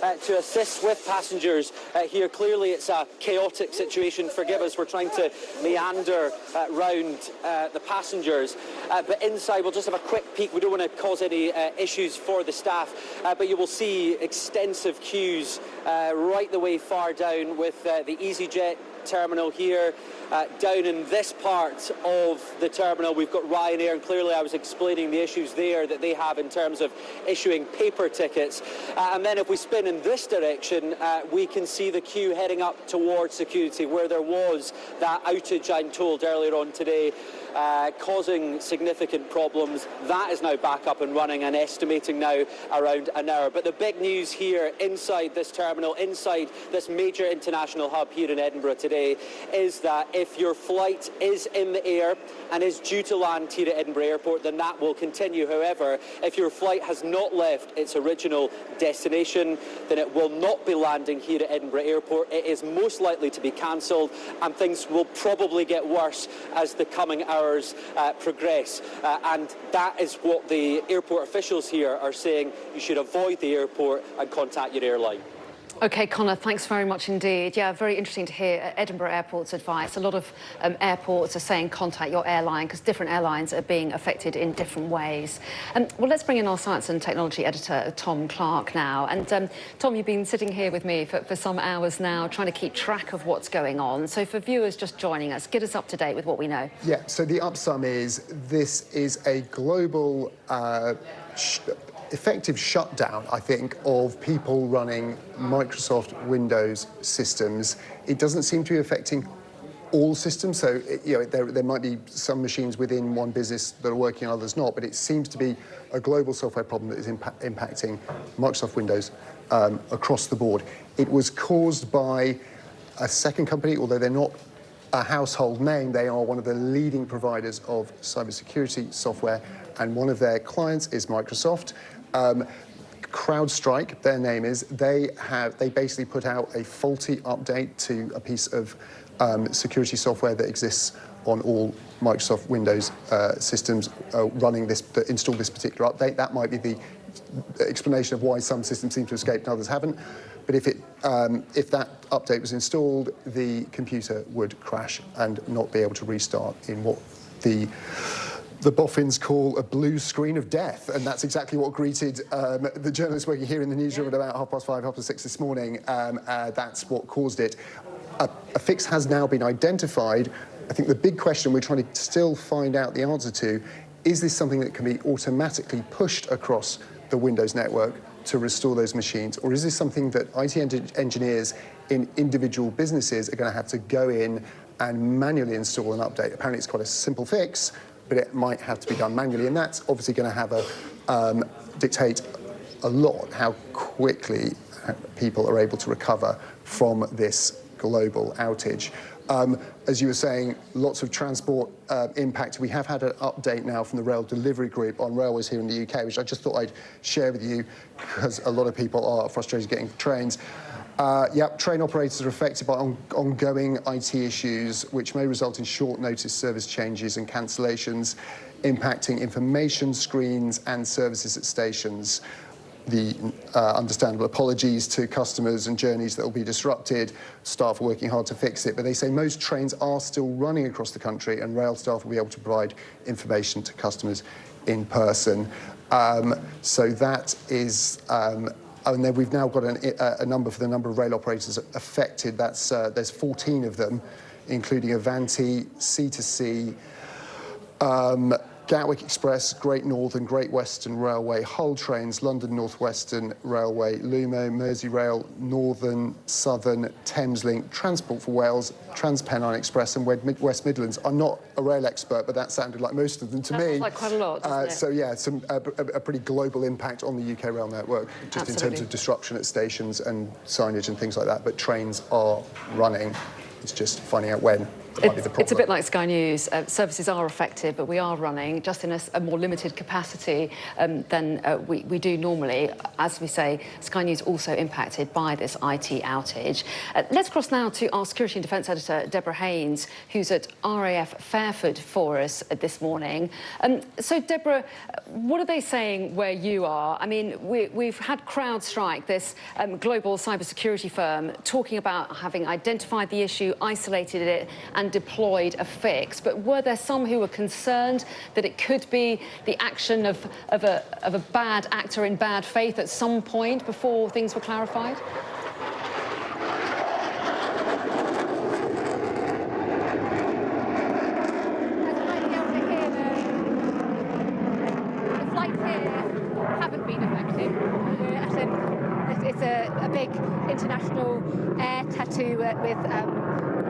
to assist with passengers here. Clearly it's a chaotic situation. Forgive us, we're trying to meander round the passengers. But inside, we'll just have a quick peek. We don't want to cause any issues for the staff, but you will see extensive queues right the way far down with the EasyJet terminal here. Down in this part of the terminal, we've got Ryanair, and clearly I was explaining the issues there that they have in terms of issuing paper tickets. And then if we spin in this direction, we can see the queue heading up towards security, where there was that outage, I'm told, earlier on today, causing significant problems. That is now back up and running, and estimating now around an hour. But the big news here inside this terminal, inside this major international hub here in Edinburgh today, is that if your flight is in the air and is due to land here at Edinburgh Airport, then that will continue. However, if your flight has not left its original destination, then it will not be landing here at Edinburgh Airport. It is most likely to be cancelled, and things will probably get worse as the coming hours progress. And that is what the airport officials here are saying. You should avoid the airport and contact your airline. OK, Connor, thanks very much indeed. Yeah, very interesting to hear Edinburgh Airport's advice. A lot of airports are saying contact your airline, because different airlines are being affected in different ways. Well, let's bring in our science and technology editor, Tom Clark, now. And Tom, you've been sitting here with me for some hours now, trying to keep track of what's going on. So for viewers just joining us, get us up to date with what we know. Yeah, so the upsum is this is a global effective shutdown, I think, of people running Microsoft Windows systems. It doesn't seem to be affecting all systems, so there might be some machines within one business that are working, others not, but it seems to be a global software problem that is impacting Microsoft Windows across the board. It was caused by a second company, although they're not a household name. They are one of the leading providers of cybersecurity software, and one of their clients is Microsoft. CrowdStrike, their name is, they basically put out a faulty update to a piece of security software that exists on all Microsoft Windows systems running this, that install this particular update. That might be the explanation of why some systems seem to have escaped and others haven't. But if that update was installed, the computer would crash and not be able to restart in what the boffins call a blue screen of death, and that's exactly what greeted the journalists working here in the newsroom at about 5:30, 6:30 this morning. That's what caused it. A fix has now been identified. I think the big question we're trying to still find out the answer to, is this something that can be automatically pushed across the Windows network to restore those machines, or is this something that IT engineers in individual businesses are going to have to go in and manually install an update? Apparently it's quite a simple fix, but it might have to be done manually, and that's obviously going to have a dictate a lot how quickly people are able to recover from this global outage. As you were saying, lots of transport impact. We have had an update now from the Rail Delivery Group on railways here in the UK, which I just thought I'd share with you, because a lot of people are frustrated getting trains. Train operators are affected by ongoing IT issues, which may result in short-notice service changes and cancellations, impacting information screens and services at stations. The understandable apologies to customers and journeys that will be disrupted. Staff are working hard to fix it, but they say most trains are still running across the country, and rail staff will be able to provide information to customers in person. So that is... and then we've now got a number for the number of rail operators affected. That's there's 14 of them, including Avanti, C2C, Gatwick Express, Great Northern, Great Western Railway, Hull Trains, London North Western Railway, Lumo, Merseyrail, Northern, Southern, Thameslink, Transport for Wales, TransPennine Express, and West Midlands. I'm not a rail expert, but that sounded like most of them to me. That sounds like quite a lot, doesn't it? So yeah, a pretty global impact on the UK rail network, just in terms of disruption at stations and signage and things like that. But trains are running. It's just finding out when. might be the problem. It's a bit like Sky News. Services are affected, but we are running just in a more limited capacity than we do normally. As we say, Sky News also impacted by this IT outage. Let's cross now to our Security and Defence Editor, Deborah Haynes, who's at RAF Fairford for us this morning. So, Deborah, what are they saying where you are? I mean, we've had CrowdStrike, this global cybersecurity firm, talking about having identified the issue, isolated it and deployed a fix. But were there some who were concerned that it could be the action of a bad actor in bad faith at some point before things were clarified? The flights here haven't been affected. It's a big international air tattoo with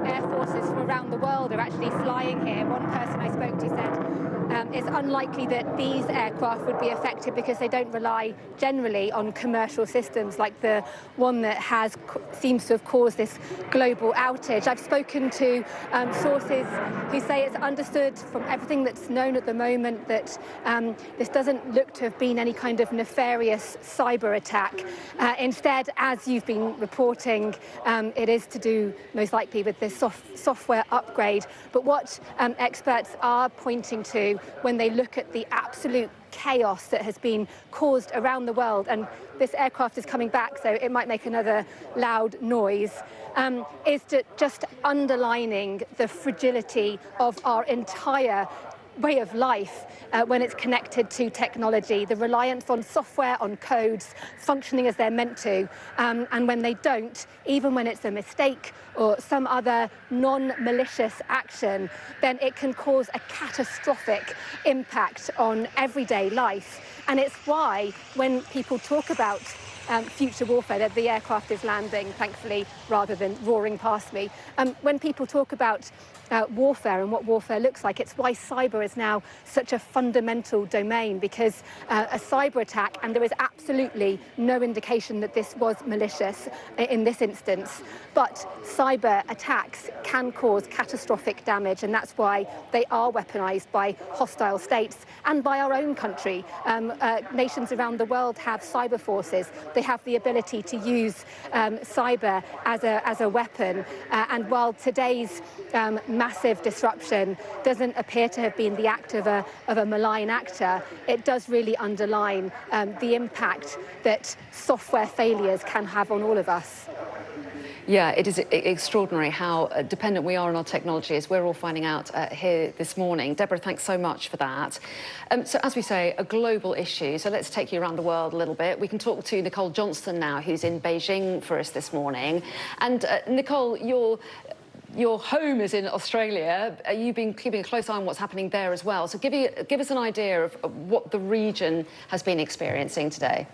air forces from around the world are actually flying here. One person I spoke to said it's unlikely that these aircraft would be affected because they don't rely generally on commercial systems like the one that seems to have caused this global outage. I've spoken to sources who say it's understood from everything that's known at the moment that this doesn't look to have been any kind of nefarious cyber attack. Instead, as you've been reporting, it is to do most likely with this software upgrade. But what experts are pointing to when they look at the absolute chaos that has been caused around the world, and this aircraft is coming back, so it might make another loud noise, is just underlining the fragility of our entire way of life when it's connected to technology, the reliance on software, on codes, functioning as they're meant to, and when they don't, even when it's a mistake or some other non-malicious action, then it can cause a catastrophic impact on everyday life. And it's why when people talk about future warfare, that the aircraft is landing, thankfully, rather than roaring past me. When people talk about warfare and what warfare looks like, it's why cyber is now such a fundamental domain, because a cyber attack, and there is absolutely no indication that this was malicious in this instance, but cyber attacks can cause catastrophic damage, and that's why they are weaponized by hostile states and by our own country. Nations around the world have cyber forces. They have the ability to use cyber as a weapon. And while today's massive disruption doesn't appear to have been the act of a malign actor, it does really underline the impact that software failures can have on all of us. Yeah, it is extraordinary how dependent we are on our technology, as we're all finding out here this morning. Deborah, thanks so much for that. So, as we say, a global issue. So let's take you around the world a little bit. We can talk to Nicole Johnston now, who's in Beijing for us this morning. And Nicole, your home is in Australia. You've been keeping a close eye on what's happening there as well. So give us an idea of what the region has been experiencing today.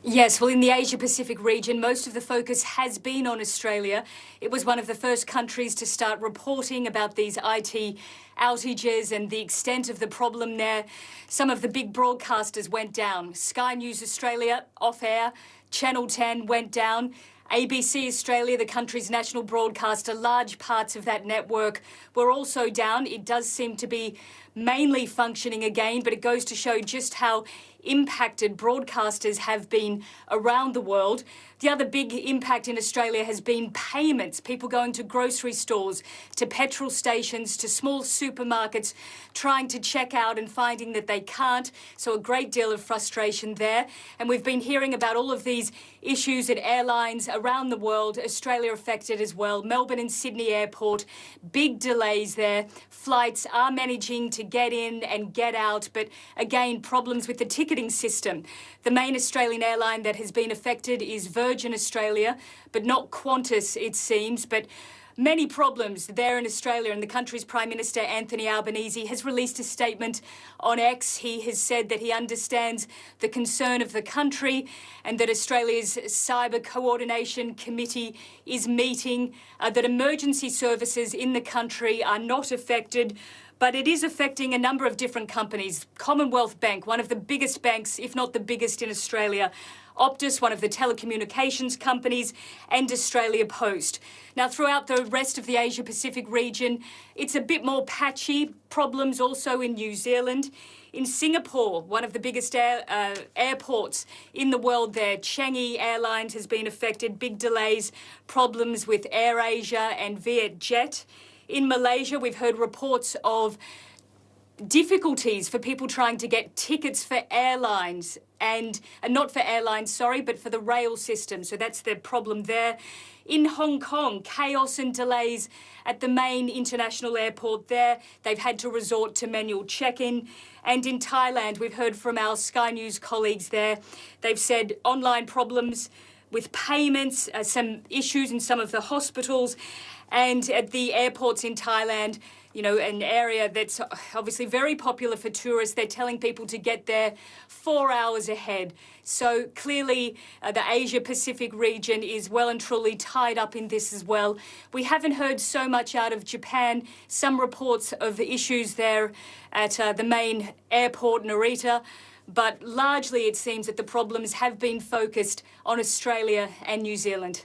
Yes, well, in the Asia-Pacific region, most of the focus has been on Australia. It was one of the first countries to start reporting about these IT outages and the extent of the problem there. Some of the big broadcasters went down. Sky News Australia, off-air, Channel 10 went down. ABC Australia, the country's national broadcaster, large parts of that network were also down. It does seem to be mainly functioning again, but it goes to show just how impacted broadcasters have been around the world. The other big impact in Australia has been payments, people going to grocery stores, to petrol stations, to small supermarkets, trying to check out and finding that they can't. So a great deal of frustration there. And we've been hearing about all of these issues at airlines around the world, Australia affected as well. Melbourne and Sydney Airport, big delays there. Flights are managing to get in and get out, but again, problems with the ticketing system. The main Australian airline that has been affected is Virgin Australia, but not Qantas, it seems. But many problems there in Australia, and the country's Prime Minister, Anthony Albanese, has released a statement on X. He has said that he understands the concern of the country and that Australia's Cyber Coordination Committee is meeting, that emergency services in the country are not affected, but it is affecting a number of different companies. Commonwealth Bank, one of the biggest banks, if not the biggest in Australia, Optus, one of the telecommunications companies, and Australia Post. Now, throughout the rest of the Asia-Pacific region, it's a bit more patchy. Problems also in New Zealand. In Singapore, one of the biggest airports in the world there, Changi Airlines has been affected. Big delays, problems with AirAsia and Vietjet. In Malaysia, we've heard reports of difficulties for people trying to get tickets for airlines and not for airlines, sorry, but for the rail system. So that's the problem there. In Hong Kong, chaos and delays at the main international airport there. They've had to resort to manual check-in. And in Thailand, we've heard from our Sky News colleagues there. They've said online problems with payments, some issues in some of the hospitals, and at the airports in Thailand, you know, an area that's obviously very popular for tourists. They're telling people to get there 4 hours ahead. So clearly the Asia-Pacific region is well and truly tied up in this as well. We haven't heard so much out of Japan. Some reports of issues there at the main airport, Narita. But largely it seems that the problems have been focused on Australia and New Zealand.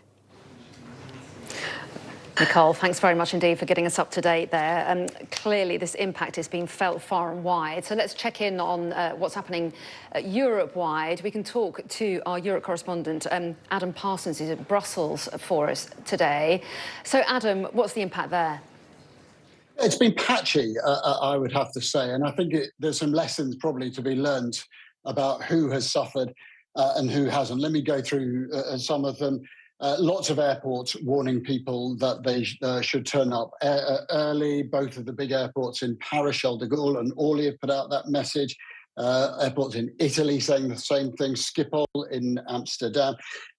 Nicole, thanks very much indeed for getting us up to date there. Clearly, this impact is being felt far and wide. So let's check in on what's happening Europe-wide. We can talk to our Europe correspondent, Adam Parsons, who's at Brussels for us today. So, Adam, what's the impact there? It's been patchy, I would have to say, and I think there's some lessons probably to be learned about who has suffered and who hasn't. Let me go through some of them. Lots of airports warning people that they should turn up early. Both of the big airports in Paris, Charles de Gaulle and Orly have put out that message. Airports in Italy saying the same thing, Schiphol in Amsterdam.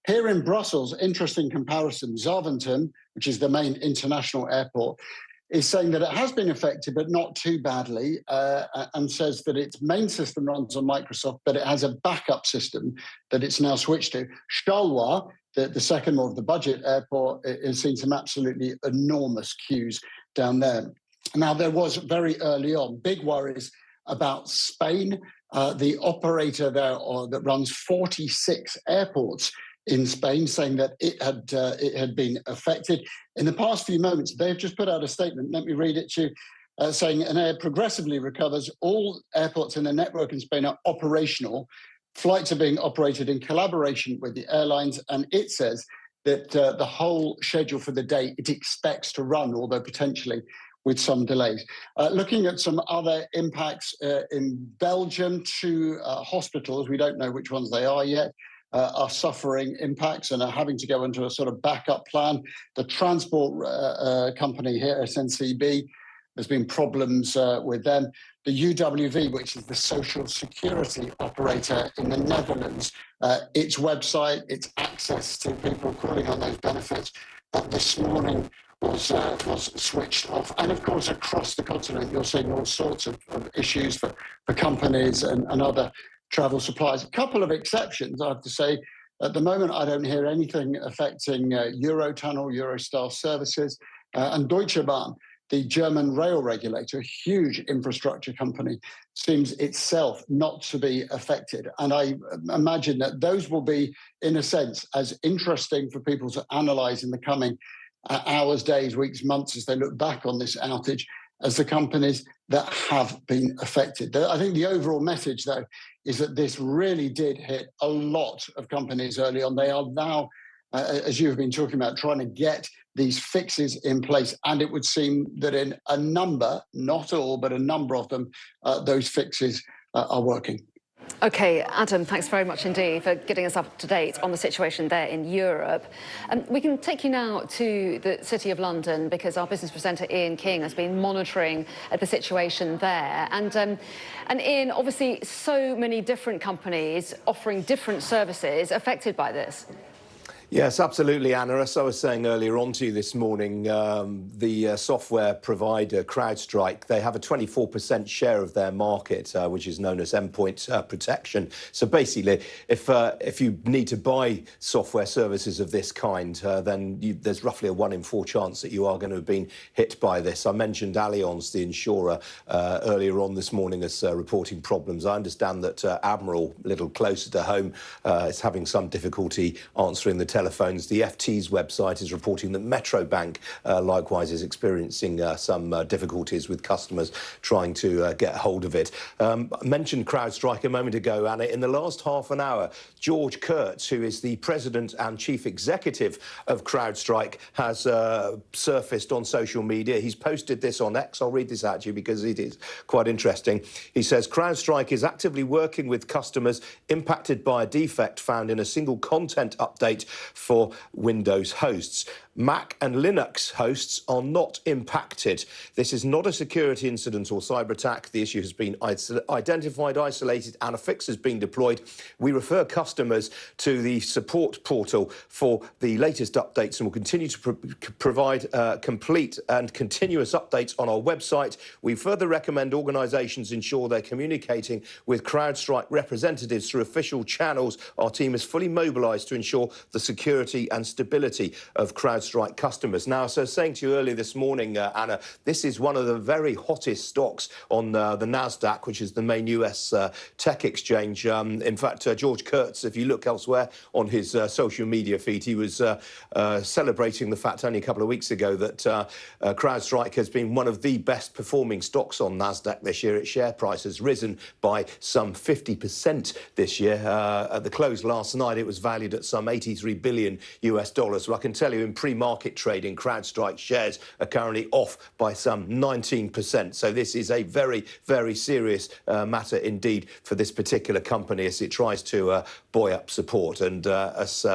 Here in Brussels, interesting comparison. Zaventem, which is the main international airport, is saying that it has been affected, but not too badly, and says that its main system runs on Microsoft, but it has a backup system that it's now switched to. Charleroi, the second more of the budget airport, has seen some absolutely enormous queues down there. Now, there was very early on big worries about Spain. The operator there that runs 46 airports in Spain, saying that it had been affected. In the past few moments, they've just put out a statement. Let me read it to you, saying an air progressively recovers. All airports in the network in Spain are operational. Flights are being operated in collaboration with the airlines, and it says that the whole schedule for the day it expects to run, although potentially with some delays. Looking at some other impacts in Belgium, two hospitals, we don't know which ones they are yet, are suffering impacts and are having to go into a sort of backup plan. The transport company here, SNCB, there's been problems with them. The UWV, which is the social security operator in the Netherlands, its website, its access to people calling on those benefits, this morning was switched off. And of course, across the continent, you're seeing all sorts of issues for companies and other travel suppliers. A couple of exceptions, I have to say. At the moment, I don't hear anything affecting Eurotunnel, Eurostar services, and Deutsche Bahn, the German rail regulator, a huge infrastructure company, seems itself not to be affected. And I imagine that those will be, in a sense, as interesting for people to analyse in the coming hours, days, weeks, months as they look back on this outage as the companies that have been affected. I think the overall message, though, is that this really did hit a lot of companies early on. They are now, as you've been talking about, trying to get these fixes in place. And it would seem that in a number, not all, but a number of them, those fixes are working. OK, Adam, thanks very much indeed for getting us up to date on the situation there in Europe. We can take you now to the City of London because our business presenter Ian King has been monitoring the situation there. And Ian, obviously so many different companies offering different services affected by this. Yes, absolutely, Anna. As I was saying earlier on to you this morning, the software provider CrowdStrike, they have a 24% share of their market, which is known as endpoint protection. So basically, if you need to buy software services of this kind, then there's roughly a 1 in 4 chance that you are going to have been hit by this. I mentioned Allianz, the insurer, earlier on this morning as reporting problems. I understand that Admiral, a little closer to home, is having some difficulty answering the telephones. The FT's website is reporting that Metro Bank likewise is experiencing some difficulties with customers trying to get hold of it. I mentioned CrowdStrike a moment ago, Anna. In the last half an hour, George Kurtz, who is the president and chief executive of CrowdStrike, has surfaced on social media. He's posted this on X. I'll read this out to you because it is quite interesting. He says, CrowdStrike is actively working with customers impacted by a defect found in a single content update for Windows hosts. Mac and Linux hosts are not impacted. This is not a security incident or cyber attack. The issue has been identified, isolated, and a fix has been deployed. We refer customers to the support portal for the latest updates and will continue to provide complete and continuous updates on our website. We further recommend organisations ensure they're communicating with CrowdStrike representatives through official channels. Our team is fully mobilised to ensure the security and stability of CrowdStrike customers. Now, as I was saying to you earlier this morning, Anna, this is one of the very hottest stocks on the NASDAQ, which is the main US tech exchange. In fact, George Kurtz, if you look elsewhere on his social media feed, he was celebrating the fact only a couple of weeks ago that CrowdStrike has been one of the best performing stocks on NASDAQ this year. Its share price has risen by some 50% this year. At the close last night, it was valued at some $83 billion US. So I can tell you in pre-market trading, CrowdStrike shares are currently off by some 19%. So this is a very, very serious matter indeed for this particular company as it tries to buoy up support. And as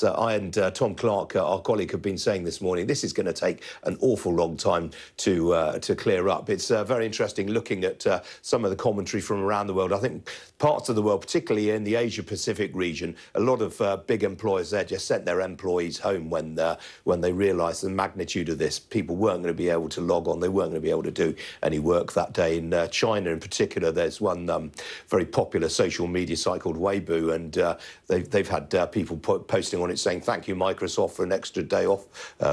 I and Tom Clark, our colleague, have been saying this morning, this is going to take an awful long time to clear up. It's very interesting looking at some of the commentary from around the world. I think parts of the world, particularly in the Asia-Pacific region, a lot of big employers there just sent their employees home when they realised the magnitude of this. People weren't going to be able to log on. They weren't going to be able to do any work that day. In China, in particular, there's one very popular social media site called Weibo, and they've had people posting on it saying, thank you, Microsoft, for an extra day off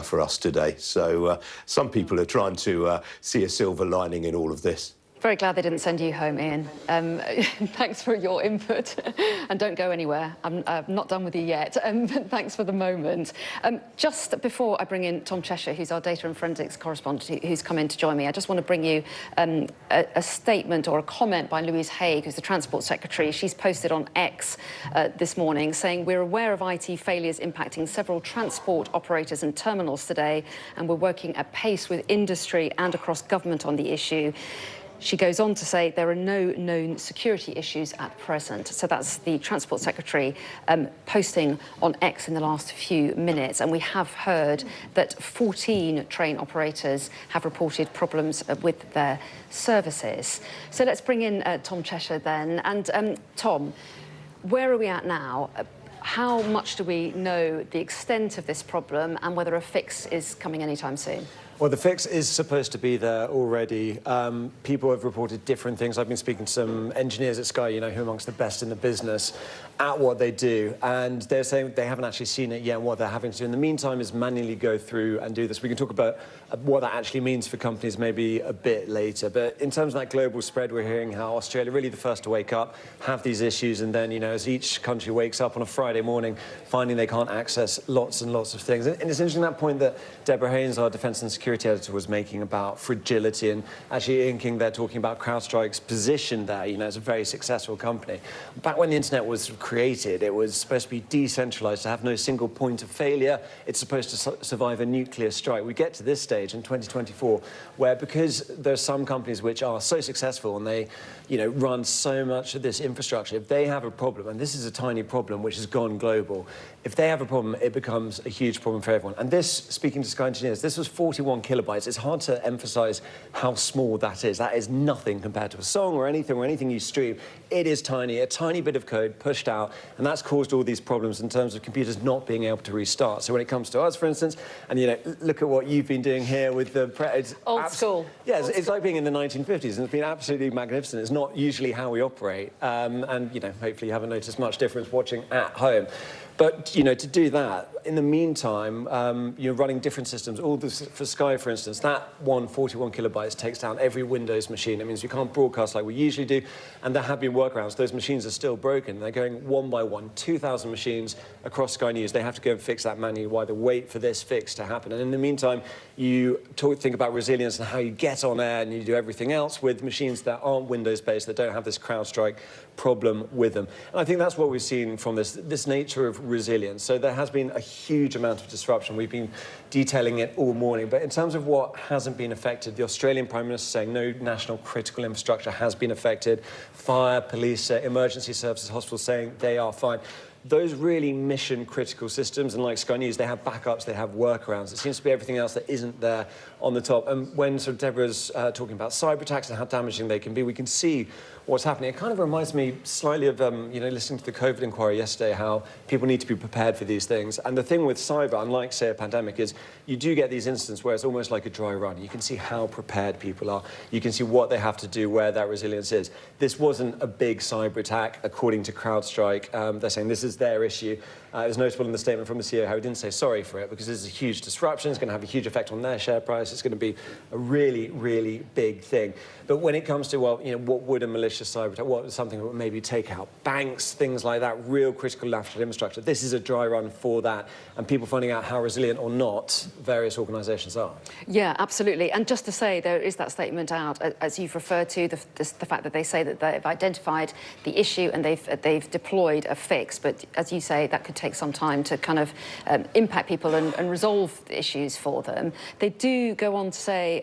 for us today. So some people are trying to see a silver lining in all of this. Very glad they didn't send you home, Ian. Thanks for your input. And don't go anywhere. I'm not done with you yet. Thanks for the moment. Just before I bring in Tom Cheshire, who's our data and forensics correspondent, who's come in to join me, I just want to bring you a statement or a comment by Louise Haigh, who's the Transport Secretary. She's posted on X this morning saying, we're aware of IT failures impacting several transport operators and terminals today, and we're working at pace with industry and across government on the issue. She goes on to say there are no known security issues at present. So that's the Transport Secretary posting on X in the last few minutes. And we have heard that 14 train operators have reported problems with their services. So let's bring in Tom Cheshire then. And Tom, where are we at now? How much do we know the extent of this problem and whether a fix is coming anytime soon? Well, the fix is supposed to be there already. People have reported different things. I've been speaking to some engineers at Sky, you know, who are amongst the best in the business at what they do. And they're saying they haven't actually seen it yet. And what they're having to do in the meantime is manually go through and do this. We can talk about what that actually means for companies maybe a bit later. But in terms of that global spread, we're hearing how Australia, really the first to wake up, have these issues. And then, you know, as each country wakes up on a Friday morning, finding they can't access lots and lots of things. And it's interesting that point that Deborah Haynes, our defence and security editor, was making about fragility, and actually inking there talking about CrowdStrike's position there. You know, it's a very successful company. Back when the internet was created, it was supposed to be decentralized, to have no single point of failure. It's supposed to survive a nuclear strike. We get to this stage in 2024 where, because there's some companies which are so successful and they, you know, run so much of this infrastructure, if they have a problem, and this is a tiny problem which has gone global, if they have a problem, it becomes a huge problem for everyone. And this, speaking to Sky engineers, this was 41 41 kilobytes. It's hard to emphasize how small that is. That is nothing compared to a song or anything you stream. It is tiny, a tiny bit of code pushed out, and that's caused all these problems in terms of computers not being able to restart. So when it comes to us, for instance, and look at what you've been doing here with the old school. Yeah, it's like being in the 1950s, and it's been absolutely magnificent. It's not usually how we operate, and hopefully you haven't noticed much difference watching at home. But, to do that, in the meantime, you're running different systems. For Sky, for instance, that 41 kilobytes takes down every Windows machine. It means you can't broadcast like we usually do, and there have been workarounds. Those machines are still broken. They're going one by one, 2,000 machines across Sky News. They have to go and fix that manually while they wait for this fix to happen. And in the meantime, you think about resilience and how you get on air and you do everything else with machines that aren't Windows-based, that don't have this CrowdStrike problem with them. And I think that's what we've seen from this nature of resilience. So there has been a huge amount of disruption. We've been detailing it all morning. But in terms of what hasn't been affected, the Australian Prime Minister saying no national critical infrastructure has been affected. Fire, police, emergency services, hospitals saying they are fine. Those really mission-critical systems, and like Sky News, they have backups, they have workarounds. It seems to be everything else that isn't there on the top. And when sort of Deborah's talking about cyber attacks and how damaging they can be, we can see what's happening. It kind of reminds me slightly of, listening to the COVID inquiry yesterday, how people need to be prepared for these things. And the thing with cyber, unlike, say, a pandemic, is you do get these instances where it's almost like a dry run. You can see how prepared people are. You can see what they have to do, where that resilience is. This wasn't a big cyber attack, according to CrowdStrike. They're saying this is their issue. It was notable in the statement from the CEO how he didn't say sorry for it, because this is a huge disruption. It's going to have a huge effect on their share price. It's going to be a really, really big thing. But when it comes to, what would a malicious cyber attack, what is something that would maybe take out banks, things like that, real critical national infrastructure, this is a dry run for that, and people finding out how resilient or not various organisations are. Yeah, absolutely. And just to say, there is that statement out, as you've referred to, the fact that they say that they've identified the issue and they've deployed a fix. But as you say, that could take some time to kind of impact people and resolve the issues for them. They do go on to say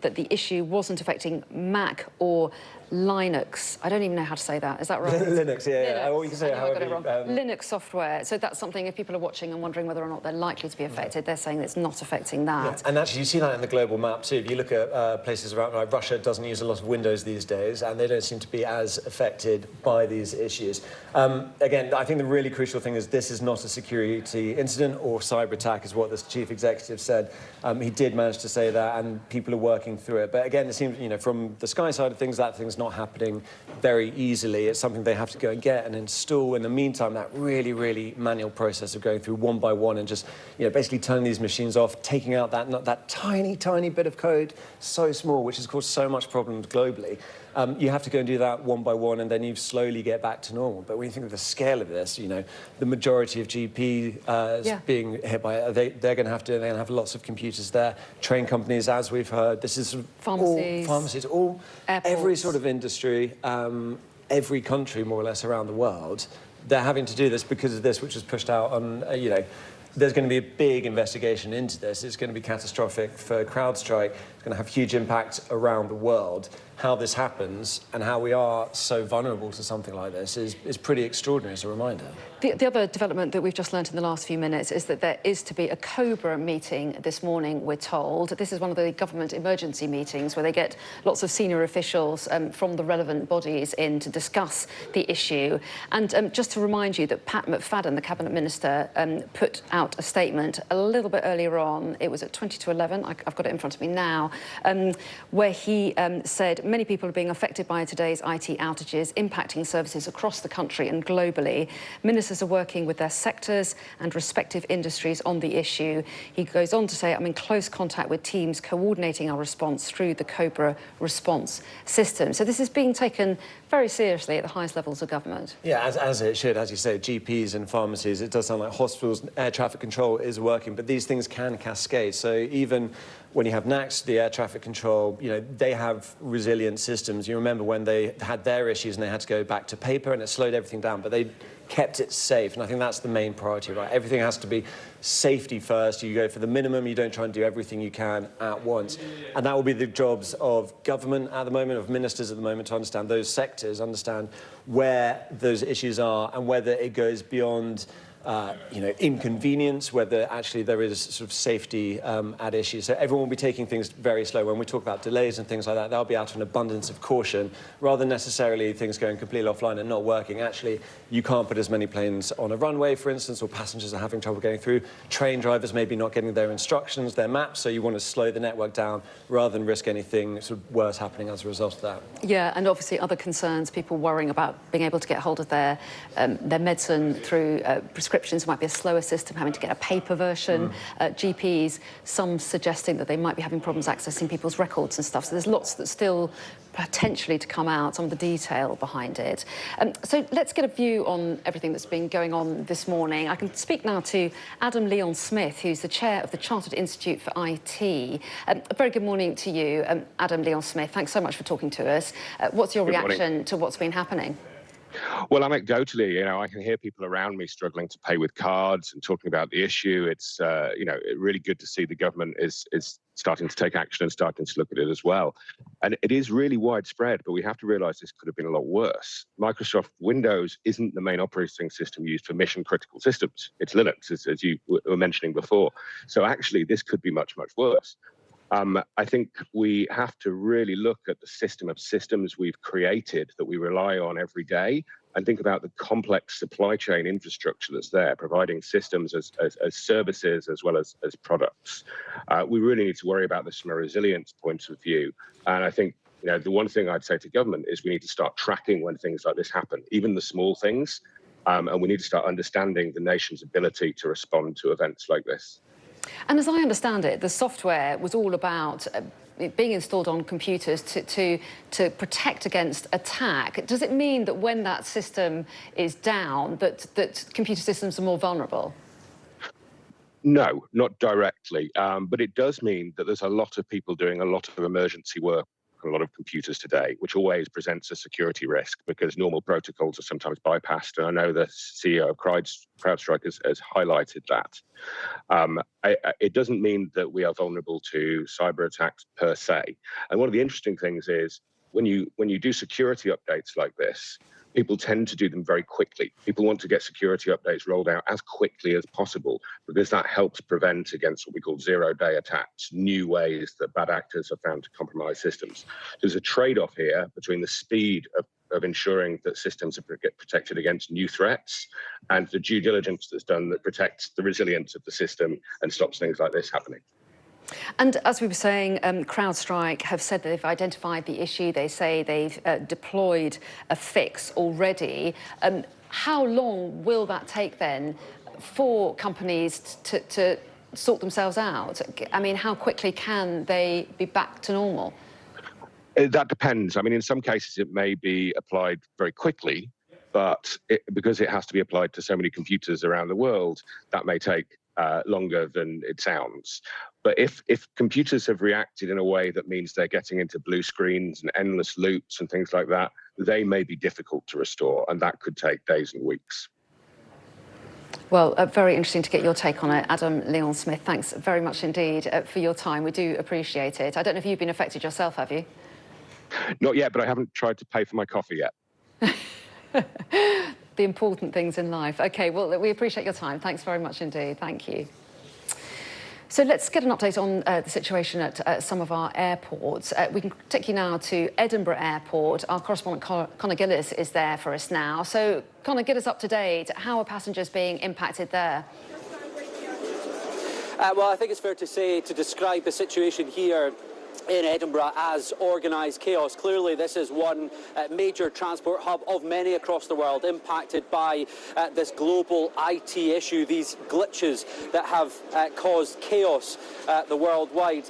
that the issue wasn't affecting Mac or Linux. I don't even know how to say that. Is that right? Linux, yeah. Or you can say however. Linux software. So that's something, if people are watching and wondering whether or not they're likely to be affected, they're saying it's not affecting that. Yeah. And actually, you see that in the global map too. If you look at places around, like Russia doesn't use a lot of Windows these days, and they don't seem to be as affected by these issues. Again, I think the really crucial thing is this is not a security incident or cyber attack, is what the chief executive said. He did manage to say that, and people are working through it. But again, it seems, from the Sky side of things, that thing's not happening very easily. It's something they have to go and get and install. In the meantime, that really, really manual process of going through one by one and just, basically turning these machines off, taking out that tiny, tiny bit of code, so small, which has caused so much problems globally. You have to go and do that one by one, and then you slowly get back to normal. But when you think of the scale of this, the majority of GP being hit by it, they're going to have lots of computers there. Train companies, as we've heard, this is pharmacies, every sort of industry, every country more or less around the world. They're having to do this because of this, which was pushed out on, there's going to be a big investigation into this. It's going to be catastrophic for CrowdStrike. It's going to have huge impact around the world. How this happens and how we are so vulnerable to something like this is pretty extraordinary as a reminder. The other development that we've just learnt in the last few minutes is that there is to be a COBRA meeting this morning, we're told. This is one of the government emergency meetings where they get lots of senior officials from the relevant bodies in to discuss the issue. And just to remind you that Pat McFadden, the Cabinet Minister, put out a statement a little bit earlier on. It was at 20 to 11, I've got it in front of me now, where he said many people are being affected by today's IT outages, impacting services across the country and globally. Ministers are working with their sectors and respective industries on the issue. He goes on to say, I'm in close contact with teams coordinating our response through the COBRA response system. So this is being taken very seriously at the highest levels of government. Yeah, as it should. As you say, GPs and pharmacies, it does sound like hospitals, air traffic control is working, but these things can cascade. So even when you have NACS, the air traffic control, they have resilient systems. You remember when they had their issues and they had to go back to paper and it slowed everything down, but they kept it safe. And I think that's the main priority, right? Everything has to be safety first. You go for the minimum. You don't try and do everything you can at once. And that will be the jobs of government at the moment, of ministers at the moment, to understand those sectors, understand where those issues are and whether it goes beyond inconvenience, whether actually there is sort of safety at issue. So everyone will be taking things very slow. When we talk about delays and things like that, they'll be out of an abundance of caution, rather than necessarily things going completely offline and not working. Actually, you can't put as many planes on a runway, for instance, or passengers are having trouble getting through. Train drivers maybe not getting their instructions, their maps, so you want to slow the network down rather than risk anything sort of worse happening as a result of that. Yeah, and obviously other concerns, people worrying about being able to get hold of their medicine through prescriptions. It might be a slower system, having to get a paper version. GPs, some suggesting that they might be having problems accessing people's records and stuff. So there's lots that's still potentially to come out, some of the detail behind it. So let's get a view on everything that's been going on this morning. I can speak now to Adam Leon-Smith, who's the chair of the Chartered Institute for IT. A very good morning to you, Adam Leon-Smith. Thanks so much for talking to us. What's your reaction to what's been happening? Well, anecdotally, I can hear people around me struggling to pay with cards and talking about the issue. It's, really good to see the government is starting to take action and starting to look at it as well. And it is really widespread, but we have to realise this could have been a lot worse. Microsoft Windows isn't the main operating system used for mission-critical systems. It's Linux, as you were mentioning before. So actually, this could be much, much worse. I think we have to really look at the system of systems we've created that we rely on every day and think about the complex supply chain infrastructure that's there, providing systems as services as well as products. We really need to worry about this from a resilience point of view. And I think the one thing I'd say to government is we need to start tracking when things like this happen, even the small things, and we need to start understanding the nation's ability to respond to events like this. And as I understand it, the software was all about being installed on computers to protect against attack. Does it mean that when that system is down, that computer systems are more vulnerable? No, not directly. But it does mean that there's a lot of people doing a lot of emergency work on a lot of computers today, which always presents a security risk because normal protocols are sometimes bypassed. And I know the CEO of CrowdStrike has highlighted that. It doesn't mean that we are vulnerable to cyber attacks per se. And one of the interesting things is when you do security updates like this, people tend to do them very quickly. People want to get security updates rolled out as quickly as possible because that helps prevent against what we call zero-day attacks, new ways that bad actors have found to compromise systems. There's a trade-off here between the speed of ensuring that systems are protected against new threats and the due diligence that's done that protects the resilience of the system and stops things like this happening. And as we were saying, CrowdStrike have said that they've identified the issue. They say they've deployed a fix already. How long will that take then for companies to sort themselves out? I mean, how quickly can they be back to normal? That depends. I mean, in some cases, it may be applied very quickly, but because it has to be applied to so many computers around the world, that may take longer than it sounds. But if computers have reacted in a way that means they're getting into blue screens and endless loops and things like that, they may be difficult to restore, and that could take days and weeks. Well, very interesting to get your take on it. Adam Leon-Smith, thanks very much indeed for your time. We do appreciate it. I don't know if you've been affected yourself, have you? Not yet, but I haven't tried to pay for my coffee yet. The important things in life. OK, well, we appreciate your time. Thanks very much indeed. Thank you. So let's get an update on the situation at some of our airports. We can take you now to Edinburgh Airport. Our correspondent Conor Gillis is there for us now. So, Conor, get us up to date. How are passengers being impacted there? Well, I think it's fair to say, to describe the situation here in Edinburgh as organised chaos. Clearly, this is one major transport hub of many across the world impacted by this global IT issue, these glitches that have caused chaos the worldwide.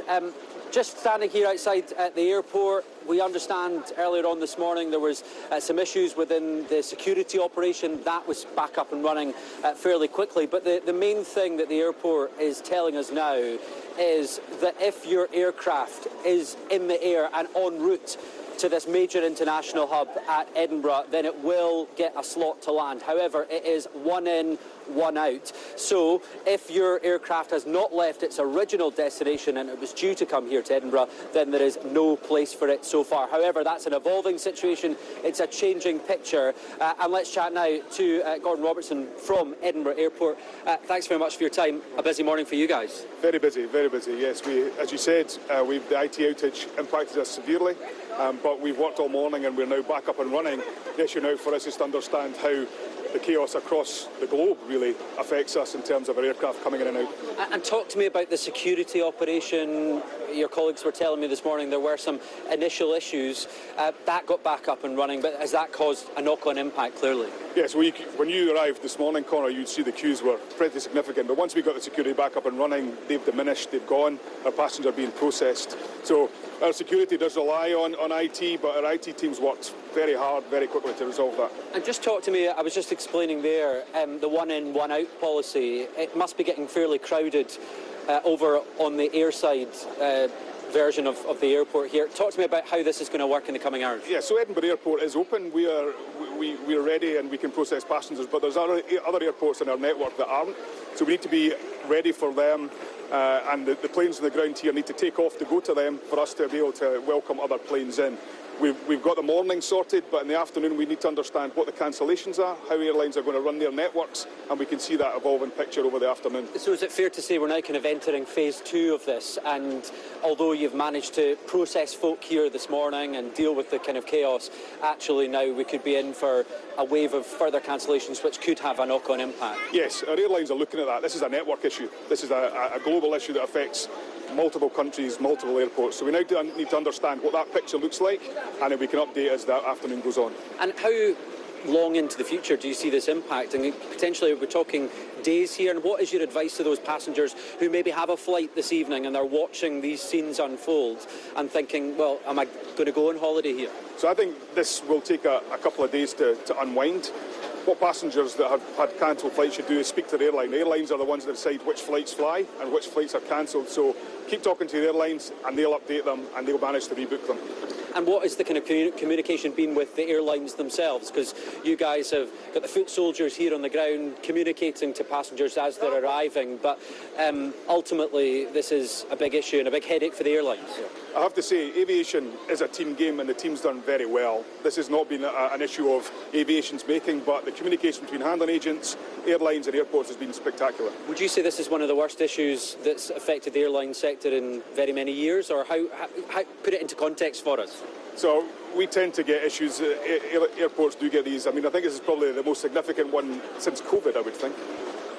Just standing here outside the airport, we understand earlier on this morning there was some issues within the security operation. That was back up and running fairly quickly. But the main thing that the airport is telling us now is that if your aircraft is in the air and en route to this major international hub at Edinburgh, then it will get a slot to land. However, it is one in, one out. So if your aircraft has not left its original destination and it was due to come here to Edinburgh, then there is no place for it so far. However, that's an evolving situation. It's a changing picture. And let's chat now to Gordon Robertson from Edinburgh Airport. Thanks very much for your time. A busy morning for you guys. Very busy, yes. As you said, the IT outage impacted us severely, but we've worked all morning and we're now back up and running. The issue now for us is to understand how the chaos across the globe really affects us in terms of our aircraft coming in and out. And talk to me about the security operation. Your colleagues were telling me this morning there were some initial issues. That got back up and running, but has that caused a knock-on impact, clearly? Yes, when you arrived this morning, Connor, you'd see the queues were pretty significant. But once we got the security back up and running, they've diminished, they've gone, our passengers are being processed. So our security does rely on IT, but our IT teams worked very hard, very quickly to resolve that. And just talk to me, I was just explaining there, the one-in, one-out policy. It must be getting fairly crowded over on the airside version of the airport here. Talk to me about how this is going to work in the coming hours. Yeah, so Edinburgh Airport is open. We are ready and we can process passengers, but there's other airports in our network that aren't. So we need to be ready for them, and the planes on the ground here need to take off to go to them for us to be able to welcome other planes in. We've got the morning sorted, but in the afternoon we need to understand what the cancellations are, how airlines are going to run their networks, and we can see that evolving picture over the afternoon. So is it fair to say we're now kind of entering phase 2 of this, and although you've managed to process folk here this morning and deal with the kind of chaos, actually now we could be in for a wave of further cancellations which could have a knock-on impact? Yes, our airlines are looking at that. This is a network issue. This is a global issue that affects multiple countries, multiple airports. So we now need to understand what that picture looks like, and then we can update as the afternoon goes on. And how long into the future do you see this impacting? Potentially we're talking days here, and what is your advice to those passengers who maybe have a flight this evening and they're watching these scenes unfold and thinking, well, am I going to go on holiday here? So I think this will take a couple of days to unwind. What passengers that have had cancelled flights should do is speak to the airline. The airlines are the ones that decide which flights fly and which flights are cancelled. So keep talking to the airlines and they'll update them and they'll manage to rebook them. And what has the kind of communication been with the airlines themselves? Because you guys have got the foot soldiers here on the ground communicating to passengers as they're arriving, but ultimately this is a big issue and a big headache for the airlines. I have to say, aviation is a team game and the team's done very well. This has not been an issue of aviation's making, but the communication between handling agents, airlines and airports has been spectacular. Would you say this is one of the worst issues that's affected the airline sector in very many years, or how put it into context for us? So we tend to get issues, airports do get these. I mean, I think this is probably the most significant one since COVID, I would think.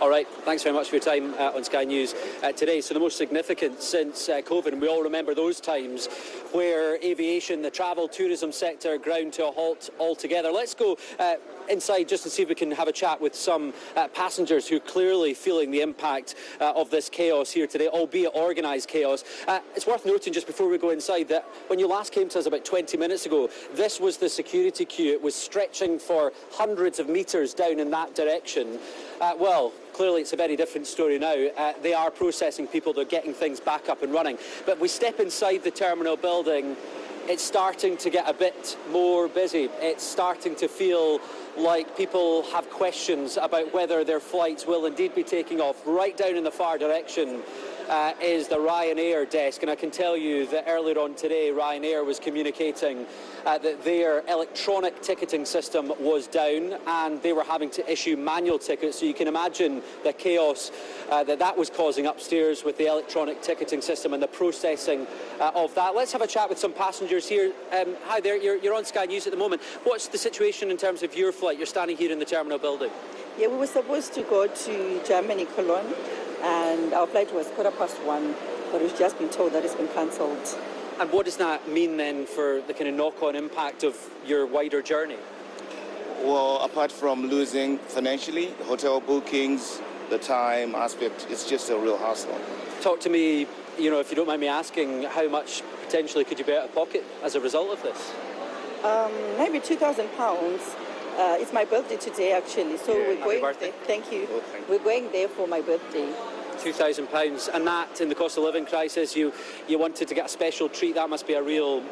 All right, thanks very much for your time on Sky News today. So the most significant since COVID, and we all remember those times where aviation, the travel, tourism sector ground to a halt altogether. Let's go inside just to see if we can have a chat with some passengers who are clearly feeling the impact of this chaos here today, albeit organised chaos. It's worth noting just before we go inside that when you last came to us about 20 minutes ago, this was the security queue. It was stretching for hundreds of metres down in that direction. Well, clearly it's a very different story now. They are processing people, they're getting things back up and running. But we step inside the terminal building, it's starting to get a bit more busy. It's starting to feel like people have questions about whether their flights will indeed be taking off. Right down in the far direction is the Ryanair desk, and I can tell you that earlier on today Ryanair was communicating that their electronic ticketing system was down and they were having to issue manual tickets, so you can imagine the chaos that was causing upstairs with the electronic ticketing system and the processing of that. Let's have a chat with some passengers here. Hi there, you're on Sky News at the moment. What's the situation in terms of your flight? You're standing here in the terminal building. Yeah, we were supposed to go to Germany, Cologne, and our flight was 1:15, but we've just been told that it's been cancelled. And what does that mean then for the kind of knock-on impact of your wider journey? Well, apart from losing financially, hotel bookings, the time aspect, it's just a real hassle. Talk to me, you know, if you don't mind me asking, how much potentially could you be out of pocket as a result of this? Maybe £2,000. It's my birthday today, actually, so yeah, we're going birthday. there. Thank you. Oh, thank you. We're going there for my birthday. £2,000, and that, in the cost of living crisis, you wanted to get a special treat. That must be a real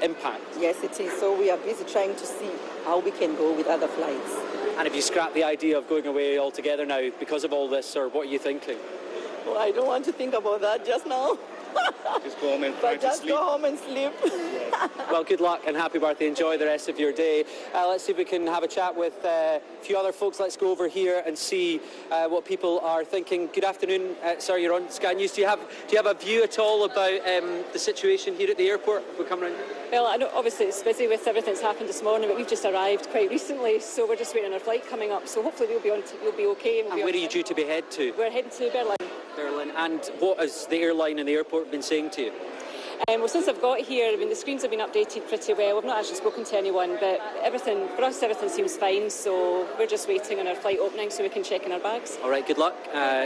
impact. Yes, it is. So we are busy trying to see how we can go with other flights. And have you scrapped the idea of going away altogether now because of all this, or what are you thinking? Well, I don't want to think about that just now. Just go home and try But to just sleep. go home and sleep. Well, good luck and happy birthday. Enjoy the rest of your day. Let's see if we can have a chat with a few other folks. Let's go over here and see what people are thinking. Good afternoon. Sorry, you're on Sky News. Do you have a view at all about the situation here at the airport? We'll come round. Well, I know obviously it's busy with everything that's happened this morning, but we've just arrived quite recently, so we're just waiting on our flight coming up. So hopefully we'll be okay. And where are you due to be head to? We're heading to Berlin. Berlin. And what has the airline and the airport been saying to you? Well, since I've got here, I mean, the screens have been updated pretty well. We've not actually spoken to anyone, but for us, everything seems fine. So we're just waiting on our flight opening so we can check in our bags. All right, good luck.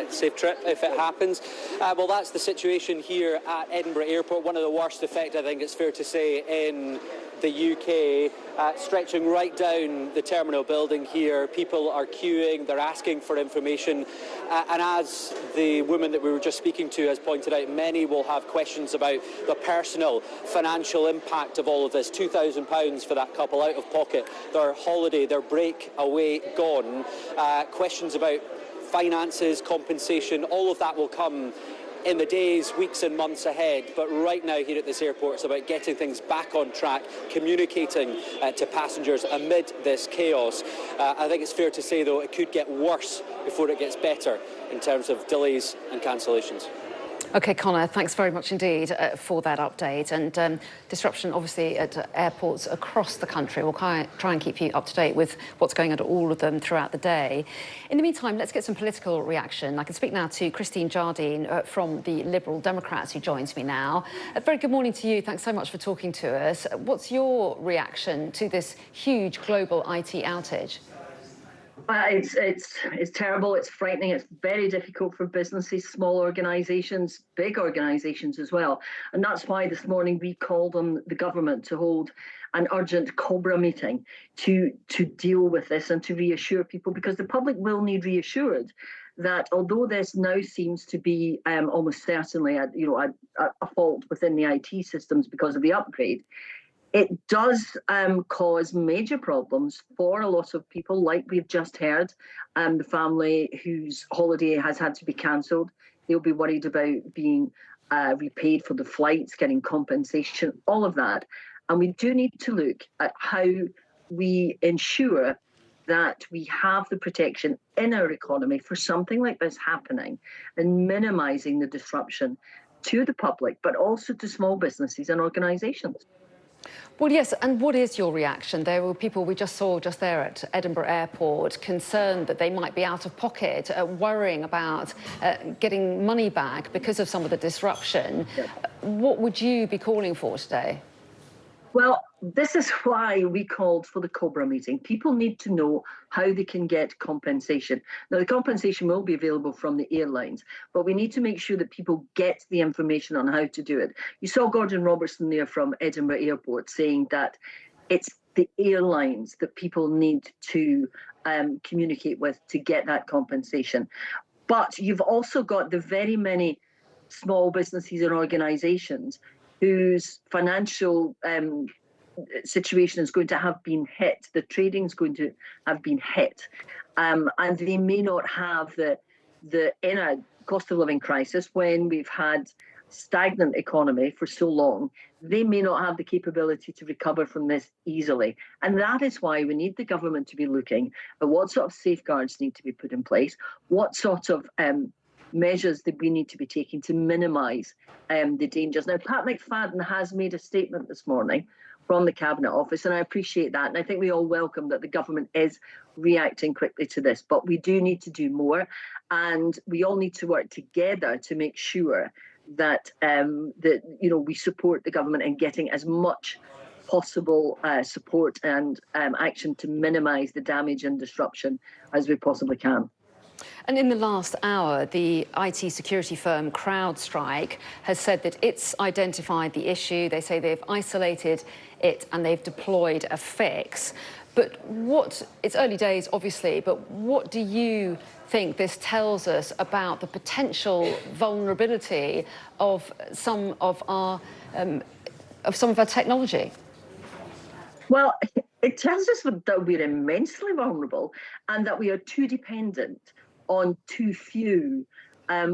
Safe trip if it happens. Well, that's the situation here at Edinburgh Airport. One of the worst effect, I think it's fair to say, in the UK, stretching right down the terminal building here. People are queuing, they're asking for information, and as the woman that we were just speaking to has pointed out, many will have questions about the personal financial impact of all of this. £2,000 for that couple out of pocket, their holiday, their break away gone. Questions about finances, compensation, all of that will come in the days, weeks and months ahead. But right now here at this airport, it's about getting things back on track, communicating to passengers amid this chaos. I think it's fair to say, though, it could get worse before it gets better in terms of delays and cancellations. OK, Connor, thanks very much indeed for that update. And disruption, obviously, at airports across the country. We'll try and keep you up to date with what's going on at all of them throughout the day. In the meantime, let's get some political reaction. I can speak now to Christine Jardine from the Liberal Democrats, who joins me now. Very good morning to you. Thanks so much for talking to us. What's your reaction to this huge global IT outage? It's terrible, it's frightening, it's very difficult for businesses, small organisations, big organisations as well. And that's why this morning we called on the government to hold an urgent COBRA meeting to deal with this and to reassure people, because the public will need reassured that although this now seems to be almost certainly a fault within the IT systems because of the upgrade, it does cause major problems for a lot of people, like we've just heard, the family whose holiday has had to be cancelled. They'll be worried about being repaid for the flights, getting compensation, all of that. And we do need to look at how we ensure that we have the protection in our economy for something like this happening and minimising the disruption to the public, but also to small businesses and organisations. Well, yes, and what is your reaction? There were people we just saw just there at Edinburgh Airport concerned that they might be out of pocket, worrying about getting money back because of some of the disruption. Yeah. What would you be calling for today? Well, this is why we called for the COBRA meeting. People need to know how they can get compensation. Now, the compensation will be available from the airlines, but we need to make sure that people get the information on how to do it. You saw Gordon Robertson there from Edinburgh Airport saying that it's the airlines that people need to communicate with to get that compensation. But you've also got the very many small businesses and organisations whose financial situation is going to have been hit, the trading is going to have been hit, and they may not have in a cost of living crisis, when we've had stagnant economy for so long, they may not have the capability to recover from this easily. And that is why we need the government to be looking at what sort of safeguards need to be put in place, what sort of measures that we need to be taking to minimise the dangers. Now, Pat McFadden has made a statement this morning from the Cabinet Office, and I appreciate that. And I think we all welcome that the government is reacting quickly to this, but we do need to do more, and we all need to work together to make sure that we support the government in getting as much possible support and action to minimise the damage and disruption as we possibly can. And in the last hour, the IT security firm CrowdStrike has said that it's identified the issue. They say they've isolated it and they've deployed a fix. But it's early days, obviously, but what do you think this tells us about the potential vulnerability of some of our technology? Well, It tells us that we're immensely vulnerable and that we are too dependent on too few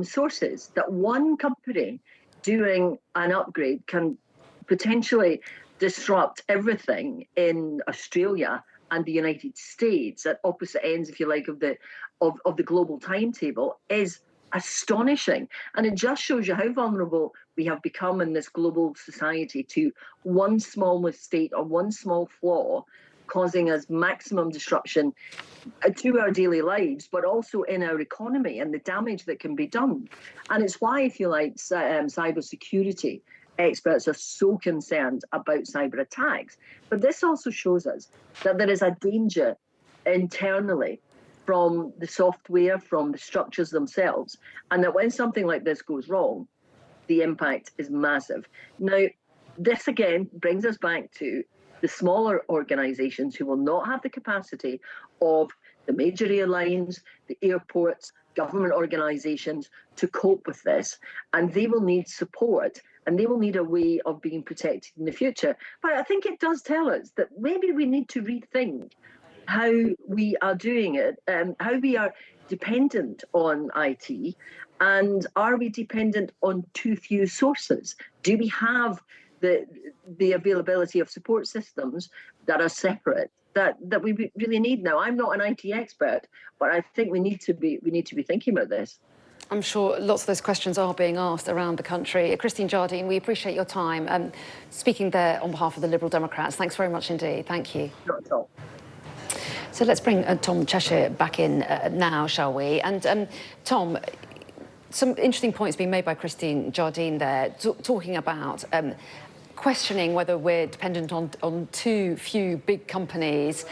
sources, that one company doing an upgrade can potentially disrupt everything in Australia and the United States at opposite ends, if you like, of the global timetable is astonishing. And it just shows you how vulnerable we have become in this global society to one small mistake or one small flaw causing us maximum disruption to our daily lives, but also in our economy and the damage that can be done. And it's why, if you like, cybersecurity experts are so concerned about cyber attacks. But this also shows us that there is a danger internally from the software, from the structures themselves, and that when something like this goes wrong, the impact is massive. Now, this again brings us back to the smaller organisations who will not have the capacity of the major airlines, the airports, government organisations to cope with this, and they will need support and they will need a way of being protected in the future. But I think it does tell us that maybe we need to rethink how we are doing it, how we are dependent on IT, and are we dependent on too few sources? Do we have the availability of support systems that are separate that we really need now? I'm not an IT expert, but I think we need to be thinking about this. I'm sure lots of those questions are being asked around the country. Christine Jardine, we appreciate your time. Speaking there on behalf of the Liberal Democrats, thanks very much indeed. Thank you. Not at all. So let's bring Tom Cheshire back in now, shall we? And Tom, some interesting points being made by Christine Jardine there, talking about questioning whether we're dependent on too few big companies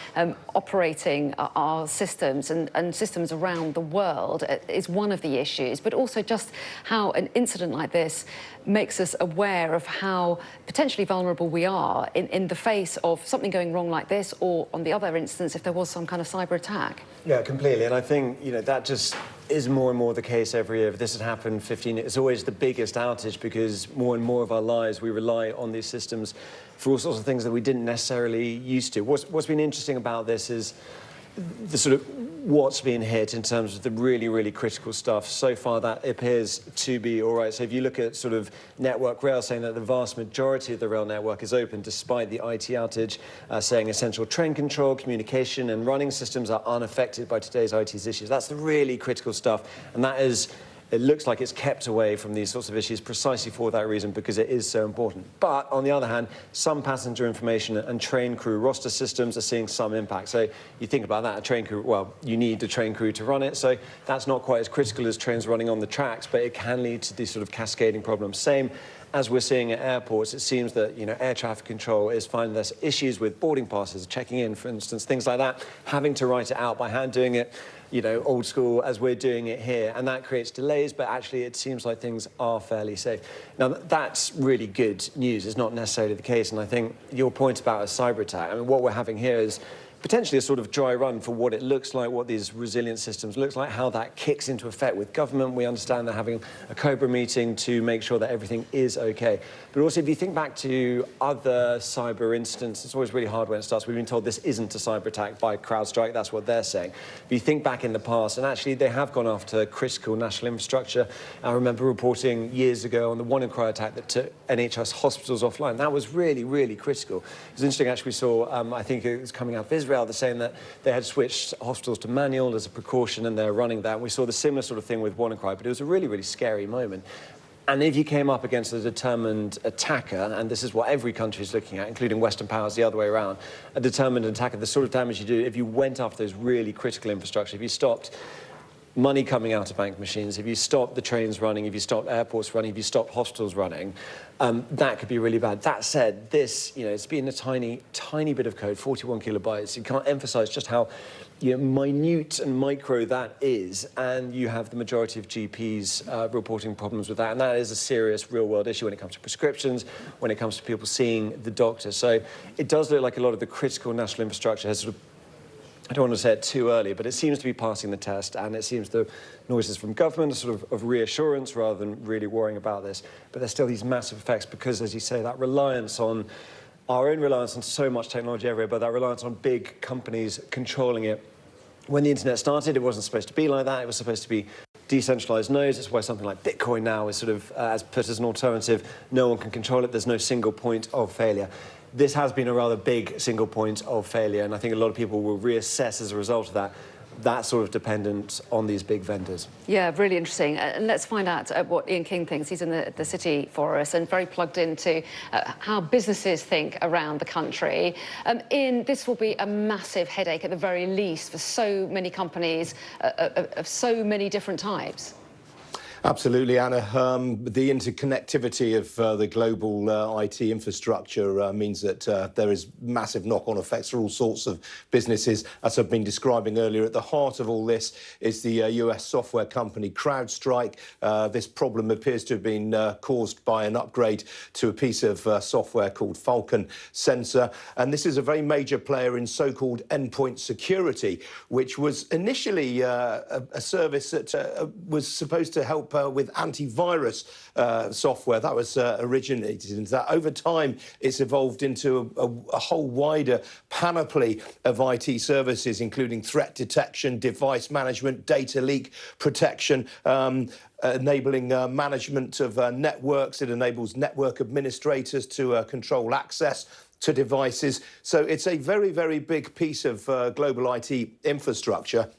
operating our systems and systems around the world is one of the issues, but also just how an incident like this makes us aware of how potentially vulnerable we are in the face of something going wrong like this, or on the other instance, if there was some kind of cyber attack. Yeah, completely. And I think, you know, that just is more and more the case every year. If this had happened 15 years, it's always the biggest outage because more and more of our lives, we rely on these systems for all sorts of things that we didn't necessarily used to. What's been interesting about this is the sort of what's been hit in terms of the really, really critical stuff. So far, that appears to be all right. So if you look at sort of Network Rail saying that the vast majority of the rail network is open despite the IT outage, saying essential train control, communication and running systems are unaffected by today's IT issues. That's the really critical stuff. And that is, it looks like it's kept away from these sorts of issues precisely for that reason, because it is so important. But on the other hand, some passenger information and train crew roster systems are seeing some impact. So you think about that, a train crew, well, you need a train crew to run it. So that's not quite as critical as trains running on the tracks, but it can lead to these sort of cascading problems. Same as we're seeing at airports, it seems that, you know, air traffic control is finding there's issues with boarding passes, checking in, for instance, things like that, having to write it out by hand, doing it, you know, old school as we're doing it here, and that creates delays, but actually it seems like things are fairly safe. Now, that's really good news. It's not necessarily the case, and I think your point about a cyber attack, I mean, what we're having here is potentially a sort of dry run for what it looks like, what these resilient systems looks like, how that kicks into effect with government. We understand they're having a COBRA meeting to make sure that everything is okay. But also, if you think back to other cyber incidents, it's always really hard when it starts. We've been told this isn't a cyber attack by CrowdStrike. That's what they're saying. But you think back in the past, and actually they have gone after critical national infrastructure. I remember reporting years ago on the WannaCry attack that took NHS hospitals offline. That was really, really critical. It was interesting, actually, we saw, I think it was coming out of Israel, they're saying that they had switched hospitals to manual as a precaution and they're running that. And we saw the similar sort of thing with WannaCry, but it was a really, really scary moment. And if you came up against a determined attacker, and this is what every country is looking at, including Western powers the other way around, a determined attacker, the sort of damage you do, if you went after those really critical infrastructure, if you stopped money coming out of bank machines, if you stop the trains running, if you stop airports running, if you stop hospitals running, that could be really bad. That said, this, you know, it's been a tiny, tiny bit of code, 41 kilobytes. You can't emphasize just how, you know, minute and micro that is, and you have the majority of GPs reporting problems with that, and that is a serious real-world issue when it comes to prescriptions, when it comes to people seeing the doctor. So it does look like a lot of the critical national infrastructure has sort of, I don't want to say it too early, but it seems to be passing the test, and it seems the noises from government are sort of reassurance rather than really worrying about this. But there's still these massive effects because, as you say, that reliance on our own reliance on so much technology everywhere, but that reliance on big companies controlling it. When the internet started, it wasn't supposed to be like that. It was supposed to be decentralized nodes. That's why something like Bitcoin now is sort of as put as an alternative. No one can control it. There's no single point of failure. This has been a rather big single point of failure, and I think a lot of people will reassess as a result of that. That's sort of dependent on these big vendors. Yeah, really interesting. And let's find out what Ian King thinks. He's in the city for us and very plugged into how businesses think around the country. Ian, this will be a massive headache at the very least for so many companies of so many different types. Absolutely, Anna. The interconnectivity of the global IT infrastructure means that there is massive knock-on effects for all sorts of businesses. As I've been describing earlier, at the heart of all this is the US software company CrowdStrike. This problem appears to have been caused by an upgrade to a piece of software called Falcon Sensor. And this is a very major player in so-called endpoint security, which was initially a service that was supposed to help with antivirus software. That was originated into that. Over time, it's evolved into a whole wider panoply of IT services, including threat detection, device management, data leak protection, enabling management of networks. It enables network administrators to control access to devices. So it's a very, very big piece of global IT infrastructure.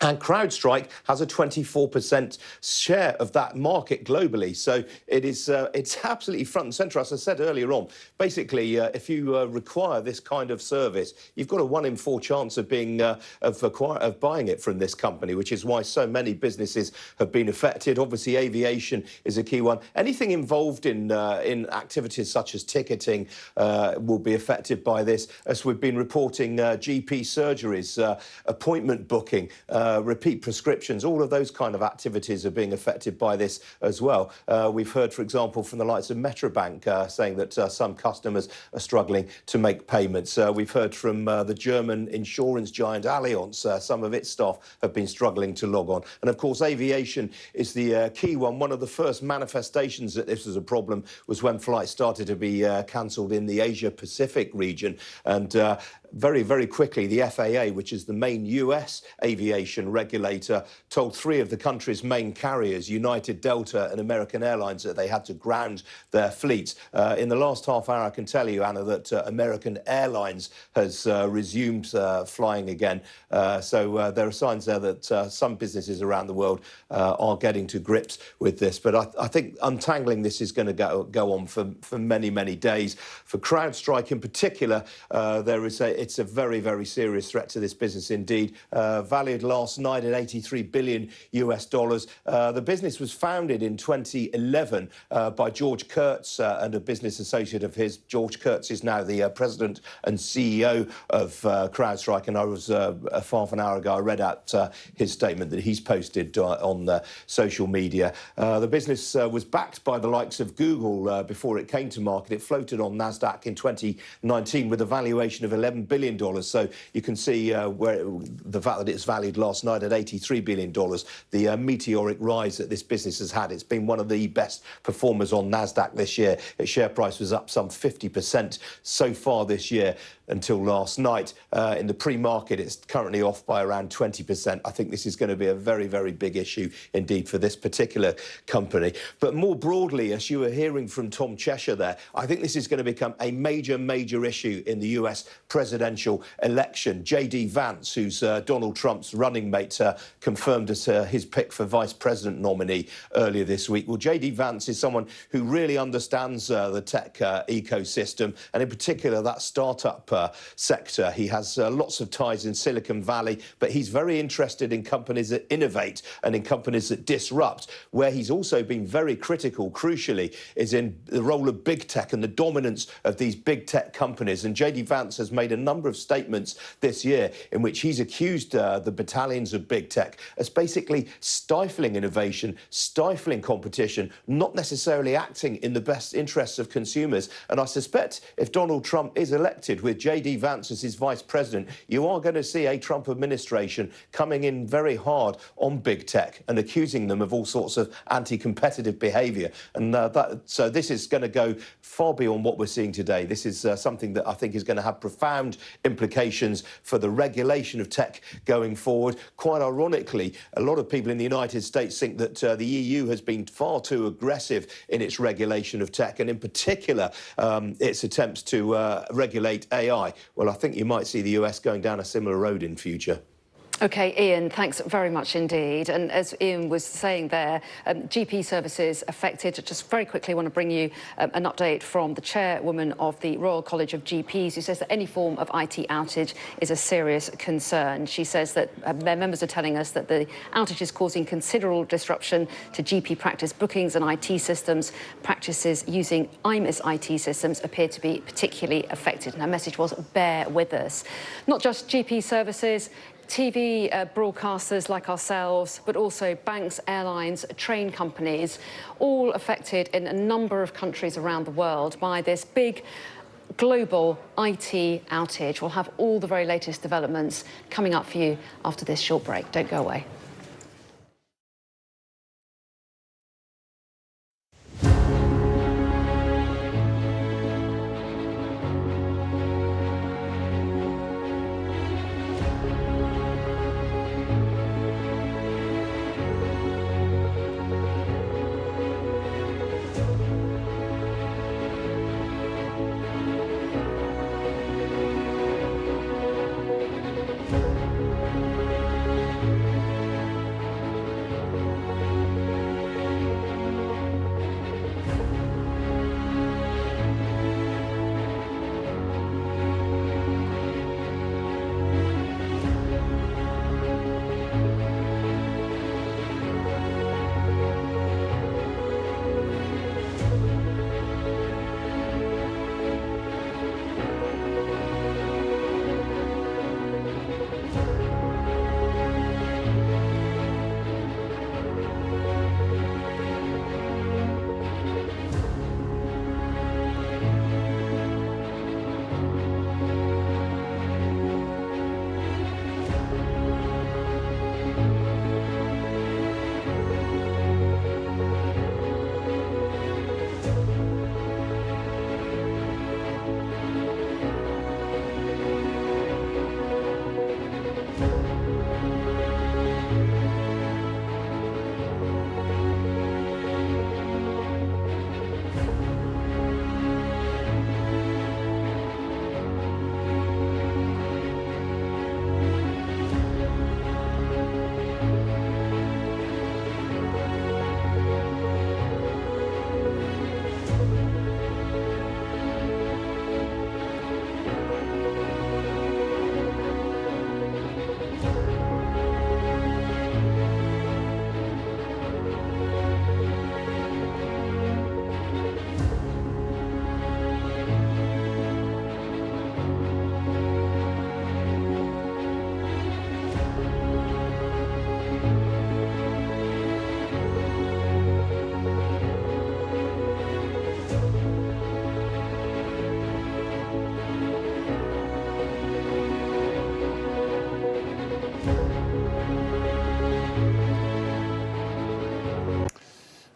And CrowdStrike has a 24% share of that market globally. So it's absolutely front and centre. As I said earlier on, basically, if you require this kind of service, you've got a 1 in 4 chance of being of buying it from this company, which is why so many businesses have been affected. Obviously, aviation is a key one. Anything involved in activities such as ticketing will be affected by this. As we've been reporting, GP surgeries, appointment booking, repeat prescriptions, all of those kind of activities are being affected by this as well. We've heard, for example, from the likes of Metrobank saying that some customers are struggling to make payments. We've heard from the German insurance giant Allianz. Some of its staff have been struggling to log on. And of course, aviation is the key one. One of the first manifestations that this was a problem was when flights started to be cancelled in the Asia-Pacific region. And very, very quickly, the FAA, which is the main US aviation regulator, told 3 of the country's main carriers, United, Delta and American Airlines, that they had to ground their fleets. In the last half hour, I can tell you, Anna, that American Airlines has resumed flying again. So there are signs there that some businesses around the world are getting to grips with this. But I think untangling this is going to go on for many, many days. For CrowdStrike in particular, it's a very, very serious threat to this business indeed. Valued last night at $83 billion US. The business was founded in 2011 by George Kurtz and a business associate of his. George Kurtz is now the president and CEO of CrowdStrike, and I was half an hour ago, I read out his statement that he's posted on social media. The business was backed by the likes of Google before it came to market. It floated on NASDAQ in 2019 with a valuation of $11 billion. So you can see where the fact that it's valued last night at $83 billion, the meteoric rise that this business has had. It's been one of the best performers on NASDAQ this year. Its share price was up some 50% so far this year until last night. In the pre-market, it's currently off by around 20%. I think this is going to be a very, very big issue indeed for this particular company. But more broadly, as you were hearing from Tom Cheshire there, I think this is going to become a major, major issue in the US presidential election. J.D. Vance, who's Donald Trump's running mate, confirmed as his pick for vice president nominee earlier this week. Well, J.D. Vance is someone who really understands the tech ecosystem, and in particular that startup sector. He has lots of ties in Silicon Valley, but he's very interested in companies that innovate and in companies that disrupt. Where he's also been very critical, crucially, is in the role of big tech and the dominance of these big tech companies. And J.D. Vance has made a number of statements this year in which he's accused the battalions of big tech as basically stifling innovation, stifling competition, not necessarily acting in the best interests of consumers. And I suspect if Donald Trump is elected with J.D. Vance as his vice president, you are going to see a Trump administration coming in very hard on big tech and accusing them of all sorts of anti-competitive behaviour. And so this is going to go far beyond what we're seeing today. This is something that I think is going to have profound implications for the regulation of tech going forward. Quite ironically, a lot of people in the United States think that the EU has been far too aggressive in its regulation of tech, and in particular its attempts to regulate AI. Well, I think you might see the US going down a similar road in future. OK, Ian, thanks very much indeed. And as Ian was saying there, GP services affected. Just very quickly want to bring you an update from the chairwoman of the Royal College of GPs, who says that any form of IT outage is a serious concern. She says that their members are telling us that the outage is causing considerable disruption to GP practice bookings and IT systems. Practices using IMIS IT systems appear to be particularly affected. And her message was, bear with us. Not just GP services, TV broadcasters like ourselves, but also banks, airlines, train companies, all affected in a number of countries around the world by this big global IT outage. We'll have all the very latest developments coming up for you after this short break. Don't go away.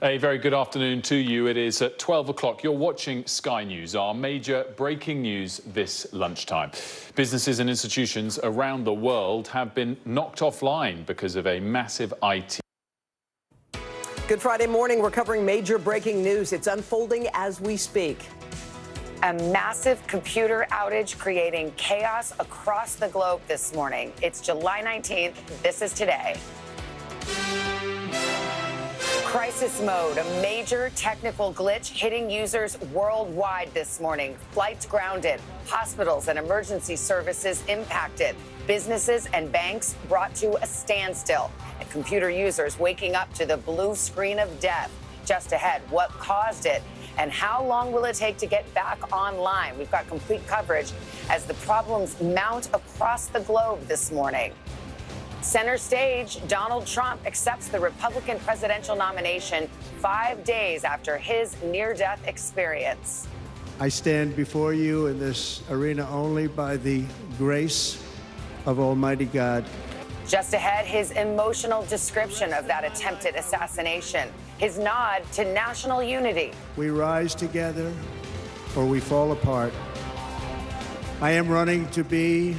A very good afternoon to you. It is at 12 o'clock. You're watching Sky News, our major breaking news this lunchtime. Businesses and institutions around the world have been knocked offline because of a massive IT. Good Friday morning. We're covering major breaking news. It's unfolding as we speak. A massive computer outage creating chaos across the globe this morning. It's July 19th. This is today. Crisis mode, a major technical glitch hitting users worldwide this morning. Flights grounded, hospitals and emergency services impacted, businesses and banks brought to a standstill, and computer users waking up to the blue screen of death. Just ahead, what caused it And how long will it take to get back online? We've got complete coverage as the problems mount across the globe this morning. Center stage, Donald Trump accepts the Republican presidential nomination 5 days after his near-death experience. I stand before you in this arena only by the grace of Almighty God. Just ahead, his emotional description of that attempted assassination, his nod to national unity. We rise together or we fall apart. I am running to be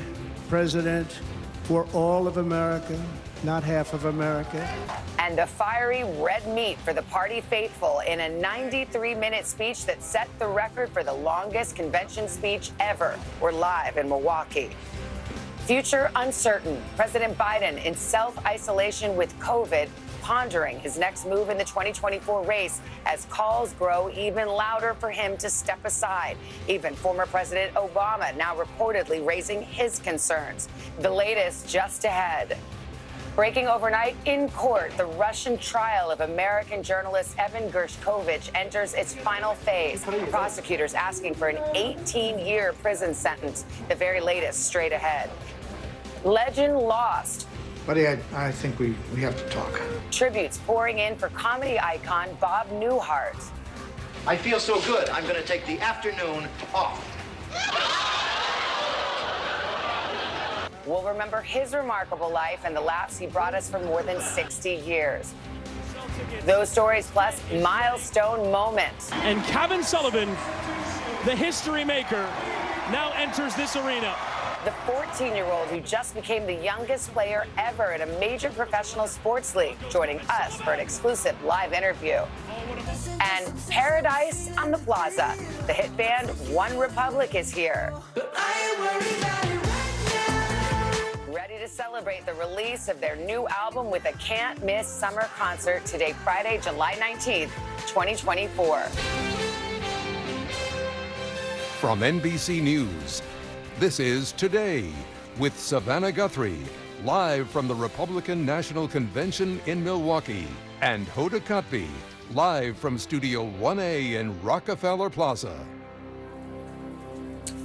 president for all of America, not half of America. And a fiery red meat for the party faithful in a 93-minute speech that set the record for the longest convention speech ever. We're live in Milwaukee. Future uncertain. President Biden in self-isolation with COVID, pondering his next move in the 2024 race as calls grow even louder for him to step aside. Even former President Obama now reportedly raising his concerns. The latest just ahead. Breaking overnight in court, the Russian trial of American journalist Evan Gershkovich enters its final phase. Prosecutors asking for an 18-year prison sentence. The very latest straight ahead. Legend lost. Buddy, I think we have to talk. Tributes pouring in for comedy icon Bob Newhart. I feel so good, I'm going to take the afternoon off. We'll remember his remarkable life and the laughs he brought us for more than 60 years. Those stories plus milestone moments. And Kevin Sullivan, the history maker, now enters this arena. The 14-year-old who just became the youngest player ever in a major professional sports league, joining us for an exclusive live interview. And Paradise on the Plaza. The hit band One Republic is here. Ready to celebrate the release of their new album with a can't-miss summer concert today, Friday, July 19th, 2024. From NBC News, this is Today with Savannah Guthrie, live from the Republican National Convention in Milwaukee, and Hoda Kotb, live from Studio 1A in Rockefeller Plaza.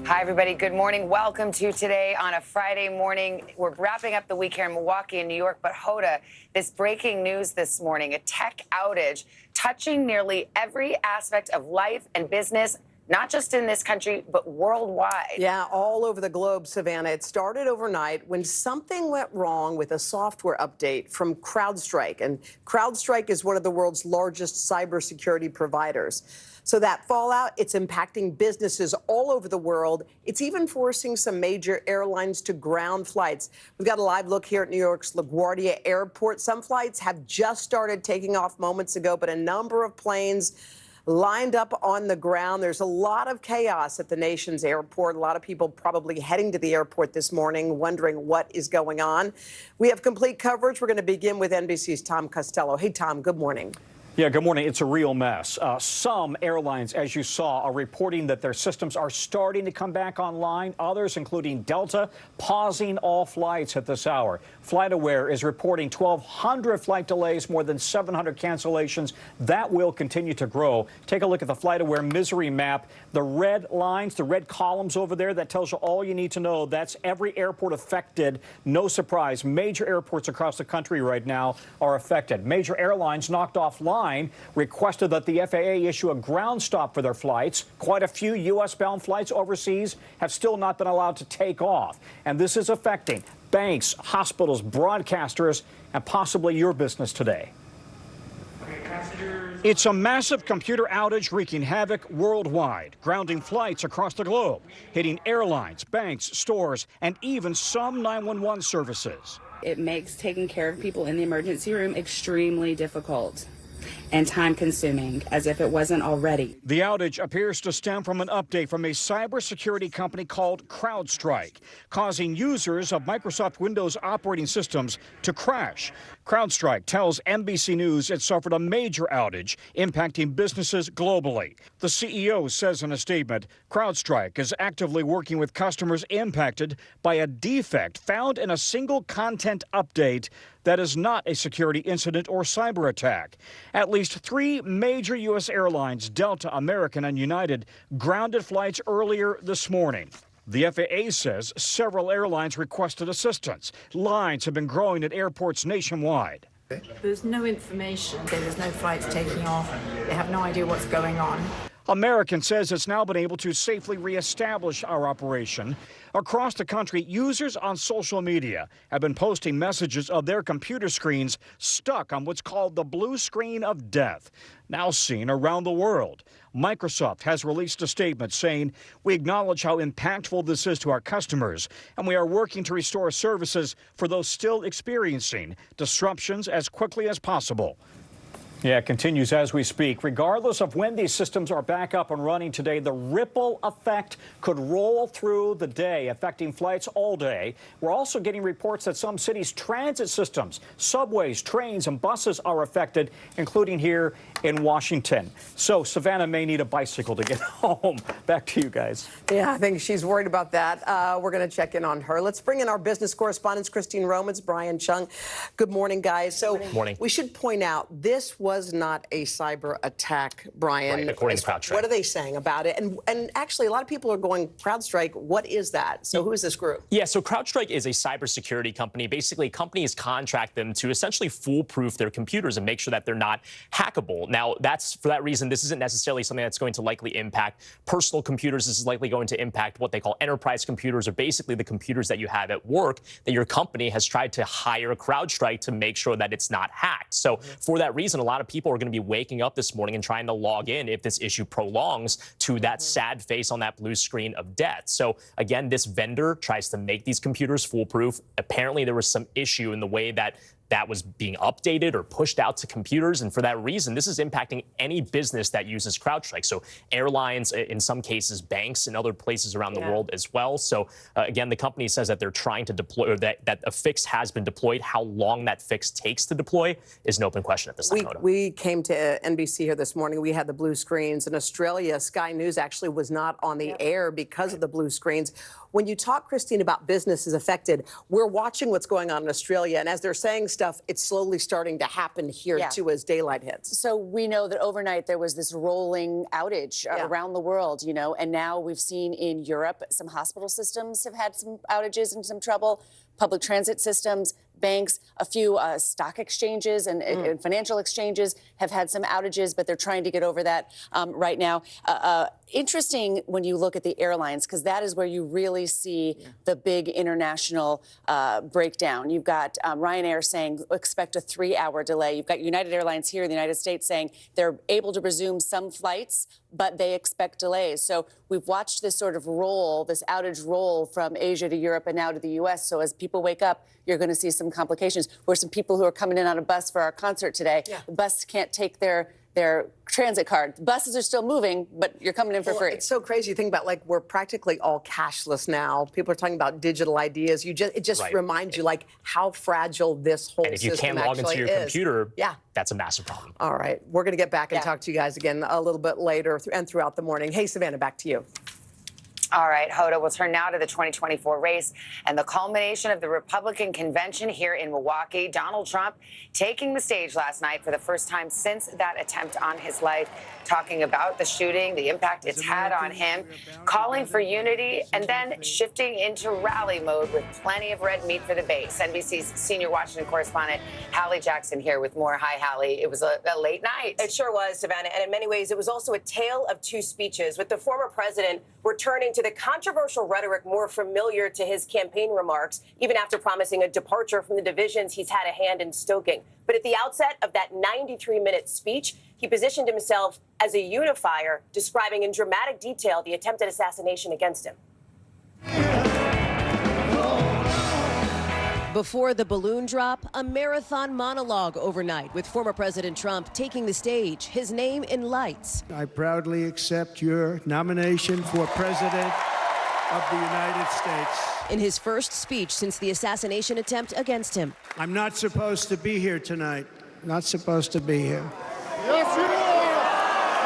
Hi, everybody. Good morning. Welcome to Today on a Friday morning. We're wrapping up the week here in Milwaukee and New York. But Hoda, this breaking news this morning, a tech outage touching nearly every aspect of life and business, not just in this country, but worldwide. Yeah, all over the globe, Savannah. It started overnight when something went wrong with a software update from CrowdStrike. And CrowdStrike is one of the world's largest cybersecurity providers. So that fallout, it's impacting businesses all over the world. It's even forcing some major airlines to ground flights. We've got a live look here at New York's LaGuardia Airport. Some flights have just started taking off moments ago, but a number of planes lined up on the ground. There's a lot of chaos at the nation's airport. A lot of people probably heading to the airport this morning, wondering what is going on. We have complete coverage. We're going to begin with NBC's Tom Costello. Hey, Tom, good morning. Yeah, good morning. It's a real mess. Some airlines, as you saw, are reporting that their systems are starting to come back online. Others, including Delta, pausing all flights at this hour. FlightAware is reporting 1,200 flight delays, more than 700 cancellations. That will continue to grow. Take a look at the FlightAware misery map. The red lines, the red columns over there, that tells you all you need to know. That's every airport affected. No surprise. Major airports across the country right now are affected. Major airlines knocked offline requested that the FAA issue a ground stop for their flights. Quite a few U.S.-bound flights overseas have still not been allowed to take off. And this is affecting banks, hospitals, broadcasters, and possibly your business today. It's a massive computer outage wreaking havoc worldwide, grounding flights across the globe, hitting airlines, banks, stores, and even some 911 services. It makes taking care of people in the emergency room extremely difficult and time-consuming, as if it wasn't already. The outage appears to stem from an update from a cybersecurity company called CrowdStrike, causing users of Microsoft Windows operating systems to crash. CrowdStrike tells NBC News it suffered a major outage impacting businesses globally. The CEO says in a statement, CrowdStrike is actively working with customers impacted by a defect found in a single content update that is not a security incident or cyber attack. At least 3 major U.S. airlines, Delta, American, and United, grounded flights earlier this morning. The FAA says several airlines requested assistance. Lines have been growing at airports nationwide. There's no information. There's no flights taking off. They have no idea what's going on. American says it's now been able to safely reestablish our operation. Across the country, users on social media have been posting messages of their computer screens stuck on what's called the blue screen of death, now seen around the world. Microsoft has released a statement saying, "We acknowledge how impactful this is to our customers, and we are working to restore services for those still experiencing disruptions as quickly as possible." Yeah, it continues as we speak. Regardless of when these systems are back up and running today, the ripple effect could roll through the day, affecting flights all day. We're also getting reports that some cities' transit systems, subways, trains, and buses are affected, including here in Washington. So Savannah may need a bicycle to get home. Back to you guys. Yeah, I think she's worried about that. We're going to check in on her. Let's bring in our business correspondents, Christine Romans, Brian Chung. Good morning, guys. So morning. We should point out this was not a cyber attack, Brian. Right, according to CrowdStrike. What are they saying about it? And actually, a lot of people are going, CrowdStrike, what is that? So who is this group? Yeah, so CrowdStrike is a cybersecurity company. Basically, companies contract them to essentially foolproof their computers and make sure that they're not hackable. Now, for that reason, this isn't necessarily something that's going to likely impact personal computers. This is likely going to impact what they call enterprise computers, or basically the computers that you have at work that your company has tried to hire CrowdStrike to make sure that it's not hacked. So for that reason, a lot of people are going to be waking up this morning and trying to log in if this issue prolongs to that sad face on that blue screen of death. So again, this vendor tries to make these computers foolproof. Apparently, there was some issue in the way that was being updated or pushed out to computers. And for that reason, this is impacting any business that uses CrowdStrike. So airlines, in some cases, banks in other places around the world as well. So again, the company says that they're trying to deploy, or that a fix has been deployed. How long that fix takes to deploy is an open question at this time. We came to NBC here this morning. We had the blue screens. In Australia, Sky News actually was not on the air because of the blue screens. When you talk, Christine, about businesses affected, we're watching what's going on in Australia. And as they're saying stuff, it's slowly starting to happen here, too, as daylight hits. So we know that overnight there was this rolling outage around the world, you know, and now we've seen in Europe some hospital systems have had some outages and some trouble, public transit systems, banks, a few stock exchanges and financial exchanges have had some outages, but they're trying to get over that right now. Interesting when you look at the airlines, because that is where you really see the big international breakdown. You've got Ryanair saying expect a 3-hour delay. You've got United Airlines here in the United States saying they're able to resume some flights, but they expect delays. So we've watched this sort of roll, this outage roll from Asia to Europe and now to the U.S. So as people wake up, you're going to see some complications. Where some people who are coming in on a bus for our concert today, the bus can't take their transit card. Buses are still moving, but you're coming in for free. It's so crazy. You think about, like, we're practically all cashless now. People are talking about digital ideas. It just reminds you, like, how fragile this whole system actually is. And if you can't log into your computer, that's a massive problem. All right. We're going to get back and talk to you guys again a little bit later and throughout the morning. Hey, Savannah, back to you. All right, Hoda, we'll turn now to the 2024 race and the culmination of the Republican convention here in Milwaukee. Donald Trump taking the stage last night for the first time since that attempt on his life, talking about the shooting, the impact it's had on him, calling for unity, and then shifting into rally mode with plenty of red meat for the base. NBC's senior Washington correspondent, Hallie Jackson, here with more. Hi, Hallie. It was a late night. It sure was, Savannah. And in many ways, it was also a tale of two speeches, with the former president returning to the controversial rhetoric more familiar to his campaign remarks, even after promising a departure from the divisions he's had a hand in stoking. But at the outset of that 93-minute speech, he positioned himself as a unifier, describing in dramatic detail the attempted assassination against him. Before the balloon drop, a marathon monologue overnight with former President Trump taking the stage, his name in lights. I proudly accept your nomination for President of the United States. in his first speech since the assassination attempt against him. I'm not supposed to be here tonight. Not supposed to be here. Yes, you are.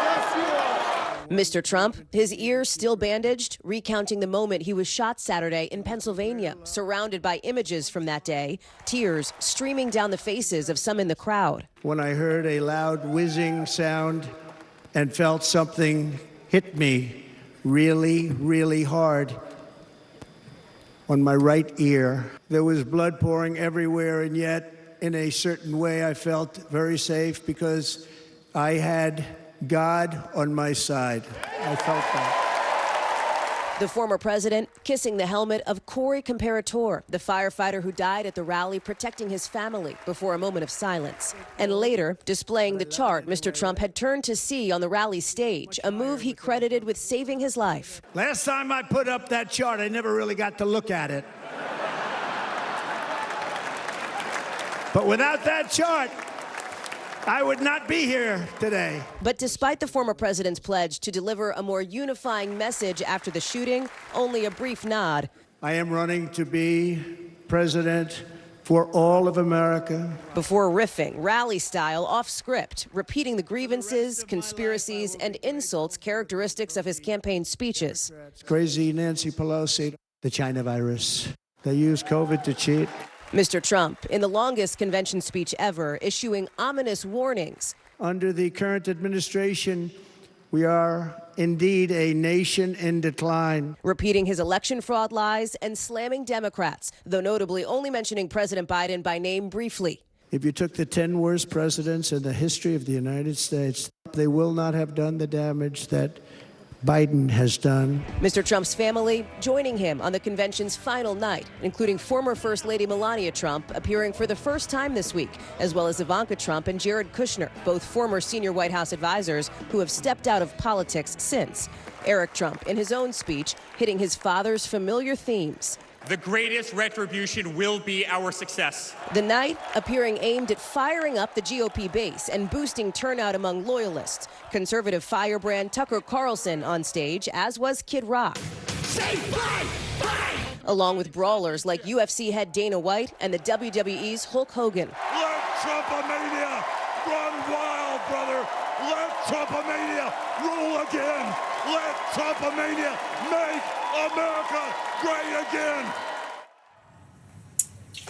Yes, you are. Mr. Trump, his ears still bandaged, recounting the moment he was shot Saturday in Pennsylvania, surrounded by images from that day, tears streaming down the faces of some in the crowd. When I heard a loud whizzing sound and felt something hit me really, really hard on my right ear. There was blood pouring everywhere, and yet, in a certain way, I felt very safe because I had God on my side. I felt that. The former president kissing the helmet of Corey Comparator, the firefighter who died at the rally protecting his family, before a moment of silence. And later, displaying the chart Mr. Trump had turned to see on the rally stage, a move he credited with saving his life. Last time I put up that chart, I never really got to look at it. But without that chart, I would not be here today. But despite the former president's pledge to deliver a more unifying message after the shooting, only a brief nod. I am running to be president for all of America. Before riffing, rally style, off script, repeating the grievances, conspiracies, and insults characteristics of his campaign speeches. Crazy Nancy Pelosi, the China virus. They use COVID to cheat. Mr. Trump, in the longest convention speech ever, issuing ominous warnings. Under the current administration, we are indeed a nation in decline. Repeating his election fraud lies and slamming Democrats, though notably only mentioning President Biden by name briefly. If you took the 10 worst presidents in the history of the United States, they will not have done the damage that Biden has done. Mr. Trump's family joining him on the convention's final night, including former First Lady Melania Trump appearing for the first time this week, as well as Ivanka Trump and Jared Kushner, both former senior White House advisors who have stepped out of politics since. Eric Trump, in his own speech, hitting his father's familiar themes. The greatest retribution will be our success. The night appearing aimed at firing up the GOP base and boosting turnout among loyalists. Conservative firebrand Tucker Carlson on stage, as was Kid Rock. Along with brawlers like UFC head Dana White and the WWE's Hulk Hogan. Let Trumpomania run wild, brother. Let Trumpomania rule again. Let Trumpomania make America great again.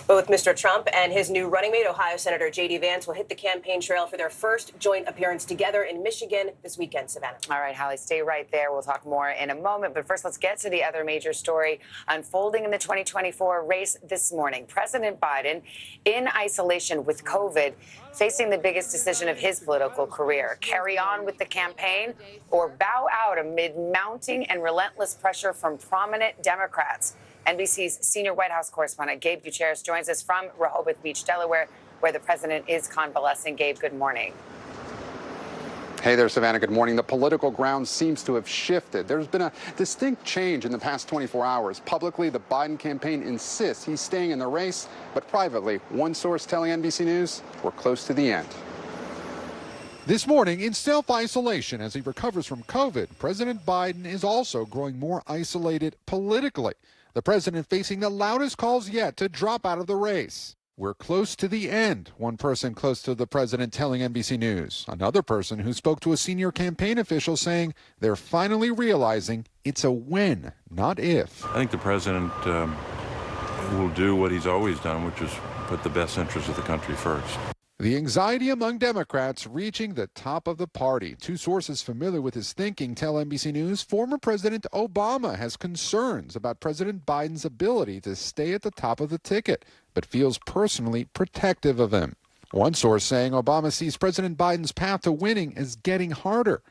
Both Mr. Trump and his new running mate, Ohio Senator J.D. Vance, will hit the campaign trail for their first joint appearance together in Michigan this weekend. Savannah. All right, Holly, stay right there. We'll talk more in a moment. But first, let's get to the other major story unfolding in the 2024 race this morning. President Biden in isolation with COVID, facing the biggest decision of his political career. Carry on with the campaign or bow out amid mounting and relentless pressure from prominent Democrats. NBC's senior White House correspondent Gabe Gutierrez joins us from Rehoboth Beach, Delaware, where the president is convalescing. Gabe, good morning. Hey there, Savannah. Good morning. The political ground seems to have shifted. There's been a distinct change in the past 24 hours. Publicly, the Biden campaign insists he's staying in the race, but privately, one source telling NBC News, we're close to the end. This morning, in self-isolation as he recovers from COVID, President Biden is also growing more isolated politically. The president facing the loudest calls yet to drop out of the race. We're close to the end, one person close to the president telling NBC News. Another person who spoke to a senior campaign official saying they're finally realizing it's a when, not if. I think the president will do what he's always done, which is put the best interests of the country first. The anxiety among Democrats reaching the top of the party. Two sources familiar with his thinking tell NBC News former President Obama has concerns about President Biden's ability to stay at the top of the ticket, but feels personally protective of him. One source saying Obama sees President Biden's path to winning as getting harder.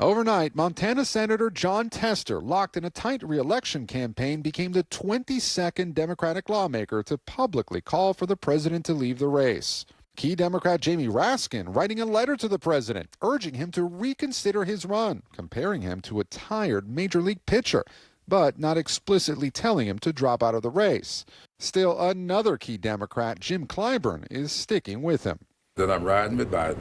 Overnight, Montana Senator John Tester, locked in a tight re-election campaign, became the 22nd Democratic lawmaker to publicly call for the president to leave the race. Key Democrat Jamie Raskin writing a letter to the president, urging him to reconsider his run, comparing him to a tired major league pitcher, but not explicitly telling him to drop out of the race. Still, another key Democrat, Jim Clyburn, is sticking with him. That I'm riding with Biden,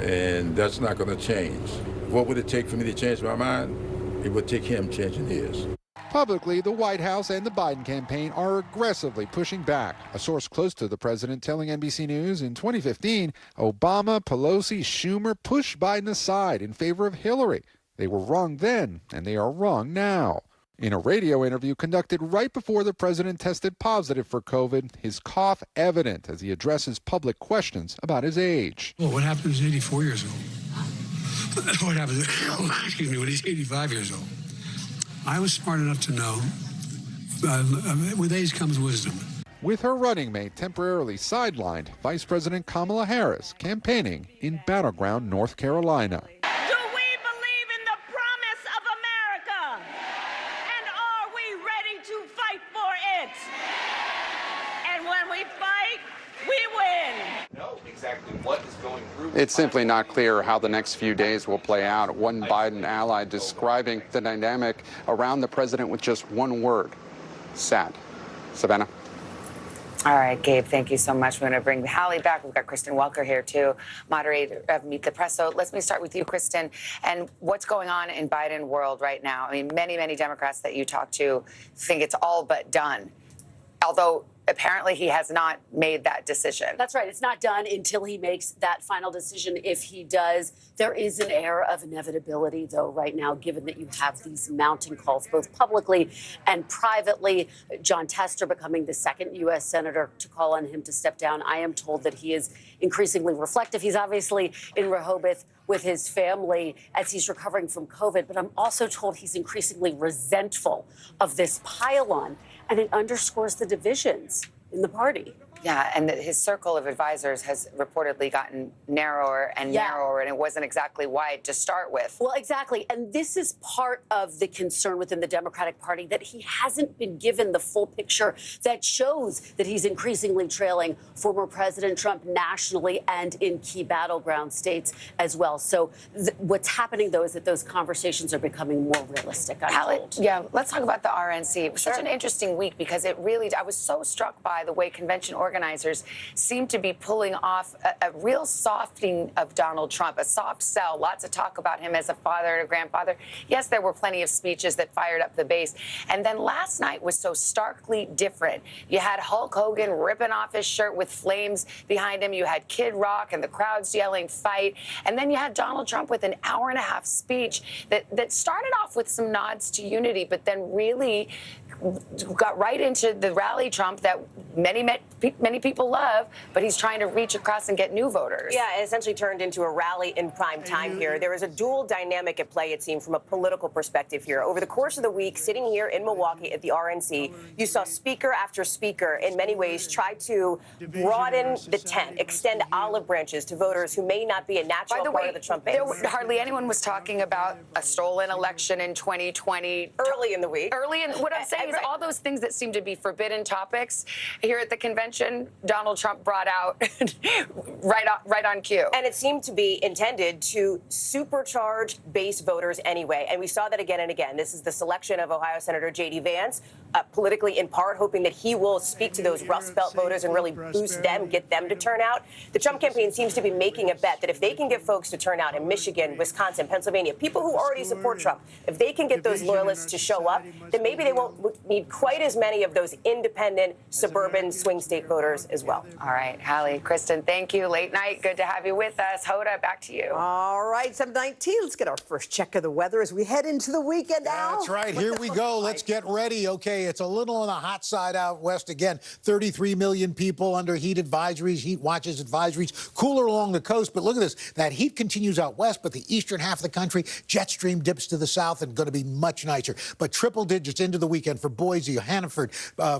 and that's not going to change. What would it take for me to change my mind? It would take him changing his. Publicly, the White House and the Biden campaign are aggressively pushing back. A source close to the president telling NBC News in 2015, Obama, Pelosi, Schumer pushed Biden aside in favor of Hillary. They were wrong then, and they are wrong now. In a radio interview conducted right before the president tested positive for COVID, his cough evident as he addresses public questions about his age. Well, what happens 84 years old? What happens, excuse me, when he's 85 years old? I was smart enough to know with age comes wisdom. With her running mate temporarily sidelined, Vice President Kamala Harris campaigning in battleground North Carolina. Do we believe in the promise of America? And are we ready to fight for it? And when we fight, we win. Know exactly what is going through. It's simply not clear how the next few days will play out. One Biden ally describing the dynamic around the president with just one word: sad. Savannah. All right, Gabe, thank you so much. We're going to bring Hallie back. We've got Kristen Welker here, too, moderator of Meet the Press. So let me start with you, Kristen, and what's going on in Biden world right now. I mean, many Democrats that you talk to think it's all but done, although apparently he has not made that decision. That's right. It's not done until he makes that final decision. If he does, there is an air of inevitability, though, right now, given that you have these mounting calls, both publicly and privately. John Tester becoming the second U.S. senator to call on him to step down. I am told that he is increasingly reflective. He's obviously in Rehoboth with his family as he's recovering from COVID, but I'm also told he's increasingly resentful of this pile-on, and it underscores the divisions in the party. Yeah, and his circle of advisors has reportedly gotten narrower and narrower, and it wasn't exactly wide to start with. Well, exactly. And this is part of the concern within the Democratic Party, that he hasn't been given the full picture that shows that he's increasingly trailing former President Trump nationally and in key battleground states as well. So what's happening, though, is that those conversations are becoming more realistic, I'm told. Yeah, let's talk about the RNC. It was such an interesting week because it really, I was so struck by the way convention organizers seem to be pulling off a real softening of Donald Trump, a soft sell. Lots of talk about him as a father and a grandfather. Yes, there were plenty of speeches that fired up the base. And then last night was so starkly different. You had Hulk Hogan ripping off his shirt with flames behind him. You had Kid Rock and the crowds yelling fight. And then you had Donald Trump with an hour-and-a-half speech that started off with some nods to unity, but then really got right into the rally Trump that many people love, but he's trying to reach across and get new voters. Yeah, it essentially turned into a rally in prime time here. There is a dual dynamic at play, it seemed, from a political perspective here. Over the course of the week, sitting here in Milwaukee at the RNC, you saw speaker after speaker in many ways try to broaden the tent, extend olive branches to voters who may not be a natural part of the Trump base. Hardly anyone was talking about a stolen election in 2020. Early in the week. What I'm saying is all those things that seem to be forbidden topics here at the convention, Donald Trump brought out right on cue. And it seemed to be intended to supercharge base voters anyway. And we saw that again and again. This is the selection of Ohio Senator J.D. Vance, politically in part hoping that he will speak to those Rust Belt voters and really boost them, get them to turn out. The Trump campaign seems to be making a bet that if they can get folks to turn out in Michigan, Wisconsin, Pennsylvania, people who already support Trump, if they can get those loyalists to show up, then maybe they won't need quite as many of those independent, suburban, swing state voters as well. All right, Hallie, Kristen, thank you. Late night, good to have you with us. Hoda, back to you. All right, 7:19. Let's get our first check of the weather as we head into the weekend now. That's right. Here we go. Let's get ready. Okay, it's a little on the hot side out west again. 33 million people under heat advisories, heat watches advisories. Cooler along the coast, but look at this. That heat continues out west, but the eastern half of the country, jet stream dips to the south and going to be much nicer. But triple digits into the weekend for Boise, Hannaford,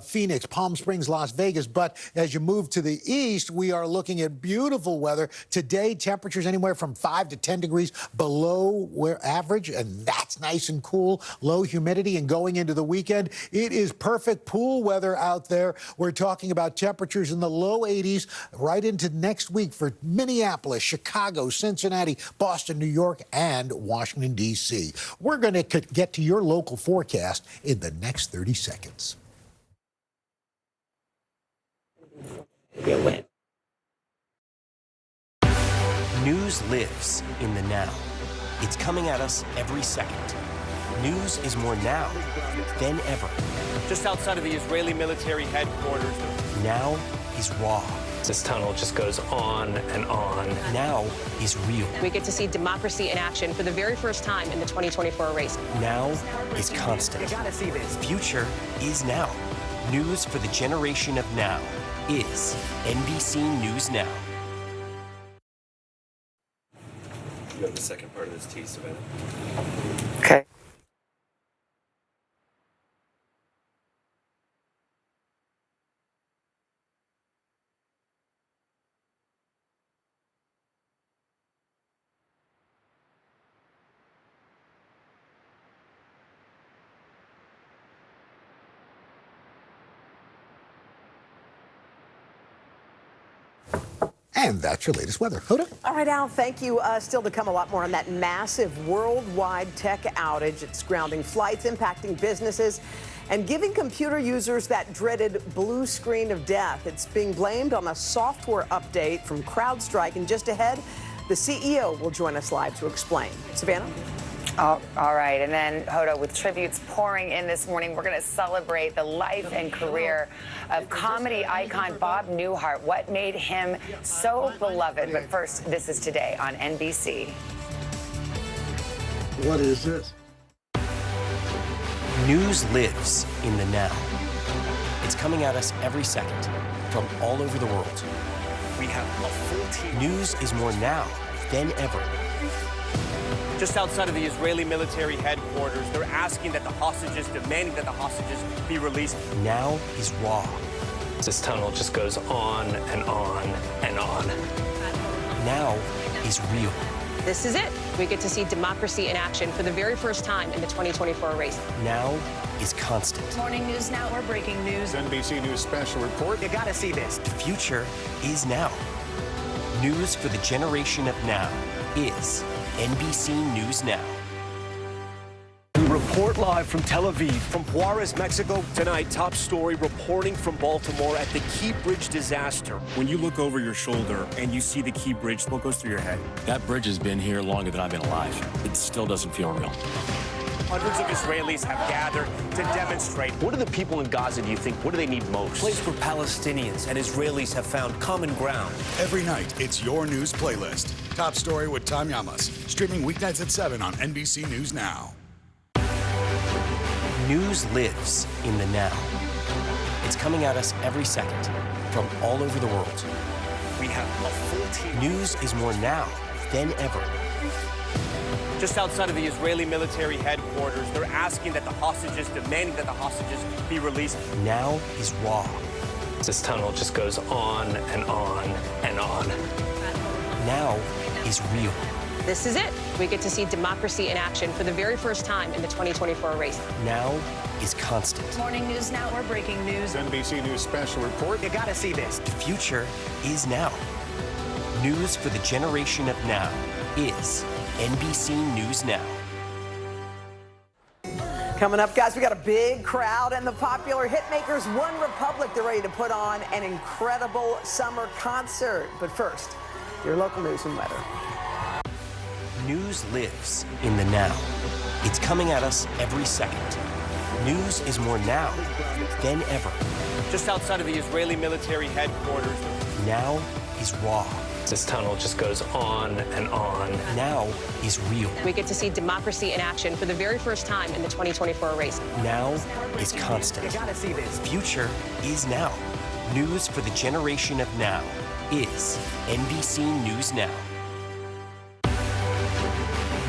Phoenix, Palm Springs, Las Vegas. But as you move to the east, we are looking at beautiful weather. Today, temperatures anywhere from 5 to 10 degrees below where average, and that's nice and cool. Low humidity, and going into the weekend, it is perfect pool weather out there. We're talking about temperatures in the low 80s right into next week for Minneapolis, Chicago, Cincinnati, Boston, New York, and Washington, D.C. We're going to get to your local forecast in the next 30 seconds. News lives in the now. It's coming at us every second. News is more now than ever. Just outside of the Israeli military headquarters. Now is raw. This tunnel just goes on and on. Now is real. We get to see democracy in action for the very first time in the 2024 race. Now is constant. You gotta see this. Future is now. News for the generation of now is NBC News Now. You have the second part of this tea, Savannah. Okay. And that's your latest weather. Hoda? All right, Al, thank you. Still to come, a lot more on that massive worldwide tech outage. It's grounding flights, impacting businesses, and giving computer users that dreaded blue screen of death. It's being blamed on a software update from CrowdStrike. And just ahead, the CEO will join us live to explain. Savannah? All right, and then, Hoda, with tributes pouring in this morning, we're going to celebrate the life and career of comedy icon Bob Newhart. What made him so beloved? But first, this is Today on NBC. What is this? News lives in the now. It's coming at us every second from all over the world. We have a full team. News is more now than ever. Just outside of the Israeli military headquarters, they're asking that the hostages, demanding that the hostages be released. Now is raw. This tunnel just goes on and on and on. Now is real. This is it. We get to see democracy in action for the very first time in the 2024 race. Now is constant. Morning News Now, we're breaking news. NBC News special report. You gotta see this. The future is now. News for the generation of now is NBC News Now. We report live from Tel Aviv, from Juarez, Mexico. Tonight, top story reporting from Baltimore at the Key Bridge disaster. When you look over your shoulder and you see the Key Bridge, what goes through your head? That bridge has been here longer than I've been alive. It still doesn't feel real. Hundreds of Israelis have gathered to demonstrate. What do the people in Gaza, do you think, what do they need most? A place where Palestinians and Israelis have found common ground. Every night, it's your news playlist. Top Story with Tom Yamas. Streaming weeknights at 7 on NBC News Now. News lives in the now. It's coming at us every second from all over the world. We have a full team. News is more now than ever. Just outside of the Israeli military headquarters, they're asking that the hostages, demanding that the hostages be released. Now is raw. This tunnel just goes on and on and on. Now is real. This is it. We get to see democracy in action for the very first time in the 2024 race. Now is constant. Morning News Now, we're breaking news. NBC News special report. You gotta see this. The future is now. News for the generation of now is NBC News Now. Coming up, guys, we got a big crowd and the popular hitmakers One Republic. They're ready to put on an incredible summer concert. But first, your local news and weather. News lives in the now. It's coming at us every second. News is more now than ever. Just outside of the Israeli military headquarters. Now is raw. This tunnel just goes on and on. Now is real. We get to see democracy in action for the very first time in the 2024 race. Now is constant. You gotta see this. Future is now. News for the generation of now is NBC News Now.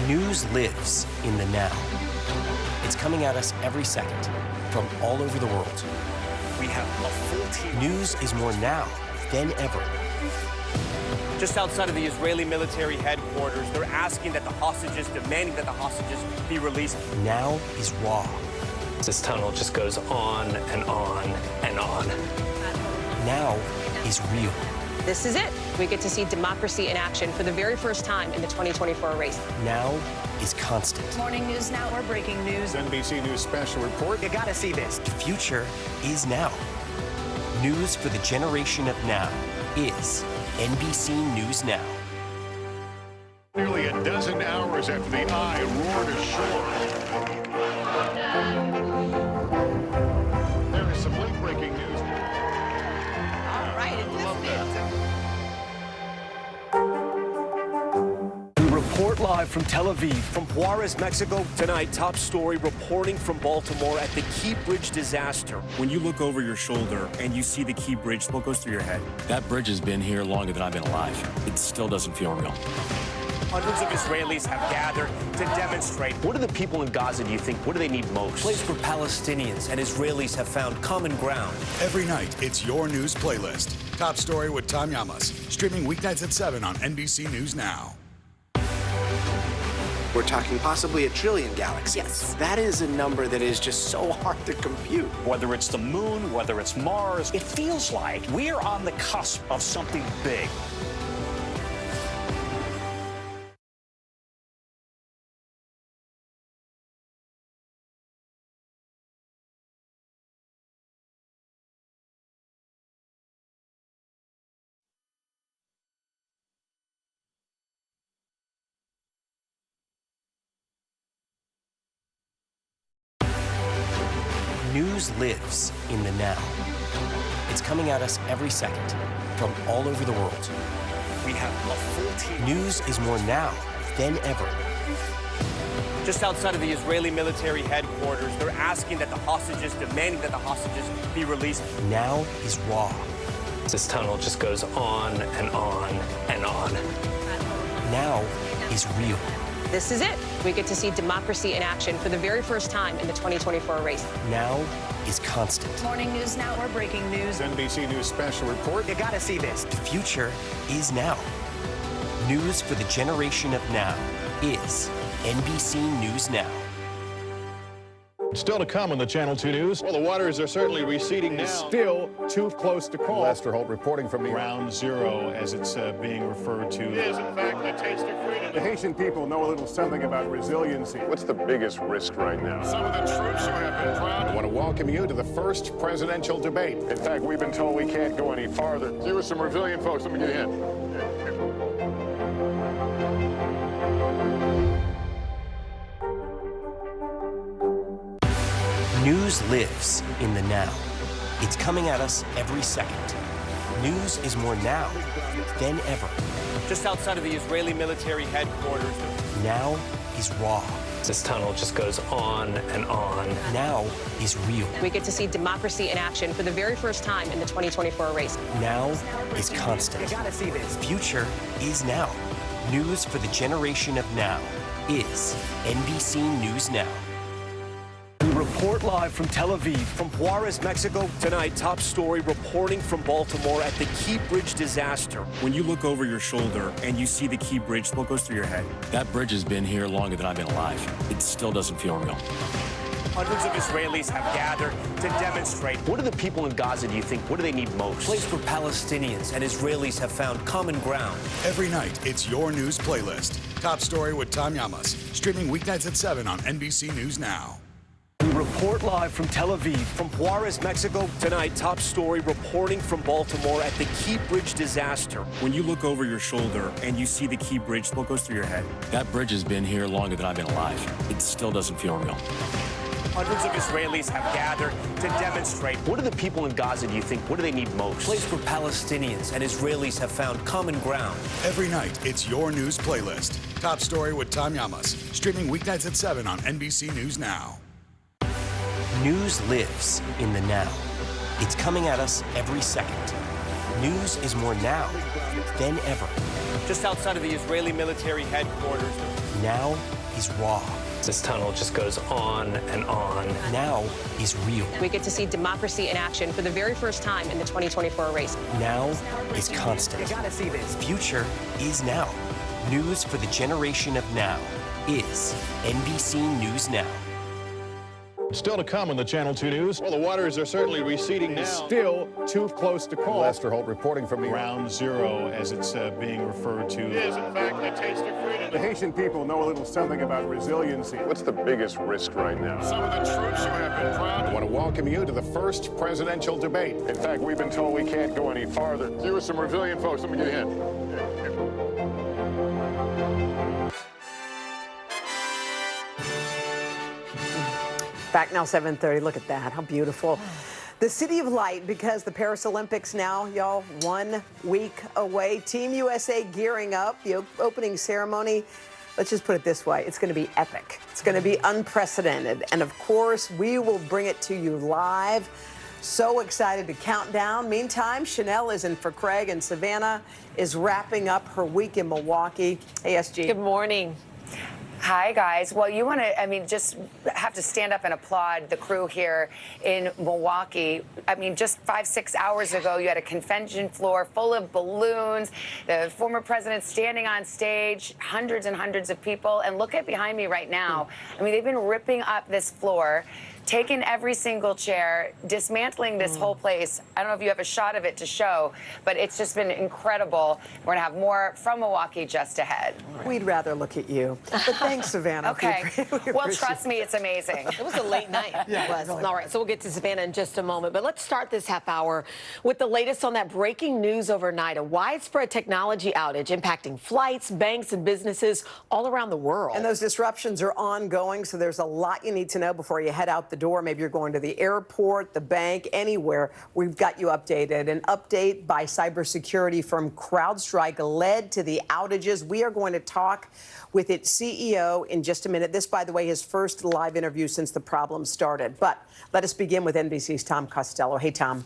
News lives in the now. It's coming at us every second from all over the world. We have a full team. News is more now than ever. Just outside of the Israeli military headquarters, they're asking that the hostages, demanding that the hostages be released. Now is raw. This tunnel just goes on and on and on. Now is real. This is it. We get to see democracy in action for the very first time in the 2024 race. Now is constant. Morning News Now, we're breaking news. NBC News special report. You gotta see this. The future is now. News for the generation of now is NBC News Now. Nearly a dozen hours after the eye roared ashore. report live from Tel Aviv, from Juarez, Mexico. Tonight, top story reporting from Baltimore at the Key Bridge disaster. When you look over your shoulder and you see the Key Bridge, what goes through your head? That bridge has been here longer than I've been alive. It still doesn't feel real. Hundreds of Israelis have gathered to demonstrate. What do the people in Gaza, do you think, what do they need most? A place where Palestinians and Israelis have found common ground. Every night, it's your news playlist. Top Story with Tom Llamas. Streaming weeknights at 7 on NBC News Now. We're talking possibly 1 trillion galaxies. Yes. That is a number that is just so hard to compute. Whether it's the moon, whether it's Mars, it feels like we're on the cusp of something big. News lives in the now. It's coming at us every second from all over the world. We have a full team. News is more now than ever. Just outside of the Israeli military headquarters, they're asking that the hostages, demanding that the hostages be released. Now is raw. This tunnel just goes on and on and on. Now is real. This is it. We get to see democracy in action for the very first time in the 2024 race. Now is constant. Morning News Now, we're breaking news. NBC News special report. You gotta see this. The future is now. News for the generation of now is NBC News Now. Still to come on the Channel 2 News. Well, the waters are certainly receding now. Still too close to call. Lester Holt reporting from Ground Zero, as it's being referred to. It is, in fact, a taste of freedom. The Haitian people know a little something about resiliency. What's the biggest risk right now? Some of the troops who have been proud. I want to welcome you to the first presidential debate. In fact, we've been told we can't go any farther. Here are some resilient folks. Let me get in. News lives in the now. It's coming at us every second. News is more now than ever. Just outside of the Israeli military headquarters. Now is raw. This tunnel just goes on and on. Now is real. We get to see democracy in action for the very first time in the 2024 race. Now is constant. You gotta see this. Future is now. News for the generation of now is NBC News Now. We report live from Tel Aviv, from Juarez, Mexico. Tonight, top story reporting from Baltimore at the Key Bridge disaster. When you look over your shoulder and you see the Key Bridge, what goes through your head? That bridge has been here longer than I've been alive. It still doesn't feel real. Hundreds of Israelis have gathered to demonstrate. What do the people in Gaza, do you think, what do they need most? A place where Palestinians and Israelis have found common ground. Every night, it's your news playlist. Top Story with Tom Llamas. Streaming weeknights at 7 on NBC News Now. We report live from Tel Aviv, from Juarez, Mexico. Tonight, top story reporting from Baltimore at the Key Bridge disaster. When you look over your shoulder and you see the Key Bridge, what goes through your head? That bridge has been here longer than I've been alive. It still doesn't feel real. Hundreds of Israelis have gathered to demonstrate. What do the people in Gaza, do you think, what do they need most? A place where Palestinians and Israelis have found common ground. Every night, it's your news playlist. Top Story with Tom Llamas. Streaming weeknights at 7 on NBC News Now. News lives in the now. It's coming at us every second. News is more now than ever. Just outside of the Israeli military headquarters. Now is raw. This tunnel just goes on and on. Now is real. We get to see democracy in action for the very first time in the 2024 race. Now is constant. You gotta see this. Future is now. News for the generation of now is NBC News Now. Still to come on the Channel 2 News. Well, the waters are certainly receding now. Still too close to call. Lester Holt reporting from Ground Zero, as it's being referred to. It is, in fact, a taste of freedom. The Haitian people know a little something about resiliency. What's the biggest risk right now? Some of the troops who have been proud. I want to welcome you to the first presidential debate. In fact, we've been told we can't go any farther. Here are some resilient folks. Let me get in. Back now, 7:30. Look at that. How beautiful. The City of Light, because the Paris Olympics now, y'all, 1 week away. Team USA gearing up. The opening ceremony let's just put it this way, it's going to be epic. It's going to be unprecedented. And of course, we will bring it to you live. So excited to count down. Meantime, Chanel is in for Craig, and Savannah is wrapping up her week in Milwaukee. Hey, SG. Good morning. Hi, guys. Well, you want to, just have to stand up and applaud the crew here in Milwaukee. Just 5-6 hours ago, you had a convention floor full of balloons, the former president standing on stage, hundreds and hundreds of people. And look at behind me right now. They've been ripping up this floor, taking every single chair, dismantling this whole place. I don't know if you have a shot of it to show, but it's just been incredible. We're going to have more from Milwaukee just ahead. We'd rather look at you. But thanks, Savannah. Okay. Well, trust me, it's amazing. It was a late night. Yeah, it was. really. All right, so we'll get to Savannah in just a moment. But let's start this half hour with the latest on that breaking news overnight, a widespread technology outage impacting flights, banks, and businesses all around the world. And those disruptions are ongoing, so there's a lot you need to know before you head out the door. Maybe you're going to the airport, the bank, anywhere. We've got you updated. An update by cybersecurity firm CrowdStrike led to the outages. We are going to talk with its CEO in just a minute. This, by the way, his first live interview since the problem started. But let us begin with NBC's Tom Costello. Hey, Tom.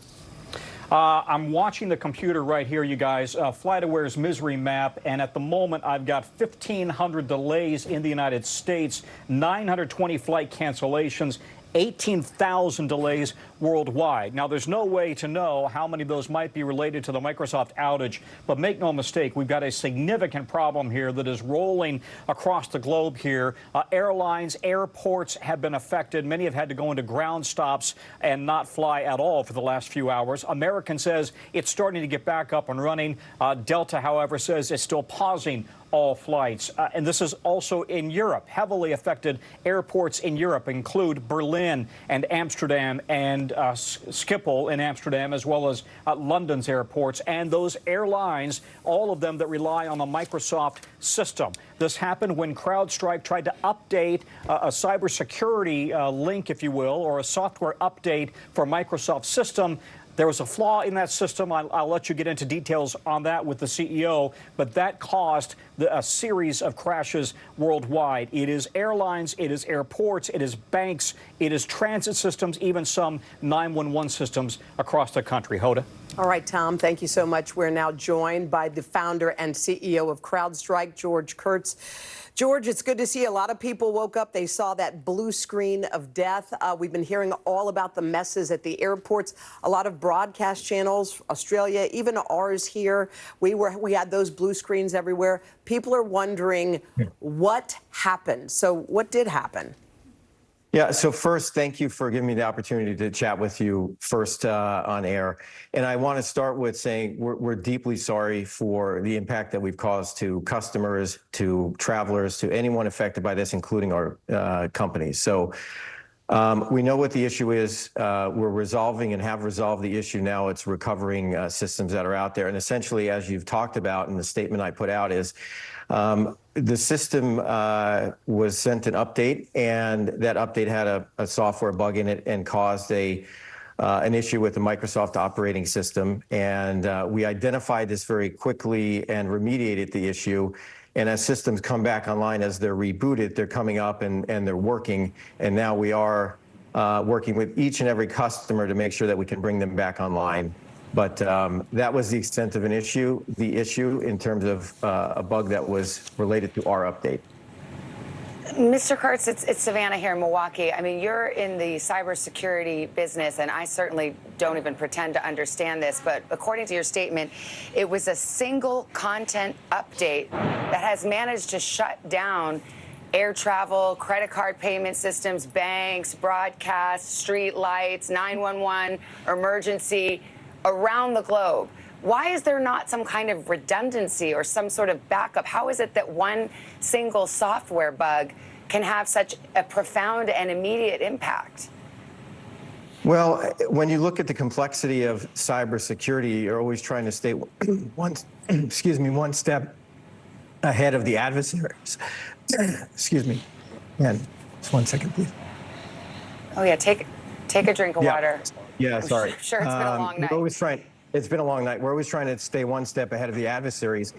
I'm watching the computer right here, you guys, FlightAware's misery map, and at the moment I've got 1,500 delays in the United States, 920 flight cancellations, 18,000 delays worldwide. Now, there's no way to know how many of those might be related to the Microsoft outage, but make no mistake, we've got a significant problem here that is rolling across the globe here. Airlines, airports have been affected. Many have had to go into ground stops and not fly at all for the last few hours. American says it's starting to get back up and running. Delta, however, says it's still pausing all flights. And this is also in Europe. Heavily affected airports in Europe include Berlin and Amsterdam and Schiphol in Amsterdam, as well as London's airports. And those airlines, all of them that rely on the Microsoft system. This happened when CrowdStrike tried to update a cybersecurity link, if you will, or a software update for Microsoft system. There was a flaw in that system. I'll let you get into details on that with the CEO, but that caused a series of crashes worldwide. It is airlines, it is airports, it is banks, it is transit systems, even some 911 systems across the country. Hoda? All right, Tom, thank you so much. We're now joined by the founder and CEO of CrowdStrike, George Kurtz. George, it's good to see a lot of people woke up. They saw that blue screen of death. We've been hearing all about the messes at the airports. A lot of broadcast channels, Australia, even ours here. We had those blue screens everywhere. People are wondering what happened. So what did happen? Yeah, so first, thank you for giving me the opportunity to chat with you first on air. And I want to start with saying we're deeply sorry for the impact that we've caused to customers, to travelers, to anyone affected by this, including our companies. So we know what the issue is. We're resolving and have resolved the issue now. It's recovering systems that are out there. And essentially, as you've talked about in the statement I put out, is the system was sent an update, and that update had a software bug in it and caused an issue with the Microsoft operating system. And we identified this very quickly and remediated the issue. And as systems come back online, as they're rebooted, they're coming up and they're working. And now we are working with each and every customer to make sure that we can bring them back online. But that was the extent of an issue, the issue in terms of a bug that was related to our update. Mr. Kurtz, it's Savannah here in Milwaukee. I mean, you're in the cybersecurity business, and I certainly don't even pretend to understand this, but according to your statement, it was a single content update that has managed to shut down air travel, credit card payment systems, banks, broadcast, street lights, 911, emergency, around the globe. Why is there not some kind of redundancy or some sort of backup? How is it that one single software bug can have such a profound and immediate impact? Well, when you look at the complexity of cybersecurity, you're always trying to stay one step ahead of the adversaries. Excuse me. Man, just 1 second, please. Oh yeah, take a drink of water. Yeah, sorry. I'm sure it's been a long night. It's been a long night. We're always trying to stay one step ahead of the adversaries.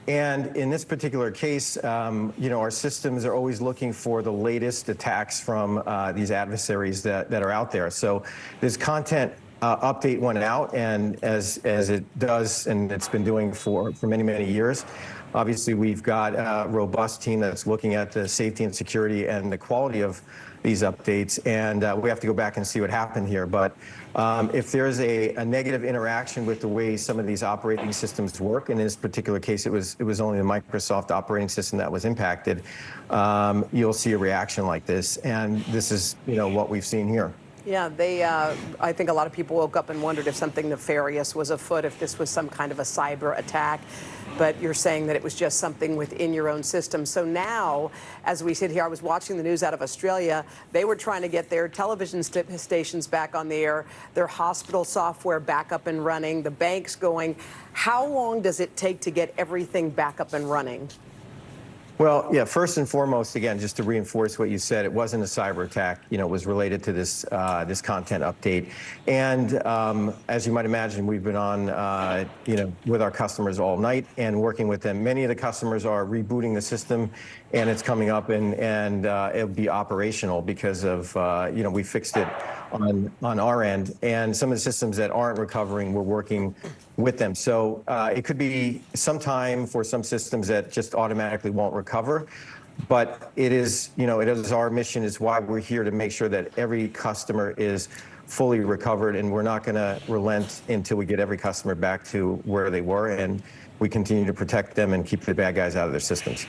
And in this particular case, our systems are always looking for the latest attacks from these adversaries that are out there. So this content update went out, and as it does, and it's been doing for many, many years, obviously we've got a robust team that's looking at the safety and security and the quality of these updates, and we have to go back and see what happened here. But if there's a negative interaction with the way some of these operating systems work, and in this particular case, it was only the Microsoft operating system that was impacted, you'll see a reaction like this, and this is what we've seen here. Yeah, I think a lot of people woke up and wondered if something nefarious was afoot, if this was some kind of a cyber attack. But you're saying that it was just something within your own system. So now, as we sit here, I was watching the news out of Australia. They were trying to get their television stations back on the air, their hospital software back up and running, the banks going. How long does it take to get everything back up and running? Well, yeah, first and foremost, again, just to reinforce what you said, it wasn't a cyber attack. It was related to this content update. And as you might imagine, we've been on, with our customers all night and working with them. Many of the customers are rebooting the system, and it's coming up, and it'll be operational because of, we fixed it on our end. And some of the systems that aren't recovering, we're working with them. So it could be some time for some systems that just automatically won't recover. But it is our mission, is why we're here, to make sure that every customer is fully recovered, and we're not going to relent until we get every customer back to where they were, and we continue to protect them and keep the bad guys out of their systems.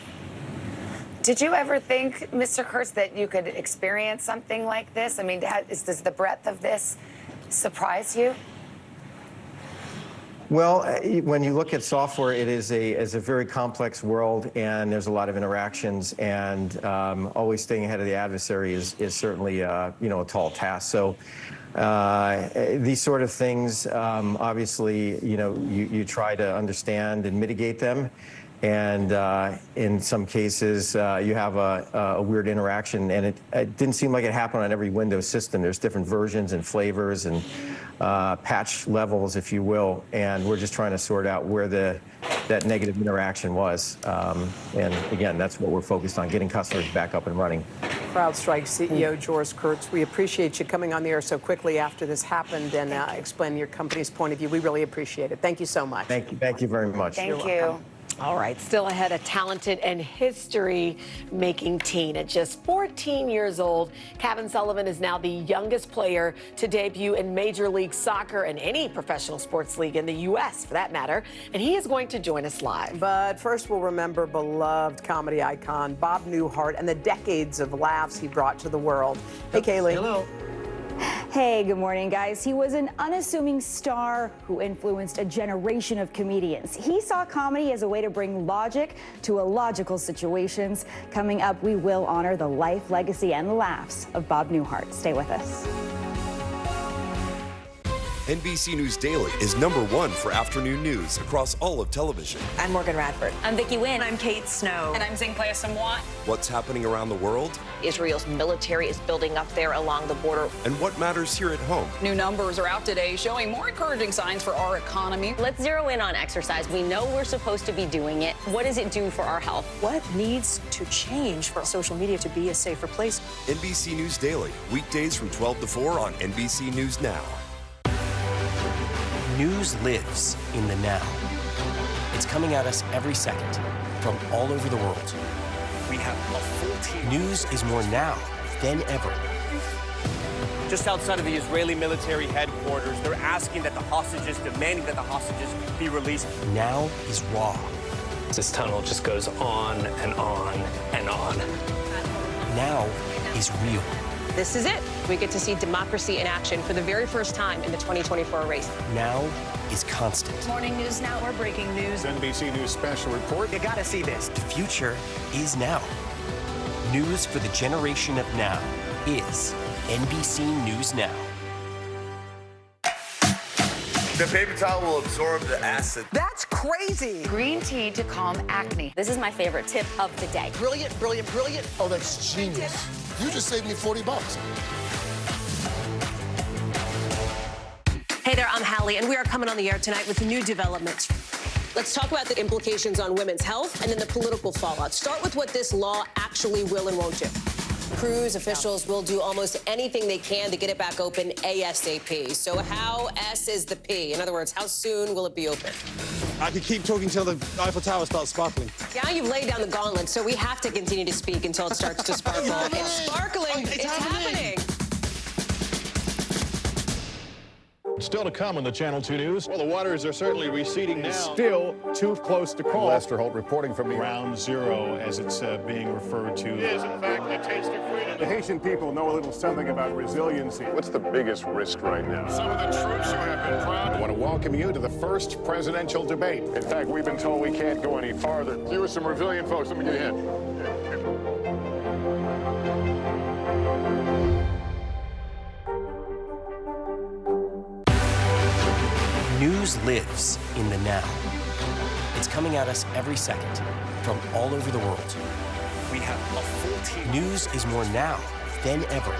Did you ever think, Mr. Kurtz, that you could experience something like this? I mean, does the breadth of this surprise you? Well, when you look at software, it is a very complex world, and there's a lot of interactions, and always staying ahead of the adversary is certainly a tall task. So these sort of things, obviously, you try to understand and mitigate them. And in some cases, you have a weird interaction, and it didn't seem like it happened on every Windows system. There's different versions and flavors and patch levels, if you will, and we're just trying to sort out where that negative interaction was. And again, that's what we're focused on, getting customers back up and running. CrowdStrike CEO George Kurtz, we appreciate you coming on the air so quickly after this happened and explaining your company's point of view. We really appreciate it. Thank you so much. Thank you very much. Thank you. All right, still ahead, a talented and history-making teen. At just 14 years old, Kevin Sullivan is now the youngest player to debut in Major League Soccer and any professional sports league in the U.S., for that matter. And he is going to join us live. But first, we'll remember beloved comedy icon Bob Newhart and the decades of laughs he brought to the world. Hey, Kaylee. Hello. Hey, good morning, guys. He was an unassuming star who influenced a generation of comedians. He saw comedy as a way to bring logic to illogical situations. Coming up, we will honor the life, legacy, and the laughs of Bob Newhart. Stay with us. NBC News Daily is #1 for afternoon news across all of television. I'm Morgan Radford. I'm Vicki Wynn. I'm Kate Snow. And I'm Zinklea Samwat. What's happening around the world? Israel's military is building up there along the border. And what matters here at home? New numbers are out today showing more encouraging signs for our economy. Let's zero in on exercise. We know we're supposed to be doing it. What does it do for our health? What needs to change for social media to be a safer place? NBC News Daily, weekdays from 12 to 4 on NBC News Now. News lives in the now. It's coming at us every second from all over the world. We have a full team. News is more now than ever. Just outside of the Israeli military headquarters, they're asking that the hostages, demanding that the hostages be released. Now is raw. This tunnel just goes on and on and on. Now is real. This is it. We get to see democracy in action for the very first time in the 2024 race. Now is constant. Morning News Now, we're breaking news. NBC News special report. You gotta see this. The future is now. News for the generation of now is NBC News Now. The paper towel will absorb the acid. That's crazy. Green tea to calm acne. This is my favorite tip of the day. Brilliant, brilliant, brilliant. Oh, that's genius. You just saved me $40. Hey there, I'm Hallie, and we are coming on the air tonight with new developments. Let's talk about the implications on women's health and then the political fallout. Start with what this law actually will and won't do. Cruise officials will do almost anything they can to get it back open ASAP. So how S is the P? In other words, how soon will it be open? I could keep talking till the Eiffel Tower starts sparkling. Yeah, you've laid down the gauntlet, so we have to continue to speak until it starts to sparkle. It's sparkling. It's happening. Still to come on the Channel 2 News. Well, the waters are certainly receding now. Still too close to call. Lester Holt reporting from Ground Zero, as it's being referred to. It is, in fact, the taste of freedom. The Haitian people know a little something about resiliency. What's the biggest risk right now? Some of the troops who have been proud. I want to welcome you to the first presidential debate. In fact, we've been told we can't go any farther. You are some resilient folks. Let me get in. News lives in the now. It's coming at us every second from all over the world. We have a full team. News is more now than ever.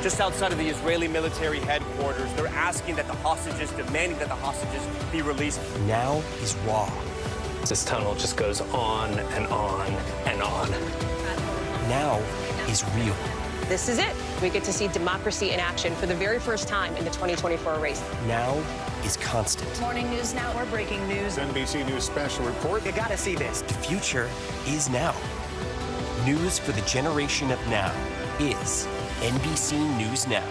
Just outside of the Israeli military headquarters, they're asking that the hostages, demanding that the hostages be released. Now is raw. This tunnel just goes on and on and on. Now is real. This is it. We get to see democracy in action for the very first time in the 2024 race. Now is constant. Morning News Now, we're breaking news. NBC News special report. You gotta see this. The future is now. News for the generation of now is NBC News Now.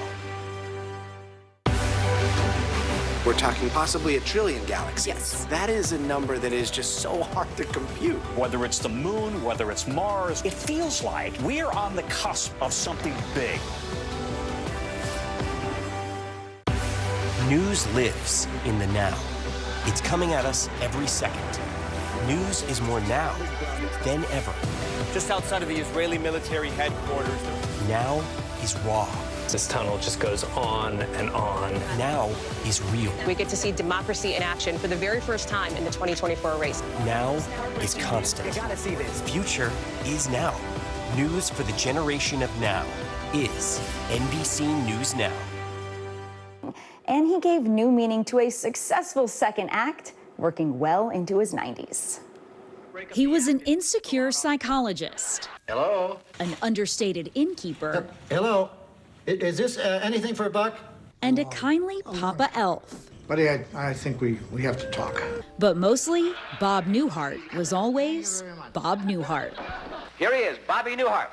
We're talking possibly 1 trillion galaxies. Yes. That is a number that is just so hard to compute. Whether it's the moon, whether it's Mars, it feels like we're on the cusp of something big. News lives in the now. It's coming at us every second. News is more now than ever. Just outside of the Israeli military headquarters. Now is raw. This tunnel just goes on and on. Now is real. We get to see democracy in action for the very first time in the 2024 race. Now is constant. You gotta see this. Future is now. News for the generation of now is NBC News Now. And he gave new meaning to a successful second act, working well into his 90s. He was an insecure psychologist. Hello? An understated innkeeper. Hello? Is this anything for a buck? And a kindly Papa Elf. Buddy, I think we have to talk. But mostly, Bob Newhart was always Bob Newhart. Here he is, Bobby Newhart.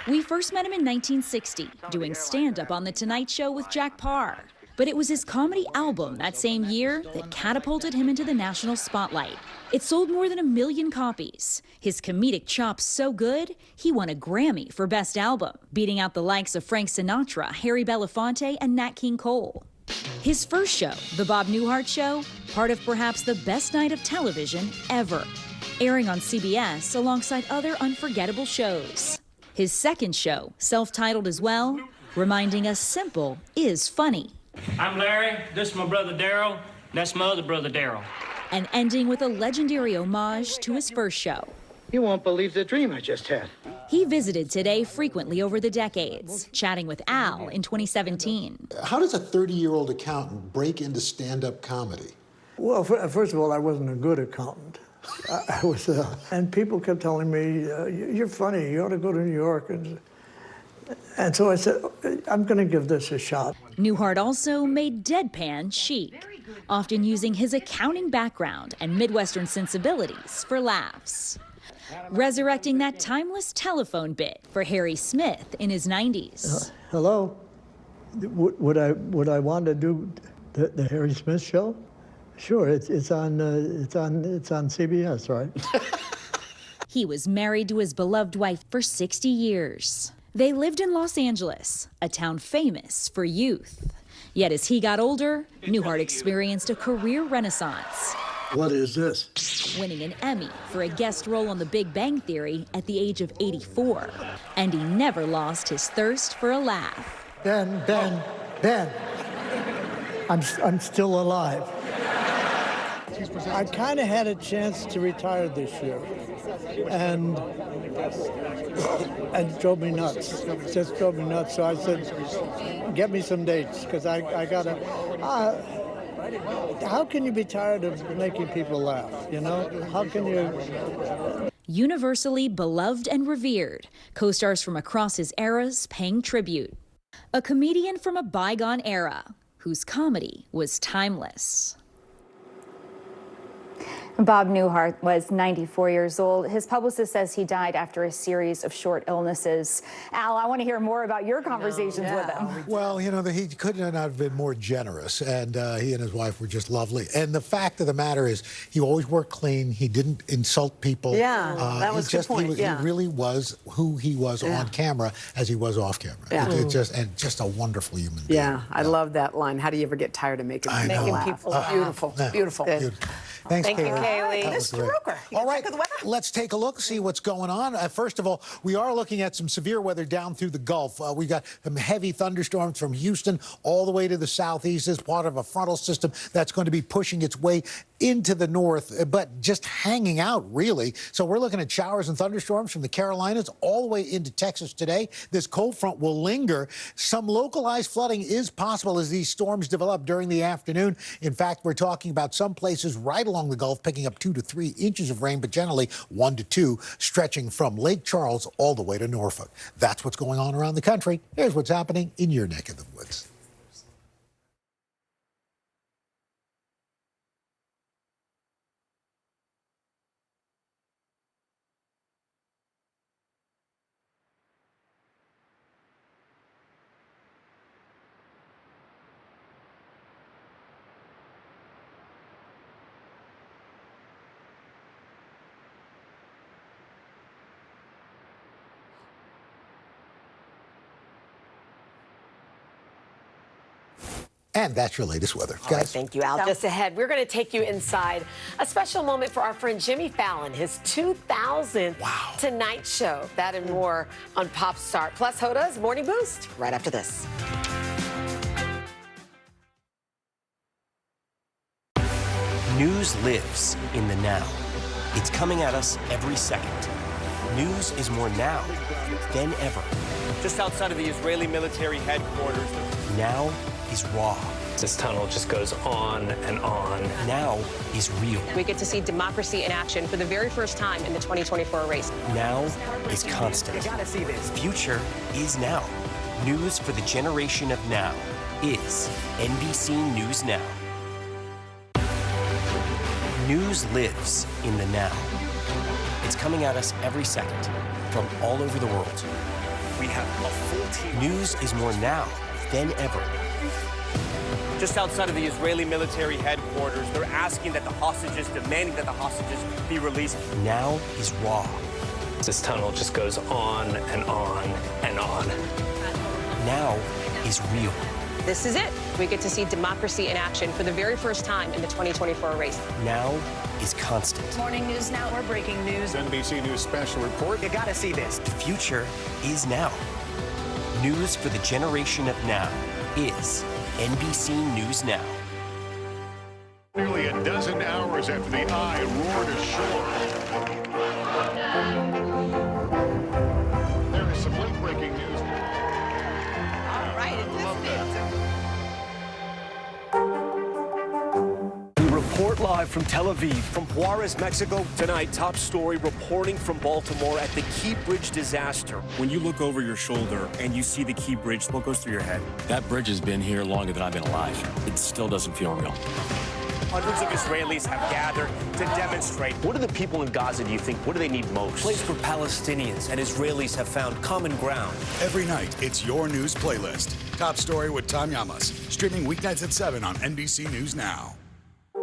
We first met him in 1960, doing stand-up on The Tonight Show with Jack Parr. But it was his comedy album that same year that catapulted him into the national spotlight. It sold more than 1 million copies. His comedic chops so good, he won a Grammy for Best Album, beating out the likes of Frank Sinatra, Harry Belafonte, and Nat King Cole. His first show, The Bob Newhart Show, part of perhaps the best night of television ever, airing on CBS alongside other unforgettable shows. His second show, self-titled as well, reminding us simple is funny. I'm Larry, this is my brother Daryl, that's my other brother Daryl. And ending with a legendary homage to his first show. You won't believe the dream I just had. He visited Today frequently over the decades, chatting with Al in 2017. How does a 30-year-old accountant break into stand-up comedy? Well, first of all, I wasn't a good accountant. I was, and people kept telling me, you're funny, you ought to go to New York. And so I said, I'm going to give this a shot. Newhart also made deadpan chic, often using his accounting background and Midwestern sensibilities for laughs. Resurrecting that timeless telephone bit for Harry Smith in his 90s. Hello? Would I want to do the Harry Smith show? Sure, it's on CBS, right? He was married to his beloved wife for 60 years. They lived in Los Angeles, a town famous for youth. Yet as he got older, Newhart experienced a career renaissance. What is this? Winning an Emmy for a guest role on The Big Bang Theory at the age of 84. And he never lost his thirst for a laugh. Ben, I'm still alive. I kind of had a chance to retire this year, and it drove me nuts. It just drove me nuts. So I said, get me some dates, because I got to... how can you be tired of making people laugh, you know? How can you... Universally beloved and revered, co-stars from across his eras paying tribute. A comedian from a bygone era, whose comedy was timeless. Bob Newhart was 94 years old. His publicist says he died after a series of short illnesses. Al, I want to hear more about your conversations with him. Well, you know, he could not have been more generous, and he and his wife were just lovely. And the fact of the matter is, he always worked clean. He didn't insult people. Yeah, that was a good point. He really was who he was on camera as he was off camera. Yeah. Just a wonderful human being. Yeah, I love that line. How do you ever get tired of making people laugh? Beautiful, beautiful. Thanks, Thank you, Kaylee. Mr. Roker, All right, let's take a look, see what's going on. First of all, we are looking at some severe weather down through the Gulf. We got some heavy thunderstorms from Houston all the way to the southeast as part of a frontal system that's going to be pushing its way into the north, but just hanging out, really. So we're looking at showers and thunderstorms from the Carolinas all the way into Texas today. This cold front will linger. Some localized flooding is possible as these storms develop during the afternoon. In fact, we're talking about some places right along the Gulf picking up 2 to 3 inches of rain, but generally 1 to 2, stretching from Lake Charles all the way to Norfolk. That's what's going on around the country. Here's what's happening in your neck of the woods. And that's your latest weather. All right, thank you, Al. Just ahead, we're going to take you inside a special moment for our friend Jimmy Fallon, his 2000th Tonight Show. That and more on Pop Start. Plus, Hoda's Morning Boost right after this. News lives in the now. It's coming at us every second. News is more now than ever. Just outside of the Israeli military headquarters. Now is raw. This tunnel just goes on and on. Now is real. We get to see democracy in action for the very first time in the 2024 race. Now is constant. You gotta see this. Future is now. News for the generation of now is NBC News Now. News lives in the now. It's coming at us every second from all over the world. We have a full team. News is more now than ever. Just outside of the Israeli military headquarters, they're asking that the hostages, demanding that the hostages be released. Now is raw. This tunnel just goes on and on and on. Now is real. This is it. We get to see democracy in action for the very first time in the 2024 race. Now is constant. Morning News Now, we're breaking news. NBC News special report. You gotta see this. The future is now. News for the generation of now is NBC News Now. Nearly a dozen hours after the eye roared ashore. There is some late-breaking news. All right, We report live from Tel Aviv, from Juarez, Mexico. Tonight, top story reporting from Baltimore at the Key Bridge disaster. When you look over your shoulder and you see the Key Bridge, what goes through your head? That bridge has been here longer than I've been alive. It still doesn't feel real. Hundreds of Israelis have gathered to demonstrate. What do the people in Gaza, do you think, what do they need most? A place where Palestinians and Israelis have found common ground. Every night, it's your news playlist. Top Story with Tom Llamas. Streaming weeknights at 7 on NBC News Now.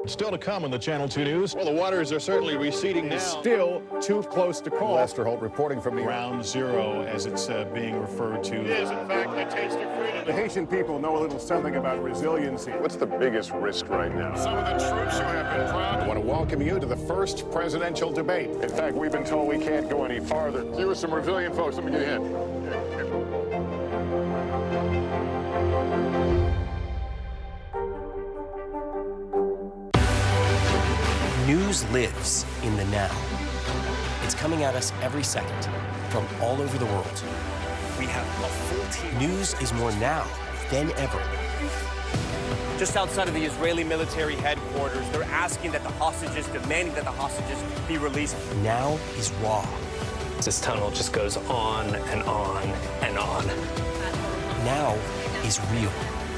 Still to come on the Channel 2 News. Well, the waters are certainly receding now. Still too close to call. Lester Holt reporting from the Ground Zero, as it's being referred to. It is, in fact, a taste of freedom. The Haitian people know a little something about resiliency. What's the biggest risk right now? Some of the troops who have been proud. I want to welcome you to the first presidential debate. In fact, we've been told we can't go any farther. You are some resilient folks. Let me get a hand. News lives in the now. It's coming at us every second from all over the world. We have a full team. News is more now than ever. Just outside of the Israeli military headquarters, they're asking that the hostages, demanding that the hostages be released. Now is raw. This tunnel just goes on and on and on. Now is real.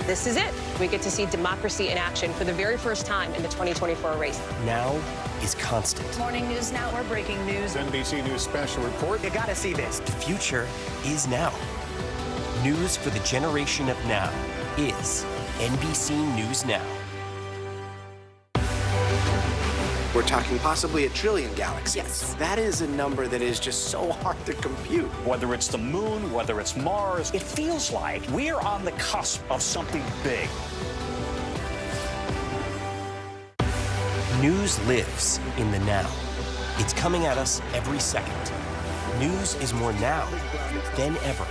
This is it. We get to see democracy in action for the very first time in the 2024 race. Now is constant. Morning News Now, we're breaking news. NBC News special report. You gotta see this. The future is now. News for the generation of now is NBC News Now. We're talking possibly 1 trillion galaxies. Yes. That is a number that is just so hard to compute. Whether it's the moon, whether it's Mars, it feels like we're on the cusp of something big. News lives in the now. It's coming at us every second. News is more now than ever.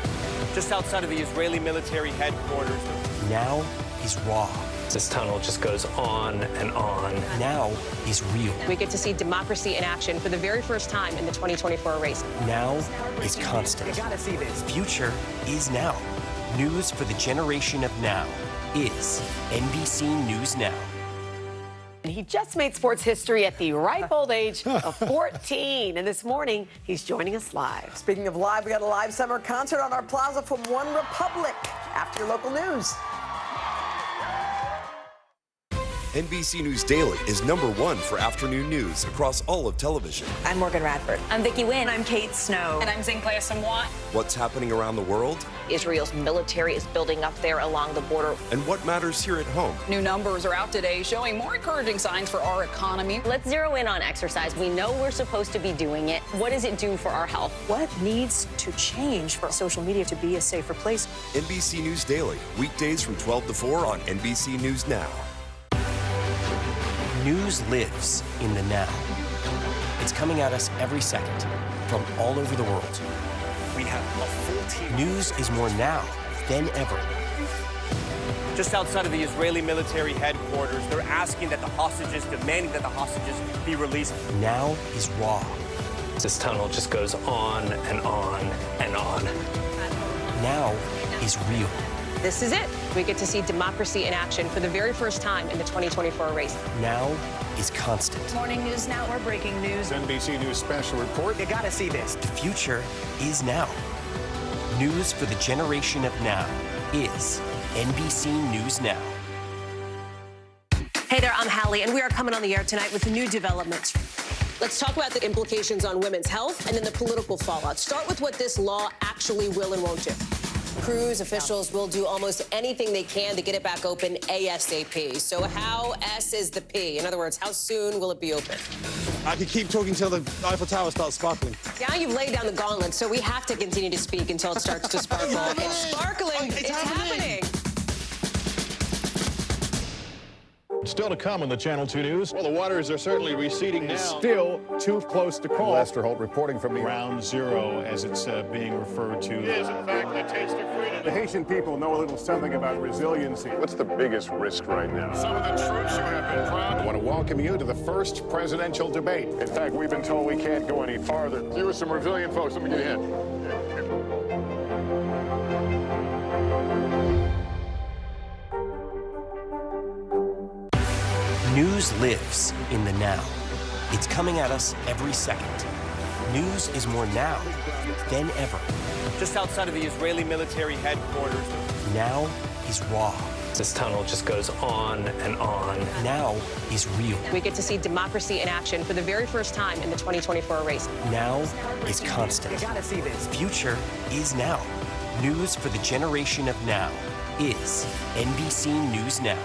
Just outside of the Israeli military headquarters. Now is raw. This tunnel just goes on and on. Now is real. We get to see democracy in action for the very first time in the 2024 race. Now is constant. You gotta see this. Future is now. News for the generation of now is NBC News Now. And he just made sports history at the ripe old age of 14. And this morning, he's joining us live. Speaking of live, we got a live summer concert on our plaza from One Republic after your local news. NBC News Daily is #1 for afternoon news across all of television. I'm Morgan Radford. I'm Vicki Wynn. I'm Kate Snow. And I'm Zinklea Samwat. What's happening around the world? Israel's military is building up there along the border. And what matters here at home? New numbers are out today showing more encouraging signs for our economy. Let's zero in on exercise. We know we're supposed to be doing it. What does it do for our health? What needs to change for social media to be a safer place? NBC News Daily, weekdays from 12 to 4 on NBC News Now. News lives in the now. It's coming at us every second from all over the world. We have a full team. News is more now than ever. Just outside of the Israeli military headquarters, they're asking that the hostages, demanding that the hostages be released. Now is raw. This tunnel just goes on and on and on. Now is real. This is it. We get to see democracy in action for the very first time in the 2024 race. Now is constant. Morning News Now, we're breaking news. NBC News special report. You gotta see this. The future is now. News for the generation of now is NBC News Now. Hey there, I'm Hallie, and we are coming on the air tonight with new developments. Let's talk about the implications on women's health and then the political fallout. Start with what this law actually will and won't do. Cruise officials will do almost anything they can to get it back open ASAP. So how S is the P? In other words, how soon will it be open? I could keep talking till the Eiffel Tower starts sparkling. Now you've laid down the gauntlet, so we have to continue to speak until it starts to sparkle. It's sparkling. It's happening. Still to come on the Channel 2 News. Well, the waters are certainly receding now. Still too close to call. Lester Holt reporting from the Ground Zero, as it's being referred to. It is, in fact, the taste of freedom. The Haitian people know a little something about resiliency. What's the biggest risk right now? Some of the troops who have been proud. I want to welcome you to the first presidential debate. In fact, we've been told we can't go any farther. You are some resilient folks. Let me get a hint. News lives in the now. It's coming at us every second. News is more now than ever. Just outside of the Israeli military headquarters. Now is raw. This tunnel just goes on and on. Now is real. We get to see democracy in action for the very first time in the 2024 race. Now is constant. You gotta see this. Future is now. News for the generation of now is NBC News Now.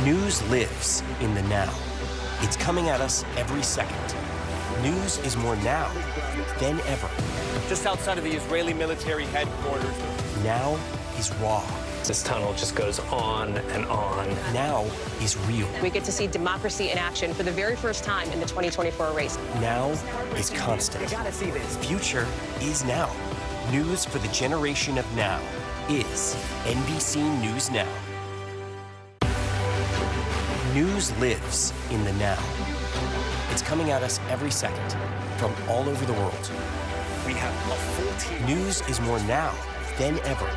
News lives in the now. It's coming at us every second. News is more now than ever. Just outside of the Israeli military headquarters. Now is raw. This tunnel just goes on and on. Now is real. We get to see democracy in action for the very first time in the 2024 race. Now is constant. You gotta see this. Future is now. News for the generation of now is NBC News Now. News lives in the now. It's coming at us every second from all over the world. We have a full team. News is more now than ever.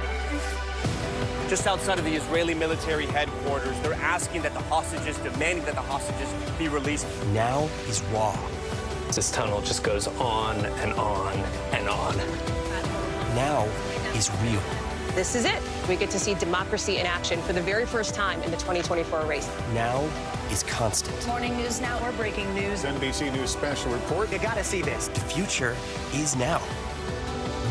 Just outside of the Israeli military headquarters, they're asking that the hostages, demanding that the hostages be released. Now is raw. This tunnel just goes on and on and on. Now is real. This is it. We get to see democracy in action for the very first time in the 2024 race. Now is constant. Morning News Now, we're breaking news. NBC News special report. You gotta see this. The future is now.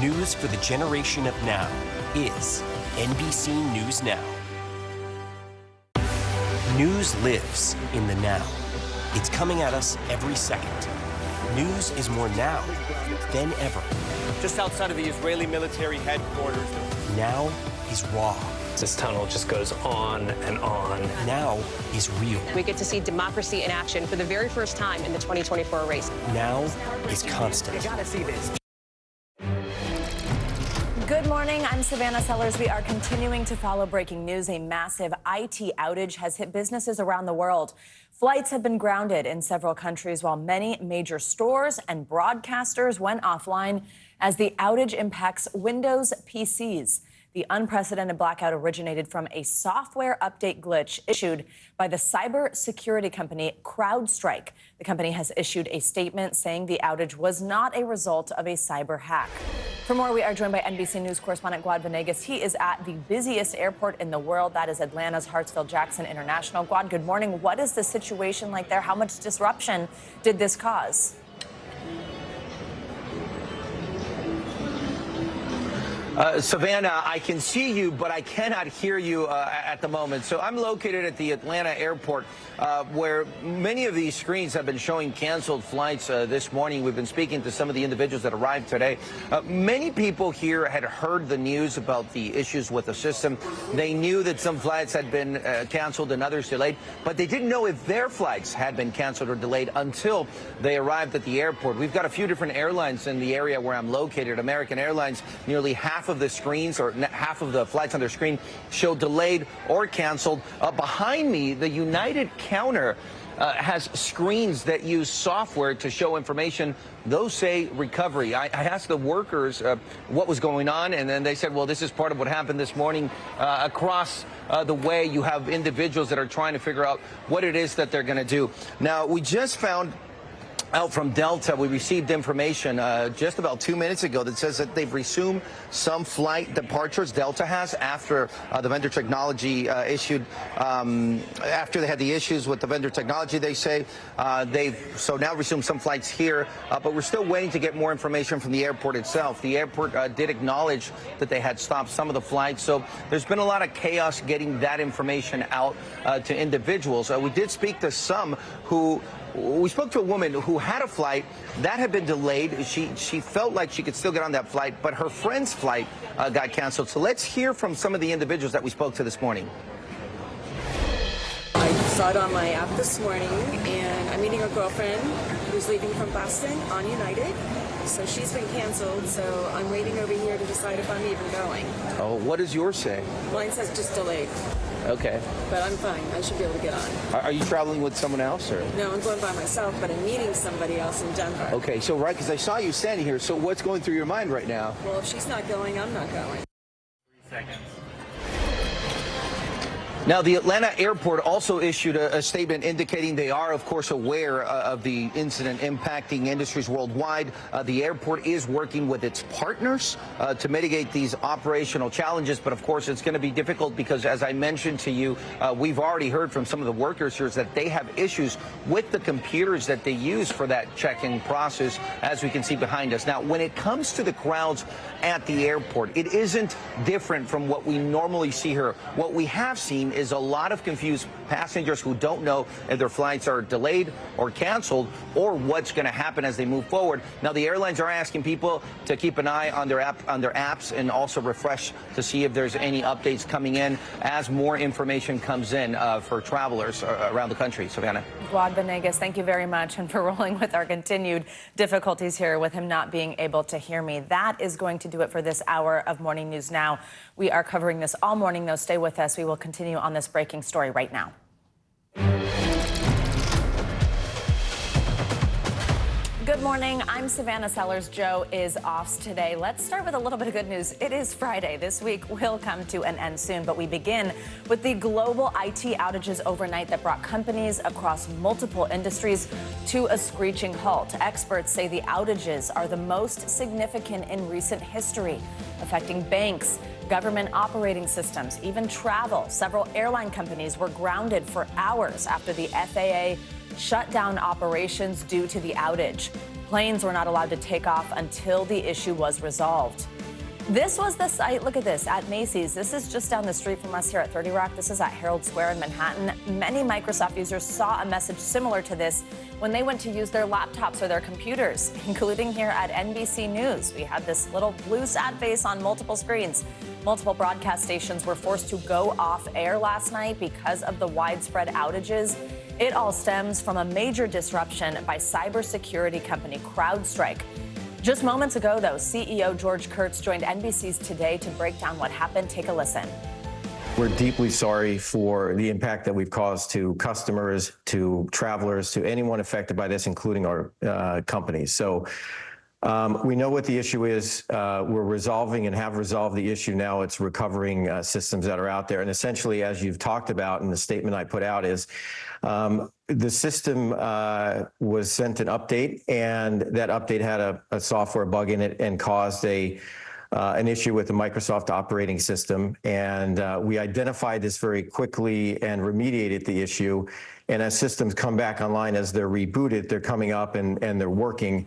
News for the generation of now is NBC News Now. News lives in the now. It's coming at us every second. News is more now than ever. Just outside of the Israeli military headquarters. Now is raw. This tunnel just goes on and on. Now is real. We get to see democracy in action for the very first time in the 2024 race. Now is constant. You gotta see this. Good morning, I'm Savannah Sellers. We are continuing to follow breaking news. A massive IT outage has hit businesses around the world. Flights have been grounded in several countries while many major stores and broadcasters went offline as the outage impacts Windows PCs. The unprecedented blackout originated from a software update glitch issued by the cybersecurity company CrowdStrike. The company has issued a statement saying the outage was not a result of a cyber hack. For more, we are joined by NBC News correspondent Guad Venegas. He is at the busiest airport in the world. That is Atlanta's Hartsfield-Jackson International. Guad, good morning. What is the situation like there? How much disruption did this cause? Savannah, I can see you, but I cannot hear you at the moment. So I'm located at the Atlanta airport, where many of these screens have been showing canceled flights this morning. We've been speaking to some of the individuals that arrived today. Many people here had heard the news about the issues with the system. They knew that some flights had been canceled and others delayed, but they didn't know if their flights had been canceled or delayed until they arrived at the airport. We've got a few different airlines in the area where I'm located. American Airlines, nearly half of the screens or half of the flights on their screen show delayed or canceled. Behind me, the United counter has screens that use software to show information. Those say recovery. I asked the workers what was going on, and then they said, well, this is part of what happened this morning. Across the way, you have individuals that are trying to figure out what it is that they're going to do. Now, we just found out from Delta, we received information just about 2 minutes ago that says that they've resumed some flight departures. Delta has after the vendor technology after they had the issues with the vendor technology. They say they've now resumed some flights here, but we're still waiting to get more information from the airport itself. The airport did acknowledge that they had stopped some of the flights, so there's been a lot of chaos getting that information out to individuals. We did speak to some who. We spoke to a woman who had a flight that had been delayed. She felt like she could still get on that flight, but her friend's flight got canceled. So let's hear from some of the individuals that we spoke to this morning. I saw it on my app this morning, and I'm meeting a girlfriend who's leaving from Boston on United. So she's been canceled, so I'm waiting over here to decide if I'm even going. Oh, what does yours say? Mine says just delayed. Okay. But I'm fine. I should be able to get on. Are you traveling with someone else, or? No, I'm going by myself, but I'm meeting somebody else in Denver. Okay, so right, because I saw you standing here, so what's going through your mind right now? Well, if she's not going, I'm not going. 3 seconds. Now, the Atlanta airport also issued a statement indicating they are, of course, aware of the incident impacting industries worldwide. The airport is working with its partners to mitigate these operational challenges. But, of course, it's going to be difficult because, as I mentioned to you, we've already heard from some of the workers here that they have issues with the computers that they use for that check-in process, as we can see behind us. Now, when it comes to the crowds at the airport, it isn't different from what we normally see here. What we have seen is a lot of confused passengers who don't know if their flights are delayed or canceled or what's going to happen as they move forward. Now, the airlines are asking people to keep an eye on their apps and also refresh to see if there's any updates coming in as more information comes in for travelers around the country. Savannah. Guad Venegas, thank you very much, and for rolling with our continued difficulties here with him not being able to hear me. That is going to do it for this hour of Morning News Now. We are covering this all morning, though. Stay with us. We will continue on this breaking story right now. Good morning. I'm Savannah Sellers. Joe is off today. Let's start with a little bit of good news. It is Friday. This week will come to an end soon, but we begin with the global IT outages overnight that brought companies across multiple industries to a screeching halt. Experts say the outages are the most significant in recent history, affecting banks, government operating systems, even travel. Several airline companies were grounded for hours after the FAA shut down operations due to the outage. Planes were not allowed to take off until the issue was resolved. This was the site, look at this, at Macy's. This is just down the street from us here at 30 Rock. This is at Herald Square in Manhattan. Many Microsoft users saw a message similar to this when they went to use their laptops or their computers, including here at NBC News. We had this little blue sad face on multiple screens. Multiple broadcast stations were forced to go off air last night because of the widespread outages. It all stems from a major disruption by cybersecurity company CrowdStrike. Just moments ago, though, CEO George Kurtz joined NBC's Today to break down what happened. Take a listen. We're deeply sorry for the impact that we've caused to customers, to travelers, to anyone affected by this, including our companies. So we know what the issue is. We're resolving and have resolved the issue now. It's recovering systems that are out there. And essentially, as you've talked about in the statement I put out, is the system was sent an update, and that update had a software bug in it and caused an issue with the Microsoft operating system. And we identified this very quickly and remediated the issue. And as systems come back online, as they're rebooted, they're coming up and they're working.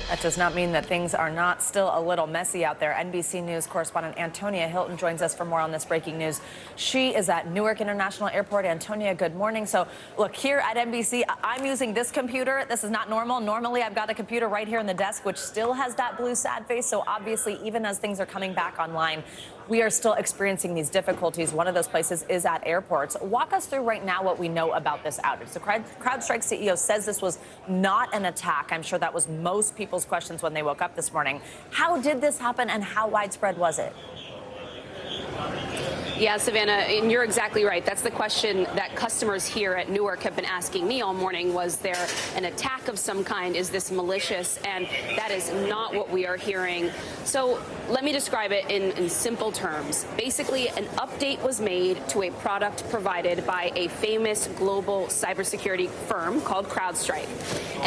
That does not mean that things are not still a little messy out there. NBC News correspondent Antonia Hilton joins us for more on this breaking news. She is at Newark International Airport. Antonia, good morning. So, look, here at NBC, I'm using this computer. This is not normal. Normally, I've got a computer right here on the desk, which still has that blue sad face. So, obviously, even as things are coming back online, we are still experiencing these difficulties. One of those places is at airports. Walk us through right now what we know about this outage. The CrowdStrike CEO says this was not an attack. I'm sure that was most people's questions when they woke up this morning. How did this happen and how widespread was it? Yeah, Savannah, and you're exactly right. That's the question that customers here at Newark have been asking me all morning. Was there an attack of some kind? Is this malicious? And that is not what we are hearing. So let me describe it in simple terms. Basically, an update was made to a product provided by a famous global cybersecurity firm called CrowdStrike.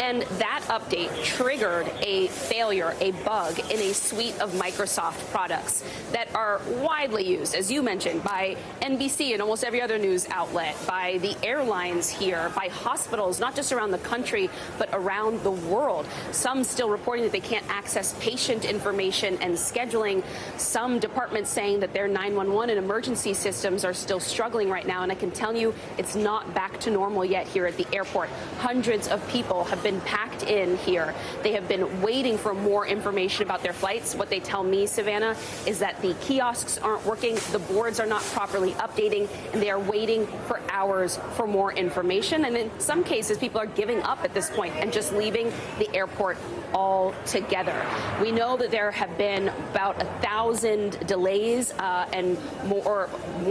And that update triggered a failure, a bug in a suite of Microsoft products that are widely used, as you mentioned, by NBC and almost every other news outlet, by the airlines here, by hospitals, not just around the country, but around the world. Some still reporting that they can't access patient information and scheduling. Some departments saying that their 911 and emergency systems are still struggling right now. And I can tell you it's not back to normal yet here at the airport. Hundreds of people have been packed in here. They have been waiting for more information about their flights. What they tell me, Savannah, is that the kiosks aren't working, the boards are not properly updating, and they are waiting for hours for more information. And in some cases, people are giving up at this point and just leaving the airport altogether. We know that there have been about 1,000 delays and more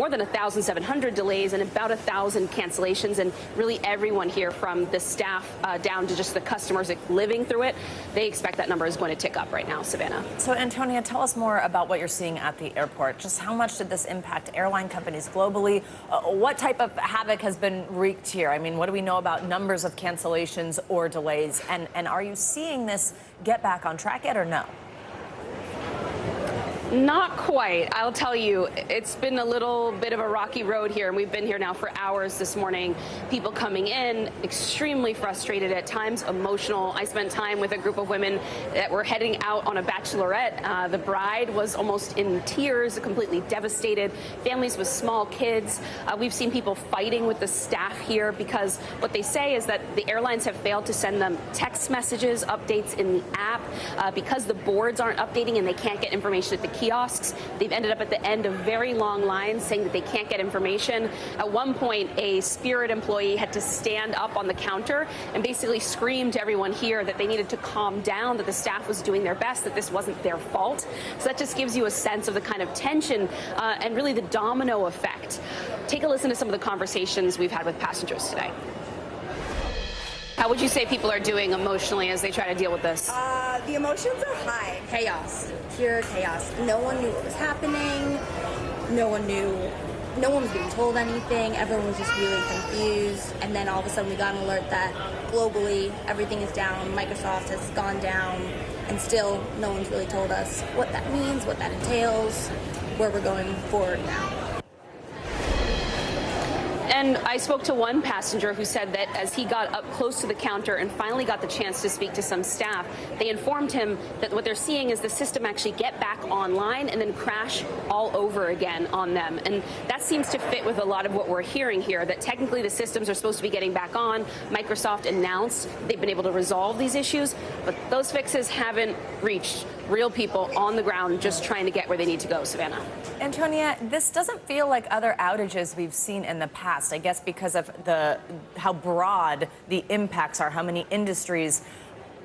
than 1,700 delays and about 1,000 cancellations. And really everyone here, from the staff down to just the customers living through it, they expect that number is going to tick up right now, Savannah. So, Antonia, tell us more about what you're seeing at the airport. Just how much did this impact airline companies globally? What type of havoc has been wreaked here? I mean, what do we know about numbers of cancellations or delays? And are you seeing this get back on track yet or no? Not quite. I'll tell you, it's been a little bit of a rocky road here, and we've been here now for hours this morning. People coming in, extremely frustrated, at times emotional. I spent time with a group of women that were heading out on a bachelorette. The bride was almost in tears, completely devastated. Families with small kids. We've seen people fighting with the staff here because what they say is that the airlines have failed to send them text messages, updates in the app, because the boards aren't updating and they can't get information at the kiosks. They've ended up at the end of very long lines saying that they can't get information. At one point, a Spirit employee had to stand up on the counter and basically scream to everyone here that they needed to calm down, that the staff was doing their best, that this wasn't their fault. So that just gives you a sense of the kind of tension and really the domino effect. Take a listen to some of the conversations we've had with passengers today. How would you say people are doing emotionally as they try to deal with this? The emotions are high. Chaos. Pure chaos. No one knew what was happening. No one was being told anything. Everyone was just really confused. And then all of a sudden we got an alert that globally everything is down. Microsoft has gone down. And still no one's really told us what that means, what that entails, where we're going forward now. And I spoke to one passenger who said that as he got up close to the counter and finally got the chance to speak to some staff, they informed him that what they're seeing is the system actually get back online and then crash all over again on them. And that seems to fit with a lot of what we're hearing here, that technically the systems are supposed to be getting back on. Microsoft announced they've been able to resolve these issues, but those fixes haven't reached real people on the ground just trying to get where they need to go. Savannah. Antonia, this doesn't feel like other outages we've seen in the past, I guess because of how broad the impacts are, how many industries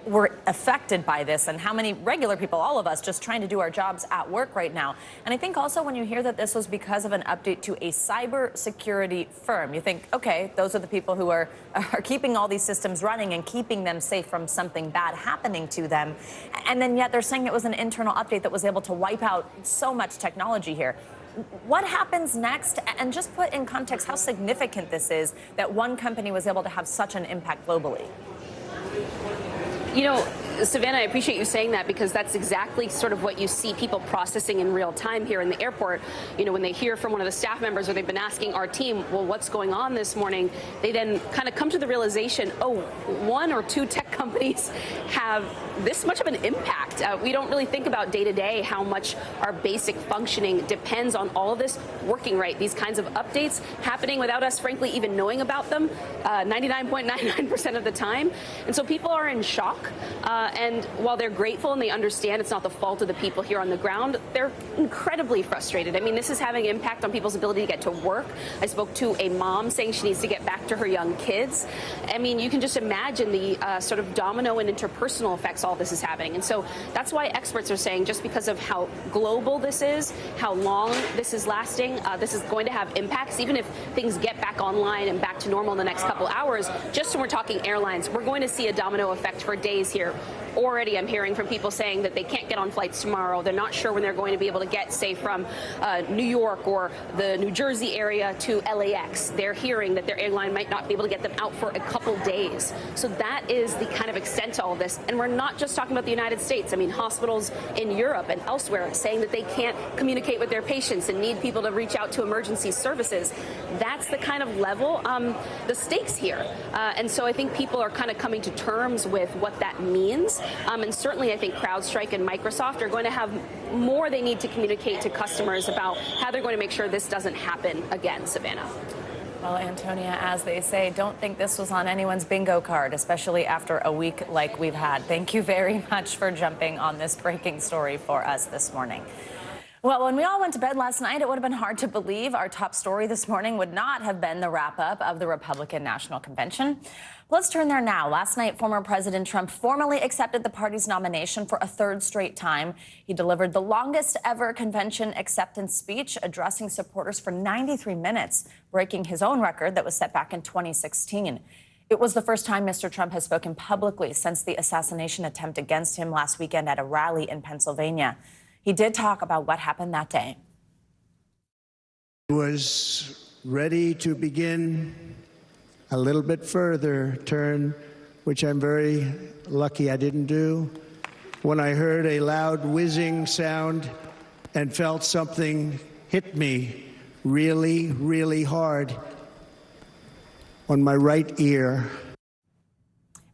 were affected by this and how many regular people, all of us, just trying to do our jobs at work right now. And I think also when you hear that this was because of an update to a cybersecurity firm, you think, okay, those are the people who are keeping all these systems running and keeping them safe from something bad happening to them. And then yet they're saying it was an internal update that was able to wipe out so much technology here. What happens next? And just put in context how significant this is that one company was able to have such an impact globally. You know, Savannah, I appreciate you saying that because that's exactly sort of what you see people processing in real time here in the airport. You know, when they hear from one of the staff members or they've been asking our team, well, what's going on this morning? They then kind of come to the realization, oh, one or two tech companies have this much of an impact. We don't really think about day to day how much our basic functioning depends on all of this working right. These kinds of updates happening without us, frankly, even knowing about them 99.99% of the time. And so people are in shock. And while they're grateful and they understand it's not the fault of the people here on the ground, they're incredibly frustrated. I mean, this is having impact on people's ability to get to work. I spoke to a mom saying she needs to get back to her young kids. I mean, you can just imagine the sort of domino and interpersonal effects all this is having. And so that's why experts are saying just because of how global this is, how long this is lasting, this is going to have impacts. Even if things get back online and back to normal in the next couple hours, just when we're talking airlines, we're going to see a domino effect for days here. Already I'm hearing from people saying that they can't get on flights tomorrow. They're not sure when they're going to be able to get, say, from New York or the New Jersey area to LAX. They're hearing that their airline might not be able to get them out for a couple days. So that is the kind of extent to all of this. And we're not just talking about the United States. I mean, hospitals in Europe and elsewhere saying that they can't communicate with their patients and need people to reach out to emergency services. That's the kind of level, the stakes here. And so I think people are kind of coming to terms with what that means. And certainly I think CrowdStrike and Microsoft are going to have more they need to communicate to customers about how they're going to make sure this doesn't happen again, Savannah. Well, Antonia, as they say, don't think this was on anyone's bingo card, especially after a week like we've had. Thank you very much for jumping on this breaking story for us this morning. Well, when we all went to bed last night, it would have been hard to believe our top story this morning would not have been the wrap-up of the Republican National Convention. Let's turn there now. Last night, former President Trump formally accepted the party's nomination for a third straight time. He delivered the longest ever convention acceptance speech, addressing supporters for 93 minutes, breaking his own record that was set back in 2016. It was the first time Mr. Trump has spoken publicly since the assassination attempt against him last weekend at a rally in Pennsylvania. He did talk about what happened that day. I was ready to begin a little bit further turn, which I'm very lucky I didn't do, when I heard a loud whizzing sound and felt something hit me really, really hard on my right ear.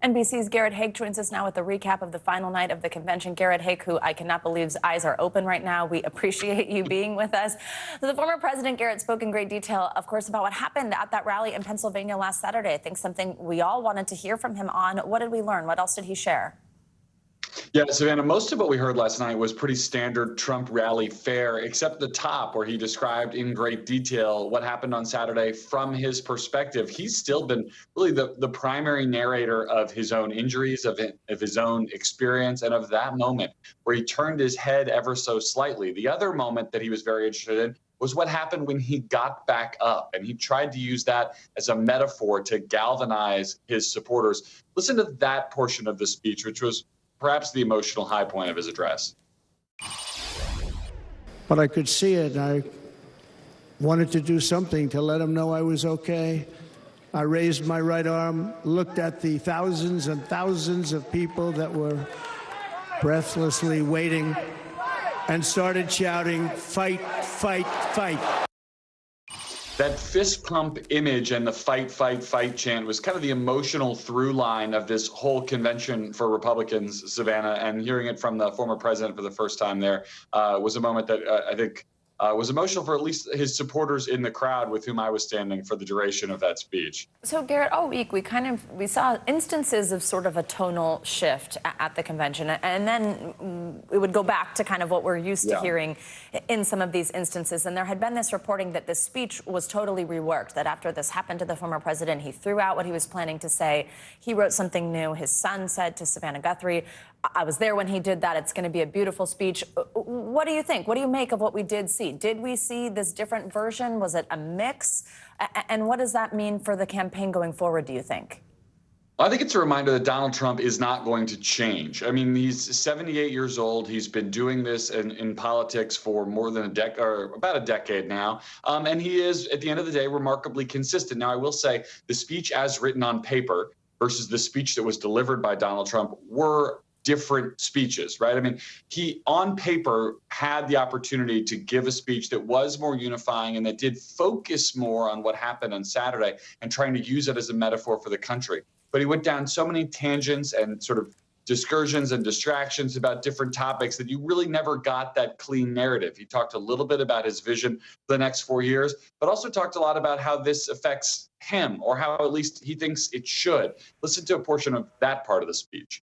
NBC's Garrett Haake joins us now with the recap of the final night of the convention. Garrett Haake, who I cannot believe's eyes are open right now. We appreciate you being with us. So the former president, Garrett, spoke in great detail, of course, about what happened at that rally in Pennsylvania last Saturday. I think something we all wanted to hear from him on. What did we learn? What else did he share? Yeah, Savannah, most of what we heard last night was pretty standard Trump rally fare, except the top where he described in great detail what happened on Saturday from his perspective. He's still been really the primary narrator of his own injuries, of his own experience, and of that moment where he turned his head ever so slightly. The other moment that he was very interested in was what happened when he got back up. And he tried to use that as a metaphor to galvanize his supporters. Listen to that portion of the speech, which was perhaps the emotional high point of his address. But I could see it. I wanted to do something to let him know I was okay. I raised my right arm, looked at the thousands and thousands of people that were breathlessly waiting, and started shouting, "Fight, fight, fight." That fist pump image and the fight, fight, fight chant was kind of the emotional through line of this whole convention for Republicans, Savannah, and hearing it from the former president for the first time there was a moment that I think was emotional for at least his supporters in the crowd with whom I was standing for the duration of that speech. So, Garrett, all week we saw instances of sort of a tonal shift at the convention, and then it would go back to kind of what we're used to hearing in some of these instances. And there had been this reporting that this speech was totally reworked, that after this happened to the former president, he threw out what he was planning to say. He wrote something new. His son said to Savannah Guthrie, "I was there when he did that. It's going to be a beautiful speech." What do you think? What do you make of what we did see? Did we see this different version? Was it a mix? And what does that mean for the campaign going forward, do you think? I think it's a reminder that Donald Trump is not going to change. I mean, he's 78 years old. He's been doing this in politics for more than a decade, or about a decade now. And he is, at the end of the day, remarkably consistent. Now, I will say the speech as written on paper versus the speech that was delivered by Donald Trump were different speeches, right? I mean, he on paper had the opportunity to give a speech that was more unifying and that did focus more on what happened on Saturday and trying to use it as a metaphor for the country. But he went down so many tangents and sort of discursions and distractions about different topics that you really never got that clean narrative. He talked a little bit about his vision for the next 4 years, but also talked a lot about how this affects him, or how at least he thinks it should. Listen to a portion of that part of the speech.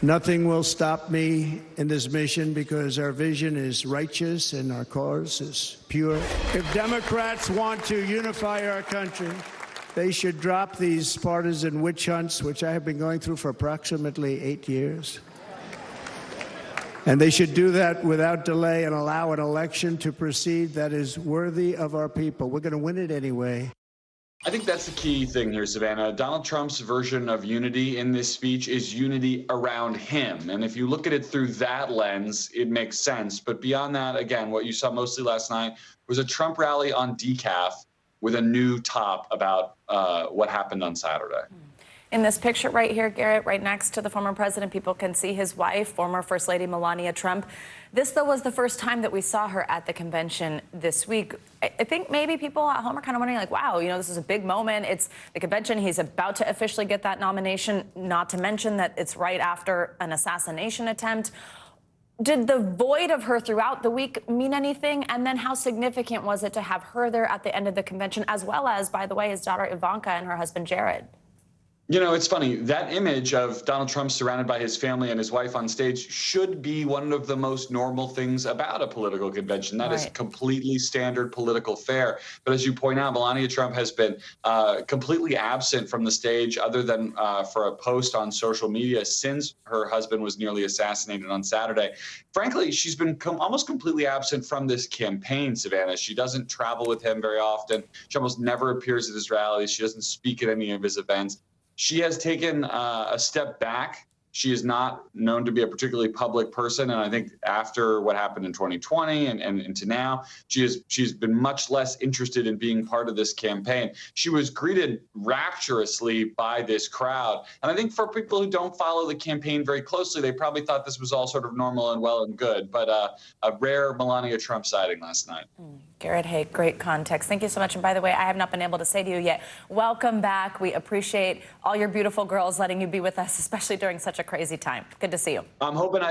Nothing will stop me in this mission because our vision is righteous and our cause is pure. If Democrats want to unify our country, they should drop these partisan witch hunts, which I have been going through for approximately 8 years. And they should do that without delay and allow an election to proceed that is worthy of our people. We're going to win it anyway. I think that's the key thing here, Savannah. Donald Trump's version of unity in this speech is unity around him. And if you look at it through that lens, it makes sense. But beyond that, again, what you saw mostly last night was a Trump rally on decaf with a new top about what happened on Saturday. In this picture right here, Garrett, right next to the former president, people can see his wife, former First Lady Melania Trump. This, though, was the first time that we saw her at the convention this week. I think maybe people at home are kind of wondering, like, wow, you know, this is a big moment. It's the convention. He's about to officially get that nomination, not to mention that it's right after an assassination attempt. Did the void of her throughout the week mean anything? And then how significant was it to have her there at the end of the convention, as well as, by the way, his daughter Ivanka and her husband Jared? You know, it's funny. That image of Donald Trump surrounded by his family and his wife on stage should be one of the most normal things about a political convention. That is completely standard political fare. But as you point out, Melania Trump has been completely absent from the stage other than for a post on social media since her husband was nearly assassinated on Saturday. Frankly, she's been almost completely absent from this campaign, Savannah. She doesn't travel with him very often. She almost never appears at his rallies. She doesn't speak at any of his events. She has taken a step back. She is not known to be a particularly public person. And I think after what happened in 2020 and into now, she's been much less interested in being part of this campaign. She was greeted rapturously by this crowd. And I think for people who don't follow the campaign very closely, they probably thought this was all sort of normal and well and good. But a rare Melania Trump sighting last night. Garrett Haake, great context. Thank you so much. And by the way, I have not been able to say to you yet, welcome back. We appreciate all your beautiful girls letting you be with us, especially during such a crazy time. Good to see you. I'm hoping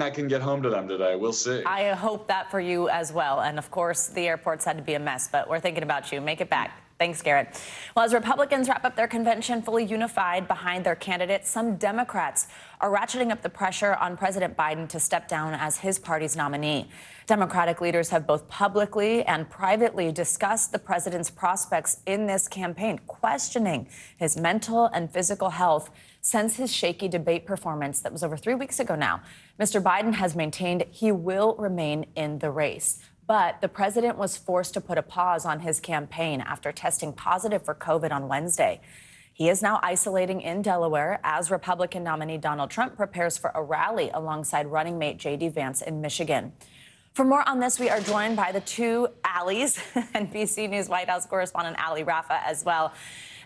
I can get home to them today. We'll see. I hope that for you as well. And of course, the airport's had to be a mess, but we're thinking about you. Make it back. Thanks, Garrett. Well, as Republicans wrap up their convention fully unified behind their candidate, some Democrats are ratcheting up the pressure on President Biden to step down as his party's nominee. Democratic leaders have both publicly and privately discussed the president's prospects in this campaign, questioning his mental and physical health. Since his shaky debate performance that was over 3 weeks ago now, Mr. Biden has maintained he will remain in the race. But the president was forced to put a pause on his campaign after testing positive for COVID on Wednesday. He is now isolating in Delaware as Republican nominee Donald Trump prepares for a rally alongside running mate J.D. Vance in Michigan. For more on this, we are joined by the two Allies, NBC News White House correspondent Ali Rafa, as well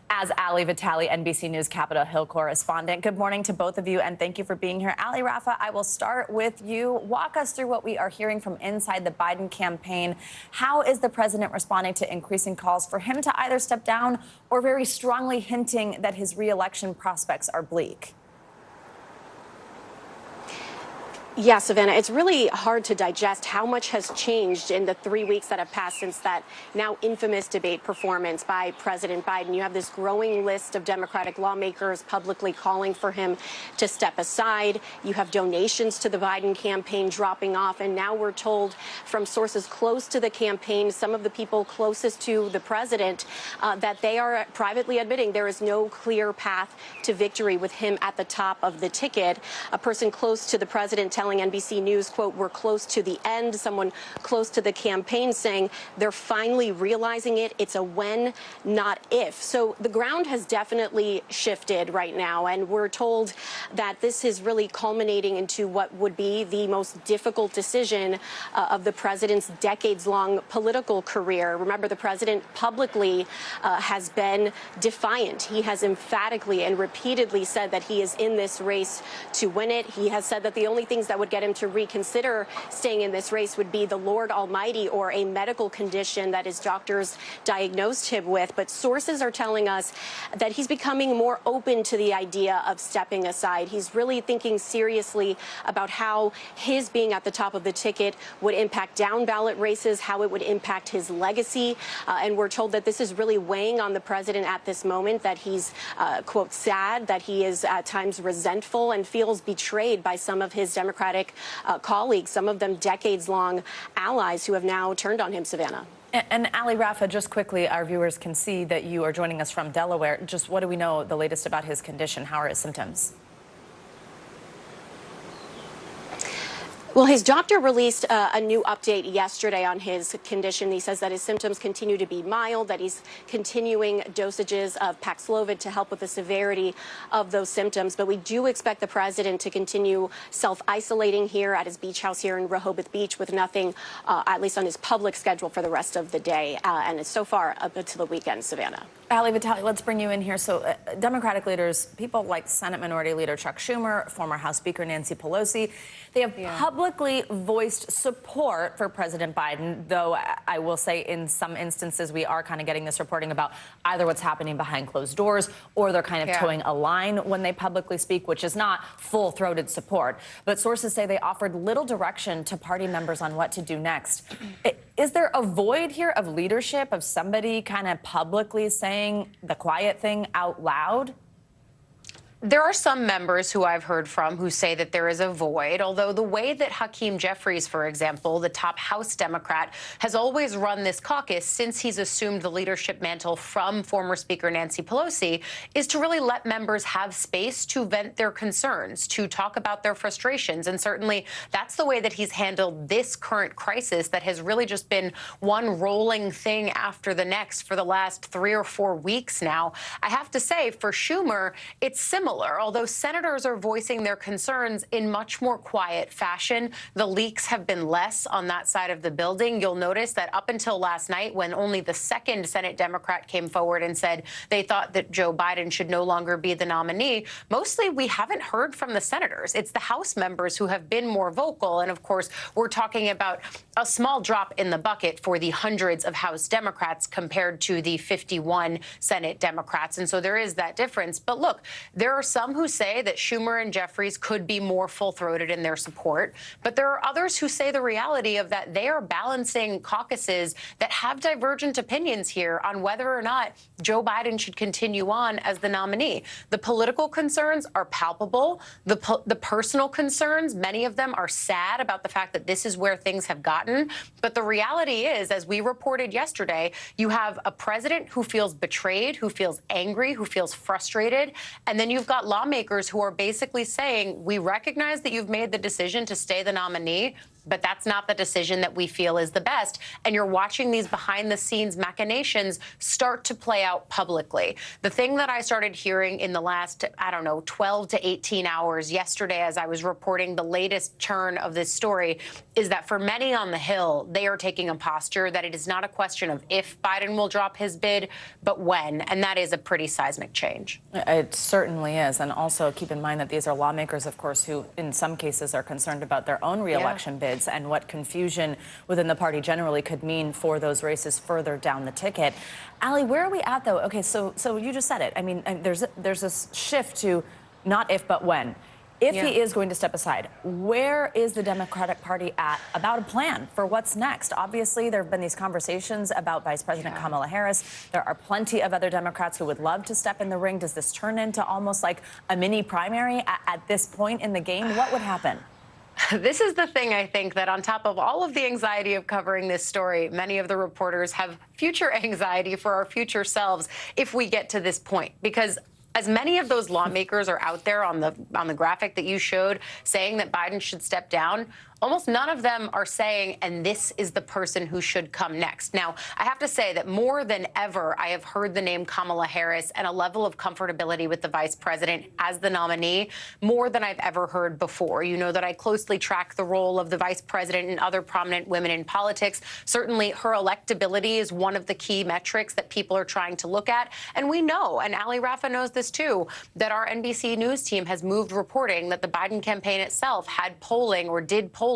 as Ali Vitale, NBC News Capitol Hill correspondent. Good morning to both of you, and thank you for being here. Ali Rafa, I will start with you. Walk us through what we are hearing from inside the Biden campaign. How is the president responding to increasing calls for him to either step down or very strongly hinting that his re-election prospects are bleak? Yeah, Savannah, it's really hard to digest how much has changed in the 3 weeks that have passed since that now infamous debate performance by President Biden. You have this growing list of Democratic lawmakers publicly calling for him to step aside. You have donations to the Biden campaign dropping off. And now we're told from sources close to the campaign, some of the people closest to the president, that they are privately admitting there is no clear path to victory with him at the top of the ticket. A person close to the president telling NBC News, quote, "We're close to the end." Someone close to the campaign saying they're finally realizing it. It's a when, not if. So the ground has definitely shifted right now. And we're told that this is really culminating into what would be the most difficult decision of the president's decades-long political career. Remember, the president publicly has been defiant. He has emphatically and repeatedly said that he is in this race to win it. He has said that the only things that would get him to reconsider staying in this race would be the Lord Almighty or a medical condition that his doctors diagnosed him with. But sources are telling us that he's becoming more open to the idea of stepping aside. He's really thinking seriously about how his being at the top of the ticket would impact down ballot races, how it would impact his legacy. And we're told that this is really weighing on the president at this moment, that he's, quote, sad, that he is at times resentful and feels betrayed by some of his Democratic colleagues, some of them decades-long allies who have now turned on him, Savannah. And Ali Rafa, just quickly, our viewers can see that you are joining us from Delaware. Just what do we know the latest about his condition? How are his symptoms? Well, his doctor released a new update yesterday on his condition. He says that his symptoms continue to be mild, that he's continuing dosages of Paxlovid to help with the severity of those symptoms. But we do expect the president to continue self-isolating here at his beach house here in Rehoboth Beach with nothing, at least on his public schedule, for the rest of the day. And it's so far up until the weekend, Savannah. Ali Vitale, let's bring you in here. So Democratic leaders, people like Senate Minority Leader Chuck Schumer, former House Speaker Nancy Pelosi, they have publicly voiced support for President Biden, though I will say in some instances we are kind of getting this reporting about either what's happening behind closed doors or they're kind of towing a line when they publicly speak, which is not full-throated support. But sources say they offered little direction to party members on what to do next. Is there a void here of leadership, of somebody kind of publicly saying the quiet thing out loud? There are some members who I've heard from who say that there is a void, although the way that Hakeem Jeffries, for example, the top House Democrat, has always run this caucus since he's assumed the leadership mantle from former Speaker Nancy Pelosi is to really let members have space to vent their concerns, to talk about their frustrations. And certainly that's the way that he's handled this current crisis that has really just been one rolling thing after the next for the last 3 or 4 weeks now. I have to say, for Schumer, it's similar. Although senators are voicing their concerns in much more quiet fashion, the leaks have been less on that side of the building. You'll notice that up until last night, when only the second Senate Democrat came forward and said they thought that Joe Biden should no longer be the nominee, mostly we haven't heard from the senators. It's the House members who have been more vocal. And of course, we're talking about a small drop in the bucket for the hundreds of House Democrats compared to the 51 Senate Democrats. And so there is that difference. But look, there are some who say that Schumer and Jeffries could be more full-throated in their support, but there are others who say the reality of that they are balancing caucuses that have divergent opinions here on whether or not Joe Biden should continue on as the nominee. The political concerns are palpable. The personal concerns, many of them are sad about the fact that this is where things have gotten. But the reality is, as we reported yesterday, you have a president who feels betrayed, who feels angry, who feels frustrated, and then you've got got lawmakers who are basically saying, we recognize that you've made the decision to stay the nominee, but that's not the decision that we feel is the best. And you're watching these behind-the-scenes machinations start to play out publicly. The thing that I started hearing in the last, 12 to 18 hours yesterday as I was reporting the latest turn of this story is that for many on the Hill, they are taking a posture that it is not a question of if Biden will drop his bid, but when. And that is a pretty seismic change. It certainly is. And also keep in mind that these are lawmakers, of course, who in some cases are concerned about their own reelection bids and what confusion within the party generally could mean for those races further down the ticket. Ali, where are we at, though? Okay, so you just said it. I mean, there's this shift to not if, but when. If he is going to step aside, where is the Democratic Party at about a plan for what's next? Obviously, there have been these conversations about Vice President Kamala Harris. There are plenty of other Democrats who would love to step in the ring. Does this turn into almost like a mini primary at this point in the game? What would happen? This is the thing, I think, that on top of all of the anxiety of covering this story, many of the reporters have future anxiety for our future selves if we get to this point. Because as many of those lawmakers are out there on the graphic that you showed saying that Biden should step down, almost none of them are saying, and this is the person who should come next. Now, I have to say that more than ever, I have heard the name Kamala Harris and a level of comfortability with the vice president as the nominee more than I've ever heard before. You know that I closely track the role of the vice president and other prominent women in politics. Certainly, her electability is one of the key metrics that people are trying to look at. And we know, and Ali Rafa knows this too, that our NBC News team has moved reporting that the Biden campaign itself had polling or did polling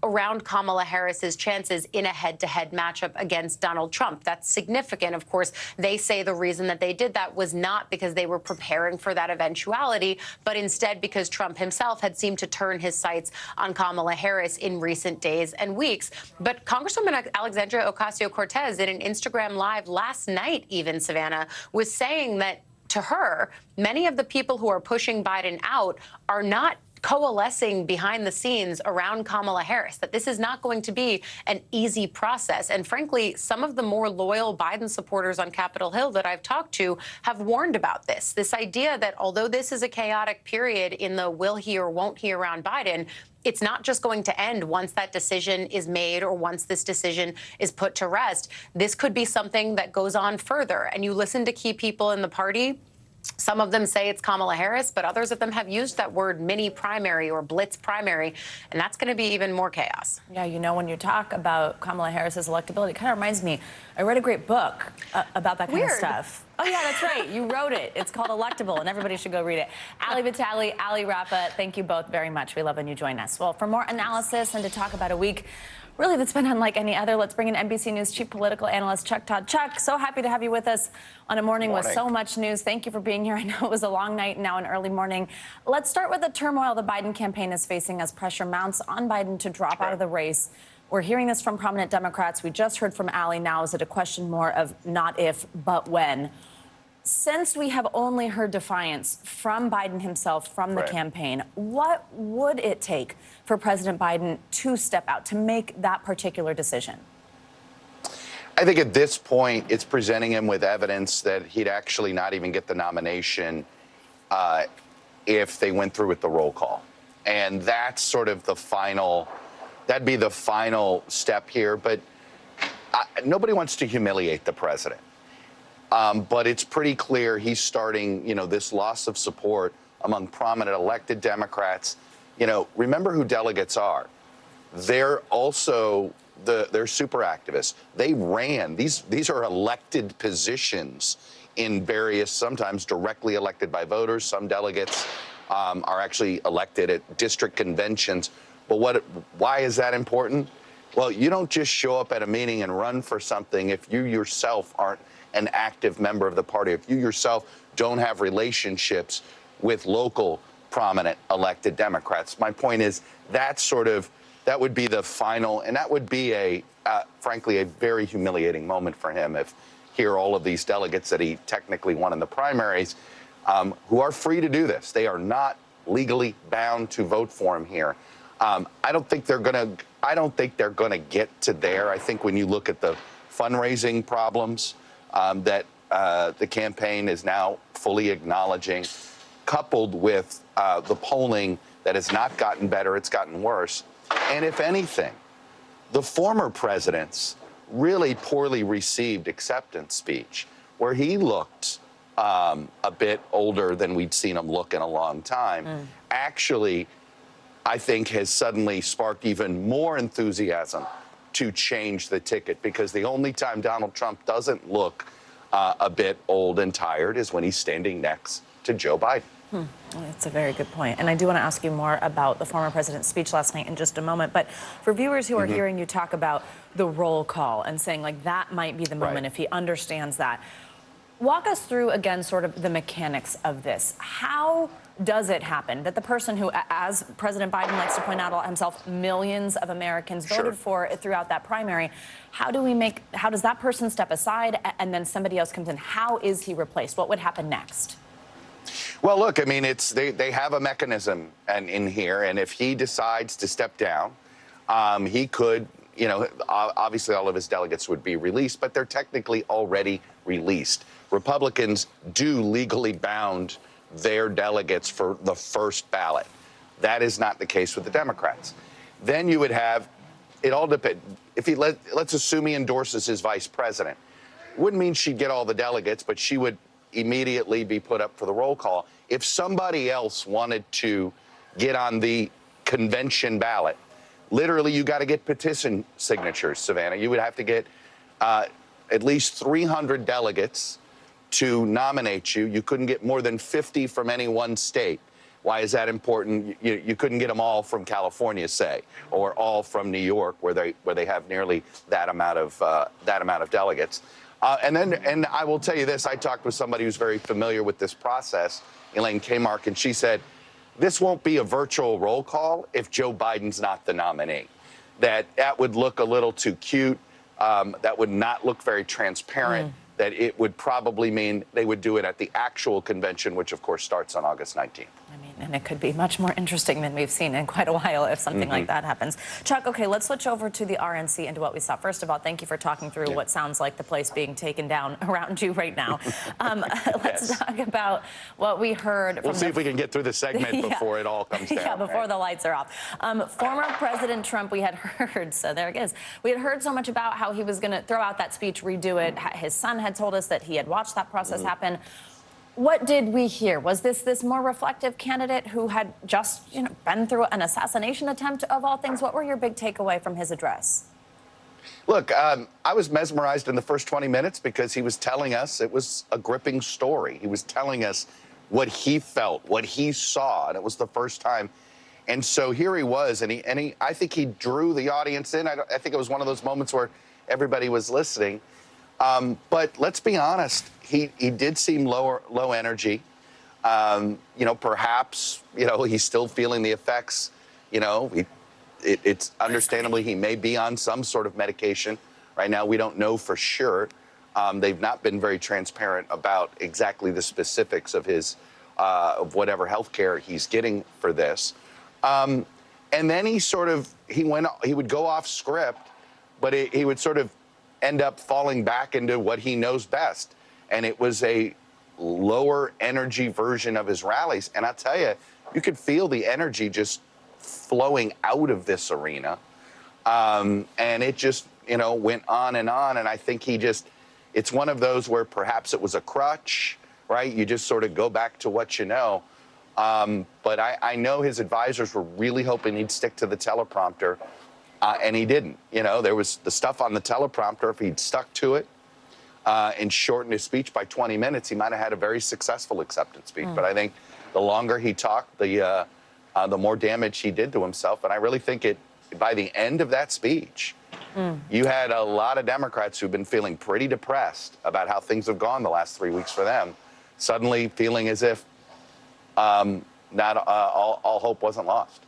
around Kamala Harris's chances in a head-to-head matchup against Donald Trump. That's significant. Of course, they say the reason that they did that was not because they were preparing for that eventuality, but instead because Trump himself had seemed to turn his sights on Kamala Harris in recent days and weeks. But Congresswoman Alexandria Ocasio-Cortez in an Instagram Live last night, even, Savannah, was saying that to her, many of the people who are pushing Biden out are not coalescing behind the scenes around Kamala Harris, that this is not going to be an easy process. And frankly, some of the more loyal Biden supporters on Capitol Hill that I've talked to have warned about this idea that although this is a chaotic period in the will he or won't he around Biden, it's not just going to end once that decision is made or once this decision is put to rest. This could be something that goes on further. And you listen to key people in the party, some of them say it's Kamala Harris, but others of them have used that word mini primary or blitz primary, and that's going to be even more chaos. Yeah, you know, when you talk about Kamala Harris's electability, it kind of reminds me, I read a great book about that kind of stuff. Oh, yeah, that's right. You wrote it. It's called Electable, and everybody should go read it. Ali Vitale, Ali Rafa, thank you both very much. We love when you join us. Well, for more analysis and to talk about a week really that's been unlike any other, let's bring in NBC News chief political analyst Chuck Todd. Chuck, so happy to have you with us on a morning with so much news. Thank you for being here. I know it was a long night and now an early morning. Let's start with the turmoil the Biden campaign is facing as pressure mounts on Biden to drop out of the race. We're hearing this from prominent Democrats. We just heard from Ali. Now is it a question more of not if, but when? Since we have only heard defiance from Biden himself, from the campaign, what would it take for President Biden to step out, to make that particular decision? I think at this point, it's presenting him with evidence that he'd actually not even get the nomination if they went through with the roll call. And that's sort of the final, that'd be the final step here. But nobody wants to humiliate the president. But it's pretty clear he's starting, this loss of support among prominent elected Democrats. Remember who delegates are. They're also they're super activists. They ran. These are elected positions in various, sometimes directly elected by voters. Some delegates are actually elected at district conventions. But why is that important? Well, you don't just show up at a meeting and run for something if you yourself aren't an active member of the party, if you yourself don't have relationships with local prominent elected Democrats. My point is that would be the final, and that would be frankly, a very humiliating moment for him if here all of these delegates that he technically won in the primaries, who are free to do this. They are not legally bound to vote for him here. I don't think they're gonna get to there. I think when you look at the fundraising problems that the campaign is now fully acknowledging, coupled with the polling that has not gotten better, it's gotten worse. And if anything, the former president's really poorly received acceptance speech, where he looked a bit older than we'd seen him look in a long time, actually, I think, has suddenly sparked even more enthusiasm to change the ticket, because the only time Donald Trump doesn't look a bit old and tired is when he's standing next to Joe Biden. That's a very good point. And I do want to ask you more about the former president's speech last night in just a moment. But for viewers who are hearing you talk about the roll call and saying, like, that might be the moment if he understands that, walk us through again sort of the mechanics of this. How does it happen that the person who, as President Biden likes to point out himself, millions of Americans voted for throughout that primary, how does that person step aside and then somebody else comes in? How is he replaced? What would happen next? Well, look, I mean, they have a mechanism in here, and if he decides to step down, he could, you know, obviously all of his delegates would be released, but they're technically already released. Republicans do legally bound their delegates for the first ballot. That is not the case with the Democrats. Then you would have, it all depends. If let's assume he endorses his vice president, wouldn't mean she'd get all the delegates, but she would immediately be put up for the roll call. If somebody else wanted to get on the convention ballot, literally you got to get petition signatures, Savannah. You would have to get at least 300 delegates to nominate you. You couldn't get more than 50 from any one state. Why is that important? You couldn't get them all from California, say, or all from New York, where they have nearly that amount of delegates. And I will tell you this, I talked with somebody who's very familiar with this process, Elaine Kmark, and she said, this won't be a virtual roll call if Joe Biden's not the nominee. That would look a little too cute. That would not look very transparent. That it would probably mean they would do it at the actual convention, which, of course, starts on August 19th. I mean, and it could be much more interesting than we've seen in quite a while if something like that happens. Chuck, okay, let's switch over to the RNC and to what we saw. First of all, thank you for talking through what sounds like the place being taken down around you right now. Let's talk about what we heard. We'll see if we can get through the segment before it all comes down. Yeah, before the lights are off. Former President Trump, we had heard, so there it is. We had heard so much about how he was going to throw out that speech, redo it. His son had told us that he had watched that process happen. What did we hear? Was this more reflective candidate who had just, been through an assassination attempt of all things? What were your big takeaway from his address? Look, I was mesmerized in the first 20 minutes because he was telling us it was a gripping story. He was telling us what he felt, what he saw, and it was the first time. And so here he was, and I think he drew the audience in. I think it was one of those moments where everybody was listening. But let's be honest, he did seem low energy. Perhaps, he's still feeling the effects. It's understandably he may be on some sort of medication. Right now, we don't know for sure. They've not been very transparent about exactly the specifics of his of whatever health care he's getting for this. And then he would go off script, but he would sort of end up falling back into what he knows best. And it was a lower energy version of his rallies. And I'll tell you, you could feel the energy just flowing out of this arena. And it just, went on. And I think it's one of those where perhaps it was a crutch, right? You just sort of go back to what you know. But I know his advisors were really hoping he'd stick to the teleprompter. And he didn't. There was the stuff on the teleprompter. If he'd stuck to it and shortened his speech by 20 minutes, he might have had a very successful acceptance speech. But I think the longer he talked, the more damage he did to himself. And I really think by the end of that speech, you had a lot of Democrats who've been feeling pretty depressed about how things have gone the last 3 weeks for them, suddenly feeling as if not all hope wasn't lost.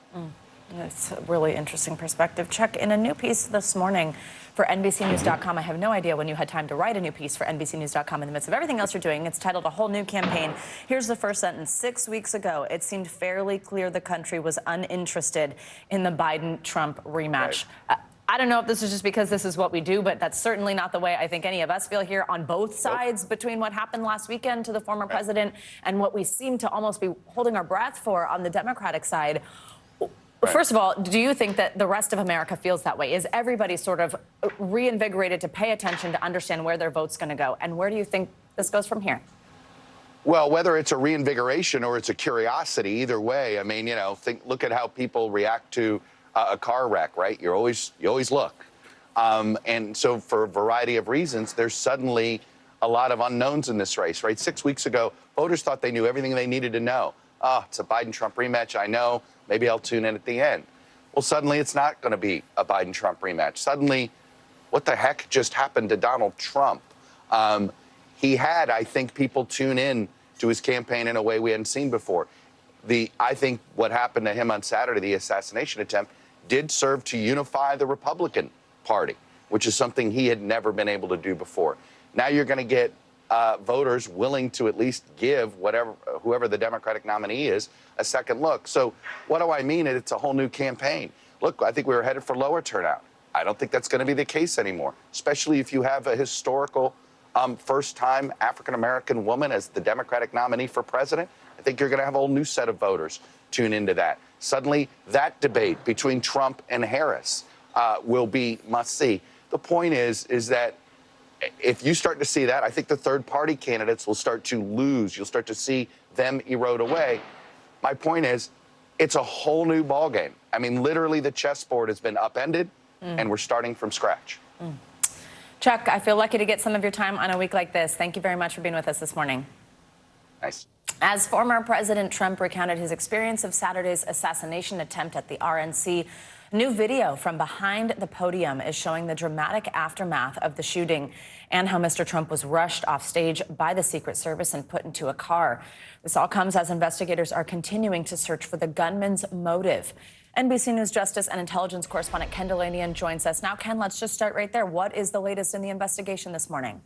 It's a really interesting perspective. Chuck, in a new piece this morning for NBCNews.com, I have no idea when you had time to write a new piece for NBCNews.com in the midst of everything else you're doing. It's titled A Whole New Campaign. Here's the first sentence. 6 weeks ago, it seemed fairly clear the country was uninterested in the Biden-Trump rematch. Right. I don't know if this is just because this is what we do, but that's certainly not the way I think any of us feel here on both sides between what happened last weekend to the former president and what we seem to almost be holding our breath for on the Democratic side. First of all, do you think that the rest of America feels that way? Is everybody sort of reinvigorated to pay attention to understand where their vote's going to go? And where do you think this goes from here? Well, whether it's a reinvigoration or it's a curiosity, either way, I mean, look at how people react to a car wreck, right? You always look. And so for a variety of reasons, there's suddenly a lot of unknowns in this race, right? 6 weeks ago, voters thought they knew everything they needed to know. Oh, it's a Biden-Trump rematch. I know. Maybe I'll tune in at the end. Well, suddenly it's not going to be a Biden-Trump rematch. Suddenly, what the heck just happened to Donald Trump? He had, I think, people tune in to his campaign in a way we hadn't seen before. I think what happened to him on Saturday, the assassination attempt, did serve to unify the Republican Party, which is something he had never been able to do before. Now you're going to get voters willing to at least give whoever the Democratic nominee is a second look. So what do I mean? It's a whole new campaign. Look, I think we were headed for lower turnout. I don't think that's going to be the case anymore, especially if you have a historical first-time African-American woman as the Democratic nominee for president. I think you're going to have a whole new set of voters tune into that. Suddenly, that debate between Trump and Harris will be must-see. The point is that if you start to see that, I think the third-party candidates will start to lose. You'll start to see them erode away. My point is, it's a whole new ballgame. I mean, literally, the chessboard has been upended, and we're starting from scratch. Chuck, I feel lucky to get some of your time on a week like this. Thank you very much for being with us this morning. Nice. As former President Trump recounted his experience of Saturday's assassination attempt at the RNC, new video from behind the podium is showing the dramatic aftermath of the shooting and how Mr. Trump was rushed off stage by the Secret Service and put into a car. This all comes as investigators are continuing to search for the gunman's motive. NBC News Justice and Intelligence correspondent Ken Delanian joins us now. Ken, let's just start right there. What is the latest in the investigation this morning?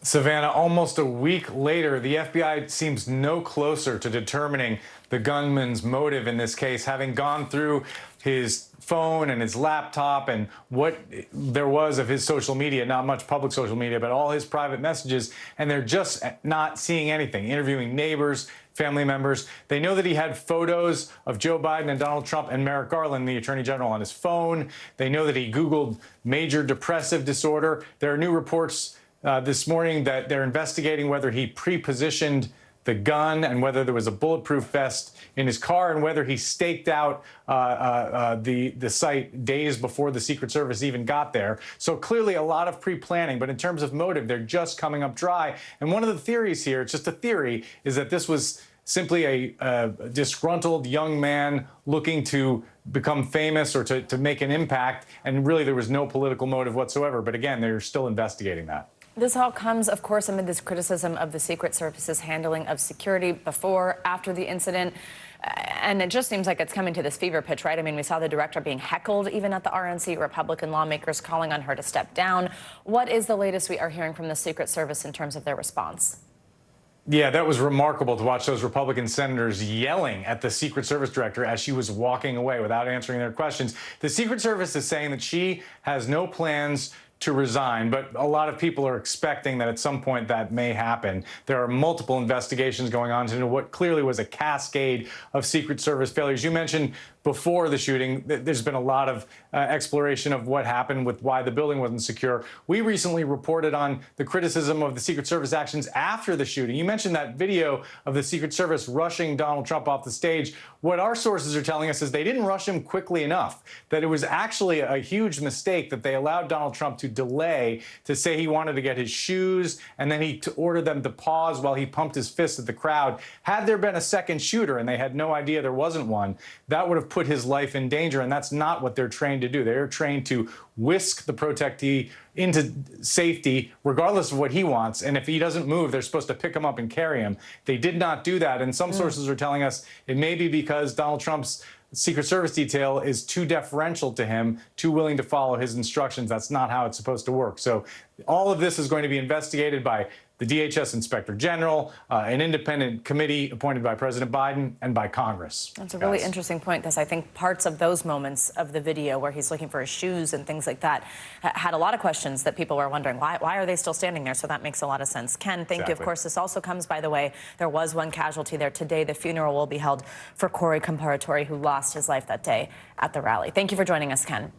Savannah, almost a week later, the FBI seems no closer to determining the gunman's motive in this case, having gone through his phone and his laptop and what there was of his social media, not much public social media, but all his private messages, and they're just not seeing anything. Interviewing neighbors, family members. They know that he had photos of Joe Biden and Donald Trump and Merrick Garland, the Attorney General, on his phone. They know that he Googled major depressive disorder. There are new reports this morning that they're investigating whether he pre-positioned the gun and whether there was a bulletproof vest in his car and whether he staked out the site days before the Secret Service even got there. So clearly a lot of pre-planning, but in terms of motive, they're just coming up dry. And one of the theories here, it's just a theory, is that this was simply a disgruntled young man looking to become famous or to make an impact, and really there was no political motive whatsoever. But again, they're still investigating that. This all comes, of course, amid this criticism of the Secret Service's handling of security before, after the incident. And it just seems like it's coming to this fever pitch, right? I mean, we saw the director being heckled even at the RNC, Republican lawmakers calling on her to step down. What is the latest we are hearing from the Secret Service in terms of their response? Yeah, that was remarkable to watch those Republican senators yelling at the Secret Service director as she was walking away without answering their questions. The Secret Service is saying that she has no plans to resign, but a lot of people are expecting that at some point that may happen. There are multiple investigations going on into what clearly was a cascade of Secret Service failures. You mentioned before the shooting, there's been a lot of exploration of what happened with why the building wasn't secure. We recently reported on the criticism of the Secret Service actions after the shooting. You mentioned that video of the Secret Service rushing Donald Trump off the stage. What our sources are telling us is they didn't rush him quickly enough, that it was actually a huge mistake that they allowed Donald Trump to delay, to say he wanted to get his shoes, and then he ordered them to pause while he pumped his fist at the crowd. Had there been a second shooter and they had no idea there wasn't one, that would have put his life in danger, and that's not what they're trained to do. They're trained to whisk the protectee into safety regardless of what he wants, and if he doesn't move, they're supposed to pick him up and carry him. They did not do that, and some sources are telling us it may be because Donald Trump's Secret Service detail is too deferential to him, too willing to follow his instructions. That's not how it's supposed to work. So all of this is going to be investigated by the DHS Inspector General, an independent committee appointed by President Biden and by Congress. That's a really interesting point, because I think parts of those moments of the video where he's looking for his shoes and things like that had a lot of questions that people were wondering, why are they still standing there? So that makes a lot of sense. Ken, thank you. Of course, this also comes, by the way, there was one casualty there today. The funeral will be held for Corey Comparatori, who lost his life that day at the rally. Thank you for joining us, Ken.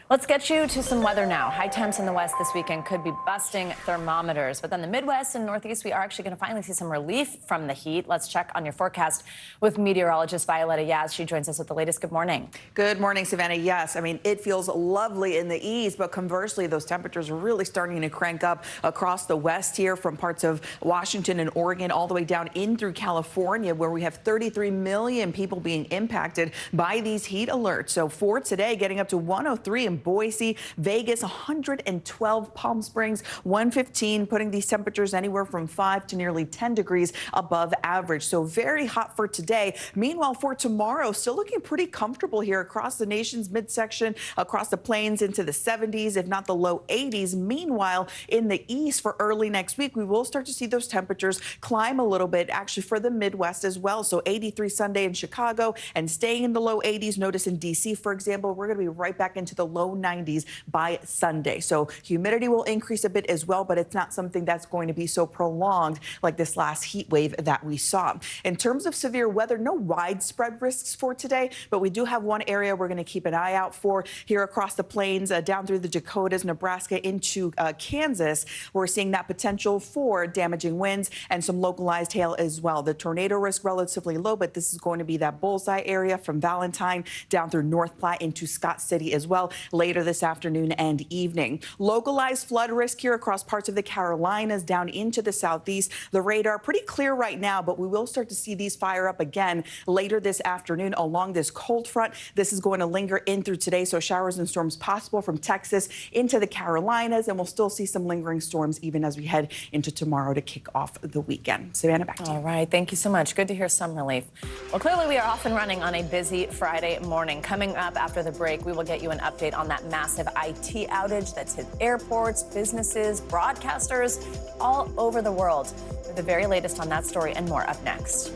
Let's get you to some weather now. High temps in the west this weekend could be busting thermometers. But then the Midwest and Northeast, we are actually going to finally see some relief from the heat. Let's check on your forecast with meteorologist Violetta Yaz. She joins us with the latest. Good morning. Good morning, Savannah. Yes, I mean, it feels lovely in the east, but conversely, those temperatures are really starting to crank up across the west here, from parts of Washington and Oregon all the way down in through California, where we have 33 million people being impacted by these heat alerts. So for today, getting up to 103 in Boise, Vegas, 112, Palm Springs, 115, putting these temperatures anywhere from 5 to nearly 10 degrees above average. So very hot for today. Meanwhile, for tomorrow, still looking pretty comfortable here across the nation's midsection, across the plains into the 70s, if not the low 80s. Meanwhile, in the east for early next week, we will start to see those temperatures climb a little bit, actually for the Midwest as well. So 83 Sunday in Chicago and staying in the low 80s. Notice in D.C., for example, we're going to be right back into the low 90s by Sunday. So humidity will increase a bit as well, but it's not something that's going to be so prolonged like this last heat wave that we saw. In terms of severe weather, no widespread risks for today, but we do have one area we're going to keep an eye out for here across the plains, down through the Dakotas, Nebraska into Kansas. We're seeing that potential for damaging winds and some localized hail as well. The tornado risk relatively low, but this is going to be that bullseye area from Valentine down through North Platte into Scott City as well later this afternoon and evening. Localized flood risk here across parts of the Carolinas down into the southeast. The radar pretty clear right now, but we will start to see these fire up again later this afternoon along this cold front. This is going to linger in through today, so showers and storms possible from Texas into the Carolinas, and we'll still see some lingering storms even as we head into tomorrow to kick off the weekend. Savannah, back to you. All right, thank you so much. Good to hear some relief. Well, clearly we are off and running on a busy Friday morning. Coming up after the break, we will get you an update on that massive IT outage that's hit airports, businesses, broadcasters all over the world. The very latest on that story and more up next.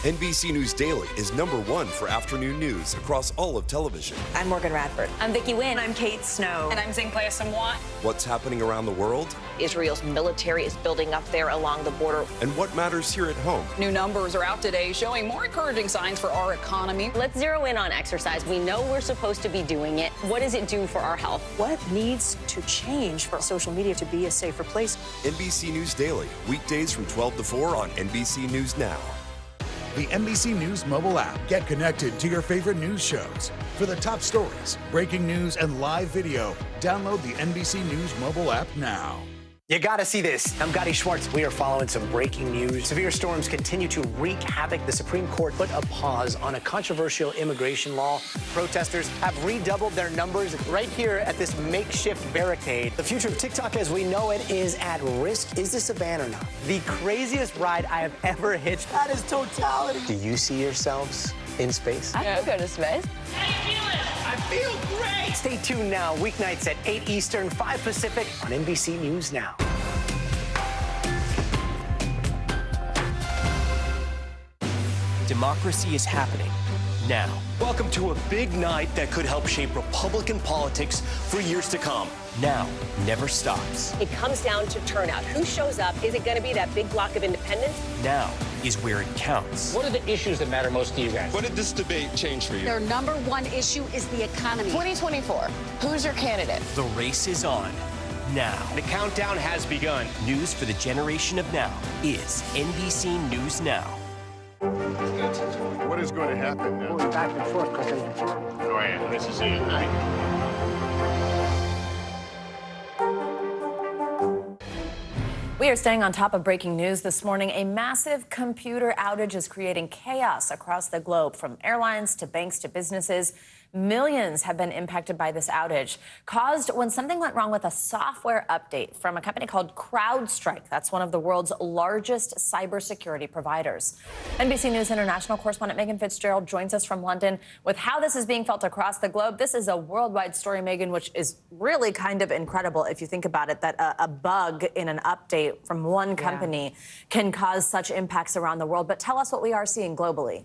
NBC News Daily is #1 for afternoon news across all of television. I'm Morgan Radford. I'm Vicki Wynn. I'm Kate Snow. And I'm Zinklea Samwat. What's happening around the world? Israel's military is building up there along the border. And what matters here at home? New numbers are out today showing more encouraging signs for our economy. Let's zero in on exercise. We know we're supposed to be doing it. What does it do for our health? What needs to change for social media to be a safer place? NBC News Daily, weekdays from 12 to 4 on NBC News Now. The NBC News mobile app. Get connected to your favorite news shows. For the top stories, breaking news, and live video, download the NBC News mobile app now. You gotta see this. I'm Gotti Schwartz. We are following some breaking news. Severe storms continue to wreak havoc. The Supreme Court put a pause on a controversial immigration law. Protesters have redoubled their numbers right here at this makeshift barricade. The future of TikTok as we know it is at risk. Is this a ban or not? The craziest ride I have ever hitched. That is totality. Do you see yourselves in space? I could go to space. How you feeling? I feel great. Stay tuned now, weeknights at 8 Eastern, 5 Pacific on NBC News Now. Democracy is happening now. Welcome to a big night that could help shape Republican politics for years to come. Now never stops. It comes down to turnout. Who shows up? Is it going to be that big block of independents? Now is where it counts. What are the issues that matter most to you guys? What did this debate change for you? Their #1 issue is the economy. 2024. Who's your candidate? The race is on now. The countdown has begun. News for the generation of now is NBC News Now. What is going to happen now? Going back and forth because they Oh, yeah, this is it, right? We are staying on top of breaking news this morning. A massive computer outage is creating chaos across the globe, from airlines to banks to businesses. Millions have been impacted by this outage, caused when something went wrong with a software update from a company called CrowdStrike. That's one of the world's largest cybersecurity providers. NBC News International correspondent Megan Fitzgerald joins us from London with how this is being felt across the globe. This is a worldwide story, Megan, which is really kind of incredible if you think about it, that a bug in an update from one company can cause such impacts around the world. But tell us what we are seeing globally.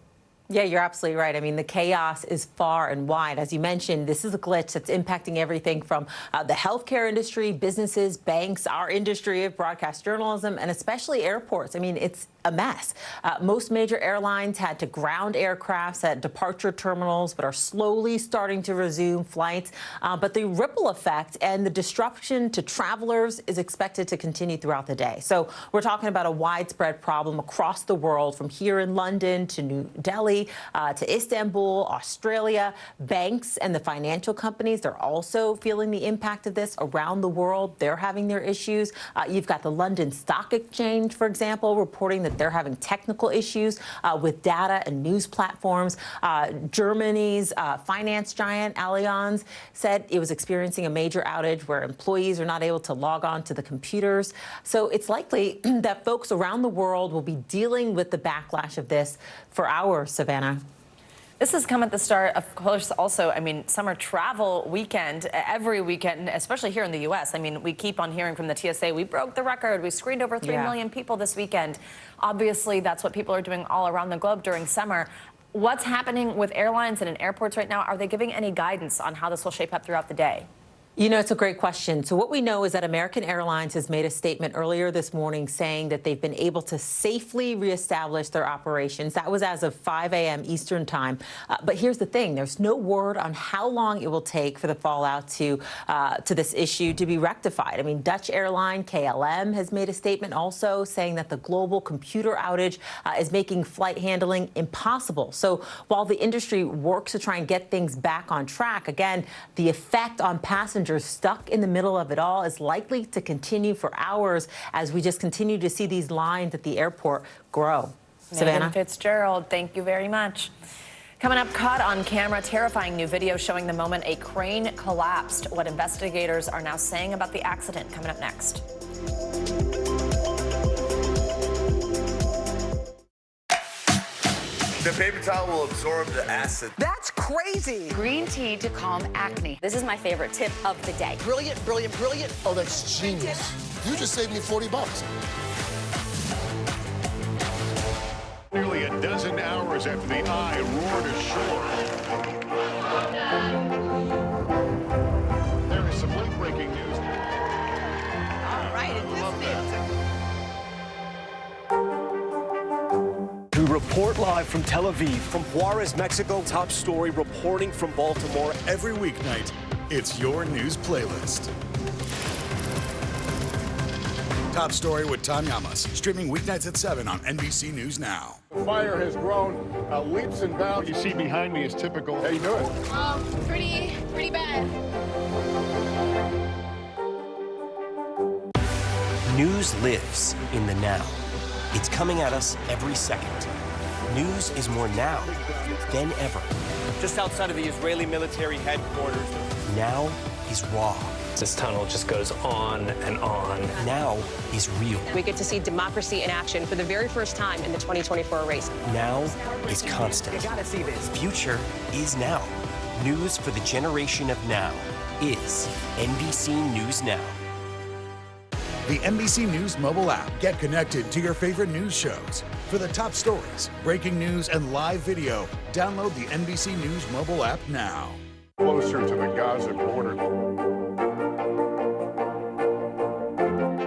Yeah, you're absolutely right. I mean, the chaos is far and wide. As you mentioned, this is a glitch that's impacting everything from the healthcare industry, businesses, banks, our industry of broadcast journalism, and especially airports. I mean, it's a mess. Most major airlines had to ground aircrafts at departure terminals, but are slowly starting to resume flights. But the ripple effect and the disruption to travelers is expected to continue throughout the day. So we're talking about a widespread problem across the world, from here in London to New Delhi to Istanbul, Australia. Banks and the financial companies, they're also feeling the impact of this around the world. They're having their issues. You've got the London Stock Exchange, for example, reporting that they're having technical issues with data and news platforms. Germany's finance giant Allianz said it was experiencing a major outage where employees are not able to log on to the computers. So it's likely that folks around the world will be dealing with the backlash of this for hours, Savannah. This has come at the start, of course, also, I mean, summer travel weekend, every weekend, especially here in the U.S. I mean, we keep on hearing from the TSA, we broke the record. We screened over 3 million people this weekend. Obviously, that's what people are doing all around the globe during summer. What's happening with airlines and in airports right now? Are they giving any guidance on how this will shape up throughout the day? You know, it's a great question. So what we know is that American Airlines has made a statement earlier this morning saying that they've been able to safely reestablish their operations. That was as of 5 a.m. Eastern time. But here's the thing. There's no word on how long it will take for the fallout to this issue to be rectified. I mean, Dutch airline KLM has made a statement also saying that the global computer outage is making flight handling impossible. So while the industry works to try and get things back on track, again, the effect on passengers stuck in the middle of it all is likely to continue for hours as we just continue to see these lines at the airport grow. Savannah? Megan Fitzgerald, thank you very much. Coming up, caught on camera, terrifying new video showing the moment a crane collapsed. What investigators are now saying about the accident, coming up next. The paper towel will absorb the acid. That's crazy. Green tea to calm acne. This is my favorite tip of the day. Brilliant, brilliant, brilliant. Oh, that's genius. You just saved me $40. Nearly a dozen hours after the eye roared ashore. There is some late-breaking news. All right, We report live from Tel Aviv, from Juarez, Mexico. Top story reporting from Baltimore. Every weeknight, it's your news playlist. Top Story with Tom Yamas, streaming weeknights at 7 on NBC News Now. The fire has grown leaps and bounds. You see behind me is typical. How you doing? Pretty bad. News lives in the now. It's coming at us every second. News is more now than ever. Just outside of the Israeli military headquarters. Now is raw. This tunnel just goes on and on. Now is real. We get to see democracy in action for the very first time in the 2024 race. Now is constant. You gotta see this. Future is now. News for the generation of now is NBC News Now. The NBC News mobile app. Get connected to your favorite news shows. For the top stories, breaking news, and live video, download the NBC News mobile app now. Closer to the Gaza border.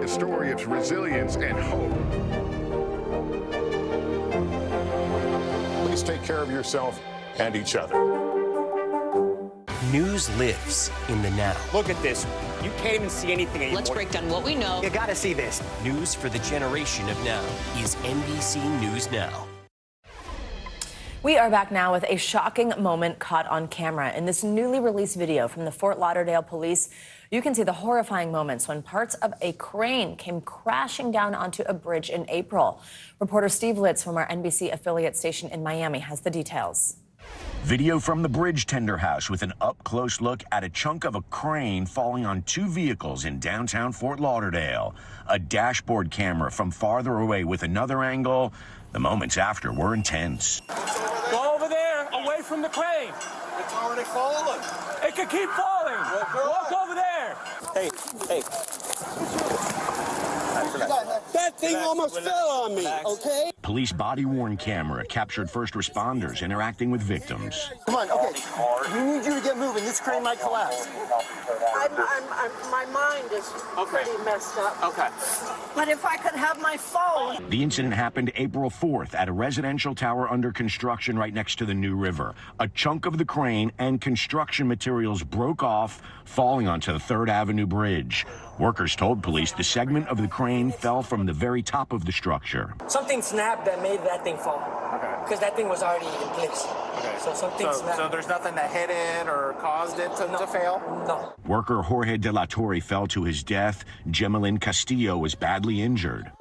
A story of resilience and hope. Please take care of yourself and each other. News lives in the now. Look at this. You can't even see anything anymore. Let's break down what we know. You gotta see this. News for the generation of now is NBC News Now. We are back now with a shocking moment caught on camera. In this newly released video from the Fort Lauderdale police, you can see the horrifying moments when parts of a crane came crashing down onto a bridge in April. Reporter Steve Litz from our NBC affiliate station in Miami has the details. Video from the bridge tender house with an up-close look at a chunk of a crane falling on two vehicles in downtown Fort Lauderdale. A dashboard camera from farther away with another angle. The moments after were intense. Go over there, away from the crane. It's already falling. It could keep falling. Walk over there. Hey. That thing almost fell on me, okay? Police body-worn camera captured first responders interacting with victims. Come on, okay. We need you to get moving. This crane might collapse. My mind is pretty messed up. Okay. But if I could have my phone. The incident happened April 4th at a residential tower under construction right next to the New River. A chunk of the crane and construction materials broke off, falling onto the 3rd Avenue Bridge. Workers told police the segment of the crane fell from the very top of the structure. Something snapped that made that thing fall. Okay. Because that thing was already in place. Okay. So something snapped. So there's nothing that hit it or caused it to fail? No. Worker Jorge De La Torre fell to his death. Gemelin Castillo was badly injured.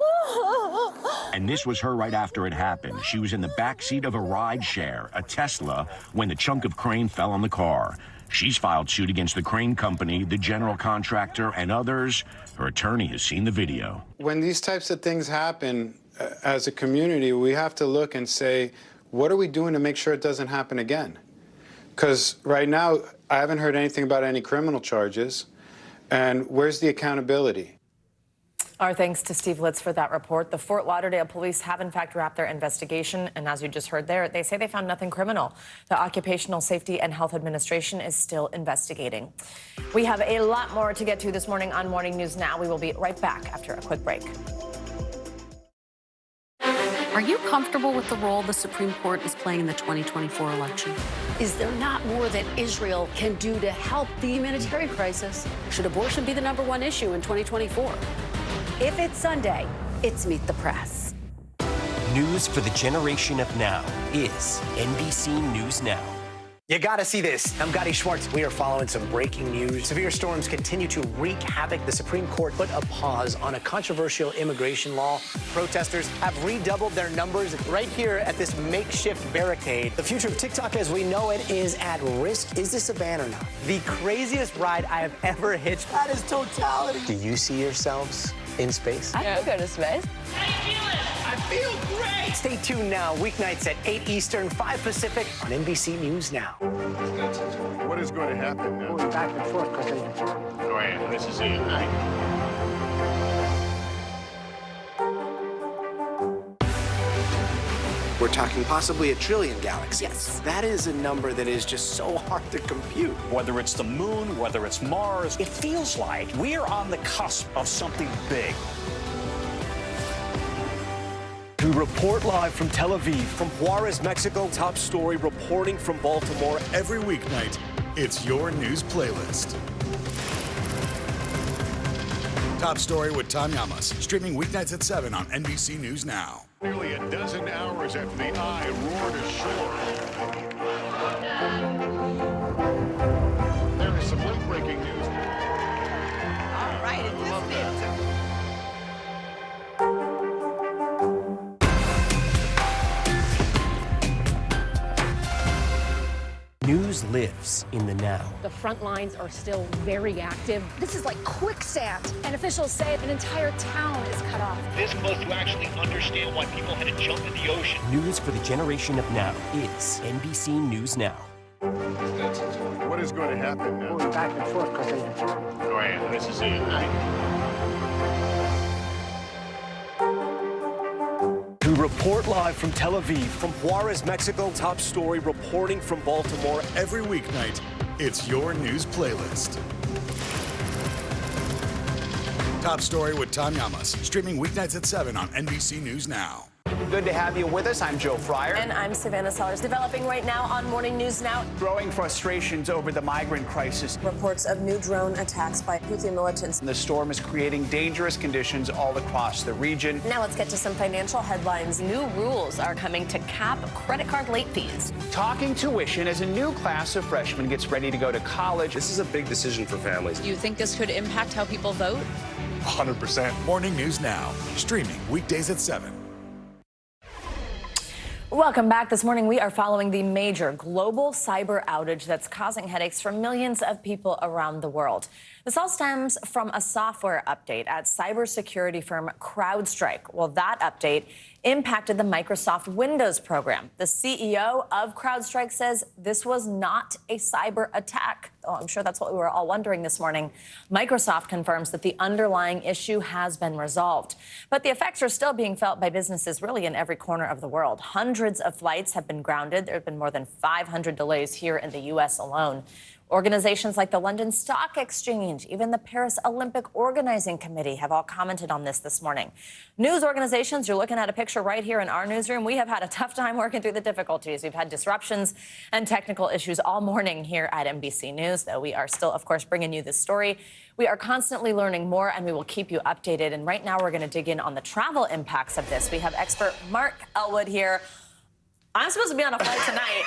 And this was her right after it happened. She was in the back seat of a ride share, a Tesla, when the chunk of crane fell on the car. She's filed suit against the crane company, the general contractor, and others. Her attorney has seen the video. When these types of things happen, as a community, we have to look and say, what are we doing to make sure it doesn't happen again? Because right now, I haven't heard anything about any criminal charges. And where's the accountability? Our thanks to Steve Litz for that report. The Fort Lauderdale police have, in fact, wrapped their investigation. And as you just heard there, they say they found nothing criminal. The Occupational Safety and Health Administration is still investigating. We have a lot more to get to this morning on Morning News Now. We will be right back after a quick break. Are you comfortable with the role the Supreme Court is playing in the 2024 election? Is there not more that Israel can do to help the humanitarian crisis? Should abortion be the #1 issue in 2024? If it's Sunday, it's Meet the Press. News for the generation of now is NBC News Now. You gotta see this. I'm Gotti Schwartz. We are following some breaking news. Severe storms continue to wreak havoc. The Supreme Court put a pause on a controversial immigration law. Protesters have redoubled their numbers right here at this makeshift barricade. The future of TikTok as we know it is at risk. Is this a ban or not? The craziest ride I have ever hitched. That is totality. Do you see yourselves in space? I could go to space. I feel great. Stay tuned now, weeknights at 8 Eastern, 5 Pacific on NBC News Now. What is going to happen now? Going back and forth because Go ahead. This is it. We're talking possibly 1 trillion galaxies. Yes. That is a number that is just so hard to compute. Whether it's the moon, whether it's Mars, it feels like we're on the cusp of something big. We report live from Tel Aviv. From Juarez, Mexico, top story reporting from Baltimore. Every weeknight, it's your news playlist. Top Story with Tom Llamas, streaming weeknights at 7 on NBC News Now. Nearly a dozen hours after the eye roared ashore. There is some late-breaking news. All right, it just is. News lives in the now. The front lines are still very active. This is like quicksand, and officials say an entire town is cut off. This close to actually understand why people had to jump in the ocean. News for the generation of now is NBC News Now. What is going to happen now? going back and forth because Go ahead. This is it. We report live from Tel Aviv. From Juarez, Mexico, top story reporting from Baltimore. Every weeknight, it's your news playlist. Top Story with Tom Llamas, streaming weeknights at 7 on NBC News Now. Good to have you with us. I'm Joe Fryer. And I'm Savannah Sellers. Developing right now on Morning News Now. Growing frustrations over the migrant crisis. Reports of new drone attacks by Houthi militants. The storm is creating dangerous conditions all across the region. Now let's get to some financial headlines. New rules are coming to cap credit card late fees. Talking tuition as a new class of freshmen gets ready to go to college. This is a big decision for families. Do you think this could impact how people vote? 100%. Morning News Now, streaming weekdays at 7. Welcome back. This morning, we are following the major global cyber outage that's causing headaches for millions of people around the world. This all stems from a software update at cybersecurity firm CrowdStrike. Well, that update impacted the Microsoft Windows program. The CEO of CrowdStrike says this was not a cyber attack. Oh, I'm sure that's what we were all wondering this morning. Microsoft confirms that the underlying issue has been resolved. But the effects are still being felt by businesses really in every corner of the world. Hundreds of flights have been grounded. There have been more than 500 delays here in the U.S. alone. Organizations like the London Stock Exchange, even the Paris Olympic Organizing Committee have all commented on this morning. News organizations, you're looking at a picture right here in our newsroom. We have had a tough time working through the difficulties. We've had disruptions and technical issues all morning here at NBC News, though we are still, of course, bringing you this story. We are constantly learning more, and we will keep you updated. And right now, we're going to dig in on the travel impacts of this. We have expert Mark Elwood here. I'm supposed to be on a flight tonight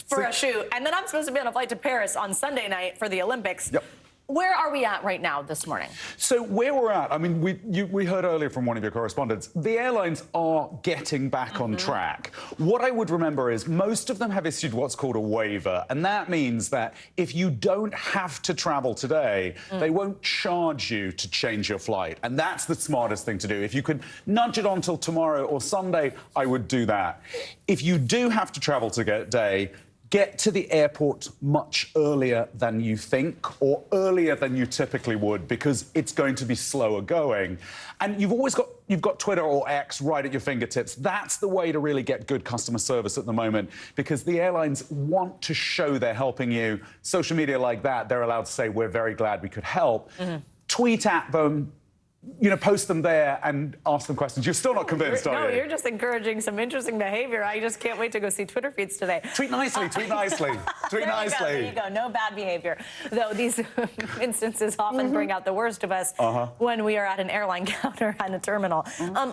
for a shoot, and then I'm supposed to be on a flight to Paris on Sunday night for the Olympics. Yep. Where are we at right now this morning? So where we're at, I mean, we heard earlier from one of your correspondents, the airlines are getting back on track. What I would remember is most of them have issued what's called a waiver, and that means that if you don't have to travel today, they won't charge you to change your flight, and that's the smartest thing to do. If you could nudge it on till tomorrow or Sunday, I would do that. If you do have to travel today, get to the airport much earlier than you think, or earlier than you typically would, because it's going to be slower going. And you've got Twitter or X right at your fingertips. That's the way to really get good customer service at the moment, because the airlines want to show they're helping you. Social media like that, they're allowed to say, we're very glad we could help. Tweet at them. You know, post them there and ask them questions. You're still not convinced, are you? No, you're just encouraging some interesting behavior. I just can't wait to go see Twitter feeds today. Tweet nicely, tweet nicely, tweet nicely. There you go, no bad behavior. Though these instances often bring out the worst of us when we are at an airline counter and a terminal.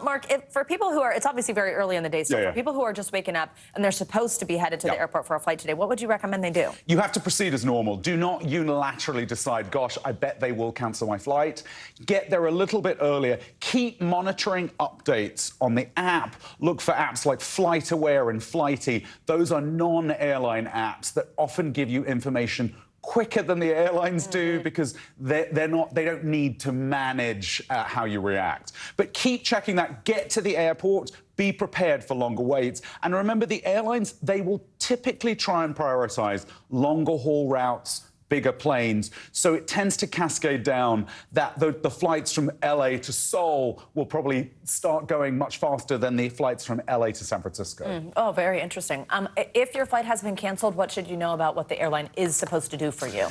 Mark, for people who are, it's obviously very early in the day, so for people who are just waking up and they're supposed to be headed to the airport for a flight today, what would you recommend they do? You have to proceed as normal. Do not unilaterally decide, gosh, I bet they will cancel my flight. Get there a little bit earlier. Keep monitoring updates on the app. Look for apps like FlightAware and Flighty. Those are non-airline apps that often give you information quicker than the airlines do, because they don't need to manage how you react. But keep checking that. Get to the airport. Be prepared for longer waits. And remember, the airlines, they will typically try and prioritize longer haul routes, bigger planes, so it tends to cascade down that the flights from LA to Seoul will probably start going much faster than the flights from LA to San Francisco. Oh, very interesting. If your flight has been canceled, what should you know about what the airline is supposed to do for you?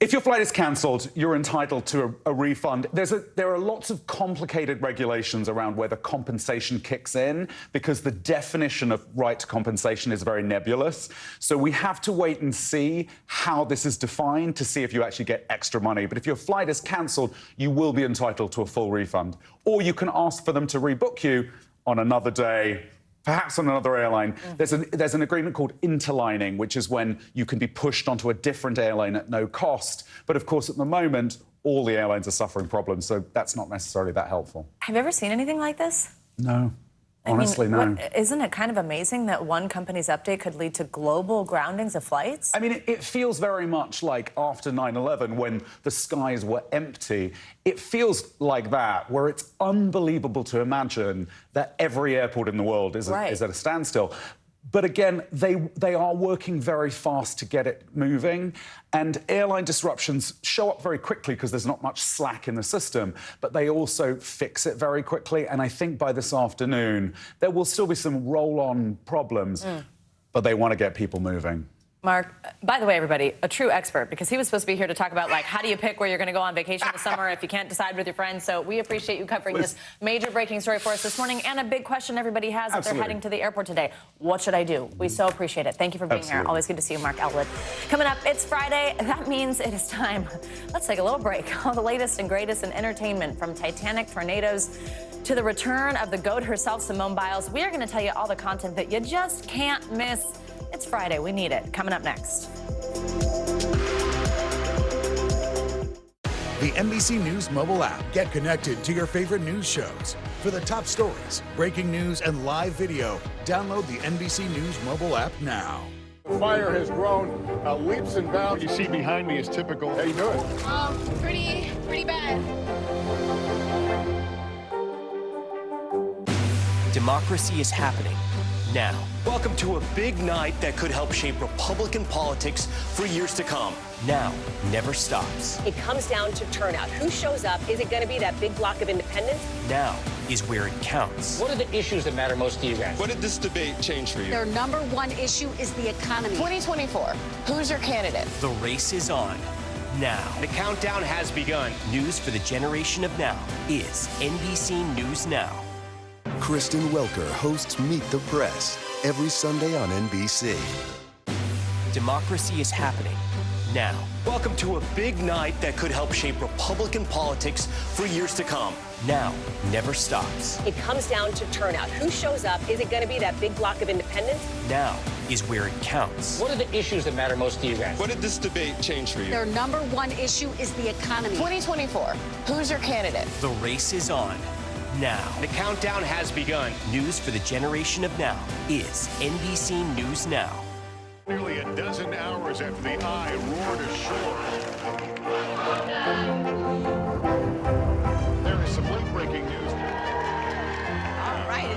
If your flight is cancelled, you're entitled to a refund. There are lots of complicated regulations around whether compensation kicks in, because the definition of right to compensation is very nebulous. So we have to wait and see how this is defined to see if you actually get extra money. But if your flight is cancelled, you will be entitled to a full refund. Or you can ask for them to rebook you on another day, perhaps on another airline. There's an agreement called interlining, which is when you can be pushed onto a different airline at no cost. But of course, at the moment, all the airlines are suffering problems, so that's not necessarily that helpful. Have you ever seen anything like this? No. Honestly, no. Isn't it kind of amazing that one company's update could lead to global groundings of flights? I mean, it feels very much like after 9/11, when the skies were empty. It feels like that, where it's unbelievable to imagine that every airport in the world is at a standstill. But again, they are working very fast to get it moving, and airline disruptions show up very quickly because there's not much slack in the system, but they also fix it very quickly. And I think by this afternoon, there will still be some roll-on problems, but they want to get people moving. Mark, by the way, everybody, a true expert, because he was supposed to be here to talk about, like, how do you pick where you're going to go on vacation this summer if you can't decide with your friends. So we appreciate you covering this major breaking story for us this morning, and a big question everybody has if they're heading to the airport today. What should I do? We so appreciate it. Thank you for being here. Always good to see you, Mark Elwood. Coming up, it's Friday. That means it is time. Let's take a little break. All the latest and greatest in entertainment, from Titanic tornadoes to the return of the GOAT herself, Simone Biles. We are going to tell you all the content that you just can't miss. It's Friday. We need it. Coming up next. The NBC News mobile app. Get connected to your favorite news shows. For the top stories, breaking news, and live video, download the NBC News mobile app now. The fire has grown leaps and bounds. You see behind me is typical. How you doing? Pretty bad. Democracy is happening now. Welcome to a big night that could help shape Republican politics for years to come. Now never stops. It comes down to turnout. Who shows up? Is it going to be that big block of independents? Now is where it counts. What are the issues that matter most to you guys? What did this debate change for you? Their number one issue is the economy. 2024. Who's your candidate? The race is on now. The countdown has begun. News for the generation of now is NBC News Now. Kristen Welker hosts Meet the Press every Sunday on NBC. Democracy is happening now. Welcome to a big night that could help shape Republican politics for years to come. Now never stops. It comes down to turnout. Who shows up? Is it going to be that big block of independents? Now is where it counts. What are the issues that matter most to you guys? What did this debate change for you? Their number one issue is the economy. 2024. Who's your candidate? The race is on now. The countdown has begun. News for the generation of now is NBC News Now. Nearly a dozen hours after the eye roared ashore. There is some late-breaking news. All right,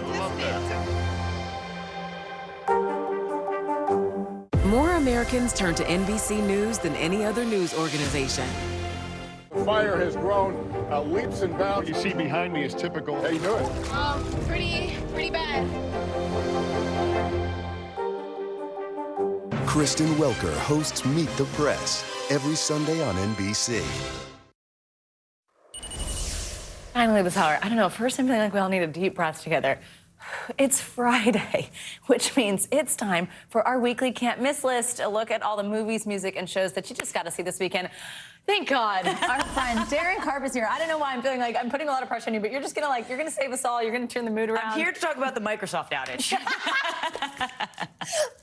More Americans turn to NBC News than any other news organization. The fire has grown leaps and bounds. You see behind me is typical. How you doing? Pretty bad. Kristen Welker hosts Meet the Press every Sunday on NBC. Finally this hour. I don't know, first I'm feeling like we all need a deep breath together. It's Friday, which means it's time for our weekly can't miss list. A look at all the movies, music, and shows that you just got to see this weekend. Thank God. Our friend Darren Karp is here. I don't know why I'm feeling like I'm putting a lot of pressure on you, but you're just gonna you're gonna save us all. You're gonna turn the mood around. I'm here to talk about the Microsoft outage.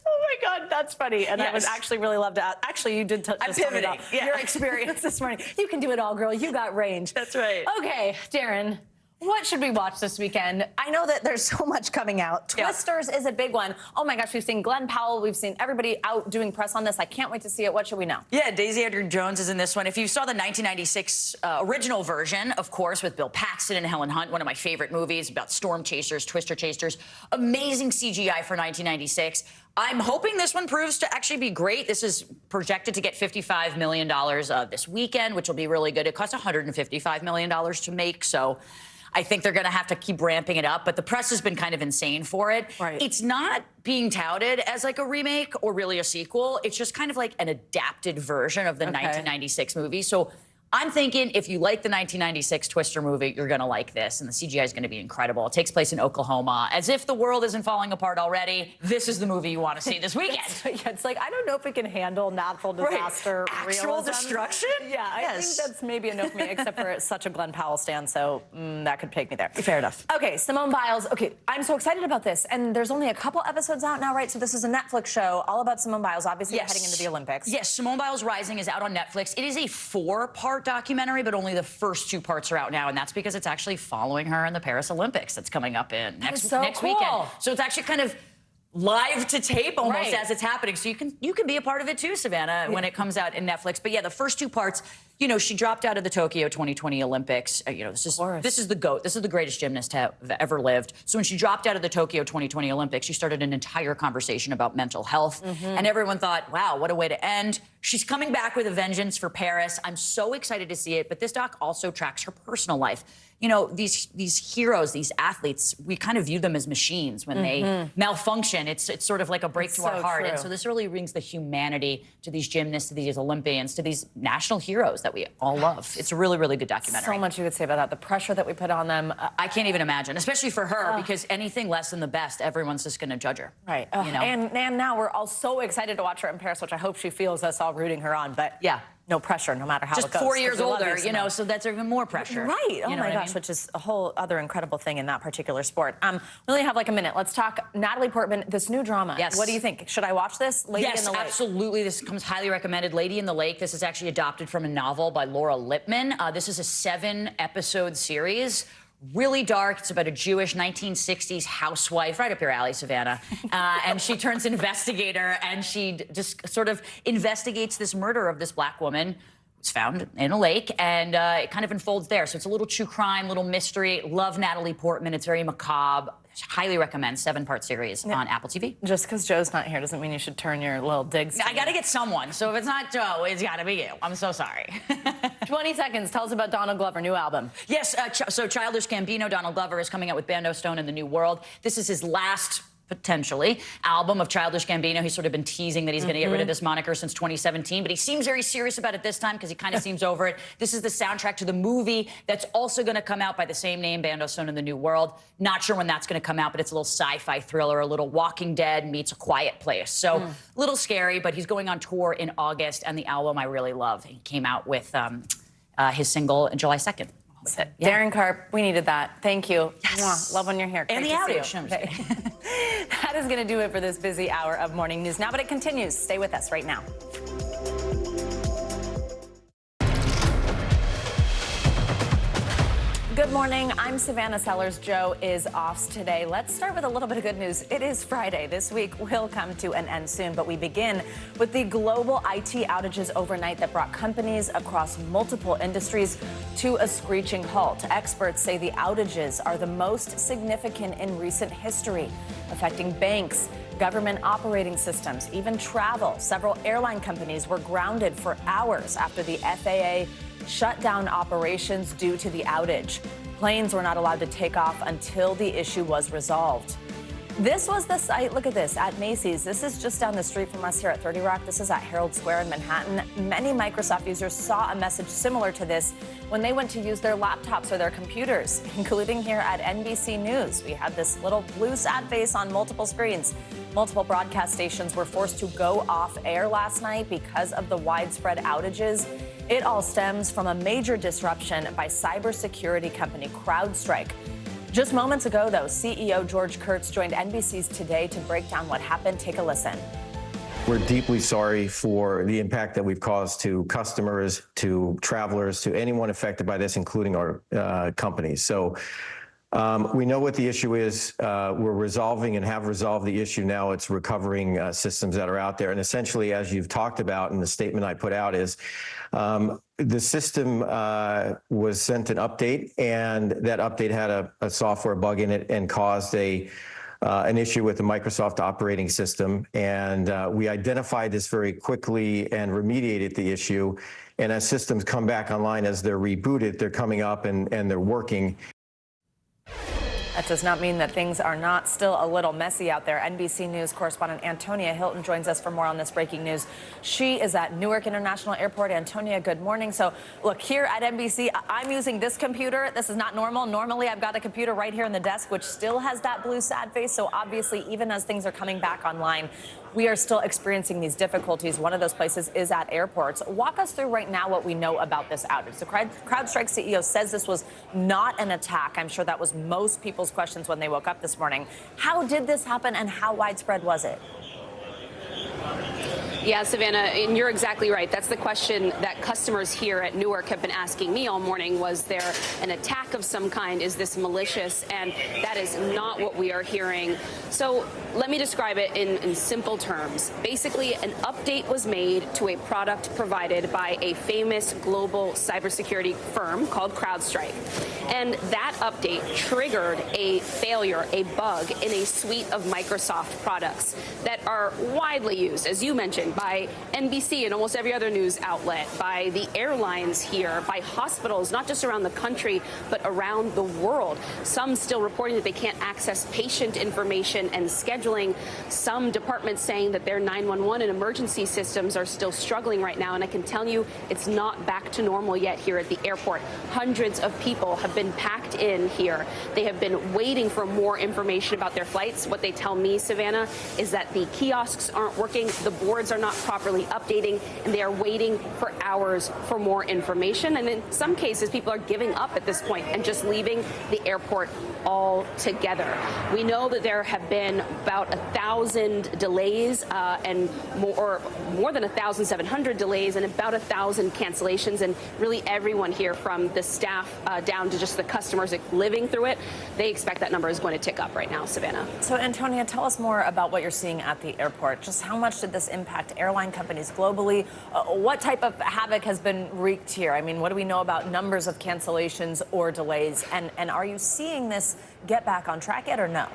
Oh my God, that's funny. And I would actually really love to ask. Actually, you did just tell me about your experience this morning. You can do it all, girl. You got range. That's right. Okay, Darren. What should we watch this weekend? I know that there's so much coming out. Twisters is a big one. Oh my gosh, we've seen Glenn Powell. We've seen everybody out doing press on this. I can't wait to see it. What should we know? Yeah, Daisy Edgar-Jones is in this one. If you saw the 1996 original version, of course, with Bill Paxton and Helen Hunt, one of my favorite movies about storm chasers, twister chasers, amazing CGI for 1996. I'm hoping this one proves to actually be great. This is projected to get $55 million this weekend, which will be really good. It cost $155 million to make, so I think they're going to have to keep ramping it up, but the press has been kind of insane for it. Right. It's not being touted as like a remake or really a sequel. It's just kind of like an adapted version of the 1996 movie. So I'm thinking if you like the 1996 Twister movie, you're going to like this, and the CGI is going to be incredible. It takes place in Oklahoma. As if the world isn't falling apart already, this is the movie you want to see this weekend. It's like, I don't know if we can handle natural disaster. Actual realism. Destruction? Yeah, I think that's maybe a no for me, except for such a Glenn Powell stan, so that could take me there. Fair enough. Okay, Simone Biles. Okay, I'm so excited about this, and there's only a couple episodes out now, right? So this is a Netflix show all about Simone Biles, obviously heading into the Olympics. Yes, Simone Biles Rising is out on Netflix. It is a 4-part documentary, but only the first 2 parts are out now, and that's because it's actually following her in the Paris Olympics that's coming up in next weekend. So it's actually kind of live to tape almost as it's happening. So you can be a part of it too, Savannah, when it comes out in Netflix. But yeah, the first 2 parts, you know, she dropped out of the Tokyo 2020 Olympics. You know, this is the GOAT. This is the greatest gymnast to have ever lived. So when she dropped out of the Tokyo 2020 Olympics, she started an entire conversation about mental health. And everyone thought, wow, what a way to end. She's coming back with a vengeance for Paris. I'm so excited to see it. But this doc also tracks her personal life. You know, these heroes, these athletes, we kind of view them as machines when they malfunction. It's sort of like a break to our heart. And so this really brings the humanity to these gymnasts, to these Olympians, to these national heroes that we all love. It's a really, really good documentary. So much you could say about that. The pressure that we put on them. I can't even imagine, especially for her, because anything less than the best, everyone's just going to judge her. Right. You know? And now we're all so excited to watch her in Paris, which I hope she feels us all rooting her on. But yeah. no pressure, no matter how just it goes. 4 years older, you know, so that's even more pressure. Right. Oh, you know my gosh, I mean? which is a whole other incredible thing in that particular sport. We only have like a minute. Let's talk Natalie Portman, this new drama. Yes. What do you think? Should I watch this? Lady in the Lake. Absolutely. This comes highly recommended. Lady in the Lake. This is actually adopted from a novel by Laura Lippman. This is a 7-episode series. Really dark. It's about a Jewish 1960s housewife, right up your alley, Savannah. And she turns investigator, and she just sort of investigates this murder of this black woman. It's found in a lake, and it kind of unfolds there. So it's a little true crime, little mystery. Love Natalie Portman. It's very macabre. Highly recommend. 7-part series on Apple TV. Just because Joe's not here doesn't mean you should turn your little digs. I got to get someone. So if it's not Joe, it's got to be you. I'm so sorry. 20 seconds. Tell us about Donald Glover, new album. Yes. So Childish Gambino, Donald Glover, is coming out with Bando Stone and the New World. This is his last, potentially, album of Childish Gambino. He's sort of been teasing that he's going to get rid of this moniker since 2017, but he seems very serious about it this time because he kind of seems over it. This is the soundtrack to the movie that's also going to come out by the same name, Bando Stone and the New World. Not sure when that's going to come out, but it's a little sci-fi thriller, a little Walking Dead meets A Quiet Place. So a little scary, but he's going on tour in August, and the album I really love. He came out with his single July 2nd. Yeah. Darren Karp, we needed that. Thank you. Yes. Love when you're here. And the outage. That is going to do it for this busy hour of Morning News Now, but it continues. Stay with us right now. Good morning. I'm Savannah Sellers. Joe is off today. Let's start with a little bit of good news. It is Friday. This week will come to an end soon, but we begin with the global IT outages overnight that brought companies across multiple industries to a screeching halt. Experts say the outages are the most significant in recent history, affecting banks, government operating systems, even travel. Several airline companies were grounded for hours after the FAA shut down operations due to the outage. Planes were not allowed to take off until the issue was resolved. This was the site, look at this, at Macy's. This is just down the street from us here at 30 Rock. This is at Herald Square in Manhattan. Many Microsoft users saw a message similar to this when they went to use their laptops or their computers, including here at NBC News. We had this little blue sad face on multiple screens. Multiple broadcast stations were forced to go off air last night because of the widespread outages. It all stems from a major disruption by cybersecurity company CrowdStrike. Just moments ago, though, CEO George Kurtz joined NBC's Today to break down what happened. Take a listen. We're deeply sorry for the impact that we've caused to customers, to travelers, to anyone affected by this, including our companies. So we know what the issue is. We're resolving and have resolved the issue now. It's recovering systems that are out there. And essentially, as you've talked about in the statement I put out, is the system was sent an update, and that update had a software bug in it and caused an issue with the Microsoft operating system. And we identified this very quickly and remediated the issue. And as systems come back online, as they're rebooted, they're coming up and they're working. That does not mean that things are not still a little messy out there. NBC News correspondent Antonia Hilton joins us for more on this breaking news. She is at Newark International Airport. Antonia, good morning. So, look, here at NBC, I'm using this computer. This is not normal. Normally, I've got a computer right here in the desk, which still has that blue sad face. So, obviously, even as things are coming back online, we are still experiencing these difficulties. One of those places is at airports. Walk us through right now what we know about this outage. The CrowdStrike CEO says this was not an attack. I'm sure that was most people's questions when they woke up this morning. How did this happen, and how widespread was it? Yeah, Savannah, and you're exactly right. That's the question that customers here at Newark have been asking me all morning. Was there an attack of some kind? Is this malicious? And that is not what we are hearing. So let me describe it in simple terms. Basically, an update was made to a product provided by a famous global cybersecurity firm called CrowdStrike. And that update triggered a failure, a bug in a suite of Microsoft products that are widely used, as you mentioned, by NBC and almost every other news outlet, by the airlines here, by hospitals, not just around the country, but around the world. Some still reporting that they can't access patient information and scheduling. Some departments saying that their 911 and emergency systems are still struggling right now. And I can tell you it's not back to normal yet here at the airport. Hundreds of people have been packed in here. They have been waiting for more information about their flights. What they tell me, Savannah, is that the kiosks aren't working, the boards are not not properly updating, and they are waiting for hours for more information. And in some cases, people are giving up at this point and just leaving the airport altogether. We know that there have been about 1,000 delays and more than 1,700 delays and about 1,000 cancellations. And really everyone here, from the staff down to just the customers living through it, they expect that number is going to tick up right now, Savannah. So, Antonia, tell us more about what you're seeing at the airport. Just how much did this impact airline companies globally? What type of havoc has been wreaked here? I mean, what do we know about numbers of cancellations or delays? And are you seeing this get back on track yet or no?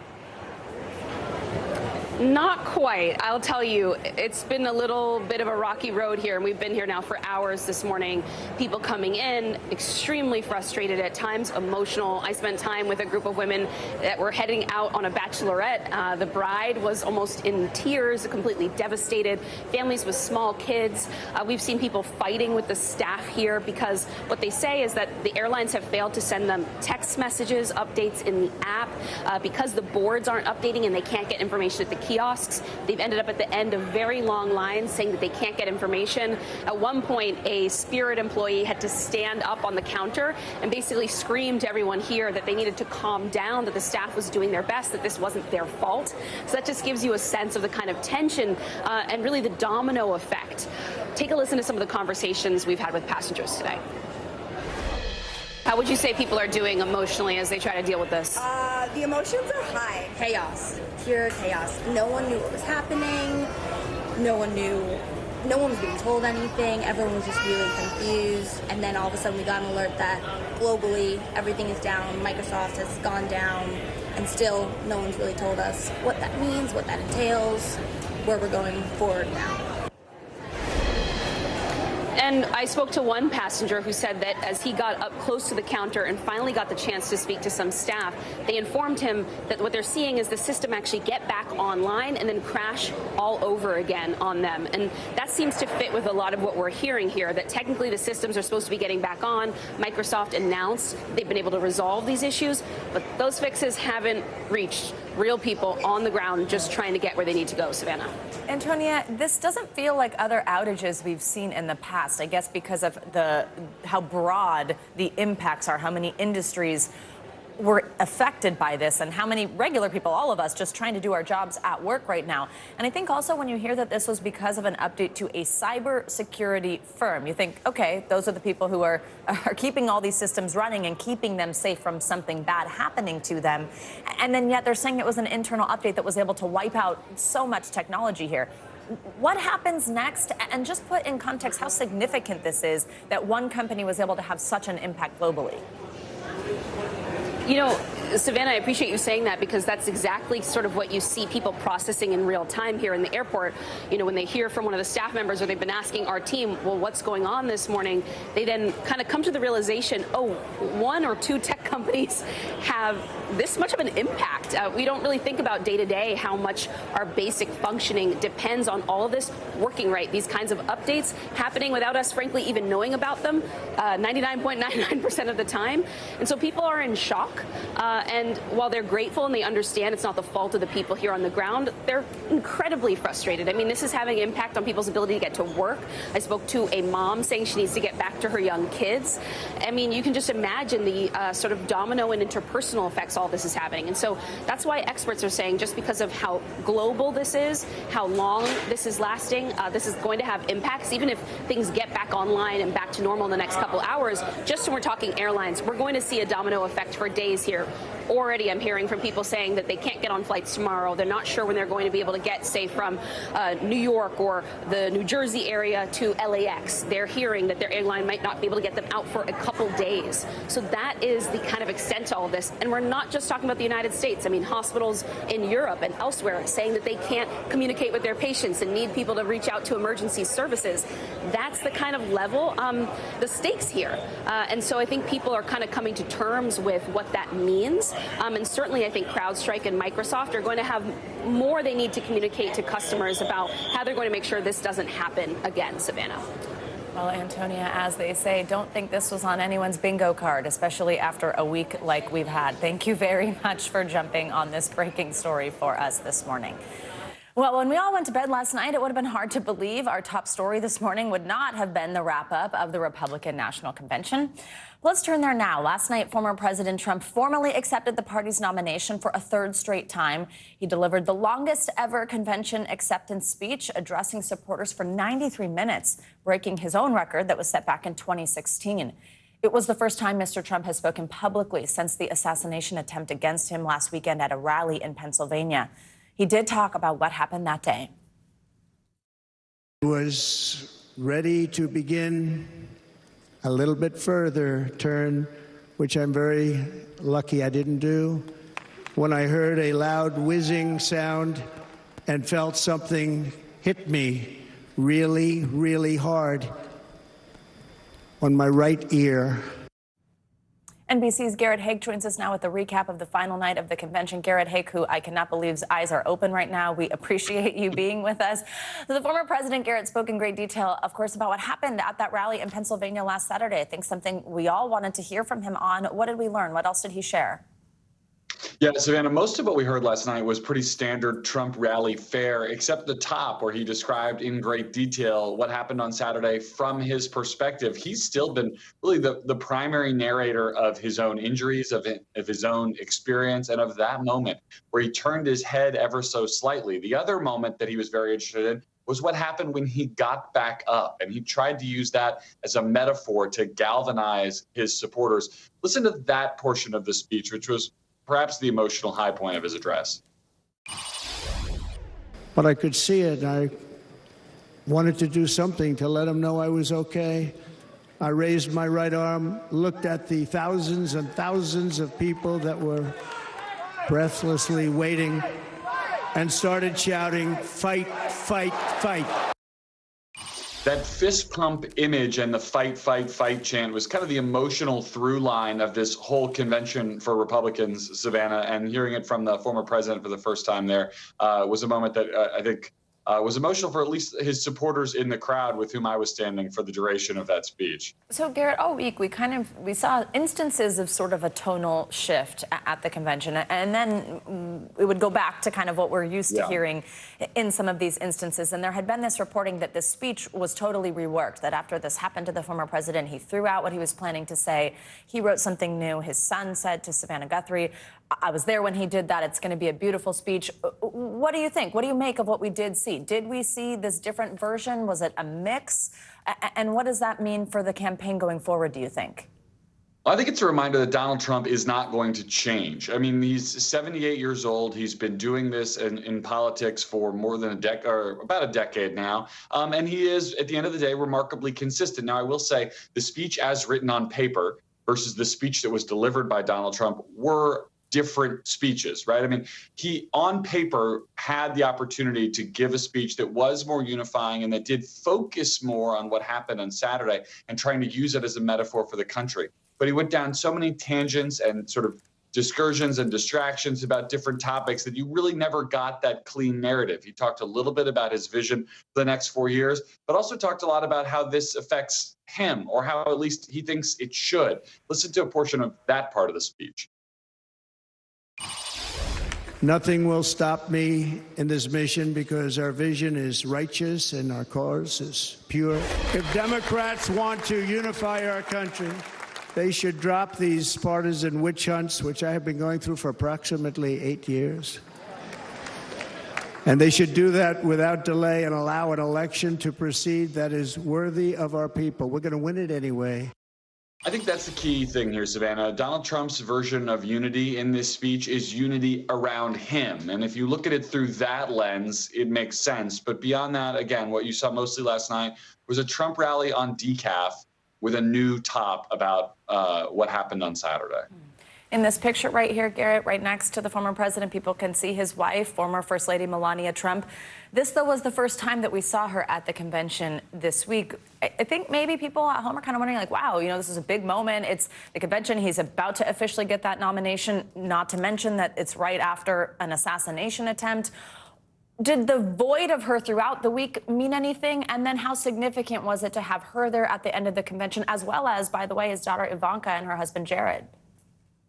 Not quite. I'll tell you, it's been a little bit of a rocky road here, and we've been here now for hours this morning. People coming in, extremely frustrated, at times emotional. I spent time with a group of women that were heading out on a bachelorette. The bride was almost in tears, completely devastated. Families with small kids. We've seen people fighting with the staff here because what they say is that the airlines have failed to send them text messages, updates in the app, because the boards aren't updating and they can't get information at the kiosks. They've ended up at the end of very long lines saying that they can't get information. At one point, a Spirit employee had to stand up on the counter and basically scream to everyone here that they needed to calm down, that the staff was doing their best, that this wasn't their fault. So that just gives you a sense of the kind of tension and really the domino effect. Take a listen to some of the conversations we've had with passengers today. How would you say people are doing emotionally as they try to deal with this? The emotions are high. Chaos. Pure chaos. No one knew what was happening. No one was being told anything. Everyone was just really confused. And then all of a sudden we got an alert that globally everything is down. Microsoft has gone down. And still no one's really told us what that means, what that entails, where we're going forward now. And I spoke to one passenger who said that as he got up close to the counter and finally got the chance to speak to some staff, they informed him that what they're seeing is the system actually get back online and then crash all over again on them. And that seems to fit with a lot of what we're hearing here, that technically the systems are supposed to be getting back on. Microsoft announced they've been able to resolve these issues, but those fixes haven't reached real people on the ground just trying to get where they need to go. Savannah. Antonia, this doesn't feel like other outages we've seen in the past, I guess because of how broad the impacts are, how many industries were affected by this and how many regular people, all of us, just trying to do our jobs at work right now. And I think also when you hear that this was because of an update to a cybersecurity firm, you think, okay, those are the people who are keeping all these systems running and keeping them safe from something bad happening to them. And then yet they're saying it was an internal update that was able to wipe out so much technology here. What happens next? And just put in context how significant this is that one company was able to have such an impact globally. You know, Savannah, I appreciate you saying that because that's exactly sort of what you see people processing in real time here in the airport. You know, when they hear from one of the staff members or they've been asking our team, well, what's going on this morning? They then kind of come to the realization, oh, one or two tech companies have this much of an impact. We don't really think about day to day how much our basic functioning depends on all of this working right. These kinds of updates happening without us, frankly, even knowing about them 99.99% of the time. And so people are in shock. And while they're grateful and they understand it's not the fault of the people here on the ground, they're incredibly frustrated. I mean, this is having an impact on people's ability to get to work. I spoke to a mom saying she needs to get back to her young kids. I mean, you can just imagine the sort of domino and interpersonal effects all this is happening. And so that's why experts are saying just because of how global this is, how long this is lasting, this is going to have impacts. Even if things get back online and back to normal in the next couple hours, just when we're talking airlines, we're going to see a domino effect for days here. Already I'm hearing from people saying that they can't get on flights tomorrow. They're not sure when they're going to be able to get, say, from New York or the New Jersey area to LAX. They're hearing that their airline might not be able to get them out for a couple days. So that is the kind of extent to all of this. And we're not just talking about the United States. I mean, hospitals in Europe and elsewhere saying that they can't communicate with their patients and need people to reach out to emergency services. That's the kind of level, the stakes here. And so I think people are kind of coming to terms with what that means. And certainly I think CrowdStrike and Microsoft are going to have more they need to communicate to customers about how they're going to make sure this doesn't happen again, Savannah. Well, Antonia, as they say, don't think this was on anyone's bingo card, especially after a week like we've had. Thank you very much for jumping on this breaking story for us this morning. Well, when we all went to bed last night, it would have been hard to believe our top story this morning would not have been the wrap-up of the Republican National Convention. Let's turn there now. Last night, former President Trump formally accepted the party's nomination for a third straight time. He delivered the longest ever convention acceptance speech, addressing supporters for 93 minutes, breaking his own record that was set back in 2016. It was the first time Mr. Trump has spoken publicly since the assassination attempt against him last weekend at a rally in Pennsylvania. He did talk about what happened that day. I was ready to begin a little bit further turn, which I'm very lucky I didn't do, when I heard a loud whizzing sound and felt something hit me really, really hard on my right ear. NBC's Garrett Haake joins us now with a recap of the final night of the convention. Garrett Haake, who I cannot believe's eyes are open right now. We appreciate you being with us. So the former president, Garrett, spoke in great detail, of course, about what happened at that rally in Pennsylvania last Saturday. I think something we all wanted to hear from him on. What did we learn? What else did he share? Yeah, Savannah, most of what we heard last night was pretty standard Trump rally fare, except the top, where he described in great detail what happened on Saturday from his perspective. He's still been really the primary narrator of his own injuries, of his own experience, and of that moment where he turned his head ever so slightly. The other moment that he was very interested in was what happened when he got back up, and he tried to use that as a metaphor to galvanize his supporters. Listen to that portion of the speech, which was perhaps the emotional high point of his address. But I could see it. I wanted to do something to let him know I was okay. I raised my right arm, looked at the thousands and thousands of people that were breathlessly waiting, and started shouting, "Fight, fight, fight." That fist pump image and the fight, fight, fight chant was kind of the emotional through line of this whole convention for Republicans, Savannah, and hearing it from the former president for the first time there was a moment that I think was emotional for at least his supporters in the crowd with whom I was standing for the duration of that speech. So, Garrett, all week we saw instances of sort of a tonal shift at the convention, and then it would go back to kind of what we're used to hearing in some of these instances. And there had been this reporting that this speech was totally reworked, that after this happened to the former president, he threw out what he was planning to say. He wrote something new. His son said to Savannah Guthrie, "I was there when he did that. It's going to be a beautiful speech." What do you think? What do you make of what we did see? Did we see this different version? Was it a mix? And what does that mean for the campaign going forward, do you think? I think it's a reminder that Donald Trump is not going to change. I mean, he's 78 years old. He's been doing this in politics for more than a decade, or about a decade now. And he is, at the end of the day, remarkably consistent. Now, I will say the speech as written on paper versus the speech that was delivered by Donald Trump were different speeches, right? I mean, he on paper had the opportunity to give a speech that was more unifying and that did focus more on what happened on Saturday and trying to use it as a metaphor for the country. But he went down so many tangents and sort of discursions and distractions about different topics that you really never got that clean narrative. He talked a little bit about his vision for the next 4 years, but also talked a lot about how this affects him, or how at least he thinks it should. Listen to a portion of that part of the speech. Nothing will stop me in this mission because our vision is righteous and our cause is pure. If Democrats want to unify our country, they should drop these partisan witch hunts, which I have been going through for approximately 8 years. And they should do that without delay and allow an election to proceed that is worthy of our people. We're going to win it anyway. I think that's the key thing here, Savannah. Donald Trump's version of unity in this speech is unity around him. And if you look at it through that lens, it makes sense. But beyond that, again, what you saw mostly last night was a Trump rally on decaf with a new top about what happened on Saturday. In this picture right here, Garrett, right next to the former president, people can see his wife, former First Lady Melania Trump. This, though, was the first time that we saw her at the convention this week. I think maybe people at home are kind of wondering, like, wow, you know, this is a big moment. It's the convention. He's about to officially get that nomination, not to mention that it's right after an assassination attempt. Did the void of her throughout the week mean anything? And then how significant was it to have her there at the end of the convention, as well as, by the way, his daughter Ivanka and her husband Jared?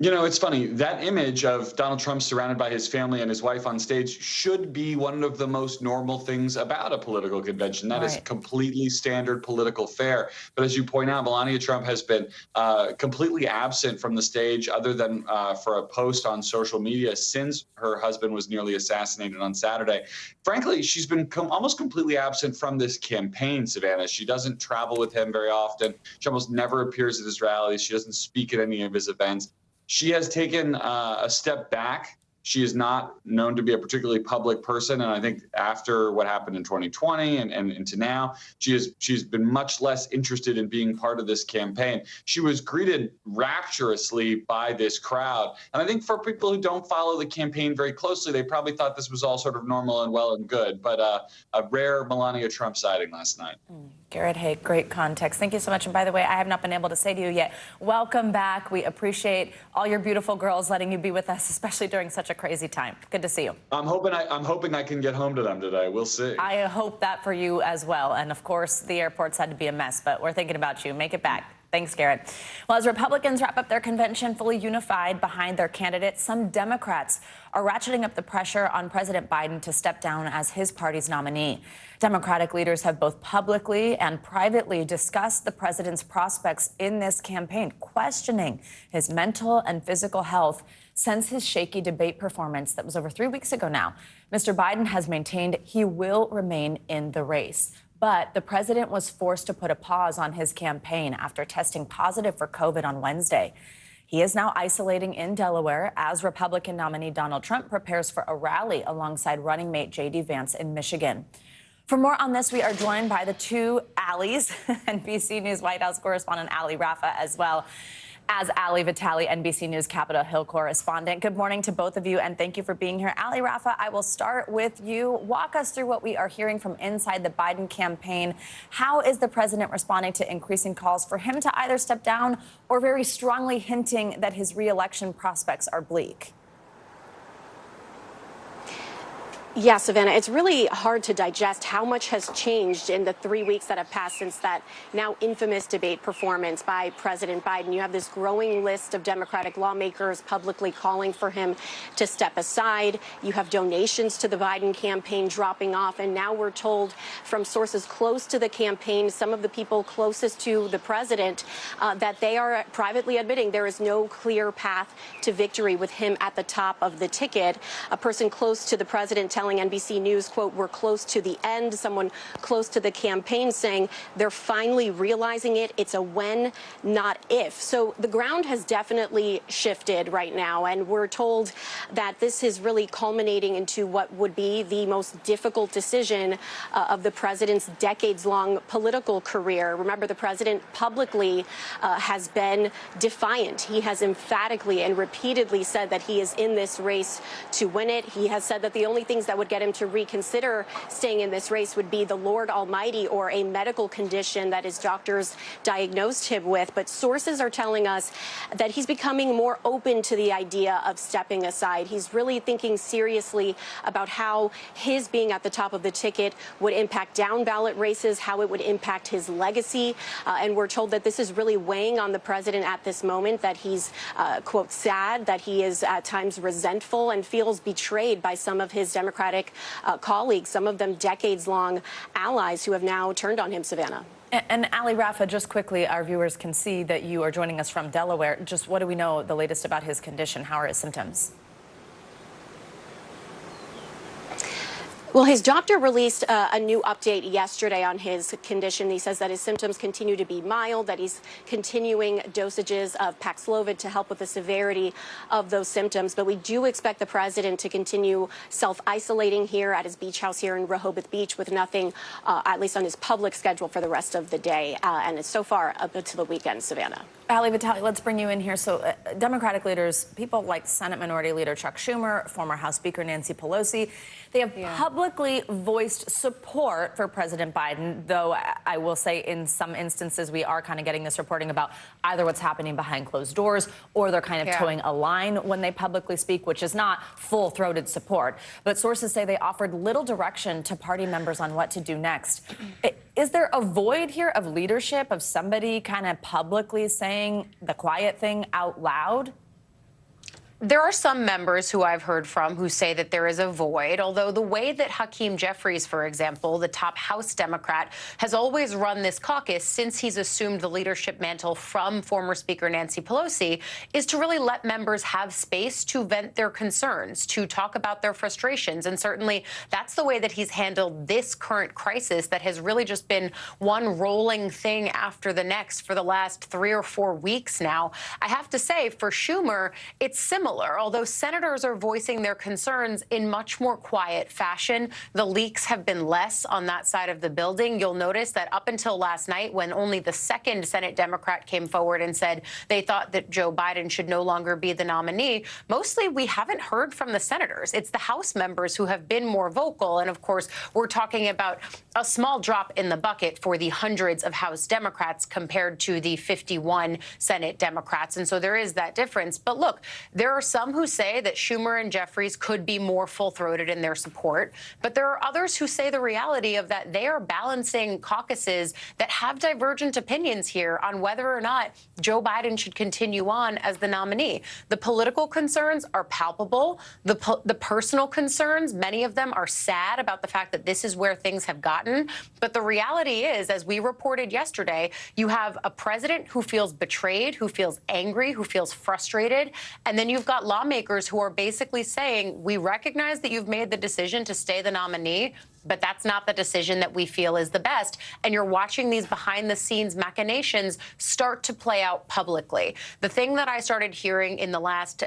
You know, it's funny, that image of Donald Trump surrounded by his family and his wife on stage should be one of the most normal things about a political convention. That is completely standard political fare. But as you point out, Melania Trump has been completely absent from the stage other than for a post on social media since her husband was nearly assassinated on Saturday. Frankly, she's been almost completely absent from this campaign, Savannah. She doesn't travel with him very often. She almost never appears at his rallies. She doesn't speak at any of his events. She has taken a step back. She is not known to be a particularly public person, and I think after what happened in 2020 and into now, she's been much less interested in being part of this campaign. She was greeted rapturously by this crowd, and I think for people who don't follow the campaign very closely, they probably thought this was all sort of normal and well and good, but a rare Melania Trump sighting last night. Garrett Haake, great context. Thank you so much. And by the way, I have not been able to say to you yet, welcome back. We appreciate all your beautiful girls letting you be with us, especially during such a crazy time. Good to see you. I'm hoping I can get home to them today. We'll see. I hope that for you as well. And of course, the airport's had to be a mess, but we're thinking about you. Make it back. Thanks, Garrett. Well, as Republicans wrap up their convention fully unified behind their candidates, some Democrats are ratcheting up the pressure on President Biden to step down as his party's nominee. Democratic leaders have both publicly and privately discussed the president's prospects in this campaign, questioning his mental and physical health since his shaky debate performance that was over 3 weeks ago now. Mr. Biden has maintained he will remain in the race. But the president was forced to put a pause on his campaign after testing positive for COVID on Wednesday. He is now isolating in Delaware as Republican nominee Donald Trump prepares for a rally alongside running mate J.D. Vance in Michigan. For more on this, we are joined by the two Allies, NBC News White House correspondent Ali Rafa, as well as Ali Vitale, NBC News Capitol Hill correspondent. Good morning to both of you, and thank you for being here. Ali Rafa, I will start with you. Walk us through what we are hearing from inside the Biden campaign. How is the president responding to increasing calls for him to either step down or very strongly hinting that his re-election prospects are bleak? Yeah, Savannah, it's really hard to digest how much has changed in the 3 weeks that have passed since that now infamous debate performance by President Biden. You have this growing list of Democratic lawmakers publicly calling for him to step aside. You have donations to the Biden campaign dropping off. And now we're told from sources close to the campaign, some of the people closest to the president, that they are privately admitting there is no clear path to victory with him at the top of the ticket. A person close to the president telling NBC News, quote, "We're close to the end." Someone close to the campaign saying they're finally realizing it. It's a when, not if. So the ground has definitely shifted right now. And we're told that this is really culminating into what would be the most difficult decision of the president's decades-long political career. Remember, the president publicly has been defiant. He has emphatically and repeatedly said that he is in this race to win it. He has said that the only things that would get him to reconsider staying in this race would be the Lord Almighty or a medical condition that his doctors diagnosed him with. But sources are telling us that he's becoming more open to the idea of stepping aside. He's really thinking seriously about how his being at the top of the ticket would impact down ballot races, how it would impact his legacy. And we're told that this is really weighing on the president at this moment, that he's, quote, sad, that he is at times resentful and feels betrayed by some of his Democratic colleagues, some of them decades-long allies who have now turned on him, Savannah. And Ali Rafa, just quickly, our viewers can see that you are joining us from Delaware. Just what do we know the latest about his condition? How are his symptoms? Well, his doctor released a new update yesterday on his condition. He says that his symptoms continue to be mild, that he's continuing dosages of Paxlovid to help with the severity of those symptoms. But we do expect the president to continue self-isolating here at his beach house here in Rehoboth Beach with nothing, at least on his public schedule, for the rest of the day. And it's so far up until the weekend, Savannah. Ali Vitale, let's bring you in here. So Democratic leaders, people like Senate Minority Leader Chuck Schumer, former House Speaker Nancy Pelosi, they have publicly voiced support for President Biden, though I will say in some instances we are kind of getting this reporting about either what's happening behind closed doors or they're kind of towing a line when they publicly speak, which is not full-throated support. But sources say they offered little direction to party members on what to do next. Is there a void here of leadership, of somebody kind of publicly saying the quiet thing out loud? There are some members who I've heard from who say that there is a void, although the way that Hakeem Jeffries, for example, the top House Democrat, has always run this caucus since he's assumed the leadership mantle from former Speaker Nancy Pelosi is to really let members have space to vent their concerns, to talk about their frustrations. And certainly that's the way that he's handled this current crisis that has really just been one rolling thing after the next for the last 3 or 4 weeks now. I have to say, for Schumer, it's similar. Although senators are voicing their concerns in much more quiet fashion, the leaks have been less on that side of the building. You'll notice that up until last night, when only the second Senate Democrat came forward and said they thought that Joe Biden should no longer be the nominee, mostly we haven't heard from the senators. It's the House members who have been more vocal. And of course, we're talking about a small drop in the bucket for the hundreds of House Democrats compared to the 51 Senate Democrats. And so there is that difference. But look, there are some who say that Schumer and Jeffries could be more full-throated in their support, but there are others who say the reality of that they are balancing caucuses that have divergent opinions here on whether or not Joe Biden should continue on as the nominee. The political concerns are palpable. The personal concerns, many of them are sad about the fact that this is where things have gotten. But the reality is, as we reported yesterday, you have a president who feels betrayed, who feels angry, who feels frustrated, and then you've got lawmakers who are basically saying, we recognize that you've made the decision to stay the nominee, but that's not the decision that we feel is the best. And you're watching these behind-the-scenes machinations start to play out publicly. The thing that I started hearing in the last,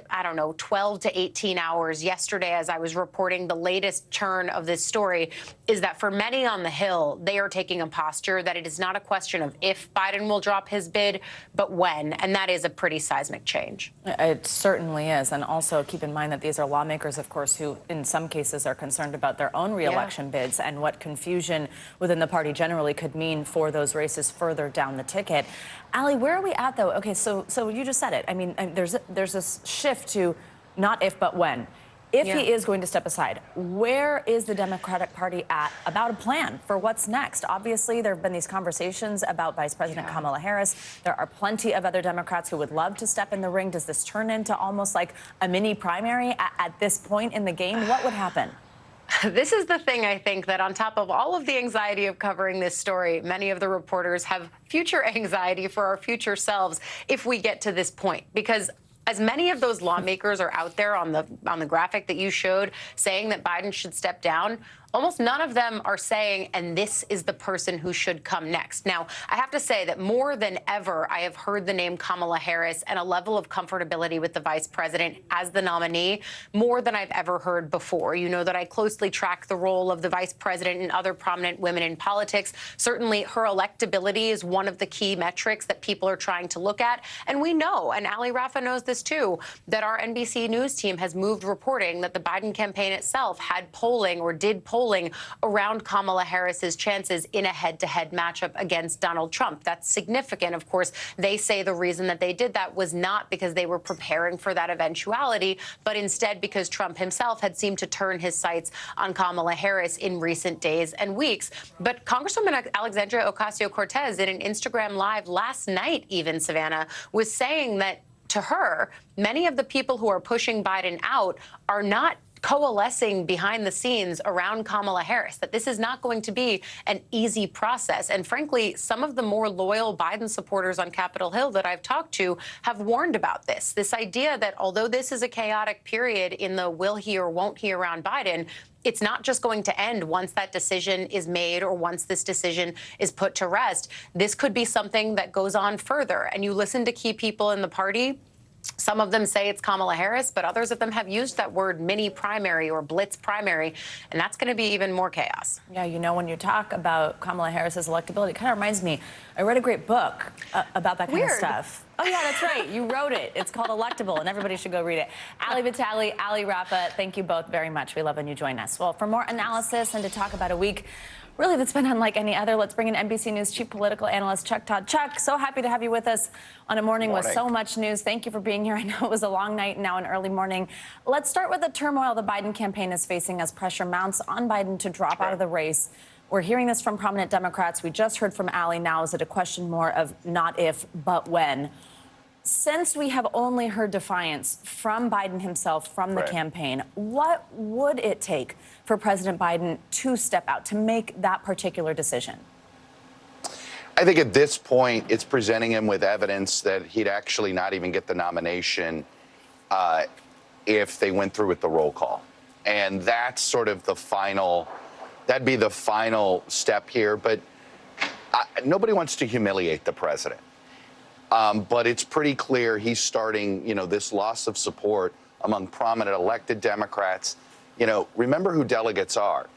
12 to 18 hours yesterday as I was reporting the latest turn of this story is that for many on the Hill, they are taking a posture that it is not a question of if Biden will drop his bid, but when. And that is a pretty seismic change. It certainly is. And also keep in mind that these are lawmakers, of course, who in some cases are concerned about their own reelection bids and what confusion within the party generally could mean for those races further down the ticket. Ali, where are we at, though? Okay, so you just said it. I mean, there's this shift to not if, but when. If he is going to step aside, where is the Democratic Party at about a plan for what's next? Obviously, there have been these conversations about Vice President Kamala Harris. There are plenty of other Democrats who would love to step in the ring. Does this turn into almost like a mini primary at this point in the game? What would happen? This is the thing, I think, that on top of all of the anxiety of covering this story, many of the reporters have future anxiety for our future selves if we get to this point. Because as many of those lawmakers are out there on the graphic that you showed saying that Biden should step down, almost none of them are saying, and this is the person who should come next. Now, I have to say that more than ever, I have heard the name Kamala Harris and a level of comfortability with the vice president as the nominee more than I've ever heard before. You know that I closely track the role of the vice president and other prominent women in politics. Certainly, her electability is one of the key metrics that people are trying to look at. And we know, and Ali Rafa knows this too, that our NBC News team has moved reporting that the Biden campaign itself had polling or did polling around Kamala Harris's chances in a head-to-head matchup against Donald Trump. That's significant. Of course, they say the reason that they did that was not because they were preparing for that eventuality, but instead because Trump himself had seemed to turn his sights on Kamala Harris in recent days and weeks. But Congresswoman Alexandria Ocasio-Cortez in an Instagram Live last night, even, Savannah, was saying that to her, many of the people who are pushing Biden out are not coalescing behind the scenes around Kamala Harris, that this is not going to be an easy process. And frankly, some of the more loyal Biden supporters on Capitol Hill that I've talked to have warned about this idea that although this is a chaotic period in the will he or won't he around Biden, it's not just going to end once that decision is made or once this decision is put to rest. This could be something that goes on further. And you listen to key people in the party, some of them say it's Kamala Harris, but others of them have used that word mini primary or blitz primary, and that's going to be even more chaos. Yeah, you know, when you talk about Kamala Harris's electability, it kind of reminds me, I read a great book about that kind of stuff. Oh, yeah, that's right. You wrote it. It's called Electable, and everybody should go read it. Ali Vitale, Ali Rafa, thank you both very much. We love when you join us. Well, for more analysis and to talk about a week really that's been unlike any other, let's bring in NBC News Chief Political Analyst Chuck Todd. Chuck, so happy to have you with us on a morning with so much news. Thank you for being here. I know it was a long night and now an early morning. Let's start with the turmoil the Biden campaign is facing as pressure mounts on Biden to drop out of the race. We're hearing this from prominent Democrats. We just heard from Ali. Now is it a question more of not if, but when? Since we have only heard defiance from Biden himself, from the campaign, what would it take for President Biden to step out, to make that particular decision? I think at this point, it's presenting him with evidence that he'd actually not even get the nomination if they went through with the roll call. And that's sort of the final, that'd be the final step here. But nobody wants to humiliate the president. But it's pretty clear he's starting, this loss of support among prominent elected Democrats. Remember who delegates are.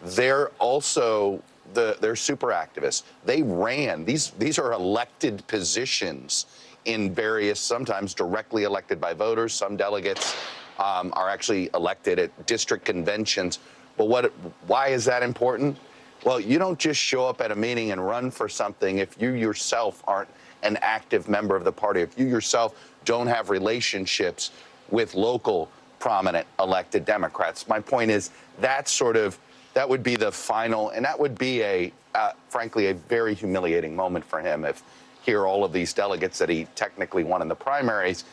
They're also they're super activists. They ran. These are elected positions in various, sometimes directly elected by voters. Some delegates are actually elected at district conventions. But why is that important? Well, you don't just show up at a meeting and run for something if you yourself aren't an active member of the party, if you yourself don't have relationships with local prominent elected Democrats. My point is that would be the final, and that would be frankly, a very humiliating moment for him if here all of these delegates that he technically won in the primaries,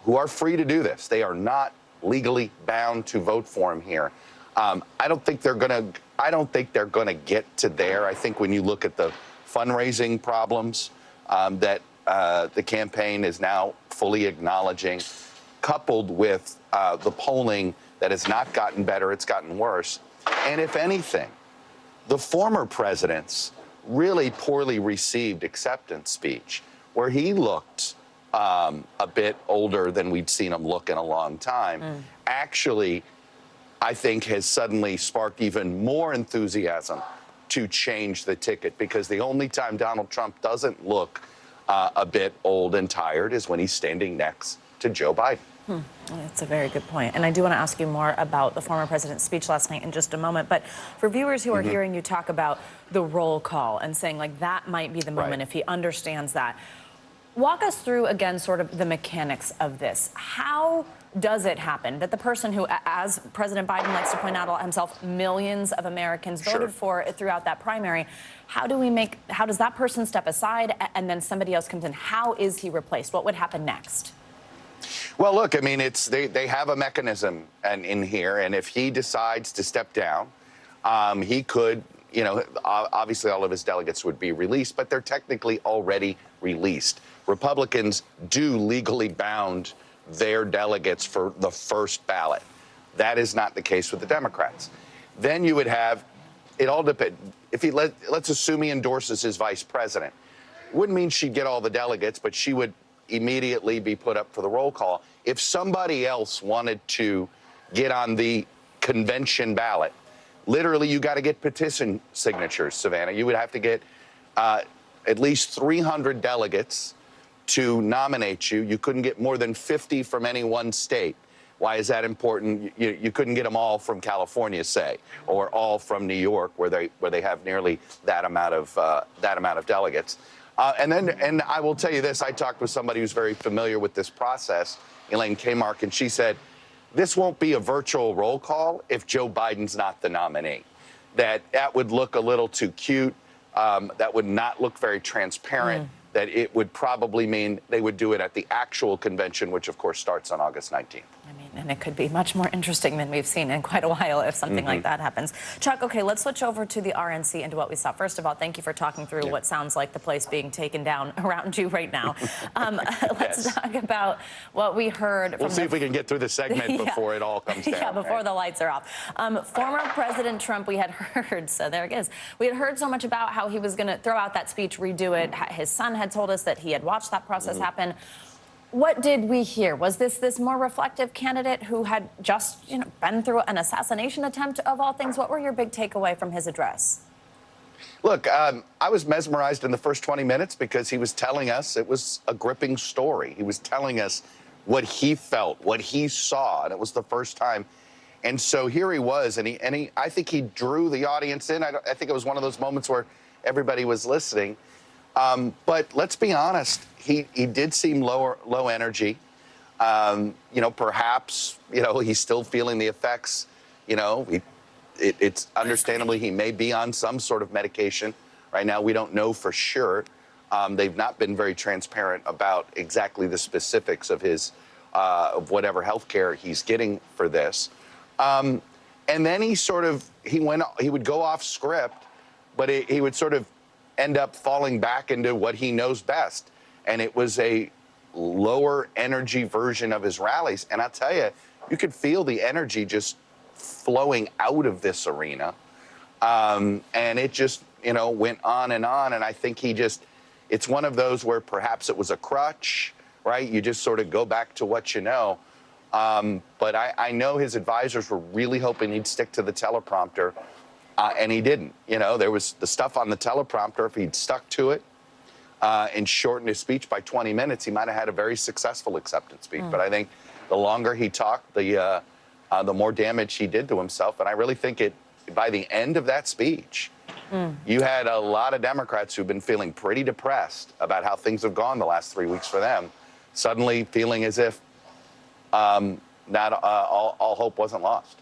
who are free to do this. They are not legally bound to vote for him here. I don't think they're gonna get to there. I think when you look at the fundraising problems that the campaign is now fully acknowledging, coupled with the polling that has not gotten better, it's gotten worse. And if anything, the former president's really poorly received acceptance speech, where he looked a bit older than we'd seen him look in a long time, actually, I think has suddenly sparked even more enthusiasm to change the ticket, because the only time Donald Trump doesn't look a bit old and tired is when he's standing next to Joe Biden. That's a very good point. And I do want to ask you more about the former president's speech last night in just a moment. But for viewers who are hearing you talk about the roll call and saying, like, that might be the moment if he understands that, walk us through again sort of the mechanics of this. How does it happen that the person who, as President Biden likes to point out himself, millions of Americans voted for throughout that primary, how does that person step aside and then somebody else comes in? How is he replaced? What would happen next? Well, look, I mean, they have a mechanism in here, and if he decides to step down, he could, obviously all of his delegates would be released, but they're technically already released. Republicans do legally bound their delegates for the first ballot. That is not the case with the Democrats. Then you would have, it all depends. Let's assume he endorses his vice president. Wouldn't mean she'd get all the delegates, but she would immediately be put up for the roll call. If somebody else wanted to get on the convention ballot, literally you got to get petition signatures, Savannah. You would have to get at least 300 delegates to nominate you. You couldn't get more than 50 from any one state. Why is that important? You couldn't get them all from California, say, or all from New York, where they have nearly that amount of delegates. And I will tell you this, I talked with somebody who's very familiar with this process, Elaine Kmark, and she said, this won't be a virtual roll call if Joe Biden's not the nominee. That would look a little too cute. That would not look very transparent. That it would probably mean they would do it at the actual convention, which of course starts on August 19th. I mean, and it could be much more interesting than we've seen in quite a while if something like that happens. Chuck, okay, let's switch over to the RNC and to what we saw. First of all, thank you for talking through what sounds like the place being taken down around you right now. Let's talk about what we heard. We'll see if we can get through the segment before it all comes down. Yeah, before the lights are off. Former President Trump, we had heard, so there it is. We had heard so much about how he was going to throw out that speech, redo it. His son had told us that he had watched that process happen. What did we hear? Was this more reflective candidate who had just been through an assassination attempt of all things? What were your big takeaway from his address? Look, I was mesmerized in the first 20 minutes because he was telling us it was a gripping story. He was telling us what he felt, what he saw, and it was the first time. And so here he was, and I think he drew the audience in. I think it was one of those moments where everybody was listening. But let's be honest, he did seem low energy. Perhaps, he's still feeling the effects. It's understandably he may be on some sort of medication right now. We don't know for sure. They've not been very transparent about exactly the specifics of his of whatever health care he's getting for this. And then he would go off script, but he would sort of end up falling back into what he knows best. And it was a lower energy version of his rallies. And I'll tell you, you could feel the energy just flowing out of this arena. And it just, went on. And I think it's one of those where perhaps it was a crutch, right? You just sort of go back to what you know. But I know his advisors were really hoping he'd stick to the teleprompter, and he didn't. There was the stuff on the teleprompter. If he'd stuck to it and shortened his speech by 20 minutes, he might have had a very successful acceptance speech. But I think the longer he talked, the more damage he did to himself. And I really think by the end of that speech, you had a lot of Democrats who've been feeling pretty depressed about how things have gone the last 3 weeks for them, suddenly feeling as if not all hope wasn't lost.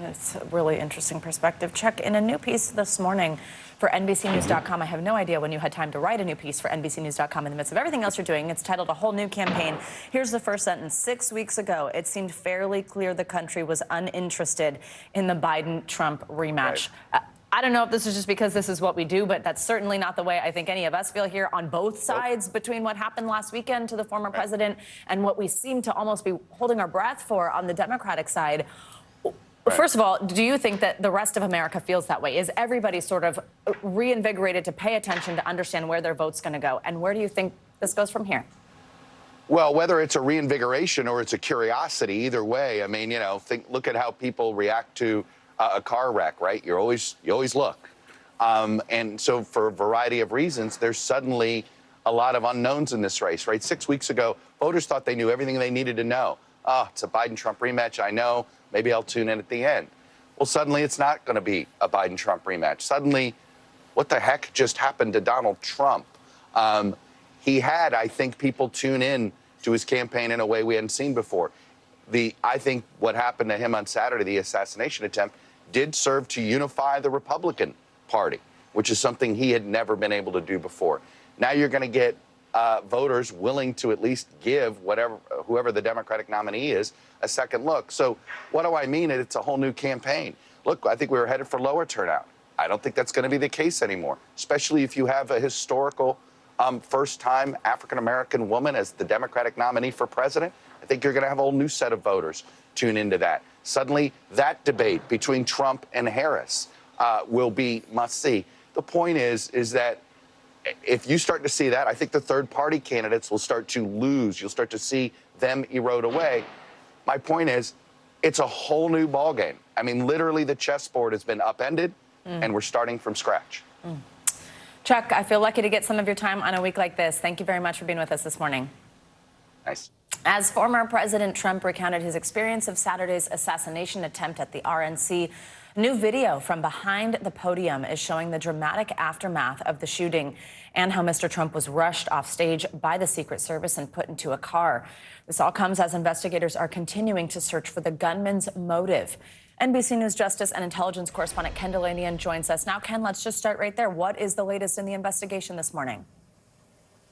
It's a really interesting perspective. Chuck, in a new piece this morning for NBCNews.com, I have no idea when you had time to write a new piece for NBCNews.com in the midst of everything else you're doing. It's titled A Whole New Campaign. Here's the first sentence. 6 weeks ago, it seemed fairly clear the country was uninterested in the Biden-Trump rematch. Right. I don't know if this is just because this is what we do, but that's certainly not the way I think any of us feel here on both sides between what happened last weekend to the former president and what we seem to almost be holding our breath for on the Democratic side. First of all, do you think that the rest of America feels that way? Is everybody sort of reinvigorated to pay attention to understand where their vote's going to go? And where do you think this goes from here? Well, whether it's a reinvigoration or it's a curiosity, either way, I mean, look at how people react to a car wreck, right? You always look. And so for a variety of reasons, there's suddenly a lot of unknowns in this race, right? 6 weeks ago, voters thought they knew everything they needed to know. Oh, it's a Biden-Trump rematch. I know. Maybe I'll tune in at the end. Well, suddenly it's not going to be a Biden-Trump rematch. Suddenly, what the heck just happened to Donald Trump? He had, I think, people tune in to his campaign in a way we hadn't seen before. I think what happened to him on Saturday, the assassination attempt, did serve to unify the Republican Party, which is something he had never been able to do before. Now you're going to get voters willing to at least give whoever the Democratic nominee is a second look. So what do I mean? It's a whole new campaign. Look, I think we were headed for lower turnout. I don't think that's going to be the case anymore, especially if you have a historical first-time African-American woman as the Democratic nominee for president. I think you're going to have a whole new set of voters tune into that. Suddenly, that debate between Trump and Harris will be must-see. The point is that if you start to see that, I think the third-party candidates will start to lose. You'll start to see them erode away. My point is, it's a whole new ballgame. I mean, literally, the chessboard has been upended, and we're starting from scratch. Chuck, I feel lucky to get some of your time on a week like this. Thank you very much for being with us this morning. Nice. As former President Trump recounted his experience of Saturday's assassination attempt at the RNC, new video from behind the podium is showing the dramatic aftermath of the shooting and how Mr. Trump was rushed off stage by the Secret Service and put into a car. This all comes as investigators are continuing to search for the gunman's motive. NBC News Justice and Intelligence correspondent Ken Delanian joins us now. Ken, let's just start right there. What is the latest in the investigation this morning?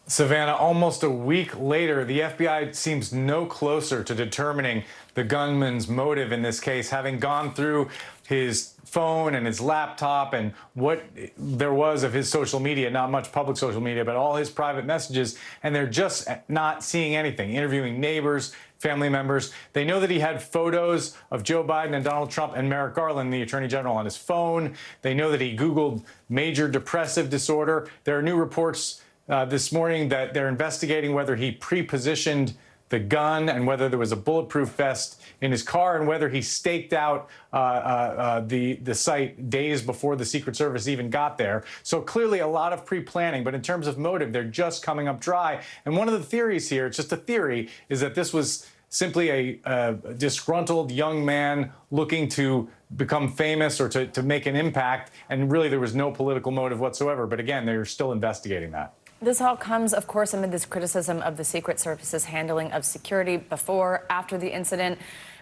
Savannah, almost a week later, the FBI seems no closer to determining the gunman's motive in this case, having gone through his phone and his laptop and what there was of his social media, not much public social media, but all his private messages, and they're just not seeing anything. Interviewing neighbors, family members. They know that he had photos of Joe Biden and Donald Trump and Merrick Garland, the Attorney General, on his phone. They know that he Googled major depressive disorder. There are new reports this morning that they're investigating whether he pre-positioned the gun and whether there was a bulletproof vest in his car and whether he staked out the site days before the Secret Service even got there. So clearly a lot of pre-planning, but in terms of motive, they're just coming up dry. And one of the theories here, it's just a theory, is that this was simply a disgruntled young man looking to become famous or to make an impact, and really there was no political motive whatsoever. But again, they're still investigating that. This all comes, of course, amid this criticism of the Secret Service's handling of security before, after the incident.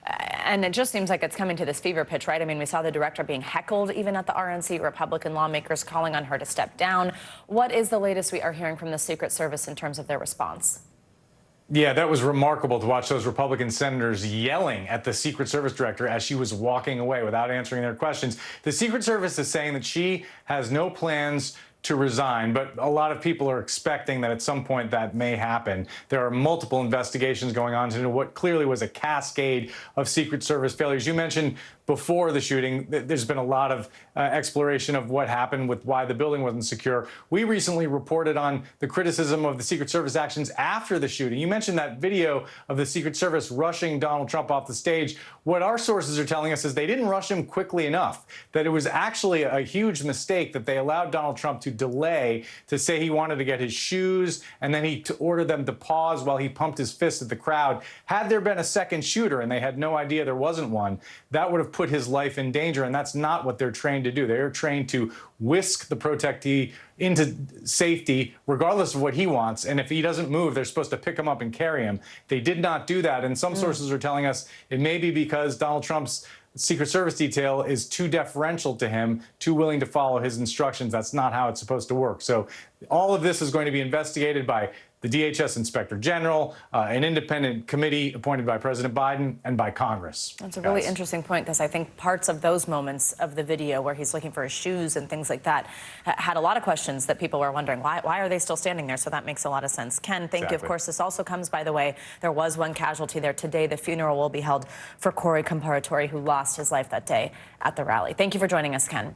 And it just seems like it's coming to this fever pitch, right? I mean, we saw the director being heckled even at the RNC, Republican lawmakers calling on her to step down. What is the latest we are hearing from the Secret Service in terms of their response? Yeah, that was remarkable to watch those Republican senators yelling at the Secret Service director as she was walking away without answering their questions. The Secret Service is saying that she has no plans to resign, but a lot of people are expecting that at some point that may happen. There are multiple investigations going on into what clearly was a cascade of Secret Service failures. You mentioned before the shooting, there's been a lot of exploration of what happened with why the building wasn't secure. We recently reported on the criticism of the Secret Service actions after the shooting. You mentioned that video of the Secret Service rushing Donald Trump off the stage. What our sources are telling us is they didn't rush him quickly enough, that it was actually a huge mistake that they allowed Donald Trump to delay, to say he wanted to get his shoes, and then he ordered them to pause while he pumped his fist at the crowd. Had there been a second shooter and they had no idea there wasn't one, that would have put his life in danger, and that's not what they're trained to do. They're trained to whisk the protectee into safety, regardless of what he wants, and if he doesn't move, they're supposed to pick him up and carry him. They did not do that, and some sources are telling us it may be because Donald Trump's Secret Service detail is too deferential to him, too willing to follow his instructions. That's not how it's supposed to work. So all of this is going to be investigated by the DHS Inspector General, an independent committee appointed by President Biden and by Congress. That's a really interesting point, because I think parts of those moments of the video where he's looking for his shoes and things like that had a lot of questions that people were wondering, why are they still standing there? So that makes a lot of sense. Ken, thank you. Of course, this also comes, by the way, there was one casualty there today. The funeral will be held for Corey Comparatore, who lost his life that day at the rally. Thank you for joining us, Ken.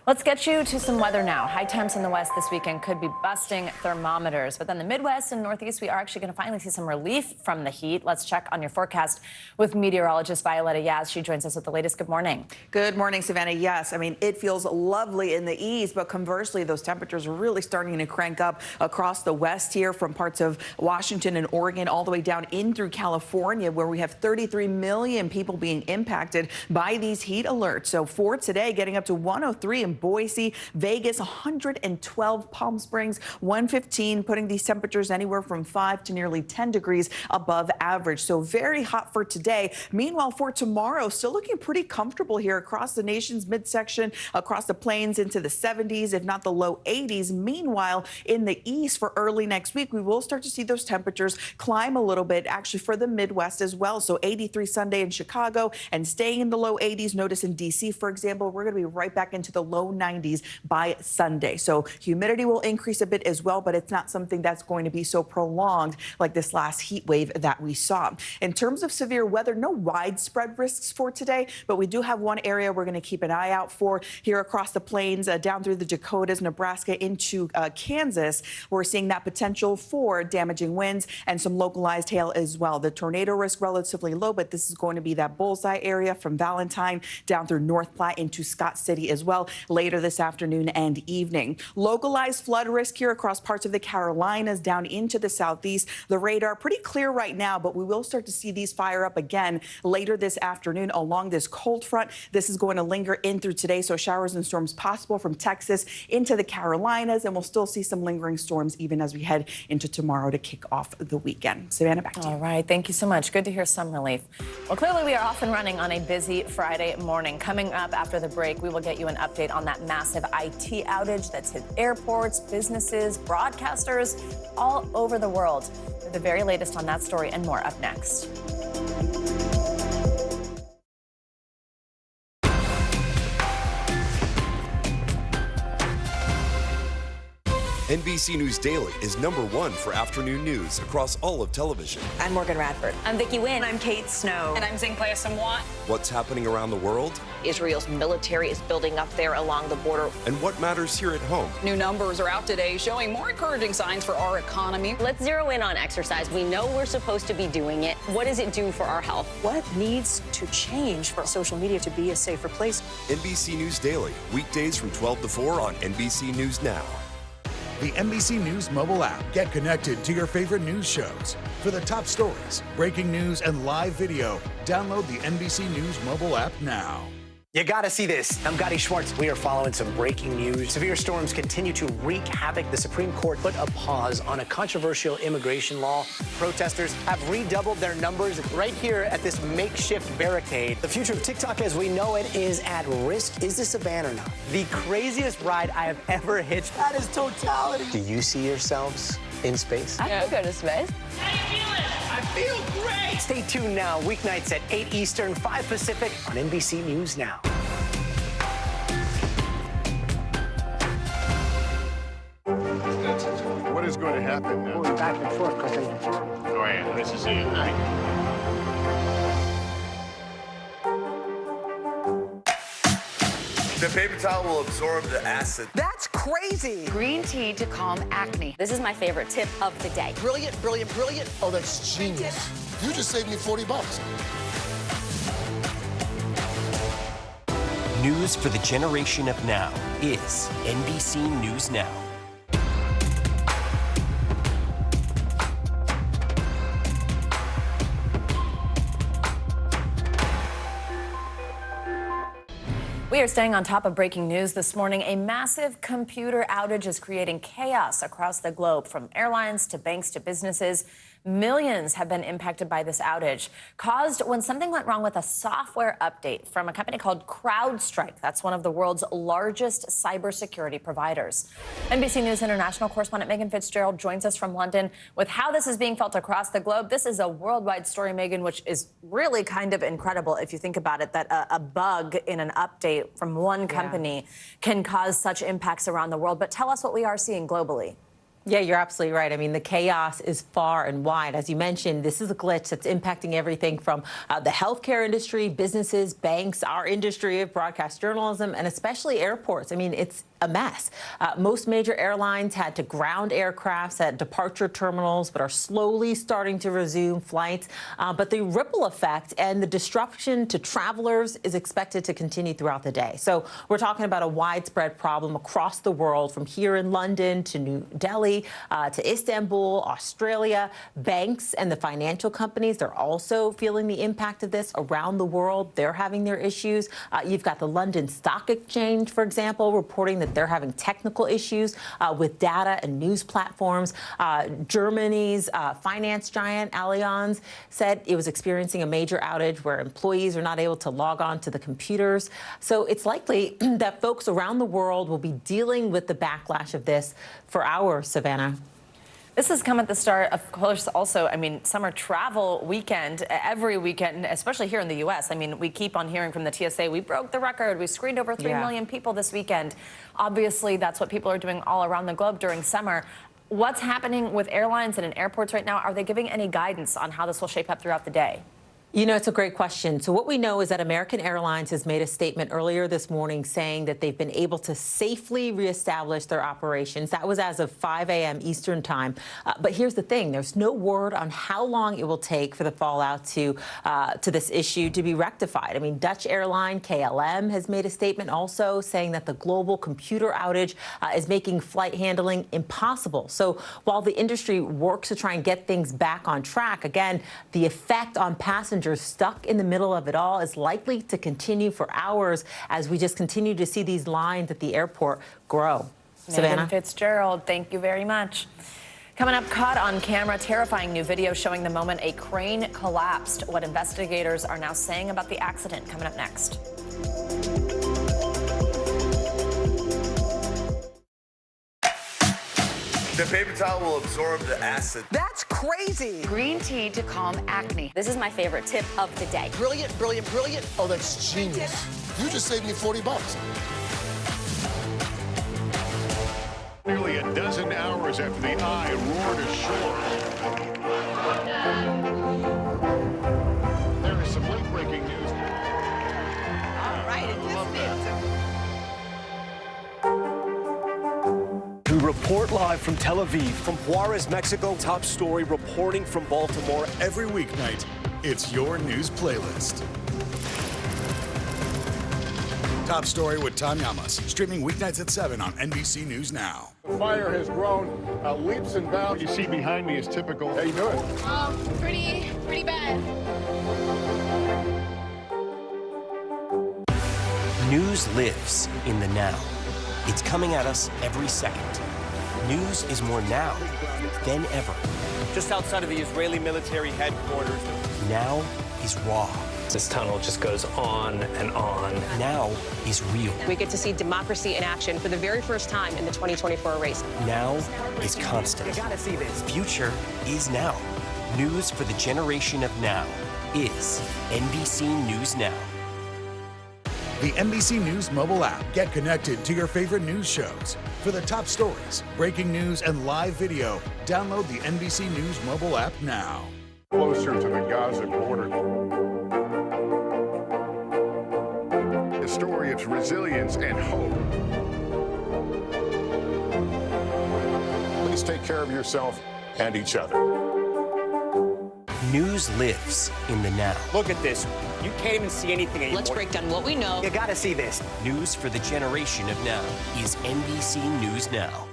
Let's get you to some weather now. High temps in the west this weekend could be busting thermometers. But then the Midwest and Northeast, we are actually going to finally see some relief from the heat. Let's check on your forecast with meteorologist Violetta Yaz. She joins us with the latest. Good morning. Good morning, Savannah. Yes, I mean, it feels lovely in the east, but conversely, those temperatures are really starting to crank up across the west here, from parts of Washington and Oregon all the way down in through California, where we have 33 million people being impacted by these heat alerts. So for today, getting up to 103 in Boise, Vegas, 112 Palm Springs, 115, putting these temperatures anywhere from 5 to nearly 10 degrees above average. So very hot for today. Meanwhile, for tomorrow, still looking pretty comfortable here across the nation's midsection, across the plains into the 70s, if not the low 80s. Meanwhile, in the east for early next week, we will start to see those temperatures climb a little bit, actually for the Midwest as well. So 83 Sunday in Chicago and staying in the low 80s. Notice in D.C., for example, we're going to be right back into the low 90s by Sunday. So humidity will increase a bit as well, but it's not something that's going to be so prolonged like this last heat wave that we saw. In terms of severe weather, no widespread risks for today, but we do have one area we're going to keep an eye out for here across the plains, down through the Dakotas, Nebraska into Kansas. We're seeing that potential for damaging winds and some localized hail as well. The tornado risk relatively low, but this is going to be that bullseye area from Valentine down through North Platte into Scott City as well later this afternoon and evening. Localized flood risk here across parts of the Carolinas down into the southeast. The radar pretty clear right now, but we will start to see these fire up again later this afternoon along this cold front. This is going to linger in through today, so showers and storms possible from Texas into the Carolinas, and we'll still see some lingering storms even as we head into tomorrow to kick off the weekend. Savannah, back to you. All right, thank you so much. Good to hear some relief. Well, clearly we are off and running on a busy Friday morning. Coming up after the break, we will get you an update on that massive IT outage that's hit airports, businesses, broadcasters all over the world. The very latest on that story and more up next. NBC News Daily is #1 for afternoon news across all of television. I'm Morgan Radford. I'm Vicki Wynn. I'm Kate Snow. And I'm Zinklea Samwat. What's happening around the world? Israel's military is building up there along the border. And what matters here at home? New numbers are out today showing more encouraging signs for our economy. Let's zero in on exercise. We know we're supposed to be doing it. What does it do for our health? What needs to change for social media to be a safer place? NBC News Daily, weekdays from 12 to 4 on NBC News Now. The NBC News mobile app. Get connected to your favorite news shows. For the top stories, breaking news, and live video, download the NBC News mobile app now. You gotta see this. I'm Gotti Schwartz. We are following some breaking news. Severe storms continue to wreak havoc. The Supreme Court put a pause on a controversial immigration law. Protesters have redoubled their numbers right here at this makeshift barricade. The future of TikTok as we know it is at risk. Is this a ban or not? The craziest ride I have ever hitched. That is totality. Do you see yourselves in space? I could go to space. How you feeling? I feel great. Stay tuned now, weeknights at 8 Eastern, 5 Pacific on NBC News Now. What is going to happen now? Going back and forth because they... Oh, yeah, this is it, right? The paper towel will absorb the acid. That's crazy. Green tea to calm acne. This is my favorite tip of the day. Brilliant, brilliant, brilliant. Oh, that's genius. You just saved me $40. News for the generation of now is NBC News Now. We are staying on top of breaking news this morning. A massive computer outage is creating chaos across the globe, from airlines to banks to businesses. Millions have been impacted by this outage, caused when something went wrong with a software update from a company called CrowdStrike. That's one of the world's largest cybersecurity providers. NBC News International correspondent Megan Fitzgerald joins us from London with how this is being felt across the globe. This is a worldwide story, Megan, which is really kind of incredible if you think about it, that a bug in an update from one company can cause such impacts around the world. But tell us what we are seeing globally. Yeah, you're absolutely right. I mean, the chaos is far and wide. As you mentioned, this is a glitch that's impacting everything from the healthcare industry, businesses, banks, our industry of broadcast journalism, and especially airports. I mean, it's a mess. Most major airlines had to ground aircrafts at departure terminals, but are slowly starting to resume flights. But the ripple effect and the disruption to travelers is expected to continue throughout the day. So we're talking about a widespread problem across the world, from here in London to New Delhi, to Istanbul, Australia. Banks and the financial companies, they're also feeling the impact of this around the world. They're having their issues. You've got the London Stock Exchange, for example, reporting that they're having technical issues with data and news platforms. Germany's finance giant Allianz said it was experiencing a major outage where employees are not able to log on to the computers. So it's likely that folks around the world will be dealing with the backlash of this for hours, Savannah. This has come at the start, of course, also, I mean, summer travel weekend, every weekend, especially here in the U.S. I mean, we keep on hearing from the TSA, we broke the record. We screened over 3 million people this weekend. Obviously, that's what people are doing all around the globe during summer. What's happening with airlines and in airports right now? Are they giving any guidance on how this will shape up throughout the day? You know, it's a great question. So what we know is that American Airlines has made a statement earlier this morning saying that they've been able to safely reestablish their operations. That was as of 5 a.m. Eastern time. But here's the thing. There's no word on how long it will take for the fallout to this issue to be rectified. I mean, Dutch airline KLM has made a statement also saying that the global computer outage is making flight handling impossible. So while the industry works to try and get things back on track, again, the effect on passengers stuck in the middle of it all is likely to continue for hours as we just continue to see these lines at the airport grow. Savannah? Megan Fitzgerald, thank you very much. Coming up, caught on camera, terrifying new video showing the moment a crane collapsed. What investigators are now saying about the accident, coming up next. The paper towel will absorb the acid. That's crazy. Green tea to calm acne. This is my favorite tip of the day. Brilliant, brilliant, brilliant. Oh, that's genius. You just saved me $40. Nearly a dozen hours after the eye roared ashore. There is some late-breaking news. All right, it is it. We report live from Tel Aviv, from Juarez, Mexico. Top story reporting from Baltimore. Every weeknight, it's your news playlist. Top story with Tom Yamas, streaming weeknights at 7 on NBC News Now. The fire has grown leaps and bounds. What you see behind me is typical. How you doing? Pretty bad. News lives in the now. It's coming at us every second. News is more now than ever. Just outside of the Israeli military headquarters. Now is raw. This tunnel just goes on and on. Now is real. We get to see democracy in action for the very first time in the 2024 race. Now is constant. You gotta see this. Future is now. News for the generation of now is NBC News Now. The NBC News mobile app. Get connected to your favorite news shows. For the top stories, breaking news, and live video, download the NBC News mobile app now. Closer to the Gaza border. A story of resilience and hope. Please take care of yourself and each other. News lives in the now. Look at this. You can't even see anything anymore. Let's break down what we know. You gotta see this. News for the generation of now is NBC News Now.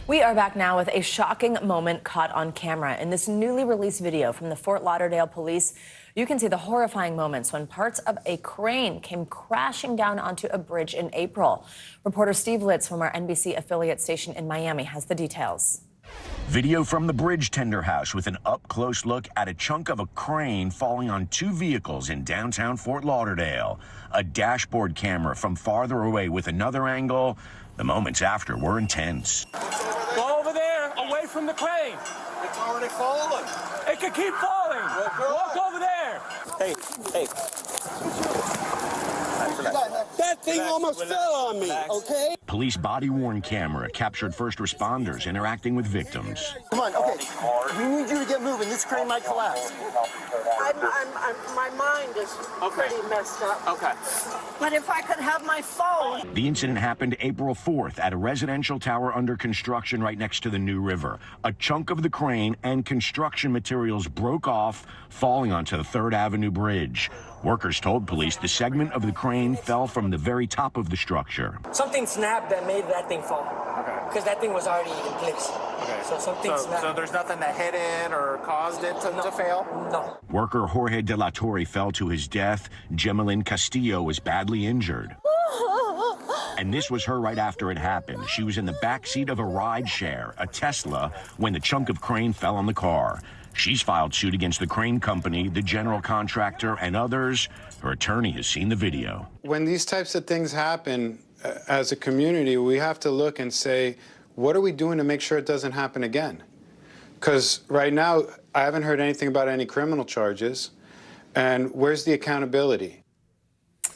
We are back now with a shocking moment caught on camera. In this newly released video from the Fort Lauderdale police, you can see the horrifying moments when parts of a crane came crashing down onto a bridge in April. Reporter Steve Litz from our NBC affiliate station in Miami has the details. Video from the bridge tender house with an up-close look at a chunk of a crane falling on two vehicles in downtown Fort Lauderdale. A dashboard camera from farther away with another angle. The moments after were intense. Go over there, away from the crane. It's already falling. It could keep falling. Walk over there. Hey. That thing almost fell on me, okay? Police body-worn camera captured first responders interacting with victims. Come on, okay. We need you to get moving. This crane might collapse. My mind is pretty messed up. Okay. But if I could have my phone. The incident happened April 4th at a residential tower under construction right next to the New River. A chunk of the crane and construction materials broke off, falling onto the 3rd Avenue Bridge. Workers told police the segment of the crane fell from the very top of the structure. Something snapped that made that thing fall. Okay. Because that thing was already in place. Okay. So something snapped. So there's nothing that hit it or caused it to fail? No. Worker Jorge De La Torre fell to his death. Gemelin Castillo was badly injured. And this was her right after it happened. She was in the back seat of a ride share, a Tesla, when the chunk of crane fell on the car. She's filed suit against the crane company, the general contractor, and others. Her attorney has seen the video. When these types of things happen, as a community, we have to look and say, what are we doing to make sure it doesn't happen again? Because right now, I haven't heard anything about any criminal charges. And where's the accountability?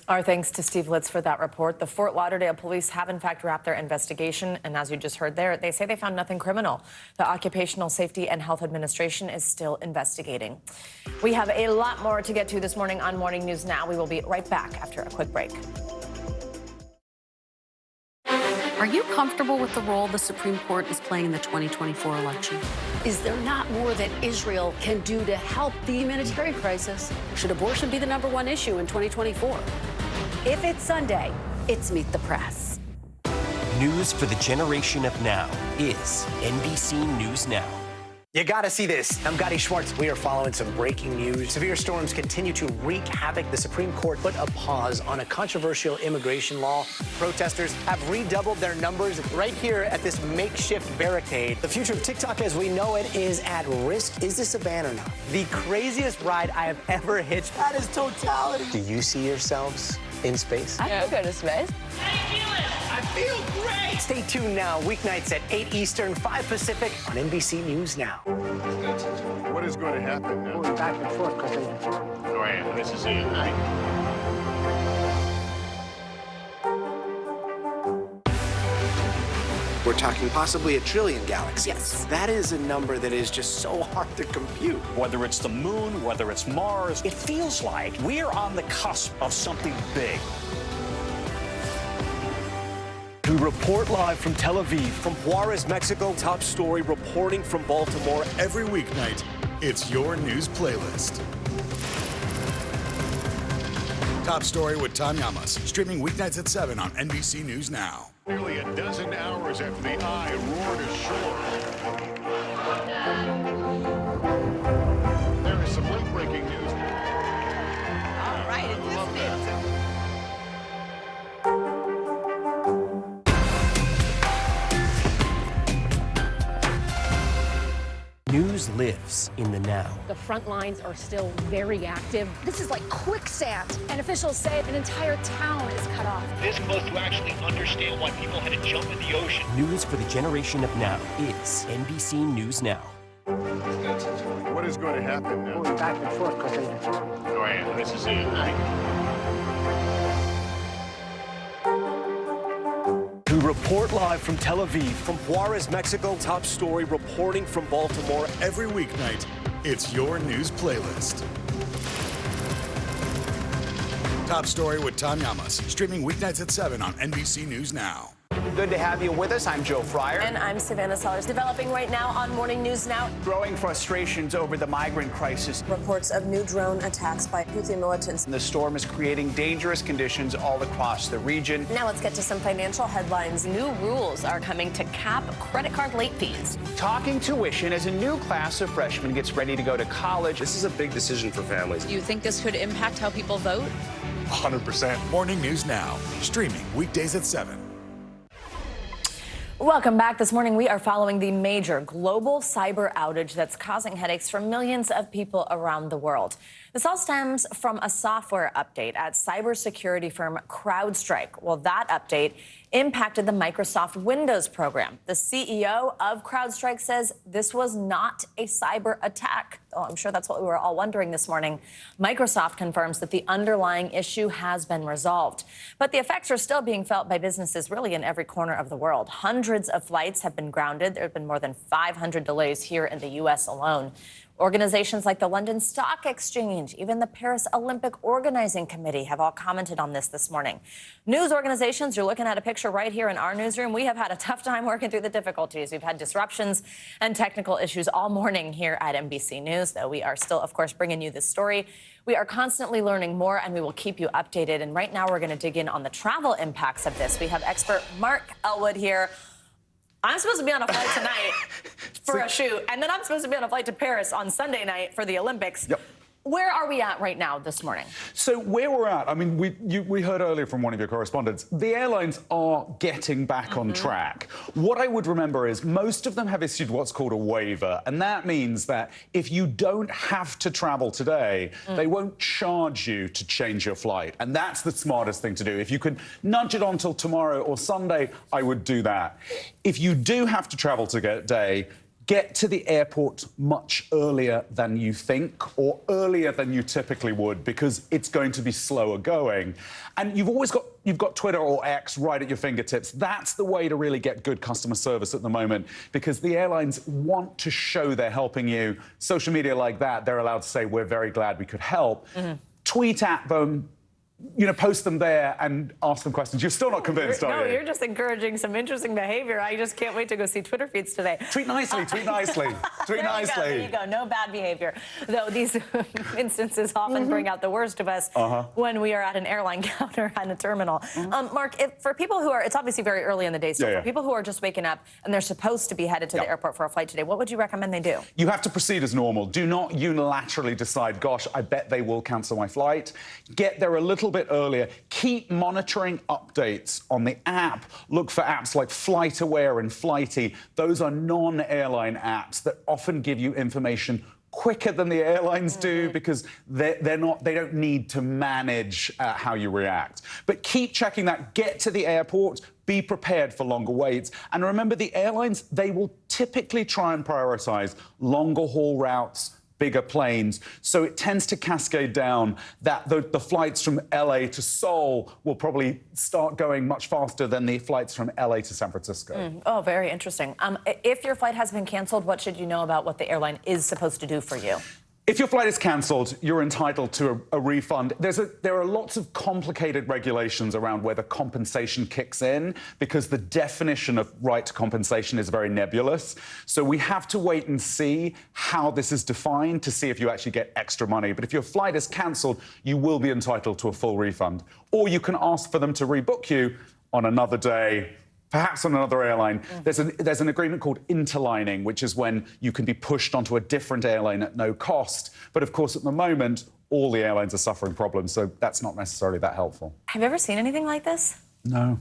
Our thanks to Steve Litz for that report. The Fort Lauderdale police have, in fact, wrapped their investigation. And as you just heard there, they say they found nothing criminal. The Occupational Safety and Health Administration is still investigating. We have a lot more to get to this morning on Morning News Now. We will be right back after a quick break. Are you comfortable with the role the Supreme Court is playing in the 2024 election? Is there not more that Israel can do to help the humanitarian crisis? Should abortion be the #1 issue in 2024? If it's Sunday, it's Meet the Press. News for the generation of now is NBC News Now. You gotta see this. I'm Gotti Schwartz. We are following some breaking news. Severe storms continue to wreak havoc. The Supreme Court put a pause on a controversial immigration law. Protesters have redoubled their numbers right here at this makeshift barricade. The future of TikTok as we know it is at risk. Is this a ban or not? The craziest ride I have ever hitched. That is totality. Do you see yourselves in space? I could go to space. I feel great. Stay tuned now, weeknights at 8 Eastern, 5 Pacific on NBC News Now. What is going to happen now? Going back and forth because Oh, yeah, this is it, right? We're talking possibly 1 trillion galaxies. Yes. That is a number that is just so hard to compute. Whether it's the moon, whether it's Mars, it feels like we're on the cusp of something big. We report live from Tel Aviv, from Juarez, Mexico. Top story reporting from Baltimore. Every weeknight, it's your news playlist. Top Story with Tom Llamas, streaming weeknights at 7 on NBC News Now. Nearly a dozen hours after the eye roared ashore. There is some late-breaking news. All right, it just did. News lives in the now. The front lines are still very active. This is like quicksand, and officials say an entire town is cut off. This close to actually understand why people had to jump in the ocean. News for the generation of now is NBC News Now. What is going to happen now? Going back and forth because Go ahead. This is it. We report live from Tel Aviv, from Juarez, Mexico. Top story reporting from Baltimore. Every weeknight, it's your news playlist. Top Story with Tom Llamas, streaming weeknights at 7 on NBC News Now. Good to have you with us. I'm Joe Fryer. And I'm Savannah Sellers. Developing right now on Morning News Now. Growing frustrations over the migrant crisis. Reports of new drone attacks by Houthi militants. The storm is creating dangerous conditions all across the region. Now let's get to some financial headlines. New rules are coming to cap credit card late fees. Talking tuition as a new class of freshmen gets ready to go to college. This is a big decision for families. Do you think this could impact how people vote? 100%. Morning News Now, streaming weekdays at 7. Welcome back. This morning, we are following the major global cyber outage that's causing headaches for millions of people around the world. This all stems from a software update at cybersecurity firm CrowdStrike. Well, that update impacted the Microsoft Windows program. The CEO of CrowdStrike says this was not a cyber attack. Oh, I'm sure that's what we were all wondering this morning. Microsoft confirms that the underlying issue has been resolved. But the effects are still being felt by businesses really in every corner of the world. Hundreds of flights have been grounded. There have been more than 500 delays here in the U.S. alone. Organizations like the London Stock Exchange, even the Paris Olympic Organizing Committee have all commented on this morning. News organizations, you're looking at a picture right here in our newsroom. We have had a tough time working through the difficulties. We've had disruptions and technical issues all morning here at NBC News, though we are still, of course, bringing you this story. We are constantly learning more, and we will keep you updated. And right now, we're going to dig in on the travel impacts of this. We have expert Mark Elwood here. I'm supposed to be on a flight tonight for a shoot, and then I'm supposed to be on a flight to Paris on Sunday night for the Olympics. Yep. Where are we at right now this morning? So where we're at, I mean, we heard earlier from one of your correspondents, the airlines are getting back on track. What I would remember is most of them have issued what's called a waiver, and that means that if you don't have to travel today, they won't charge you to change your flight, and that's the smartest thing to do. If you could nudge it on till tomorrow or Sunday, I would do that. If you do have to travel today, get to the airport much earlier than you think or earlier than you typically would, because it's going to be slower going. And you've got Twitter or X right at your fingertips. That's the way to really get good customer service at the moment, because the airlines want to show they're helping you. Social media like that, they're allowed to say, we're very glad we could help. Tweet at them. Post them there and ask them questions. You're still not convinced, are you? No, you're just encouraging some interesting behavior. I just can't wait to go see Twitter feeds today. Tweet nicely, tweet nicely, tweet nicely. There you go, no bad behavior. Though these instances often bring out the worst of us when we are at an airline counter and a terminal. Mark, for people who are, it's obviously very early in the day, so for people who are just waking up and they're supposed to be headed to the airport for a flight today, what would you recommend they do? You have to proceed as normal. Do not unilaterally decide, gosh, I bet they will cancel my flight. Get there a little bit earlier. Keep monitoring updates on the app. Look for apps like FlightAware and Flighty. Those are non-airline apps that often give you information quicker than the airlines do, because they don't need to manage how you react. But keep checking that. Get to the airport. Be prepared for longer waits. And remember, the airlines, they will typically try and prioritize longer haul routes, bigger planes, so it tends to cascade down that the flights from LA to Seoul will probably start going much faster than the flights from LA to San Francisco. Oh, very interesting. If your flight has been canceled, what should you know about what the airline is supposed to do for you? If your flight is cancelled, you're entitled to a refund. There are lots of complicated regulations around whether compensation kicks in, because the definition of right to compensation is very nebulous. So we have to wait and see how this is defined to see if you actually get extra money. But if your flight is cancelled, you will be entitled to a full refund. Or you can ask for them to rebook you on another day, perhaps on another airline. There's an agreement called interlining, which is when you can be pushed onto a different airline at no cost. But of course, at the moment, all the airlines are suffering problems, so that's not necessarily that helpful. Have you ever seen anything like this? No.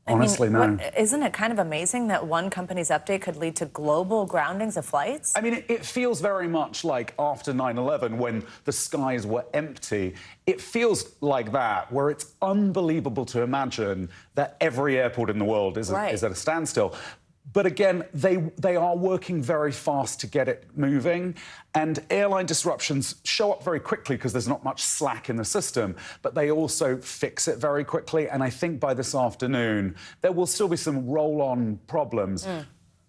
Honestly, no. Isn't it kind of amazing that one company's update could lead to global groundings of flights? I mean, it feels very much like after 9/11 when the skies were empty. It feels like that, where it's unbelievable to imagine that every airport in the world is at a standstill. But again, they are working very fast to get it moving, and airline disruptions show up very quickly because there's not much slack in the system, but they also fix it very quickly. And I think by this afternoon, there will still be some roll-on problems,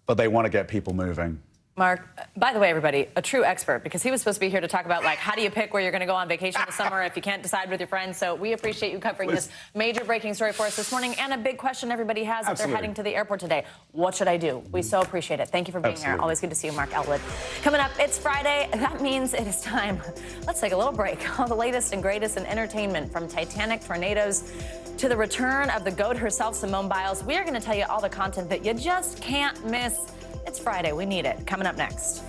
but they want to get people moving. Mark, by the way, everybody, a true expert, because he was supposed to be here to talk about, like, how do you pick where you're going to go on vacation this summer if you can't decide with your friends? So we appreciate you covering this major breaking story for us this morning, and a big question everybody has if they're heading to the airport today. What should I do? We so appreciate it. Thank you for being here. Always good to see you, Mark Elwood. Coming up, it's Friday. That means it is time. Let's take a little break. All the latest and greatest in entertainment, from Titanic tornadoes to the return of the GOAT herself, Simone Biles. We are going to tell you all the content that you just can't miss. It's Friday. We need it. Coming up next.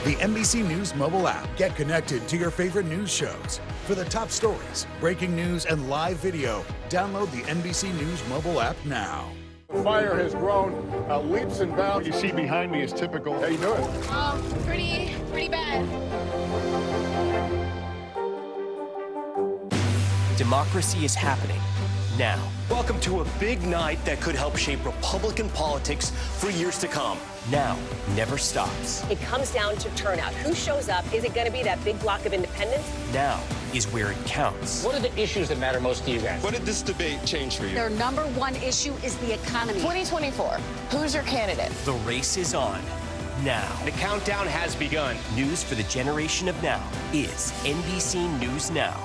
The NBC News mobile app. Get connected to your favorite news shows. For the top stories, breaking news, and live video, download the NBC News mobile app now. The fire has grown leaps and bounds. You see behind me is typical. How you doing? Pretty bad. Democracy is happening now. Welcome to a big night that could help shape Republican politics for years to come. Now never stops. It comes down to turnout. Who shows up? Is it going to be that big block of independents? Now is where it counts. What are the issues that matter most to you guys? What did this debate change for you? Their number one issue is the economy. 2024. Who's your candidate? The race is on now. The countdown has begun. News for the generation of now is NBC News Now.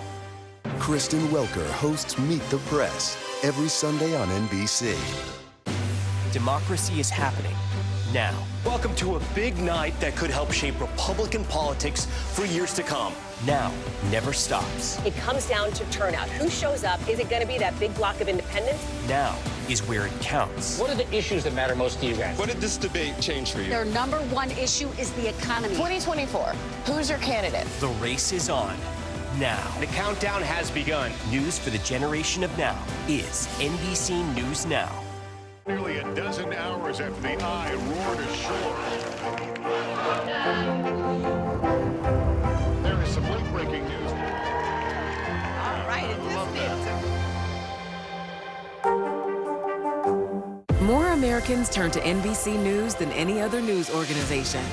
Kristen Welker hosts Meet the Press every Sunday on NBC. Democracy is happening now. Welcome to a big night that could help shape Republican politics for years to come. Now never stops. It comes down to turnout. Who shows up? Is it going to be that big block of independents? Now is where it counts. What are the issues that matter most to you guys? What did this debate change for you? Their number one issue is the economy. 2024. Who's your candidate? The race is on now. The countdown has begun. News for the generation of now is NBC News Now. Nearly a dozen hours after the eye roared ashore. There is some late-breaking news. All right, More Americans turn to NBC News than any other news organization.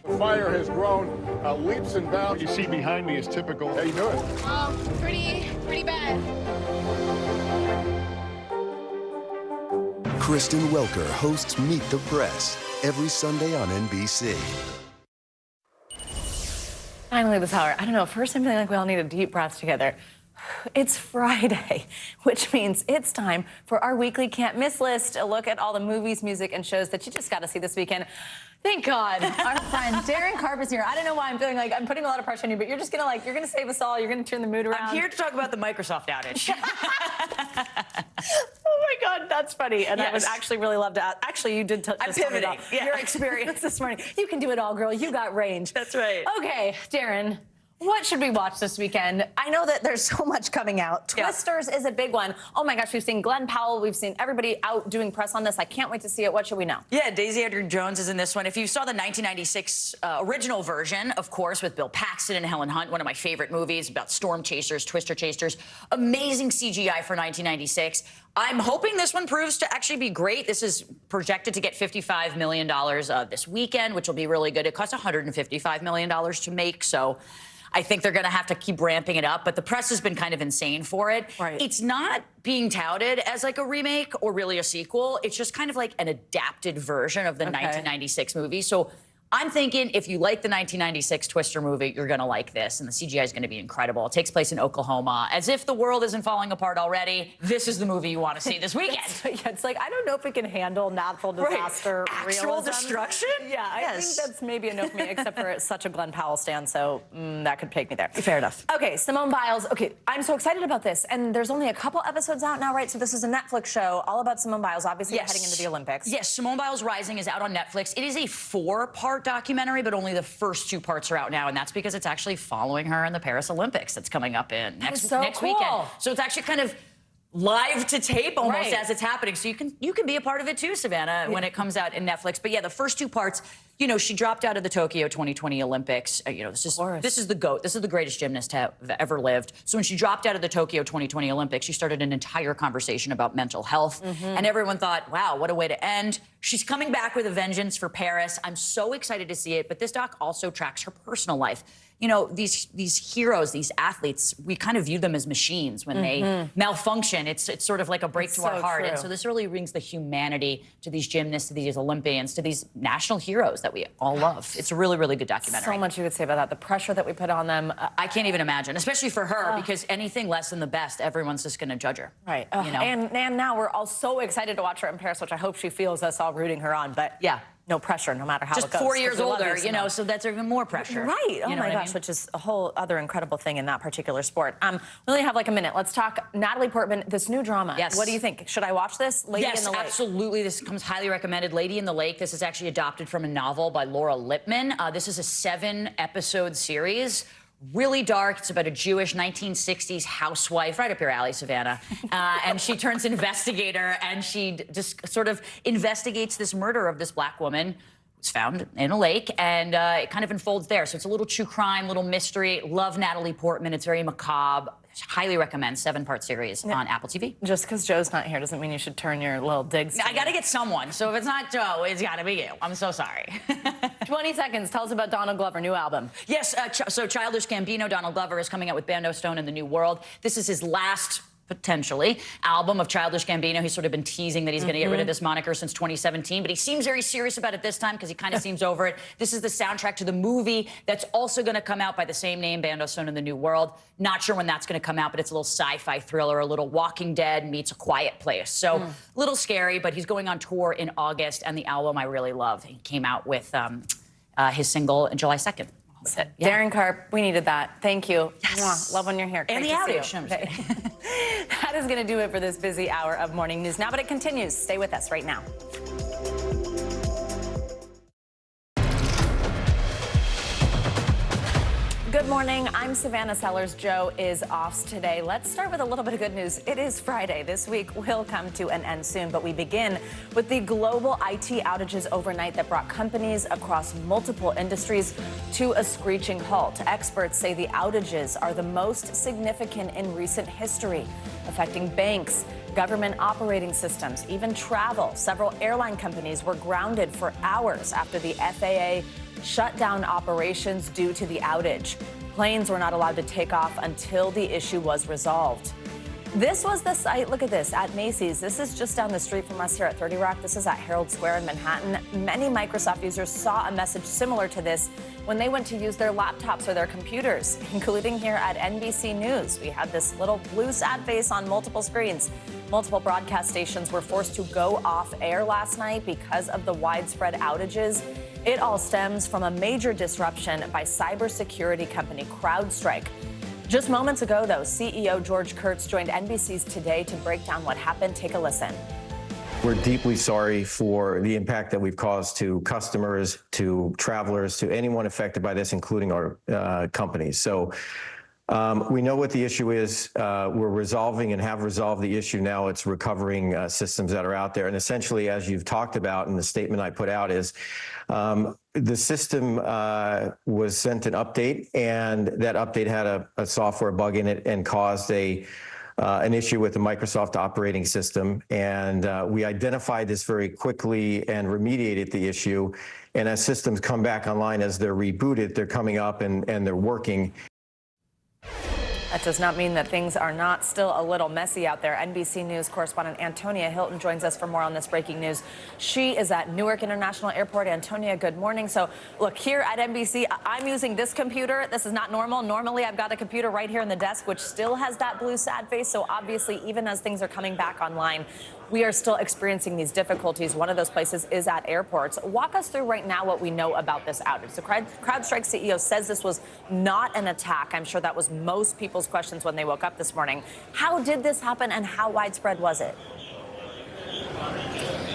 The fire has grown leaps and bounds. You see behind me is typical. How you doing? Pretty bad. Kristen Welker hosts Meet the Press every Sunday on NBC. Finally this hour. I don't know, first I'm feeling like we all need a deep breath together. It's Friday, which means it's time for our weekly can't miss list. A look at all the movies, music, and shows that you just got to see this weekend. Thank God, our friend Darren Karp is here. I don't know why I'm feeling like I'm putting a lot of pressure on you, but you're just gonna you're gonna save us all. You're gonna turn the mood around. I'm here to talk about the Microsoft outage. Oh my God, that's funny. And I would actually really love to ask. Actually, you did I'm pivoting. Your experience this morning. You can do it all, girl. You got range. That's right. Okay, Darren. What should we watch this weekend? I know that there's so much coming out. Twisters is a big one. Oh my gosh, we've seen Glenn Powell. We've seen everybody out doing press on this. I can't wait to see it. What should we know? Yeah, Daisy Edgar-Jones is in this one. If you saw the 1996 original version, of course, with Bill Paxton and Helen Hunt, one of my favorite movies about storm chasers, twister chasers, amazing CGI for 1996. I'm hoping this one proves to actually be great. This is projected to get $55 million this weekend, which will be really good. It costs $155 million to make, so I think they're going to have to keep ramping it up, but the press has been kind of insane for it. Right. It's not being touted as like a remake or really a sequel. It's just kind of like an adapted version of the 1996 movie. So I'm thinking if you like the 1996 Twister movie, you're going to like this, and the CGI is going to be incredible. It takes place in Oklahoma. As if the world isn't falling apart already, this is the movie you want to see this weekend. It's like, I don't know if we can handle natural disaster Actual realism. destruction? Yeah, I think that's maybe a no for me, except for it's such a Glenn Powell stan, so that could take me there. Fair enough. Okay, Simone Biles. Okay, I'm so excited about this, and there's only a couple episodes out now, right? So this is a Netflix show all about Simone Biles, obviously heading into the Olympics. Yes, Simone Biles Rising is out on Netflix. It is a 4-part 4-part documentary, but only the first 2 parts are out now, and that's because it's actually following her in the Paris Olympics that's coming up in next weekend. So it's actually kind of live to tape almost as it's happening. So you can be a part of it too, Savannah, when it comes out in Netflix. But yeah, the first 2 parts, you know, she dropped out of the Tokyo 2020 Olympics. You know, this is the GOAT. This is the greatest gymnast to have ever lived. So when she dropped out of the Tokyo 2020 Olympics, she started an entire conversation about mental health. And everyone thought, wow, what a way to end. She's coming back with a vengeance for Paris. I'm so excited to see it. But this doc also tracks her personal life. You know, these heroes, these athletes, we kind of view them as machines when they malfunction. It's sort of like a break to our heart. And so this really brings the humanity to these gymnasts, to these Olympians, to these national heroes that we all love. It's a really, really good documentary. So much you could say about that. The pressure that we put on them. I can't even imagine, especially for her, because anything less than the best, everyone's just going to judge her. Right. You know? And now we're all so excited to watch her in Paris, which I hope she feels us all rooting her on. But yeah. No pressure, no matter how just it goes. 4 years older, you know, so that's even more pressure. Right. Oh my gosh, which is a whole other incredible thing in that particular sport. We only have like a minute. Let's talk Natalie Portman, this new drama. Yes. What do you think? Should I watch this? Lady in the Lake. Yes, absolutely. This comes highly recommended. Lady in the Lake. This is actually adopted from a novel by Laura Lippman. This is a 7-episode series. Really dark. It's about a Jewish 1960s housewife, right up your alley, Savannah. And she turns investigator, and she just sort of investigates this murder of this black woman who's found in a lake, and it kind of unfolds there. So it's a little true crime, little mystery. Love Natalie Portman. It's very macabre. Highly recommend. 7-part series on Apple TV. Just because Joe's not here doesn't mean you should turn your little digs. I got to get someone. So if it's not Joe, it's got to be you. I'm so sorry. 20 seconds. Tell us about Donald Glover, new album. Yes. So Childish Gambino, Donald Glover, is coming out with Bando Stone in the New World. This is his last, potentially, album of Childish Gambino. He's sort of been teasing that he's going to get rid of this moniker since 2017, but he seems very serious about it this time because he kind of seems over it. This is the soundtrack to the movie that's also going to come out by the same name, Bando Stone in the New World. Not sure when that's going to come out, but it's a little sci-fi thriller, a little Walking Dead meets A Quiet Place. So a little scary, but he's going on tour in August, and the album I really love. He came out with his single on July 2nd. Yeah. Darren Karp, we needed that. Thank you. Yes. Love when you're here. And Great the to see outage. you. That is going to do it for this busy hour of Morning News Now, but it continues. Stay with us right now. Good morning. I'm Savannah Sellers. Joe is off today. Let's start with a little bit of good news. It is Friday. This week will come to an end soon, but we begin with the global IT outages overnight that brought companies across multiple industries to a screeching halt. Experts say the outages are the most significant in recent history, affecting banks, government operating systems, even travel. Several airline companies were grounded for hours after the FAA shut down operations due to the outage. Planes were not allowed to take off until the issue was resolved. This was the site, look at this, at Macy's. This is just down the street from us here at 30 Rock. This is at Herald Square in Manhattan. Many Microsoft users saw a message similar to this when they went to use their laptops or their computers, including here at NBC News. We had this little blue sad face on multiple screens. Multiple broadcast stations were forced to go off air last night because of the widespread outages. It all stems from a major disruption by cybersecurity company CrowdStrike. Just moments ago, though, CEO George Kurtz joined NBC's Today to break down what happened. Take a listen. We're deeply sorry for the impact that we've caused to customers, to travelers, to anyone affected by this, including our companies. So we know what the issue is. We're resolving and have resolved the issue now. It's recovering systems that are out there. And essentially, as you've talked about in the statement I put out, is the system was sent an update, and that update had a software bug in it and caused an issue with the Microsoft operating system. And we identified this very quickly and remediated the issue. And as systems come back online, as they're rebooted, they're coming up and they're working. That does not mean that things are not still a little messy out there. NBC News correspondent Antonia Hilton joins us for more on this breaking news. She is at Newark International Airport. Antonia, good morning. So, look, here at NBC, I'm using this computer. This is not normal. Normally, I've got a computer right here in the desk, which still has that blue sad face. So, obviously, even as things are coming back online, we are still experiencing these difficulties. One of those places is at airports. Walk us through right now what we know about this outage. The CrowdStrike CEO says this was not an attack. I'm sure that was most people's questions when they woke up this morning. How did this happen and how widespread was it?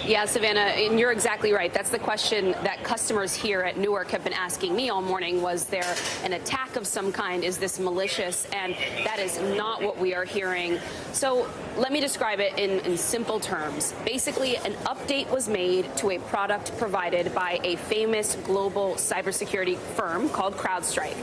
Yeah, Savannah, and you're exactly right. That's the question that customers here at Newark have been asking me all morning. Was there an attack of some kind? Is this malicious? And that is not what we are hearing. So let me describe it in simple terms. Basically, an update was made to a product provided by a famous global cybersecurity firm called CrowdStrike.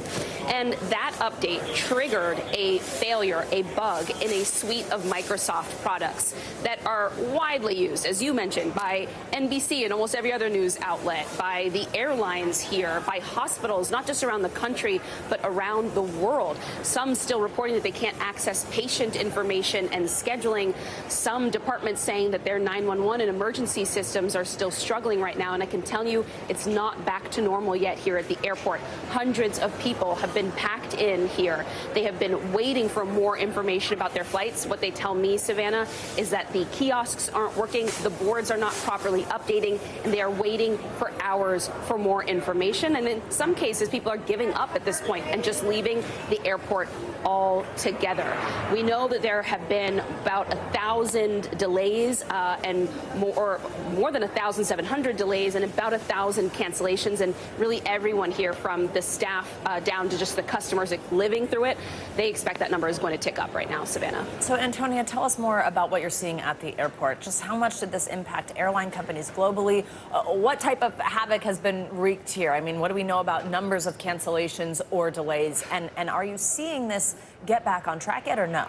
And that update triggered a failure, a bug in a suite of Microsoft products that are widely used, as you mentioned, by NBC and almost every other news outlet, by the airlines here, by hospitals, not just around the country, but around the world. Some still reporting that they can't access patient information and scheduling. Some departments saying that their 911 and emergency systems are still struggling right now. And I can tell you it's not back to normal yet here at the airport. Hundreds of people have been packed in here. They have been waiting for more information about their flights. What they tell me, Savannah, is that the kiosks aren't working, the boards are not properly updating, and they are waiting for hours for more information. And in some cases, people are giving up at this point and just leaving the airport altogether. We know that there have been about 1,000 delays and more than 1,700 delays and about 1,000 cancellations. And really everyone here, from the staff down to just the customers living through it, they expect that number is going to tick up right now, Savannah. So, Antonia, tell us more about what you're seeing at the airport. Just how much did this impact airline companies globally? What type of havoc has been wreaked here? I mean, what do we know about numbers of cancellations or delays? And are you seeing this get back on track yet or no?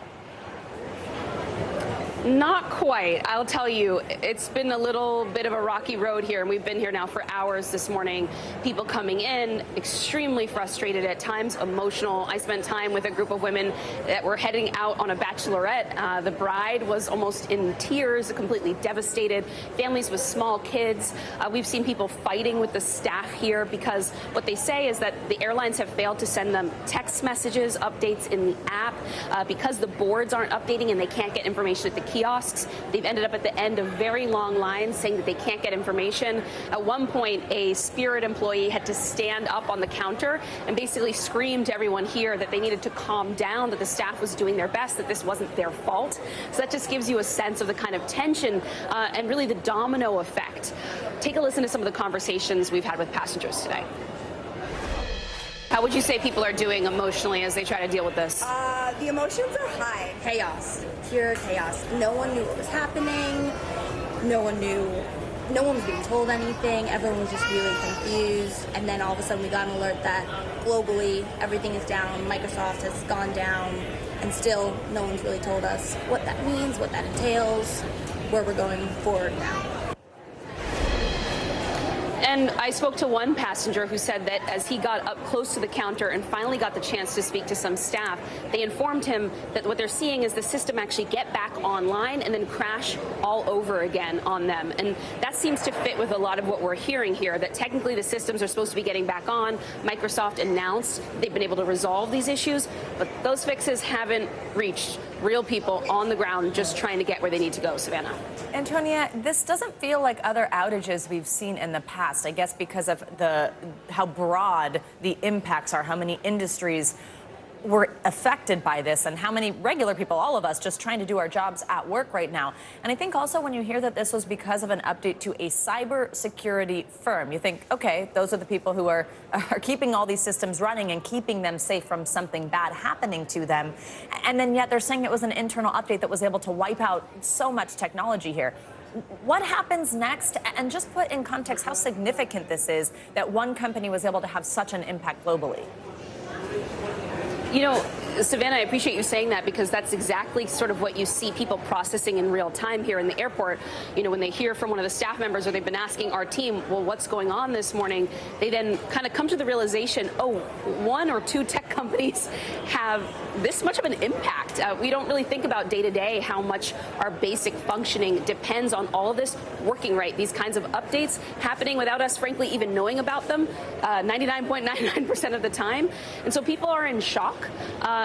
Not quite. I'll tell you, it's been a little bit of a rocky road here, and we've been here now for hours this morning. People coming in, extremely frustrated, at times emotional. I spent time with a group of women that were heading out on a bachelorette. The bride was almost in tears, completely devastated. Families with small kids. We've seen people fighting with the staff here because what they say is that the airlines have failed to send them text messages, updates in the app, because the boards aren't updating and they can't get information at the kiosks. They've ended up at the end of very long lines saying that they can't get information. At one point, a Spirit employee had to stand up on the counter and basically scream to everyone here that they needed to calm down, that the staff was doing their best, that this wasn't their fault. So that just gives you a sense of the kind of tension and really the domino effect. Take a listen to some of the conversations we've had with passengers today. How would you say people are doing emotionally as they try to deal with this? The emotions are high. Chaos. Pure chaos. No one knew what was happening. No one was being told anything. Everyone was just really confused. And then all of a sudden we got an alert that globally everything is down. Microsoft has gone down. And still no one's really told us what that means, what that entails, where we're going forward now. And I spoke to one passenger who said that as he got up close to the counter and finally got the chance to speak to some staff, they informed him that what they're seeing is the system actually get back online and then crash all over again on them. And that seems to fit with a lot of what we're hearing here, that technically the systems are supposed to be getting back on. Microsoft announced they've been able to resolve these issues, but those fixes haven't reached real people on the ground just trying to get where they need to go, Savannah. Antonia, this doesn't feel like other outages we've seen in the past, I guess because of how broad the impacts are, how many industries were affected by this and how many regular people, all of us, just trying to do our jobs at work right now. And I think also when you hear that this was because of an update to a cybersecurity firm, you think, okay, those are the people who are keeping all these systems running and keeping them safe from something bad happening to them. And then yet they're saying it was an internal update that was able to wipe out so much technology here. What happens next? And just put in context how significant this is that one company was able to have such an impact globally. You know, Savannah, I appreciate you saying that because that's exactly sort of what you see people processing in real time here in the airport. You know, when they hear from one of the staff members or they've been asking our team, well, what's going on this morning? They then kind of come to the realization, oh, one or two tech companies have this much of an impact. We don't really think about day to day how much our basic functioning depends on all of this working right. These kinds of updates happening without us, frankly, even knowing about them 99.99% of the time. And so people are in shock.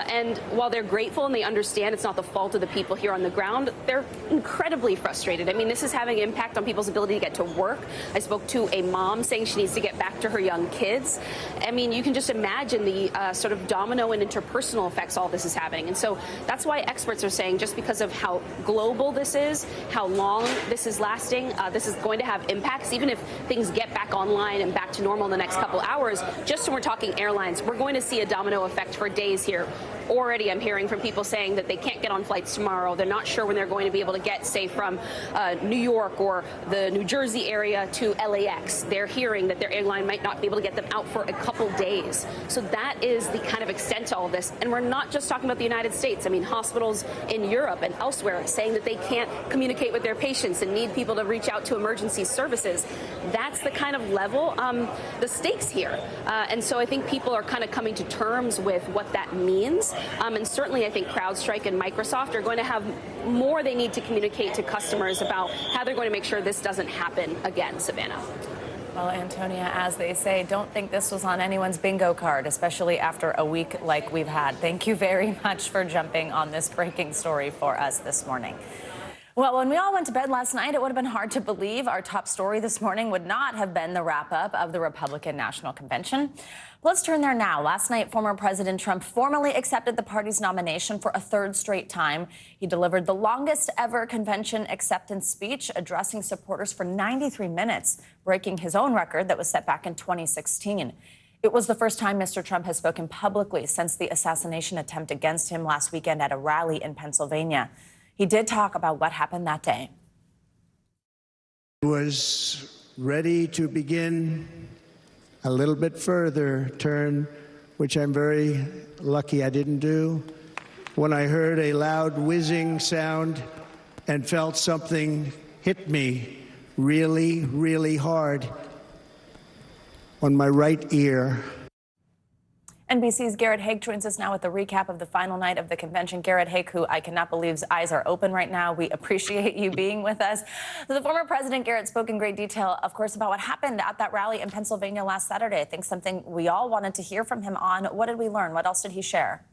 And while they're grateful and they understand it's not the fault of the people here on the ground, they're incredibly frustrated. I mean, this is having an impact on people's ability to get to work. I spoke to a mom saying she needs to get back to her young kids. I mean, you can just imagine the sort of domino and interpersonal effects all this is having. And so that's why experts are saying, just because of how global this is, how long this is lasting, this is going to have impacts. Even if things get back online and back to normal in the next couple hours, just when we're talking airlines, we're going to see a domino effect for days here. Already I'm hearing from people saying that they can't get on flights tomorrow. They're not sure when they're going to be able to get, say, from New York or the New Jersey area to LAX. They're hearing that their airline might not be able to get them out for a couple days. So that is the kind of extent to all of this. And we're not just talking about the United States. I mean, hospitals in Europe and elsewhere saying that they can't communicate with their patients and need people to reach out to emergency services. That's the kind of level, the stakes here. And so I think people are kind of coming to terms with what that means. And certainly I think CrowdStrike and Microsoft are going to have more they need to communicate to customers about how they're going to make sure this doesn't happen again, Savannah. Well, Antonia, as they say, don't think this was on anyone's bingo card, especially after a week like we've had. Thank you very much for jumping on this breaking story for us this morning. Well, when we all went to bed last night, it would have been hard to believe our top story this morning would not have been the wrap-up of the Republican National Convention. Let's turn there now. Last night, former President Trump formally accepted the party's nomination for a third straight time. He delivered the longest ever convention acceptance speech, addressing supporters for 93 minutes, breaking his own record that was set back in 2016. It was the first time Mr. Trump has spoken publicly since the assassination attempt against him last weekend at a rally in Pennsylvania. He did talk about what happened that day. I was ready to begin a little bit further turn, which I'm very lucky I didn't do, when I heard a loud whizzing sound and felt something hit me really, really hard on my right ear. NBC's Garrett Haake joins us now with a recap of the final night of the convention. Garrett Haake, who I cannot believe's eyes are open right now. We appreciate you being with us. So the former president, Garrett, spoke in great detail, of course, about what happened at that rally in Pennsylvania last Saturday. I think something we all wanted to hear from him on. What did we learn? What else did he share?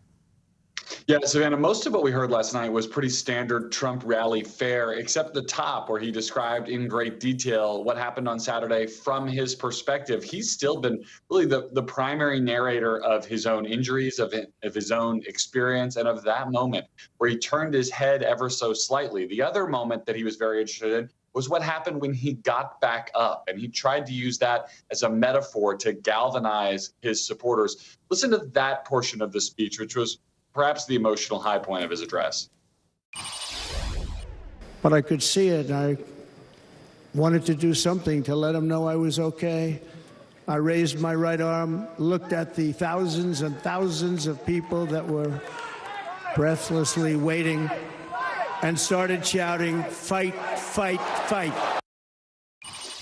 Yeah, Savannah, most of what we heard last night was pretty standard Trump rally fare, except the top, where he described in great detail what happened on Saturday from his perspective. He's still been really the primary narrator of his own injuries, of his own experience, and of that moment where he turned his head ever so slightly. The other moment that he was very interested in was what happened when he got back up, and he tried to use that as a metaphor to galvanize his supporters. Listen to that portion of the speech, which was perhaps the emotional high point of his address. But I could see it. I wanted to do something to let him know I was okay. I raised my right arm, looked at the thousands and thousands of people that were breathlessly waiting, and started shouting, "Fight, fight, fight."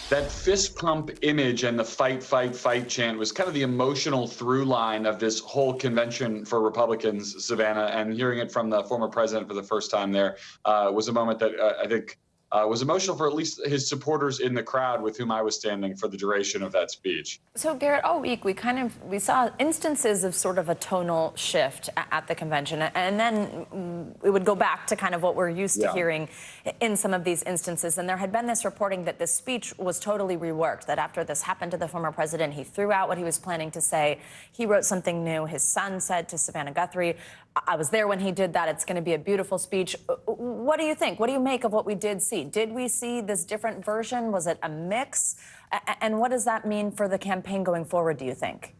That fist pump image and the fight, fight, fight chant was kind of the emotional through line of this whole convention for Republicans, Savannah, and hearing it from the former president for the first time there was a moment that I think was emotional for at least his supporters in the crowd with whom I was standing for the duration of that speech. So, Garrett, all week we saw instances of sort of a tonal shift at the convention, and then it would go back to kind of what we're used to hearing in some of these instances. And there had been this reporting that this speech was totally reworked, that after this happened to the former president, he threw out what he was planning to say. He wrote something new. His son said to Savannah Guthrie, "I was there when he did that. It's going to be a beautiful speech." What do you think? What do you make of what we did see? Did we see this different version? Was it a mix? And what does that mean for the campaign going forward, do you think?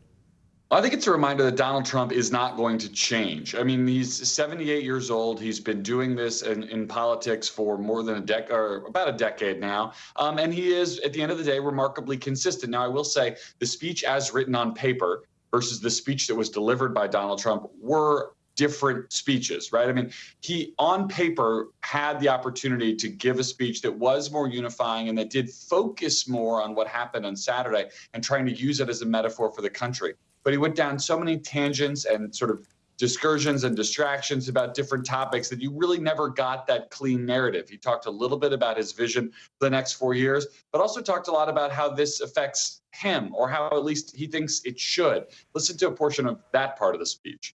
I think it's a reminder that Donald Trump is not going to change. I mean, he's 78 years old. He's been doing this in politics for more than a decade, or about a decade now. And he is, at the end of the day, remarkably consistent. Now, I will say the speech as written on paper versus the speech that was delivered by Donald Trump were different speeches, right? I mean, he on paper had the opportunity to give a speech that was more unifying and that did focus more on what happened on Saturday and trying to use it as a metaphor for the country. But he went down so many tangents and sort of discursions and distractions about different topics that you really never got that clean narrative. He talked a little bit about his vision for the next 4 years, but also talked a lot about how this affects him, or how at least he thinks it should. Listen to a portion of that part of the speech.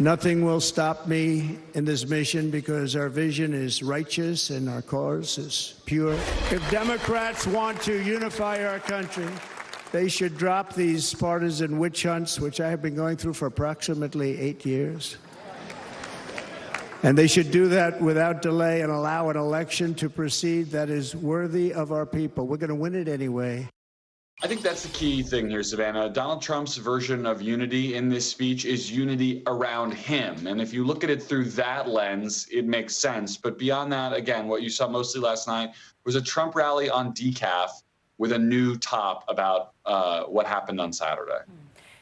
Nothing will stop me in this mission because our vision is righteous and our cause is pure. If Democrats want to unify our country, they should drop these partisan witch hunts, which I have been going through for approximately 8 years. And they should do that without delay and allow an election to proceed that is worthy of our people. We're going to win it anyway. I think that's the key thing here, Savannah. Donald Trump's version of unity in this speech is unity around him. And if you look at it through that lens, it makes sense. But beyond that, again, what you saw mostly last night was a Trump rally on decaf with a new top about what happened on Saturday.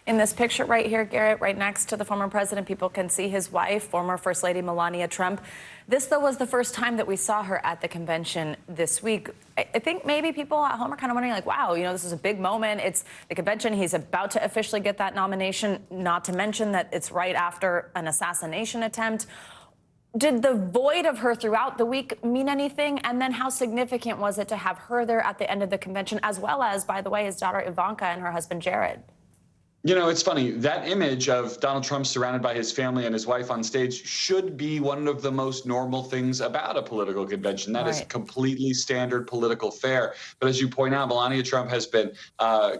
In this picture right here, Garrett, right next to the former president, people can see his wife, former First Lady Melania Trump. This, though, was the first time that we saw her at the convention this week. I think maybe people at home are kind of wondering, like, wow, you know, this is a big moment. It's the convention. He's about to officially get that nomination, not to mention that it's right after an assassination attempt. Did the void of her throughout the week mean anything? And then how significant was it to have her there at the end of the convention, as well as, by the way, his daughter Ivanka and her husband Jared? You know, it's funny. That image of Donald Trump surrounded by his family and his wife on stage should be one of the most normal things about a political convention. That is completely standard political fare. But as you point out, Melania Trump has been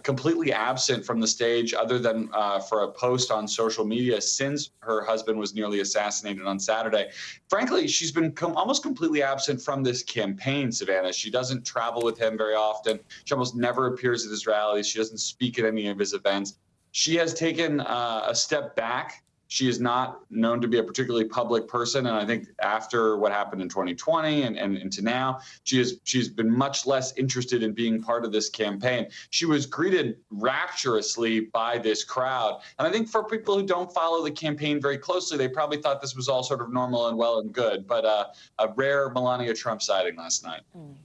completely absent from the stage other than for a post on social media since her husband was nearly assassinated on Saturday. Frankly, she's been almost completely absent from this campaign, Savannah. She doesn't travel with him very often. She almost never appears at his rallies. She doesn't speak at any of his events. She has taken a step back. She is not known to be a particularly public person. And I think after what happened in 2020 and into now, she's been much less interested in being part of this campaign. She was greeted rapturously by this crowd. And I think for people who don't follow the campaign very closely, they probably thought this was all sort of normal and well and good. But a rare Melania Trump sighting last night.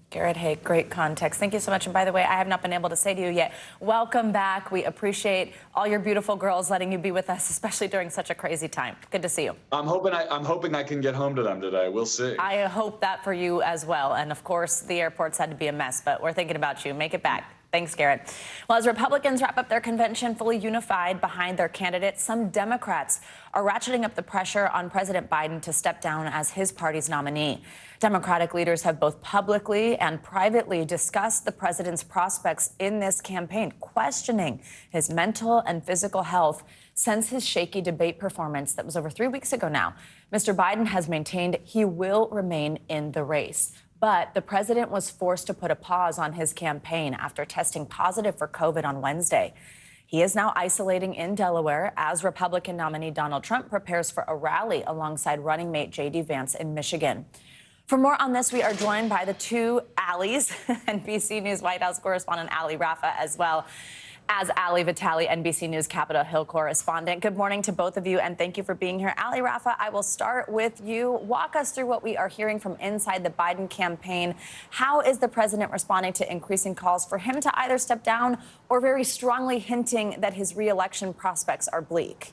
Garrett, hey, great context. Thank you so much. And by the way, I have not been able to say to you yet, welcome back. We appreciate all your beautiful girls letting you be with us, especially during such a crazy time. Good to see you. I'm hoping I can get home to them today. We'll see. I hope that for you as well. And of course, the airport's had to be a mess, but we're thinking about you. Make it back. Thanks, Garrett. Well, as Republicans wrap up their convention fully unified behind their candidate, some Democrats are ratcheting up the pressure on President Biden to step down as his party's nominee. Democratic leaders have both publicly and privately discussed the president's prospects in this campaign, questioning his mental and physical health since his shaky debate performance that was over 3 weeks ago now. Mr. Biden has maintained he will remain in the race. But the president was forced to put a pause on his campaign after testing positive for COVID on Wednesday. He is now isolating in Delaware as Republican nominee Donald Trump prepares for a rally alongside running mate J.D. Vance in Michigan. For more on this, we are joined by the two Allies, NBC News White House correspondent Ali Rafa, as well as Ali Vitale, NBC News Capitol Hill correspondent. Good morning to both of you, and thank you for being here. Ali Rafa, I will start with you. Walk us through what we are hearing from inside the Biden campaign. How is the president responding to increasing calls for him to either step down or very strongly hinting that his re-election prospects are bleak?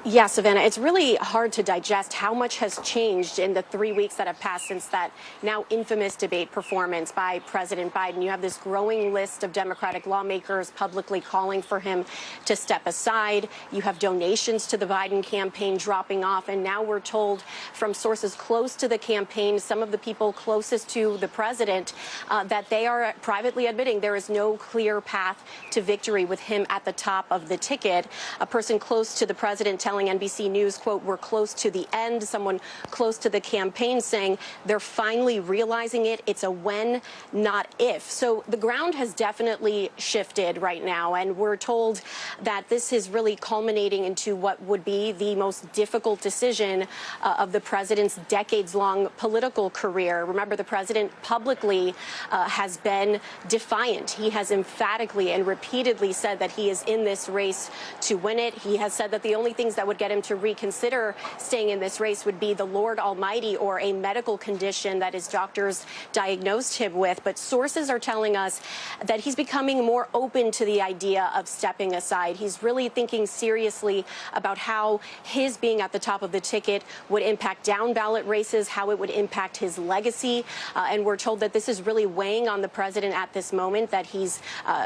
Yeah, Savannah, it's really hard to digest how much has changed in the 3 weeks that have passed since that now infamous debate performance by President Biden. You have this growing list of Democratic lawmakers publicly calling for him to step aside. You have donations to the Biden campaign dropping off. And now we're told from sources close to the campaign, some of the people closest to the president, that they are privately admitting there is no clear path to victory with him at the top of the ticket. A person close to the president telling NBC News, quote, "We're close to the end." Someone close to the campaign saying they're finally realizing it. It's a when, not if. So the ground has definitely shifted right now. And we're told that this is really culminating into what would be the most difficult decision of the president's decades-long political career. Remember, the president publicly has been defiant. He has emphatically and repeatedly said that he is in this race to win it. He has said that the only things that that would get him to reconsider staying in this race would be the Lord Almighty or a medical condition that his doctors diagnosed him with. But sources are telling us that he's becoming more open to the idea of stepping aside. He's really thinking seriously about how his being at the top of the ticket would impact down ballot races, how it would impact his legacy. And we're told that this is really weighing on the president at this moment, that he's,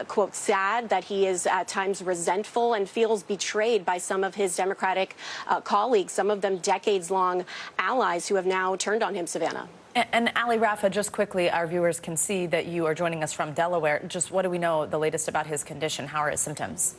quote, sad, that he is at times resentful and feels betrayed by some of his Democratic colleagues, some of them decades-long allies who have now turned on him, Savannah. And Ali Rafa, just quickly, our viewers can see that you are joining us from Delaware. Just what do we know the latest about his condition? How are his symptoms?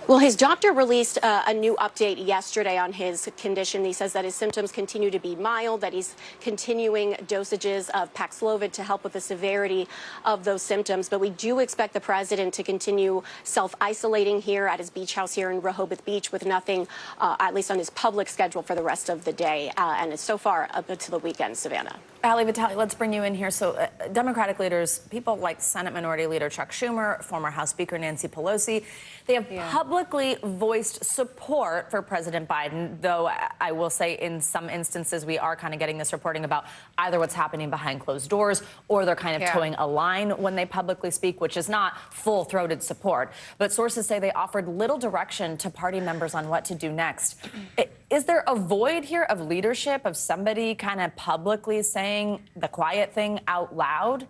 Well, his doctor released a new update yesterday on his condition. He says that his symptoms continue to be mild, that he's continuing dosages of Paxlovid to help with the severity of those symptoms. But we do expect the president to continue self-isolating here at his beach house here in Rehoboth Beach with nothing, at least on his public schedule, for the rest of the day. And it's so far up until the weekend, Savannah. Ali Vitale, let's bring you in here. So Democratic leaders, people like Senate Minority Leader Chuck Schumer, former House Speaker Nancy Pelosi, they have publicly voiced support for President Biden, though I will say in some instances we are kind of getting this reporting about either what's happening behind closed doors or they're kind of towing a line when they publicly speak, which is not full-throated support. But sources say they offered little direction to party members on what to do next. Is there a void here of leadership, of somebody kind of publicly saying the quiet thing out loud?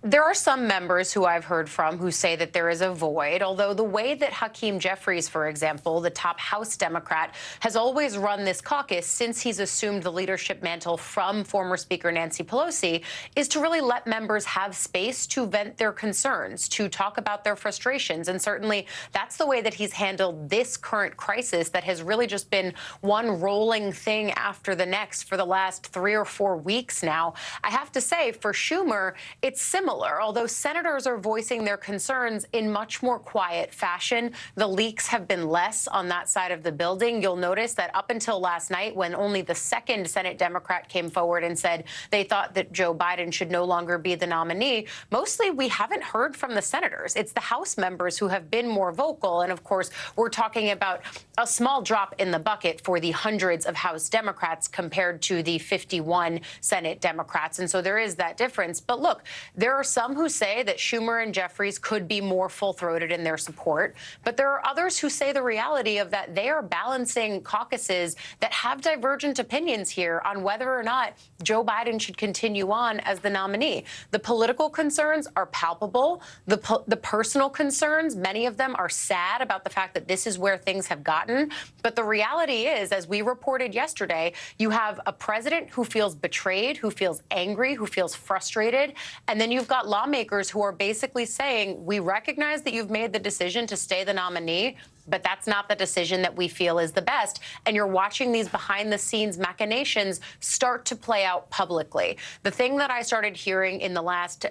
There are some members who I've heard from who say that there is a void, although the way that Hakeem Jeffries, for example, the top House Democrat, has always run this caucus since he's assumed the leadership mantle from former Speaker Nancy Pelosi is to really let members have space to vent their concerns, to talk about their frustrations. And certainly that's the way that he's handled this current crisis that has really just been one rolling thing after the next for the last 3 or 4 weeks now. I have to say, for Schumer, it's similar. Although senators are voicing their concerns in much more quiet fashion, the leaks have been less on that side of the building. You'll notice that up until last night, when only the second Senate Democrat came forward and said they thought that Joe Biden should no longer be the nominee, mostly we haven't heard from the senators. It's the House members who have been more vocal. And of course, we're talking about a small drop in the bucket for the hundreds of House Democrats compared to the 51 Senate Democrats. And so there is that difference. But look, there are some who say that Schumer and Jeffries could be more full-throated in their support, but there are others who say the reality of that they are balancing caucuses that have divergent opinions here on whether or not Joe Biden should continue on as the nominee. The political concerns are palpable. The personal concerns, many of them are sad about the fact that this is where things have gotten. But the reality is, as we reported yesterday, you have a president who feels betrayed, who feels angry, who feels frustrated, and then you've got lawmakers who are basically saying, we recognize that you've made the decision to stay the nominee, but that's not the decision that we feel is the best. And you're watching these behind-the-scenes machinations start to play out publicly. The thing that I started hearing in the last,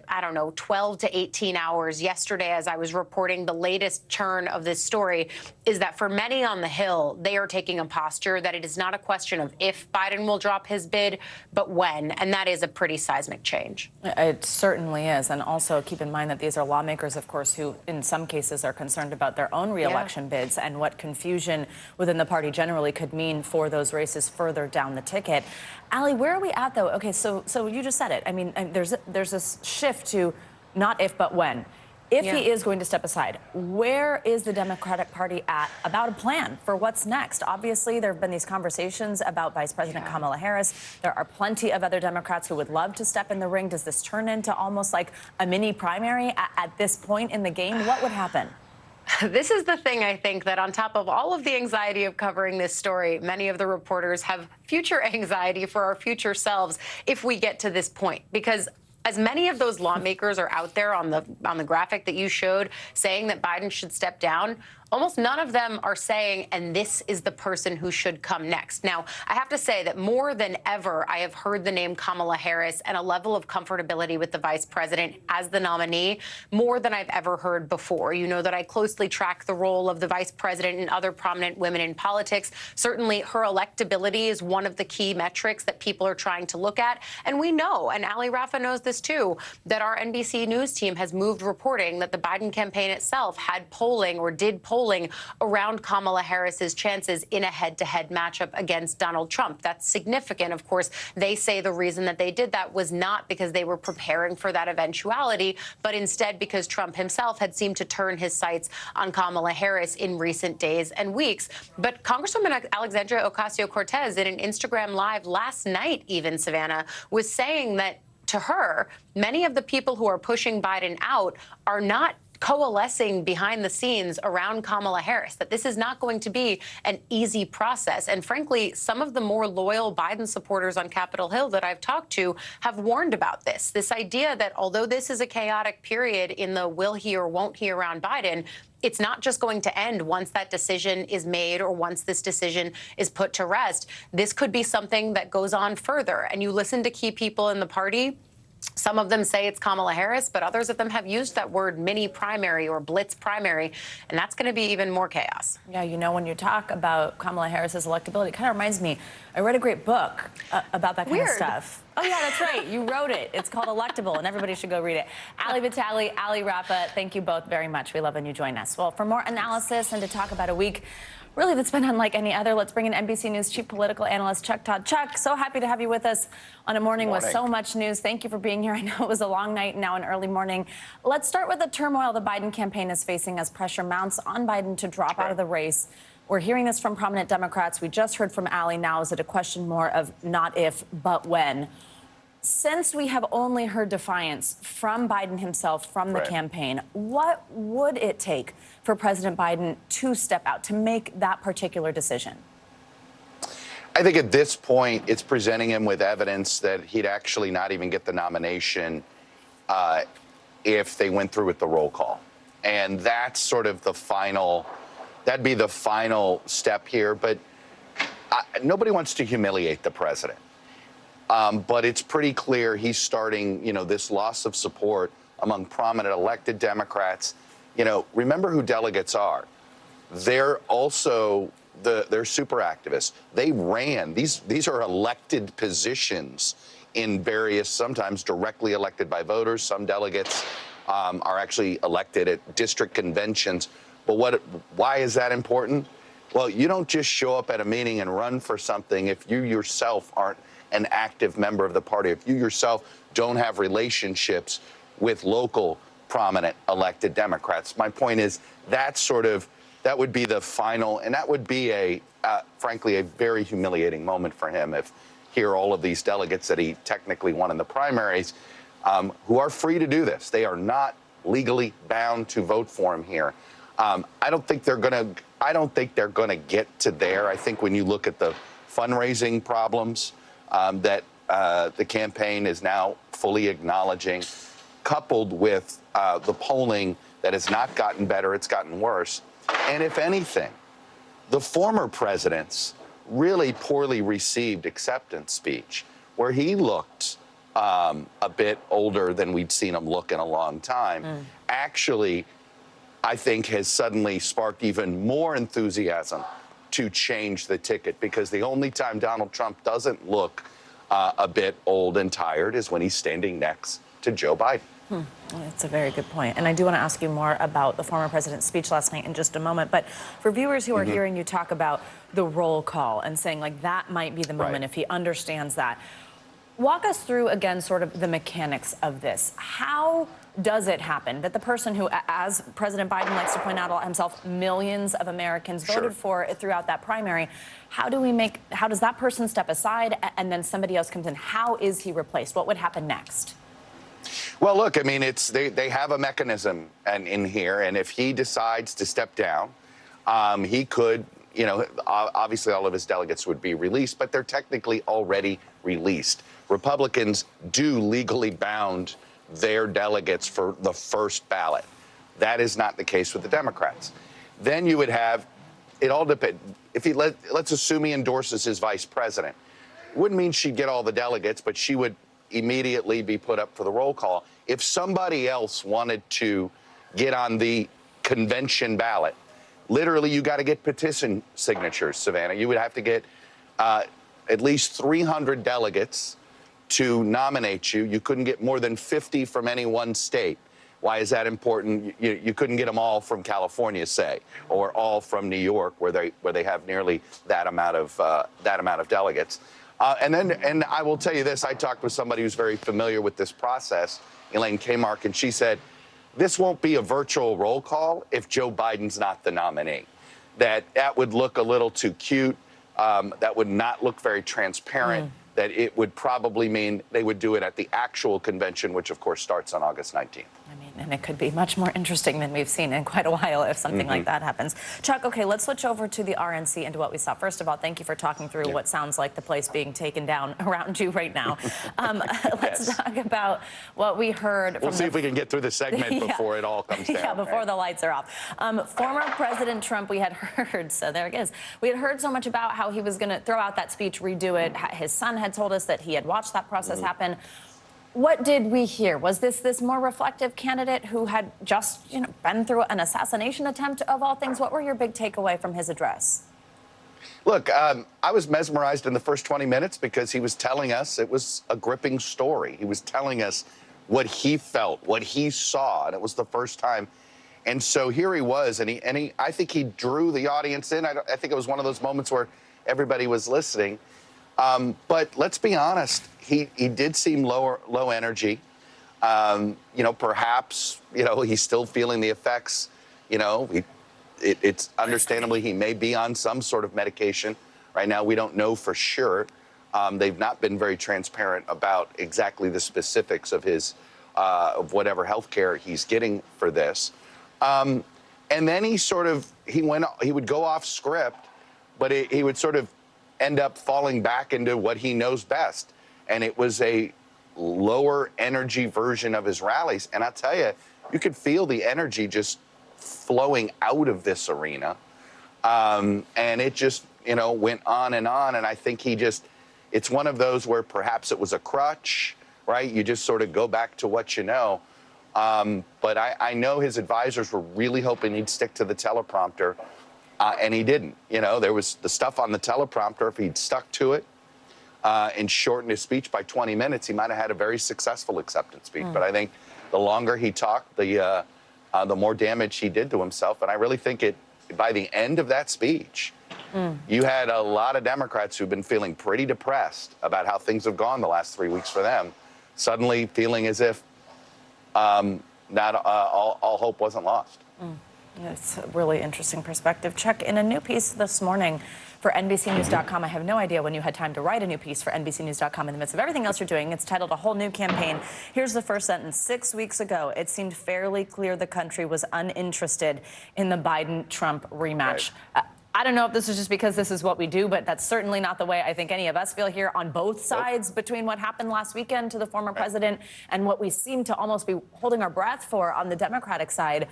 12 to 18 hours yesterday as I was reporting the latest turn of this story is that for many on the Hill, they are taking a posture that it is not a question of if Biden will drop his bid, but when. And that is a pretty seismic change. It certainly is. And also keep in mind that these are lawmakers, of course, who in some cases are concerned about their own reelection bids and what confusion within the party generally could mean for those races further down the ticket. Ali, where are we at, though? Okay, so you just said it. I mean, there's this shift to not if, but when. If he is going to step aside, where is the Democratic Party at about a plan for what's next? Obviously, there have been these conversations about Vice President Kamala Harris. There are plenty of other Democrats who would love to step in the ring. Does this turn into almost like a mini primary at this point in the game? What would happen? This is the thing, I think, that on top of all of the anxiety of covering this story, many of the reporters have future anxiety for our future selves if we get to this point. Because as many of those lawmakers are out there on the graphic that you showed saying that Biden should step down, almost none of them are saying, and this is the person who should come next. Now, I have to say that more than ever, I have heard the name Kamala Harris and a level of comfortability with the vice president as the nominee more than I've ever heard before. You know that I closely track the role of the vice president and other prominent women in politics. Certainly, her electability is one of the key metrics that people are trying to look at. And we know, and Ali Rafa knows this too, that our NBC News team has moved reporting that the Biden campaign itself had polling or did polling around Kamala Harris's chances in a head-to-head matchup against Donald Trump. That's significant. Of course, they say the reason that they did that was not because they were preparing for that eventuality, but instead because Trump himself had seemed to turn his sights on Kamala Harris in recent days and weeks. But Congresswoman Alexandria Ocasio-Cortez in an Instagram Live last night, even, Savannah, was saying that to her, many of the people who are pushing Biden out are not coalescing behind the scenes around Kamala Harris, that this is not going to be an easy process. And frankly, some of the more loyal Biden supporters on Capitol Hill that I've talked to have warned about this idea that although this is a chaotic period in the will he or won't he around Biden, it's not just going to end once that decision is made or once this decision is put to rest. This could be something that goes on further. And you listen to key people in the party, some of them say it's Kamala Harris, but others of them have used that word mini primary or blitz primary, and that's going to be even more chaos. Yeah, you know, when you talk about Kamala Harris's electability, it kind of reminds me, I read a great book about that kind of stuff. Oh, yeah, that's right. You wrote it. It's called Electable, and everybody should go read it. Ali Vitale, Ali Rafa, thank you both very much. We love when you join us. Well, for more analysis and to talk about a week really that's been unlike any other, let's bring in NBC News Chief Political Analyst Chuck Todd. Chuck, so happy to have you with us on a morning with so much news. Thank you for being here. I know it was a long night and now an early morning. Let's start with the turmoil the Biden campaign is facing as pressure mounts on Biden to drop out of the race. We're hearing this from prominent Democrats. We just heard from Ali. Now is it a question more of not if, but when? Since we have only heard defiance from Biden himself, from the campaign, what would it take for President Biden to step out, to make that particular decision? I think at this point, it's presenting him with evidence that he'd actually not even get the nomination if they went through with the roll call. And that's sort of the final, that'd be the final step here. But nobody wants to humiliate the president. But it's pretty clear he's starting, this loss of support among prominent elected Democrats. Remember who delegates are. They're also they're super activists. They ran. These are elected positions in various, sometimes directly elected by voters. Some delegates are actually elected at district conventions. But why is that important? Well, you don't just show up at a meeting and run for something if you yourself aren't an active member of the party, if you yourself don't have relationships with local prominent elected Democrats. My point is that would be the final, and that would be frankly, a very humiliating moment for him if here all of these delegates that he technically won in the primaries, who are free to do this. They are not legally bound to vote for him here. I don't think they're gonna get to there. I think when you look at the fundraising problems that the campaign is now fully acknowledging, coupled with the polling that has not gotten better, it's gotten worse. And if anything, the former president's really poorly received acceptance speech, where he looked a bit older than we'd seen him look in a long time, actually, I think has suddenly sparked even more enthusiasm to change the ticket, because the only time Donald Trump doesn't look a bit old and tired is when he's standing next to Joe Biden. That's a very good point. And I do want to ask you more about the former president's speech last night in just a moment. But for viewers who are hearing you talk about the roll call and saying, like, that might be the moment if he understands that, walk us through, again, sort of the mechanics of this. How does it happen that the person who, as President Biden likes to point out himself, millions of Americans voted for throughout that primary, how does that person step aside and then somebody else comes in? How is he replaced? What would happen next? Well, look, I mean, they have a mechanism in here, and if he decides to step down, he could, obviously all of his delegates would be released, but they're technically already released. Republicans do legally bound their delegates for the first ballot. That is not the case with the Democrats. Then you would have, it all depends. If let's assume he endorses his vice president. Wouldn't mean she'd get all the delegates, but she would immediately be put up for the roll call. If somebody else wanted to get on the convention ballot, literally you got to get petition signatures, Savannah. You would have to get at least 300 delegates to nominate you. You couldn't get more than 50 from any one state. Why is that important? You couldn't get them all from California, say, or all from New York, where they have nearly that amount of delegates. And I will tell you this: I talked with somebody who's very familiar with this process, Elaine Kmark, and she said this won't be a virtual roll call if Joe Biden's not the nominee. That would look a little too cute. That would not look very transparent. That it would probably mean they would do it at the actual convention, which of course starts on August 19th. I mean, and it could be much more interesting than we've seen in quite a while if something like that happens. Chuck, okay, let's switch over to the RNC and to what we saw. First of all, thank you for talking through what sounds like the place being taken down around you right now. Let's talk about what we heard. We'll see if we can get through the segment before it all comes down. Yeah, before the lights are off. Former President Trump, we had heard, so there it is. We had heard so much about how he was going to throw out that speech, redo it. His son had told us that he had watched that process happen. What did we hear? Was this more reflective candidate who had just, been through an assassination attempt of all things? What were your big takeaway from his address? Look, I was mesmerized in the first 20 minutes because he was telling us it was a gripping story. He was telling us what he felt, what he saw, and it was the first time. And so here he was, and I think he drew the audience in. I think it was one of those moments where everybody was listening. But let's be honest, he did seem low energy. Perhaps, he's still feeling the effects. It's understandably he may be on some sort of medication. Right now, we don't know for sure. They've not been very transparent about exactly the specifics of his, of whatever health care he's getting for this. And then he would go off script, but he would sort of end up falling back into what he knows best. And it was a lower energy version of his rallies. And I'll tell you, you could feel the energy just flowing out of this arena. And it just, went on. And I think it's one of those where perhaps it was a crutch, right? You just sort of go back to what you know. But I know his advisors were really hoping he'd stick to the teleprompter. And he didn't. There was the stuff on the teleprompter. If he'd stuck to it and shortened his speech by 20 minutes, he might have had a very successful acceptance speech. But I think the longer he talked, the more damage he did to himself. And I really think by the end of that speech, you had a lot of Democrats who've been feeling pretty depressed about how things have gone the last 3 weeks for them, suddenly feeling as if not all hope wasn't lost. It's a really interesting perspective. Chuck, in a new piece this morning for NBCNews.com, I have no idea when you had time to write a new piece for NBCNews.com in the midst of everything else you're doing. It's titled A Whole New Campaign. Here's the first sentence. 6 weeks ago, it seemed fairly clear the country was uninterested in the Biden-Trump rematch. Right. I don't know if this is just because this is what we do, but that's certainly not the way I think any of us feel here on both sides between what happened last weekend to the former president and what we seem to almost be holding our breath for on the Democratic side.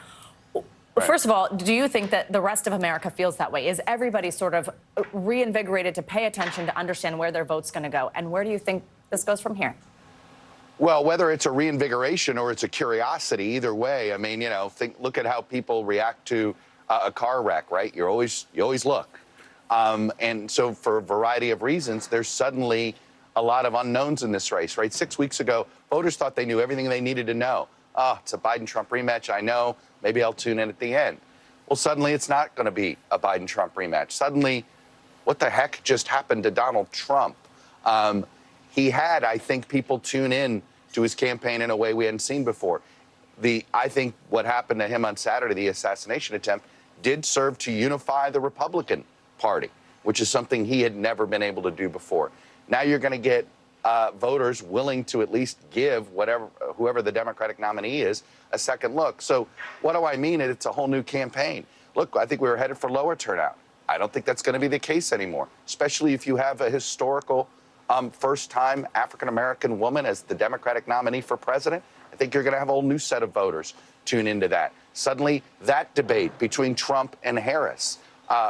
First of all, do you think that the rest of America feels that way? Is everybody sort of reinvigorated to pay attention to understand where their vote's going to go? And where do you think this goes from here? Well, whether it's a reinvigoration or it's a curiosity, either way, I mean, look at how people react to a car wreck, right? You always look. And so for a variety of reasons, there's suddenly a lot of unknowns in this race, right? 6 weeks ago, voters thought they knew everything they needed to know. Oh, it's a Biden-Trump rematch, I know. Maybe I'll tune in at the end. Well, suddenly it's not going to be a Biden-Trump rematch. Suddenly, what the heck just happened to Donald Trump? He had, I think, people tune in to his campaign in a way we hadn't seen before. I think what happened to him on Saturday, the assassination attempt, did serve to unify the Republican Party, which is something he had never been able to do before. Now you're going to get voters willing to at least give whoever the Democratic nominee is a second look. So what do I mean? It's a whole new campaign. Look, I think we were headed for lower turnout. I don't think that's going to be the case anymore, especially if you have a historical first-time African-American woman as the Democratic nominee for president. I think you're going to have a whole new set of voters tune into that. Suddenly, that debate between Trump and Harris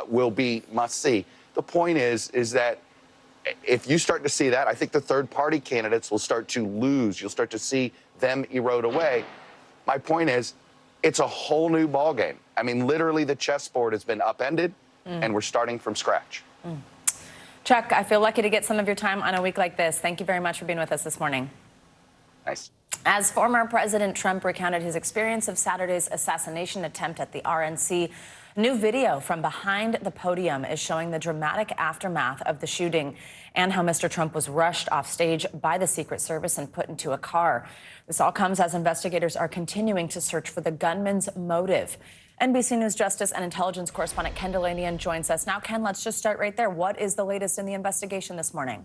will be must-see. The point is that if you start to see that, I think the third-party candidates will start to lose. You'll start to see them erode away. My point is, it's a whole new ballgame. I mean, literally, the chessboard has been upended, and we're starting from scratch. Chuck, I feel lucky to get some of your time on a week like this. Thank you very much for being with us this morning. Nice. As former President Trump recounted his experience of Saturday's assassination attempt at the RNC, new video from behind the podium is showing the dramatic aftermath of the shooting and how Mr. Trump was rushed off stage by the Secret Service and put into a car. This all comes as investigators are continuing to search for the gunman's motive. NBC News Justice and Intelligence correspondent Ken Delanian joins us now. Ken, let's just start right there. What is the latest in the investigation this morning?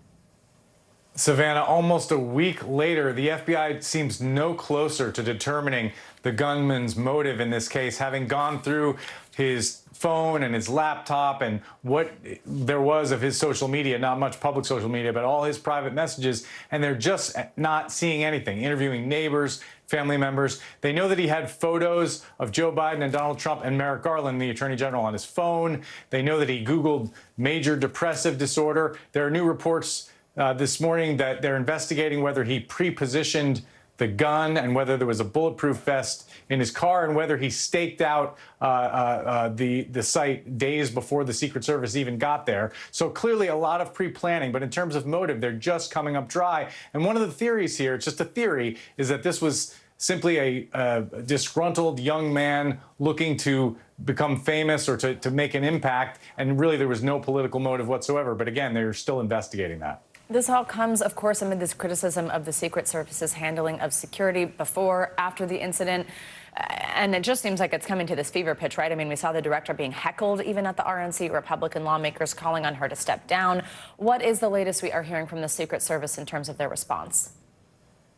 Savannah, almost a week later, the FBI seems no closer to determining the gunman's motive in this case, having gone through his phone and his laptop and what there was of his social media, not much public social media, but all his private messages, and they're just not seeing anything. Interviewing neighbors, family members. They know that he had photos of Joe Biden and Donald Trump and Merrick Garland, the Attorney General, on his phone. They know that he Googled major depressive disorder. There are new reports this morning that they're investigating whether he pre-positioned the gun and whether there was a bulletproof vest in his car and whether he staked out the site days before the Secret Service even got there. So clearly a lot of pre-planning, but in terms of motive, they're just coming up dry. And one of the theories here, it's just a theory, is that this was simply a disgruntled young man looking to become famous or to make an impact, and really there was no political motive whatsoever. But again, they're still investigating that. This all comes, of course, amid this criticism of the Secret Service's handling of security before, after the incident. And it just seems like it's coming to this fever pitch, right? I mean, we saw the director being heckled even at the RNC, Republican lawmakers calling on her to step down. What is the latest we are hearing from the Secret Service in terms of their response?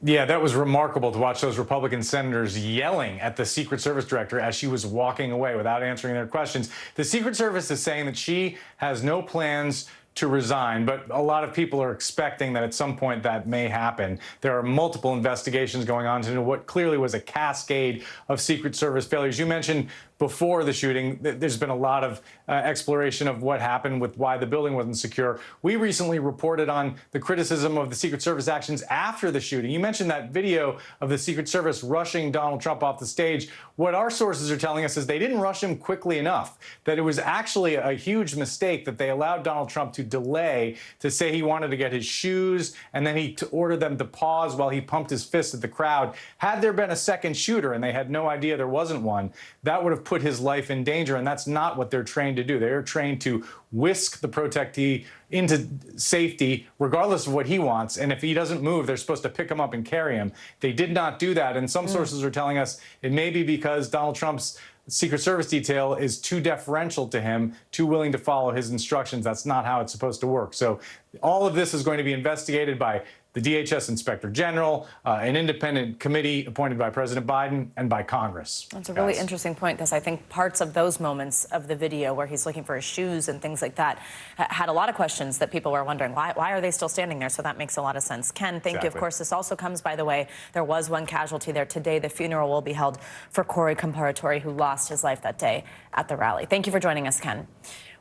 Yeah, that was remarkable to watch those Republican senators yelling at the Secret Service director as she was walking away without answering their questions. The Secret Service is saying that she has no plans to resign, but a lot of people are expecting that at some point that may happen. There are multiple investigations going on into what clearly was a cascade of Secret Service failures. You mentioned before the shooting, there's been a lot of exploration of what happened with why the building wasn't secure. We recently reported on the criticism of the Secret Service actions after the shooting. You mentioned that video of the Secret Service rushing Donald Trump off the stage. What our sources are telling us is they didn't rush him quickly enough, that it was actually a huge mistake that they allowed Donald Trump to delay, to say he wanted to get his shoes, and then he ordered them to pause while he pumped his fist at the crowd. Had there been a second shooter and they had no idea there wasn't one, that would have put his life in danger, and that's not what they're trained to do. They're trained to whisk the protectee into safety regardless of what he wants, and if he doesn't move, they're supposed to pick him up and carry him. They did not do that, and some sources are telling us it may be because Donald Trump's Secret Service detail is too deferential to him, too willing to follow his instructions. That's not how it's supposed to work. So all of this is going to be investigated by the DHS Inspector General, an independent committee appointed by President Biden and by Congress. That's a really interesting point, because I think parts of those moments of the video where he's looking for his shoes and things like that had a lot of questions that people were wondering, why are they still standing there? So that makes a lot of sense. Ken, thank you. Of course, this also comes, by the way, there was one casualty there today. The funeral will be held for Corey Comparatori, who lost his life that day at the rally. Thank you for joining us, Ken.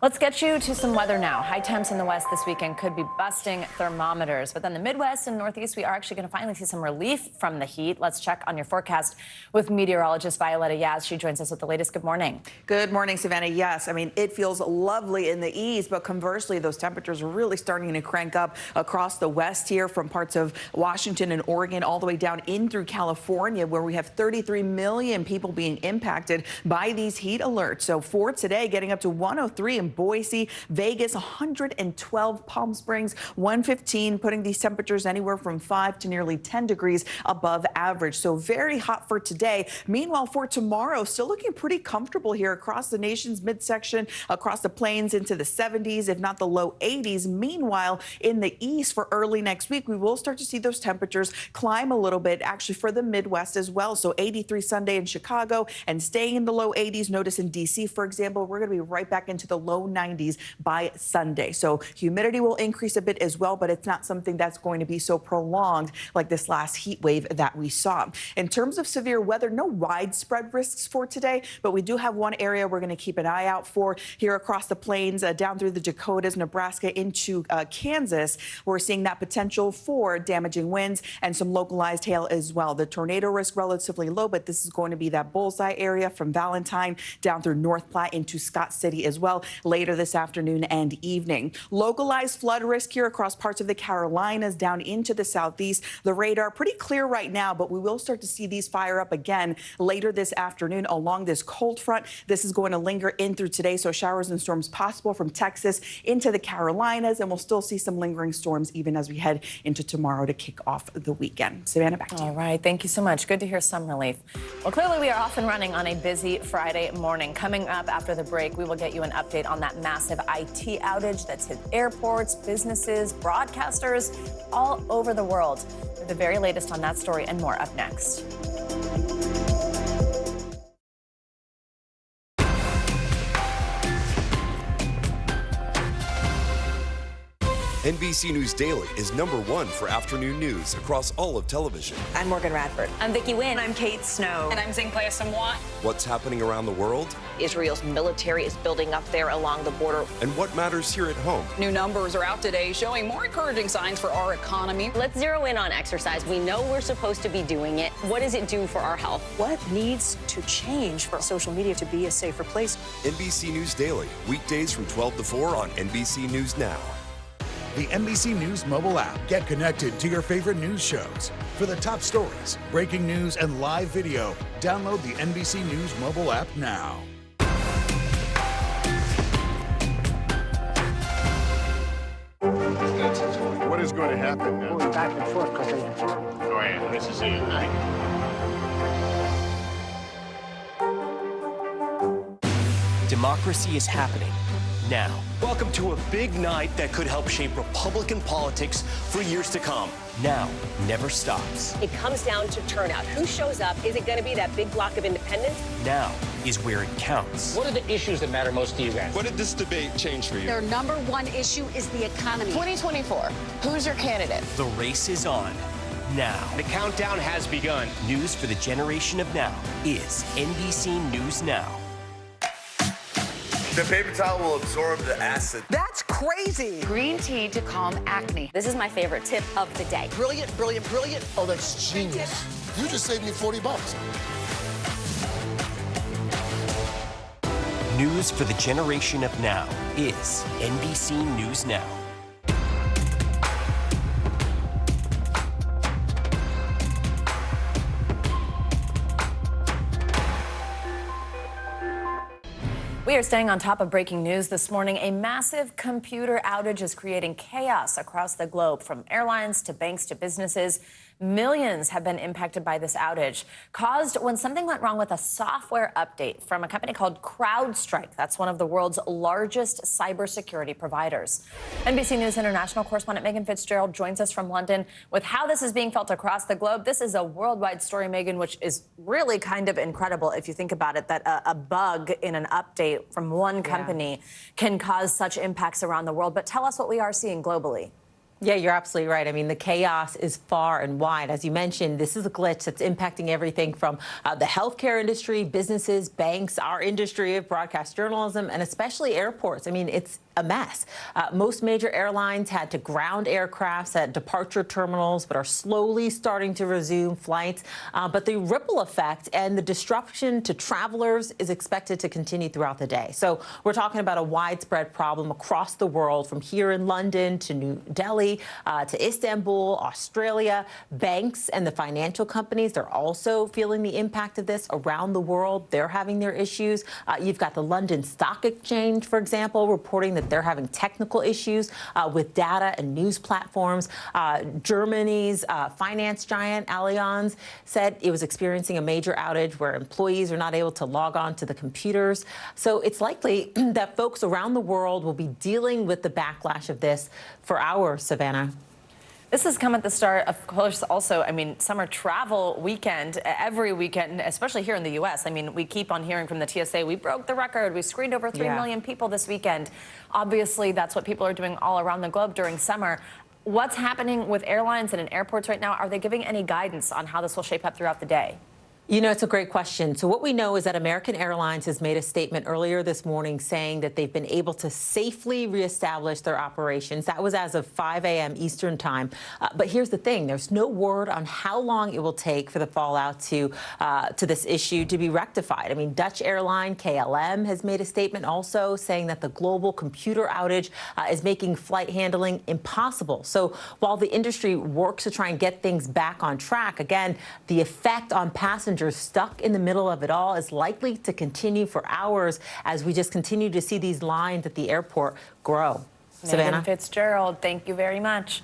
Let's get you to some weather now. High temps in the west this weekend could be busting thermometers. But then the Midwest and Northeast, we are actually going to finally see some relief from the heat. Let's check on your forecast with meteorologist Violetta Yaz. She joins us with the latest. Good morning. Good morning, Savannah. Yes, I mean, it feels lovely in the east, but conversely, those temperatures are really starting to crank up across the west here, from parts of Washington and Oregon all the way down in through California, where we have 33 million people being impacted by these heat alerts. So for today, getting up to 103 in Boise, Vegas, 112 Palm Springs, 115, putting these temperatures anywhere from 5 to nearly 10 degrees above average. So very hot for today. Meanwhile, for tomorrow, still looking pretty comfortable here across the nation's midsection, across the plains into the 70s, if not the low 80s. Meanwhile, in the east for early next week, we will start to see those temperatures climb a little bit, actually for the Midwest as well. So 83 Sunday in Chicago and staying in the low 80s. Notice in D.C., for example, we're going to be right back into the low low 90s by Sunday. So humidity will increase a bit as well, but it's not something that's going to be so prolonged like this last heat wave that we saw. In terms of severe weather, no widespread risks for today, but we do have one area we're going to keep an eye out for here across the plains, down through the Dakotas, Nebraska into Kansas. We're seeing that potential for damaging winds and some localized hail as well. The tornado risk relatively low, but this is going to be that bullseye area from Valentine down through North Platte into Scott City as well later this afternoon and evening. Localized flood risk here across parts of the Carolinas down into the southeast. The radar pretty clear right now, but we will start to see these fire up again later this afternoon along this cold front. This is going to linger in through today, so showers and storms possible from Texas into the Carolinas, and we'll still see some lingering storms even as we head into tomorrow to kick off the weekend. Savannah, back to you. All right, thank you so much. Good to hear some relief. Well, clearly we are off and running on a busy Friday morning. Coming up after the break, we will get you an update on that massive IT outage that's hit airports, businesses, broadcasters all over the world. The very latest on that story and more up next. NBC News Daily is #1 for afternoon news across all of television. I'm Morgan Radford. I'm Vicki Wynn. I'm Kate Snow. And I'm Zinklea Samwat. What's happening around the world? Israel's military is building up there along the border. And what matters here at home? New numbers are out today showing more encouraging signs for our economy. Let's zero in on exercise. We know we're supposed to be doing it. What does it do for our health? What needs to change for social media to be a safer place? NBC News Daily, weekdays from 12 to 4 on NBC News Now. The NBC News mobile app. Get connected to your favorite news shows. For the top stories, breaking news, and live video, download the NBC News mobile app now. What is going to happen now? Going back and forth because they informed. Oh, yeah, this is it, right? Democracy is happening now. Welcome to a big night that could help shape Republican politics for years to come. Now never stops. It comes down to turnout. Who shows up? Is it going to be that big block of independents? Now is where it counts. What are the issues that matter most to you guys? What did this debate change for you? Their #1 issue is the economy. 2024, who's your candidate? The race is on now. The countdown has begun. News for the generation of now is NBC News Now. The paper towel will absorb the acid. That's crazy. Green tea to calm acne. This is my favorite tip of the day. Brilliant, brilliant, brilliant. Oh, that's genius. You just saved me $40. News for the generation of now is NBC News Now. We are staying on top of breaking news this morning. A massive computer outage is creating chaos across the globe, from airlines to banks to businesses. Millions have been impacted by this outage, caused when something went wrong with a software update from a company called CrowdStrike. That's one of the world's largest cybersecurity providers. NBC News International correspondent Megan Fitzgerald joins us from London with how this is being felt across the globe. This is a worldwide story, Megan, which is really kind of incredible if you think about it, that a bug in an update from one company can cause such impacts around the world. But tell us what we are seeing globally. Yeah, you're absolutely right. I mean, the chaos is far and wide. As you mentioned, this is a glitch that's impacting everything from the healthcare industry, businesses, banks, our industry of broadcast journalism, and especially airports. I mean, it's a mess. Most major airlines had to ground aircrafts at departure terminals, but are slowly starting to resume flights. But the ripple effect and the disruption to travelers is expected to continue throughout the day. So we're talking about a widespread problem across the world, from here in London to New Delhi, to Istanbul, Australia. Banks and the financial companies, they're also feeling the impact of this around the world. They're having their issues. You've got the London Stock Exchange, for example, reporting that they're having technical issues with data and news platforms. Germany's finance giant Allianz said it was experiencing a major outage where employees are not able to log on to the computers. So it's likely that folks around the world will be dealing with the backlash of this for hours, Savannah. This has come at the start, of course, also, I mean, summer travel weekend, every weekend, especially here in the U.S. I mean, we keep on hearing from the TSA, we broke the record. We screened over 3 million people this weekend. Obviously, that's what people are doing all around the globe during summer. What's happening with airlines and in airports right now? Are they giving any guidance on how this will shape up throughout the day? You know, it's a great question. So what we know is that American Airlines has made a statement earlier this morning saying that they've been able to safely reestablish their operations. That was as of 5 a.m. Eastern time. But here's the thing. There's no word on how long it will take for the fallout to this issue to be rectified. I mean, Dutch airline KLM has made a statement also saying that the global computer outage is making flight handling impossible. So while the industry works to try and get things back on track, again, the effect on passengers stuck in the middle of it all is likely to continue for hours as we just continue to see these lines at the airport grow. Savannah Fitzgerald, thank you very much.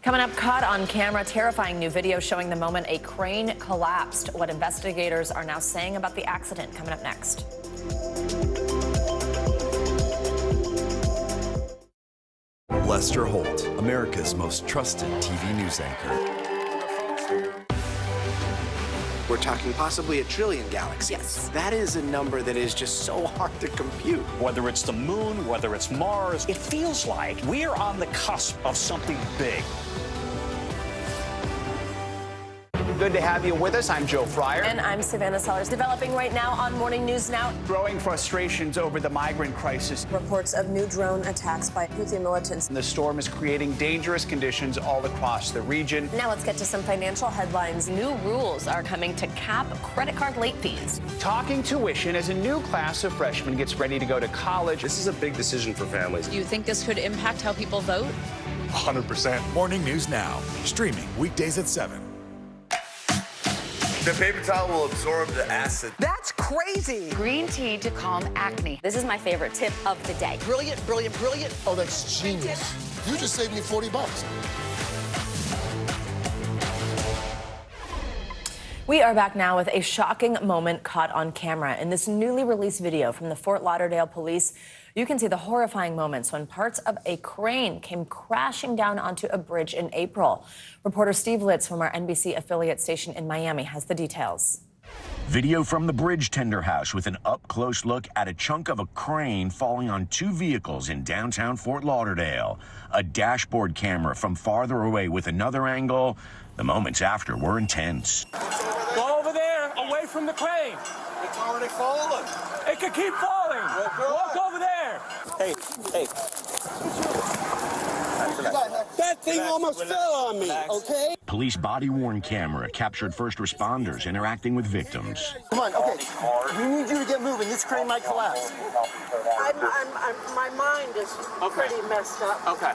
Coming up, caught on camera, terrifying new video showing the moment a crane collapsed. What investigators are now saying about the accident, coming up next. Lester Holt, America's most trusted TV news anchor. We're talking possibly a trillion galaxies. Yes. That is a number that is just so hard to compute. Whether it's the moon, whether it's Mars, it feels like we're on the cusp of something big. Good to have you with us. I'm Joe Fryer. And I'm Savannah Sellers. Developing right now on Morning News Now. Growing frustrations over the migrant crisis. Reports of new drone attacks by Houthi militants. The storm is creating dangerous conditions all across the region. Now let's get to some financial headlines. New rules are coming to cap credit card late fees. Talking tuition as a new class of freshmen gets ready to go to college. This is a big decision for families. Do you think this could impact how people vote? 100%. Morning News Now, streaming weekdays at 7. The paper towel will absorb the acid. That's crazy. Green tea to calm acne. This is my favorite tip of the day. Brilliant, brilliant, brilliant. Oh, that's genius. You just saved me $40. We are back now with a shocking moment caught on camera. In this newly released video from the Fort Lauderdale police, you can see the horrifying moments when parts of a crane came crashing down onto a bridge in April. Reporter Steve Litz from our NBC affiliate station in Miami has the details. Video from the bridge tender house with an up-close look at a chunk of a crane falling on 2 vehicles in downtown Fort Lauderdale. A dashboard camera from farther away with another angle. The moments after were intense. Go over there, away from the crane. It's already falling. It could keep falling. Walk over there. Hey. That thing almost fell on me, okay? Police body-worn camera captured first responders interacting with victims. Come on, okay. We need you to get moving. This crane might collapse. My mind is pretty messed up. Okay.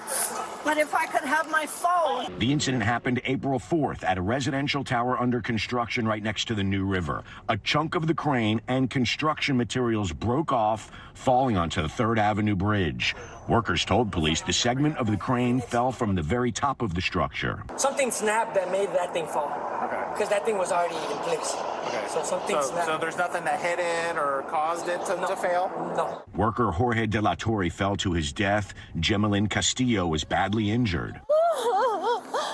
But if I could have my phone. The incident happened April 4th at a residential tower under construction right next to the New River. A chunk of the crane and construction materials broke off, falling onto the 3rd Avenue Bridge. Workers told police the segment of the crane fell from the very top of the structure. Something snapped that made that thing fall. Okay. Because that thing was already in place. Okay. So something snapped. So there's nothing that hit it or caused it to fail? No. Worker Jorge De La Torre fell to his death. Gemelin Castillo was badly injured.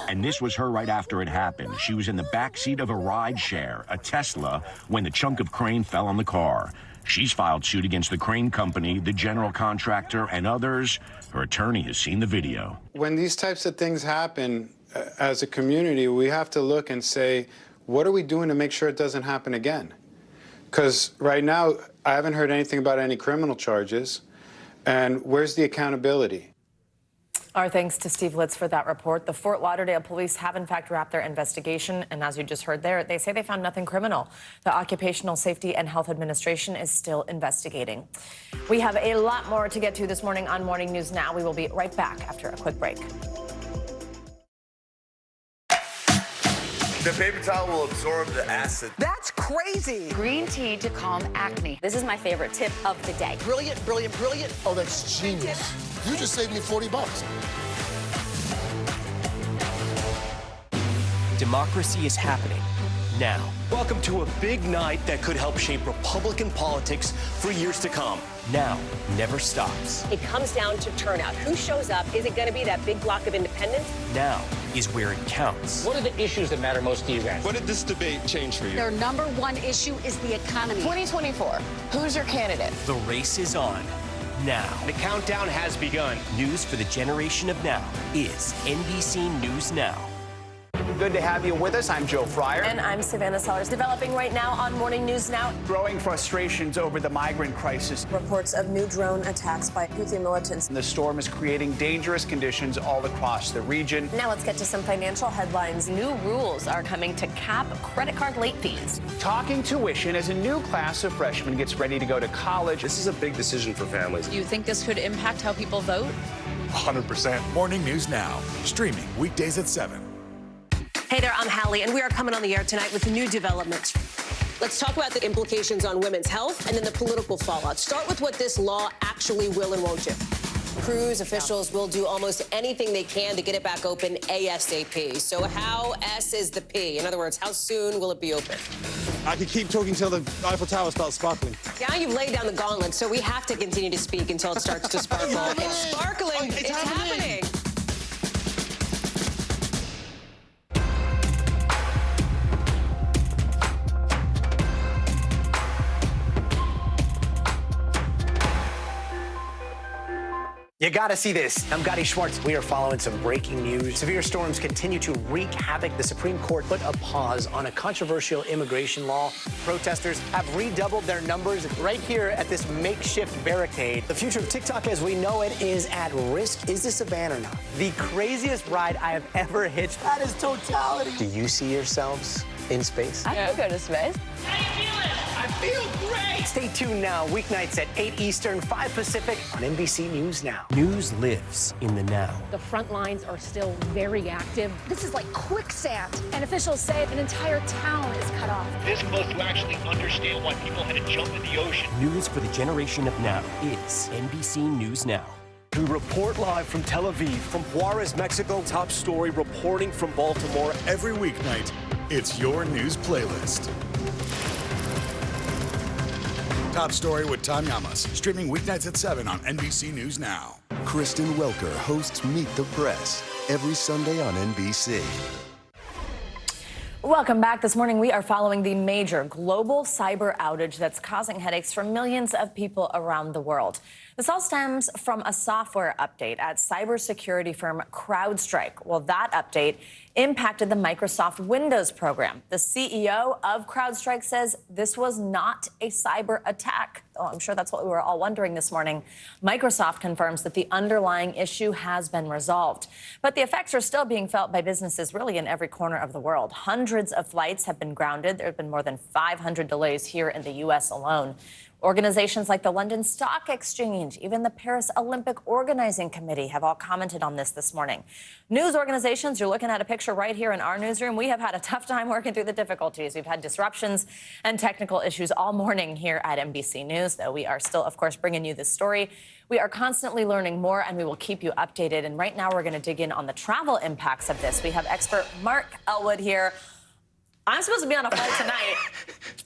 And this was her right after it happened. She was in the back seat of a ride share, a Tesla, when the chunk of crane fell on the car. She's filed suit against the crane company, the general contractor, and others. Her attorney has seen the video. When these types of things happen, as a community, we have to look and say, what are we doing to make sure it doesn't happen again? Because right now, I haven't heard anything about any criminal charges. And where's the accountability? Our thanks to Steve Litz for that report. The Fort Lauderdale police have, in fact, wrapped their investigation. And as you just heard there, they say they found nothing criminal. The Occupational Safety and Health Administration is still investigating. We have a lot more to get to this morning on Morning News Now. We will be right back after a quick break. The paper towel will absorb the acid. That's crazy. Green tea to calm acne. This is my favorite tip of the day. Brilliant, brilliant, brilliant. Oh, that's genius. You just saved me $40. Democracy is happening now. Welcome to a big night that could help shape Republican politics for years to come. Now never stops. It comes down to turnout. Who shows up? Is it going to be that big block of independents? Now is where it counts. What are the issues that matter most to you guys? What did this debate change for you? Their number one issue is the economy. 2024, who's your candidate? The race is on now. The countdown has begun. News for the generation of now is NBC News Now. Good to have you with us. I'm Joe Fryer. And I'm Savannah Sellers. Developing right now on Morning News Now. Growing frustrations over the migrant crisis. Reports of new drone attacks by Houthi militants. The storm is creating dangerous conditions all across the region. Now let's get to some financial headlines. New rules are coming to cap credit card late fees. Talking tuition as a new class of freshmen gets ready to go to college. This is a big decision for families. Do you think this could impact how people vote? 100%. Morning News Now, streaming weekdays at 7. Hey there, I'm Hallie, and we are coming on the air tonight with new developments. Let's talk about the implications on women's health and then the political fallout. Start with what this law actually will and won't do. Cruise officials will do almost anything they can to get it back open ASAP. So how S is the P? In other words, how soon will it be open? I could keep talking till the Eiffel Tower starts sparkling. Now you've laid down the gauntlet, so we have to continue to speak until it starts to sparkle. It's sparkling. It's happening. You gotta see this. I'm Gotti Schwartz. We are following some breaking news. Severe storms continue to wreak havoc. The Supreme Court put a pause on a controversial immigration law. Protesters have redoubled their numbers right here at this makeshift barricade. The future of TikTok as we know it is at risk. Is this a ban or not? The craziest ride I have ever hitched. That is totality. Do you see yourselves in space? I could go to space. How you feeling? I feel great. Stay tuned now, weeknights at 8 Eastern, 5 Pacific on NBC News Now. News lives in the now. The front lines are still very active. This is like quicksand, and officials say an entire town is cut off. This close to actually understand why people had to jump in the ocean. News for the generation of now is NBC News Now. We report live from Tel Aviv, from Juarez, Mexico. Top story reporting from Baltimore. Every weeknight, it's your news playlist. Top Story with Tom Llamas, streaming weeknights at 7 on NBC News Now. Kristen Welker hosts Meet the Press every Sunday on NBC. Welcome back. This morning, we are following the major global cyber outage that's causing headaches for millions of people around the world. This all stems from a software update at cybersecurity firm CrowdStrike. Well, that update impacted the Microsoft Windows program. The CEO of CrowdStrike says this was not a cyber attack. Oh, I'm sure that's what we were all wondering this morning. Microsoft confirms that the underlying issue has been resolved. But the effects are still being felt by businesses really in every corner of the world. Hundreds of flights have been grounded. There have been more than 500 delays here in the U.S. alone. Organizations like the London Stock Exchange, even the Paris Olympic Organizing Committee have all commented on this morning. News organizations, you're looking at a picture right here in our newsroom. We have had a tough time working through the difficulties. We've had disruptions and technical issues all morning here at NBC News, though we are still, of course, bringing you this story. We are constantly learning more, and we will keep you updated. And right now, we're going to dig in on the travel impacts of this. We have expert Mark Elwood here. I'm supposed to be on a flight tonight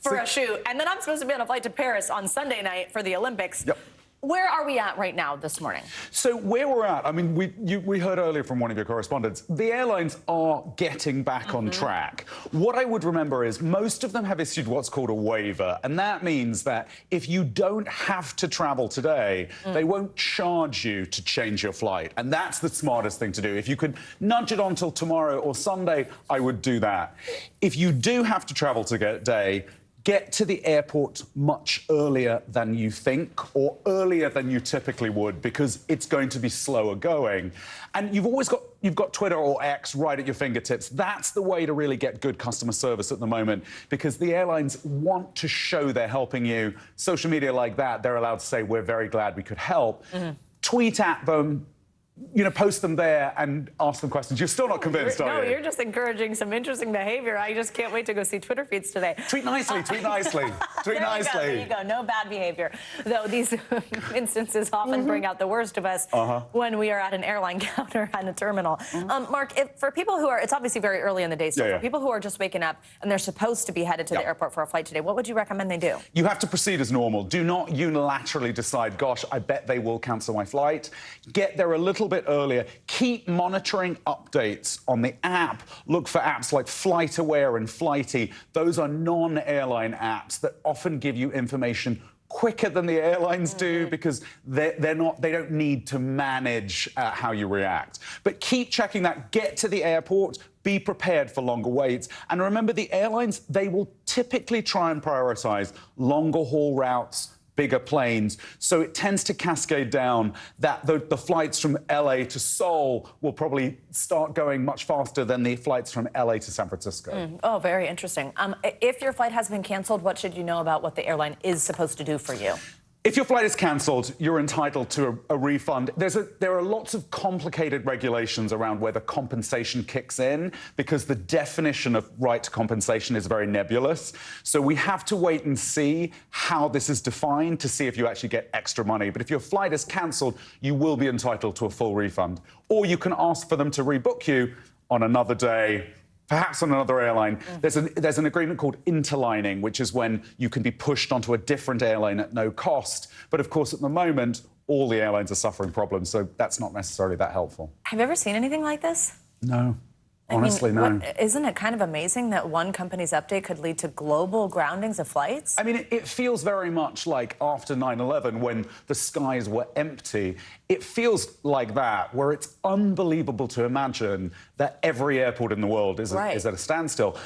for a shoot, and then I'm supposed to be on a flight to Paris on Sunday night for the Olympics. Yep. Where are we at right now this morning? So where we're at, I mean, we heard earlier from one of your correspondents, the airlines are getting back on track. What I would remember is most of them have issued what's called a waiver, and that means that if you don't have to travel today, they won't charge you to change your flight, and that's the smartest thing to do. If you could nudge it on till tomorrow or Sunday, I would do that. If you do have to travel today, get to the airport much earlier than you think or earlier than you typically would because it's going to be slower going. And you've got Twitter or X right at your fingertips. That's the way to really get good customer service at the moment because the airlines want to show they're helping you. Social media like that, they're allowed to say, we're very glad we could help. Tweet at them. post them there and ask them questions. You're still not convinced, are you? No, you're just encouraging some interesting behavior. I just can't wait to go see Twitter feeds today. Tweet nicely, tweet nicely, tweet nicely. There you go, no bad behavior. Though these instances often bring out the worst of us when we are at an airline counter and a terminal. Mark, for people who are, it's obviously very early in the day, so for people who are just waking up and they're supposed to be headed to the airport for a flight today, what would you recommend they do? You have to proceed as normal. Do not unilaterally decide, gosh, I bet they will cancel my flight. Get there a little bit earlier. Keep monitoring updates on the app. Look for apps like FlightAware and Flighty. Those are non-airline apps that often give you information quicker than the airlines do because they don't need to manage how you react. But keep checking that. Get to the airport. Be prepared for longer waits. And remember, the airlines, they will typically try and prioritize longer haul routes, bigger planes, so it tends to cascade down that the flights from LA to Seoul will probably start going much faster than the flights from LA to San Francisco. Oh, very interesting. If your flight has been canceled, what should you know about what the airline is supposed to do for you? If your flight is cancelled, you're entitled to a refund. There are lots of complicated regulations around whether compensation kicks in because the definition of right to compensation is very nebulous. So we have to wait and see how this is defined to see if you actually get extra money. But if your flight is cancelled, you will be entitled to a full refund. Or you can ask for them to rebook you on another day, perhaps on another airline. There's an agreement called interlining, which is when you can be pushed onto a different airline at no cost. But of course, at the moment, all the airlines are suffering problems, so that's not necessarily that helpful. Have you ever seen anything like this? No. Honestly, no. Isn't it kind of amazing that one company's update could lead to global groundings of flights? I mean, it feels very much like after 9/11 when the skies were empty. It feels like that, where it's unbelievable to imagine that every airport in the world is at a standstill.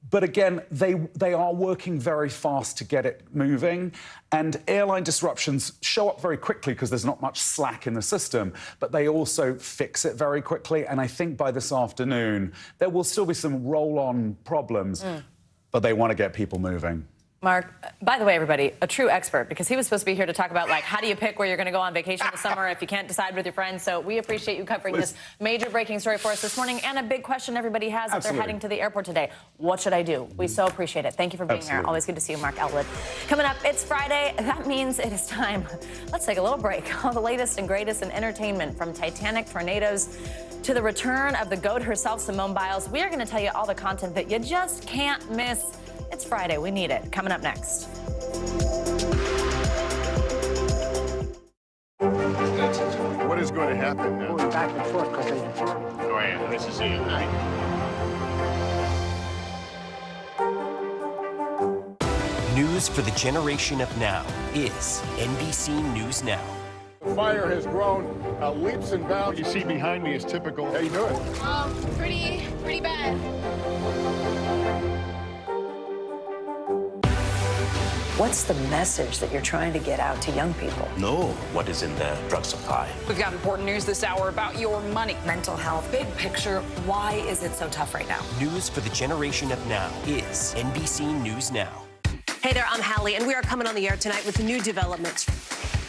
But again, they are working very fast to get it moving. And airline disruptions show up very quickly because there's not much slack in the system. But they also fix it very quickly. And I think by this afternoon, there will still be some roll-on problems. But they want to get people moving. Mark, by the way, everybody, a true expert, because he was supposed to be here to talk about, like, how do you pick where you're going to go on vacation this summer if you can't decide with your friends? So we appreciate you covering this major breaking story for us this morning, and a big question everybody has if they're heading to the airport today. What should I do? We so appreciate it. Thank you for being here. Always good to see you, Mark Elwood. Coming up, it's Friday. That means it is time. Let's take a little break. All the latest and greatest in entertainment, from Titanic tornadoes to the return of the GOAT herself, Simone Biles. We are going to tell you all the content that you just can't miss. It's Friday. We need it. Coming up next. What is going to happen now? Going back and forth because Oh, yeah. Nice to see you. News for the generation of now is NBC News Now. The fire has grown leaps and bounds. What you see behind me is typical. How you doing? Pretty bad. What's the message that you're trying to get out to young people? Know what is in the drug supply. We've got important news this hour about your money. Mental health, big picture. Why is it so tough right now? News for the generation of now is NBC News Now. Hey there, I'm Hallie, and we are coming on the air tonight with new developments.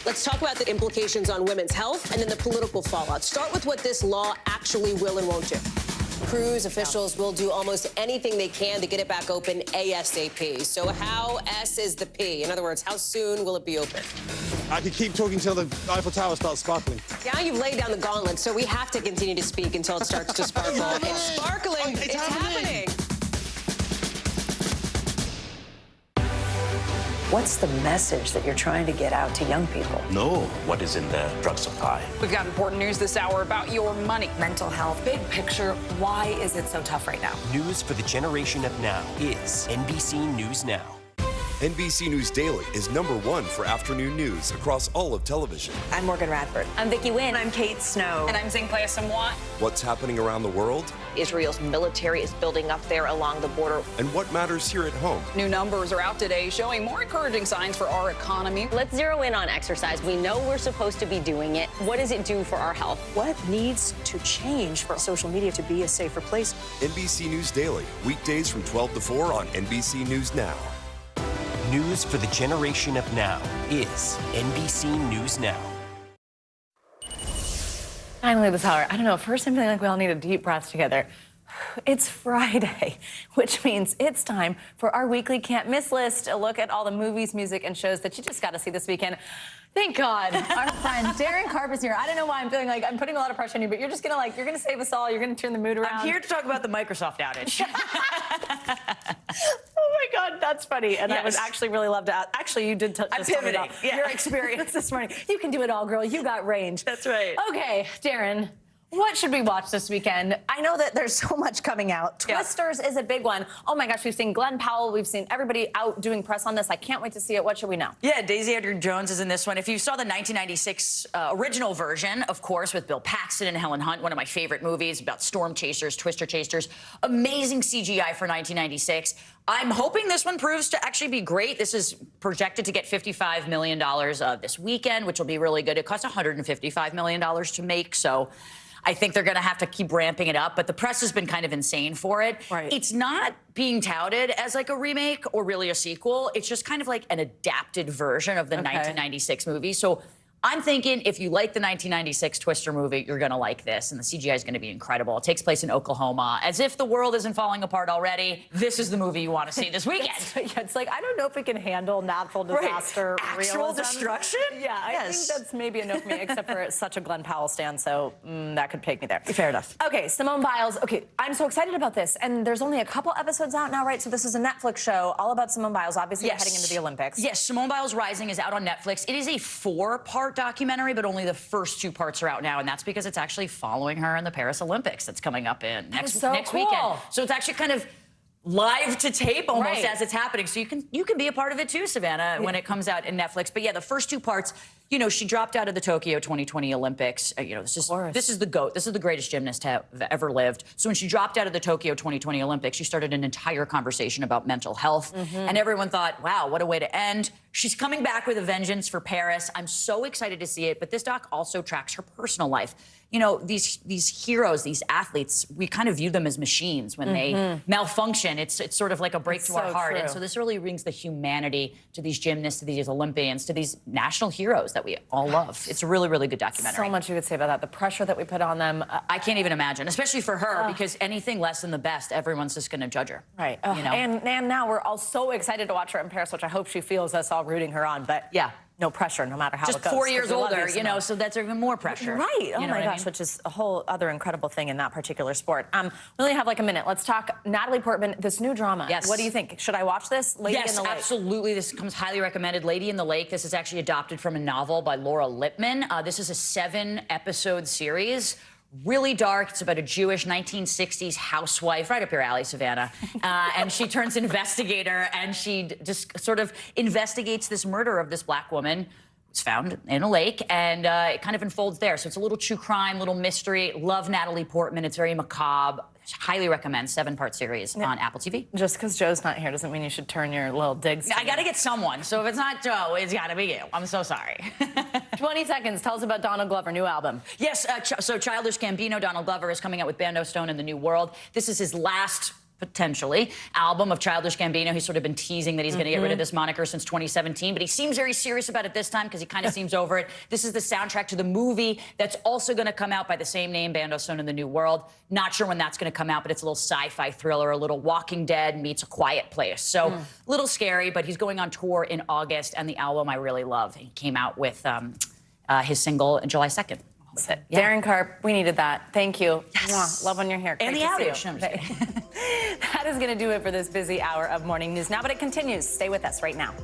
Let's talk about the implications on women's health and then the political fallout. Start with what this law actually will and won't do. Cruise officials will do almost anything they can to get it back open ASAP. So how S is the P? In other words, how soon will it be open? I could keep talking till the Eiffel Tower starts sparkling. Now you've laid down the gauntlet, so we have to continue to speak until it starts to sparkle. It's sparkling. It's happening. What's the message that you're trying to get out to young people? Know what is in the drug supply. We've got important news this hour about your money. Mental health, big picture. Why is it so tough right now? News for the generation of now is NBC News Now. NBC News Daily is #1 for afternoon news across all of television. I'm Morgan Radford. I'm Vicki Wynn. I'm Kate Snow. And I'm Zinklea Samwat. What's happening around the world? Israel's military is building up there along the border. And what matters here at home? New numbers are out today showing more encouraging signs for our economy. Let's zero in on exercise. We know we're supposed to be doing it. What does it do for our health? What needs to change for social media to be a safer place? NBC News Daily, weekdays from 12 to 4 on NBC News Now. News for the generation of now is NBC News Now. Finally this hour. I don't know, first I'm feeling like we all need a deep breath together. It's Friday, which means it's time for our weekly can't miss list, a look at all the movies, music, and shows that you just got to see this weekend. Thank God, our friend Darren Karp is here. I don't know why I'm feeling like I'm putting a lot of pressure on you, but you're just gonna you're gonna save us all. You're gonna turn the mood around. I'm here to talk about the Microsoft outage. Oh my God, that's funny. And I would actually really love to. Actually, you did. I'm pivoting. Your experience this morning. You can do it all, girl. You got range. That's right. Okay, Darren. What should we watch this weekend? I know that there's so much coming out. Twisters is a big one. Oh my gosh, we've seen Glenn Powell. We've seen everybody out doing press on this. I can't wait to see it. What should we know? Yeah, Daisy Edgar-Jones is in this one. If you saw the 1996 original version, of course, with Bill Paxton and Helen Hunt, one of my favorite movies about storm chasers, twister chasers, amazing CGI for 1996. I'm hoping this one proves to actually be great. This is projected to get $55 million this weekend, which will be really good. It cost $155 million to make, so I think they're going to have to keep ramping it up, but the press has been kind of insane for it. Right. It's not being touted as like a remake or really a sequel. It's just kind of like an adapted version of the 1996 movie. So I'm thinking if you like the 1996 Twister movie, you're going to like this, and the CGI is going to be incredible. It takes place in Oklahoma. As if the world isn't falling apart already, this is the movie you want to see this weekend. It's like, I don't know if we can handle natural disaster Actual realism. destruction? Yeah, I think that's maybe a no for me, except for it's such a Glenn Powell stan, so that could take me there. Fair enough. Okay, Simone Biles. Okay, I'm so excited about this, and there's only a couple episodes out now, right? So this is a Netflix show all about Simone Biles, obviously heading into the Olympics. Yes, Simone Biles Rising is out on Netflix. It is a 4-part documentary, but only the first 2 parts are out now, and that's because it's actually following her in the Paris Olympics that's coming up in next weekend. So it's actually kind of live to tape almost as it's happening. So you can be a part of it too, Savannah, when it comes out in Netflix. But yeah, the first 2 parts, you know, she dropped out of the Tokyo 2020 Olympics. You know, this is the GOAT. This is the greatest gymnast to have ever lived. So when she dropped out of the Tokyo 2020 Olympics, she started an entire conversation about mental health. And everyone thought, wow, what a way to end. She's coming back with a vengeance for Paris. I'm so excited to see it. But this doc also tracks her personal life. You know, these heroes, these athletes, we kind of view them as machines when they malfunction. It's sort of like a break to our heart. And so this really brings the humanity to these gymnasts, to these Olympians, to these national heroes that we all love. It's a really, really good documentary. So much you could say about that. The pressure that we put on them. I can't even imagine, especially for her, because anything less than the best, everyone's just going to judge her. Right. You know? And now we're all so excited to watch her in Paris, which I hope she feels us all rooting her on. But yeah, no pressure, no matter how it goes. Just 4 years older, you know, so that's even more pressure. Right. Oh my gosh, which is a whole other incredible thing in that particular sport. We only have like a minute. Let's talk Natalie Portman, this new drama. Yes. What do you think? Should I watch this? Lady in the Lake. Absolutely. This comes highly recommended. Lady in the Lake. This is actually adopted from a novel by Laura Lippman. This is a 7-episode series. Really dark. It's about a Jewish 1960s housewife, right up your alley, Savannah. And she turns investigator, and she just sort of investigates this murder of this black woman who's found in a lake, and it kind of unfolds there. So it's a little true crime, little mystery. Love Natalie Portman. It's very macabre. Highly recommend. 7-part series on Apple TV. Just because Joe's not here doesn't mean you should turn your little digs. I got to get someone. So if it's not Joe, it's got to be you. I'm so sorry. 20 seconds. Tell us about Donald Glover, new album. Yes. So Childish Gambino, Donald Glover, is coming out with Bando Stone in the New World. This is his last, potentially, album of Childish Gambino. He's sort of been teasing that he's going to get rid of this moniker since 2017, but he seems very serious about it this time because he kind of seems over it. This is the soundtrack to the movie that's also going to come out by the same name, Bando Stone in the New World. Not sure when that's going to come out, but it's a little sci-fi thriller, a little Walking Dead meets A Quiet Place. So a little scary, but he's going on tour in August, and the album I really love. He came out with his single on July 2nd. Yeah. Darren Karp, we needed that. Thank you. Yes. Love on your hair. And Great the to see outage. you. That is going to do it for this busy hour of Morning News Now, but it continues. Stay with us right now.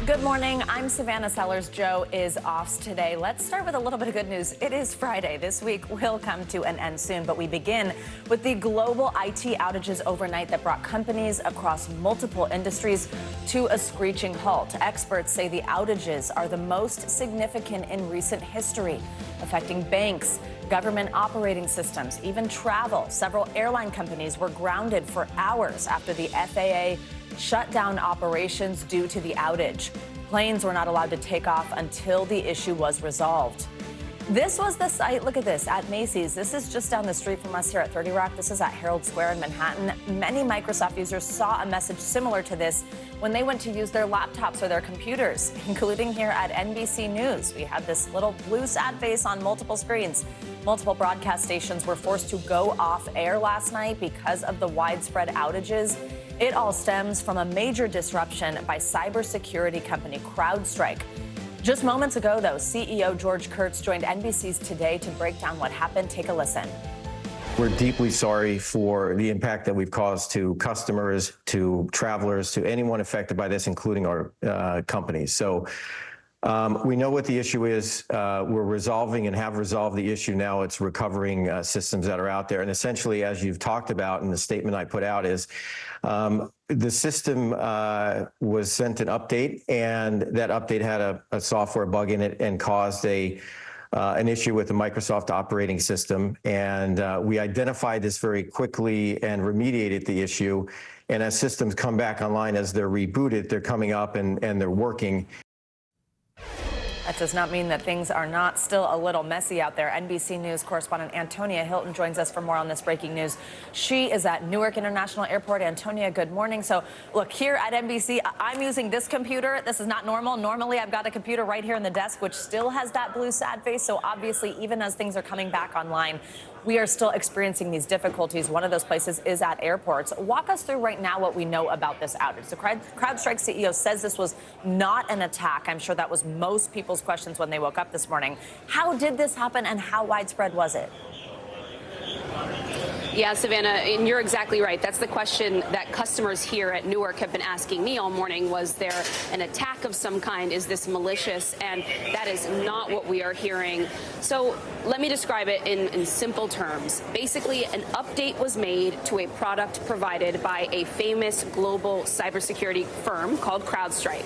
Good morning. I'm Savannah Sellers. Joe is off today. Let's start with a little bit of good news. It is Friday. This week will come to an end soon, but we begin with the global IT outages overnight that brought companies across multiple industries to a screeching halt. Experts say the outages are the most significant in recent history, affecting banks, government operating systems, even travel. Several airline companies were grounded for hours after the FAA shut down operations due to the outage. Planes were not allowed to take off until the issue was resolved. This was the site, look at this, at Macy's. This is just down the street from us here at 30 Rock. This is at Herald Square in Manhattan. Many Microsoft users saw a message similar to this when they went to use their laptops or their computers, including here at NBC News. We had this little blue sad face on multiple screens. Multiple broadcast stations were forced to go off air last night because of the widespread outages. It all stems from a major disruption by cybersecurity company CrowdStrike. Just moments ago, though, CEO George Kurtz joined NBC's Today to break down what happened. Take a listen. We're deeply sorry for the impact that we've caused to customers, to travelers, to anyone affected by this, including our companies. So we know what the issue is. We're resolving and have resolved the issue now. It's recovering systems that are out there. And essentially, as you've talked about in the statement I put out, is the system was sent an update, and that update had a software bug in it and caused an issue with the Microsoft operating system. And we identified this very quickly and remediated the issue. And as systems come back online, as they're rebooted, they're coming up and they're working. That does not mean that things are not still a little messy out there. NBC News correspondent Antonia Hilton joins us for more on this breaking news. She is at Newark International Airport. Antonia, good morning. So, look, here at NBC, I'm using this computer. This is not normal. Normally, I've got a computer right here in the desk, which still has that blue sad face. So, obviously, even as things are coming back online, we are still experiencing these difficulties. One of those places is at airports. Walk us through right now what we know about this outage. The CrowdStrike CEO says this was not an attack. I'm sure that was most people's questions when they woke up this morning. How did this happen and how widespread was it? Yeah, Savannah, and you're exactly right. That's the question that customers here at Newark have been asking me all morning. Was there an attack of some kind? Is this malicious? And that is not what we are hearing. So let me describe it in simple terms. Basically, an update was made to a product provided by a famous global cybersecurity firm called CrowdStrike.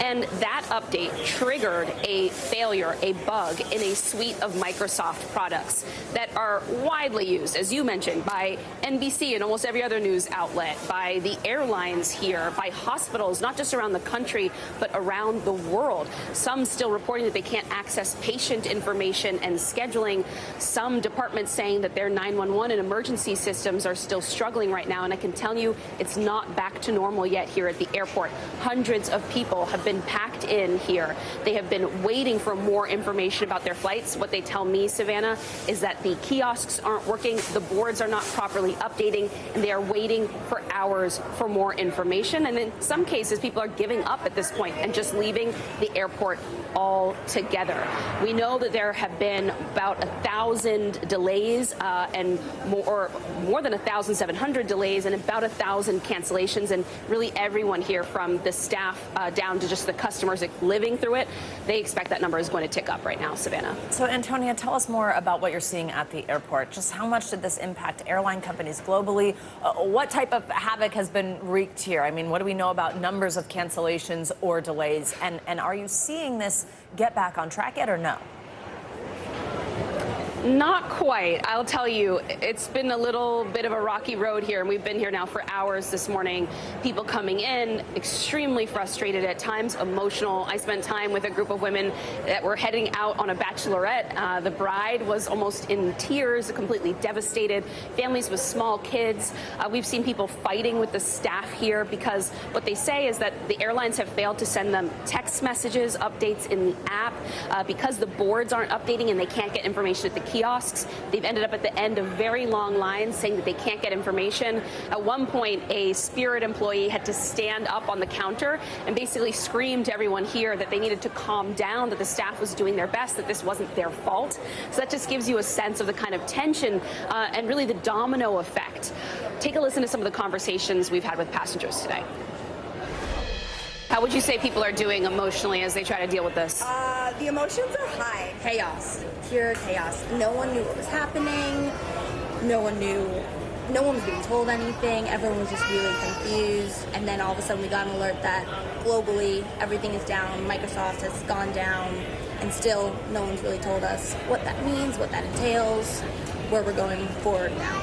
And that update triggered a failure, a bug in a suite of Microsoft products that are widely used, as you mentioned, by NBC and almost every other news outlet, by the airlines here, by hospitals, not just around the country, but around the world. Some still reporting that they can't access patient information and scheduling. Some departments saying that their 911 and emergency systems are still struggling right now. And I can tell you it's not back to normal yet here at the airport. Hundreds of people have been packed in here. They have been waiting for more information about their flights. What they tell me, Savannah, is that the kiosks aren't working, the boards are not properly updating, and they are waiting for hours for more information. And in some cases, people are giving up at this point and just leaving the airport altogether. We know that there have been about 1,000 delays and more than 1,700 delays and about 1,000 cancellations. And really everyone here, from the staff down to just the customers living through it, they expect that number is going to tick up right now, Savannah. So, Antonia, tell us more about what you're seeing at the airport. Just how much did this impact airline companies globally? What type of havoc has been wreaked here? I mean, what do we know about numbers of cancellations or delays? And are you seeing this get back on track yet or no? Not quite. I'll tell you, it's been a little bit of a rocky road here, and we've been here now for hours this morning. People coming in, extremely frustrated, at times emotional. I spent time with a group of women that were heading out on a bachelorette. The bride was almost in tears, completely devastated. Families with small kids. We've seen people fighting with the staff here because what they say is that the airlines have failed to send them text messages, updates in the app, because the boards aren't updating and they can't get information at the kiosks. They've ended up at the end of very long lines saying that they can't get information. At one point, a Spirit employee had to stand up on the counter and basically scream to everyone here that they needed to calm down, that the staff was doing their best, that this wasn't their fault. So that just gives you a sense of the kind of tension and really the domino effect. Take a listen to some of the conversations we've had with passengers today. How would you say people are doing emotionally as they try to deal with this? The emotions are high. Chaos. Pure chaos. No one knew what was happening. No one was being told anything. Everyone was just really confused. And then all of a sudden we got an alert that globally everything is down. Microsoft has gone down. And still no one's really told us what that means, what that entails, where we're going forward now.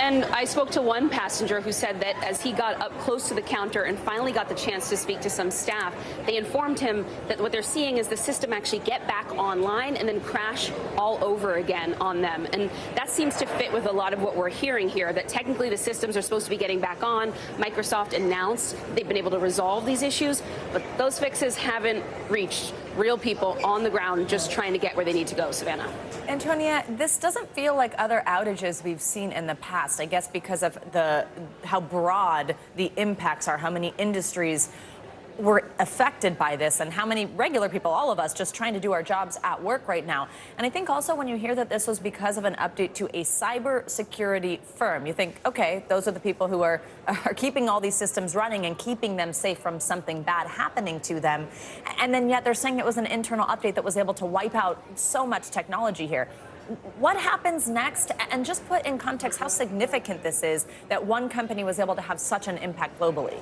And I spoke to one passenger who said that as he got up close to the counter and finally got the chance to speak to some staff, they informed him that what they're seeing is the system actually get back online and then crash all over again on them. And that seems to fit with a lot of what we're hearing here, that technically the systems are supposed to be getting back on. Microsoft announced they've been able to resolve these issues, but those fixes haven't reached real people on the ground just trying to get where they need to go. Savannah. Antonia, this doesn't feel like other outages we've seen in the past, I guess because of how broad the impacts are, how many industries were affected by this and how many regular people, all of us, just trying to do our jobs at work right now. And I think also when you hear that this was because of an update to a cybersecurity firm, you think, okay, those are the people who are keeping all these systems running and keeping them safe from something bad happening to them. And then yet they're saying it was an internal update that was able to wipe out so much technology here. What happens next? And just put in context how significant this is that one company was able to have such an impact globally.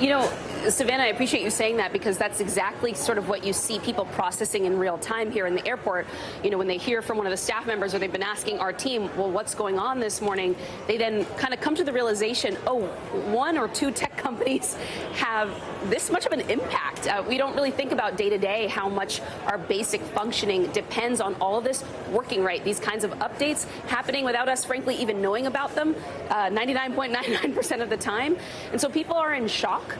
You know, Savannah, I appreciate you saying that because that's exactly sort of what you see people processing in real time here in the airport. You know, when they hear from one of the staff members or they've been asking our team, well, what's going on this morning? They then kind of come to the realization, oh, one or two tech companies have this much of an impact. We don't really think about day to day how much our basic functioning depends on all of this working right. These kinds of updates happening without us, frankly, even knowing about them 99.99% of the time. And so people are in shock.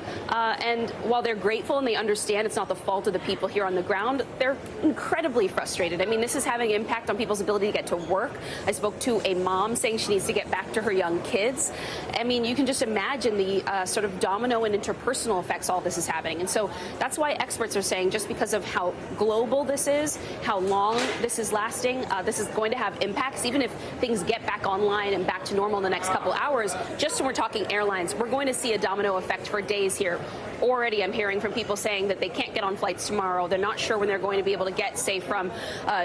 And while they're grateful and they understand it's not the fault of the people here on the ground, they're incredibly frustrated. I mean, this is having an impact on people's ability to get to work. I spoke to a mom saying she needs to get back to her young kids. I mean, you can just imagine the sort of domino and interpersonal effects all this is having. And so that's why experts are saying just because of how global this is, how long this is lasting, this is going to have impacts. Even if things get back online and back to normal in the next couple hours, just when we're talking airlines, we're going to see a domino effect for days here. Already I'm hearing from people saying that they can't get on flights tomorrow. They're not sure when they're going to be able to get, say, from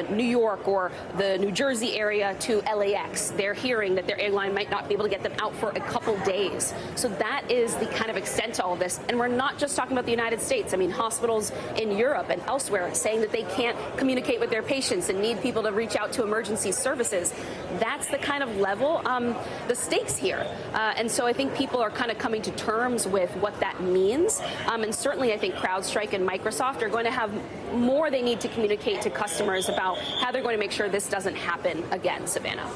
New York or the New Jersey area to LAX. They're hearing that their airline might not be able to get them out for a couple days. So that is the kind of extent to all of this. And we're not just talking about the United States. I mean, hospitals in Europe and elsewhere saying that they can't communicate with their patients and need people to reach out to emergency services. That's the kind of level, the stakes here. And so I think people are kind of coming to terms with what that means. And certainly I think CrowdStrike and Microsoft are going to have more they need to communicate to customers about how they're going to make sure this doesn't happen again, Savannah.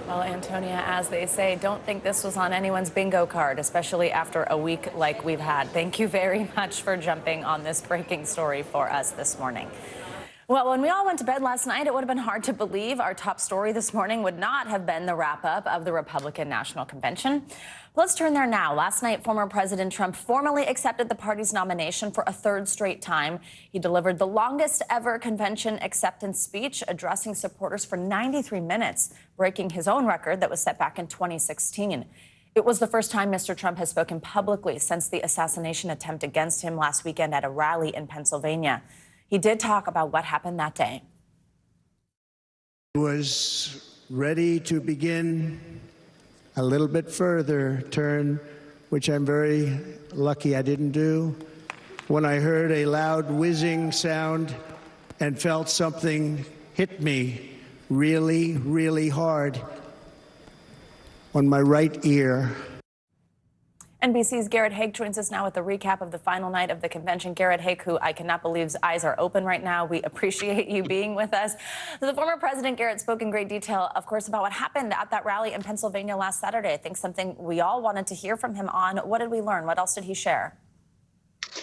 Well, Antonia, as they say, don't think this was on anyone's bingo card, especially after a week like we've had. Thank you very much for jumping on this breaking story for us this morning. Well, when we all went to bed last night, it would have been hard to believe our top story this morning would not have been the wrap-up of the Republican National Convention. Let's turn there now. Last night, former President Trump formally accepted the party's nomination for a third straight time. He delivered the longest ever convention acceptance speech, addressing supporters for 93 minutes, breaking his own record that was set back in 2016. It was the first time Mr. Trump has spoken publicly since the assassination attempt against him last weekend at a rally in Pennsylvania. He did talk about what happened that day. I was ready to begin a little bit further turn, which I'm very lucky I didn't do, when I heard a loud whizzing sound and felt something hit me really, really hard on my right ear. NBC's Garrett Haake joins us now with the recap of the final night of the convention. Garrett Haake, who I cannot believe's eyes are open right now. We appreciate you being with us. So the former president, Garrett, spoke in great detail, of course, about what happened at that rally in Pennsylvania last Saturday. I think something we all wanted to hear from him on. What did we learn? What else did he share?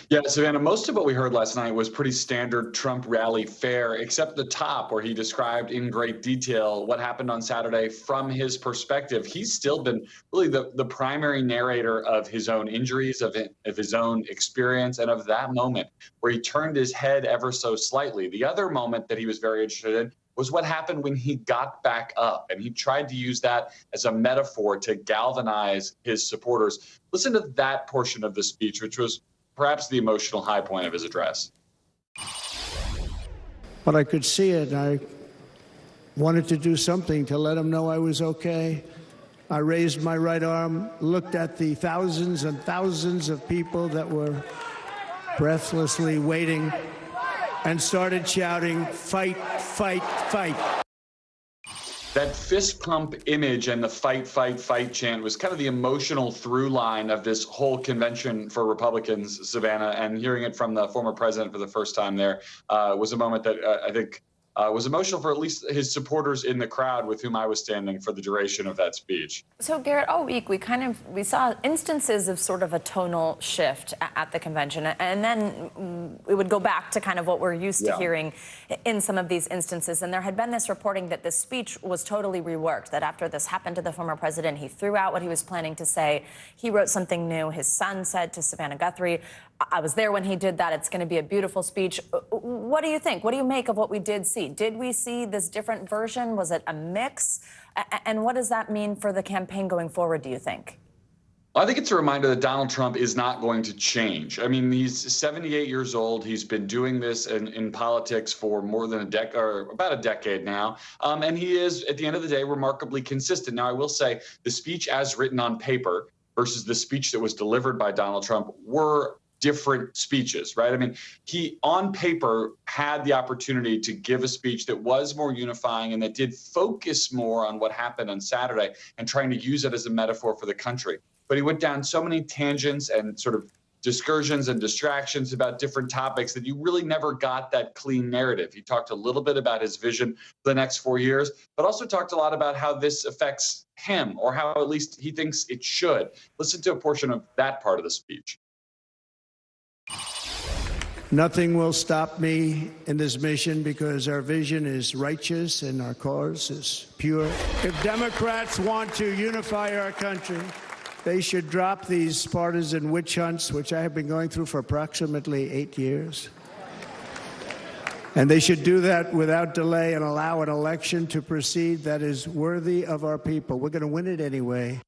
Yeah, Savannah, most of what we heard last night was pretty standard Trump rally fare, except the top where he described in great detail what happened on Saturday from his perspective. He's still been really the primary narrator of his own injuries, of his own experience, and of that moment where he turned his head ever so slightly. The other moment that he was very interested in was what happened when he got back up, and he tried to use that as a metaphor to galvanize his supporters. Listen to that portion of the speech, which was perhaps the emotional high point of his address. But I could see it. I wanted to do something to let him know I was okay. I raised my right arm, looked at the thousands and thousands of people that were breathlessly waiting, and started shouting, "Fight, fight, fight." That fist pump image and the fight, fight, fight chant was kind of the emotional through line of this whole convention for Republicans, Savannah, and hearing it from the former president for the first time there was a moment that I think was emotional for at least his supporters in the crowd with whom I was standing for the duration of that speech. So, Garrett, all week we saw instances of sort of a tonal shift at the convention, and then it would go back to kind of what we're used to hearing in some of these instances. And there had been this reporting that this speech was totally reworked, that after this happened to the former president, he threw out what he was planning to say. He wrote something new. His son said to Savannah Guthrie, I was there when he did that. It's going to be a beautiful speech. What do you think? What do you make of what we did see? Did we see this different version? Was it a mix? And what does that mean for the campaign going forward, do you think? I think it's a reminder that Donald Trump is not going to change. I mean, he's 78 years old. He's been doing this in politics for more than a decade, or about a decade now. And he is, at the end of the day, remarkably consistent. Now, I will say the speech as written on paper versus the speech that was delivered by Donald Trump were different speeches, right? I mean, he on paper had the opportunity to give a speech that was more unifying and that did focus more on what happened on Saturday and trying to use it as a metaphor for the country. But he went down so many tangents and sort of discursions and distractions about different topics that you really never got that clean narrative. He talked a little bit about his vision for the next 4 years, but also talked a lot about how this affects him, or how at least he thinks it should. Listen to a portion of that part of the speech. Nothing will stop me in this mission because our vision is righteous and our cause is pure. If Democrats want to unify our country, they should drop these partisan witch hunts, which I have been going through for approximately 8 years. And they should do that without delay and allow an election to proceed that is worthy of our people. We're going to win it anyway.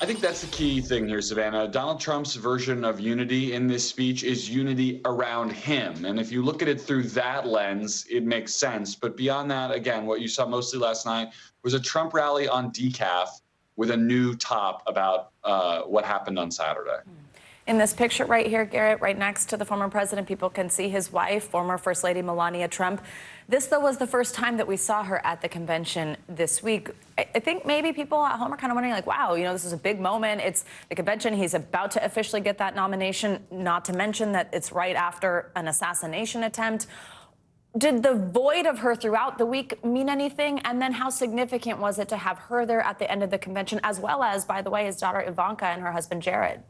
I think that's the key thing here, Savannah. Donald Trump's version of unity in this speech is unity around him. And if you look at it through that lens, it makes sense. But beyond that, again, what you saw mostly last night was a Trump rally on decaf with a new top about what happened on Saturday. In this picture right here, Garrett, right next to the former president, people can see his wife, former First Lady Melania Trump. This, though, was the first time that we saw her at the convention this week. I think maybe people at home are kind of wondering, like, wow, you know, this is a big moment. It's the convention. He's about to officially get that nomination, not to mention that it's right after an assassination attempt. Did the void of her throughout the week mean anything? And then how significant was it to have her there at the end of the convention, as well as, by the way, his daughter Ivanka and her husband Jared?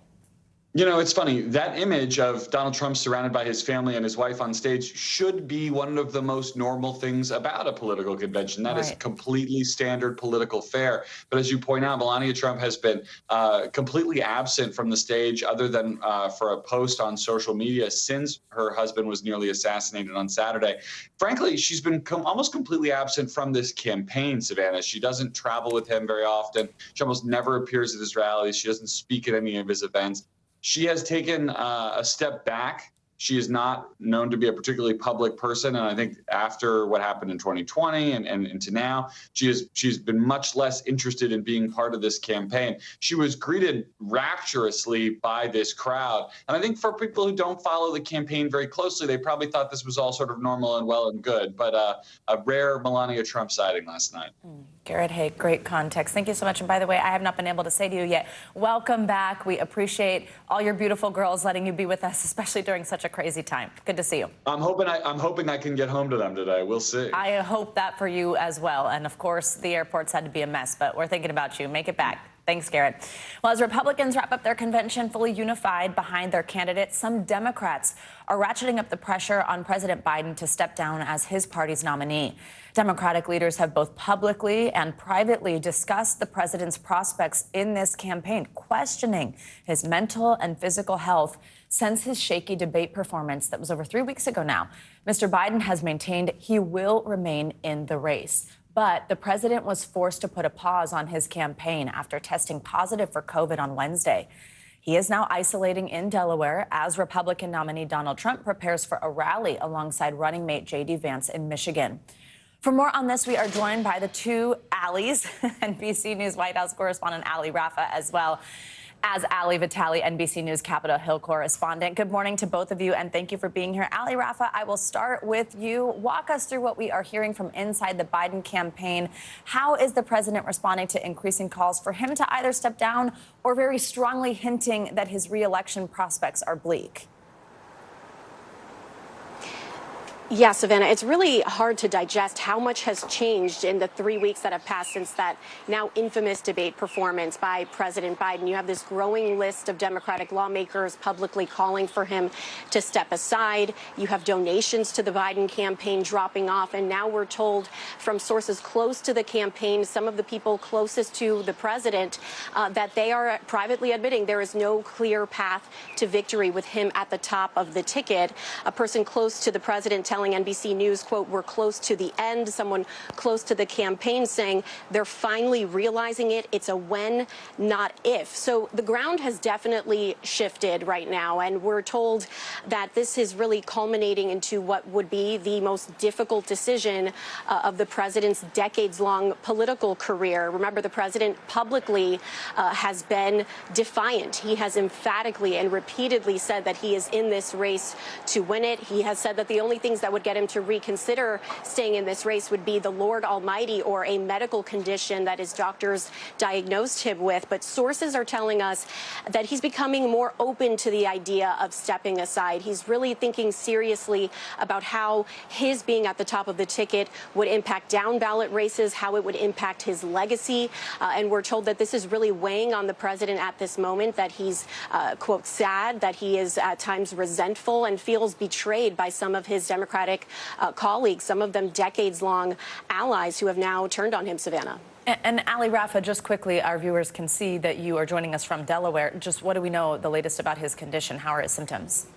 You know, it's funny. That image of Donald Trump surrounded by his family and his wife on stage should be one of the most normal things about a political convention. That is completely standard political fare. But as you point out, Melania Trump has been completely absent from the stage other than for a post on social media since her husband was nearly assassinated on Saturday. Frankly, she's been almost completely absent from this campaign, Savannah. She doesn't travel with him very often. She almost never appears at his rallies. She doesn't speak at any of his events. She has taken a step back. She is not known to be a particularly public person. And I think after what happened in 2020 and into now, she's been much less interested in being part of this campaign. She was greeted rapturously by this crowd. And I think for people who don't follow the campaign very closely, they probably thought this was all sort of normal and well and good. But a rare Melania Trump sighting last night. Garrett Haake, great context. Thank you so much. And by the way, I have not been able to say to you yet, welcome back. We appreciate all your beautiful girls letting you be with us, especially during such a crazy time. Good to see you. I'm hoping I can get home to them today. We'll see. I hope that for you as well. And of course, the airports had to be a mess, but we're thinking about you. Make it back. Thanks, Garrett. Well, as Republicans wrap up their convention fully unified behind their candidate, some Democrats are ratcheting up the pressure on President Biden to step down as his party's nominee. Democratic leaders have both publicly and privately discussed the president's prospects in this campaign, questioning his mental and physical health since his shaky debate performance that was over 3 weeks ago now. Mr. Biden has maintained he will remain in the race. But the president was forced to put a pause on his campaign after testing positive for COVID on Wednesday. He is now isolating in Delaware as Republican nominee Donald Trump prepares for a rally alongside running mate J.D. Vance in Michigan. For more on this, we are joined by the two Allies, NBC News White House correspondent Ali Rafa as well. as Ali Vitale, NBC News Capitol Hill correspondent. Good morning to both of you, and thank you for being here. Ali, Rafa, I will start with you. Walk us through what we are hearing from inside the Biden campaign. How is the president responding to increasing calls for him to either step down or very strongly hinting that his re-election prospects are bleak? Yeah, Savannah, it's really hard to digest how much has changed in the 3 weeks that have passed since that now infamous debate performance by President Biden. You have this growing list of Democratic lawmakers publicly calling for him to step aside. You have donations to the Biden campaign dropping off. And now we're told from sources close to the campaign, some of the people closest to the president, that they are privately admitting there is no clear path to victory with him at the top of the ticket. A person close to the president telling NBC News, quote, "We're close to the end." Someone close to the campaign saying they're finally realizing it. It's a when, not if. So the ground has definitely shifted right now. And we're told that this is really culminating into what would be the most difficult decision of the president's decades-long political career. Remember, the president publicly has been defiant. He has emphatically and repeatedly said that he is in this race to win it. He has said that the only things that would get him to reconsider staying in this race would be the Lord Almighty or a medical condition that his doctors diagnosed him with. But sources are telling us that he's becoming more open to the idea of stepping aside. He's really thinking seriously about how his being at the top of the ticket would impact down ballot races, how it would impact his legacy. And we're told that this is really weighing on the president at this moment, that he's, quote, sad, that he is at times resentful and feels betrayed by some of his Democratic colleagues, some of them decades-long allies who have now turned on him, Savannah. And Ali, Rafa, just quickly, our viewers can see that you are joining us from Delaware. Just what do we know the latest about his condition? How are his symptoms?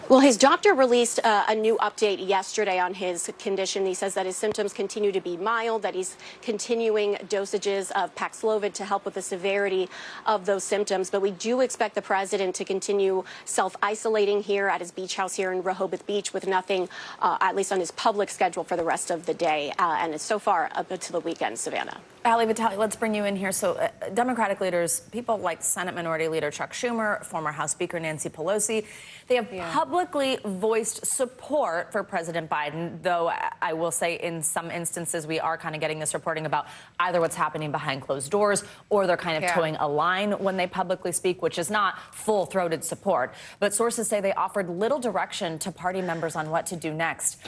Well, his doctor released a new update yesterday on his condition. He says that his symptoms continue to be mild, that he's continuing dosages of Paxlovid to help with the severity of those symptoms. But we do expect the president to continue self-isolating here at his beach house here in Rehoboth Beach with nothing, at least on his public schedule, for the rest of the day. And it's so far up until the weekend, Savannah. Ali Vitale, let's bring you in here. So Democratic leaders, people like Senate Minority Leader Chuck Schumer, former House Speaker Nancy Pelosi, they have publicly voiced support for President Biden, though I will say in some instances we are kind of getting this reporting about either what's happening behind closed doors or they're kind of towing a line when they publicly speak, which is not full-throated support. But sources say they offered little direction to party members on what to do next.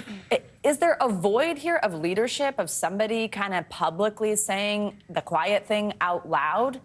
Is there a void here of leadership, of somebody kind of publicly saying the quiet thing out loud?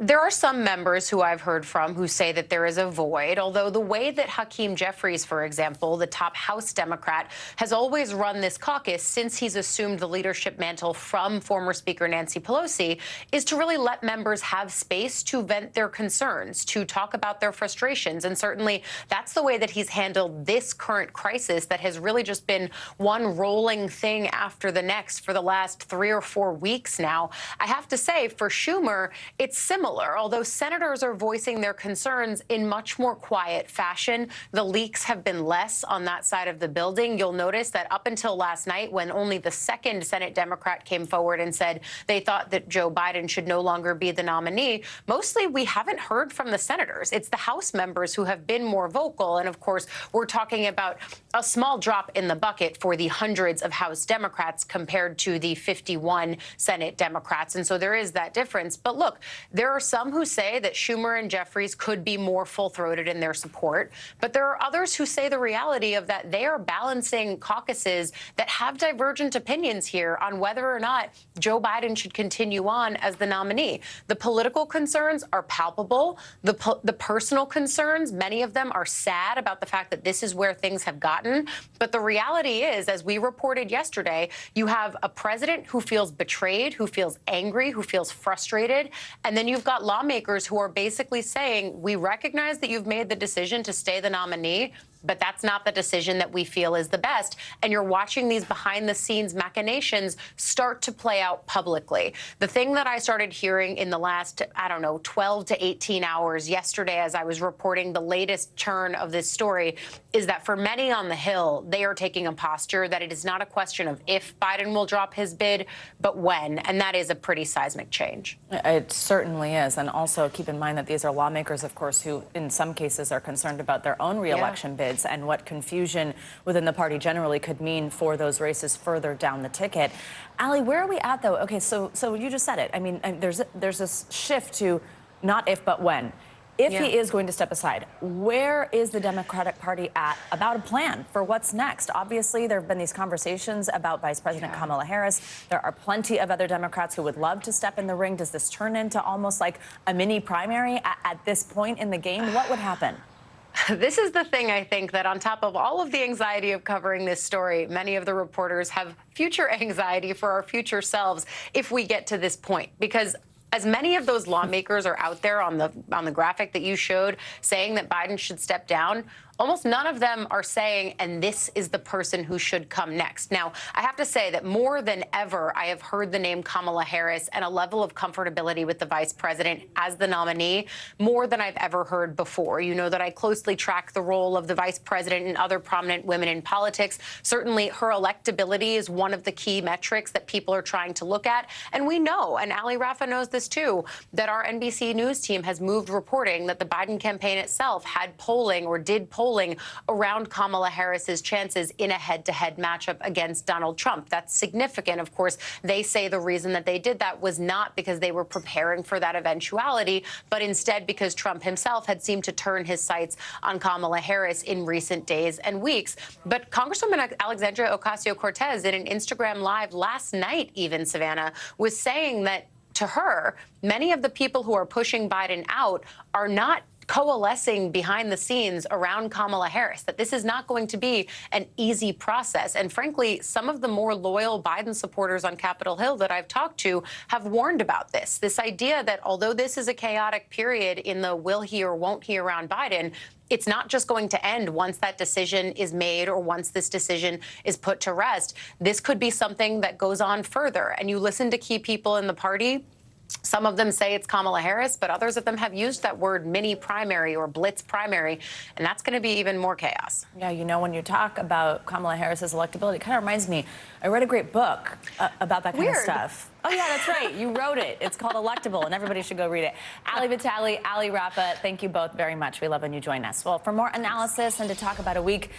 There are some members who I've heard from who say that there is a void, although the way that Hakeem Jeffries, for example, the top House Democrat, has always run this caucus since he's assumed the leadership mantle from former Speaker Nancy Pelosi is to really let members have space to vent their concerns, to talk about their frustrations. And certainly that's the way that he's handled this current crisis that has really just been one rolling thing after the next for the last 3 or 4 weeks now. I have to say, for Schumer, it's similar. Although senators are voicing their concerns in much more quiet fashion, the leaks have been less on that side of the building. You'll notice that up until last night, when only the second Senate Democrat came forward and said they thought that Joe Biden should no longer be the nominee, mostly we haven't heard from the senators. It's the House members who have been more vocal. And of course, we're talking about a small drop in the bucket for the hundreds of House Democrats compared to the 51 Senate Democrats. And so there is that difference. But look, there are some who say that Schumer and Jeffries could be more full-throated in their support, but there are others who say the reality of that they are balancing caucuses that have divergent opinions here on whether or not Joe Biden should continue on as the nominee. The political concerns are palpable. The personal concerns, many of them are sad about the fact that this is where things have gotten. But the reality is, as we reported yesterday, you have a president who feels betrayed, who feels angry, who feels frustrated, and then you've got lawmakers who are basically saying, we recognize that you've made the decision to stay the nominee, but that's not the decision that we feel is the best. And you're watching these behind-the-scenes machinations start to play out publicly. The thing that I started hearing in the last, 12 to 18 hours yesterday as I was reporting the latest turn of this story is that for many on the Hill, they are taking a posture that it is not a question of if Biden will drop his bid, but when. And that is a pretty seismic change. It certainly is. And also keep in mind that these are lawmakers, of course, who in some cases are concerned about their own reelection bids and what confusion within the party generally could mean for those races further down the ticket. Ali, where are we at, though? OK, so you just said it. I mean, there's this shift to not if, but when. If he is going to step aside, where is the Democratic Party at about a plan for what's next? Obviously, there have been these conversations about Vice President Kamala Harris. There are plenty of other Democrats who would love to step in the ring. Does this turn into almost like a mini primary at this point in the game? What would happen? This is the thing, I think, that on top of all of the anxiety of covering this story, many of the reporters have future anxiety for our future selves if we get to this point. Because as many of those lawmakers are out there on the graphic that you showed saying that Biden should step down, almost none of them are saying, and this is the person who should come next. Now, I have to say that more than ever, I have heard the name Kamala Harris and a level of comfortability with the vice president as the nominee more than I've ever heard before. You know that I closely track the role of the vice president and other prominent women in politics. Certainly, her electability is one of the key metrics that people are trying to look at. And we know, and Ali Rafa knows this too, that our NBC News team has moved reporting that the Biden campaign itself had polling or did polling around Kamala Harris's chances in a head-to-head matchup against Donald Trump. That's significant. Of course, they say the reason that they did that was not because they were preparing for that eventuality, but instead because Trump himself had seemed to turn his sights on Kamala Harris in recent days and weeks. But Congresswoman Alexandria Ocasio-Cortez in an Instagram Live last night, even, Savannah, was saying that to her, many of the people who are pushing Biden out are not coalescing behind the scenes around Kamala Harris, that this is not going to be an easy process. And frankly, some of the more loyal Biden supporters on Capitol Hill that I've talked to have warned about this idea that although this is a chaotic period in the will he or won't he around Biden, it's not just going to end once that decision is made or once this decision is put to rest. This could be something that goes on further. And you listen to key people in the party, some of them say it's Kamala Harris, but others of them have used that word mini primary or blitz primary, and that's going to be even more chaos. Yeah, you know, when you talk about Kamala Harris's electability, it kind of reminds me, I read a great book about that kind of stuff. Oh, yeah, that's right. You wrote it. It's called Electable, and everybody should go read it. Ali Vitale, Ali Rafa, thank you both very much. We love when you join us. Well, for more analysis and to talk about a week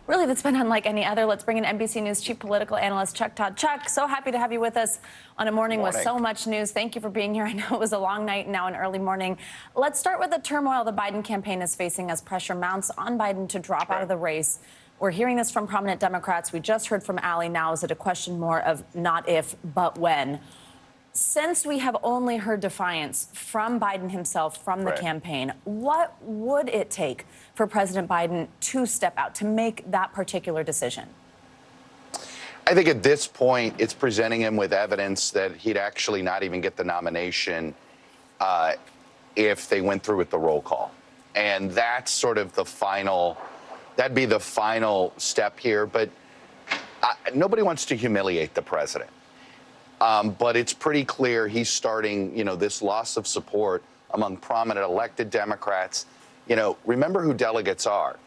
really that's been unlike any other, let's bring in NBC News chief political analyst Chuck Todd. Chuck, so happy to have you with us on a morning with so much news. Thank you for being here. I know it was a long night and now an early morning. Let's start with the turmoil the Biden campaign is facing as pressure mounts on Biden to drop out of the race. We're hearing this from prominent Democrats. We just heard from Ali. Now is it a question more of not if, but when? Since we have only heard defiance from Biden himself, from the campaign, what would it take for President Biden to step out, to make that particular decision? I think at this point, it's presenting him with evidence that he'd actually not even get the nomination if they went through with the roll call. And that's sort of the final, that'd be the final step here. But nobody wants to humiliate the president. But it's pretty clear he's starting, this loss of support among prominent elected Democrats. Remember who delegates are.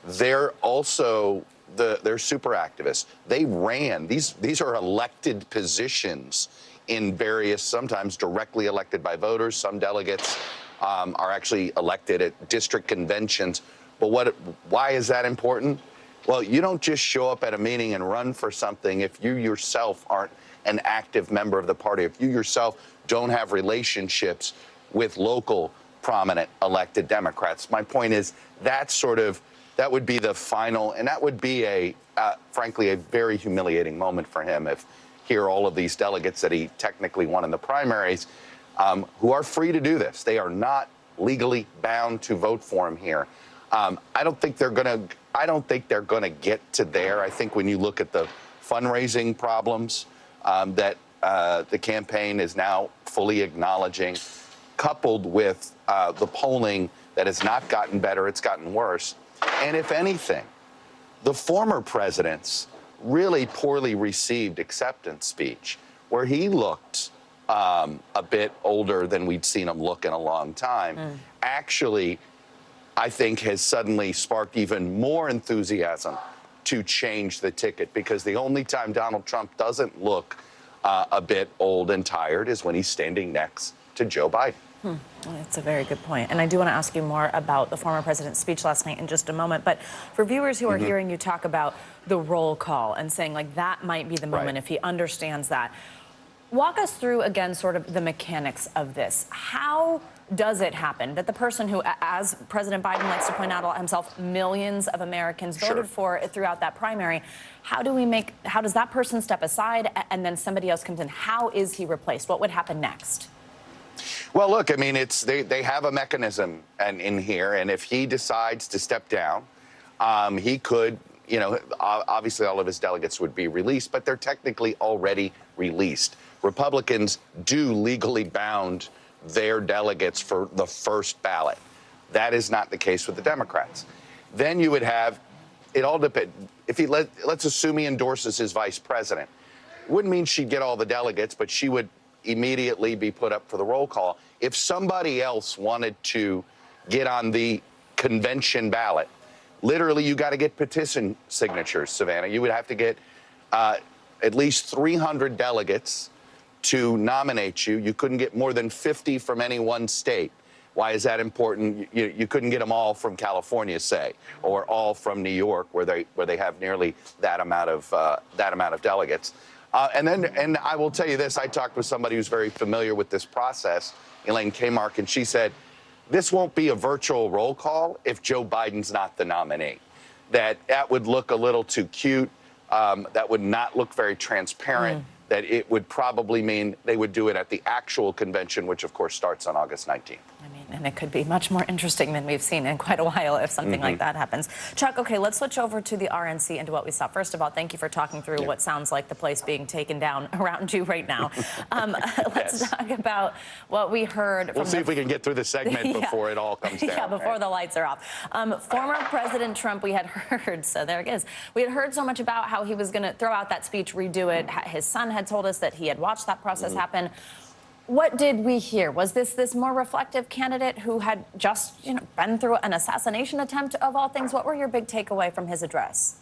They're also they're super activists. They ran. These are elected positions in various, sometimes directly elected by voters. Some delegates are actually elected at district conventions. But why is that important? Well, you don't just show up at a meeting and run for something if you yourself aren't an active member of the party, if you yourself don't have relationships with local prominent elected Democrats. My point is that would be the final, and that would be frankly, a very humiliating moment for him if here all of these delegates that he technically won in the primaries, who are free to do this. They are not legally bound to vote for him here. I don't think they're gonna get to there. I think when you look at the fundraising problems that the campaign is now fully acknowledging, coupled with the polling that has not gotten better, it's gotten worse, And if anything, the former president's really poorly received acceptance speech, where he looked a bit older than we'd seen him look in a long time, actually, I think, has suddenly sparked even more enthusiasm to change the ticket, because the only time Donald Trump doesn't look a bit old and tired is when he's standing next to Joe Biden. That's a very good point. And I do want to ask you more about the former president's speech last night in just a moment. But for viewers who are hearing you talk about the roll call and saying, like, that might be the moment if he understands that, walk us through again sort of the mechanics of this. How does it happen that the person who, as President Biden likes to point out himself, millions of Americans voted for throughout that primary, how does that person step aside and then somebody else comes in? How is he replaced? What would happen next? Well, look, I mean, they have a mechanism in here, and if he decides to step down, he could, you know, obviously all of his delegates would be released, but they're technically already released. Republicans do legally bound their delegates for the first ballot. That is not the case with the Democrats. Then you would have, it all depends. If he let's assume he endorses his vice president, wouldn't mean she'd get all the delegates, but she would immediately be put up for the roll call. If somebody else wanted to get on the convention ballot, literally you got to get petition signatures, Savannah. You would have to get at least 300 delegates to nominate you. You couldn't get more than 50 from any one state. Why is that important? You couldn't get them all from California, say, or all from New York, where they have nearly that amount of delegates. And I will tell you this, I talked with somebody who's very familiar with this process, Elaine Kmark, and she said, this won't be a virtual roll call if Joe Biden's not the nominee. That would look a little too cute. That would not look very transparent. That it would probably mean they would do it at the actual convention, which, of course, starts on August 19th. I mean, and it could be much more interesting than we've seen in quite a while if something like that happens. Chuck, okay, let's switch over to the RNC and to what we saw. First of all, thank you for talking through what sounds like the place being taken down around you right now. Let's talk about what we heard. We'll see if we can get through the segment before it all comes down. Yeah, before the lights are off. Former President Trump, we had heard, so there it is. We had heard so much about how he was going to throw out that speech, redo it. His son had told us that he had watched that process happen. What did we hear? Was this more reflective candidate who had just, been through an assassination attempt of all things? What were your big takeaway from his address?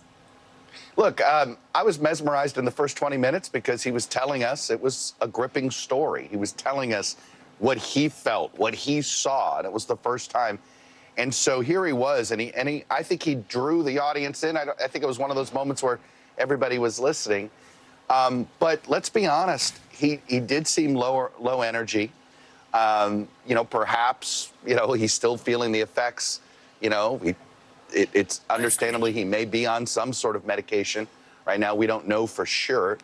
Look, I was mesmerized in the first 20 minutes because he was telling us it was a gripping story. He was telling us what he felt, what he saw, and it was the first time. And so here he was, and I think he drew the audience in. I think it was one of those moments where everybody was listening. But let's be honest, he did seem low energy. Perhaps, he's still feeling the effects. It's understandably he may be on some sort of medication. Right now, we don't know for sure.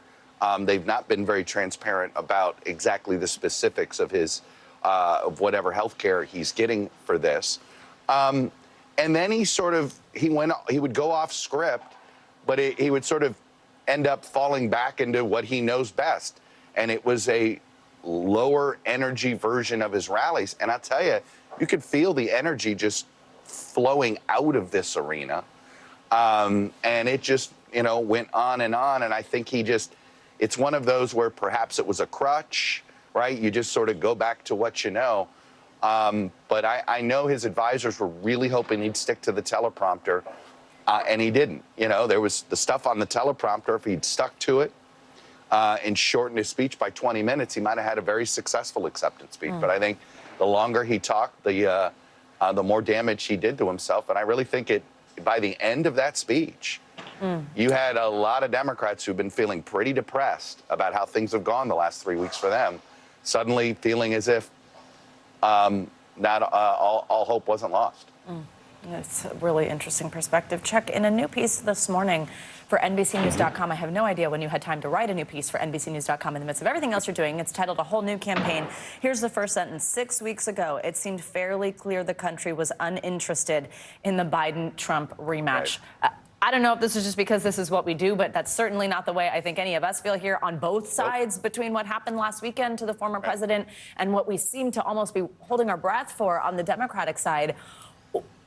They've not been very transparent about exactly the specifics of his of whatever health care he's getting for this. And then he would go off script, but he would sort of end up falling back into what he knows best. And it was a lower energy version of his rallies. And I'll tell you, you could feel the energy just flowing out of this arena. And it just, went on. And I think it's one of those where perhaps it was a crutch, right? You just sort of go back to what you know. But I know his advisors were really hoping he'd stick to the teleprompter. And he didn't. There was the stuff on the teleprompter. If he'd stuck to it and shortened his speech by 20 minutes, he might have had a very successful acceptance speech. But I think the longer he talked, the more damage he did to himself. And I really think by the end of that speech, you had a lot of Democrats who've been feeling pretty depressed about how things have gone the last 3 weeks for them, suddenly feeling as if not all hope wasn't lost. It's a really interesting perspective. Chuck, in a new piece this morning for NBCNews.com, I have no idea when you had time to write a new piece for NBCNews.com in the midst of everything else you're doing. It's titled A Whole New Campaign. Here's the first sentence. 6 weeks ago, it seemed fairly clear the country was uninterested in the Biden-Trump rematch. Right. I don't know if this is just because this is what we do, but that's certainly not the way I think any of us feel here on both sides between what happened last weekend to the former president and what we seem to almost be holding our breath for on the Democratic side.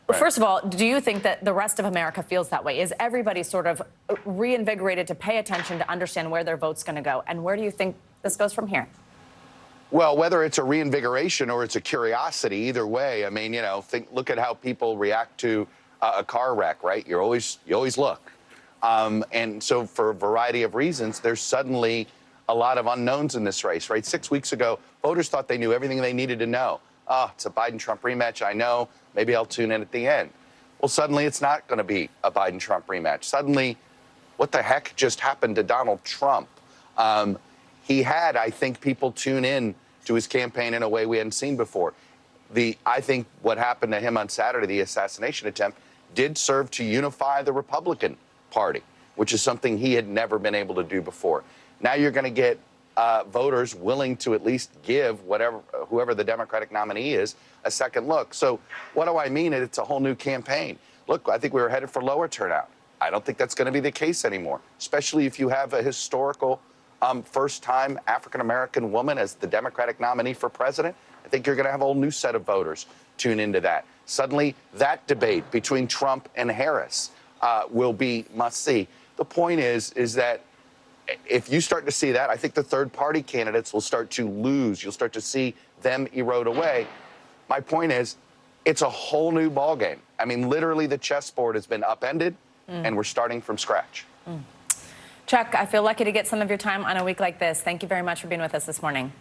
Well, first of all, do you think that the rest of America feels that way? Is everybody sort of reinvigorated to pay attention to understand where their vote's going to go? And where do you think this goes from here? Well, whether it's a reinvigoration or it's a curiosity, either way, I mean, look at how people react to a car wreck, right? You always look. And so for a variety of reasons, there's suddenly a lot of unknowns in this race, right? 6 weeks ago, voters thought they knew everything they needed to know. Oh, it's a Biden-Trump rematch, I know. Maybe I'll tune in at the end. Well, suddenly it's not going to be a Biden-Trump rematch. Suddenly, what the heck just happened to Donald Trump? He had, I think, people tune in to his campaign in a way we hadn't seen before. I think what happened to him on Saturday, the assassination attempt, did serve to unify the Republican Party, which is something he had never been able to do before. Now you're going to get voters willing to at least give whoever the Democratic nominee is a second look. So what do I mean? It's a whole new campaign. Look, I think we were headed for lower turnout. I don't think that's going to be the case anymore, especially if you have a historical first-time African-American woman as the Democratic nominee for president. I think you're going to have a whole new set of voters tune into that. Suddenly, that debate between Trump and Harris will be must-see. The point is that if you start to see that, I think the third-party candidates will start to lose. You'll start to see them erode away. My point is, it's a whole new ballgame. I mean, literally, the chessboard has been upended, and we're starting from scratch. Chuck, I feel lucky to get some of your time on a week like this. Thank you very much for being with us this morning.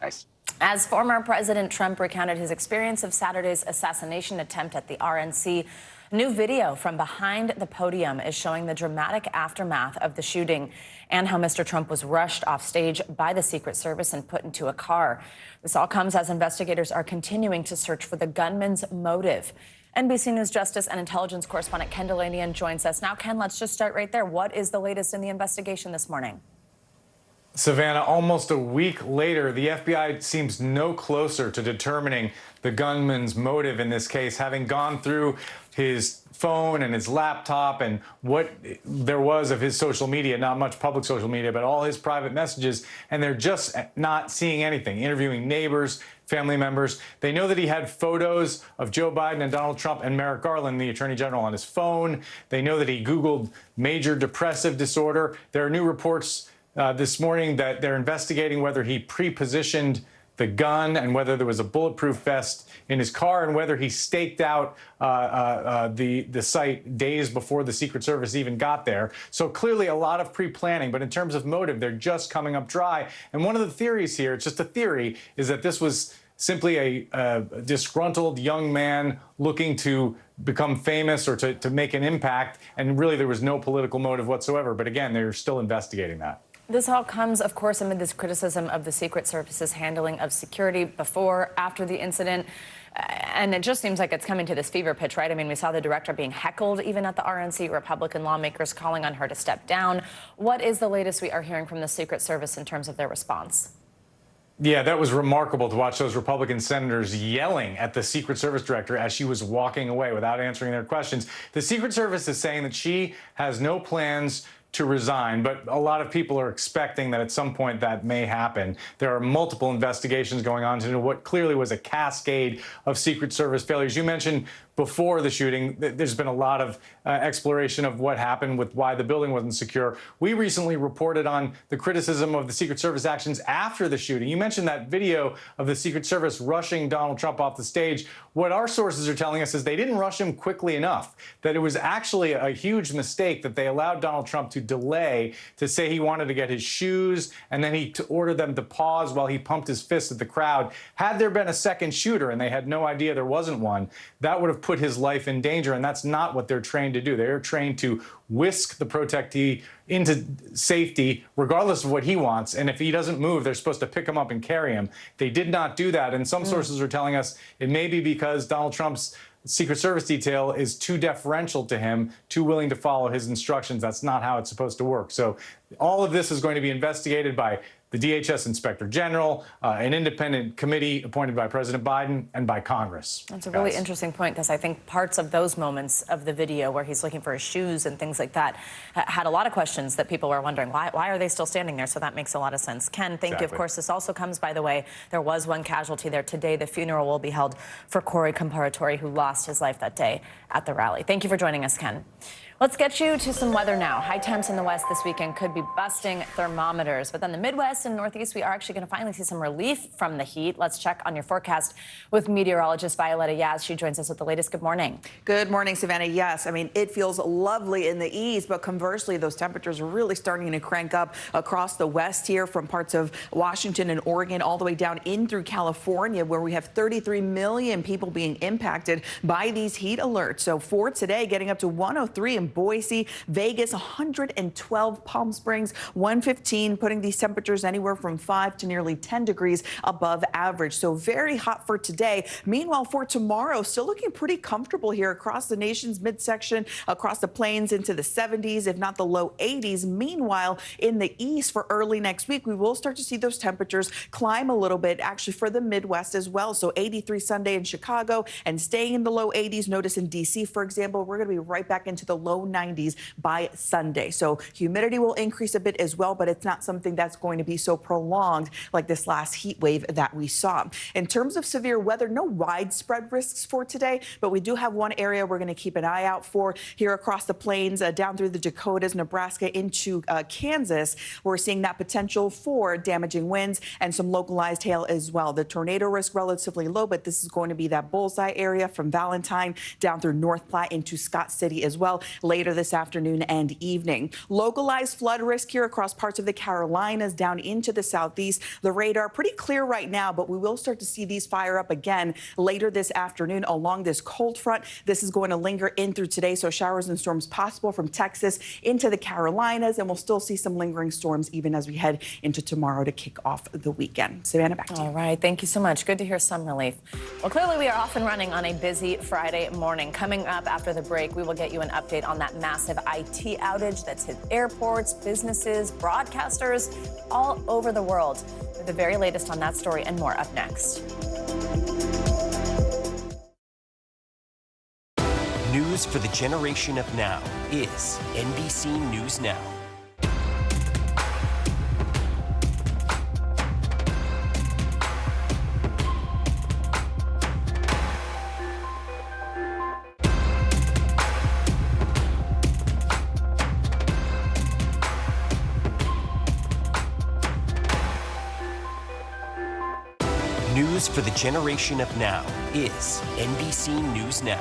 Nice. As former President Trump recounted his experience of Saturday's assassination attempt at the RNC, new video from behind the podium is showing the dramatic aftermath of the shooting and how Mr. Trump was rushed off stage by the Secret Service and put into a car. This all comes as investigators are continuing to search for the gunman's motive. NBC News Justice and Intelligence correspondent Ken Delanian joins us now. Ken, let's just start right there. What is the latest in the investigation this morning? Savannah, almost a week later, the FBI seems no closer to determining the gunman's motive in this case, having gone through his phone and his laptop and what there was of his social media, not much public social media, but all his private messages, and they're just not seeing anything. Interviewing neighbors, family members. They know that he had photos of Joe Biden and Donald Trump and Merrick Garland, the Attorney General, on his phone. They know that he Googled major depressive disorder. There are new reports this morning that they're investigating whether he pre-positioned the gun and whether there was a bulletproof vest in his car and whether he staked out the site days before the Secret Service even got there. So clearly a lot of pre-planning, but in terms of motive, they're just coming up dry. And one of the theories here, it's just a theory, is that this was simply a disgruntled young man looking to become famous or to make an impact, and really there was no political motive whatsoever. But again, they're still investigating that. This all comes, of course, amid this criticism of the Secret Service's handling of security before, after the incident. And it just seems like it's coming to this fever pitch, right? I mean, we saw the director being heckled even at the RNC, Republican lawmakers calling on her to step down. What is the latest we are hearing from the Secret Service in terms of their response? Yeah, that was remarkable to watch those Republican senators yelling at the Secret Service director as she was walking away without answering their questions. The Secret Service is saying that she has no plans to resign, but a lot of people are expecting that at some point that may happen. There are multiple investigations going on into what clearly was a cascade of Secret Service failures. You mentioned before the shooting, there's been a lot of exploration of what happened with why the building wasn't secure. We recently reported on the criticism of the Secret Service actions after the shooting. You mentioned that video of the Secret Service rushing Donald Trump off the stage. What our sources are telling us is they didn't rush him quickly enough, that it was actually a huge mistake that they allowed Donald Trump to delay, to say he wanted to get his shoes, and then he ordered them to pause while he pumped his fist at the crowd. Had there been a second shooter and they had no idea there wasn't one, that would have put his life in danger, and that's not what they're trained to do. They're trained to whisk the protectee into safety regardless of what he wants, and if he doesn't move, they're supposed to pick him up and carry him. They did not do that, and some sources are telling us it may be because Donald Trump's Secret Service detail is too deferential to him, too willing to follow his instructions. That's not how it's supposed to work. So all of this is going to be investigated by the DHS Inspector General, an independent committee appointed by President Biden and by Congress. That's a really interesting point, because I think parts of those moments of the video where he's looking for his shoes and things like that had a lot of questions that people were wondering, why are they still standing there? So that makes a lot of sense. Ken, thank you. Of course, this also comes, by the way, there was one casualty there today. The funeral will be held for Corey Comparatori, who lost his life that day at the rally. Thank you for joining us, Ken. Let's get you to some weather now. High temps in the west this weekend could be busting thermometers. But then the Midwest and Northeast, we are actually going to finally see some relief from the heat. Let's check on your forecast with meteorologist Violetta Yaz. She joins us with the latest. Good morning. Good morning, Savannah. Yes, I mean, it feels lovely in the east, but conversely, those temperatures are really starting to crank up across the west here, from parts of Washington and Oregon all the way down in through California, where we have 33 million people being impacted by these heat alerts. So for today, getting up to 103 in Boise, Vegas, 112 Palm Springs, 115, putting these temperatures anywhere from 5 to nearly 10 degrees above average. So very hot for today. Meanwhile, for tomorrow, still looking pretty comfortable here across the nation's midsection, across the plains into the 70s, if not the low 80s. Meanwhile, in the east for early next week, we will start to see those temperatures climb a little bit, actually for the Midwest as well. So 83 Sunday in Chicago and staying in the low 80s. Notice in D.C., for example, we're going to be right back into the low 90s by Sunday. So humidity will increase a bit as well, but it's not something that's going to be so prolonged like this last heat wave that we saw. In terms of severe weather, no widespread risks for today, but we do have one area we're going to keep an eye out for here across the plains, down through the Dakotas, Nebraska into Kansas. We're seeing that potential for damaging winds and some localized hail as well. The tornado risk relatively low, but this is going to be that bullseye area from Valentine down through North Platte into Scott City as well later this afternoon and evening. Localized flood risk here across parts of the Carolinas down into the southeast. The radar pretty clear right now, but we will start to see these fire up again later this afternoon along this cold front. This is going to linger in through today, so showers and storms possible from Texas into the Carolinas, and we'll still see some lingering storms even as we head into tomorrow to kick off the weekend. Savannah, back to you. All right. Thank you so much. Good to hear some relief. Well, clearly we are off and running on a busy Friday morning. Coming up after the break, we will get you an update on that massive IT outage that's hit airports, businesses, broadcasters all over the world. The very latest on that story and more up next. News for the generation of now is NBC News Now. News for the generation of now is NBC News Now.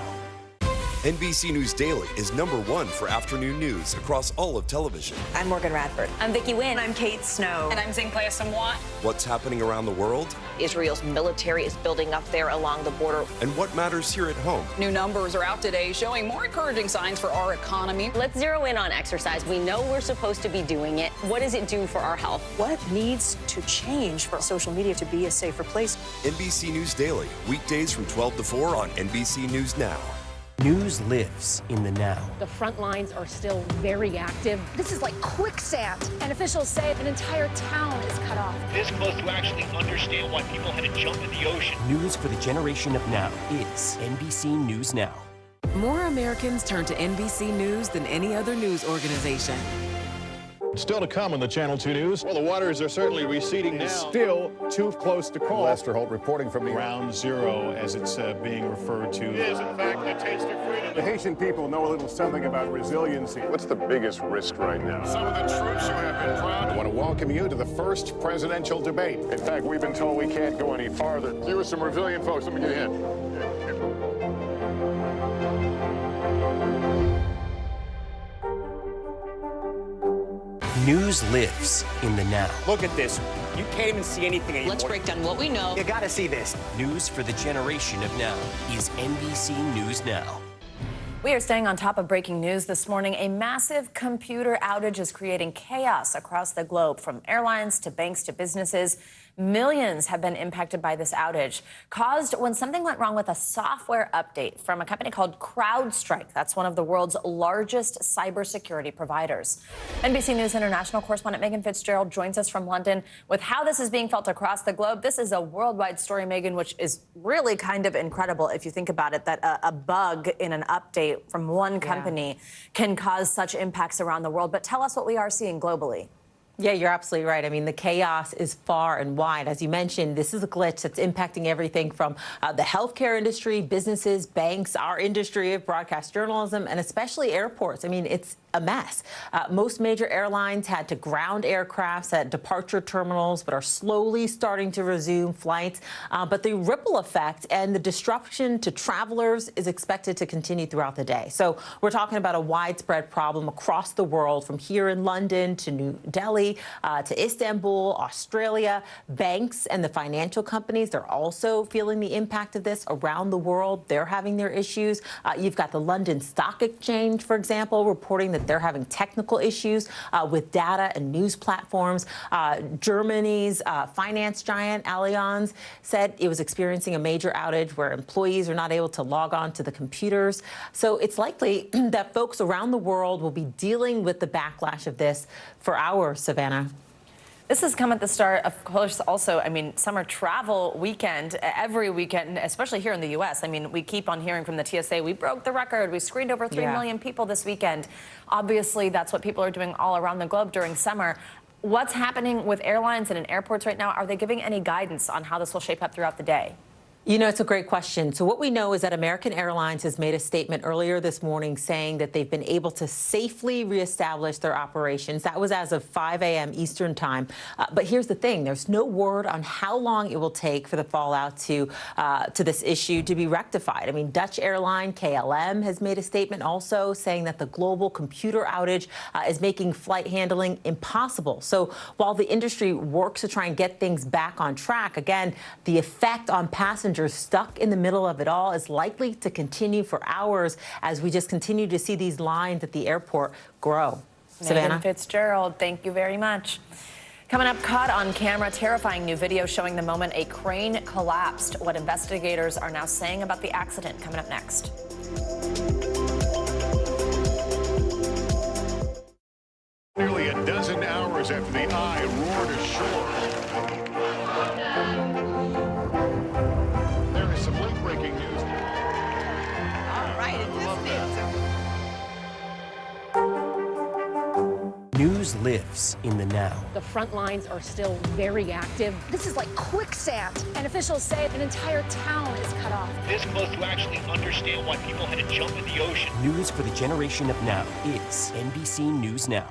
NBC News Daily is #1 for afternoon news across all of television. I'm Morgan Radford. I'm Vicki Wynn. I'm Kate Snow. And I'm Zinklea Samwat. What's happening around the world? Israel's military is building up there along the border. And what matters here at home? New numbers are out today showing more encouraging signs for our economy. Let's zero in on exercise. We know we're supposed to be doing it. What does it do for our health? What needs to change for social media to be a safer place? NBC News Daily, weekdays from 12 to 4 on NBC News Now. News lives in the now. The front lines are still very active. This is like quicksand, and officials say an entire town is cut off. This close to actually understand why people had to jump in the ocean. News for the generation of now is NBC News Now. More Americans turn to NBC News than any other news organization. Still to come on the Channel 2 News. Well, the waters are certainly receding now. Still too close to call. Lester Holt reporting from the Ground Zero, as it's being referred to. It is, in fact, a taste of freedom. The Haitian people know a little something about resiliency. What's the biggest risk right now? Some of the troops who have been proud. I want to welcome you to the first presidential debate. In fact, we've been told we can't go any farther. Here are some resilient folks. Let me get a hint. News lives in the now. Look at this. You can't even see anything anymore. Let's break down what we know. You gotta see this. News for the generation of now is NBC News Now. We are staying on top of breaking news this morning. A massive computer outage is creating chaos across the globe, from airlines to banks to businesses. Millions have been impacted by this outage, caused when something went wrong with a software update from a company called CrowdStrike. That's one of the world's largest cybersecurity providers. NBC News International correspondent Megan Fitzgerald joins us from London with how this is being felt across the globe. This is a worldwide story, Megan, which is really kind of incredible if you think about it, that a bug in an update from one company can cause such impacts around the world. But tell us what we are seeing globally. Yeah, you're absolutely right. I mean, the chaos is far and wide. As you mentioned, this is a glitch that's impacting everything from the healthcare industry, businesses, banks, our industry of broadcast journalism, and especially airports. I mean, it's a mess. Most major airlines had to ground aircrafts at departure terminals, but are slowly starting to resume flights. But the ripple effect and the disruption to travelers is expected to continue throughout the day. So we're talking about a widespread problem across the world, from here in London to New Delhi to Istanbul, Australia. Banks and the financial companies, they're also feeling the impact of this around the world. They're having their issues. You've got the London Stock Exchange, for example, reporting that they're having technical issues with data and news platforms. Germany's finance giant Allianz said it was experiencing a major outage where employees are not able to log on to the computers. So it's likely that folks around the world will be dealing with the backlash of this for hours, Savannah. This has come at the start, of course, also, I mean, summer travel weekend, every weekend, especially here in the U.S. I mean, we keep on hearing from the TSA, we broke the record. We screened over 3 million people this weekend. Obviously, that's what people are doing all around the globe during summer. What's happening with airlines and in airports right now? Are they giving any guidance on how this will shape up throughout the day? You know, it's a great question. So what we know is that American Airlines has made a statement earlier this morning saying that they've been able to safely reestablish their operations. That was as of 5 a.m. Eastern time. But here's the thing. There's no word on how long it will take for the fallout to this issue to be rectified. I mean, Dutch airline KLM has made a statement also saying that the global computer outage is making flight handling impossible. So while the industry works to try and get things back on track, again, the effect on passengers stuck in the middle of it all is likely to continue for hours as we just continue to see these lines at the airport grow. Savannah? Megan Fitzgerald, thank you very much. Coming up, caught on camera, terrifying new video showing the moment a crane collapsed. What investigators are now saying about the accident, coming up next. Nearly a dozen hours after the eye roared ashore. There is some late breaking news. All right, News lives in the now. The front lines are still very active. This is like quicksand, and officials say an entire town is cut off. This close to actually understand why people had to jump in the ocean. News for the generation of now is NBC News Now.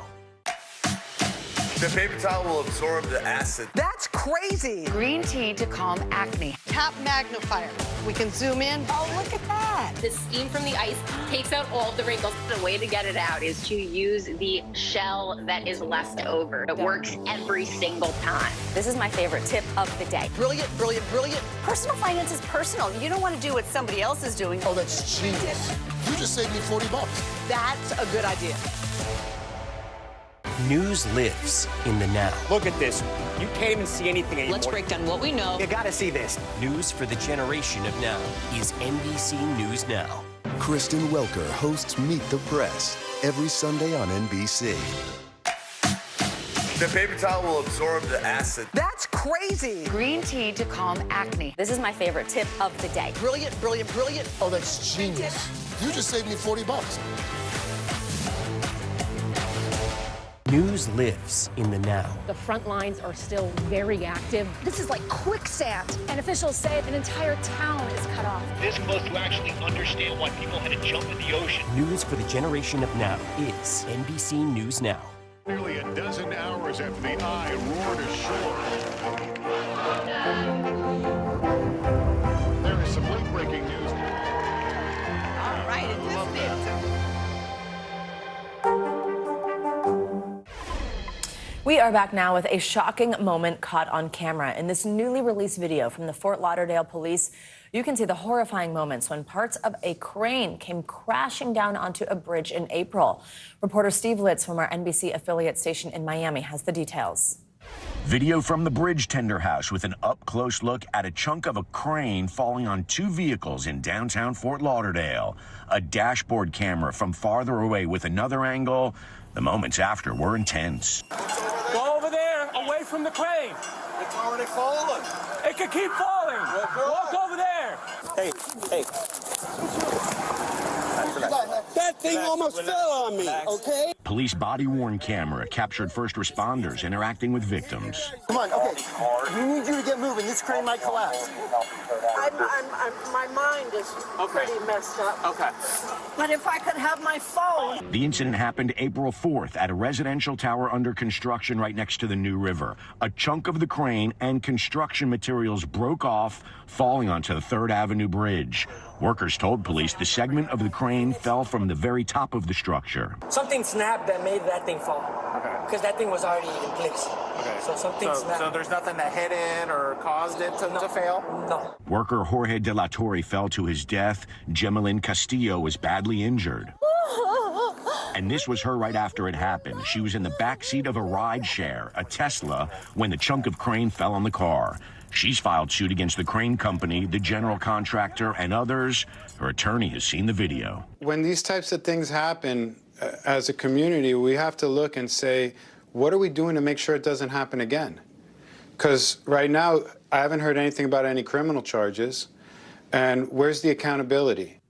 The paper towel will absorb the acid. That's crazy. Green tea to calm acne. Tap magnifier. We can zoom in. Oh, look at that. The steam from the ice takes out all of the wrinkles. The way to get it out is to use the shell that is left over. It works every single time. This is my favorite tip of the day. Brilliant, brilliant, brilliant. Personal finance is personal. You don't want to do what somebody else is doing. Oh, that's genius. You just saved me $40. That's a good idea. News lives in the now. Look at this. You can't even see anything anymore. Let's break down what we know. You gotta see this. News for the generation of now is NBC News Now. Kristen Welker hosts Meet the Press every Sunday on NBC. The paper towel will absorb the acid. That's crazy. Green tea to calm acne. This is my favorite tip of the day. Brilliant, brilliant, brilliant. Oh, that's genius. You just saved me $40. News lives in the now. The front lines are still very active. This is like quicksand, and officials say an entire town is cut off. This close to actually understand why people had to jump in the ocean. News for the generation of now is NBC News Now. Nearly a dozen hours after the eye roared ashore. There is some late breaking news. All right, We We are back now with a shocking moment caught on camera. In this newly released video from the Fort Lauderdale police, you can see the horrifying moments when parts of a crane came crashing down onto a bridge in April. Reporter Steve Litz from our NBC affiliate station in Miami has the details. Video from the bridge tender house with an up-close look at a chunk of a crane falling on two vehicles in downtown Fort Lauderdale. A dashboard camera from farther away with another angle. The moments after were intense. Go over there, away from the crane. It's already falling. It could keep falling. Walk over there. Hey. That thing almost fell on me, okay? Police body-worn camera captured first responders interacting with victims. Come on, okay. We need you to get moving. This crane might collapse. My mind is pretty messed up. Okay. But if I could have my phone. The incident happened April 4th at a residential tower under construction right next to the New River. A chunk of the crane and construction materials broke off, falling onto the 3rd Avenue Bridge. Workers told police the segment of the crane fell from the very top of the structure. Something snapped that made that thing fall. Okay. Because that thing was already in place. Okay. So something snapped. So there's nothing that hit it or caused it to fail? No. Worker Jorge De La Torre fell to his death. Gemelin Castillo was badly injured. And this was her right after it happened. She was in the back seat of a ride share, a Tesla, when the chunk of crane fell on the car. She's filed suit against the crane company, the general contractor, and others. Her attorney has seen the video. When these types of things happen, as a community, we have to look and say, what are we doing to make sure it doesn't happen again? Because right now, I haven't heard anything about any criminal charges. And where's the accountability?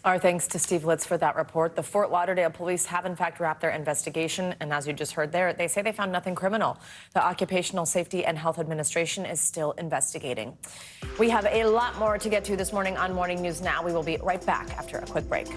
Our thanks to Steve Litz for that report. The Fort Lauderdale police have, in fact, wrapped their investigation. And as you just heard there, they say they found nothing criminal. The Occupational Safety and Health Administration is still investigating. We have a lot more to get to this morning on Morning News Now. We will be right back after a quick break.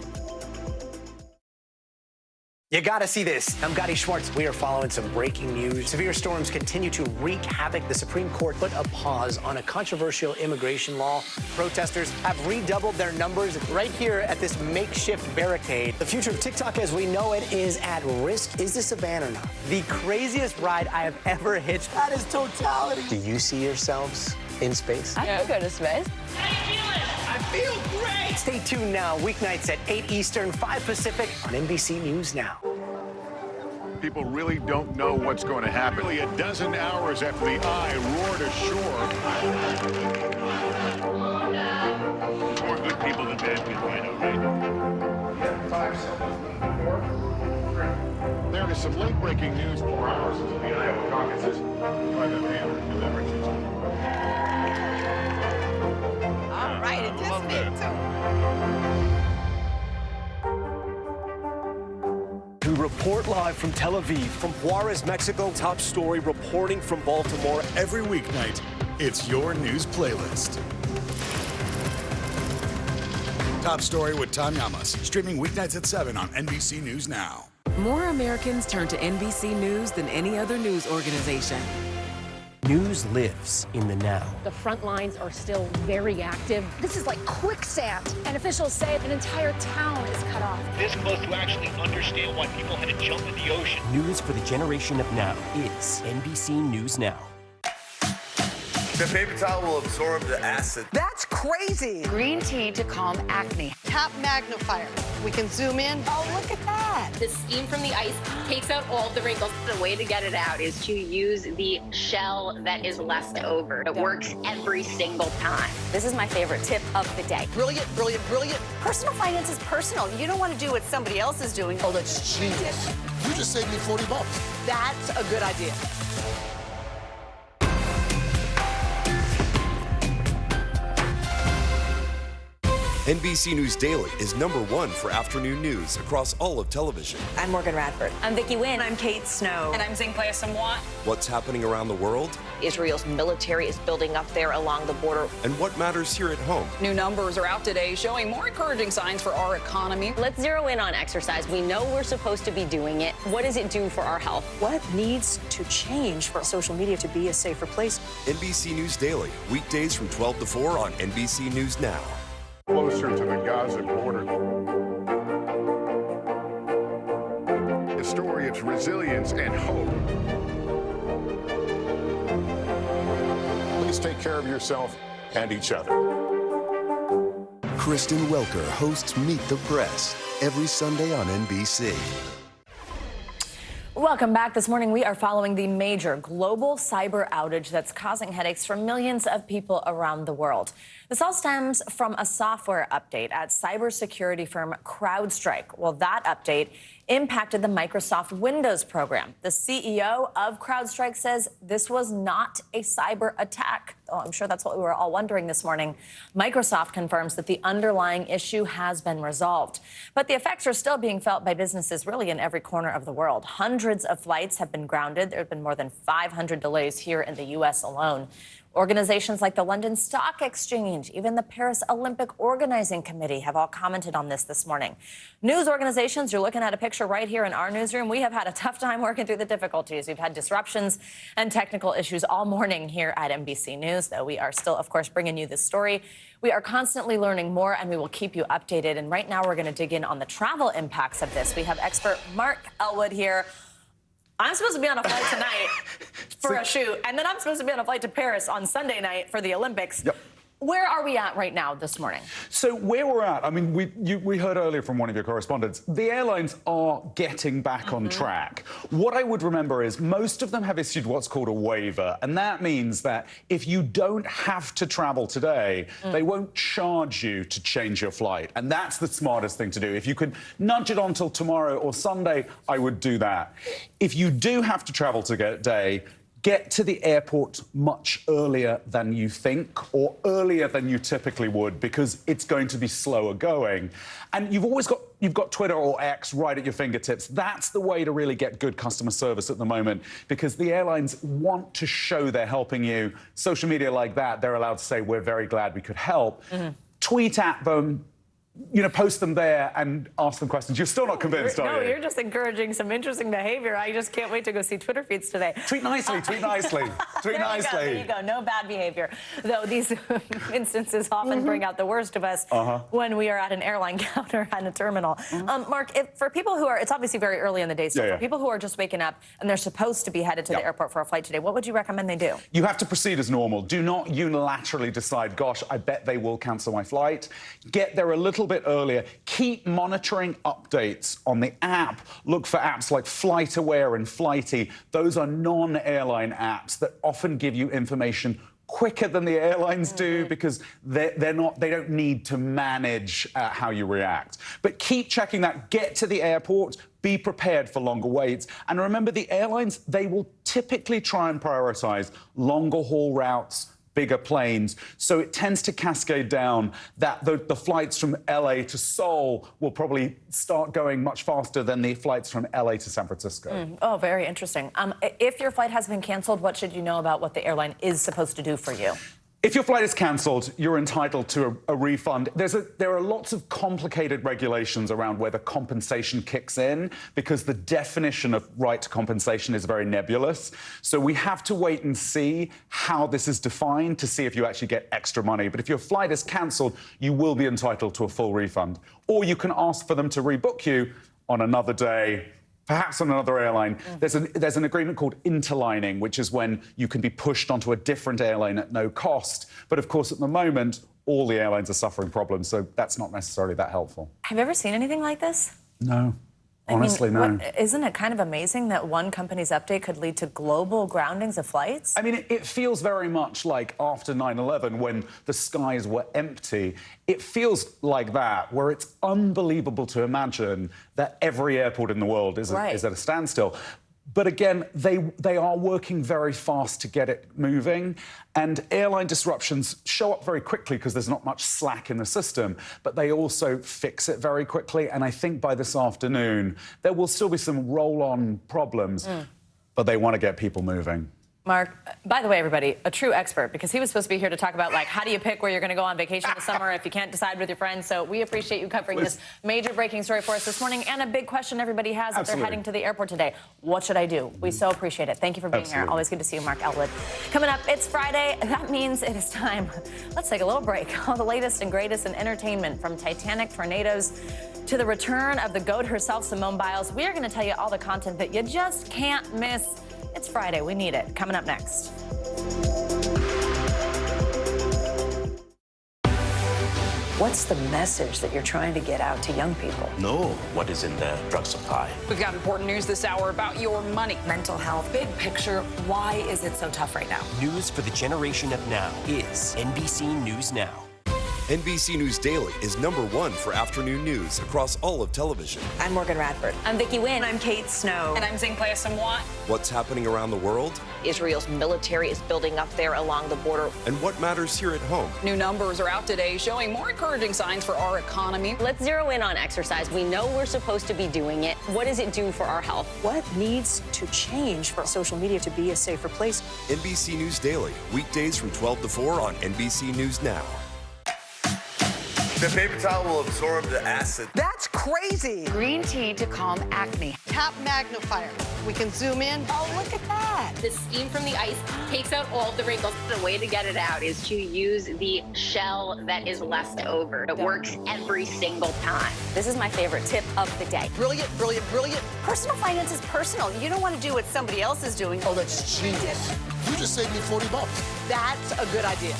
You gotta see this. I'm Gotti Schwartz. We are following some breaking news. Severe storms continue to wreak havoc. The Supreme Court put a pause on a controversial immigration law. Protesters have redoubled their numbers right here at this makeshift barricade. The future of TikTok as we know it is at risk. Is this a ban or not? The craziest ride I have ever hitched. That is totality. Do you see yourselves in space? I could go to space. How you feeling? I feel great. Stay tuned now, weeknights at 8 Eastern, 5 Pacific on NBC News Now. People really don't know what's going to happen. Nearly a dozen hours after the eye roared ashore. More good people than bad people, I know, right? 5 seconds. 4, 3. There is some late-breaking news 4 hours into the Iowa caucuses by the mail delivered. All right, it just did too. We report live from Tel Aviv, from Juarez, Mexico. Top story reporting from Baltimore. Every weeknight, it's your news playlist. Top story with Tom Llamas, streaming weeknights at 7 on NBC News Now. More Americans turn to NBC News than any other news organization. News lives in the now. The front lines are still very active. This is like quicksand, and officials say an entire town is cut off. This close to actually understand why people had to jump in the ocean. News for the generation of now is NBC News Now. The paper towel will absorb the acid. That's crazy. Green tea to calm acne. Top magnifier. We can zoom in. Oh, look at that. The steam from the ice takes out all of the wrinkles. The way to get it out is to use the shell that is left over. It works every single time. This is my favorite tip of the day. Brilliant, brilliant, brilliant. Personal finance is personal. You don't want to do what somebody else is doing. Oh, that's genius. You just saved me $40. That's a good idea. NBC News Daily is #1 for afternoon news across all of television. I'm Morgan Radford. I'm Vicki Wynn. I'm Kate Snow. And I'm Zinklea Samwat. What's happening around the world? Israel's military is building up there along the border. And what matters here at home? New numbers are out today showing more encouraging signs for our economy. Let's zero in on exercise. We know we're supposed to be doing it. What does it do for our health? What needs to change for social media to be a safer place? NBC News Daily, weekdays from 12 to 4 on NBC News Now. Closer to the Gaza border. The story gives resilience and hope. Please take care of yourself and each other. Kristen Welker hosts Meet the Press every Sunday on NBC. Welcome back. This morning, we are following the major global cyber outage that's causing headaches for millions of people around the world. This all stems from a software update at cybersecurity firm CrowdStrike. Well, that update impacted the Microsoft Windows program. The CEO of CrowdStrike says this was not a cyber attack. Oh, I'm sure that's what we were all wondering this morning. Microsoft confirms that the underlying issue has been resolved. But the effects are still being felt by businesses really in every corner of the world. Hundreds of flights have been grounded. There have been more than 500 delays here in the U.S. alone. Organizations like the London Stock Exchange, even the Paris Olympic Organizing Committee have all commented on this morning. News organizations, you're looking at a picture right here in our newsroom. We have had a tough time working through the difficulties. We've had disruptions and technical issues all morning here at NBC News, though we are still, of course, bringing you this story. We are constantly learning more, and we will keep you updated. And right now, we're going to dig in on the travel impacts of this. We have expert Mark Elwood here. I'm supposed to be on a flight tonight for a shoot, and then I'm supposed to be on a flight to Paris on Sunday night for the Olympics. Yep. Where are we at right now this morning? So where we're at, I mean, we heard earlier from one of your correspondents, the airlines are getting back on track. What I would remember is most of them have issued what's called a waiver, and that means that if you don't have to travel today, they won't charge you to change your flight, and that's the smartest thing to do. If you could nudge it on till tomorrow or Sunday, I would do that. If you do have to travel today, get to the airport much earlier than you think or earlier than you typically would, because it's going to be slower going. And you've got Twitter or X right at your fingertips. That's the way to really get good customer service at the moment, because the airlines want to show they're helping you. Social media like that, they're allowed to say, we're very glad we could help. Tweet at them. You know, post them there and ask them questions. You're still not convinced, are you? No, you're just encouraging some interesting behavior. I just can't wait to go see Twitter feeds today. Tweet nicely, tweet nicely, tweet nicely. There you go, no bad behavior. Though these instances often bring out the worst of us when we are at an airline counter at a terminal. Mark, for people who are, it's obviously very early in the day, so for people who are just waking up and they're supposed to be headed to the airport for a flight today, what would you recommend they do? You have to proceed as normal. Do not unilaterally decide, gosh, I bet they will cancel my flight. Get there a little bit earlier. Keep monitoring updates on the app. Look for apps like FlightAware and Flighty. Those are non-airline apps that often give you information quicker than the airlines do, because they don't need to manage how you react. But keep checking that. Get to the airport. Be prepared for longer waits. And remember, the airlines, they will typically try and prioritize longer haul routes, bigger planes, so it tends to cascade down that the flights from LA to Seoul will probably start going much faster than the flights from LA to San Francisco. Oh, very interesting. If your flight has been canceled, what should you know about what the airline is supposed to do for you? If your flight is cancelled, you're entitled to a refund. There are lots of complicated regulations around whether compensation kicks in, because the definition of right to compensation is very nebulous. So we have to wait and see how this is defined to see if you actually get extra money. But if your flight is cancelled, you will be entitled to a full refund. Or you can ask for them to rebook you on another day, perhaps on another airline. There's an agreement called interlining, which is when you can be pushed onto a different airline at no cost. But of course, at the moment, all the airlines are suffering problems, so that's not necessarily that helpful. Have you ever seen anything like this? No. Honestly, no. Isn't it kind of amazing that one company's update could lead to global groundings of flights? I mean, it feels very much like after 9/11, when the skies were empty. It feels like that, where it's unbelievable to imagine that every airport in the world is at a standstill. But again, they are working very fast to get it moving, and airline disruptions show up very quickly because there's not much slack in the system, but they also fix it very quickly. And I think by this afternoon, there will still be some roll-on problems, but they want to get people moving. Mark, by the way, everybody, a true expert, because he was supposed to be here to talk about, like, how do you pick where you're going to go on vacation this summer if you can't decide with your friends? So we appreciate you covering this major breaking story for us this morning, and a big question everybody has if they're heading to the airport today. What should I do? We so appreciate it. Thank you for being here. Always good to see you, Mark Elwood. Coming up, it's Friday. That means it is time. Let's take a little break. All the latest and greatest in entertainment, from Titanic tornadoes To the return of the GOAT herself, Simone Biles, we are going to tell you all the content that you just can't miss. It's Friday. We need it. Coming up next. What's the message that you're trying to get out to young people? Know what is in the drug supply. We've got important news this hour about your money. Mental health, big picture, why is it so tough right now? News for the generation of now is NBC News Now. NBC News Daily is #1 for afternoon news across all of television. I'm Morgan Radford. I'm Vicki Wynn. I'm Kate Snow. And I'm Zinklea Samwat. What's happening around the world? Israel's military is building up there along the border. And what matters here at home? New numbers are out today showing more encouraging signs for our economy. Let's zero in on exercise. We know we're supposed to be doing it. What does it do for our health? What needs to change for social media to be a safer place? NBC News Daily, weekdays from 12 to 4 on NBC News Now. The paper towel will absorb the acid. That's crazy. Green tea to calm acne. Top magnifier. We can zoom in. Oh, look at that. The steam from the ice takes out all the wrinkles. The way to get it out is to use the shell that is left over. It works every single time. This is my favorite tip of the day. Brilliant, brilliant, brilliant. Personal finance is personal. You don't want to do what somebody else is doing. Oh, that's genius. You just saved me $40. That's a good idea.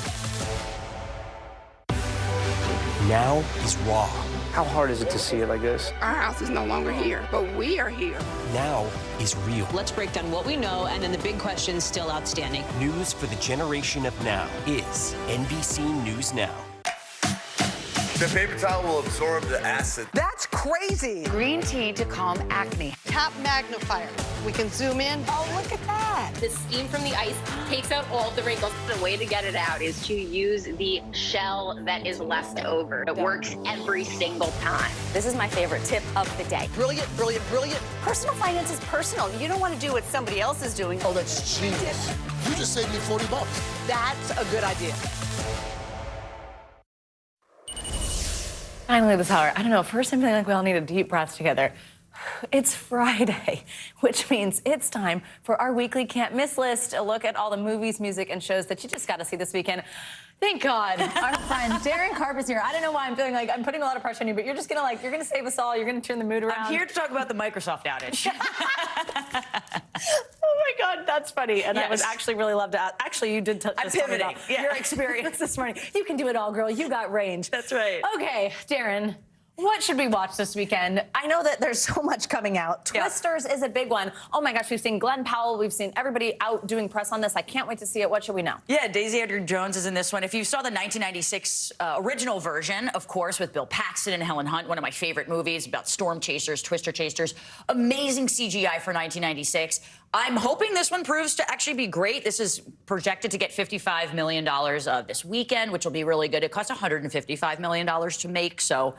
Now is raw. How hard is it to see it like this? Our house is no longer here, but we are here. Now is real. Let's break down what we know and then the big questions still outstanding. News for the generation of now is NBC News Now. The paper towel will absorb the acid. That's crazy. Green tea to calm acne. Top magnifier. We can zoom in. Oh, look at that. The steam from the ice takes out all the wrinkles. The way to get it out is to use the shell that is left over. It works every single time. This is my favorite tip of the day. Brilliant, brilliant, brilliant. Personal finance is personal. You don't want to do what somebody else is doing. Oh, that's genius. You just saved me $40. That's a good idea. Finally this hour. I don't know, first I'm feeling like we all need a deep breath together. It's Friday, which means it's time for our weekly can't miss list. A look at all the movies, music, and shows that you just got to see this weekend. Thank God, our friend Darren Karp is here. I don't know why I'm feeling like I'm putting a lot of pressure on you, but you're just gonna you're gonna save us all. You're gonna turn the mood around. I'm here to talk about the Microsoft outage. Oh my God, that's funny. And I would actually really love to ask. Actually, you did I'm pivoting. Your experience this morning. You can do it all, girl. You got range. That's right. Okay, Darren. What should we watch this weekend? I know that there's so much coming out. Twisters is a big one. Oh my gosh, we've seen Glenn Powell. We've seen everybody out doing press on this. I can't wait to see it. What should we know? Yeah, Daisy Edgar-Jones is in this one. If you saw the 1996 original version, of course, with Bill Paxton and Helen Hunt, one of my favorite movies about storm chasers, twister chasers, amazing CGI for 1996. I'm hoping this one proves to actually be great. This is projected to get $55 million this weekend, which will be really good. It costs $155 million to make, so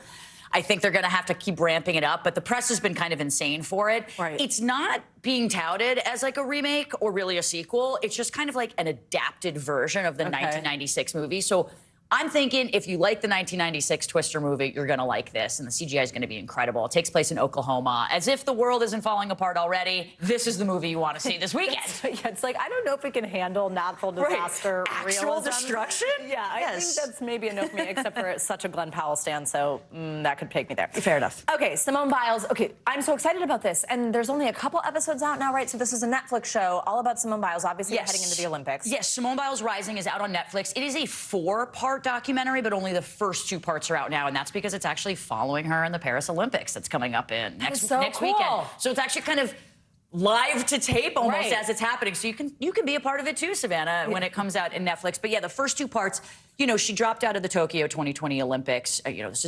I think they're going to have to keep ramping it up, but the press has been kind of insane for it. Right. It's not being touted as like a remake or really a sequel. It's just kind of like an adapted version of the 1996 movie. So I'm thinking if you like the 1996 Twister movie, you're going to like this, and the CGI is going to be incredible. It takes place in Oklahoma. As if the world isn't falling apart already, this is the movie you want to see this weekend. It's like, I don't know if we can handle natural disaster Actual realism. destruction? Yeah, I think that's maybe a no for me, except for it's such a Glenn Powell stan, so that could take me there. Fair enough. Okay, Simone Biles. Okay, I'm so excited about this, and there's only a couple episodes out now, right? So this is a Netflix show all about Simone Biles, obviously heading into the Olympics. Yes, Simone Biles Rising is out on Netflix. It is a 4-part documentary, but only the first 2 parts are out now, and that's because it's actually following her in the Paris Olympics that's coming up in next weekend. So it's actually kind of live to tape almost as it's happening. So you can be a part of it too, Savannah, when it comes out in Netflix. But yeah, the first 2 parts, you know, she dropped out of the Tokyo 2020 Olympics. You know, this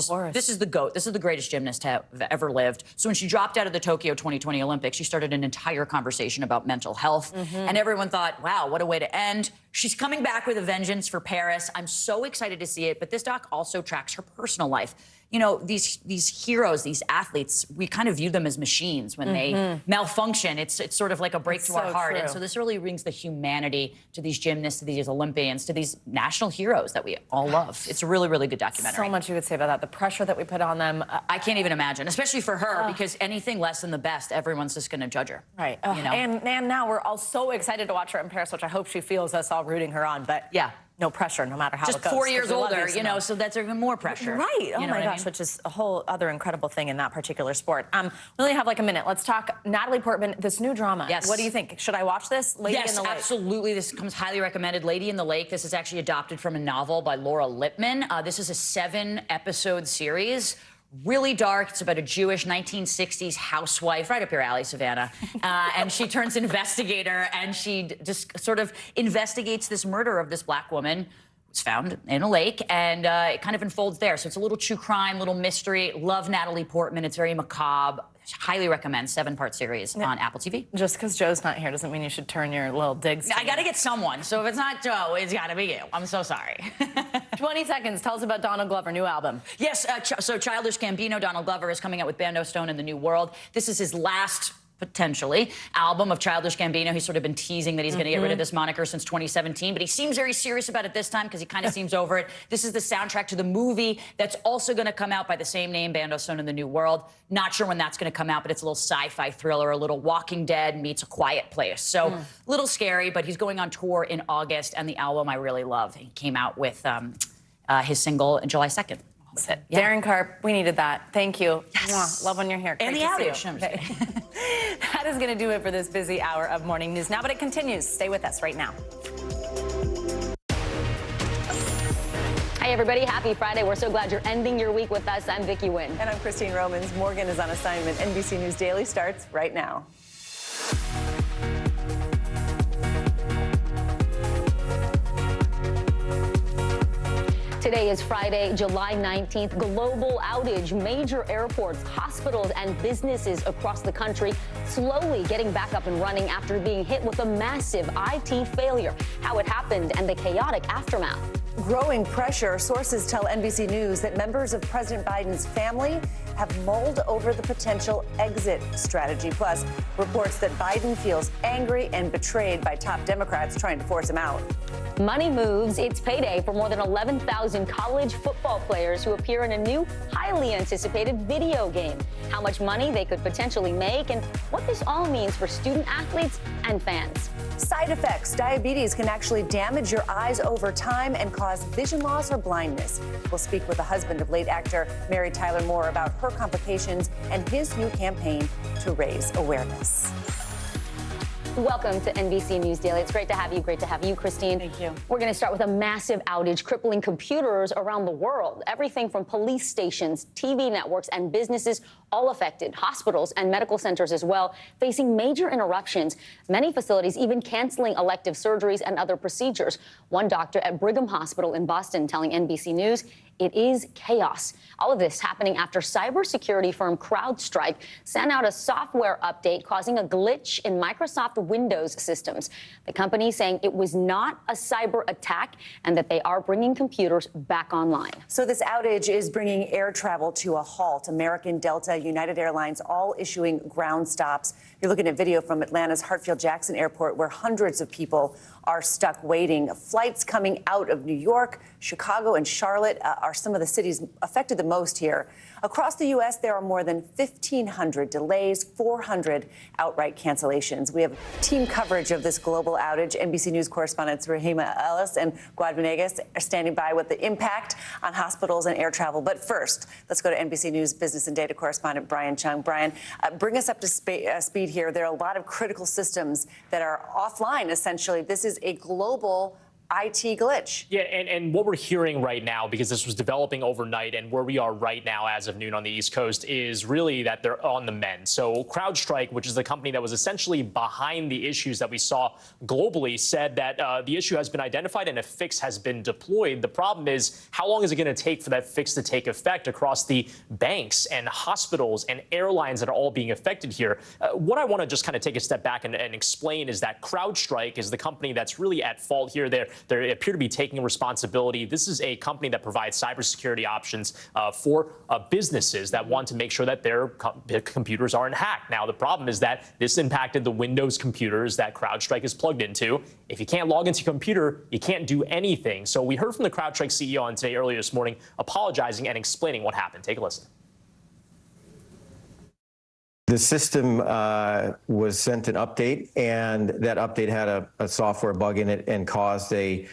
is the GOAT. This is the greatest gymnast to have ever lived. So when she dropped out of the Tokyo 2020 Olympics, she started an entire conversation about mental health. And everyone thought, wow, what a way to end. She's coming back with a vengeance for Paris. I'm so excited to see it. But this doc also tracks her personal life. You know, these heroes, these athletes, we kind of view them as machines when they malfunction. It's sort of like a break to our heart. And so this really brings the humanity to these gymnasts, to these Olympians, to these national heroes that we all love. It's a really, really good documentary. So much you could say about that. The pressure that we put on them. I can't even imagine, especially for her, because anything less than the best, everyone's just going to judge her. Right. You know? And now we're all so excited to watch her in Paris, which I hope she feels us all rooting her on. But yeah. no pressure, no matter how just it goes. 4 years older, you know, so that's even more pressure. Right. Oh my gosh, which is a whole other incredible thing in that particular sport. We only have like a minute. Let's talk Natalie Portman, this new drama. Yes. What do you think? Should I watch this? Lady in the Lake. Yes, absolutely. This comes highly recommended. Lady in the Lake. This is actually adopted from a novel by Laura Lippman. This is a 7-episode series. Really dark. It's about a Jewish 1960s housewife, right up your alley, Savannah. And she turns investigator, and she just sort of investigates this murder of this black woman. It's found in a lake, and it kind of unfolds there. So it's a little true crime, little mystery. Love Natalie Portman. It's very macabre. Highly recommend. 7-part series on Apple TV. Just because Joe's not here doesn't mean you should turn your little digs. I got to get someone. So if it's not Joe, it's got to be you. I'm so sorry. 20 seconds. Tell us about Donald Glover, new album. Yes. So Childish Gambino, Donald Glover, is coming out with Bando Stone in the New World. This is his last, potentially, album of Childish Gambino. He's sort of been teasing that he's going to get rid of this moniker since 2017, but he seems very serious about it this time because he kind of seems over it. This is the soundtrack to the movie that's also going to come out by the same name, Bando Stone in the New World. Not sure when that's going to come out, but it's a little sci-fi thriller, a little Walking Dead meets A Quiet Place. So a little scary, but he's going on tour in August, and the album I really love. He came out with his single on July 2nd. Yeah. Darren Karp, we needed that. Thank you. Yes. Love when you're here. And the outage. That is going to do it for this busy hour of Morning News Now, but it continues. Stay with us right now. Hey, everybody. Happy Friday. We're so glad you're ending your week with us. I'm Vicki Wynn. And I'm Christine Romans. Morgan is on assignment. NBC News Daily starts right now. Today is Friday, July 19th. Global outage. Major airports, hospitals, and businesses across the country slowly getting back up and running after being hit with a massive IT failure. How it happened and the chaotic aftermath. Growing pressure. Sources tell NBC News that members of President Biden's family have mulled over the potential exit strategy. Plus, reports that Biden feels angry and betrayed by top Democrats trying to force him out. Money moves. It's payday for more than 11,000 college football players who appear in a new, highly anticipated video game. How much money they could potentially make and what this all means for student athletes and fans. Side effects. Diabetes can actually damage your eyes over time and cause vision loss or blindness. We'll speak with the husband of late actor Mary Tyler Moore about her complications and his new campaign to raise awareness. Welcome to NBC News Daily. It's great to have you. Great to have you, Christine. Thank you. We're going to start with a massive outage crippling computers around the world. Everything from police stations, TV networks, and businesses all affected. Hospitals and medical centers as well, facing major interruptions. Many facilities even canceling elective surgeries and other procedures. One doctor at Brigham Hospital in Boston telling NBC News, it is chaos. All of this happening after cybersecurity firm CrowdStrike sent out a software update causing a glitch in Microsoft Windows systems. The company saying it was not a cyber attack and that they are bringing computers back online. So this outage is bringing air travel to a halt. American, Delta, United Airlines all issuing ground stops. You're looking at video from Atlanta's Hartsfield-Jackson Airport where hundreds of people are stuck waiting. Flights coming out of New York, Chicago, and Charlotte are some of the cities affected the most here. Across the U.S., there are more than 1,500 delays, 400 outright cancellations. We have team coverage of this global outage. NBC News correspondents Rahima Ellis and Guad Venegas are standing by with the impact on hospitals and air travel. But first, let's go to NBC News business and data correspondent Brian Chung. Brian, bring us up to speed here. There are a lot of critical systems that are offline, essentially. This is a global IT glitch. Yeah, and what we're hearing right now, because this was developing overnight and where we are right now as of noon on the East Coast, is really that they're on the mend. So CrowdStrike, which is the company that was essentially behind the issues that we saw globally, said that the issue has been identified and a fix has been deployed. The problem is, how long is it going to take for that fix to take effect across the banks and hospitals and airlines that are all being affected here? What I want to just kind of take a step back and explain is that CrowdStrike is the company that's really at fault here. They appear to be taking responsibility. This is a company that provides cybersecurity options for businesses that want to make sure that their computers aren't hacked. Now, the problem is that this impacted the Windows computers that CrowdStrike is plugged into. If you can't log into your computer, you can't do anything. So we heard from the CrowdStrike CEO on Today earlier this morning, apologizing and explaining what happened. Take a listen. The system was sent an update, and that update had a software bug in it and caused a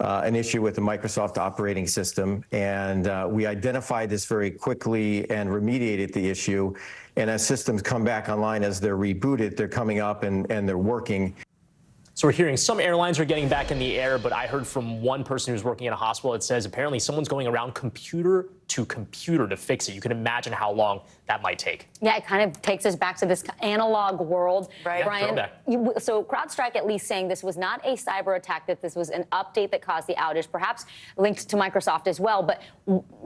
an issue with the Microsoft operating system, and we identified this very quickly and remediated the issue. And as systems come back online, as they're rebooted, they're coming up and they're working. So we're hearing some airlines are getting back in the air, but I heard from one person who's working in a hospital, it says apparently someone's going around computer to computer to fix it. You can imagine how long that might take. Yeah, it kind of takes us back to this analog world. Right. Yeah, Brian, so CrowdStrike at least saying this was not a cyber attack, that this was an update that caused the outage, perhaps linked to Microsoft as well. But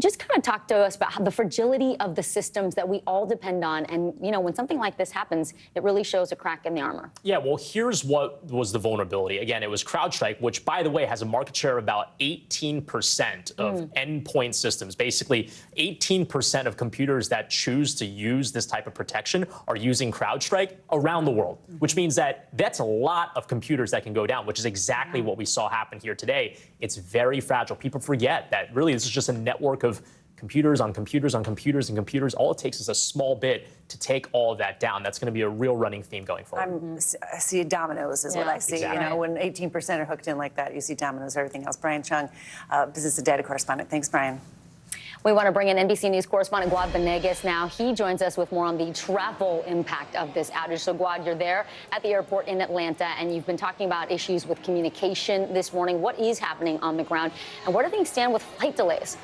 just kind of talk to us about how the fragility of the systems that we all depend on. And, you know, when something like this happens, it really shows a crack in the armor. Yeah, well, here's what was the vulnerability. Again, it was CrowdStrike, which, by the way, has a market share of about 18% of endpoint systems. Basically, 18% of computers that choose to use this type of protection are using CrowdStrike around the world, which means that that's a lot of computers that can go down, which is exactly what we saw happen here today. It's very fragile. People forget that really this is just a network of computers on computers on computers and computers. All it takes is a small bit to take all of that down. That's going to be a real running theme going forward. I see dominoes is what I see. Exactly. You know, when 18% are hooked in like that, you see dominoes, everything else. Brian Chung, business and data correspondent. Thanks, Brian. We want to bring in NBC News correspondent Guad Venegas now. He joins us with more on the travel impact of this outage. So, Guad, you're there at the airport in Atlanta, and you've been talking about issues with communication this morning. What is happening on the ground, and where do things stand with flight delays?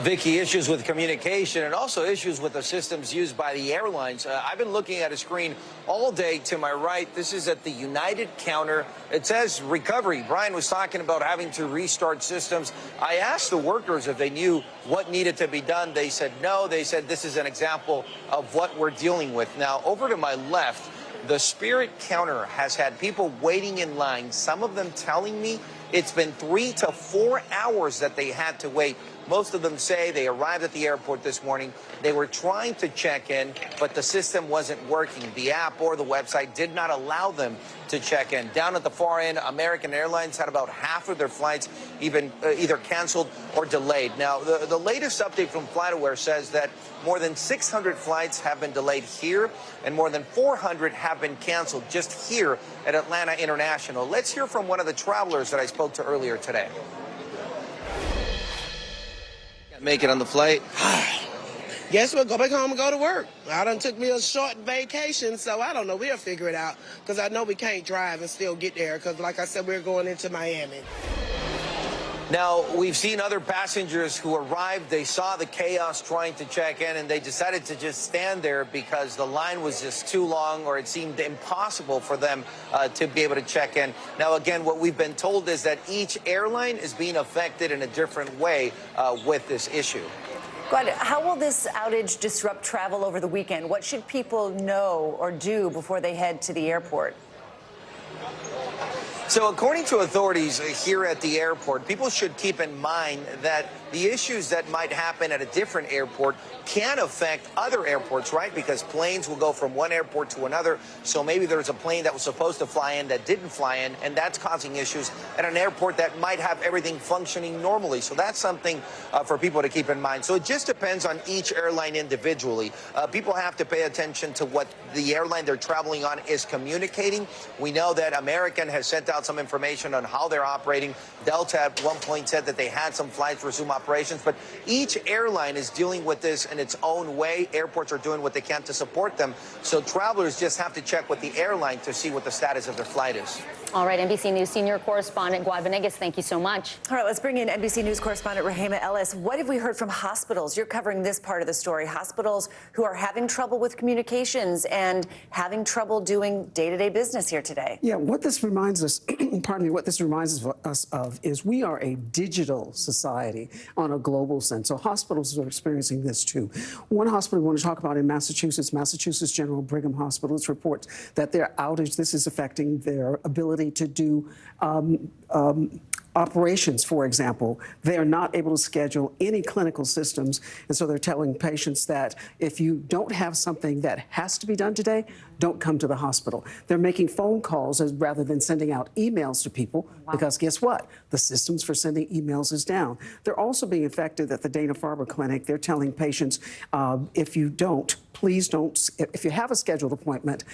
Vicky, issues with communication and also issues with the systems used by the airlines. I've been looking at a screen all day to my right. This is at the United counter. It says recovery. Brian was talking about having to restart systems. I asked the workers if they knew what needed to be done. They said no. They said this is an example of what we're dealing with. Now, over to my left, the Spirit counter has had people waiting in line, some of them telling me it's been 3 to 4 hours that they had to wait. Most of them say they arrived at the airport this morning. They were trying to check in, but the system wasn't working. The app or the website did not allow them to check in. Down at the far end, American Airlines had about half of their flights either canceled or delayed. Now, the latest update from FlightAware says that more than 600 flights have been delayed here, and more than 400 have been canceled just here at Atlanta International. Let's hear from one of the travelers that I spoke to earlier today. Make it on the flight? Yes, we'll go back home and go to work. I done took me a short vacation, so I don't know. We'll figure it out, because I know we can't drive and still get there, because like I said, we're going into Miami. Now, we've seen other passengers who arrived, they saw the chaos trying to check in, and they decided to just stand there because the line was just too long, or it seemed impossible for them to be able to check in. Now, again, what we've been told is that each airline is being affected in a different way with this issue. Guad, how will this outage disrupt travel over the weekend? What should people know or do before they head to the airport? So according to authorities here at the airport, people should keep in mind that the issues that might happen at a different airport can affect other airports, right? Because planes will go from one airport to another. So maybe there's a plane that was supposed to fly in that didn't fly in, and that's causing issues at an airport that might have everything functioning normally. So that's something for people to keep in mind. So it just depends on each airline individually. People have to pay attention to what the airline they're traveling on is communicating. We know that American has sent out some information on how they're operating. Delta at one point said that they had some flights resume operations, but each airline is dealing with this in its own way. Airports are doing what they can to support them. So travelers just have to check with the airline to see what the status of their flight is. All right, NBC News senior correspondent Guad Venegas, thank you so much. All right, let's bring in NBC News correspondent Rahema Ellis. What have we heard from hospitals? You're covering this part of the story. Hospitals who are having trouble with communications and having trouble doing day-to-day business here today. Yeah, what this reminds us, pardon me, what this reminds us of is we are a digital society on a global sense. So hospitals are experiencing this too. One hospital we want to talk about in Massachusetts, Massachusetts General Brigham Hospital, reports that their outage, this is affecting their ability to do operations, for example. They are not able to schedule any clinical systems, and so they're telling patients that if you don't have something that has to be done today, don't come to the hospital. They're making phone calls rather than sending out emails to people, because guess what? The systems for sending emails is down. They're also being affected at the Dana-Farber Clinic. They're telling patients, if you have a scheduled appointment,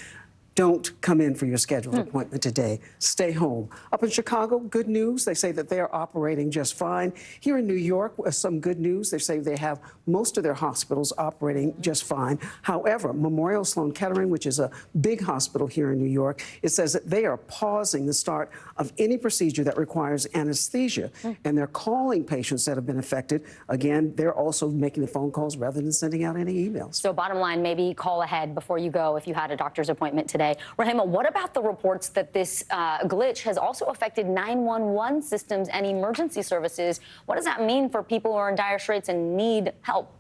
Don't come in for your scheduled appointment today. Stay home. Up in Chicago, good news. They say that they are operating just fine. Here in New York, some good news. They say they have most of their hospitals operating just fine. However, Memorial Sloan Kettering, which is a big hospital here in New York, it says that they are pausing the start of any procedure that requires anesthesia. And they're calling patients that have been affected. Again, they're also making the phone calls rather than sending out any emails. So bottom line, maybe call ahead before you go if you had a doctor's appointment today. Rahima, what about the reports that this glitch has also affected 911 systems and emergency services? What does that mean for people who are in dire straits and need help?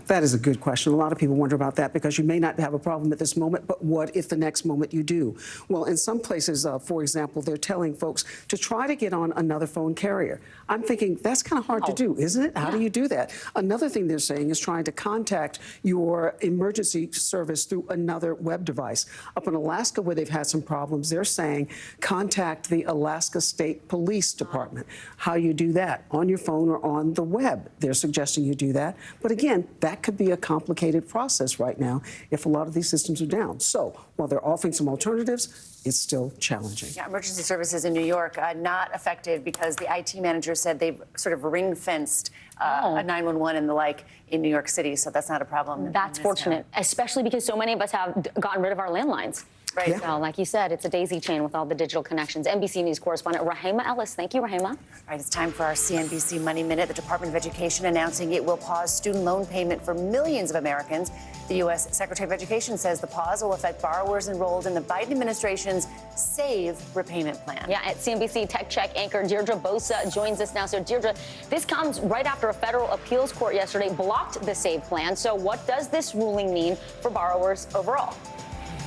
That is a good question. A lot of people wonder about that because you may not have a problem at this moment, but what if the next moment you do? Well, in some places, for example, they're telling folks to try to get on another phone carrier. I'm thinking that's kind of hard to do, isn't it? How do you do that? Another thing they're saying is trying to contact your emergency service through another web device. Up in Alaska, where they've had some problems, they're saying contact the Alaska State Police Department. How you do that? On your phone or on the web. They're suggesting you do that. But again, that could be a complicated process right now if a lot of these systems are down. So while they're offering some alternatives, it's still challenging. Yeah, emergency services in New York not affected because the IT manager said they've sort of ring-fenced a 911 and the like in New York City, so that's not a problem. That's fortunate, especially because so many of us have gotten rid of our landlines. Right. Yeah. So, like you said, it's a daisy chain with all the digital connections. NBC News correspondent Rahima Ellis. Thank you, Rahima. All right, it's time for our CNBC Money Minute. The Department of Education announcing it will pause student loan payment for millions of Americans. The U.S. Secretary of Education says the pause will affect borrowers enrolled in the Biden administration's SAVE repayment plan. Yeah, at CNBC Tech Check anchor Deirdre Bosa joins us now. So, Deirdre, this comes right after a federal appeals court yesterday blocked the SAVE plan. So what does this ruling mean for borrowers overall?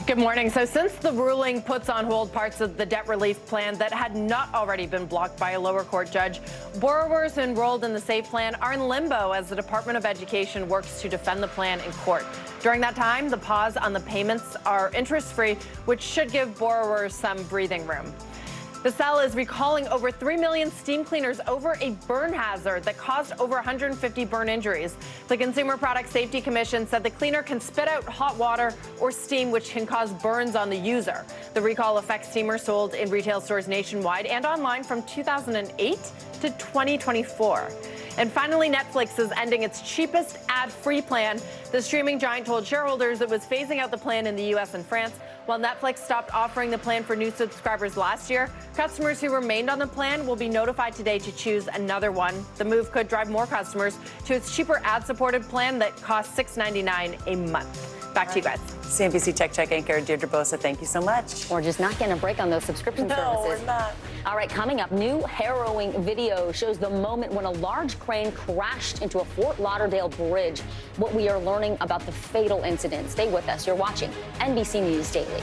Good morning. So since the ruling puts on hold parts of the debt relief plan that had not already been blocked by a lower court judge, borrowers enrolled in the SAVE plan are in limbo as the Department of Education works to defend the plan in court. During that time, the pause on the payments are interest-free, which should give borrowers some breathing room. The cell is recalling over 3 million steam cleaners over a burn hazard that caused over 150 burn injuries. The Consumer Product Safety Commission said the cleaner can spit out hot water or steam, which can cause burns on the user. The recall affects steamers sold in retail stores nationwide and online from 2008 to 2024. And finally, Netflix is ending its cheapest ad-free plan. The streaming giant told shareholders it was phasing out the plan in the U.S. and France. While Netflix stopped offering the plan for new subscribers last year, customers who remained on the plan will be notified today to choose another one. The move could drive more customers to its cheaper ad-supported plan that costs $6.99 a month. Back to you guys. CNBC Tech Check anchor Deirdre Bosa, thank you so much. We're just not getting a break on those subscription services. No, we're not. All right, coming up, new harrowing video shows the moment when a large crane crashed into a Fort Lauderdale bridge. What we are learning about the fatal incident. Stay with us. You're watching NBC News Daily.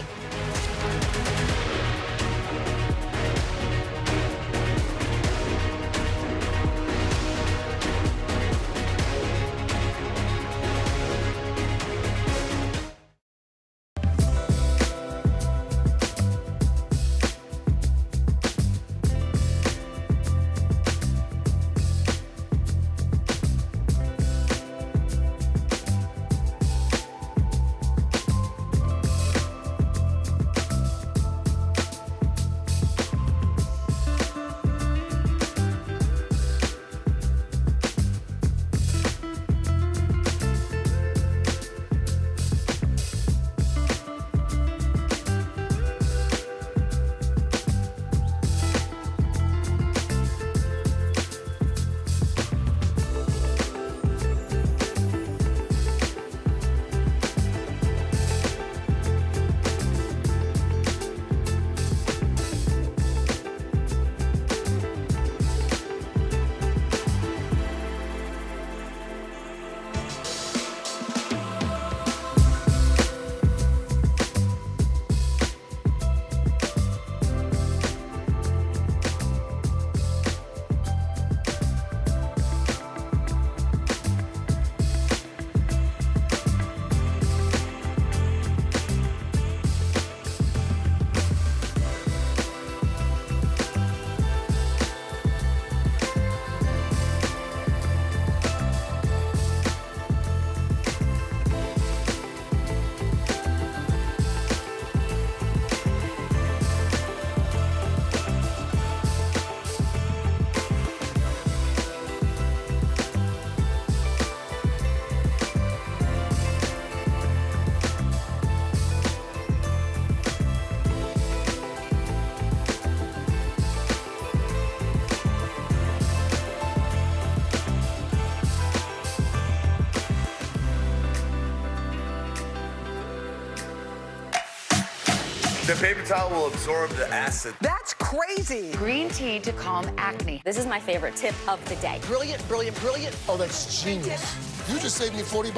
The paper towel will absorb the acid. That's crazy. Green tea to calm acne. This is my favorite tip of the day. Brilliant, brilliant, brilliant. Oh, that's genius. You just saved me $40.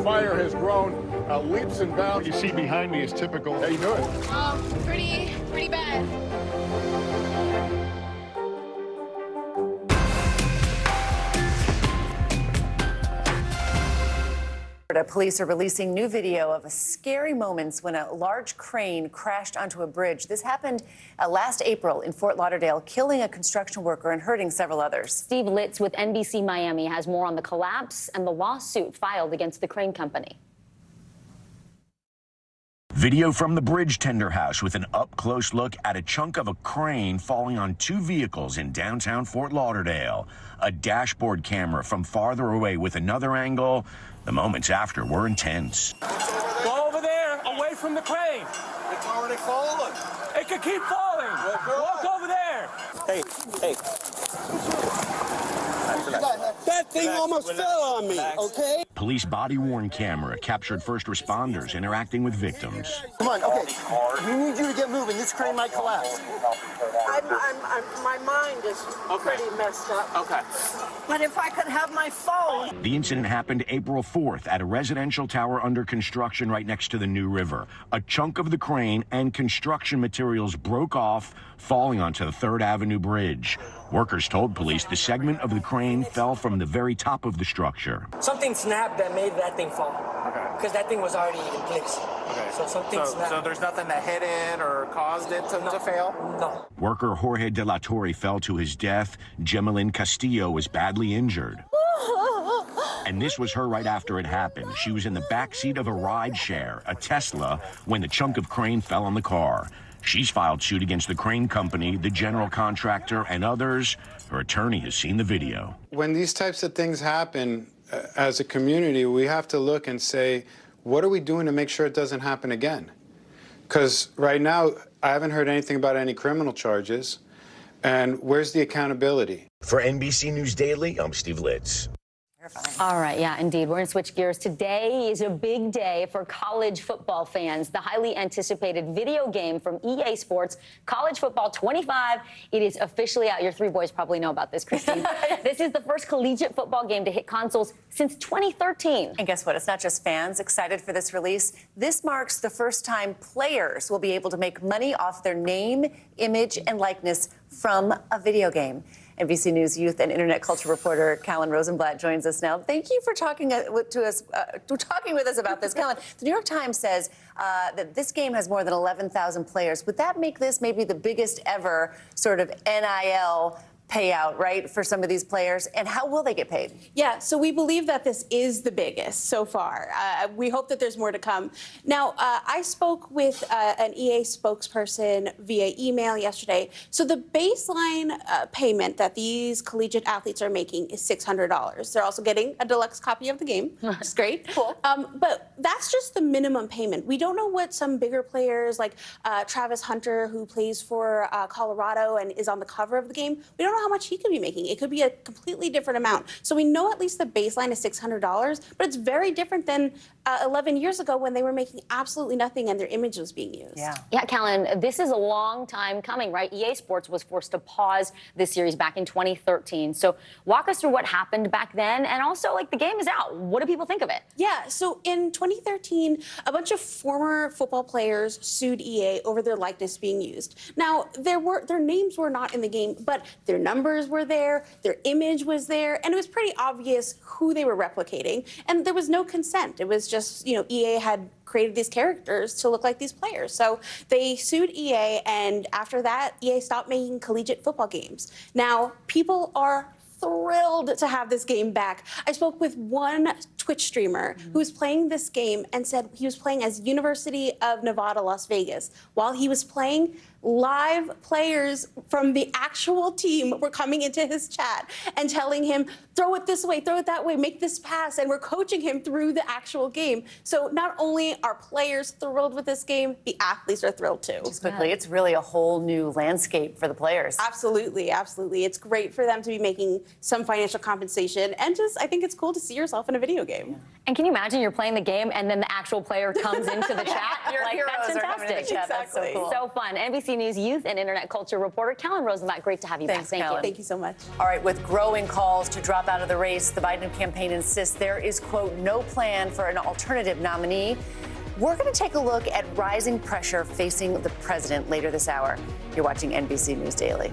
Fire has grown leaps and bounds. You see behind me is typical. How you doing? Pretty bad. Police are releasing new video of scary moments when a large crane crashed onto a bridge. This happened last April in Fort Lauderdale, killing a construction worker and hurting several others. Steve Litz with NBC Miami has more on the collapse and the lawsuit filed against the crane company. Video from the bridge tender house with an up-close look at a chunk of a crane falling on two vehicles in downtown Fort Lauderdale. A dashboard camera from farther away with another angle. The moments after were intense. Go over there, away from the crane. It's already falling. It could keep falling. Walk over there. Hey. That thing almost fell on me, okay? Police body-worn camera captured first responders interacting with victims. Come on, okay. We need you to get moving. This crane might collapse. My mind is pretty messed up. Okay. But if I could have my phone. The incident happened April 4th at a residential tower under construction right next to the New River. A chunk of the crane and construction materials broke off, falling onto the 3rd Avenue Bridge. Workers told police the segment of the crane fell from the very top of the structure. Something snapped that made that thing fall. Okay. Because that thing was already in place. Okay. So something snapped. So there's nothing that hit it or caused it to fail? No. Worker Jorge De La Torre fell to his death. Gemelin Castillo was badly injured. And this was her right after it happened. She was in the back seat of a ride share, a Tesla, when the chunk of crane fell on the car. She's filed suit against the crane company, the general contractor, and others. Her attorney has seen the video. When these types of things happen, as a community, we have to look and say, what are we doing to make sure it doesn't happen again? Because right now, I haven't heard anything about any criminal charges. And where's the accountability? For NBC News Daily, I'm Steve Litz. All right, yeah, indeed. We're going to switch gears. Today is a big day for college football fans. The highly anticipated video game from EA Sports, College Football 25. It is officially out. Your three boys probably know about this, Christine. This is the first collegiate football game to hit consoles since 2013. And guess what? It's not just fans excited for this release. This marks the first time players will be able to make money off their name, image, and likeness from a video game. NBC News youth and internet culture reporter Callan Rosenblatt joins us now. Thank you for talking with us about this. Callan, the New York Times says that this game has more than 11,000 players. Would that make this maybe the biggest ever sort of NIL payout, right, for some of these players? And how will they get paid? Yeah, so we believe that this is the biggest so far. We hope that there's more to come. Now, I spoke with an EA spokesperson via email yesterday. So the baseline payment that these collegiate athletes are making is $600. They're also getting a deluxe copy of the game, which is great. Cool. But that's just the minimum payment. We don't know what some bigger players like Travis Hunter, who plays for Colorado and is on the cover of the game, we don't know how much he could be making. It could be a completely different amount. So we know at least the baseline is $600, but it's very different than 11 years ago when they were making absolutely nothing and their image was being used. Yeah, Callan, this is a long time coming, right? EA Sports was forced to pause this series back in 2013. So walk us through what happened back then, and also, like, the game is out. What do people think of it? Yeah, so in 2013, a bunch of former football players sued EA over their likeness being used. Now, their names were not in the game, but their numbers were there, their image was there, and it was pretty obvious who they were replicating. And there was no consent. It was just, EA had created these characters to look like these players. So they sued EA, and after that, EA stopped making collegiate football games. Now, people are thrilled to have this game back. I spoke with one Twitch streamer who was playing this game and said he was playing as University of Nevada, Las Vegas. While he was playing, live players from the actual team were coming into his chat and telling him, throw it this way, throw it that way, make this pass, and we're coaching him through the actual game. So not only are players thrilled with this game, the athletes are thrilled too. Just quickly, it's really a whole new landscape for the players. Absolutely, absolutely. It's great for them to be making some financial compensation, and just, I think it's cool to see yourself in a video game. game. And can you imagine you're playing the game and then the actual player comes into the chat? Your Like, heroes that's are coming to the fantastic. chat. That's so cool. So fun. NBC News youth and internet culture reporter Kellen Rosenbach, great to have you back. Thank you. Thank you so much. All right, with growing calls to drop out of the race, the Biden campaign insists there is, quote, no plan for an alternative nominee. We're going to take a look at rising pressure facing the president later this hour. You're watching NBC News Daily.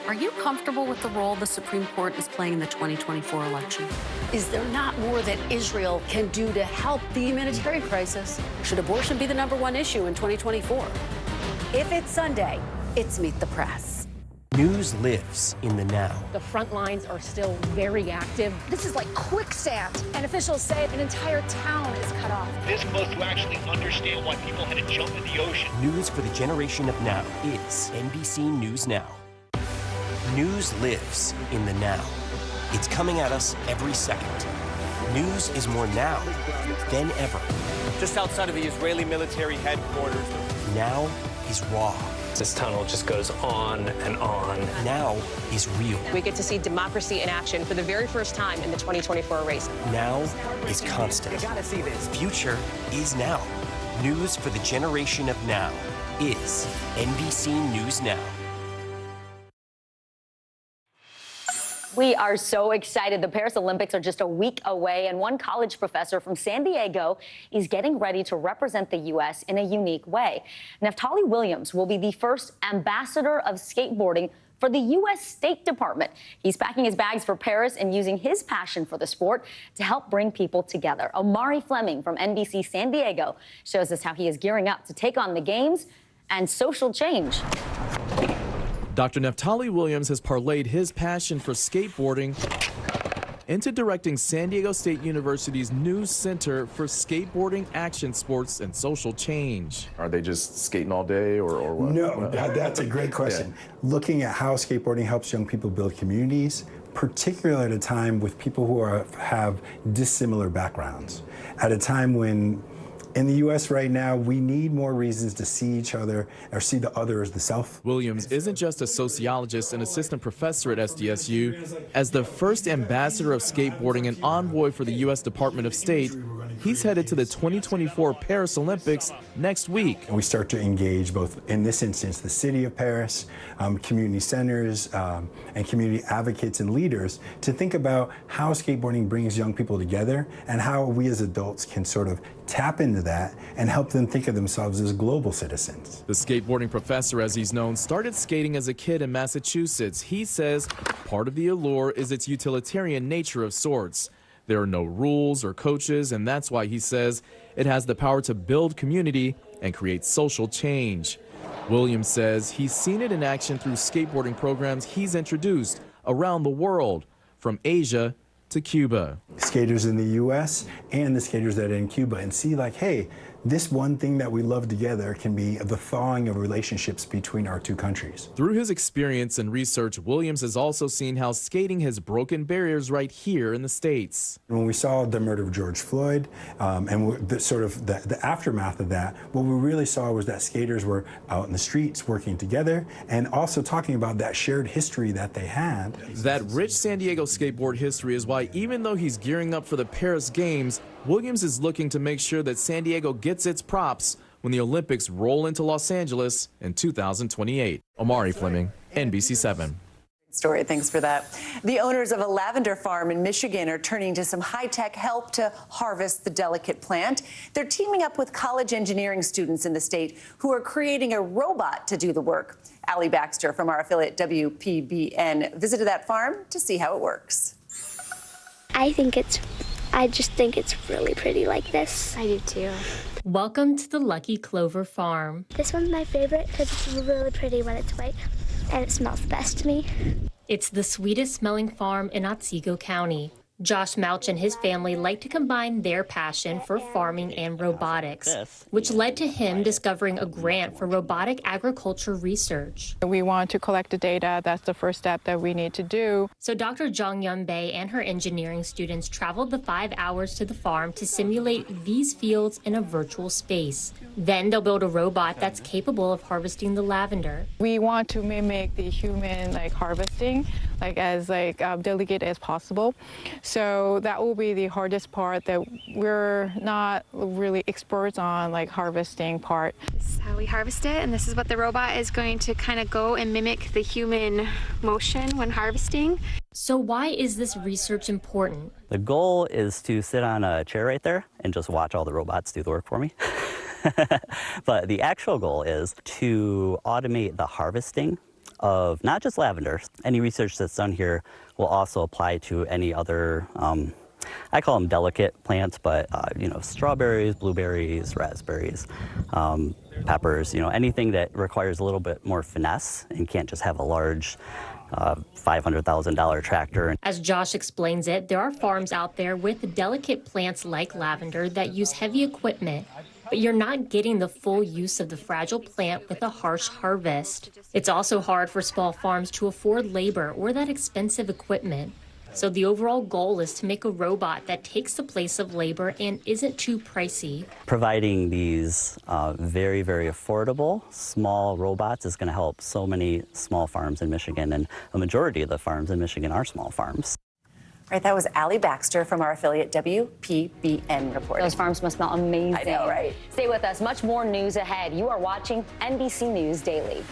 Are you comfortable with the role the Supreme Court is playing in the 2024 election? Is there not more that Israel can do to help the humanitarian crisis? Should abortion be the #1 issue in 2024? If it's Sunday, it's Meet the Press. News lives in the now. The front lines are still very active. This is like quicksand, and officials say an entire town is cut off. This close to actually understand why people had to jump in the ocean. News for the generation of now is NBC News Now. News lives in the now. It's coming at us every second. News is more now than ever. Just outside of the Israeli military headquarters. Now is raw. This tunnel just goes on and on. Now is real. We get to see democracy in action for the very first time in the 2024 race. Now is constant. You gotta see this. Future is now. News for the generation of now is NBC News Now. We are so excited. The Paris Olympics are just a week away, and one college professor from San Diego is getting ready to represent the U.S. in a unique way. Naftali Williams will be the first ambassador of skateboarding for the U.S. State Department. He's packing his bags for Paris and using his passion for the sport to help bring people together. Omari Fleming from NBC San Diego shows us how he is gearing up to take on the games and social change. Dr. Naftali Williams has parlayed his passion for skateboarding into directing San Diego State University's new Center for Skateboarding, Action Sports, and Social Change. Are they just skating all day or what? No, that's a great question. Yeah. Looking at how skateboarding helps young people build communities, particularly at a time with people who have dissimilar backgrounds, at a time when in the U.S. right now, we need more reasons to see each other or see the other as the self. Williams isn't just a sociologist and assistant professor at SDSU. As the first ambassador of skateboarding and envoy for the U.S. Department of State, He's headed to the 2024 Paris Olympics next week. And we start to engage both, in this instance, the city of Paris, community centers, and community advocates and leaders to think about how skateboarding brings young people together and how we as adults can sort of tap into that and help them think of themselves as global citizens. The skateboarding professor, as he's known, started skating as a kid in Massachusetts. He says part of the allure is its utilitarian nature of sorts. There are no rules or coaches, and that's why he says it has the power to build community and create social change. Williams says he's seen it in action through skateboarding programs he's introduced around the world, from Asia to Cuba. Skaters in the U.S. and the skaters that are in Cuba, and see like, hey, this one thing that we love together can be the thawing of relationships between our two countries. Through his experience and research, Williams has also seen how skating has broken barriers right here in the States. When we saw the murder of George Floyd and the aftermath of that, what we really saw was that skaters were out in the streets working together and also talking about that shared history that they had. That rich San Diego skateboard history is why, even though he's gearing up for the Paris Games, Williams is looking to make sure that San Diego gets its props when the Olympics roll into Los Angeles in 2028. Omari Fleming, NBC 7. Story, thanks for that. The owners of a lavender farm in Michigan are turning to some high-tech help to harvest the delicate plant. They're teaming up with college engineering students in the state who are creating a robot to do the work. Allie Baxter from our affiliate WPBN visited that farm to see how it works. I just think it's really pretty like this. I do too. Welcome to the Lucky Clover Farm. This one's my favorite because it's really pretty when it's white and it smells the best to me. It's the sweetest smelling farm in Otsego County. Josh Mouch and his family like to combine their passion for farming and robotics, which led to him discovering a grant for robotic agriculture research. We want to collect the data. That's the first step that we need to do. So Dr. Jong Yun Bae and her engineering students traveled the 5 hours to the farm to simulate these fields in a virtual space. Then they'll build a robot that's capable of harvesting the lavender. We want to mimic the human harvesting, as delicate as possible. So that will be the hardest part that we're not really experts on, harvesting part. This is how we harvest it, and this is what the robot is going to kind of go and mimic the human motion when harvesting. So why is this research important? The goal is to sit on a chair right there and just watch all the robots do the work for me. But the actual goal is to automate the harvesting of not just lavender. Any research that's done here will also apply to any other, I call them delicate plants, but strawberries, blueberries, raspberries, peppers, anything that requires a little bit more finesse and can't just have a large $500,000 tractor. As Josh explains it, there are farms out there with delicate plants like lavender that use heavy equipment, but you're not getting the full use of the fragile plant with a harsh harvest. It's also hard for small farms to afford labor or that expensive equipment. So the overall goal is to make a robot that takes the place of labor and isn't too pricey. Providing these very, very affordable small robots is going to help so many small farms in Michigan, and a majority of the farms in Michigan are small farms. Right, that was Allie Baxter from our affiliate WPBN reporting. Those farms must smell amazing. I know, right? Stay with us. Much more news ahead. You are watching NBC News Daily.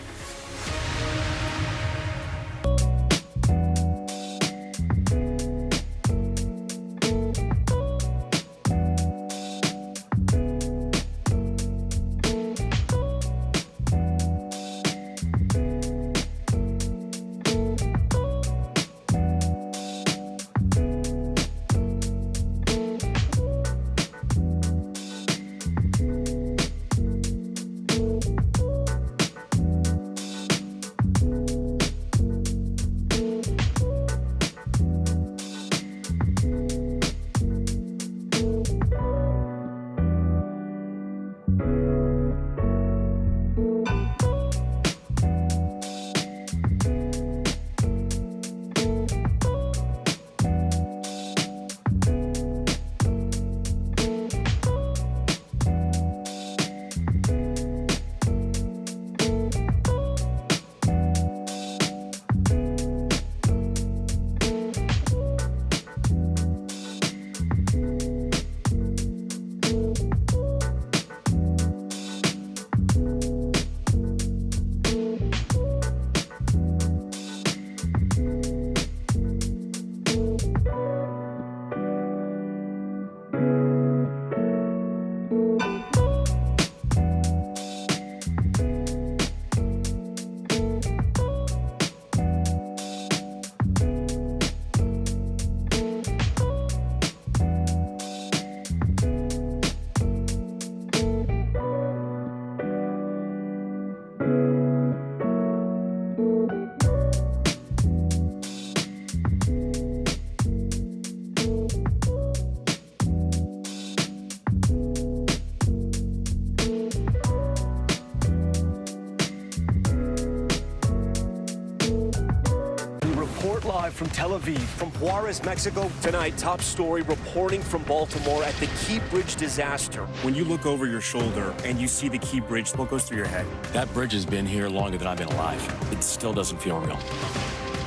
report live from Tel Aviv, from Juarez, Mexico. Tonight, top story reporting from Baltimore at the Key Bridge disaster. When you look over your shoulder and you see the Key Bridge, what goes through your head? That bridge has been here longer than I've been alive. It still doesn't feel real.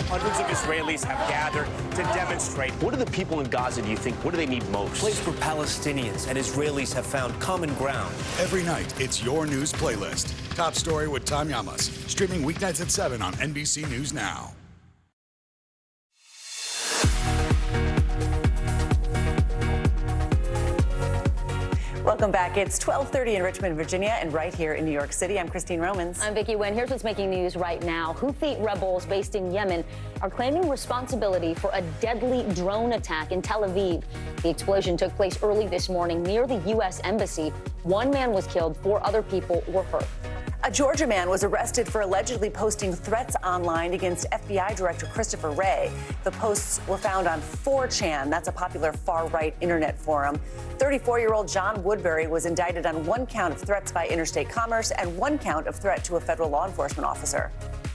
Hundreds of Israelis have gathered to demonstrate. What do the people in Gaza, do you think, what do they need most? A place where Palestinians and Israelis have found common ground. Every night, it's your news playlist. Top Story with Tom Llamas. Streaming weeknights at 7 on NBC News Now. Welcome back. It's 12:30 in Richmond, Virginia, and right here in New York City. I'm Christine Romans. I'm Vicki Nguyen. Here's what's making news right now. Houthi rebels based in Yemen are claiming responsibility for a deadly drone attack in Tel Aviv. The explosion took place early this morning near the U.S. Embassy. One man was killed, 4 other people were hurt. A Georgia man was arrested for allegedly posting threats online against FBI Director Christopher Wray. The posts were found on 4chan. That's a popular far-right internet forum. 34-year-old John Woodbury was indicted on 1 count of threats by interstate commerce and 1 count of threat to a federal law enforcement officer.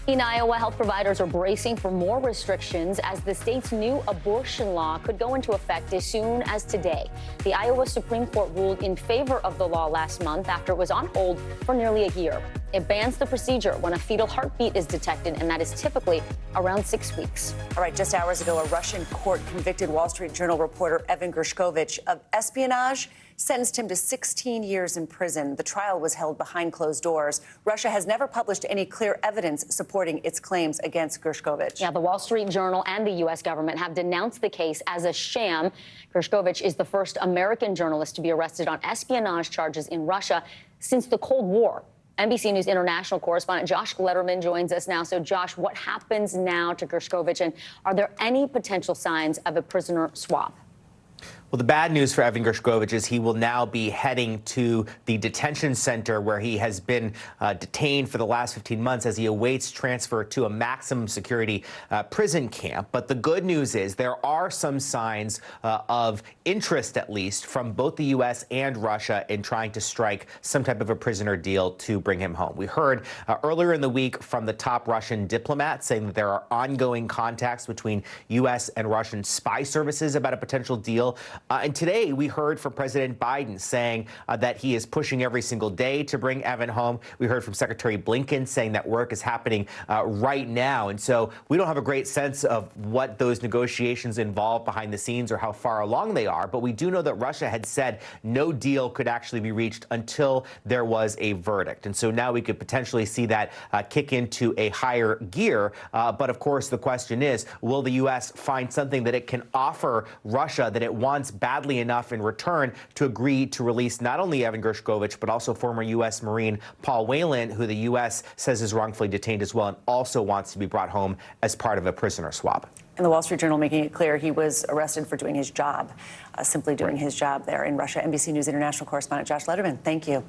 In Iowa, health providers are bracing for more restrictions as the state's new abortion law could go into effect as soon as today. The Iowa Supreme Court ruled in favor of the law last month after it was on hold for nearly a year. It bans the procedure when a fetal heartbeat is detected, and that is typically around 6 weeks. All right, just hours ago, a Russian court convicted Wall Street Journal reporter Evan Gershkovich of espionage, sentenced him to 16 years in prison. The trial was held behind closed doors. Russia has never published any clear evidence supporting its claims against Gershkovich. Yeah, the Wall Street Journal and the U.S. government have denounced the case as a sham. Gershkovich is the first American journalist to be arrested on espionage charges in Russia since the Cold War. NBC News international correspondent Josh Letterman joins us now. So, Josh, what happens now to Gershkovich, and are there any potential signs of a prisoner swap? Well, the bad news for Evan Gershkovich is he will now be heading to the detention center where he has been detained for the last 15 months as he awaits transfer to a maximum security prison camp. But the good news is there are some signs of interest, at least, from both the U.S. and Russia in trying to strike some type of a prisoner deal to bring him home. We heard earlier in the week from the top Russian diplomat saying that there are ongoing contacts between U.S. and Russian spy services about a potential deal. And today we heard from President Biden saying that he is pushing every single day to bring Evan home. We heard from Secretary Blinken saying that work is happening right now. And so we don't have a great sense of what those negotiations involve behind the scenes or how far along they are. But we do know that Russia had said no deal could actually be reached until there was a verdict. And so now we could potentially see that kick into a higher gear. But of course, the question is, will the U.S. find something that it can offer Russia that it wants badly enough in return to agree to release not only Evan Gershkovich, but also former U.S. Marine Paul Whelan, who the U.S. says is wrongfully detained as well and also wants to be brought home as part of a prisoner swap. And the Wall Street Journal making it clear he was arrested for doing his job, simply doing his job there in Russia. NBC News international correspondent Josh Letterman, thank you.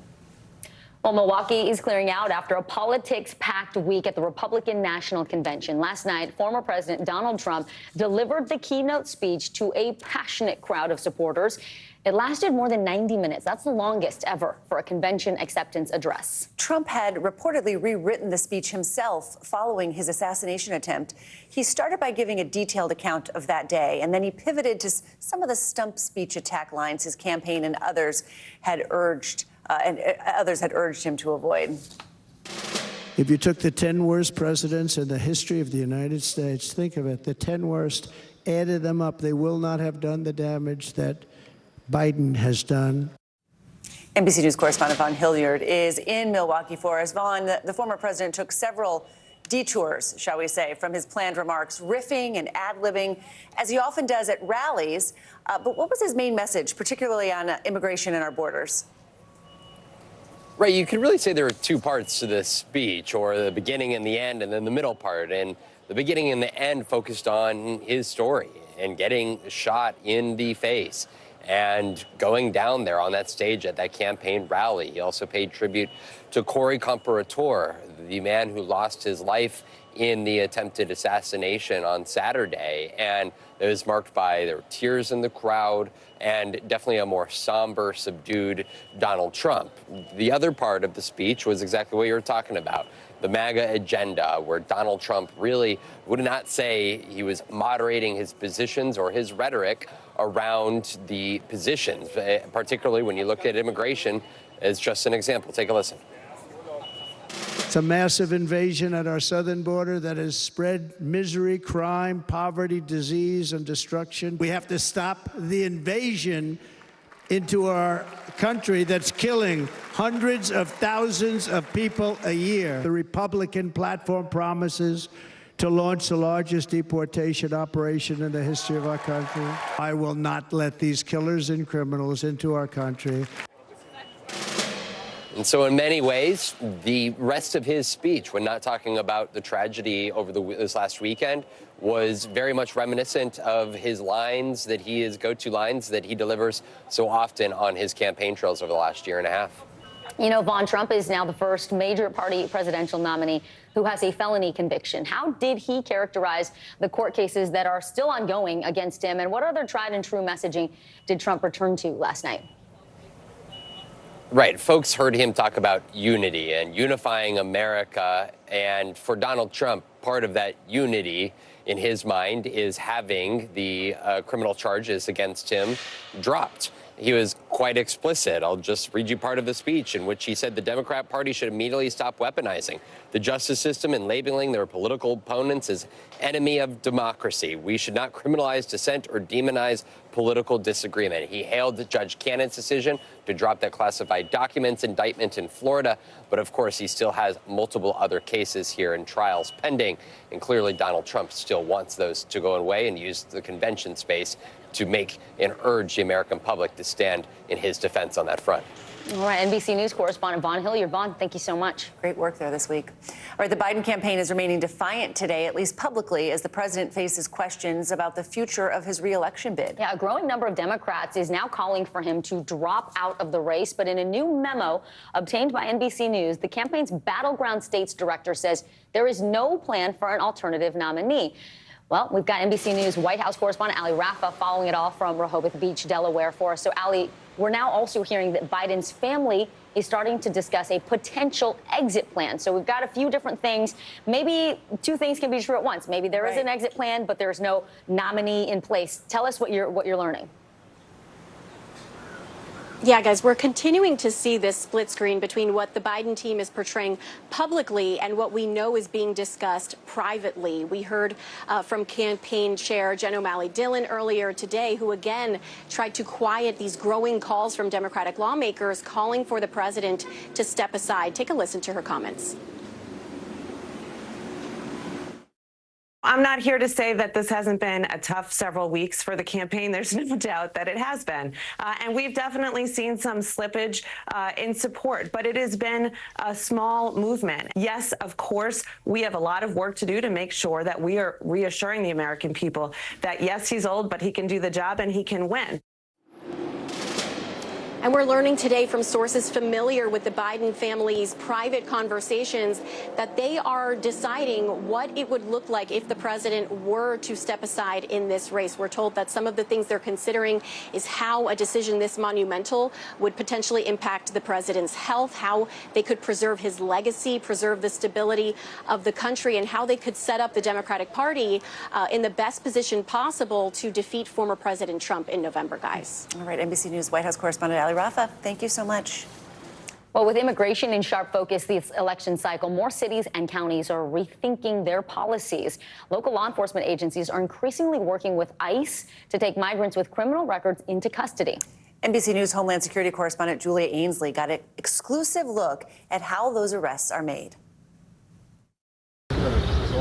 Well, Milwaukee is clearing out after a politics-packed week at the Republican National Convention. Last night, former President Donald Trump delivered the keynote speech to a passionate crowd of supporters. It lasted more than 90 minutes. That's the longest ever for a convention acceptance address. Trump had reportedly rewritten the speech himself following his assassination attempt. He started by giving a detailed account of that day, and then he pivoted to some of the stump speech attack lines his campaign and others had urged him to avoid. If you took the 10 worst presidents in the history of the United States, think of it, the 10 worst, added them up, they will not have done the damage that Biden has done. NBC News correspondent Vaughn Hilliard is in Milwaukee for us. Vaughn, the former president took several detours, shall we say, from his planned remarks, riffing and ad-libbing, as he often does at rallies. But what was his main message, particularly on immigration and our borders? Right, you could really say there are 2 parts to this speech, or the beginning and the end, and then the middle part. And the beginning and the end focused on his story and getting shot in the face and going down there on that stage at that campaign rally. He also paid tribute to Corey Comparator, the man who lost his life in the attempted assassination on Saturday. And it was marked by there were tears in the crowd and definitely a more somber, subdued Donald Trump. The other part of the speech was exactly what you were talking about. the MAGA agenda, where Donald Trump really would not say he was moderating his positions or his rhetoric around the positions, particularly when you look at immigration as just an example. Take a listen. It's a massive invasion at our southern border that has spread misery, crime, poverty, disease, and destruction. We have to stop the invasion into our country that's killing hundreds of thousands of people a year. The Republican platform promises to launch the largest deportation operation in the history of our country. I will not let these killers and criminals into our country. And so in many ways, the rest of his speech, when not talking about the tragedy over this last weekend, was very much reminiscent of his lines that his go-to lines that he delivers so often on his campaign trails over the last year and a half. You know, Vaughn, Trump is now the first major party presidential nominee who has a felony conviction. How did he characterize the court cases that are still ongoing against him, and what other tried and true messaging did Trump return to last night? Right. Folks heard him talk about unity and unifying America. And for Donald Trump, part of that unity in his mind is having the criminal charges against him dropped. He was quite explicit. I'll just read you part of the speech in which he said the Democrat Party should immediately stop weaponizing the justice system and labeling their political opponents as enemy of democracy. We should not criminalize dissent or demonize political disagreement. He hailed Judge Cannon's decision to drop that classified documents indictment in Florida. But of course, he still has multiple other cases here and trials pending. And clearly, Donald Trump still wants those to go away and use the convention space to make and urge the American public to stand in his defense on that front. All right, NBC News correspondent Vaughn Hilliard. Vaughn, thank you so much. Great work there this week. All right, the Biden campaign is remaining defiant today, at least publicly, as the president faces questions about the future of his re-election bid. Yeah, a growing number of Democrats is now calling for him to drop out of the race. But in a new memo obtained by NBC News, the campaign's Battleground States director says there is no plan for an alternative nominee. Well, we've got NBC News White House correspondent Ali Rafa following it all from Rehoboth Beach, Delaware for us. So, Ali, we're now also hearing that Biden's family is starting to discuss a potential exit plan. So we've got a few different things. Maybe two things can be true at once. Maybe there is an exit plan, but there's no nominee in place. Tell us what you're learning. Yeah, guys, we're continuing to see this split screen between what the Biden team is portraying publicly and what we know is being discussed privately. We heard from campaign chair Jen O'Malley-Dillon earlier today, who again tried to quiet these growing calls from Democratic lawmakers calling for the president to step aside. Take a listen to her comments. I'm not here to say that this hasn't been a tough several weeks for the campaign. There's no doubt that it has been. And we've definitely seen some slippage in support, but it has been a small movement. Yes, of course, we have a lot of work to do to make sure that we are reassuring the American people that, yes, he's old, but he can do the job and he can win. And we're learning today from sources familiar with the Biden family's private conversations that they are deciding what it would look like if the president were to step aside in this race. We're told that some of the things they're considering is how a decision this monumental would potentially impact the president's health, how they could preserve his legacy, preserve the stability of the country, and how they could set up the Democratic Party in the best position possible to defeat former President Trump in November, guys. All right, NBC News White House correspondent Ali Rafa, thank you so much. Well, with immigration in sharp focus this election cycle, more cities and counties are rethinking their policies. Local law enforcement agencies are increasingly working with ICE to take migrants with criminal records into custody. NBC News Homeland Security correspondent Julia Ainsley got an exclusive look at how those arrests are made.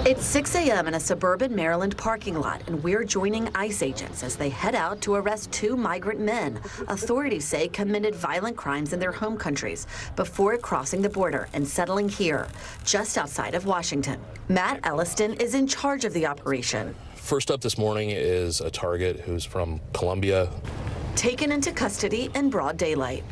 It's 6 a.m. in a suburban Maryland parking lot, and we're joining ICE agents as they head out to arrest two migrant men authorities say committed violent crimes in their home countries before crossing the border and settling here, just outside of Washington. Matt Elliston is in charge of the operation. First up this morning is a target who's from Colombia. Taken into custody in broad daylight.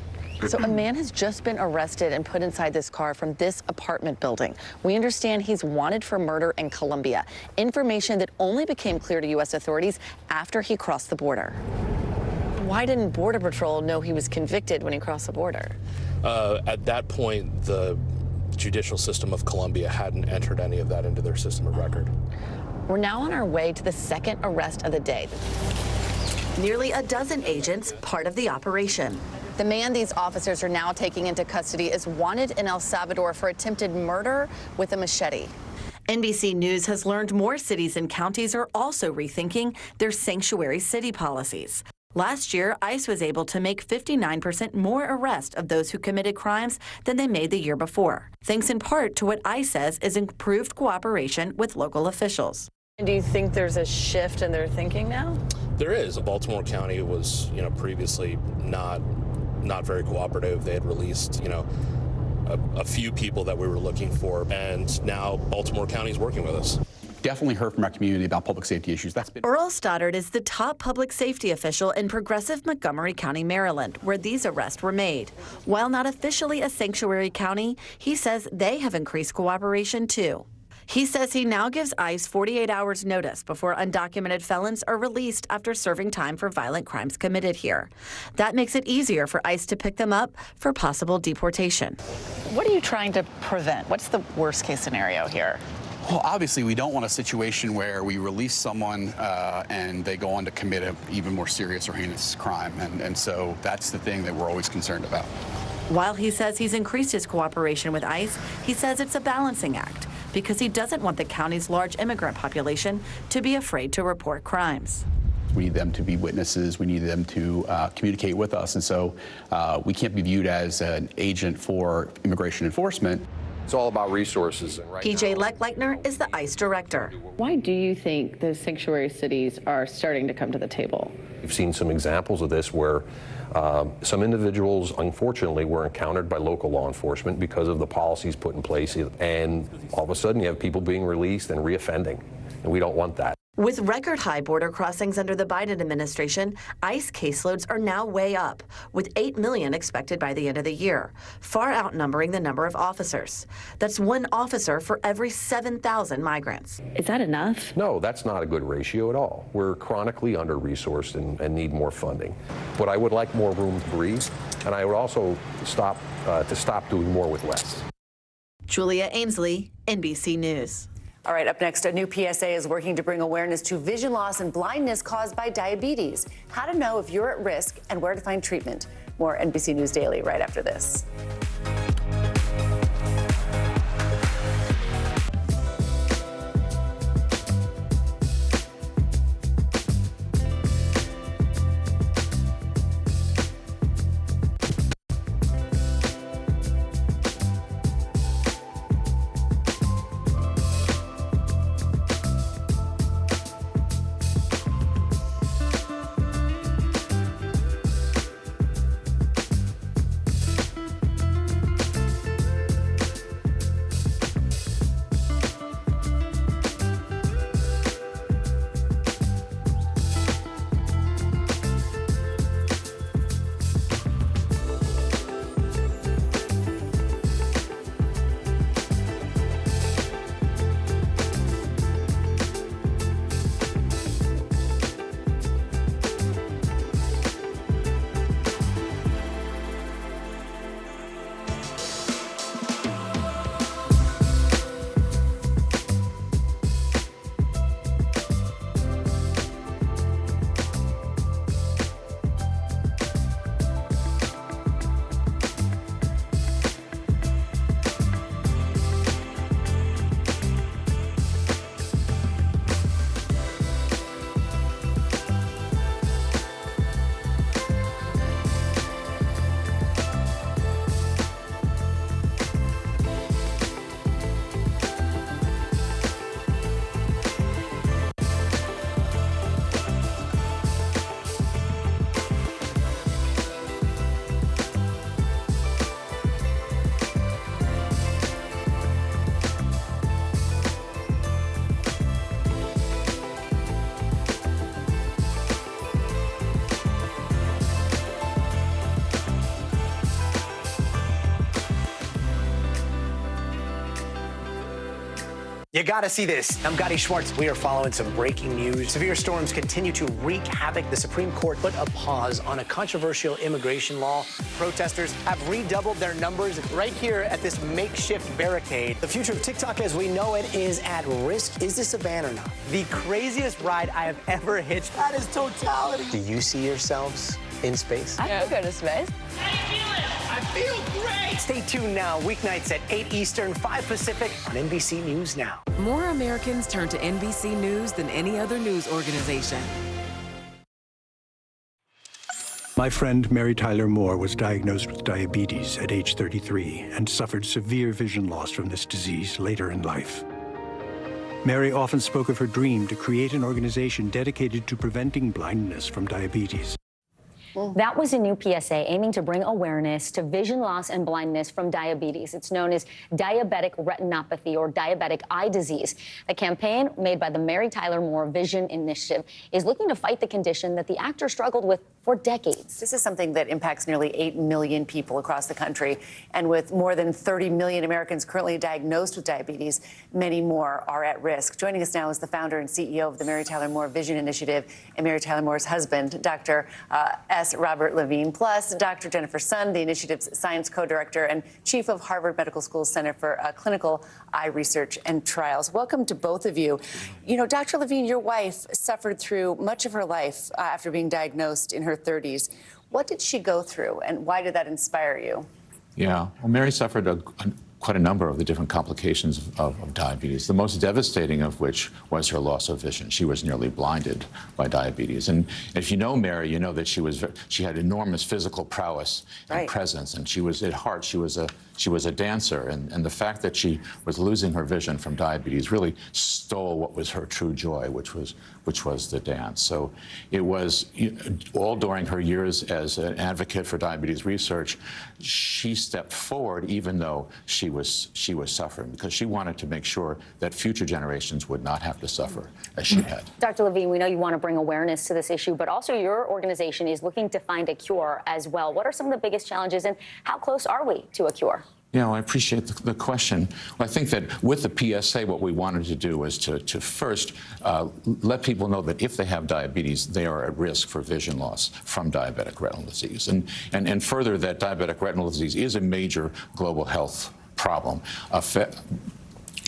So a man has just been arrested and put inside this car from this apartment building. We understand he's wanted for murder in Colombia, information that only became clear to U.S. authorities after he crossed the border. Why didn't Border Patrol know he was convicted when he crossed the border? At that point, the judicial system of Colombia hadn't entered any of that into their system of record. We're now on our way to the second arrest of the day. Nearly a dozen agents part of the operation. The man these officers are now taking into custody is wanted in El Salvador for attempted murder with a machete. NBC News has learned more cities and counties are also rethinking their sanctuary city policies. Last year, ICE was able to make 59% more arrests of those who committed crimes than they made the year before, thanks in part to what ICE says is improved cooperation with local officials. Do you think there's a shift in their thinking now? There is. Baltimore County was, previously not very cooperative. They had released, a few people that we were looking for, and now Baltimore County is working with us. Definitely heard from our community about public safety issues. That's been Earl Stoddard is the top public safety official in progressive Montgomery County, Maryland, where these arrests were made. While not officially a sanctuary county, he says they have increased cooperation too. He says he now gives ICE 48 hours notice before undocumented felons are released after serving time for violent crimes committed here. That makes it easier for ICE to pick them up for possible deportation. What are you trying to prevent? What's the worst case scenario here? Well, obviously, we don't want a situation where we release someone and they go on to commit an even more serious or heinous crime. And so that's the thing that we're always concerned about. While he says he's increased his cooperation with ICE, he says it's a balancing act because he doesn't want the county's large immigrant population to be afraid to report crimes. We need them to be witnesses. We need them to communicate with us. And so we can't be viewed as an agent for immigration enforcement. It's all about resources. And PJ Leckleichner is the ICE director. Why do you think those sanctuary cities are starting to come to the table? We've seen some examples of this where some individuals, unfortunately, were encountered by local law enforcement because of the policies put in place. And all of a sudden, you have people being released and reoffending. And we don't want that. With record high border crossings under the Biden administration, ICE caseloads are now way up, with 8 million expected by the end of the year, far outnumbering the number of officers. That's one officer for every 7,000 migrants. Is that enough? No, that's not a good ratio at all. We're chronically under-resourced and need more funding. But I would like more room to breathe, and I would also stop doing more with less. Julia Ainsley, NBC News. All right, up next, a new PSA is working to bring awareness to vision loss and blindness caused by diabetes. How to know if you're at risk and where to find treatment. More NBC News Daily right after this. You gotta see this. I'm Gotti Schwartz. We are following some breaking news. Severe storms continue to wreak havoc. The Supreme Court put a pause on a controversial immigration law. Protesters have redoubled their numbers right here at this makeshift barricade. The future of TikTok as we know it is at risk. Is this a ban or not? The craziest ride I have ever hitched. That is totality. Do you see yourselves in space? I could go to space. I feel great! Stay tuned now, weeknights at 8 Eastern, 5 Pacific on NBC News Now. More Americans turn to NBC News than any other news organization. My friend Mary Tyler Moore was diagnosed with diabetes at age 33 and suffered severe vision loss from this disease later in life. Mary often spoke of her dream to create an organization dedicated to preventing blindness from diabetes. That was a new PSA aiming to bring awareness to vision loss and blindness from diabetes. It's known as diabetic retinopathy or diabetic eye disease. The campaign made by the Mary Tyler Moore Vision Initiative is looking to fight the condition that the actor struggled with for decades. This is something that impacts nearly 8 million people across the country. And with more than 30 million Americans currently diagnosed with diabetes, many more are at risk. Joining us now is the founder and CEO of the Mary Tyler Moore Vision Initiative and Mary Tyler Moore's husband, Dr. S. Robert Levine, plus Dr. Jennifer Sun, the initiative's science co-director and chief of Harvard Medical School's Center for Clinical Eye Research and Trials. Welcome to both of you. You know, Dr. Levine, your wife suffered through much of her life after being diagnosed in her 30s. What did she go through, and why did that inspire you? Yeah, well, Mary suffered quite a number of the different complications of diabetes, the most devastating of which was her loss of vision. She was nearly blinded by diabetes. And if you know Mary, you know that she had enormous physical prowess and presence, and she was, at heart, she was a dancer. And the fact that she was losing her vision from diabetes really stole what was her true joy, which was the dance. So it was all during her years as an advocate for diabetes research, she stepped forward even though she was suffering, because she wanted to make sure that future generations would not have to suffer as she had. Dr. Levine, we know you want to bring awareness to this issue, but also your organization is looking to find a cure as well. What are some of the biggest challenges, and how close are we to a cure? Yeah, well, I appreciate the question. Well, I think that with the PSA, what we wanted to do was to first let people know that if they have diabetes, they are at risk for vision loss from diabetic retinal disease. And further, that diabetic retinal disease is a major global health problem,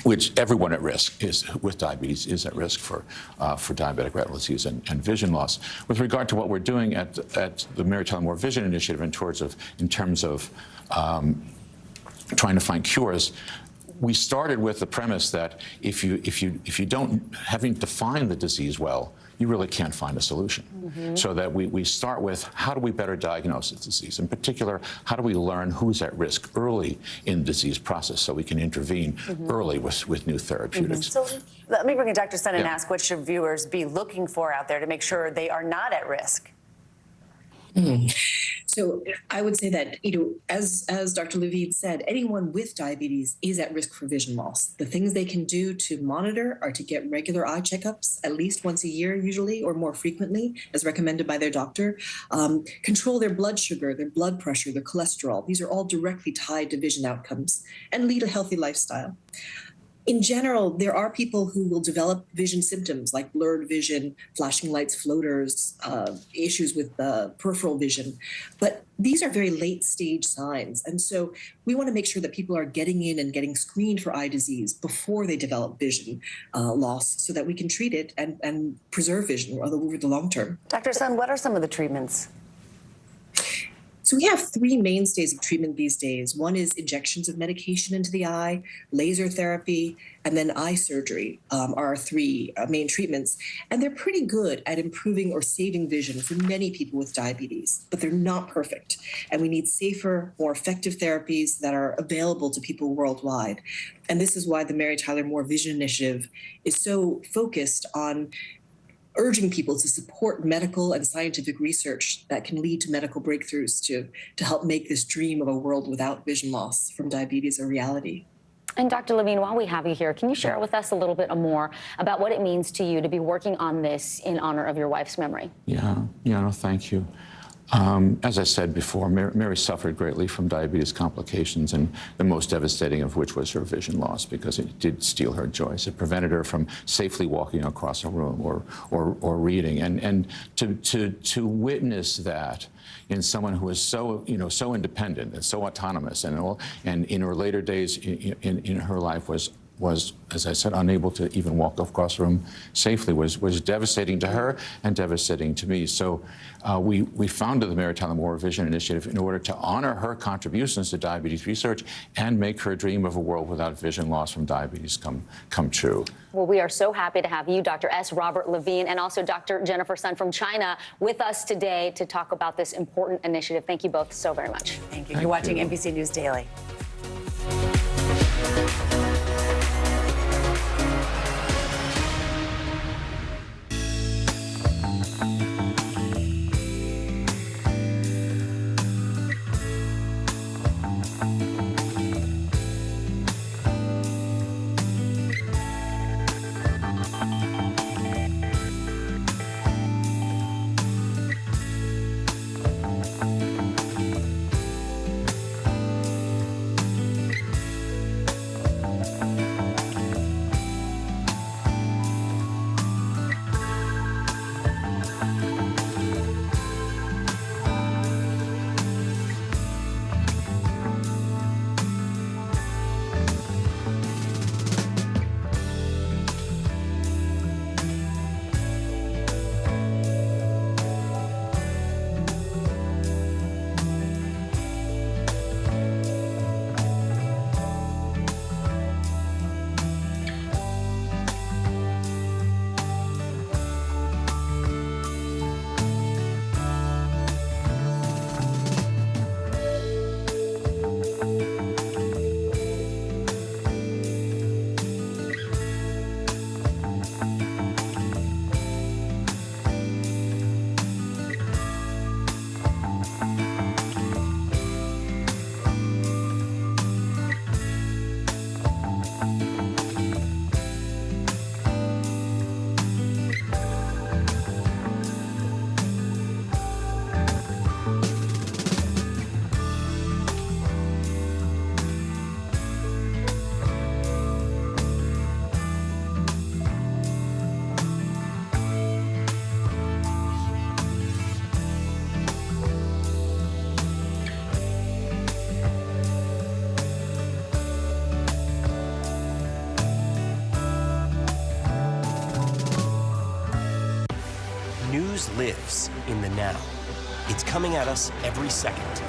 which everyone at risk with diabetes is at risk for diabetic retinal disease and vision loss. With regard to what we're doing at the Mary Tyler Moore Vision Initiative in terms of trying to find cures, we started with the premise that if you don't, having defined the disease well, you really can't find a solution. So that we start with, how do we better diagnose this disease? In particular, how do we learn who's at risk early in the disease process so we can intervene early with new therapeutics? So let me bring in Dr. Sun and ask what should viewers be looking for out there to make sure they are not at risk? So I would say that, as Dr. Levine said, anyone with diabetes is at risk for vision loss. The things they can do to monitor are to get regular eye checkups at least once a year, usually, or more frequently, as recommended by their doctor. Control their blood sugar, their blood pressure, their cholesterol. These are all directly tied to vision outcomes, and lead a healthy lifestyle. In general, there are people who will develop vision symptoms like blurred vision, flashing lights, floaters, issues with peripheral vision. But these are very late stage signs. And so we want to make sure that people are getting in and getting screened for eye disease before they develop vision loss so that we can treat it and preserve vision over the long term. Dr. Sun, what are some of the treatments? So we have three mainstays of treatment these days. One is injections of medication into the eye, laser therapy, and then eye surgery are our three main treatments. And they're pretty good at improving or saving vision for many people with diabetes, but they're not perfect. And we need safer, more effective therapies that are available to people worldwide. And this is why the Mary Tyler Moore Vision Initiative is so focused on urging people to support medical and scientific research that can lead to medical breakthroughs to help make this dream of a world without vision loss from diabetes a reality. And Dr. Levine, while we have you here, can you share with us a little bit more about what it means to you to be working on this in honor of your wife's memory? Yeah, no, thank you. As I said before, Mary suffered greatly from diabetes complications, and the most devastating of which was her vision loss, because it did steal her joys. It prevented her from safely walking across a room or reading. And to witness that in someone who is so independent and so autonomous, and in her later days in her life was, as I said, unable to even walk across the room safely, was devastating to her and devastating to me. So we founded the Mary Tyler Moore Vision Initiative in order to honor her contributions to diabetes research and make her dream of a world without vision loss from diabetes come true. Well, we are so happy to have you, Dr. S. Robert Levine, and also Dr. Jennifer Sun from China with us today to talk about this important initiative. Thank you both so very much. Thank you. You're watching NBC News Daily. News lives in the now. It's coming at us every second.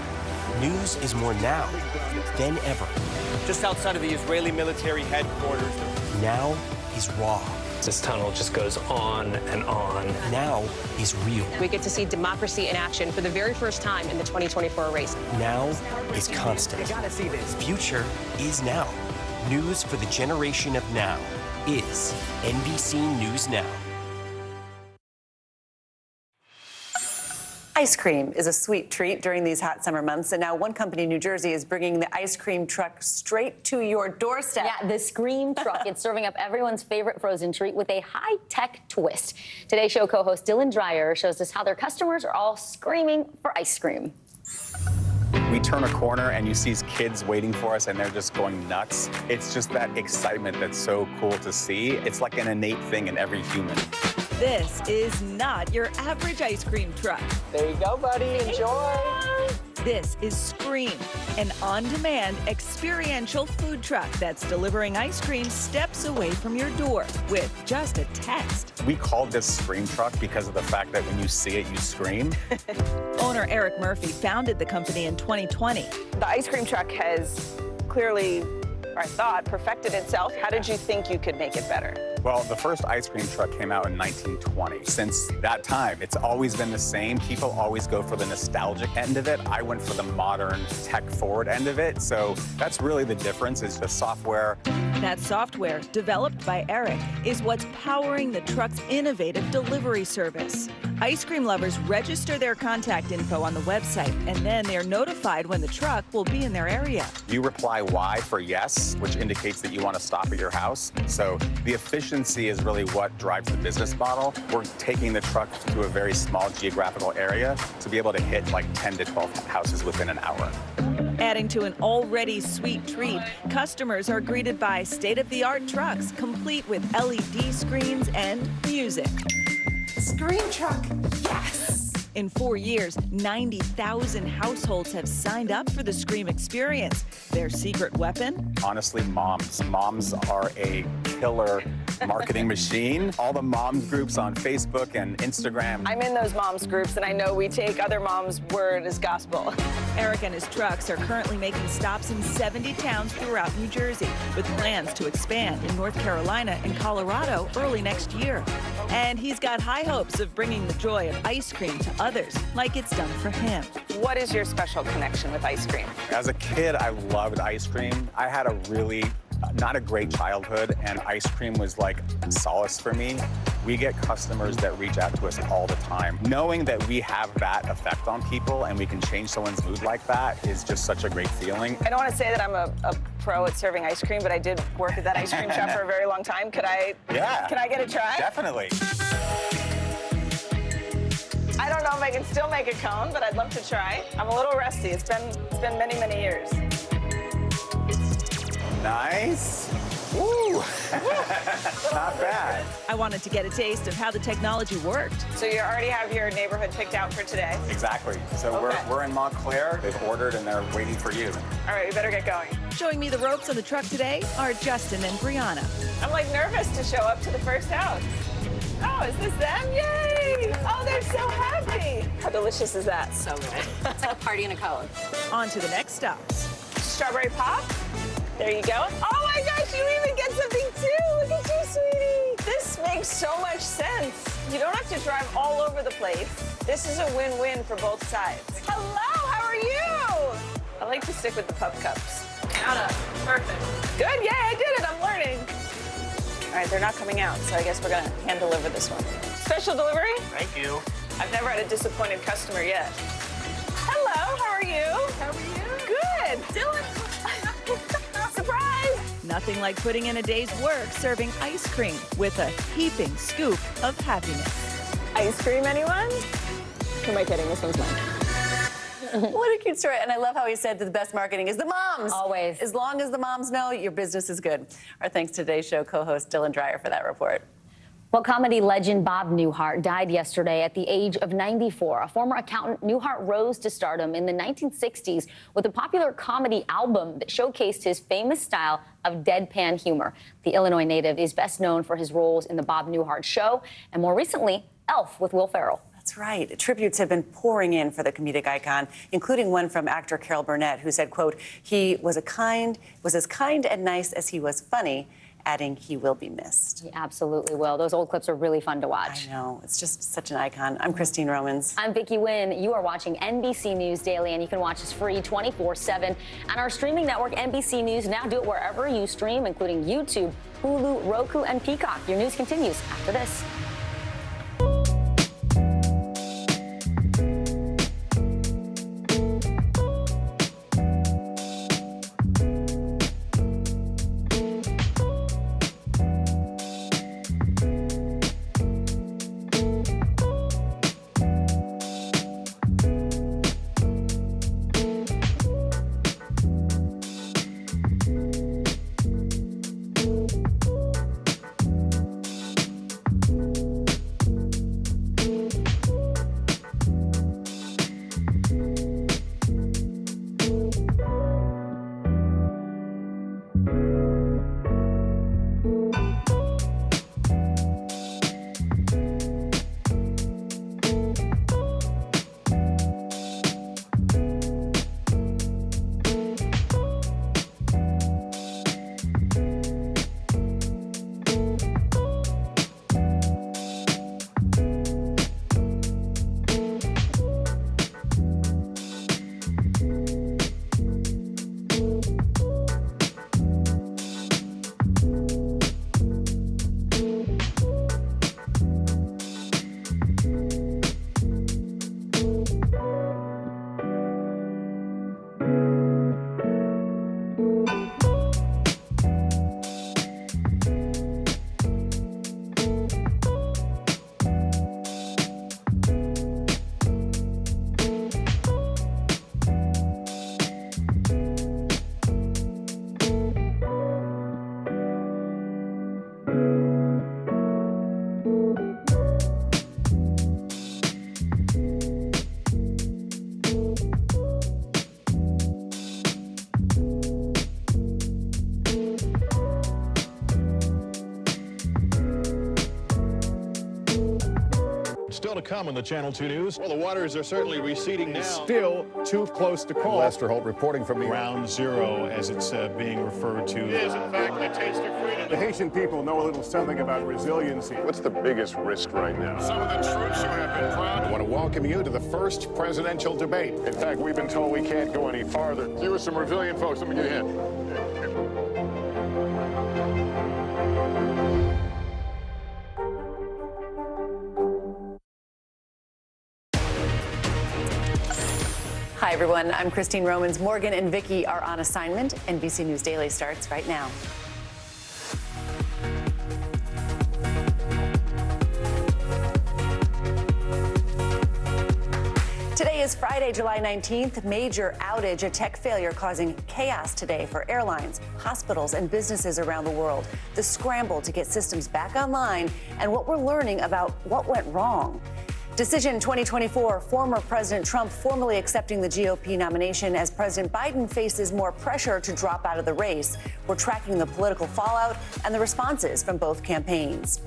News is more now than ever. Just outside of the Israeli military headquarters. Now is raw. This tunnel just goes on and on. Now is real. We get to see democracy in action for the very first time in the 2024 race. Now is constant. You gotta see this. Future is now. News for the generation of now is NBC News Now. Ice cream is a sweet treat during these hot summer months, and now one company in New Jersey is bringing the ice cream truck straight to your doorstep. Yeah, the Scream truck. It's serving up everyone's favorite frozen treat with a high-tech twist. Today's show co-host Dylan Dreyer shows us how their customers are all screaming for ice cream. We turn a corner and you see kids waiting for us and they're just going nuts. It's just that excitement that's so cool to see. It's like an innate thing in every human. This is not your average ice cream truck. There you go, buddy. Enjoy. This is Scream, an on-demand experiential food truck that's delivering ice cream steps away from your door with just a text. We called this Scream truck because of the fact that when you see it, you scream. Owner Eric Murphy founded the company in 2020. The ice cream truck has clearly, I thought, perfected itself. How did you think you could make it better? Well, the first ice cream truck came out in 1920. Since that time, it's always been the same. People always go for the nostalgic end of it. I went for the modern, tech-forward end of it. So that's really the difference, is the software. That software, developed by Eric, is what's powering the truck's innovative delivery service. Ice cream lovers register their contact info on the website, and then they're notified when the truck will be in their area. You reply Y for yes, which indicates that you want to stop at your house. So the official efficiency is really what drives the business model. We're taking the truck to a very small geographical area to be able to hit like 10 to 12 houses within an hour. Adding to an already sweet treat, customers are greeted by state-of-the-art trucks, complete with LED screens and music. Screen truck, yes! In 4 years, 90,000 households have signed up for the Scream experience. Their secret weapon? Honestly, moms. Moms are a killer marketing machine. All the moms groups on Facebook and Instagram. I'm in those moms groups, and I know we take other moms' word as gospel. Eric and his trucks are currently making stops in 70 towns throughout New Jersey, with plans to expand in North Carolina and Colorado early next year. And he's got high hopes of bringing the joy of ice cream to others, like it's done for him. What is your special connection with ice cream? As a kid, I loved ice cream. I had a really not a great childhood, and ice cream was like solace for me. We get customers that reach out to us all the time. Knowing that we have that effect on people and we can change someone's mood like that is just such a great feeling. I don't want to say that I'm a pro at serving ice cream, but I did work at that ice cream shop for a very long time. Could I? Yeah. Can I get a try? Definitely. I don't know if I can still make a cone, but I'd love to try. I'm a little rusty. It's been many, many years. Nice. Woo! Not bad. I wanted to get a taste of how the technology worked. So you already have your neighborhood picked out for today? Exactly. So Okay. we're in Montclair. They've ordered and they're waiting for you. All right, we better get going. Showing me the ropes on the truck today are Justin and Brianna. I'm like nervous to show up to the first house. Oh, is this them? Yay! Oh, they're so happy. How delicious is that? So good. It's like a party in a cone. On to the next stops. Strawberry pop. There you go. Oh my gosh, you even get something too. Look at you, sweetie. This makes so much sense. You don't have to drive all over the place. This is a win-win for both sides. Hello, how are you? I like to stick with the pup cups. Perfect. Good, yay, I did it, I'm learning. All right, they're not coming out, so I guess we're gonna hand deliver this one. Special delivery? Thank you. I've never had a disappointed customer yet. Hello, how are you? How are you? Good. Dylan. Surprise! Nothing like putting in a day's work serving ice cream with a heaping scoop of happiness. Ice cream, anyone? Who am I kidding? This one's mine. What a cute story. And I love how he said that the best marketing is the moms. Always. As long as the moms know, your business is good. Our thanks to today's show co-host Dylan Dreyer for that report. Well, comedy legend Bob Newhart died yesterday at the age of 94. A former accountant, Newhart rose to stardom in the 1960s with a popular comedy album that showcased his famous style of deadpan humor. The Illinois native is best known for his roles in The Bob Newhart Show and more recently, Elf with Will Ferrell. That's right. Tributes have been pouring in for the comedic icon, including one from actor Carol Burnett, who said, quote, he was as kind and nice as he was funny, adding he will be missed. He absolutely will. Those old clips are really fun to watch. I know. It's just such an icon. I'm Christine Romans. I'm Vicki Wynn. You are watching NBC News Daily, and you can watch us free 24/7 on our streaming network, NBC News Now. Do it wherever you stream, including YouTube, Hulu, Roku, and Peacock. Your news continues after this. to come on the Channel 2 News. Well, the waters are certainly receding now. Still too close to call. Lester Holt reporting from Ground Zero, as it's being referred to. It is, in fact, a taste of freedom. The Haitian people know a little something about resiliency. What's the biggest risk right now? Some of the troops who have been proud. I want to welcome you to the first presidential debate. In fact, we've been told we can't go any farther. You with some resilient folks, let me get a hand. Hi, everyone. I'm Christine Romans. Morgan and Vicky are on assignment. NBC News Daily starts right now. Today is Friday, July 19th. Major outage, a tech failure causing chaos today for airlines, hospitals, and businesses around the world. The scramble to get systems back online and what we're learning about what went wrong. Decision 2024, former President Trump formally accepting the GOP nomination as President Biden faces more pressure to drop out of the race. We're tracking the political fallout and the responses from both campaigns.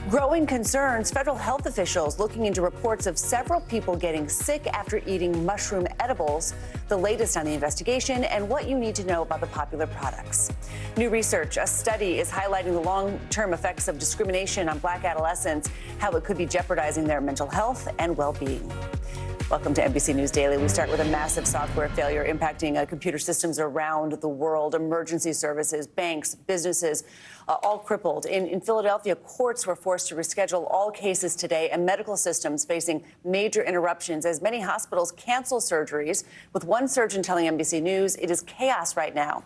Growing concerns, federal health officials looking into reports of several people getting sick after eating mushroom edibles. The latest on the investigation and what you need to know about the popular products. New research, a study is highlighting the long-term effects of discrimination on Black adolescents, how it could be jeopardizing their mental health and well-being. Welcome to NBC News Daily. We start with a massive software failure impacting computer systems around the world. Emergency services, banks, businesses, all crippled. In Philadelphia, courts were forced to reschedule all cases today, and medical systems facing major interruptions as many hospitals cancel surgeries, with one surgeon telling NBC News it is chaos right now.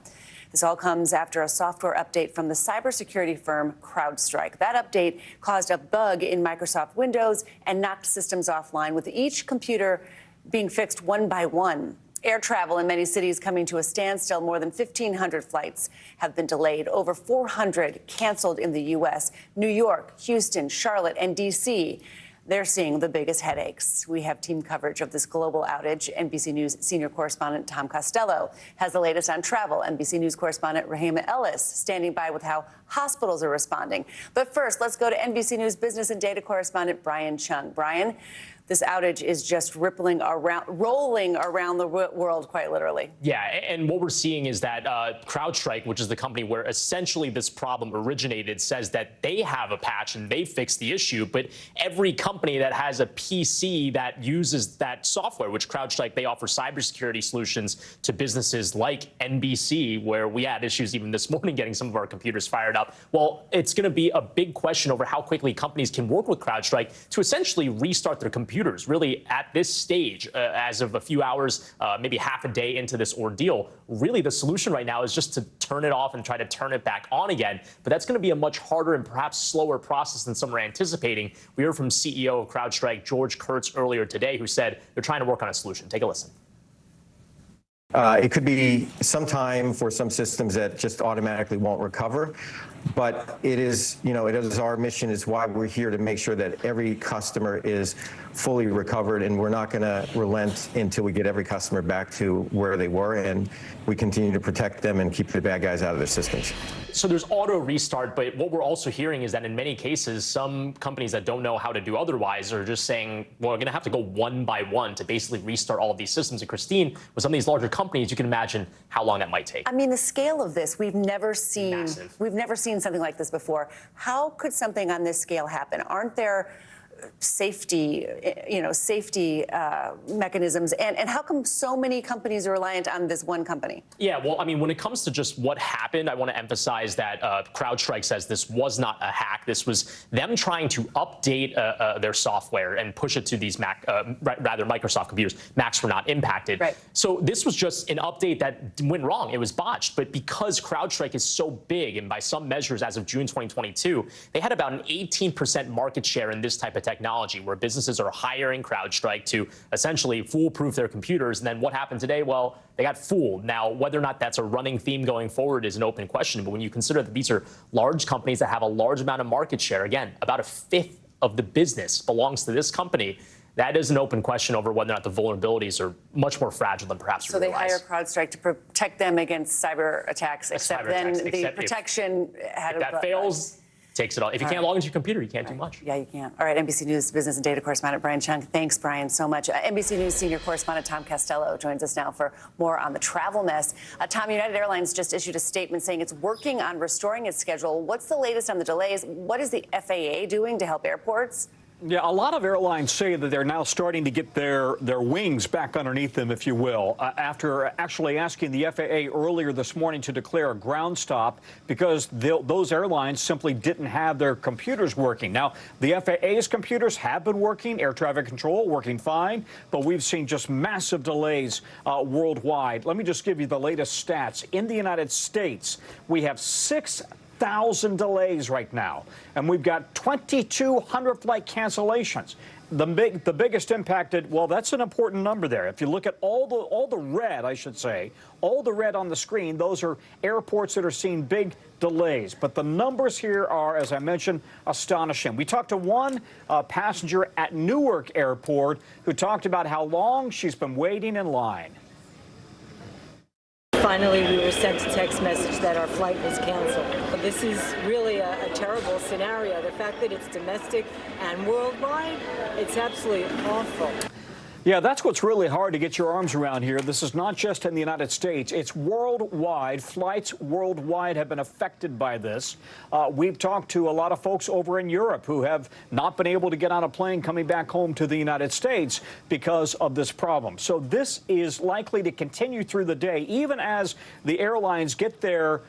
This all comes after a software update from the cybersecurity firm CrowdStrike. That update caused a bug in Microsoft Windows and knocked systems offline, with each computer being fixed one by one. Air travel in many cities coming to a standstill. More than 1,500 flights have been delayed. Over 400 canceled in the U.S. New York, Houston, Charlotte, and D.C. They're seeing the biggest headaches. We have team coverage of this global outage. NBC News senior correspondent Tom Costello has the latest on travel. NBC News correspondent Rahima Ellis standing by with how hospitals are responding. But first, let's go to NBC News business and data correspondent Brian Chung. Brian, this outage is just rolling around the world, quite literally. Yeah, and what we're seeing is that CrowdStrike, which is the company where essentially this problem originated, says that they have a patch and they fixed the issue. But every company that has a PC that uses that software, which CrowdStrike, they offer cybersecurity solutions to businesses like NBC, where we had issues even this morning getting some of our computers fired up. Well, it's going to be a big question over how quickly companies can work with CrowdStrike to essentially restart their computers. Really, at this stage, as of a few hours, maybe half a day into this ordeal, really the solution right now is just to turn it off and try to turn it back on again. But that's going to be a much harder and perhaps slower process than some are anticipating. We heard from CEO of CrowdStrike, George Kurtz, earlier today, who said they're trying to work on a solution. Take a listen. It could be some time for some systems that just automatically won't recover. But it is, it is our mission, is why we're here, to make sure that every customer is fully recovered, and we're not going to relent until we get every customer back to where they were, and we continue to protect them and keep the bad guys out of their systems. So there's auto restart, but what we're also hearing is that in many cases, some companies that don't know how to do otherwise are just saying, well, we're going to have to go one by one to basically restart all of these systems. And Christine, with some of these larger companies, you can imagine how long that might take. I mean, the scale of this, we've never seen. Massive. We've never seen something like this before. How could something on this scale happen? Aren't there safety mechanisms? And how come so many companies are reliant on this one company? Yeah, well, I mean, when it comes to just what happened, I want to emphasize that CrowdStrike says this was not a hack. This was them trying to update their software and push it to these Microsoft computers. Macs were not impacted. Right. So this was just an update that went wrong. It was botched. But because CrowdStrike is so big, and by some measures as of June 2022, they had about an 18% market share in this type of technology, where businesses are hiring CrowdStrike to essentially foolproof their computers. And then what happened today? Well, they got fooled. Now, whether or not that's a running theme going forward is an open question. But when you consider that these are large companies that have a large amount of market share, again, about a fifth of the business belongs to this company, that is an open question over whether or not the vulnerabilities are much more fragile than perhaps we realize. So they hire CrowdStrike to protect them against cyber attacks, except then the protection had if that fails, takes it all. If you can't log into your computer, you can't do much. Yeah, you can't. All right, NBC News business and data correspondent Brian Chung. Thanks, Brian, so much. NBC News senior correspondent Tom Costello joins us now for more on the travel mess. Tom, United Airlines just issued a statement saying it's working on restoring its schedule. What's the latest on the delays? What is the FAA doing to help airports? Yeah, a lot of airlines say that they're now starting to get their wings back underneath them, if you will, after actually asking the FAA earlier this morning to declare a ground stop because those airlines simply didn't have their computers working. Now, the FAA's computers have been working, air traffic control working fine, but we've seen just massive delays worldwide. Let me just give you the latest stats. In the United States, we have 6,000 delays right now, and we've got 2,200 flight cancellations. The biggest impacted, well, that's an important number there. If you look at all the red, I should say, all the red on the screen, those are airports that are seeing big delays. But the numbers here are, as I mentioned, astonishing. We talked to one passenger at Newark Airport who talked about how long she's been waiting in line. Finally, we were sent a text message that our flight was canceled. This is really a terrible scenario. The fact that it's domestic and worldwide, it's absolutely awful. Yeah, that's what's really hard to get your arms around here. This is not just in the United States. It's worldwide. Flights worldwide have been affected by this. We've talked to a lot of folks over in Europe who have not been able to get on a plane coming back home to the United States because of this problem. So this is likely to continue through the day, even as the airlines get their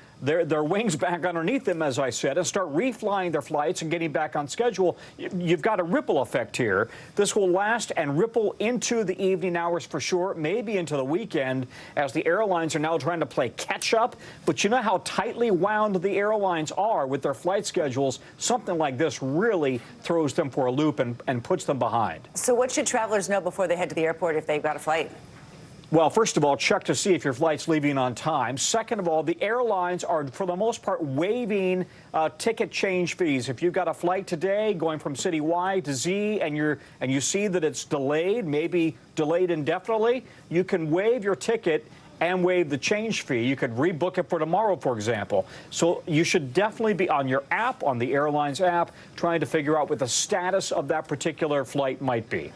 wings back underneath them, as I said, and start reflying their flights and getting back on schedule. You've got a ripple effect here. This will last and ripple into the evening hours for sure, maybe into the weekend, as the airlines are now trying to play catch up. But you know how tightly wound the airlines are with their flight schedules. Something like this really throws them for a loop and puts them behind. So what should travelers know before they head to the airport if they've got a flight? Well, first of all, check to see if your flight's leaving on time. Second of all, the airlines are, for the most part, waiving ticket change fees. If you've got a flight today going from city Y to Z and you see that it's delayed, maybe delayed indefinitely, you can waive your ticket and waive the change fee. You could rebook it for tomorrow, for example. So you should definitely be on your app, on the airline's app, trying to figure out what the status of that particular flight might be.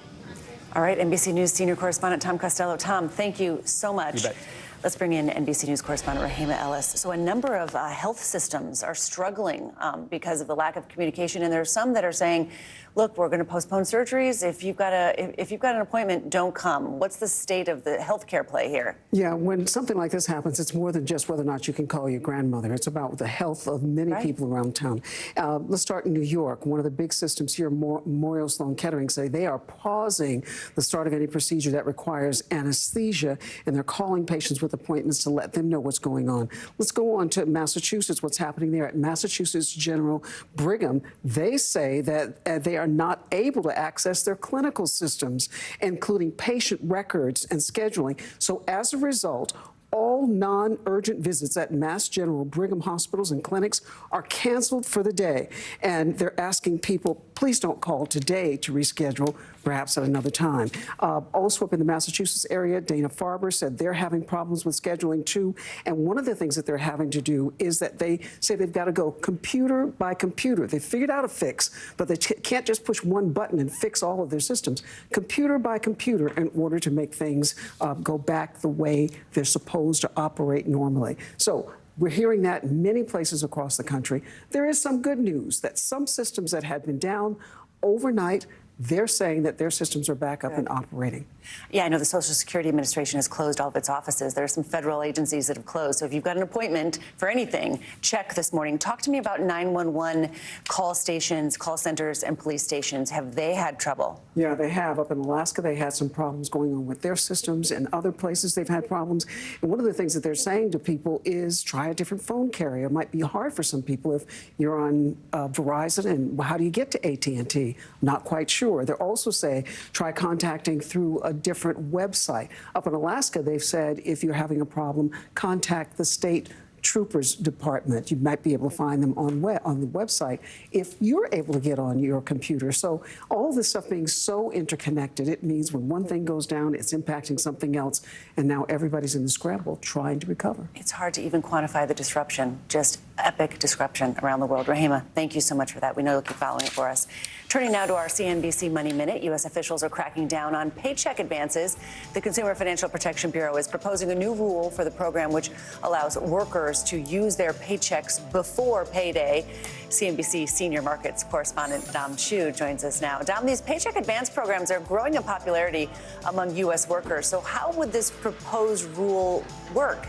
All right, NBC News senior correspondent Tom Costello. Tom, thank you so much. You bet. Let's bring in NBC News correspondent Rahima Ellis. So a number of health systems are struggling because of the lack of communication, and there are some that are saying, look, we're going to postpone surgeries. If you've got an appointment, don't come. What's the state of the healthcare play here? Yeah, when something like this happens, it's more than just whether or not you can call your grandmother. It's about the health of many people around town. Let's start in New York. One of the big systems here, Memorial Sloan Kettering, say they are pausing the start of any procedure that requires anesthesia, and they're calling patients with appointments to let them know what's going on. Let's go on to Massachusetts, what's happening there at Massachusetts General Brigham. They say that they are not able to access their clinical systems, including patient records and scheduling. So as a result, all non-urgent visits at Mass General Brigham hospitals and clinics are canceled for the day. And they're asking people, please don't call today to reschedule, perhaps at another time. Also up in the Massachusetts area, Dana-Farber said they're having problems with scheduling too. And one of the things that they're having to do is that they say they've got to go computer by computer. They figured out a fix, but they can't just push one button and fix all of their systems. Computer by computer in order to make things go back the way they're supposed to operate normally. So we're hearing that in many places across the country. There is some good news that some systems that had been down overnight, they're saying that their systems are back up and operating. Yeah, I know the Social Security Administration has closed all of its offices. There are some federal agencies that have closed. So if you've got an appointment for anything, check this morning. Talk to me about 911 call stations, call centers, and police stations. Have they had trouble? Yeah, they have. Up in Alaska, they had some problems going on with their systems. In other places, they've had problems. And one of the things that they're saying to people is try a different phone carrier. It might be hard for some people if you're on Verizon, and how do you get to AT&T? Not quite sure. They're also saying try contacting through a different website. Up in Alaska, they've said if you're having a problem, contact the state troopers department. You might be able to find them on the website if you're able to get on your computer. So all this stuff being so interconnected, it means when one thing goes down, it's impacting something else, and now everybody's in the scramble trying to recover. It's hard to even quantify the disruption. Just epic disruption around the world. Rahima, thank you so much for that. We know you'll keep following it for us. Turning now to our CNBC Money Minute, U.S. officials are cracking down on paycheck advances. The Consumer Financial Protection Bureau is proposing a new rule for the program which allows workers to use their paychecks before payday. CNBC senior markets correspondent Dom Chu joins us now. Dom, these paycheck advance programs are growing in popularity among U.S. workers. So how would this proposed rule work?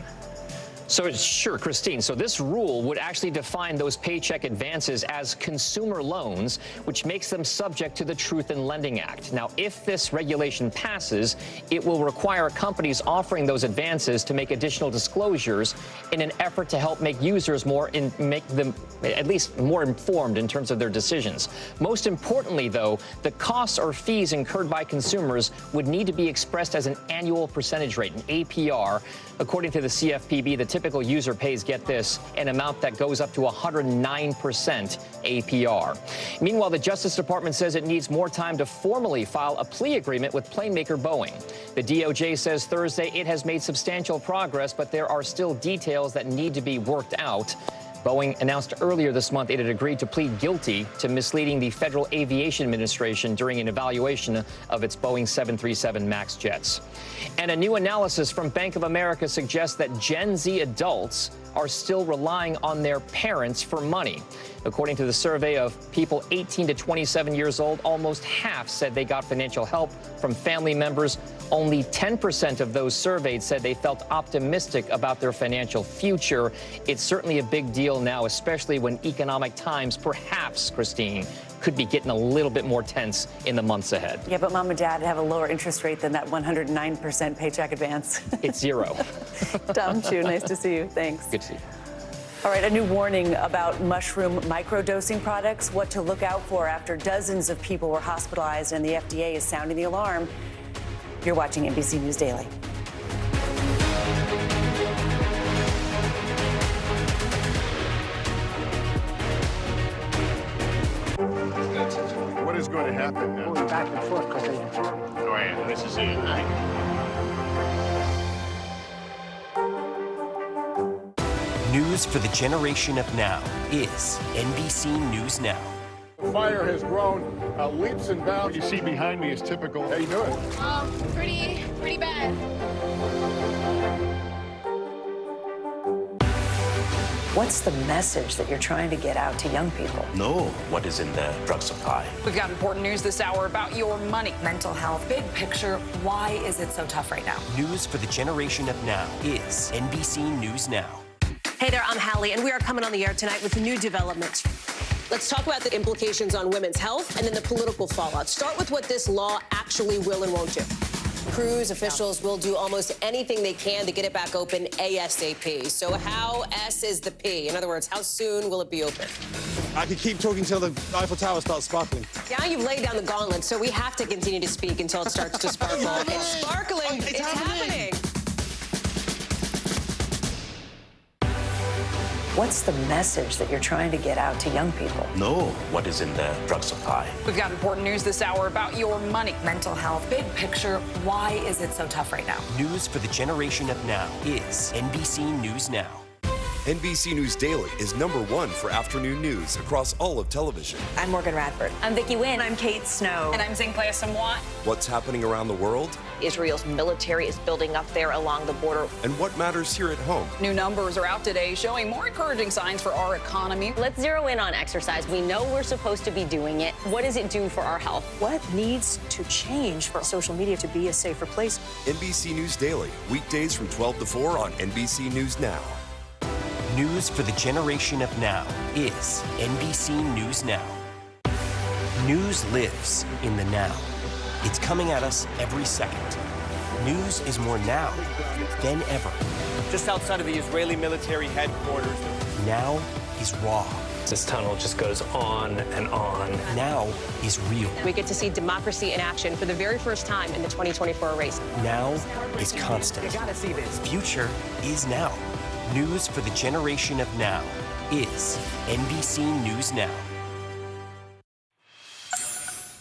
So sure, Christine. So this rule would actually define those paycheck advances as consumer loans, which makes them subject to the Truth in Lending Act. Now, if this regulation passes, it will require companies offering those advances to make additional disclosures in an effort to help make users make them at least more informed in terms of their decisions. Most importantly, though, the costs or fees incurred by consumers would need to be expressed as an annual percentage rate, an APR. According to the CFPB, the typical user pays, get this, an amount that goes up to 109% APR. Meanwhile, the Justice Department says it needs more time to formally file a plea agreement with plane maker Boeing. The DOJ says Thursday it has made substantial progress, but there are still details that need to be worked out. Boeing announced earlier this month it had agreed to plead guilty to misleading the Federal Aviation Administration during an evaluation of its Boeing 737 MAX jets. And a new analysis from Bank of America suggests that Gen Z adults are still relying on their parents for money. According to the survey of people 18 to 27 years old, almost half said they got financial help from family members. Only 10% of those surveyed said they felt optimistic about their financial future. It's certainly a big deal now, especially when economic times, perhaps, Christine, could be getting a little bit more tense in the months ahead. Yeah, but mom and dad have a lower interest rate than that 109% paycheck advance. It's zero. Dom Chu, nice to see you. Thanks. Good to see you. All right, a new warning about mushroom microdosing products, what to look out for after dozens of people were hospitalized and the FDA is sounding the alarm. You're watching NBC News Daily. What is going to happen now? Going back and forth because Go ahead. This is it. News for the generation of now is NBC News Now. The fire has grown leaps and bounds. What you see behind me is typical. How you doing? Pretty bad. What's the message that you're trying to get out to young people? Know what is in the drug supply. We've got important news this hour about your money. Mental health, big picture, why is it so tough right now? News for the generation of now is NBC News Now. Hey there, I'm Hallie, and we are coming on the air tonight with new developments. Let's talk about the implications on women's health and then the political fallout. Start with what this law actually will and won't do. Cruise officials will do almost anything they can to get it back open ASAP. So how S is the P? In other words, how soon will it be open? I could keep talking till the Eiffel Tower starts sparkling. Now you've laid down the gauntlet, so we have to continue to speak until it starts to sparkle. It's sparkling. It's happening. What's the message that you're trying to get out to young people? Know what is in the drug supply. We've got important news this hour about your money. Mental health, big picture, why is it so tough right now? News for the generation of now is NBC News Now. NBC News Daily is #1 for afternoon news across all of television. I'm Morgan Radford. I'm Vicki Wynn. I'm Kate Snow. And I'm Zinklea Samwat. What's happening around the world? Israel's military is building up there along the border. And what matters here at home? New numbers are out today showing more encouraging signs for our economy. Let's zero in on exercise. We know we're supposed to be doing it. What does it do for our health? What needs to change for social media to be a safer place? NBC News Daily, weekdays from 12 to 4 on NBC News Now. News for the generation of now is NBC News Now. News lives in the now. It's coming at us every second. News is more now than ever. Just outside of the Israeli military headquarters. Now is raw. This tunnel just goes on and on. Now is real. We get to see democracy in action for the very first time in the 2024 race. Now is constant. You gotta see this. Future is now. News for the generation of now is NBC News Now.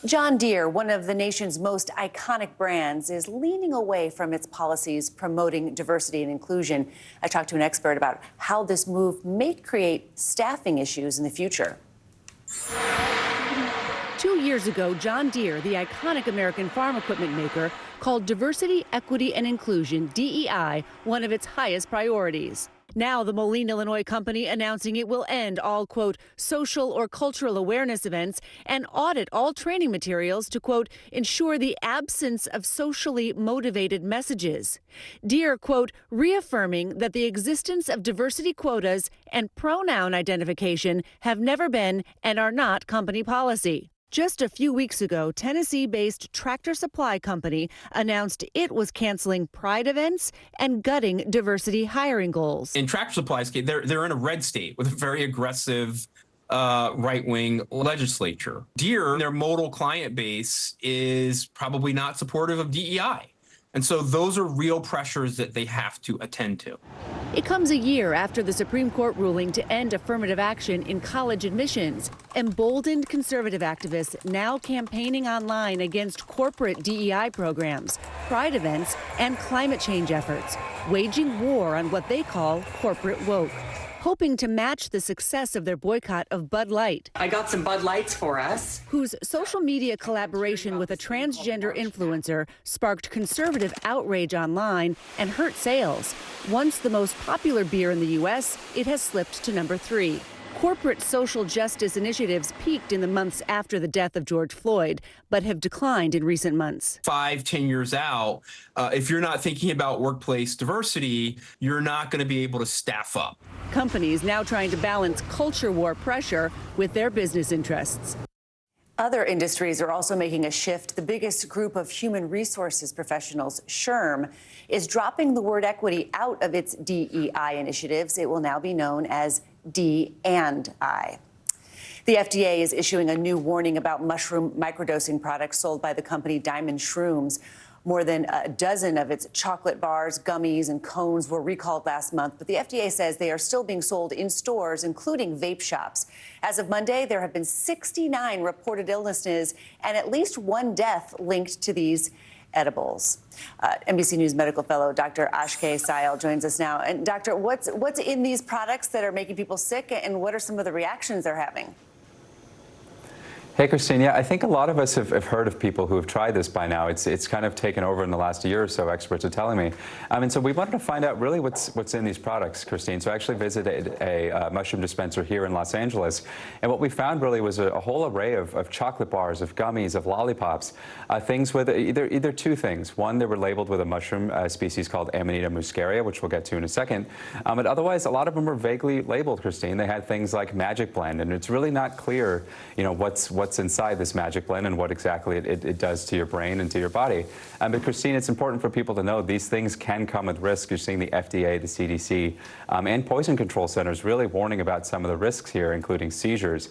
John Deere, one of the nation's most iconic brands, is leaning away from its policies promoting diversity and inclusion. I talked to an expert about how this move may create staffing issues in the future. 2 years ago, John Deere, the iconic American farm equipment maker, called diversity, equity, and inclusion, DEI, one of its highest priorities. Now, the Moline, Illinois company announcing it will end all, quote, social or cultural awareness events and audit all training materials to, quote, ensure the absence of socially motivated messages. Deere, quote, reaffirming that the existence of diversity quotas and pronoun identification have never been and are not company policy. Just a few weeks ago, Tennessee-based Tractor Supply Company announced it was canceling pride events and gutting diversity hiring goals. In Tractor Supply's case, they're in a red state with a very aggressive right-wing legislature. Deere, their modal client base, is probably not supportive of DEI. And so those are real pressures that they have to attend to. It comes a year after the Supreme Court ruling to end affirmative action in college admissions. Emboldened conservative activists now campaigning online against corporate DEI programs, pride events, and climate change efforts, waging war on what they call corporate woke, hoping to match the success of their boycott of Bud Light. I got some Bud Lights for us. Whose social media collaboration with a transgender influencer sparked conservative outrage online and hurt sales. Once the most popular beer in the U.S., it has slipped to number 3. Corporate social justice initiatives peaked in the months after the death of George Floyd, but have declined in recent months. 5-10 years out, if you're not thinking about workplace diversity, you're not going to be able to staff up. Companies now trying to balance culture war pressure with their business interests. Other industries are also making a shift. The biggest group of human resources professionals, SHRM, is dropping the word equity out of its DEI initiatives. It will now be known as D&I. The FDA is issuing a new warning about mushroom microdosing products sold by the company Diamond Shrooms. More than a dozen of its chocolate bars, gummies, and cones were recalled last month, but the FDA says they are still being sold in stores, including vape shops. As of Monday, there have been 69 reported illnesses and at least one death linked to these edibles. NBC News medical fellow Dr. Ashke Sayal joins us now. And Doctor, what's in these products that are making people sick, and what are some of the reactions they're having? Hey, Christine. Yeah, I think a lot of us have heard of people who have tried this by now. It's kind of taken over in the last year or so, experts are telling me. And so we wanted to find out really what's in these products, Christine. So I actually visited a mushroom dispenser here in Los Angeles. And what we found really was a whole array of chocolate bars, of gummies, of lollipops, things with either two things. One, they were labeled with a mushroom species called Amanita muscaria, which we'll get to in a second. But otherwise, a lot of them were vaguely labeled, Christine. They had things like Magic Blend, and it's really not clear, what's inside this Magic Blend and what exactly it does to your brain and to your body. But Christine, it's important for people to know these things can come with risk. You're seeing the FDA, the CDC, and poison control centers really warning about some of the risks here, including seizures.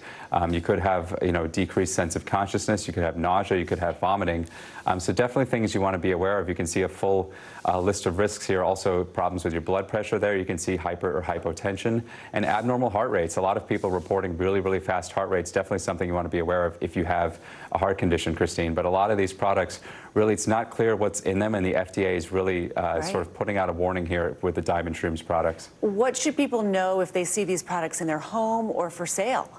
You could have, decreased sense of consciousness. You could have nausea. You could have vomiting. So definitely things you want to be aware of. You can see a full list of risks here. Also problems with your blood pressure there. You can see hyper or hypotension and abnormal heart rates. A lot of people reporting really, really fast heart rates. Definitely something you want to be aware of if you have a heart condition, Christine. But a lot of these products, really, it's not clear what's in them, and the FDA is really sort of putting out a warning here with the Diamond Shrooms products. What should people know if they see these products in their home or for sale?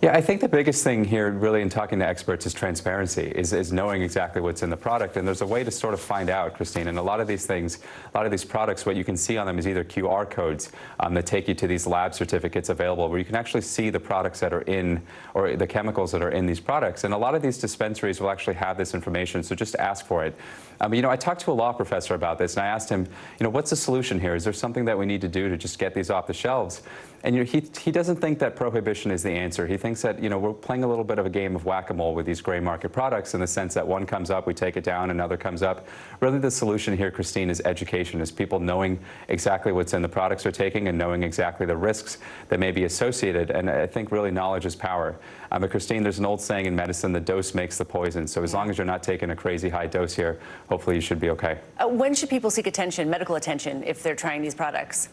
Yeah, I think the biggest thing here, really, in talking to experts, is transparency, is knowing exactly what's in the product. And there's a way to sort of find out, Christine. And a lot of these things, a lot of these products, what you can see on them is either QR codes that take you to these lab certificates available, where you can actually see the products that are in, or the chemicals that are in these products. And a lot of these dispensaries will actually have this information, so just ask for it. I talked to a law professor about this, and I asked him, what's the solution here? Is there something that we need to do to just get these off the shelves? And he doesn't think that prohibition is the answer. He thinks that, we're playing a little bit of a game of whack-a-mole with these gray market products, in the sense that one comes up, we take it down, another comes up. Really, the solution here, Christine, is education, is people knowing exactly what's in the products they're taking and knowing exactly the risks that may be associated. And I think really knowledge is power. But Christine, there's an old saying in medicine, the dose makes the poison. So as long as you're not taking a crazy high dose here, hopefully you should be okay. When should people seek attention, medical attention, if they're trying these products?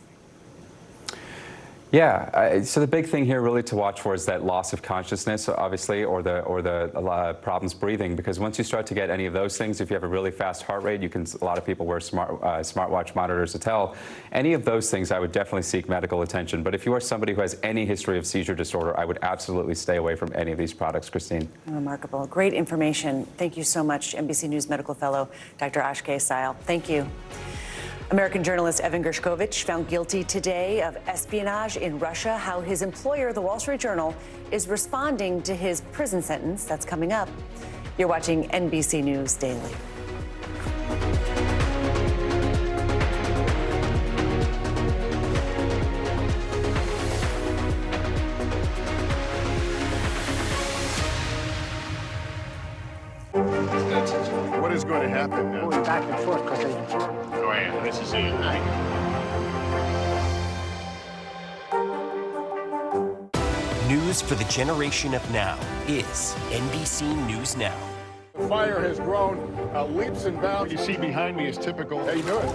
Yeah, so the big thing here really to watch for is that loss of consciousness, obviously, or the problems breathing, because once you start to get any of those things, if you have a really fast heart rate, a lot of people wear smartwatch monitors to tell. Any of those things, I would definitely seek medical attention. But if you are somebody who has any history of seizure disorder, I would absolutely stay away from any of these products, Christine. Remarkable. Great information. Thank you so much, NBC News medical fellow, Dr. Ashkay Sayal. Thank you. American journalist Evan Gershkovich found guilty today of espionage in Russia. How his employer, the Wall Street Journal, is responding to his prison sentence. That's coming up. You're watching NBC News Daily. What is going to happen now? Going back and forth because they... Go ahead. This is it, right? News for the generation of now is NBC News Now. The fire has grown leaps and bounds. What you see behind me is typical. How you doing?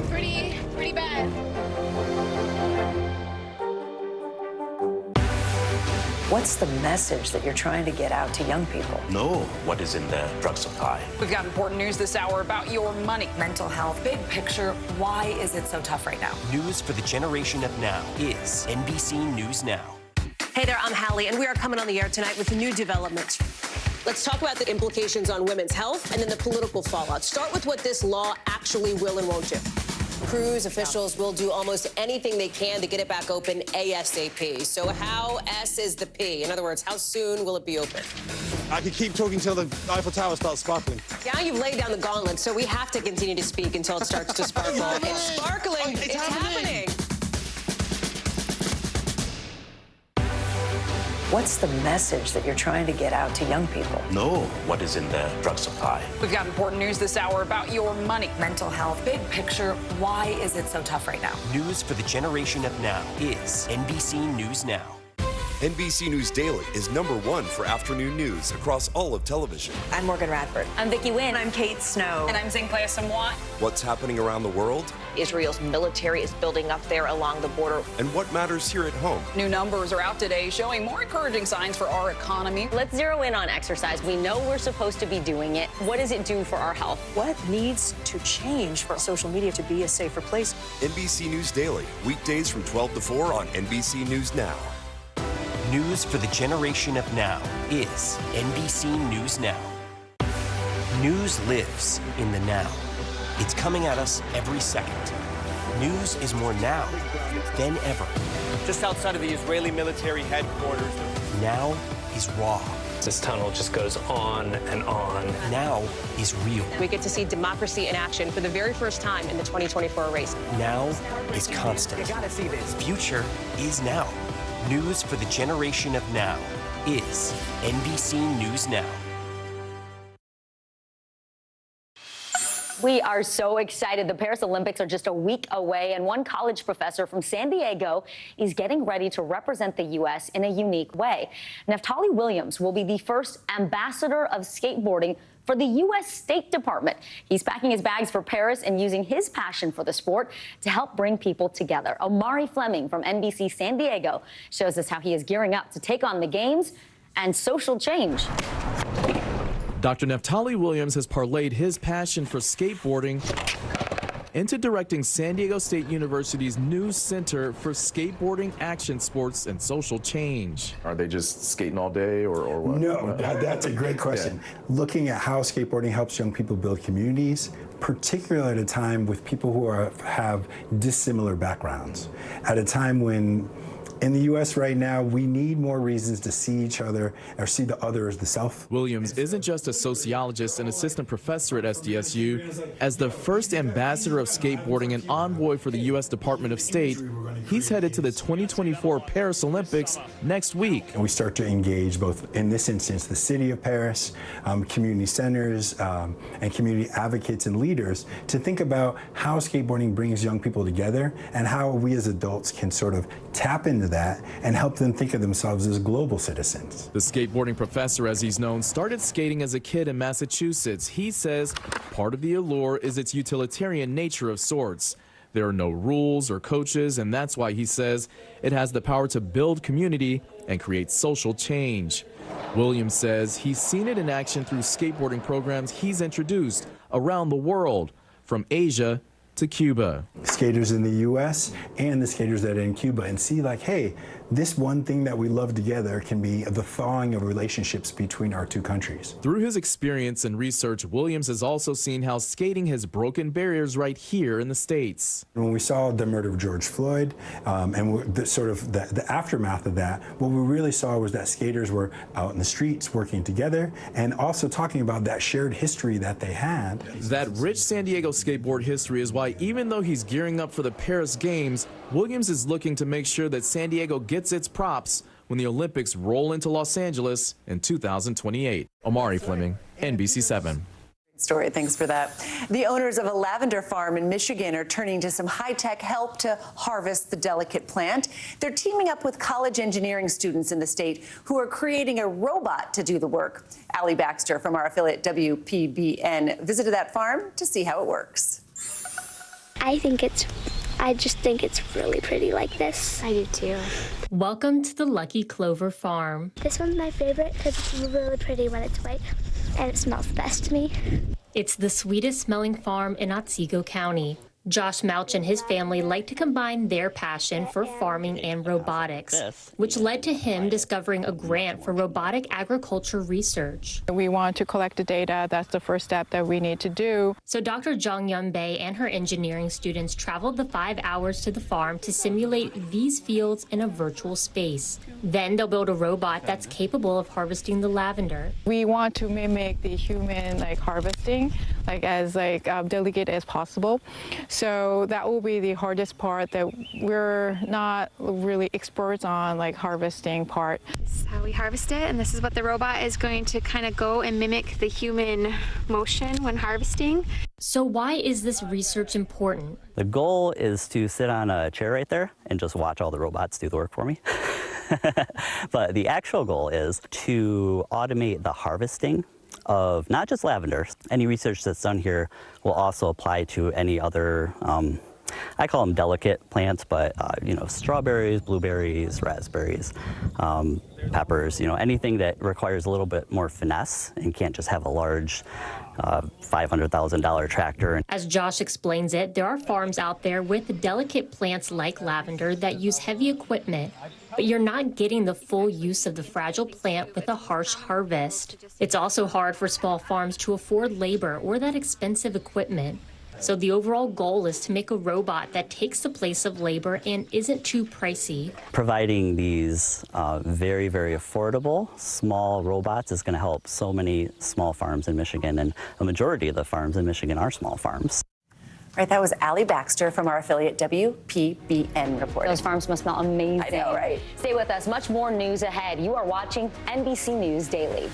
Pretty bad. What's the message that you're trying to get out to young people? Know what is in the drug supply. We've got important news this hour about your money. Mental health, big picture, why is it so tough right now? News for the generation of now is NBC News Now. Hey there, I'm Hallie, and we are coming on the air tonight with new developments. Let's talk about the implications on women's health and then the political fallout. Start with what this law actually will and won't do. Cruise officials will do almost anything they can to get it back open ASAP. So how S is the P? In other words, how soon will it be open? I could keep talking till the Eiffel Tower starts sparkling. Now you've laid down the gauntlet, so we have to continue to speak until it starts to sparkle. It's sparkling. It's happening. What's the message that you're trying to get out to young people? Know what is in the drug supply. We've got important news this hour about your money. Mental health, big picture, why is it so tough right now? News for the generation of now is NBC News Now. NBC News Daily is #1 for afternoon news across all of television. I'm Morgan Radford. I'm Vicki Wynn. I'm Kate Snow. And I'm Zinklea Samwat. What's happening around the world? Israel's military is building up there along the border. And what matters here at home? New numbers are out today showing more encouraging signs for our economy. Let's zero in on exercise. We know we're supposed to be doing it. What does it do for our health? What needs to change for social media to be a safer place? NBC News Daily, weekdays from 12 to 4 on NBC News Now. News for the generation of now is NBC News Now. News lives in the now. It's coming at us every second. News is more now than ever. Just outside of the Israeli military headquarters. Now is raw. This tunnel just goes on and on. Now is real. We get to see democracy in action for the very first time in the 2024 race. Now is constant. You gotta see this. Future is now. News for the generation of now is NBC News Now. We are so excited. The Paris Olympics are just a week away, and one college professor from San Diego is getting ready to represent the U.S. in a unique way. Naftali Williams will be the first ambassador of skateboarding for the U.S. State Department. He's packing his bags for Paris and using his passion for the sport to help bring people together. Omari Fleming from NBC San Diego shows us how he is gearing up to take on the games and social change. Dr. Naftali Williams has parlayed his passion for skateboarding into directing San Diego State University's new Center for Skateboarding, Action Sports, and Social Change. Are they just skating all day or what? No, that's a great question. Yeah. Looking at how skateboarding helps young people build communities, particularly at a time with people who have dissimilar backgrounds, at a time when in the U.S. right now, we need more reasons to see each other or see the other as the self. Williams isn't just a sociologist and assistant professor at SDSU. As the first ambassador of skateboarding and envoy for the U.S. Department of State, he's headed to the 2024 Paris Olympics next week. And we start to engage both, in this instance, the city of Paris, community centers, and community advocates and leaders to think about how skateboarding brings young people together and how we as adults can sort of tap into that and help them think of themselves as global citizens. The skateboarding professor, as he's known, started skating as a kid in Massachusetts. He says part of the allure is its utilitarian nature of sorts. There are no rules or coaches, and that's why he says it has the power to build community and create social change. Williams says he's seen it in action through skateboarding programs he's introduced around the world, from Asia to Cuba. Skaters in the U.S. and the skaters that are in Cuba, and see like, hey, this one thing that we love together can be the thawing of relationships between our two countries. Through his experience and research, Williams has also seen how skating has broken barriers right here in the States. When we saw the murder of George Floyd and the aftermath of that, what we really saw was that skaters were out in the streets working together and also talking about that shared history that they had. That rich San Diego skateboard history is why, even though he's gearing up for the Paris Games, Williams is looking to make sure that San Diego gets its props when the Olympics roll into Los Angeles in 2028. Omari Fleming, NBC 7. Story. Thanks for that. The owners of a lavender farm in Michigan are turning to some high-tech help to harvest the delicate plant. They're teaming up with college engineering students in the state who are creating a robot to do the work. Allie Baxter from our affiliate WPBN visited that farm to see how it works. I just think it's really pretty like this. I do too. Welcome to the Lucky Clover Farm. This one's my favorite because it's really pretty when it's white, and it smells the best to me. It's the sweetest smelling farm in Otsego County. Josh Mouch and his family like to combine their passion for farming and robotics, which led to him discovering a grant for robotic agriculture research. We want to collect the data. That's the first step that we need to do. So Dr. Jong Yun Bae and her engineering students traveled the 5 hours to the farm to simulate these fields in a virtual space. Then they'll build a robot that's capable of harvesting the lavender. We want to mimic the human harvesting, as delicate as possible. So that will be the hardest part that we're not really experts on, harvesting part. This is how we harvest it, and this is what the robot is going to kind of go and mimic the human motion when harvesting. So why is this research important? The goal is to sit on a chair right there and just watch all the robots do the work for me. But the actual goal is to automate the harvesting of not just lavender. Any research that's done here will also apply to any other, I call them delicate plants, but strawberries, blueberries, raspberries, peppers, anything that requires a little bit more finesse and can't just have a large $500,000 tractor. As Josh explains it, there are farms out there with delicate plants like lavender that use heavy equipment, but you're not getting the full use of the fragile plant with a harsh harvest. It's also hard for small farms to afford labor or that expensive equipment. So the overall goal is to make a robot that takes the place of labor and isn't too pricey. Providing these very, very affordable small robots is going to help so many small farms in Michigan, and the majority of the farms in Michigan are small farms. Right, that was Allie Baxter from our affiliate WPBN reporting. Those farms must smell amazing. I know, right? Stay with us. Much more news ahead. You are watching NBC News Daily.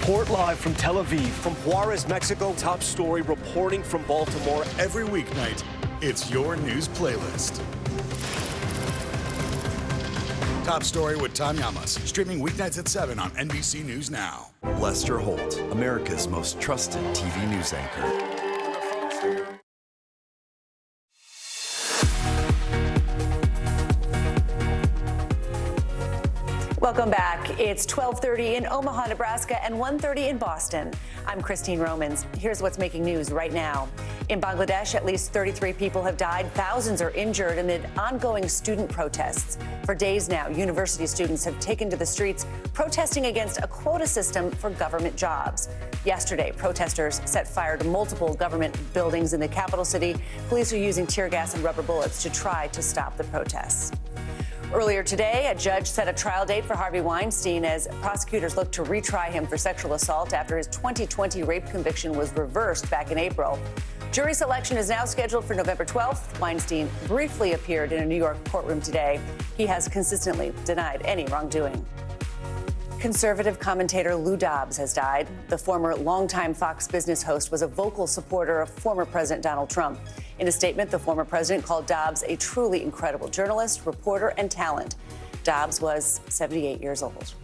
report live from Tel Aviv. From Juarez, Mexico, top story reporting from Baltimore. Every weeknight, it's your news playlist. Top Story with Tom Llamas, streaming weeknights at 7 on NBC News Now. Lester Holt, America's most trusted TV news anchor. Welcome back. It's 12:30 in Omaha, Nebraska, and 1:30 in Boston. I'm Christine Romans. Here's what's making news right now. In Bangladesh, at least 33 people have died. Thousands are injured amid ongoing student protests. For days now, university students have taken to the streets protesting against a quota system for government jobs. Yesterday, protesters set fire to multiple government buildings in the capital city. Police are using tear gas and rubber bullets to try to stop the protests. Earlier today, a judge set a trial date for Harvey Weinstein as prosecutors look to retry him for sexual assault after his 2020 rape conviction was reversed back in April. Jury selection is now scheduled for November 12th. Weinstein briefly appeared in a New York courtroom today. He has consistently denied any wrongdoing. Conservative commentator Lou Dobbs has died. The former longtime Fox Business host was a vocal supporter of former President Donald Trump. In a statement, the former president called Dobbs a truly incredible journalist, reporter, and talent. Dobbs was 78 years old.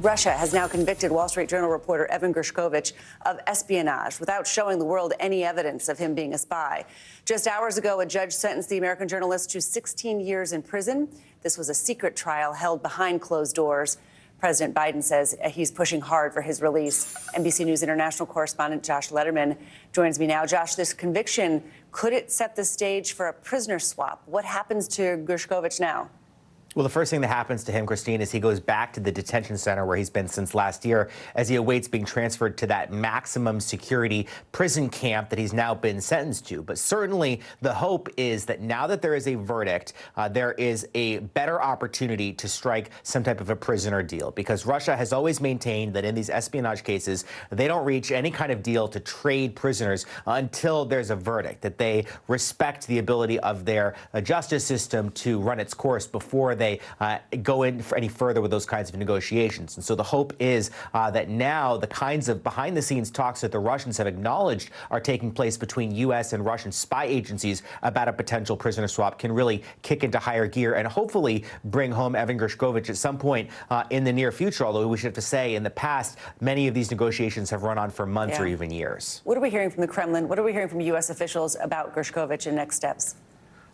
Russia has now convicted Wall Street Journal reporter Evan Gershkovich of espionage without showing the world any evidence of him being a spy. Just hours ago, a judge sentenced the American journalist to 16 years in prison. This was a secret trial held behind closed doors. President Biden says he's pushing hard for his release. NBC News international correspondent Josh Letterman joins me now. Josh, this conviction, could it set the stage for a prisoner swap? What happens to Gershkovich now? Well, the first thing that happens to him, Christine, is he goes back to the detention center where he's been since last year as he awaits being transferred to that maximum security prison camp that he's now been sentenced to. But certainly the hope is that now that there is a verdict, there is a better opportunity to strike some type of a prisoner deal, because Russia has always maintained that in these espionage cases, they don't reach any kind of deal to trade prisoners until there's a verdict, that they respect the ability of their justice system to run its course before they go in for any further with those kinds of negotiations. And so the hope is that now the kinds of behind-the-scenes talks that the Russians have acknowledged are taking place between U.S. and Russian spy agencies about a potential prisoner swap can really kick into higher gear and hopefully bring home Evan Gershkovich at some point in the near future, although we should have to say in the past, many of these negotiations have run on for months or even years. What are we hearing from the Kremlin? What are we hearing from U.S. officials about Gershkovich and next steps?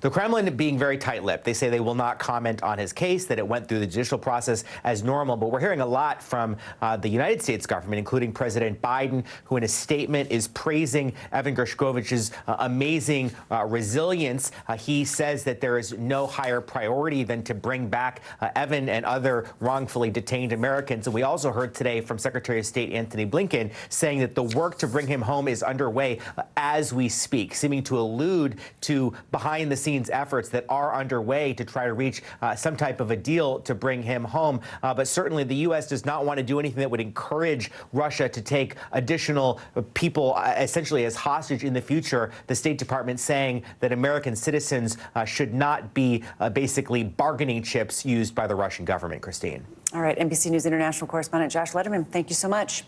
The Kremlin being very tight-lipped. They say they will not comment on his case, that it went through the judicial process as normal. But we're hearing a lot from the United States government, including President Biden, who in a statement is praising Evan Gershkovich's amazing resilience. He says that there is no higher priority than to bring back Evan and other wrongfully detained Americans. And we also heard today from Secretary of State Antony Blinken saying that the work to bring him home is underway as we speak, seeming to allude to behind-the-scenes efforts that are underway to try to reach some type of a deal to bring him home. But certainly the U.S. does not want to do anything that would encourage Russia to take additional people essentially as hostage in the future. The State Department saying that American citizens should not be basically bargaining chips used by the Russian government, Christine. All right, NBC News international correspondent Josh Letterman, thank you so much.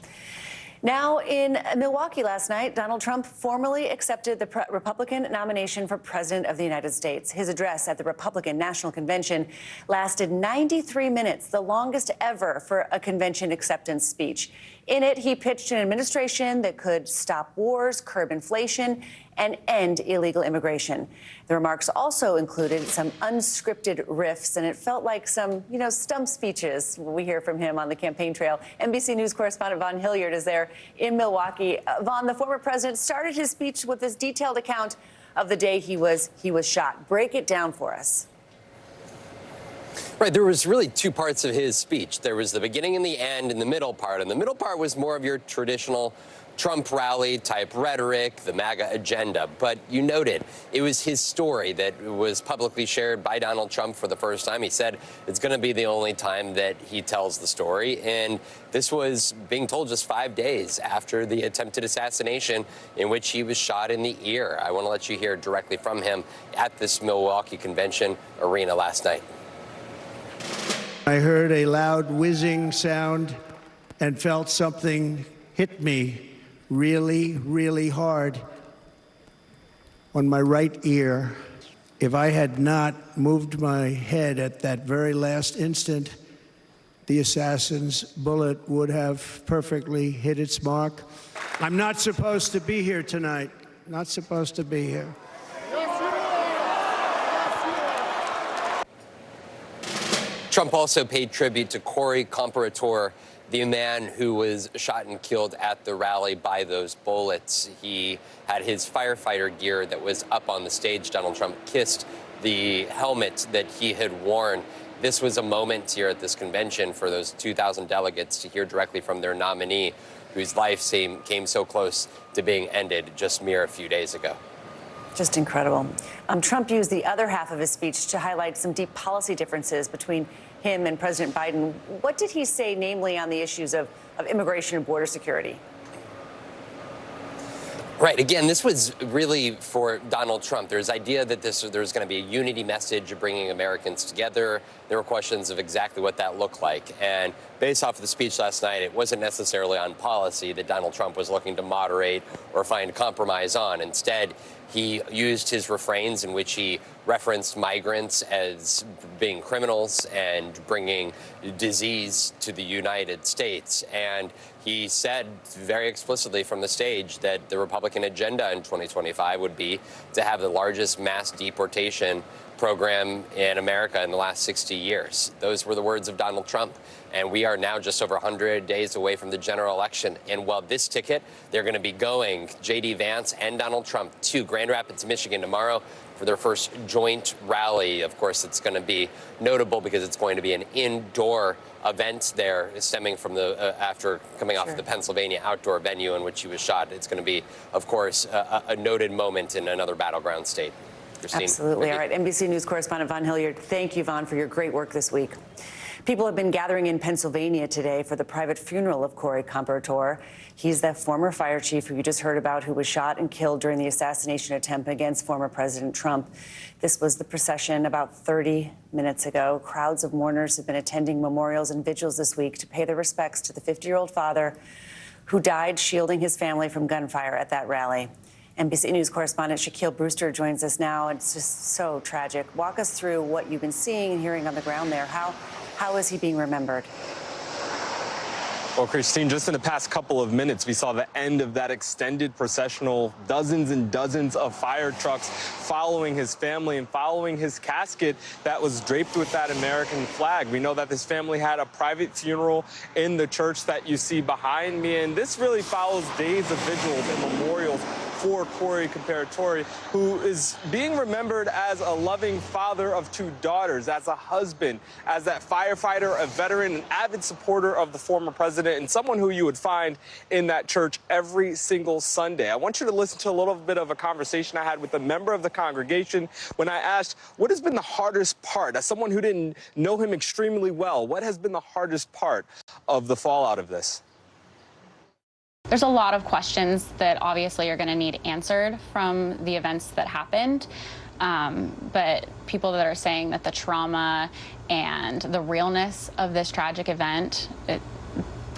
Now, in Milwaukee last night, Donald Trump formally accepted the Republican nomination for President of the United States. His address at the Republican National Convention lasted 93 minutes, the longest ever for a convention acceptance speech. In it, he pitched an administration that could stop wars, curb inflation, and end illegal immigration. The remarks also included some unscripted riffs, and it felt like some, stump speeches we hear from him on the campaign trail. NBC News correspondent Vaughn Hilliard is there in Milwaukee. Vaughn, the former president started his speech with this detailed account of the day he was shot. Break it down for us. Right, there was really two parts of his speech. There was the beginning and the end and the middle part. And the middle part was more of your traditional Trump rally type rhetoric, the MAGA agenda. But you noted it was his story that was publicly shared by Donald Trump for the first time. He said it's going to be the only time that he tells the story. And this was being told just 5 days after the attempted assassination in which he was shot in the ear. I want to let you hear directly from him at this Milwaukee Convention Arena last night. I heard a loud whizzing sound and felt something hit me really, really hard on my right ear. If I had not moved my head at that very last instant, the assassin's bullet would have perfectly hit its mark. I'm not supposed to be here tonight. Not supposed to be here. Trump also paid tribute to Corey Comparator, the man who was shot and killed at the rally by those bullets. He had his firefighter gear that was up on the stage. Donald Trump kissed the helmet that he had worn. This was a moment here at this convention for those 2,000 delegates to hear directly from their nominee, whose life came so close to being ended just mere a few days ago. Just incredible. Trump used the other half of his speech to highlight some deep policy differences between him and President Biden. What did he say, namely on the issues of immigration and border security? Right. Again, this was really for Donald Trump. There's idea that there's going to be a unity message of bringing Americans together. There were questions of exactly what that looked like. And based off of the speech last night, it wasn't necessarily on policy that Donald Trump was looking to moderate or find compromise on. Instead, he used his refrains in which he referenced migrants as being criminals and bringing disease to the United States. And he said very explicitly from the stage that the Republican agenda in 2025 would be to have the largest mass deportation program in America in the last 60 years. Those were the words of Donald Trump. And we are now just over 100 days away from the general election. And while this ticket, they're going to be going, J.D. Vance and Donald Trump, to Grand Rapids, Michigan tomorrow for their first joint rally. Of course, it's going to be notable because it's going to be an indoor event there, stemming from the after coming off of the Pennsylvania outdoor venue in which he was shot. It's going to be, of course, a noted moment in another battleground state. Christine, absolutely. All right. NBC News correspondent Vaughn Hilliard, thank you, Vaughn, for your great work this week. People have been gathering in Pennsylvania today for the private funeral of Corey Comparator. He's the former fire chief who you just heard about, who was shot and killed during the assassination attempt against former President Trump. This was the procession about 30 minutes ago. Crowds of mourners have been attending memorials and vigils this week to pay their respects to the 50-year-old father who died shielding his family from gunfire at that rally. NBC News correspondent Shaquille Brewster joins us now. It's just so tragic. Walk us through what you've been seeing and hearing on the ground there. How is he being remembered? Well, Christine, just in the past couple of minutes, we saw the end of that extended processional, dozens and dozens of fire trucks following his family and following his casket that was draped with that American flag. We know that this family had a private funeral in the church that you see behind me, and this really follows days of vigils and memorials for Corey Comparator, who is being remembered as a loving father of two daughters, as a husband, as that firefighter, a veteran, an avid supporter of the former president, and someone who you would find in that church every single Sunday. I want you to listen to a little bit of a conversation I had with a member of the congregation when I asked, what has been the hardest part? As someone who didn't know him extremely well, what has been the hardest part of the fallout of this? There's a lot of questions that obviously are going to need answered from the events that happened. But people that are saying that the trauma and the realness of this tragic event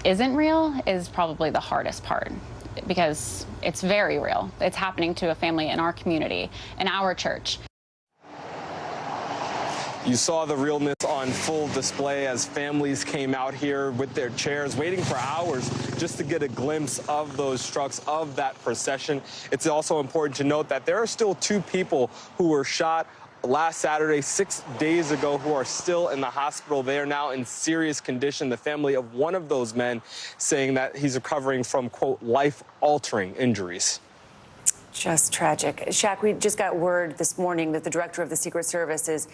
isn't real is probably the hardest part, because it's very real. It's happening to a family in our community, in our church. You saw the realness on full display as families came out here with their chairs, waiting for hours just to get a glimpse of those trucks, of that procession. It's also important to note that there are still two people who were shot last Saturday, 6 days ago, who are still in the hospital. They are now in serious condition. The family of one of those men saying that he's recovering from, quote, life-altering injuries. Just tragic. Shaq, we just got word this morning that the director of the Secret Service is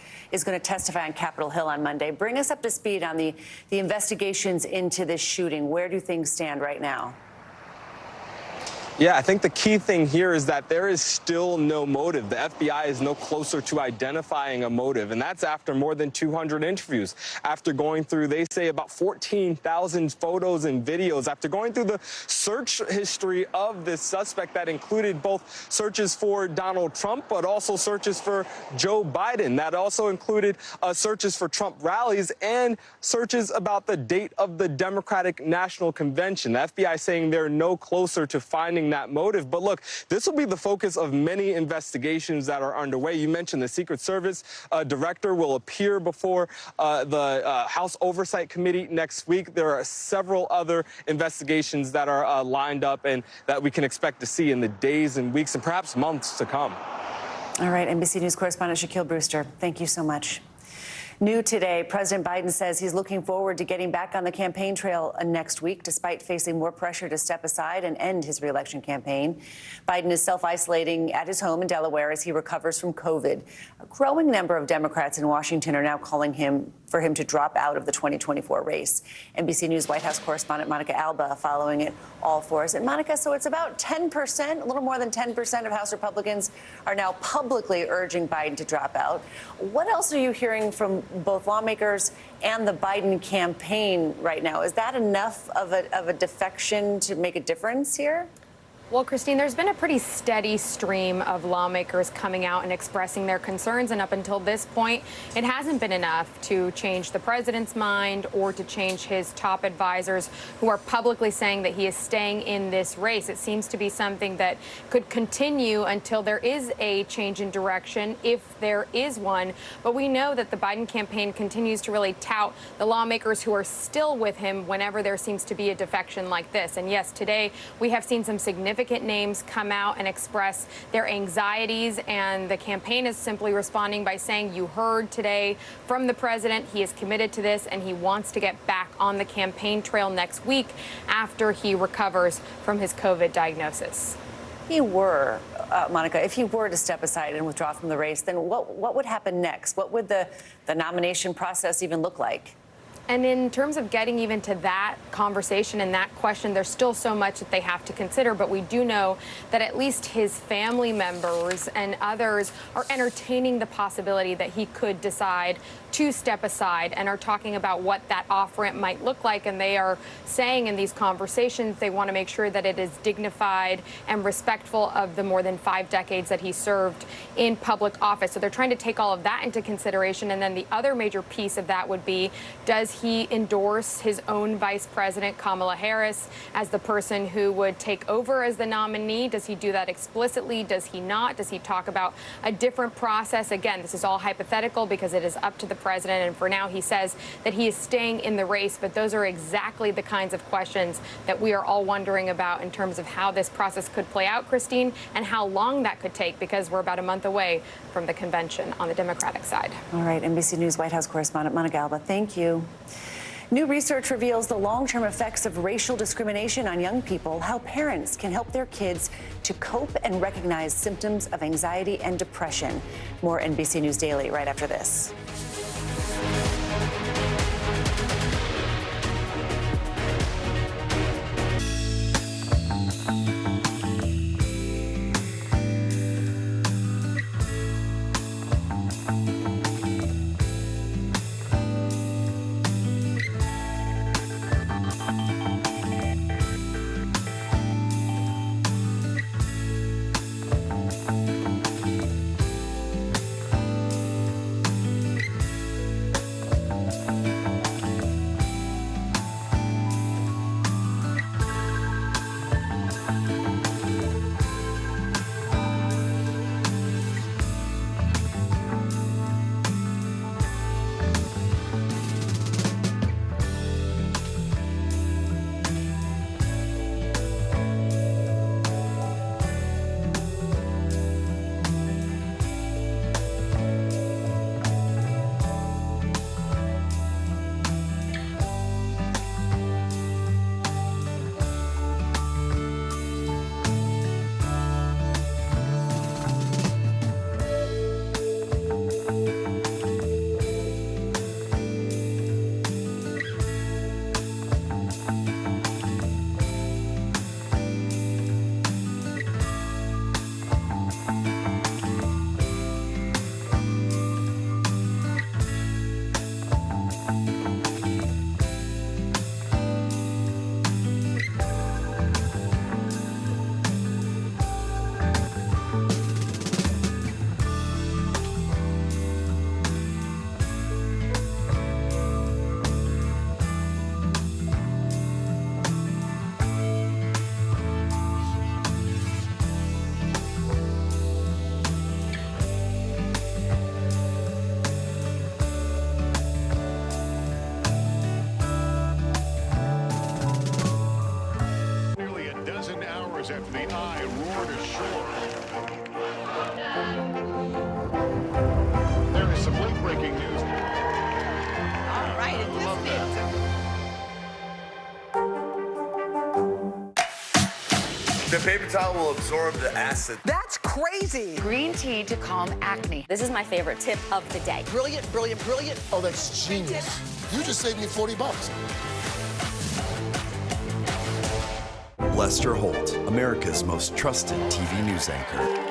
going to testify on Capitol Hill on Monday. Bring us up to speed on the investigations into this shooting. Where do things stand right now? Yeah, I think the key thing here is that there is still no motive. The FBI is no closer to identifying a motive, and that's after more than 200 interviews, after going through, they say, about 14,000 photos and videos, after going through the search history of this suspect that included both searches for Donald Trump, but also searches for Joe Biden. That also included searches for Trump rallies and searches about the date of the Democratic National Convention. The FBI saying they're no closer to finding that motive. But look, this will be the focus of many investigations that are underway. You mentioned the Secret Service director will appear before the House Oversight Committee next week. There are several other investigations that are lined up and that we can expect to see in the days and weeks and perhaps months to come. All right, NBC News correspondent Shaquille Brewster, thank you so much. New today, President Biden says he's looking forward to getting back on the campaign trail next week, despite facing more pressure to step aside and end his reelection campaign. Biden is self-isolating at his home in Delaware as he recovers from COVID. A growing number of Democrats in Washington are now calling for him to drop out of the 2024 race. NBC News White House correspondent Monica Alba following it all for us. And Monica, so it's about 10%, a little more than 10% of House Republicans are now publicly urging Biden to drop out. What else are you hearing from both lawmakers and the Biden campaign right now? Is that enough of a defection to make a difference here? Well, Christine, there's been a pretty steady stream of lawmakers coming out and expressing their concerns. And up until this point, it hasn't been enough to change the president's mind or to change his top advisors who are publicly saying that he is staying in this race. It seems to be something that could continue until there is a change in direction, if there is one. But we know that the Biden campaign continues to really tout the lawmakers who are still with him whenever there seems to be a defection like this. And yes, today we have seen some significant names come out and express their anxieties, and the campaign is simply responding by saying, you heard today from the president, he is committed to this and he wants to get back on the campaign trail next week after he recovers from his COVID diagnosis. Monica, if he were to step aside and withdraw from the race, then what would happen next? What would the nomination process even look like? And in terms of getting even to that conversation and that question, there's still so much that they have to consider. But we do know that at least his family members and others are entertaining the possibility that he could decide to step aside and are talking about what that off-ramp might look like. And they are saying in these conversations they want to make sure that it is dignified and respectful of the more than 5 decades that he served in public office. So they're trying to take all of that into consideration. And then the other major piece of that would be, does he endorse his own vice president, Kamala Harris, as the person who would take over as the nominee? Does he do that explicitly? Does he not? Does he talk about a different process? Again, this is all hypothetical because it is up to the president. And for now, he says that he is staying in the race. But those are exactly the kinds of questions that we are all wondering about in terms of how this process could play out, Christine, and how long that could take, because we're about a month away from the convention on the Democratic side. All right, NBC News White House correspondent Monica Alba, thank you. New research reveals the long-term effects of racial discrimination on young people, how parents can help their kids to cope and recognize symptoms of anxiety and depression. More NBC News Daily right after this. The paper towel will absorb the acid. That's crazy. Green tea to calm acne. This is my favorite tip of the day. Brilliant, brilliant, brilliant. Oh, that's genius. You just saved me $40. Lester Holt, America's most trusted TV news anchor.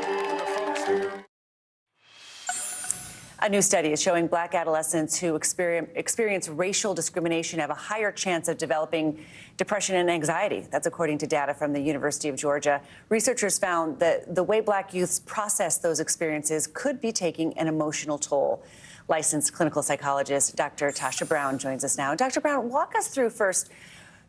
A new study is showing black adolescents who experience racial discrimination have a higher chance of developing depression and anxiety. That's according to data from the University of Georgia. Researchers found that the way black youths process those experiences could be taking an emotional toll. Licensed clinical psychologist Dr. Tasha Brown joins us now. Dr. Brown, walk us through first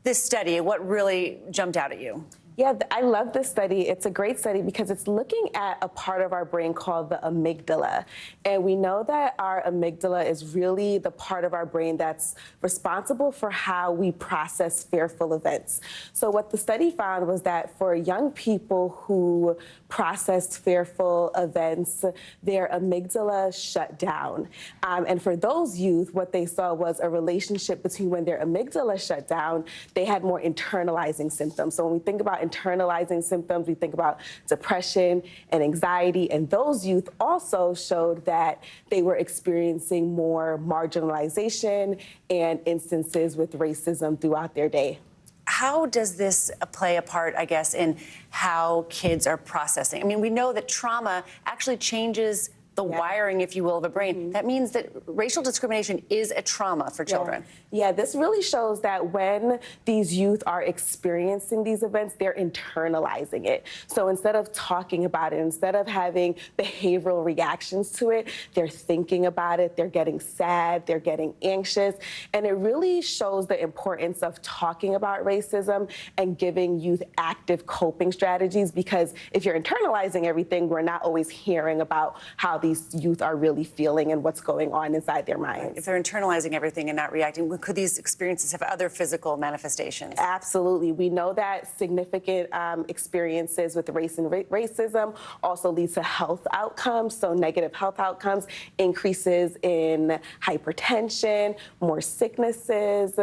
this study. What really jumped out at you? Yeah, I love this study. It's a great study because it's looking at a part of our brain called the amygdala. And we know that our amygdala is really the part of our brain that's responsible for how we process fearful events. So what the study found was that for young people who processed fearful events, their amygdala shut down. And for those youth, what they saw was a relationship between when their amygdala shut down, they had more internalizing symptoms. So when we think about internalizing symptoms, we think about depression and anxiety, and those youth also showed that they were experiencing more marginalization and instances with racism throughout their day. How does this play a part, I guess, in how kids are processing? I mean, we know that trauma actually changes the wiring, if you will, of a brain. That means that racial discrimination is a trauma for children. Yeah, this really shows that when these youth are experiencing these events, they're internalizing it. So instead of talking about it, instead of having behavioral reactions to it, they're thinking about it, they're getting sad, they're getting anxious. And it really shows the importance of talking about racism and giving youth active coping strategies, because if you're internalizing everything, we're not always hearing about how these youth are really feeling and what's going on inside their minds. If they're internalizing everything and not reacting, could these experiences have other physical manifestations? Absolutely. We know that significant experiences with race and racism also lead to health outcomes. So negative health outcomes, increases in hypertension, more sicknesses.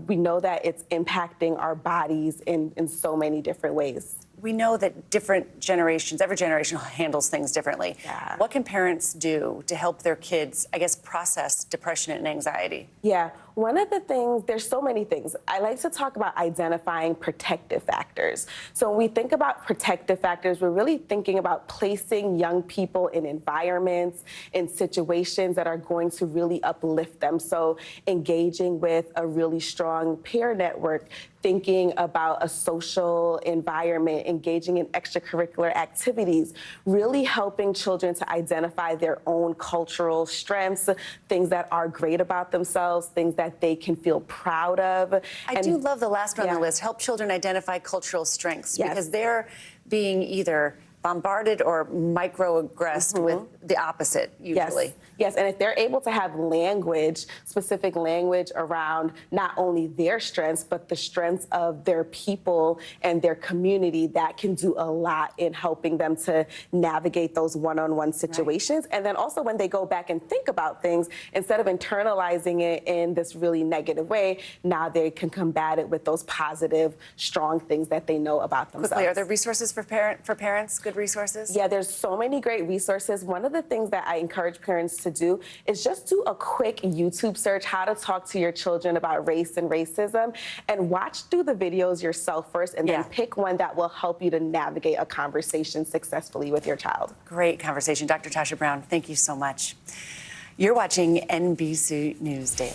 We know that it's impacting our bodies in so many different ways. We know that different generations, every generation handles things differently. Yeah. What can parents do to help their kids, I guess, process depression and anxiety? Yeah, one of the things, there's so many things. I like to talk about identifying protective factors. So when we think about protective factors, we're really thinking about placing young people in environments, in situations that are going to really uplift them. So engaging with a really strong peer network, thinking about a social environment, engaging in extracurricular activities, really helping children to identify their own cultural strengths, things that are great about themselves, things that they can feel proud of. I do love the last one on the list, help children identify cultural strengths, because they're being either bombarded or microaggressed with the opposite, usually. Yes, and if they're able to have language, specific language around not only their strengths, but the strengths of their people and their community, that can do a lot in helping them to navigate those one-on-one situations. And then also when they go back and think about things, instead of internalizing it in this really negative way, now they can combat it with those positive, strong things that they know about themselves. Quickly, are there resources for parents, good resources? Yeah, there's so many great resources. One of the things that I encourage parents to do is just do a quick YouTube search, how to talk to your children about race and racism, and watch through the videos yourself first, and then pick one that will help you to navigate a conversation successfully with your child. Great conversation. Dr. Tasha Brown, thank you so much. You're watching NBC News Daily.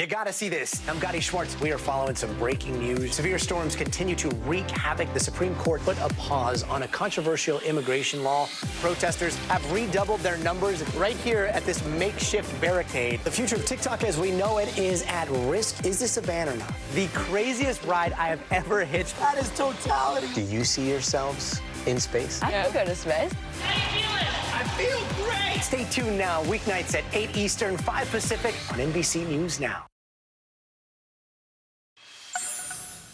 You gotta see this. I'm Gotti Schwartz. We are following some breaking news. Severe storms continue to wreak havoc. The Supreme Court put a pause on a controversial immigration law. Protesters have redoubled their numbers right here at this makeshift barricade. The future of TikTok as we know it is at risk. Is this a ban or not? The craziest ride I have ever hitched. That is totality. Do you see yourselves in space? I could go to space. I feel great. Stay tuned now, weeknights at 8 Eastern, 5 Pacific on NBC News Now.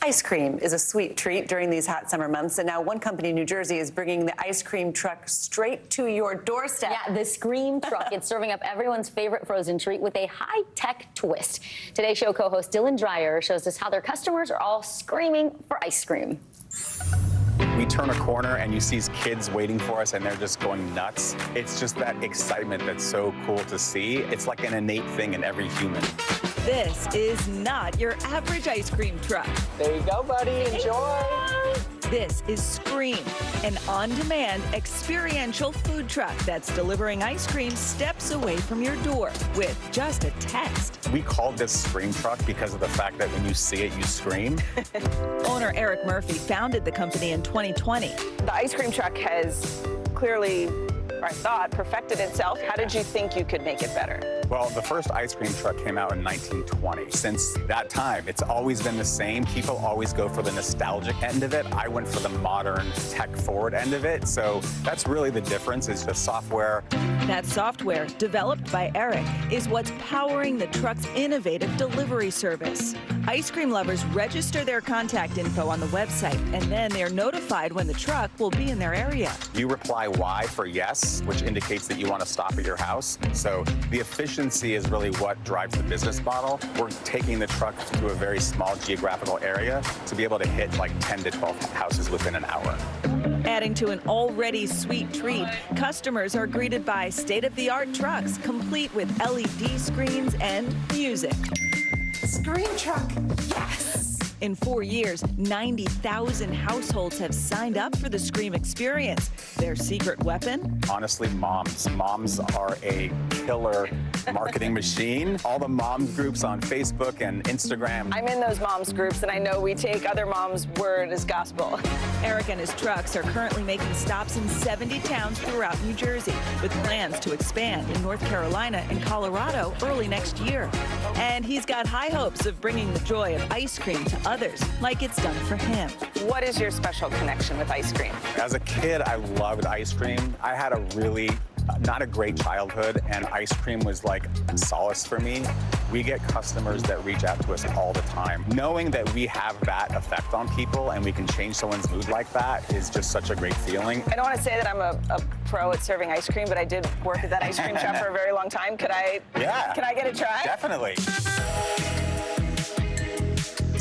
Ice cream is a sweet treat during these hot summer months, and now one company in New Jersey is bringing the ice cream truck straight to your doorstep. Yeah, the Scream truck. It's serving up everyone's favorite frozen treat with a high-tech twist. Today's show co-host Dylan Dreyer shows us how their customers are all screaming for ice cream. We turn a corner and you see kids waiting for us and they're just going nuts. It's just that excitement that's so cool to see. It's like an innate thing in every human. This is not your average ice cream truck. There you go, buddy. Enjoy. This is Scream, an on-demand experiential food truck that's delivering ice cream steps away from your door with just a text. We called this Scream truck because of the fact that when you see it, you scream. Owner Eric Murphy founded the company in 2020. The ice cream truck has clearly, I thought, perfected itself. How did you think you could make it better? Well, the first ice cream truck came out in 1920. Since that time, it's always been the same. People always go for the nostalgic end of it. I went for the modern, tech-forward end of it. So that's really the difference, is the software. That software, developed by Eric, is what's powering the truck's innovative delivery service. Ice cream lovers register their contact info on the website, and then they're notified when the truck will be in their area. You reply Y for yes, which indicates that you want to stop at your house. So the efficiency is really what drives the business model. We're taking the truck to a very small geographical area to be able to hit like 10 to 12 houses within an hour. Adding to an already sweet treat, customers are greeted by state-of-the-art trucks complete with LED screens and music. Scream truck, yes! In 4 years, 90,000 households have signed up for the Scream experience. Their secret weapon? Honestly, moms. Moms are a killer marketing machine. All the moms groups on Facebook and Instagram. I'm in those moms groups, and I know we take other moms' word as gospel. Eric and his trucks are currently making stops in 70 towns throughout New Jersey, with plans to expand in North Carolina and Colorado early next year. And he's got high hopes of bringing the joy of ice cream to others, like it's done for him. What is your special connection with ice cream? As a kid, I loved ice cream. I had a really not a great childhood, and ice cream was like solace for me. We get customers that reach out to us all the time. Knowing that we have that effect on people and we can change someone's mood like that is just such a great feeling. I don't want to say that I'm a pro at serving ice cream, but I did work at that ice cream shop for a very long time. Can I get a try? Definitely.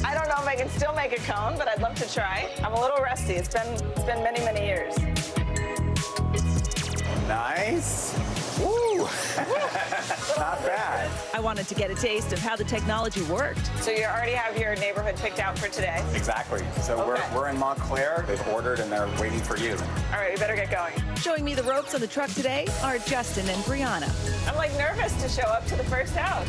I don't know if I can still make a cone, but I'd love to try. I'm a little rusty. It's been many, many years. Nice. Woo! Not bad. I wanted to get a taste of how the technology worked. So you already have your neighborhood picked out for today? Exactly. So we're in Montclair. They've ordered and they're waiting for you. All right, we better get going. Showing me the ropes on the truck today are Justin and Brianna. I'm like nervous to show up to the first house.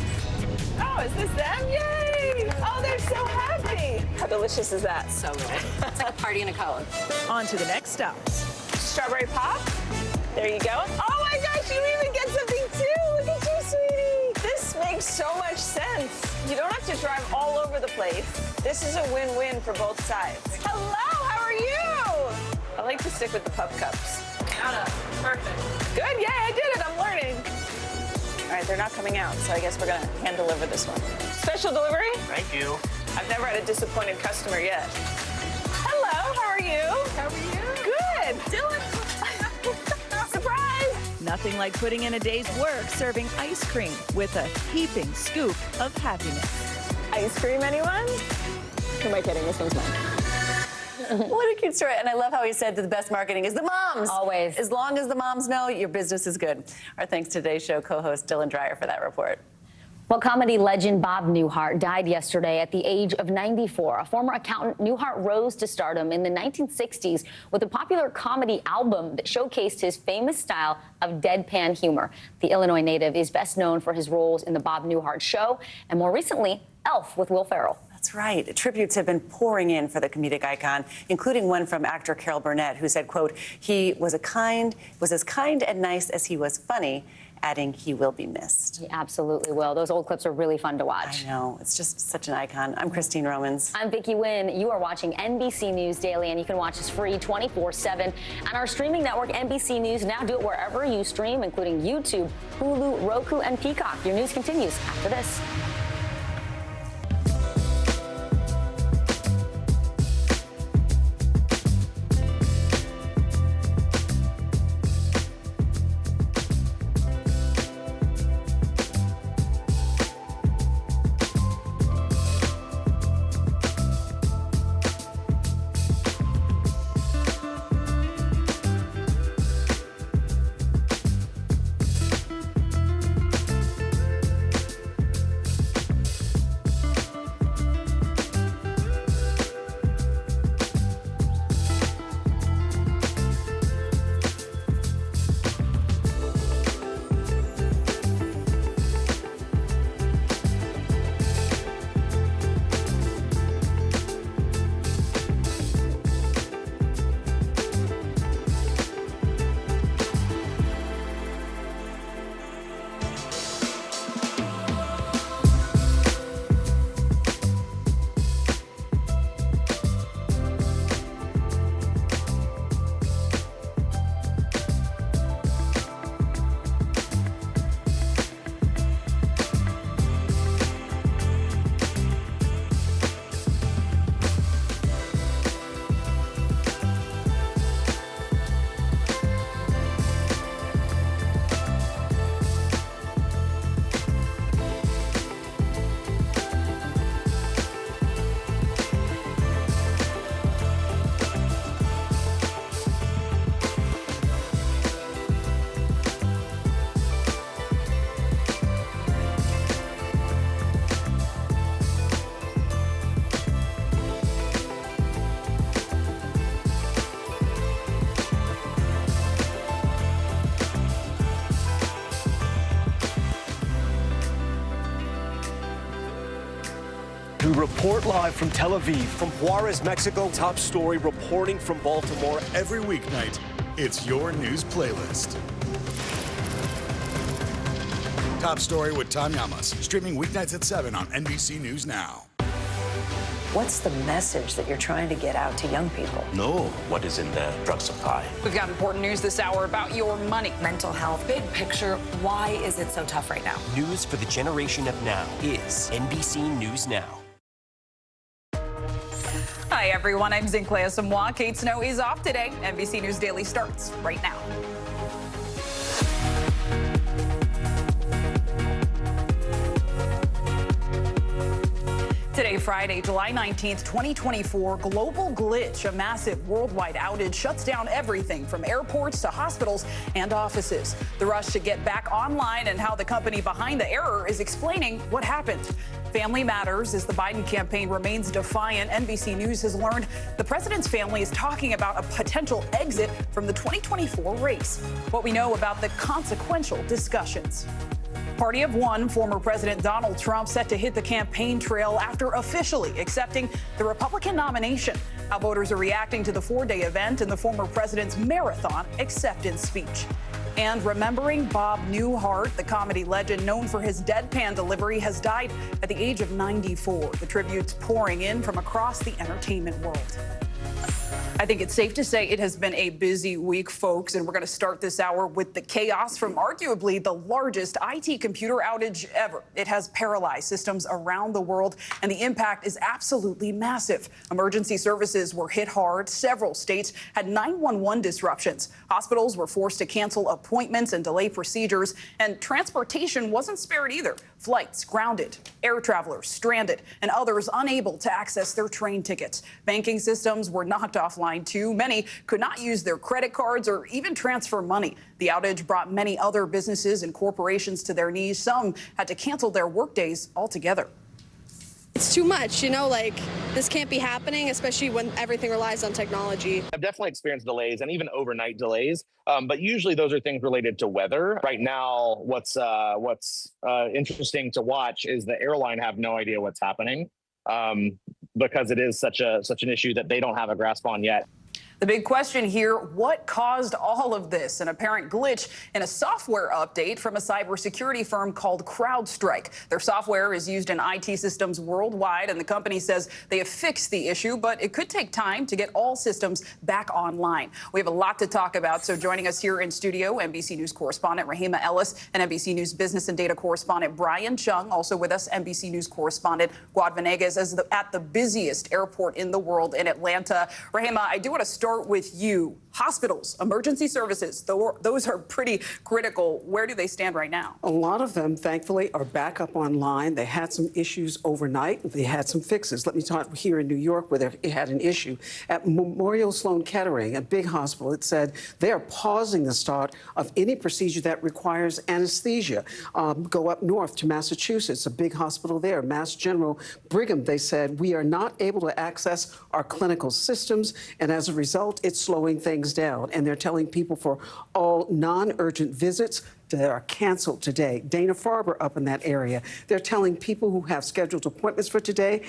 Oh, is this them? Yay! Oh, they're so happy. How delicious is that? So good. It's like a party in a cone. On to the next stop. Strawberry pop. There you go. Oh my gosh, you even get something too. Look at you, sweetie. This makes so much sense. You don't have to drive all over the place. This is a win-win for both sides. Hello, how are you? I like to stick with the pup cups. Perfect. Good, yay, I did it, I'm learning. All right, they're not coming out, so I guess we're gonna hand deliver this one. Special delivery? Thank you. I've never had a disappointed customer yet. Hello, how are you? How are you? Good. Dylan. Surprise! Nothing like putting in a day's work serving ice cream with a heaping scoop of happiness. Ice cream, anyone? Who am I kidding? This one's mine. What a cute story. And I love how he said that the best marketing is the moms. Always. As long as the moms know, your business is good. Our thanks to today's show co-host Dylan Dreyer for that report. Well, comedy legend Bob Newhart died yesterday at the age of 94. A former accountant, Newhart rose to stardom in the 1960s with a popular comedy album that showcased his famous style of deadpan humor. The Illinois native is best known for his roles in The Bob Newhart Show and more recently, Elf with Will Ferrell. That's right. Tributes have been pouring in for the comedic icon, including one from actor Carol Burnett, who said, quote, he was as kind and nice as he was funny, adding he will be missed. He absolutely will. Those old clips are really fun to watch. I know. It's just such an icon. I'm Christine Romans. I'm Vicki Wynn. You are watching NBC News Daily, and you can watch us free 24/7 on our streaming network, NBC News Now. Do it wherever you stream, including YouTube, Hulu, Roku, and Peacock. Your news continues after this. We report live from Tel Aviv, from Juarez, Mexico. Top story reporting from Baltimore. Every weeknight, it's your news playlist. Top Story with Tom Llamas, streaming weeknights at 7 on NBC News Now. What's the message that you're trying to get out to young people? Know what is in the drug supply. We've got important news this hour about your money. Mental health, big picture, why is it so tough right now? News for the generation of now is NBC News Now. Hi, everyone. I'm Zinklea Samoa. Kate Snow is off today. NBC News Daily starts right now. Today, Friday, July 19th, 2024, global glitch, a massive worldwide outage, shuts down everything from airports to hospitals and offices. The rush to get back online and how the company behind the error is explaining what happened. Family matters as the Biden campaign remains defiant. NBC News has learned the president's family is talking about a potential exit from the 2024 race. What we know about the consequential discussions. Party of one, former President Donald Trump set to hit the campaign trail after officially accepting the Republican nomination. How voters are reacting to the four-day event and the former president's marathon acceptance speech. And remembering Bob Newhart, the comedy legend known for his deadpan delivery, has died at the age of 94. The tributes pouring in from across the entertainment world. I think it's safe to say it has been a busy week, folks, and we're going to start this hour with the chaos from arguably the largest IT computer outage ever. It has paralyzed systems around the world, and the impact is absolutely massive. Emergency services were hit hard. Several states had 911 disruptions. Hospitals were forced to cancel appointments and delay procedures, and transportation wasn't spared either. Flights grounded, air travelers stranded, and others unable to access their train tickets. Banking systems were knocked offline, too. Many could not use their credit cards or even transfer money. The outage brought many other businesses and corporations to their knees. Some had to cancel their workdays altogether. It's too much, you know, like this can't be happening, especially when everything relies on technology. I've definitely experienced delays and even overnight delays, but usually those are things related to weather. Right now, what's interesting to watch is the airline have no idea what's happening because it is such an issue that they don't have a grasp on yet. The big question here, what caused all of this? An apparent glitch in a software update from a cybersecurity firm called CrowdStrike. Their software is used in IT systems worldwide, and the company says they have fixed the issue, but it could take time to get all systems back online. We have a lot to talk about, so joining us here in studio, NBC News correspondent Rahima Ellis and NBC News business and data correspondent Brian Chung. Also with us, NBC News correspondent Guad Venegas at the busiest airport in the world in Atlanta. Rahima, I do want to start with you. Hospitals, emergency services, those are pretty critical. Where do they stand right now? A lot of them, thankfully, are back up online. They had some issues overnight. They had some fixes. Let me talk here in New York where they had an issue. At Memorial Sloan Kettering, a big hospital, it said they are pausing the start of any procedure that requires anesthesia. Go up north to Massachusetts, a big hospital there, Mass General Brigham, they said, we are not able to access our clinical systems, and as a result, it's slowing things down. And they're telling people for all non-urgent visits that are canceled today. Dana-Farber up in that area. They're telling people who have scheduled appointments for today,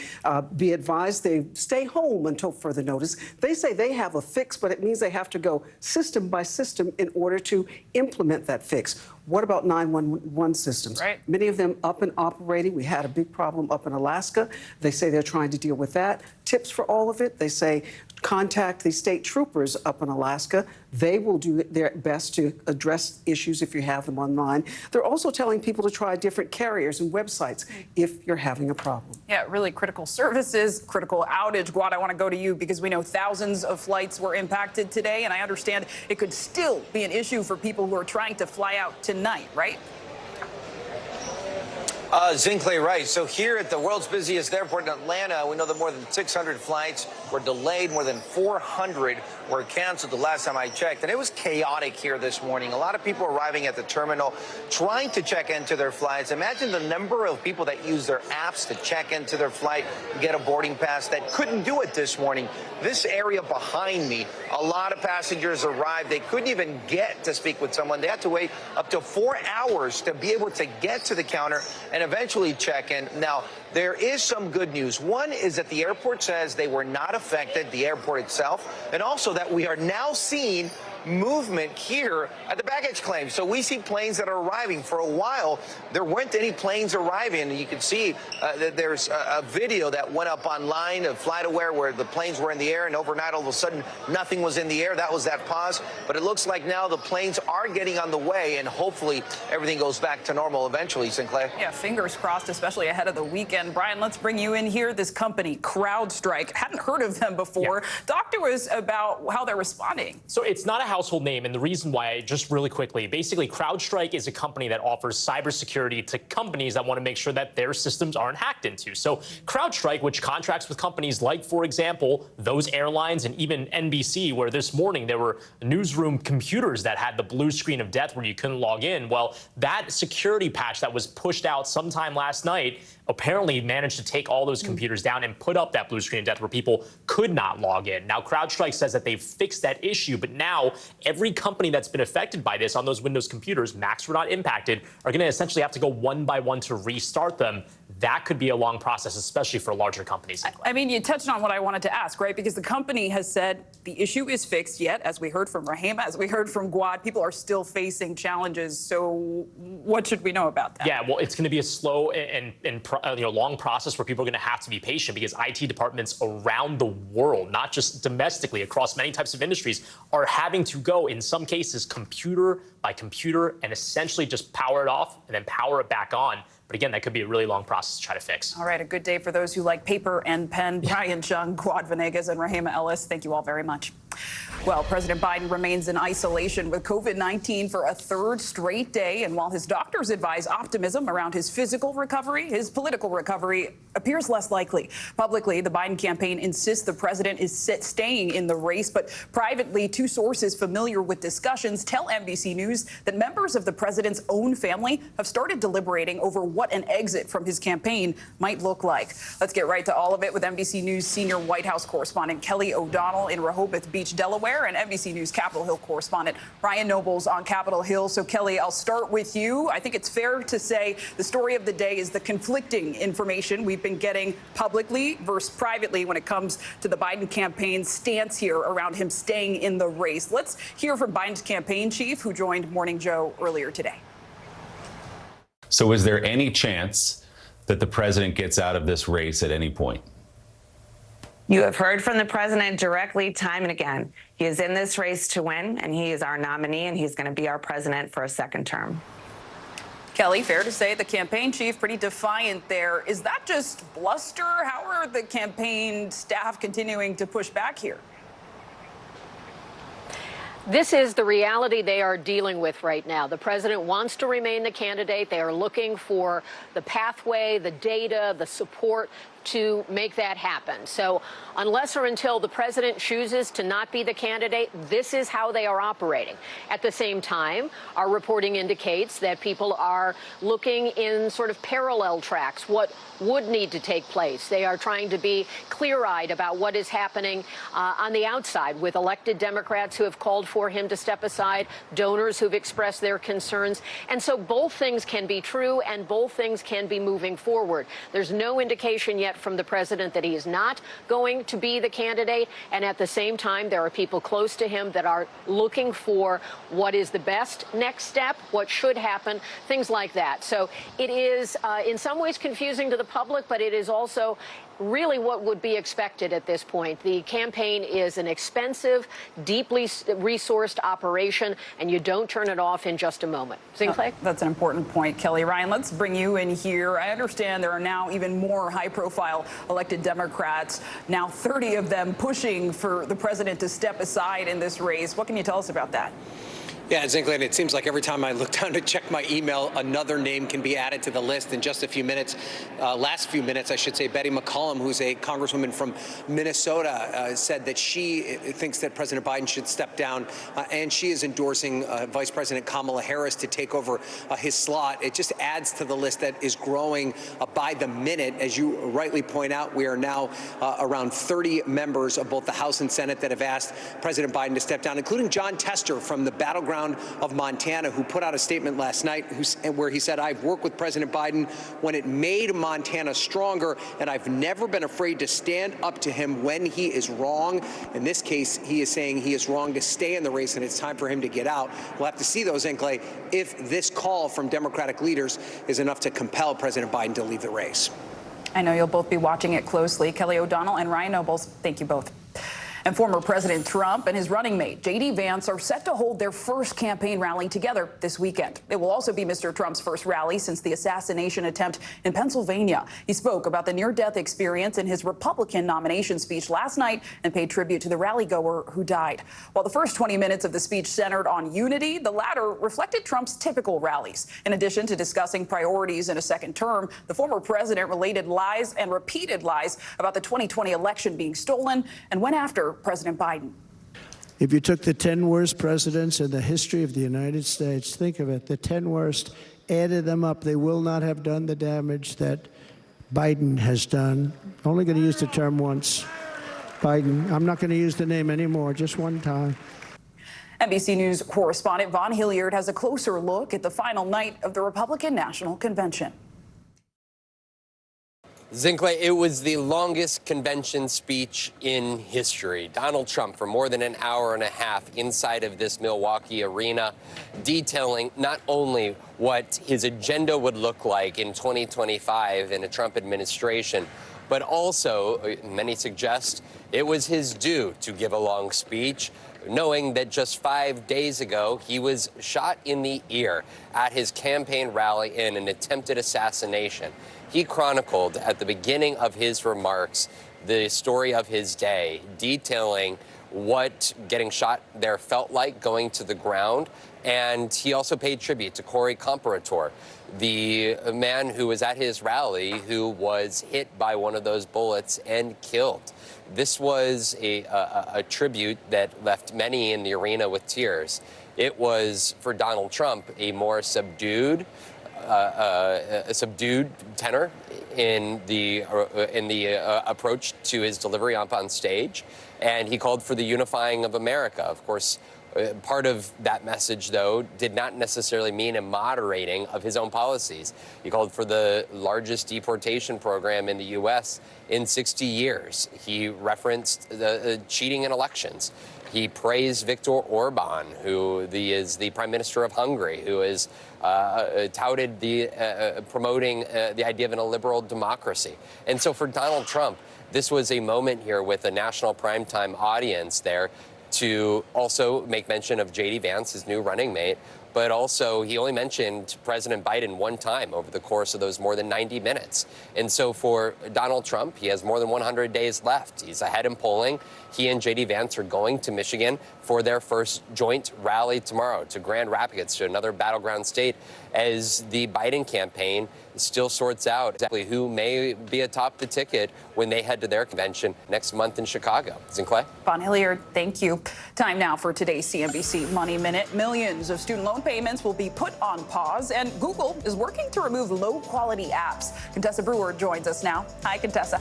be advised they stay home until further notice. They say they have a fix, but it means they have to go system by system in order to implement that fix. What about 911 systems? Right. Many of them up and operating. We had a big problem up in Alaska. They say they're trying to deal with that. Tips for all of it, they say contact the state troopers up in Alaska. They will do their best to address issues if you have them online. They're also telling people to try different carriers and websites if you're having a problem. Yeah, really critical services, critical outage. Guad, I want to go to you because we know thousands of flights were impacted today, and I understand it could still be an issue for people who are trying to fly out tonight, right? Zinkley, right. So here at the world's busiest airport in Atlanta, we know that more than 600 flights were delayed. More than 400 were canceled the last time I checked. And it was chaotic here this morning. A lot of people arriving at the terminal trying to check into their flights. Imagine the number of people that use their apps to check into their flight and get a boarding pass that couldn't do it this morning. This area behind me, a lot of passengers arrived. They couldn't even get to speak with someone. They had to wait up to 4 hours to be able to get to the counter and eventually check in. Now, there is some good news. One is that the airport says they were not affected, the airport itself, and also that we are now seeing movement here at the baggage claim. So we see planes that are arriving. For a while, there weren't any planes arriving. You can see that there's a video that went up online of FlightAware where the planes were in the air, and overnight, all of a sudden, nothing was in the air. That was that pause. But it looks like now the planes are getting on the way, and hopefully everything goes back to normal eventually, Sinclair. Yeah, fingers crossed, especially ahead of the weekend. Brian, let's bring you in here. This company, CrowdStrike, hadn't heard of them before. Talk to us about how they're responding. So it's not a household name, and the reason why, just really quickly, basically CrowdStrike is a company that offers cybersecurity to companies that want to make sure that their systems aren't hacked into. So CrowdStrike, which contracts with companies like, for example, those airlines and even NBC, where this morning there were newsroom computers that had the blue screen of death where you couldn't log in. Well, that security patch that was pushed out sometime last night apparently managed to take all those computers down and put up that blue screen of death where people could not log in. Now, CrowdStrike says that they've fixed that issue, but now every company that's been affected by this on those Windows computers, Macs were not impacted, are going to essentially have to go one by one to restart them. That could be a long process, especially for larger companies. I mean, you touched on what I wanted to ask, right? Because the company has said the issue is fixed, yet, as we heard from Rahima, as we heard from Guad, people are still facing challenges. So what should we know about that? Yeah, well, it's going to be a slow and long process where people are going to have to be patient because IT departments around the world, not just domestically, across many types of industries, are having to go, in some cases, computer by computer and essentially just power it off and then power it back on. But again, that could be a really long process to try to fix. All right, a good day for those who like paper and pen. Brian Chung, Guad Venegas, and Rahima Ellis, thank you all very much. Well, President Biden remains in isolation with COVID-19 for a third straight day. And while his doctors advise optimism around his physical recovery, his political recovery appears less likely. Publicly, the Biden campaign insists the president is staying in the race. But privately, two sources familiar with discussions tell NBC News that members of the president's own family have started deliberating over what an exit from his campaign might look like. Let's get right to all of it with NBC News senior White House correspondent Kelly O'Donnell in Rehoboth Beach, Delaware, and NBC News Capitol Hill correspondent Ryan Nobles on Capitol Hill. So, Kelly, I'll start with you. I think it's fair to say the story of the day is the conflicting information we've been getting publicly versus privately when it comes to the Biden campaign's stance here around him staying in the race. Let's hear from Biden's campaign chief, who joined Morning Joe earlier today. So is there any chance that the president gets out of this race at any point? You have heard from the president directly time and again. He is in this race to win, and he is our nominee, and he's going to be our president for a second term. Kelly, fair to say the campaign chief pretty defiant there. Is that just bluster? How are the campaign staff continuing to push back here? This is the reality they are dealing with right now. The president wants to remain the candidate. They are looking for the pathway, the data, the support to make that happen. So unless or until the president chooses to not be the candidate, this is how they are operating. At the same time, our reporting indicates that people are looking in sort of parallel tracks, what would need to take place. They are trying to be clear-eyed about what is happening on the outside with elected Democrats who have called for him to step aside, donors who've expressed their concerns. And so both things can be true and both things can be moving forward. There's no indication yet from the president that he is not going to be the candidate. And at the same time, there are people close to him that are looking for what is the best next step, what should happen, things like that. So it is in some ways confusing to the public, but it is also really what would be expected at this point. The campaign is an expensive, deeply resourced operation, and you don't turn it off in just a moment. Sinclair? That's an important point, Kelly. Ryan, let's bring you in here. I understand there are now even more high-profile elected Democrats, now 30 of them pushing for the president to step aside in this race. What can you tell us about that? Yeah, Zinkland, it seems like every time I look down to check my email, another name can be added to the list in just a few minutes. Last few minutes, I should say, Betty McCollum, who's a congresswoman from Minnesota, said that she thinks that President Biden should step down, and she is endorsing Vice President Kamala Harris to take over his slot. It just adds to the list that is growing by the minute. As you rightly point out, we are now around 30 members of both the House and Senate that have asked President Biden to step down, including John Tester from the battleground of Montana, who put out a statement last night where he said, "I've worked with President Biden when it made Montana stronger, and I've never been afraid to stand up to him when he is wrong." In this case, he is saying he is wrong to stay in the race, and it's time for him to get out. We'll have to see, though, Zinkley, if this call from Democratic leaders is enough to compel President Biden to leave the race. I know you'll both be watching it closely. Kelly O'Donnell and Ryan Nobles, thank you both. And former President Trump and his running mate, J.D. Vance, are set to hold their first campaign rally together this weekend. It will also be Mr. Trump's first rally since the assassination attempt in Pennsylvania. He spoke about the near-death experience in his Republican nomination speech last night and paid tribute to the rally-goer who died. While the first 20 minutes of the speech centered on unity, the latter reflected Trump's typical rallies. In addition to discussing priorities in a second term, the former president related lies and repeated lies about the 2020 election being stolen and went after President Biden. If you took the 10 worst presidents in the history of the United States, think of it, the 10 worst, added them up, they will not have done the damage that Biden has done. Only going to use the term once. Biden. I'm not going to use the name anymore, just one time. NBC News correspondent Vaughn Hilliard has a closer look at the final night of the Republican National Convention. Zinkley, it was the longest convention speech in history. Donald Trump for more than an hour and a half inside of this Milwaukee arena, detailing not only what his agenda would look like in 2025 in a Trump administration, but also, many suggest, it was his due to give a long speech, knowing that just 5 days ago he was shot in the ear at his campaign rally in an attempted assassination. He chronicled at the beginning of his remarks the story of his day, detailing what getting shot there felt like going to the ground. And he also paid tribute to Corey Comparator, the man who was at his rally who was hit by one of those bullets and killed. This was a tribute that left many in the arena with tears. It was, for Donald Trump, a more subdued tenor in the approach to his delivery up on stage, and he called for the unifying of America. Of course, part of that message, though, did not necessarily mean a moderating of his own policies. He called for the largest deportation program in the U.S. in 60 years. He referenced the cheating in elections. He praised Viktor Orban, who is the prime minister of Hungary, who is touted promoting the idea of a liberal democracy. And so for Donald Trump, this was a moment here with a national primetime audience there to also make mention of J.D. Vance, his new running mate, but also he only mentioned President Biden one time over the course of those more than 90 minutes. And so for Donald Trump, he has more than 100 days left. He's ahead in polling. He and J.D. Vance are going to Michigan for their first joint rally tomorrow to Grand Rapids, to another battleground state, as the Biden campaign still sorts out exactly who may be atop the ticket when they head to their convention next month in Chicago. Zinclay? Von Hilliard, thank you. Time now for today's CNBC Money Minute. Millions of student loan payments will be put on pause, and Google is working to remove low-quality apps. Contessa Brewer joins us now. Hi, Contessa.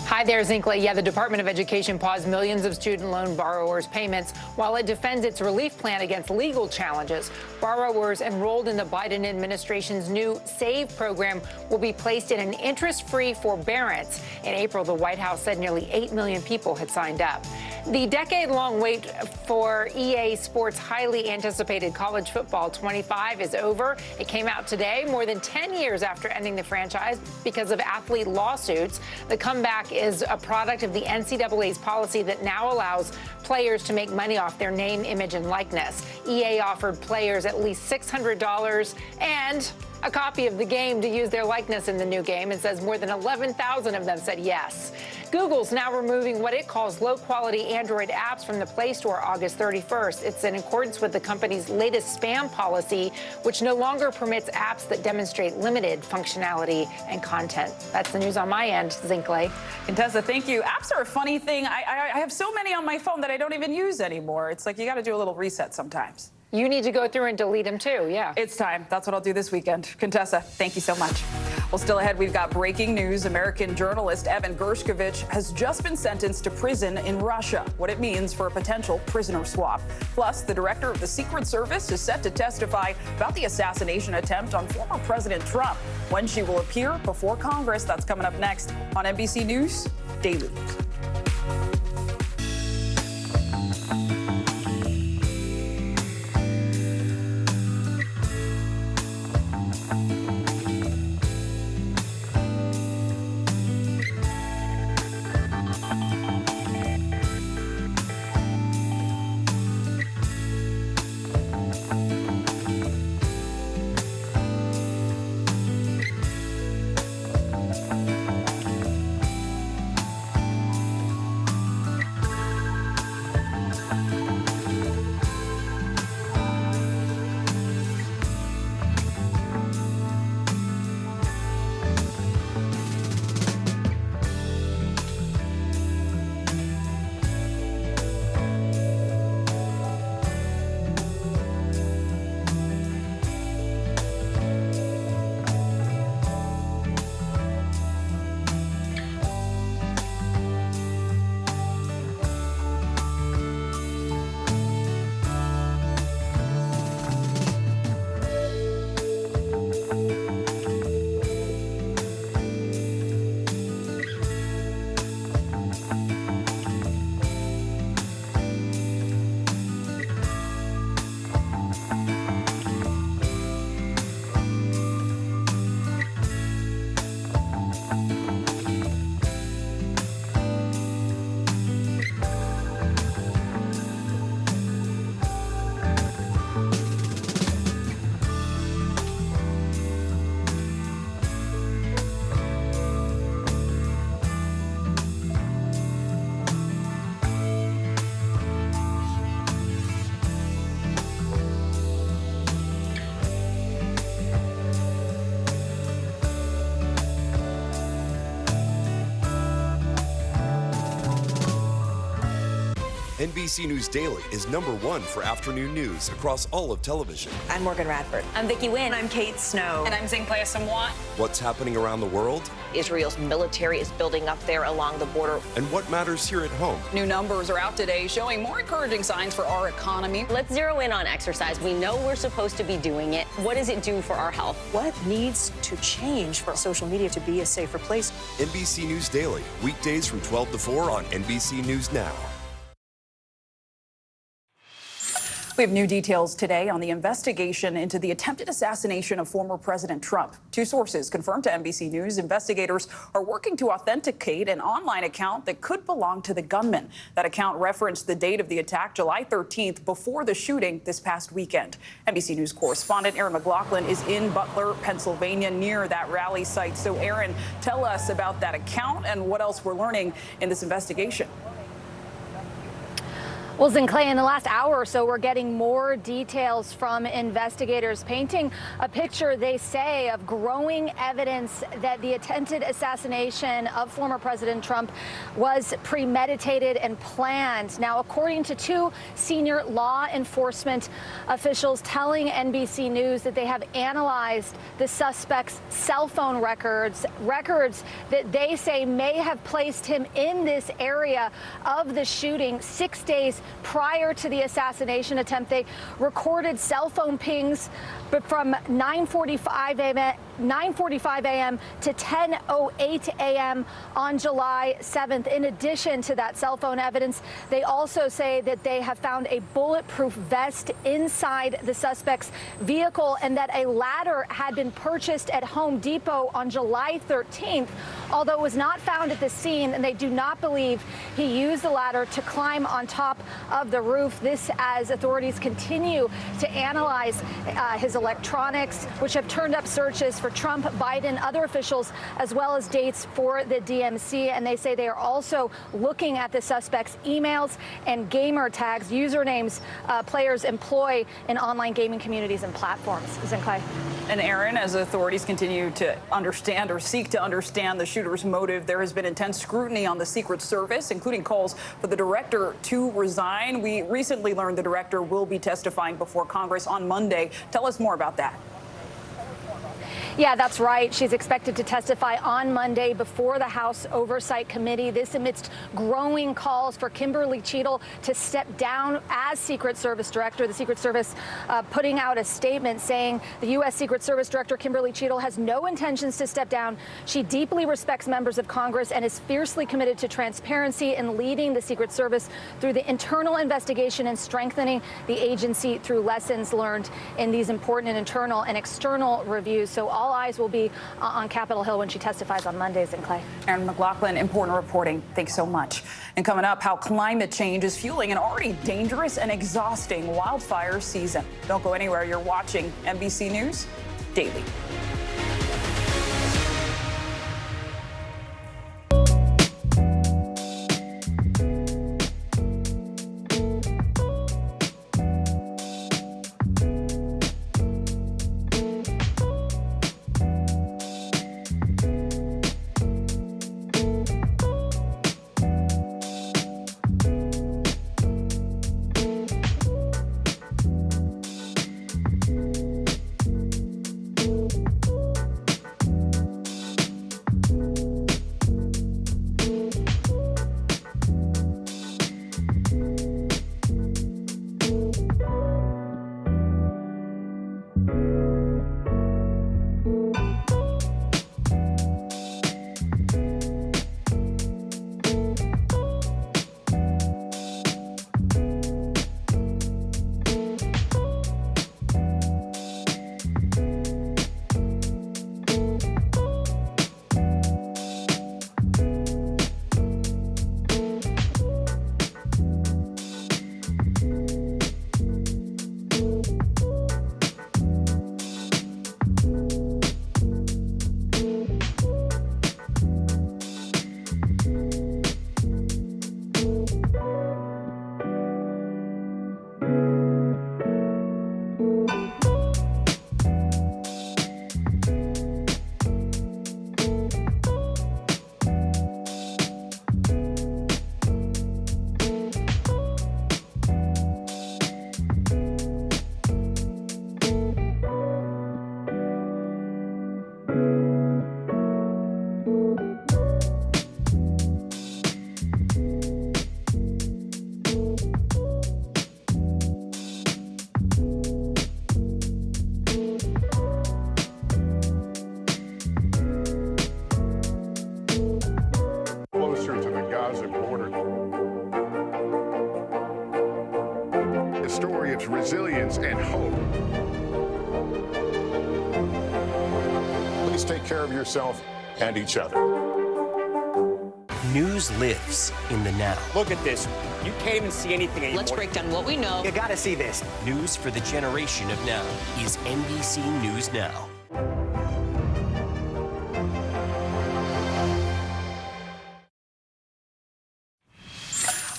Hi there, Zinclay. Yeah, the Department of Education paused millions of student loan borrowers' payments while it defends its relief plan against legal challenges. Borrowers enrolled in the Biden administration's new SAVE program will be placed in an interest-free forbearance. In April, the White House said nearly 8 million people had signed up. The decade-long wait for EA Sports' highly anticipated college football 25 is over. It came out today, more than 10 years after ending the franchise because of athlete lawsuits. The comeback is a product of the NCAA's policy that now allows players to make money off their name, image, and likeness. EA offered players at least $600 and a copy of the game to use their likeness in the new game, and says more than 11,000 of them said yes. Google's now removing what it calls low-quality Android apps from the Play Store August 31st. It's in accordance with the company's latest spam policy, which no longer permits apps that demonstrate limited functionality and content. That's the news on my end. Zinclay. Contessa, thank you. Apps are a funny thing. I have so many on my phone that I don't even use anymore. It's like you got to do a little reset sometimes. You need to go through and delete them, too. Yeah. It's time. That's what I'll do this weekend. Contessa, thank you so much. Well, still ahead, we've got breaking news. American journalist Evan Gershkovich has just been sentenced to prison in Russia. What it means for a potential prisoner swap. Plus, the director of the Secret Service is set to testify about the assassination attempt on former President Trump. When she will appear before Congress, that's coming up next on NBC News Daily. NBC News Daily is #1 for afternoon news across all of television. I'm Morgan Radford. I'm Vicki Wynn. I'm Kate Snow. And I'm Zinklea Samwa. What's happening around the world? Israel's military is building up there along the border. And what matters here at home? New numbers are out today showing more encouraging signs for our economy. Let's zero in on exercise. We know we're supposed to be doing it. What does it do for our health? What needs to change for social media to be a safer place? NBC News Daily, weekdays from 12 to 4 on NBC News Now. We have new details today on the investigation into the attempted assassination of former President Trump. Two sources confirmed to NBC News investigators are working to authenticate an online account that could belong to the gunman. That account referenced the date of the attack, July 13th, before the shooting this past weekend. NBC News correspondent Aaron McLaughlin is in Butler, Pennsylvania, near that rally site. So, Aaron, tell us about that account and what else we're learning in this investigation. Well, Zinklea, in the last hour or so, we're getting more details from investigators painting a picture, they say, of growing evidence that the attempted assassination of former President Trump was premeditated and planned. Now, according to two senior law enforcement officials telling NBC News that they have analyzed the suspect's cell phone records that they say may have placed him in this area of the shooting 6 days prior to the assassination attempt. They recorded cell phone pings from 9:45 a.m. to 10:08 a.m. on July 7th. In addition to that cell phone evidence, they also say that they have found a bulletproof vest inside the suspect's vehicle and that a ladder had been purchased at Home Depot on July 13th, although it was not found at the scene, and they do not believe he used the ladder to climb on top of the roof. This as authorities continue to analyze his electronics, which have turned up searches for Trump, Biden, other officials, as well as dates for the DMC. And they say they are also looking at the suspect's emails and gamer tags, usernames players employ in online gaming communities and platforms. Zinklea. And Aaron, as authorities continue to understand or seek to understand the shooter's motive, there has been intense scrutiny on the Secret Service, including calls for the director to resign. We recently learned the director will be testifying before Congress on Monday. Tell us more about that. Yeah, that's right. She's expected to testify on Monday before the House Oversight Committee. This amidst growing calls for Kimberly Cheadle to step down as Secret Service Director. The Secret Service putting out a statement saying the U.S. Secret Service Director Kimberly Cheadle has no intentions to step down. She deeply respects members of Congress and is fiercely committed to transparency and leading the Secret Service through the internal investigation and strengthening the agency through lessons learned in these important internal and external reviews. So all eyes will be on Capitol Hill when she testifies on Mondays. Zinklea. Aaron McLaughlin, important reporting. Thanks so much. And coming up, how climate change is fueling an already dangerous and exhausting wildfire season. Don't go anywhere. You're watching NBC News Daily. Gaza border. A story of resilience and hope. Please take care of yourself and each other. News lives in the now. Look at this. You can't even see anything anymore. Let's break down what we know. You gotta see this. News for the generation of now is NBC News Now.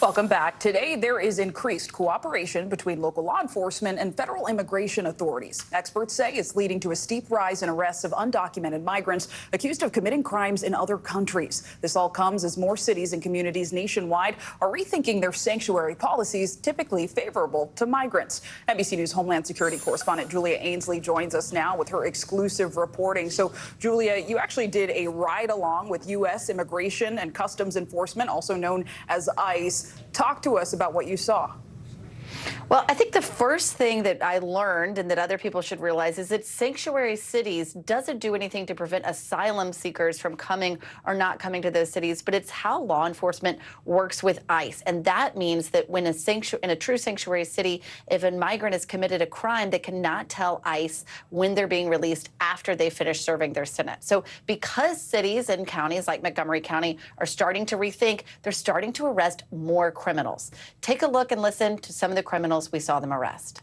Welcome back. Today, there is increased cooperation between local law enforcement and federal immigration authorities. Experts say it's leading to a steep rise in arrests of undocumented migrants accused of committing crimes in other countries. This all comes as more cities and communities nationwide are rethinking their sanctuary policies, typically favorable to migrants. NBC News Homeland Security correspondent Julia Ainsley joins us now with her exclusive reporting. So, Julia, you actually did a ride-along with U.S. Immigration and Customs Enforcement, also known as ICE. Talk to us about what you saw. Well, I think the first thing that I learned and that other people should realize is that sanctuary cities doesn't do anything to prevent asylum seekers from coming or not coming to those cities, but it's how law enforcement works with ICE. And that means that when in a true sanctuary city, if a migrant has committed a crime, they cannot tell ICE when they're being released after they finish serving their sentence. So because cities and counties like Montgomery County are starting to rethink, they're starting to arrest more criminals. Take a look and listen to some of the criminals we saw them arrest.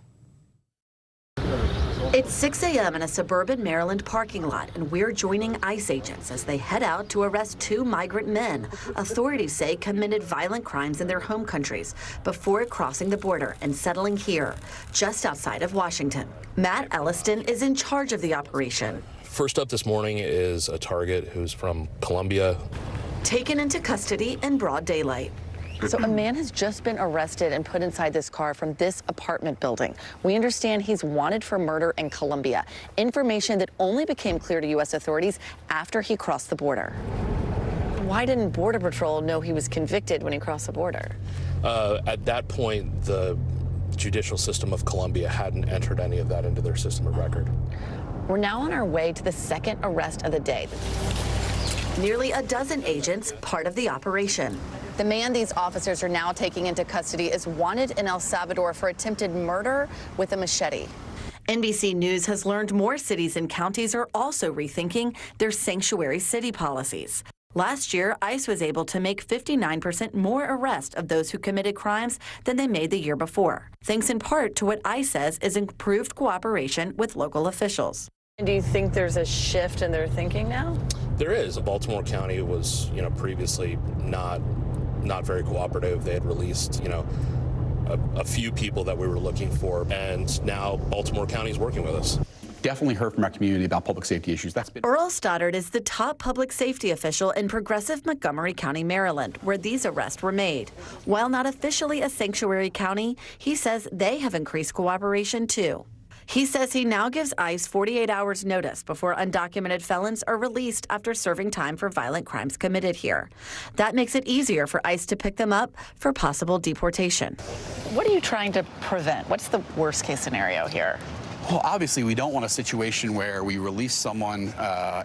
It's 6 a.m. in a suburban Maryland parking lot, and we're joining ICE agents as they head out to arrest two migrant men authorities say committed violent crimes in their home countries before crossing the border and settling here, just outside of Washington. Matt Elliston is in charge of the operation. First up this morning is a target who's from Colombia. Taken into custody in broad daylight. So a man has just been arrested and put inside this car from this apartment building. We understand he's wanted for murder in Colombia, information that only became clear to U.S. authorities after he crossed the border. Why didn't Border Patrol know he was convicted when he crossed the border? At that point, the judicial system of Colombia hadn't entered any of that into their system of record. We're now on our way to the second arrest of the day. Nearly a dozen agents part of the operation. The man these officers are now taking into custody is wanted in El Salvador for attempted murder with a machete. NBC News has learned more cities and counties are also rethinking their sanctuary city policies. Last year, ICE was able to make 59% more arrests of those who committed crimes than they made the year before, thanks in part to what ICE says is improved cooperation with local officials. Do you think there's a shift in their thinking now? There is. Baltimore County was, previously not very cooperative. They had released, a few people that we were looking for, and now Baltimore County is working with us. Definitely heard from our community about public safety issues. Earl Stoddard is the top public safety official in progressive Montgomery County, Maryland, where these arrests were made. While not officially a sanctuary county, he says they have increased cooperation too. He says he now gives ICE 48 hours notice before undocumented felons are released after serving time for violent crimes committed here. That makes it easier for ICE to pick them up for possible deportation. What are you trying to prevent? What's the worst case scenario here? Well, obviously, we don't want a situation where we release someone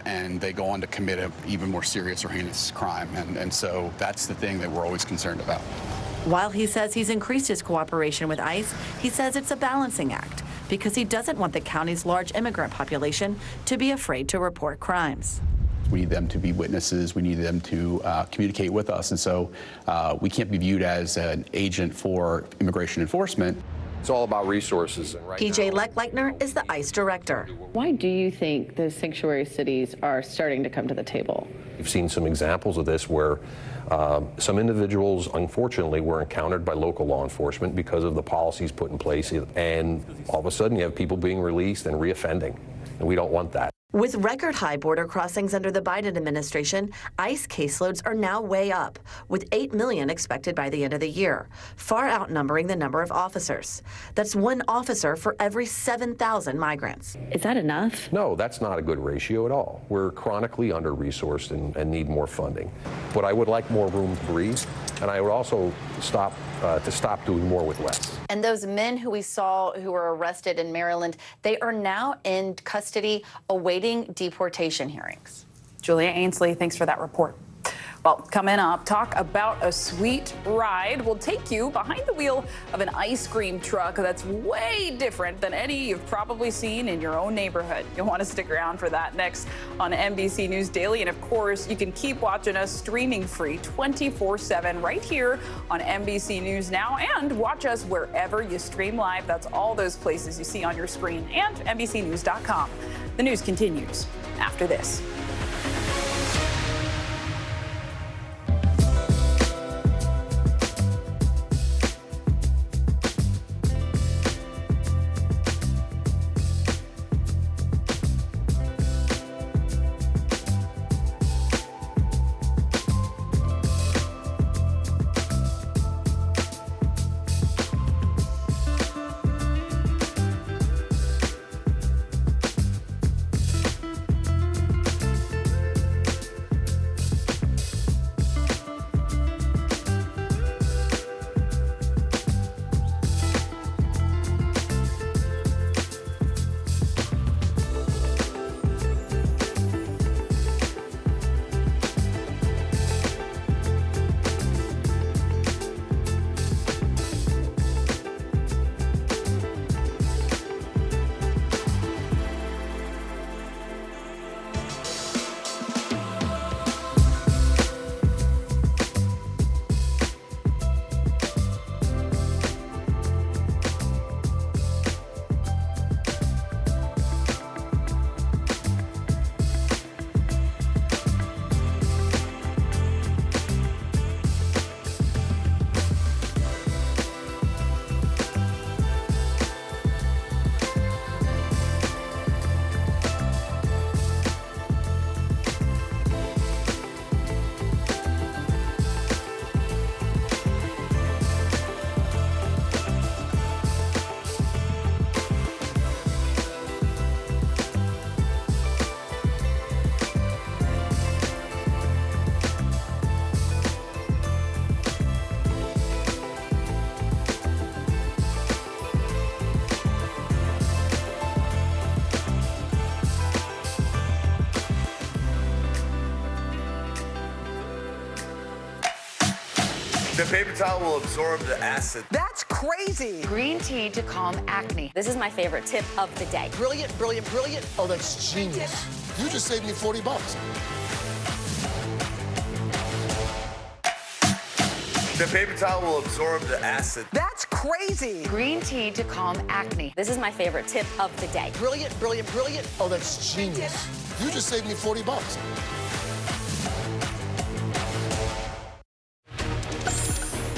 and they go on to commit an even more serious or heinous crime. And so that's the thing that we're always concerned about. While he says he's increased his cooperation with ICE, he says it's a balancing act because he doesn't want the county's large immigrant population to be afraid to report crimes. We need them to be witnesses. We need them to communicate with us. And so we can't be viewed as an agent for immigration enforcement. It's all about resources. And PJ Leckleichner is the ICE director. Why do you think those sanctuary cities are starting to come to the table? We've seen some examples of this where some individuals, unfortunately, were encountered by local law enforcement because of the policies put in place. And all of a sudden, you have people being released and reoffending. And we don't want that. With record high border crossings under the Biden administration, ICE caseloads are now way up, with 8 million expected by the end of the year, far outnumbering the number of officers. That's one officer for every 7,000 migrants. Is that enough? No, that's not a good ratio at all. We're chronically under-resourced and need more funding. But I would like more room to breathe, and I would also stop doing more with less. And those men who we saw who were arrested in Maryland, they are now in custody awaiting deportation hearings. Julia Ainsley, thanks for that report. Well, coming up, talk about a sweet ride. We'll take you behind the wheel of an ice cream truck that's way different than any you've probably seen in your own neighborhood. You'll want to stick around for that next on NBC News Daily. And of course, you can keep watching us streaming free 24/7 right here on NBC News Now, and watch us wherever you stream live. That's all those places you see on your screen, and NBCnews.com. The news continues after this. The paper towel will absorb the acid. That's crazy. Green tea to calm acne. This is my favorite tip of the day. Brilliant, brilliant, brilliant. Oh, that's genius. You just saved me $40. The paper towel will absorb the acid. That's crazy. Green tea to calm acne. This is my favorite tip of the day. Brilliant, brilliant, brilliant. Oh, that's genius. You just saved me $40.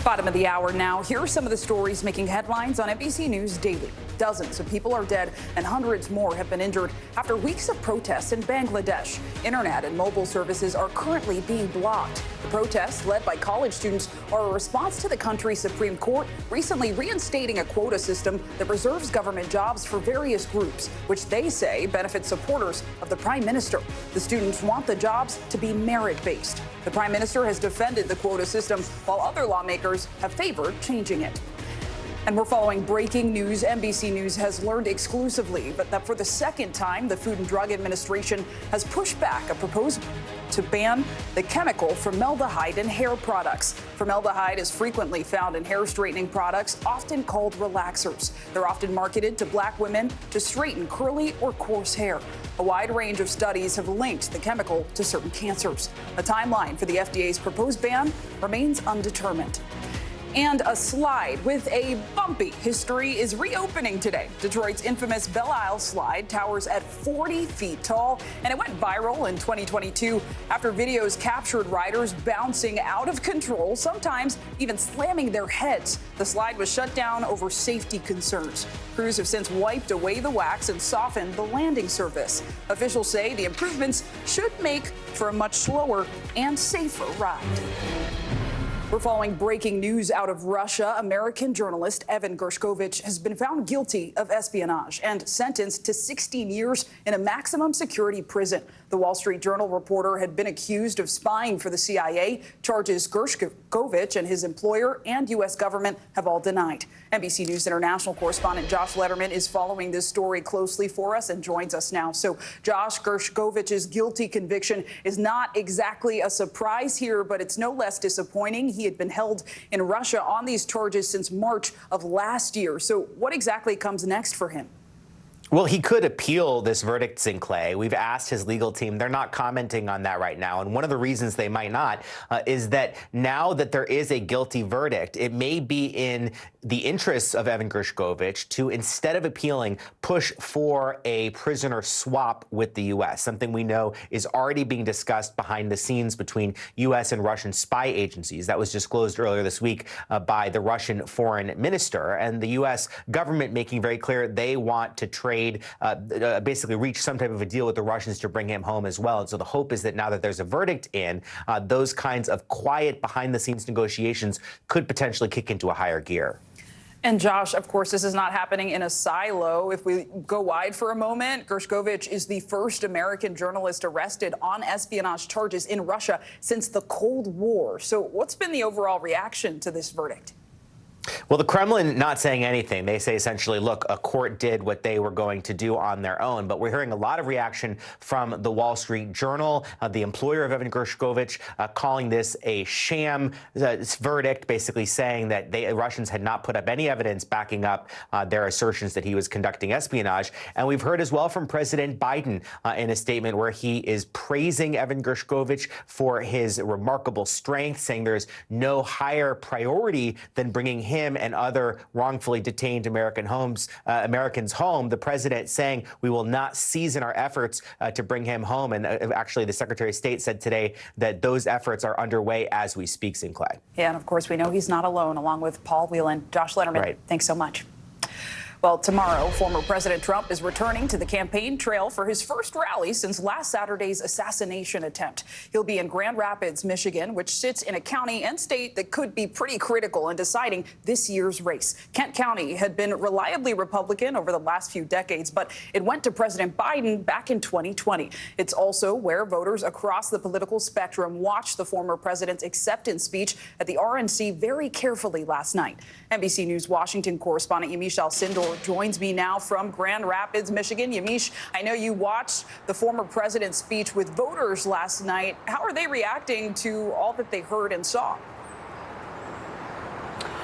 Bottom of the hour now. Here are some of the stories making headlines on NBC News Daily. Dozens of people are dead and hundreds more have been injured after weeks of protests in Bangladesh. Internet and mobile services are currently being blocked. The protests, led by college students, are a response to the country's Supreme Court recently reinstating a quota system that reserves government jobs for various groups, which they say benefit supporters of the prime minister. The students want the jobs to be merit-based. The prime minister has defended the quota system, while other lawmakers have favored changing it. And we're following breaking news. NBC News has learned exclusively that for the second time, the Food and Drug Administration has pushed back a proposal to ban the chemical formaldehyde in hair products. Formaldehyde is frequently found in hair straightening products, often called relaxers. They're often marketed to black women to straighten curly or coarse hair. A wide range of studies have linked the chemical to certain cancers. A timeline for the FDA's proposed ban remains undetermined. And a slide with a bumpy history is reopening today. Detroit's infamous Belle Isle slide towers at 40 feet tall, and it went viral in 2022 after videos captured riders bouncing out of control, sometimes even slamming their heads. The slide was shut down over safety concerns. Crews have since wiped away the wax and softened the landing surface. Officials say the improvements should make for a much slower and safer ride. We're following breaking news out of Russia. American journalist Evan Gershkovich has been found guilty of espionage and sentenced to 16 years in a maximum security prison. The Wall Street Journal reporter had been accused of spying for the CIA. Charges Gershkovich and his employer and U.S. government have all denied. NBC News International correspondent Josh Letterman is following this story closely for us and joins us now. So, Josh, Gershkovich's guilty conviction is not exactly a surprise here, but it's no less disappointing. He had been held in Russia on these charges since March of last year. So what exactly comes next for him? Well, he could appeal this verdict, Sinclair. We've asked his legal team. They're not commenting on that right now. And one of the reasons they might not is that now that there is a guilty verdict, it may be in the interests of Evan Gershkovich to, instead of appealing, push for a prisoner swap with the U.S., something we know is already being discussed behind the scenes between U.S. and Russian spy agencies. That was disclosed earlier this week by the Russian foreign minister, and the U.S. government making very clear they want to trade, basically reach some type of a deal with the Russians to bring him home as well. And so the hope is that now that there's a verdict in, those kinds of quiet behind-the-scenes negotiations could potentially kick into a higher gear. And Josh, of course, this is not happening in a silo. If we go wide for a moment, Gershkovich is the first American journalist arrested on espionage charges in Russia since the Cold War. So what's been the overall reaction to this verdict? Well, the Kremlin not saying anything. They say essentially, look, a court did what they were going to do on their own. But we're hearing a lot of reaction from the Wall Street Journal, the employer of Evan Gershkovich, calling this a sham verdict, basically saying that Russians had not put up any evidence backing up their assertions that he was conducting espionage. And we've heard as well from President Biden in a statement where he is praising Evan Gershkovich for his remarkable strength, saying there's no higher priority than bringing him and other wrongfully detained Americans home. The president saying we will not cease in our efforts to bring him home. And actually, the Secretary of State said today that those efforts are underway as we speak, Sinclair. Yeah, and of course, we know he's not alone, along with Paul Whelan. Josh Letterman, right. Thanks so much. Well, tomorrow, former President Trump is returning to the campaign trail for his first rally since last Saturday's assassination attempt. He'll be in Grand Rapids, Michigan, which sits in a county and state that could be pretty critical in deciding this year's race. Kent County had been reliably Republican over the last few decades, but it went to President Biden back in 2020. It's also where voters across the political spectrum watched the former president's acceptance speech at the RNC very carefully last night. NBC News Washington correspondent Yamiche Alcindor joins me now from Grand Rapids, Michigan. Yamiche, I know you watched the former president's speech with voters last night. How are they reacting to all that they heard and saw?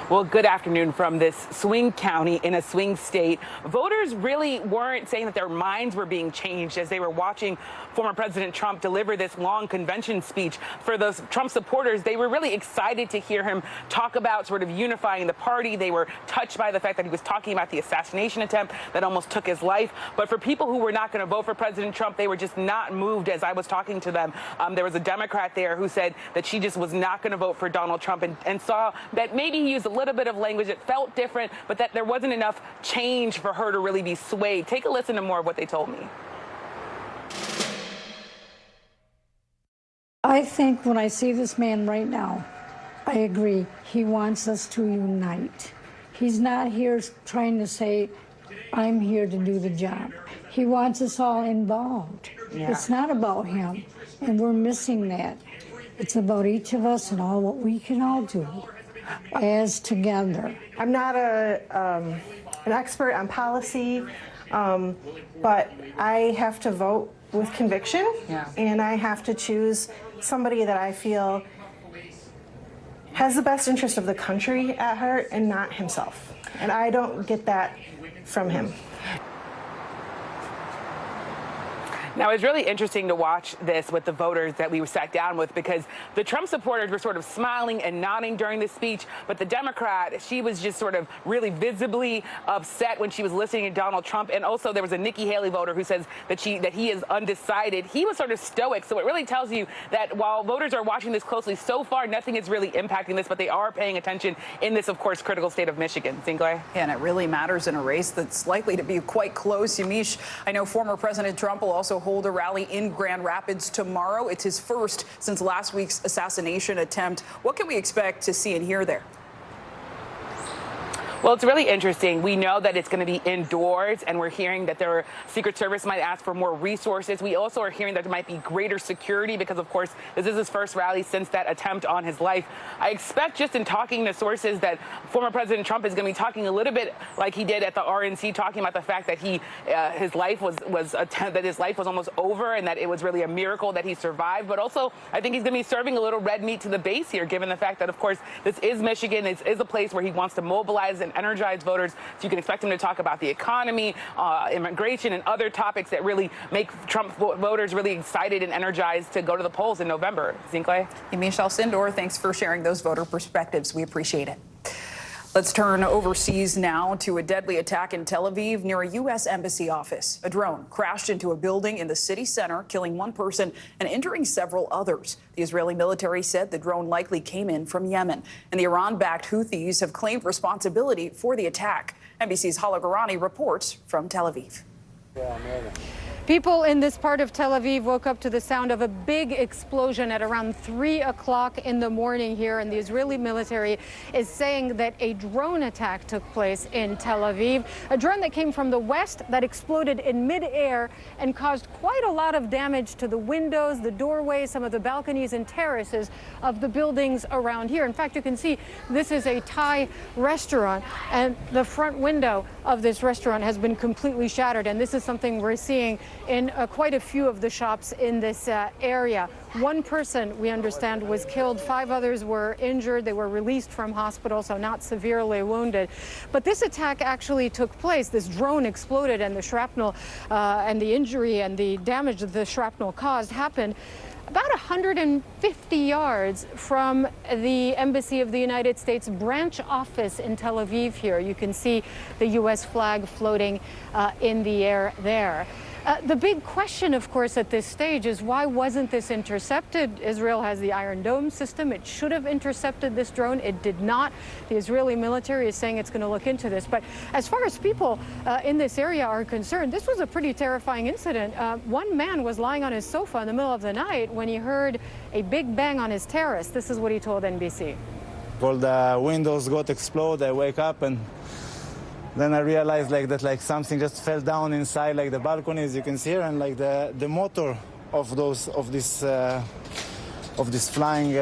Well, good afternoon from this swing county in a swing state. Voters really weren't saying that their minds were being changed as they were watching former President Trump deliver this long convention speech. For those Trump supporters, they were really excited to hear him talk about sort of unifying the party. They were touched by the fact that he was talking about the assassination attempt that almost took his life. But for people who were not going to vote for President Trump, they were just not moved as I was talking to them. There was a Democrat there who said that she just was not going to vote for Donald Trump and saw that maybe he used a little bit of language that felt different, but that there wasn't enough change for her to really be swayed. Take a listen to more of what they told me. I think when I see this man right now, I agree. He wants us to unite. He's not here trying to say, I'm here to do the job. He wants us all involved. Yeah. It's not about him, and we're missing that. It's about each of us and all what we can all do as together. I'm not an expert on policy, but I have to vote with conviction, and I have to choose somebody that I feel has the best interest of the country at heart and not himself. And I don't get that from him. Now, it's really interesting to watch this with the voters that we sat down with, because the Trump supporters were sort of smiling and nodding during the speech, but the Democrat, she was just sort of really visibly upset when she was listening to Donald Trump. And also there was a Nikki Haley voter who says that he is undecided. He was sort of stoic. So it really tells you that while voters are watching this closely, so far nothing is really impacting this, but they are paying attention in this, of course, critical state of Michigan. Sinclair? Yeah, and it really matters in a race that's likely to be quite close. Yamiche, I know former President Trump will also hold hold a rally in Grand Rapids tomorrow. It's his first since last week's assassination attempt. What can we expect to see and hear there? Well, it's really interesting. We know that it's going to be indoors, and we're hearing that their Secret Service might ask for more resources. We also are hearing that there might be greater security because, of course, this is his first rally since that attempt on his life. I expect, just in talking to sources, that former President Trump is going to be talking a little bit like he did at the RNC, talking about the fact that his life was almost over, and that it was really a miracle that he survived. But also, I think he's going to be serving a little red meat to the base here, given the fact that, of course, this is Michigan. This is a place where he wants to mobilize and energize voters. So you can expect him to talk about the economy, immigration, and other topics that really make Trump voters really excited and energized to go to the polls in November. Zincle? Michelle Sindor, thanks for sharing those voter perspectives. We appreciate it. Let's turn overseas now to a deadly attack in Tel Aviv near a U.S. embassy office. A drone crashed into a building in the city center, killing one person and injuring several others. The Israeli military said the drone likely came in from Yemen, and the Iran-backed Houthis have claimed responsibility for the attack. NBC's Hala Garani reports from Tel Aviv. People in this part of Tel Aviv woke up to the sound of a big explosion at around 3 o'clock in the morning here, and the Israeli military is saying that a drone attack took place in Tel Aviv, a drone that came from the west that exploded in midair and caused quite a lot of damage to the windows, the doorways, some of the balconies and terraces of the buildings around here. In fact, you can see this is a Thai restaurant, and the front window of this restaurant has been completely shattered, and this is something we're seeing in quite a few of the shops in this area. One person, we understand, was killed. 5 others were injured. They were released from hospital, so not severely wounded. But this attack actually took place. This drone exploded, and the shrapnel and the injury and the damage that the shrapnel caused happened about 150 yards from the Embassy of the United States branch office in Tel Aviv here. You can see the U.S. flag floating in the air there. The big question, of course, at this stage is why wasn't this intercepted? Israel has the Iron Dome system. It should have intercepted this drone. It did not. The Israeli military is saying it's going to look into this. But as far as people in this area are concerned, this was a pretty terrifying incident. One man was lying on his sofa in the middle of the night when he heard a big bang on his terrace. This is what he told NBC. All the windows got exploded. I wake up and then I realized that something just fell down inside the balconies you can see here, and the motor of this flying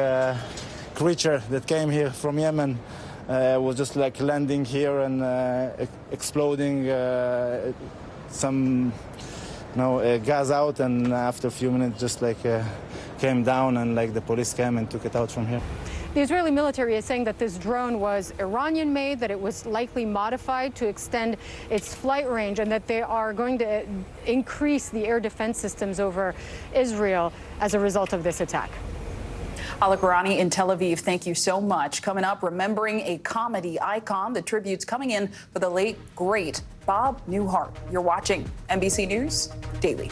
creature that came here from Yemen was just landing here and exploding some gas out, and after a few minutes just came down, and the police came and took it out from here. The Israeli military is saying that this drone was Iranian-made, that it was likely modified to extend its flight range, and that they are going to increase the air defense systems over Israel as a result of this attack. Hala Garani in Tel Aviv, thank you so much. Coming up, remembering a comedy icon. The tributes coming in for the late, great Bob Newhart. You're watching NBC News Daily.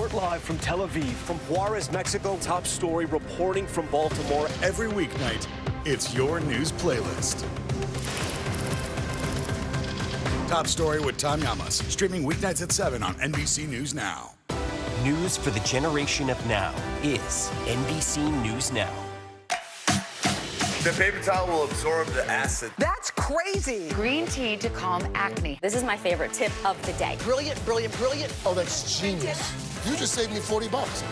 report live from Tel Aviv, from Juarez, Mexico. Top story reporting from Baltimore. Every weeknight, it's your news playlist. Top Story with Tom Llamas, streaming weeknights at 7 on NBC News Now. News for the generation of now is NBC News Now. The paper towel will absorb the acid. That's crazy. Green tea to calm acne. This is my favorite tip of the day. Brilliant, brilliant, brilliant. Oh, that's genius. You just saved me $40.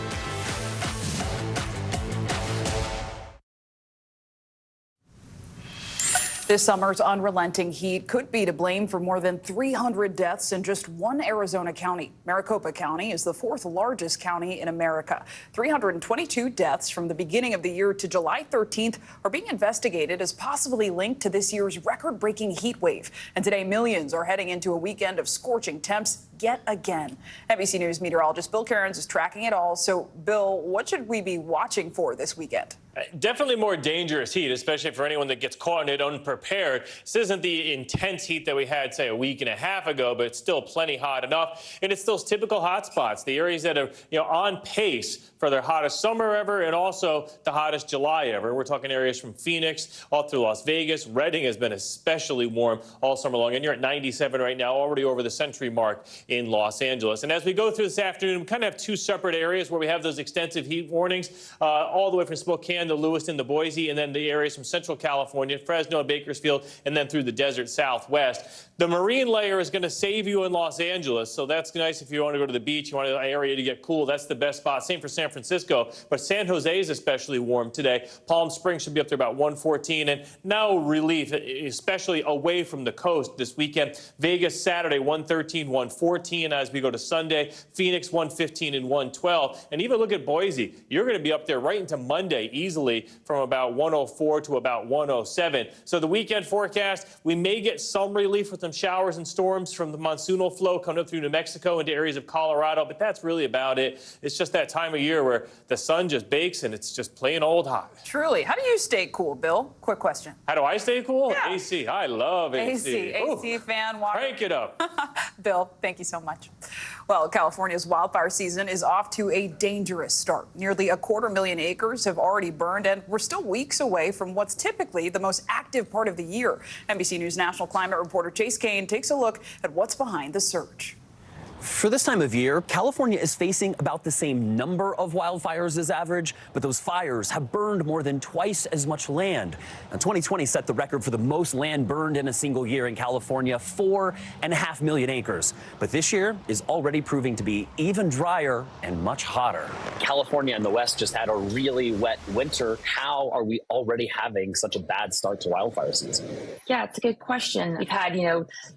This summer's unrelenting heat could be to blame for more than 300 deaths in just one Arizona county. Maricopa County is the fourth largest county in America. 322 deaths from the beginning of the year to July 13th are being investigated as possibly linked to this year's record-breaking heat wave. And today, millions are heading into a weekend of scorching temps yet again. NBC News meteorologist Bill Cairns is tracking it all. So, Bill, what should we be watching for this weekend? Definitely more dangerous heat, especially for anyone that gets caught in it unprepared. This isn't the intense heat that we had, say, a week and a half ago, but it's still plenty hot enough. And it's those typical hot spots, the areas that are, on pace for their hottest summer ever and also the hottest July ever. We're talking areas from Phoenix all through Las Vegas. Redding has been especially warm all summer long, and you're at 97 right now, already over the century mark in Los Angeles. And as we go through this afternoon, we kind of have two separate areas where we have those extensive heat warnings, all the way from Spokane to Lewiston to Boise, and then the areas from Central California, Fresno, Bakersfield, and then through the desert Southwest. The marine layer is going to save you in Los Angeles, so that's nice if you want to go to the beach, you want an area to get cool. That's the best spot. Same for San Francisco, but San Jose is especially warm today. Palm Springs should be up there about 114, and no relief, especially away from the coast this weekend. Vegas Saturday 113, 114 as we go to Sunday. Phoenix 115 and 112, and even look at Boise. You're going to be up there right into Monday easily from about 104 to about 107. So the weekend forecast, we may get some relief with some showers and storms from the monsoonal flow coming up through New Mexico into areas of Colorado, but that's really about it. It's just that time of year where the sun just bakes and it's just plain old hot. Truly. How do you stay cool, Bill? Quick question. How do I stay cool? Yeah. AC. I love AC. AC fan, water. Crank it up. Bill, thank you so much. Well, California's wildfire season is off to a dangerous start. Nearly 250,000 acres have already burned, and we're still weeks away from what's typically the most active part of the year. NBC News national climate reporter Chase Kane takes a look at what's behind the surge. For this time of year, California is facing about the same number of wildfires as average, but those fires have burned more than twice as much land. And 2020 set the record for the most land burned in a single year in California, 4.5 million acres. But this year is already proving to be even drier and much hotter. California and the West just had a really wet winter. How are we already having such a bad start to wildfire season? Yeah, it's a good question. We've had,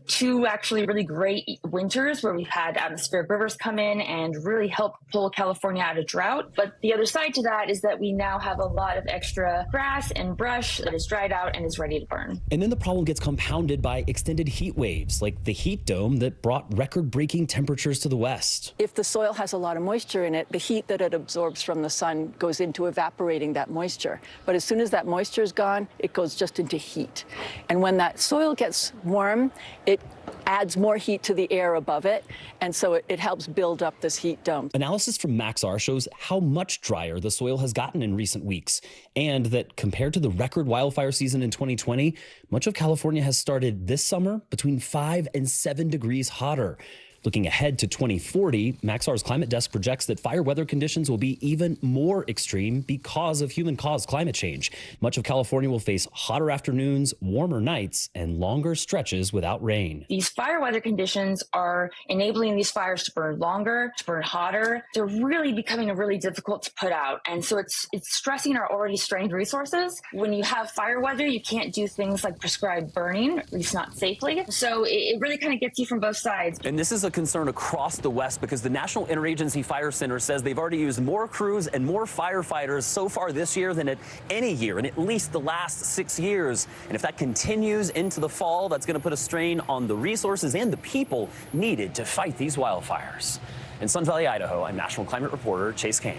two actually really great winters where we've had atmospheric rivers come in and really help pull California out of drought. But the other side to that is that we now have a lot of extra grass and brush that is dried out and is ready to burn. And then the problem gets compounded by extended heat waves, like the heat dome that brought record-breaking temperatures to the west. If the soil has a lot of moisture in it, the heat that it absorbs from the sun goes into evaporating that moisture. But as soon as that moisture is gone, it goes just into heat. And when that soil gets warm, it adds more heat to the air above it, and so it helps build up this heat dome. Analysis from Maxar shows how much drier the soil has gotten in recent weeks, and that compared to the record wildfire season in 2020, much of California has started this summer between 5 and 7 degrees hotter. Looking ahead to 2040, Maxar's climate desk projects that fire weather conditions will be even more extreme because of human-caused climate change. Much of California will face hotter afternoons, warmer nights, and longer stretches without rain. These fire weather conditions are enabling these fires to burn longer, to burn hotter. They're really becoming really difficult to put out. And so it's stressing our already strained resources. When you have fire weather, you can't do things like prescribed burning, at least not safely. So it really kind of gets you from both sides. And this is a concern across the West because the National Interagency Fire Center says they've already used more crews and more firefighters so far this year than at any year in at least the last 6 years. And if that continues into the fall, that's going to put a strain on the resources and the people needed to fight these wildfires. In Sun Valley, Idaho, I'm National Climate Reporter Chase Kane.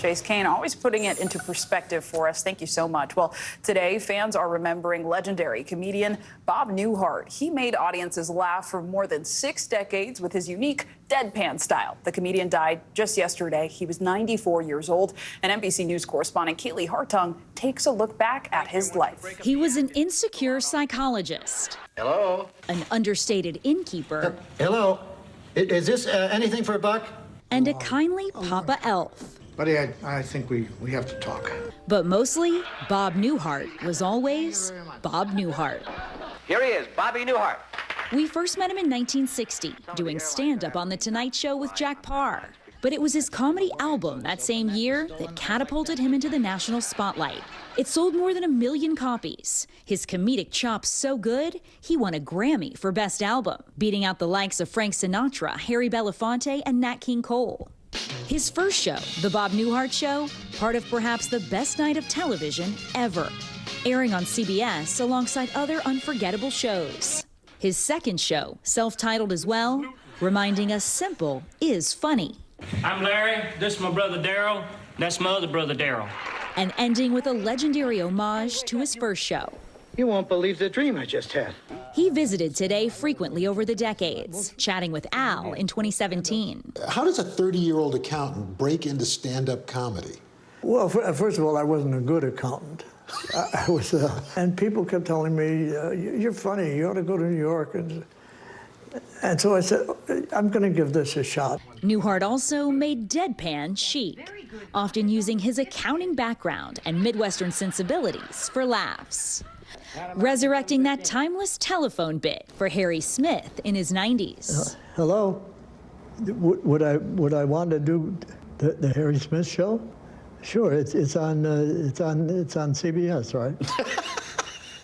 Chase Kane, always putting it into perspective for us. Thank you so much. Well, today, fans are remembering legendary comedian Bob Newhart. He made audiences laugh for more than 6 decades with his unique deadpan style. The comedian died just yesterday. He was 94 years old. And NBC News correspondent Kaylee Hartung takes a look back at his life. He was an insecure psychologist. Hello? An understated innkeeper. Hello? Is this anything for a buck? And a kindly Papa Elf. Buddy, I think we have to talk. But mostly, Bob Newhart was always Bob Newhart. Here he is, Bobby Newhart. We first met him in 1960, doing stand-up on The Tonight Show with Jack Parr. But it was his comedy album that same year that catapulted him into the national spotlight. It sold more than 1 million copies. His comedic chops so good, he won a Grammy for Best Album, beating out the likes of Frank Sinatra, Harry Belafonte, and Nat King Cole. His first show, The Bob Newhart Show, part of perhaps the best night of television ever, airing on CBS alongside other unforgettable shows. His second show, self-titled as well, reminding us simple is funny. I'm Larry, this is my brother Daryl, that's my other brother Daryl. And ending with a legendary homage to his first show. You won't believe the dream I just had. He visited Today frequently over the decades, chatting with Al in 2017. How does a 30-year-old accountant break into stand-up comedy? Well, first of all, I wasn't a good accountant. I was, and people kept telling me, you're funny, you ought to go to New York. And so I said, I'm going to give this a shot. Newhart also made deadpan chic, often using his accounting background and Midwestern sensibilities for laughs. Resurrecting that timeless telephone bit for Harry Smith in his 90s. Hello? Would I want to do the Harry Smith show? Sure, it's on CBS, right?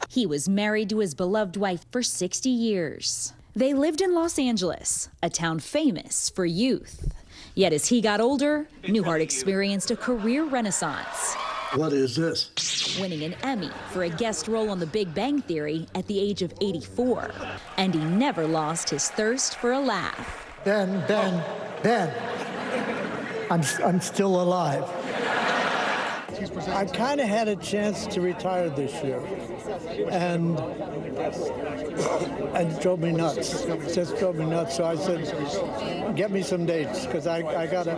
He was married to his beloved wife for 60 years. They lived in Los Angeles, a town famous for youth. Yet as he got older, Newhart experienced a career renaissance. What is this? Winning an Emmy for a guest role on The Big Bang Theory at the age of 84. And he never lost his thirst for a laugh. Ben, I'm still alive. I kind of had a chance to retire this year, and it drove me nuts. It just drove me nuts. So I said, get me some dates, because I gotta.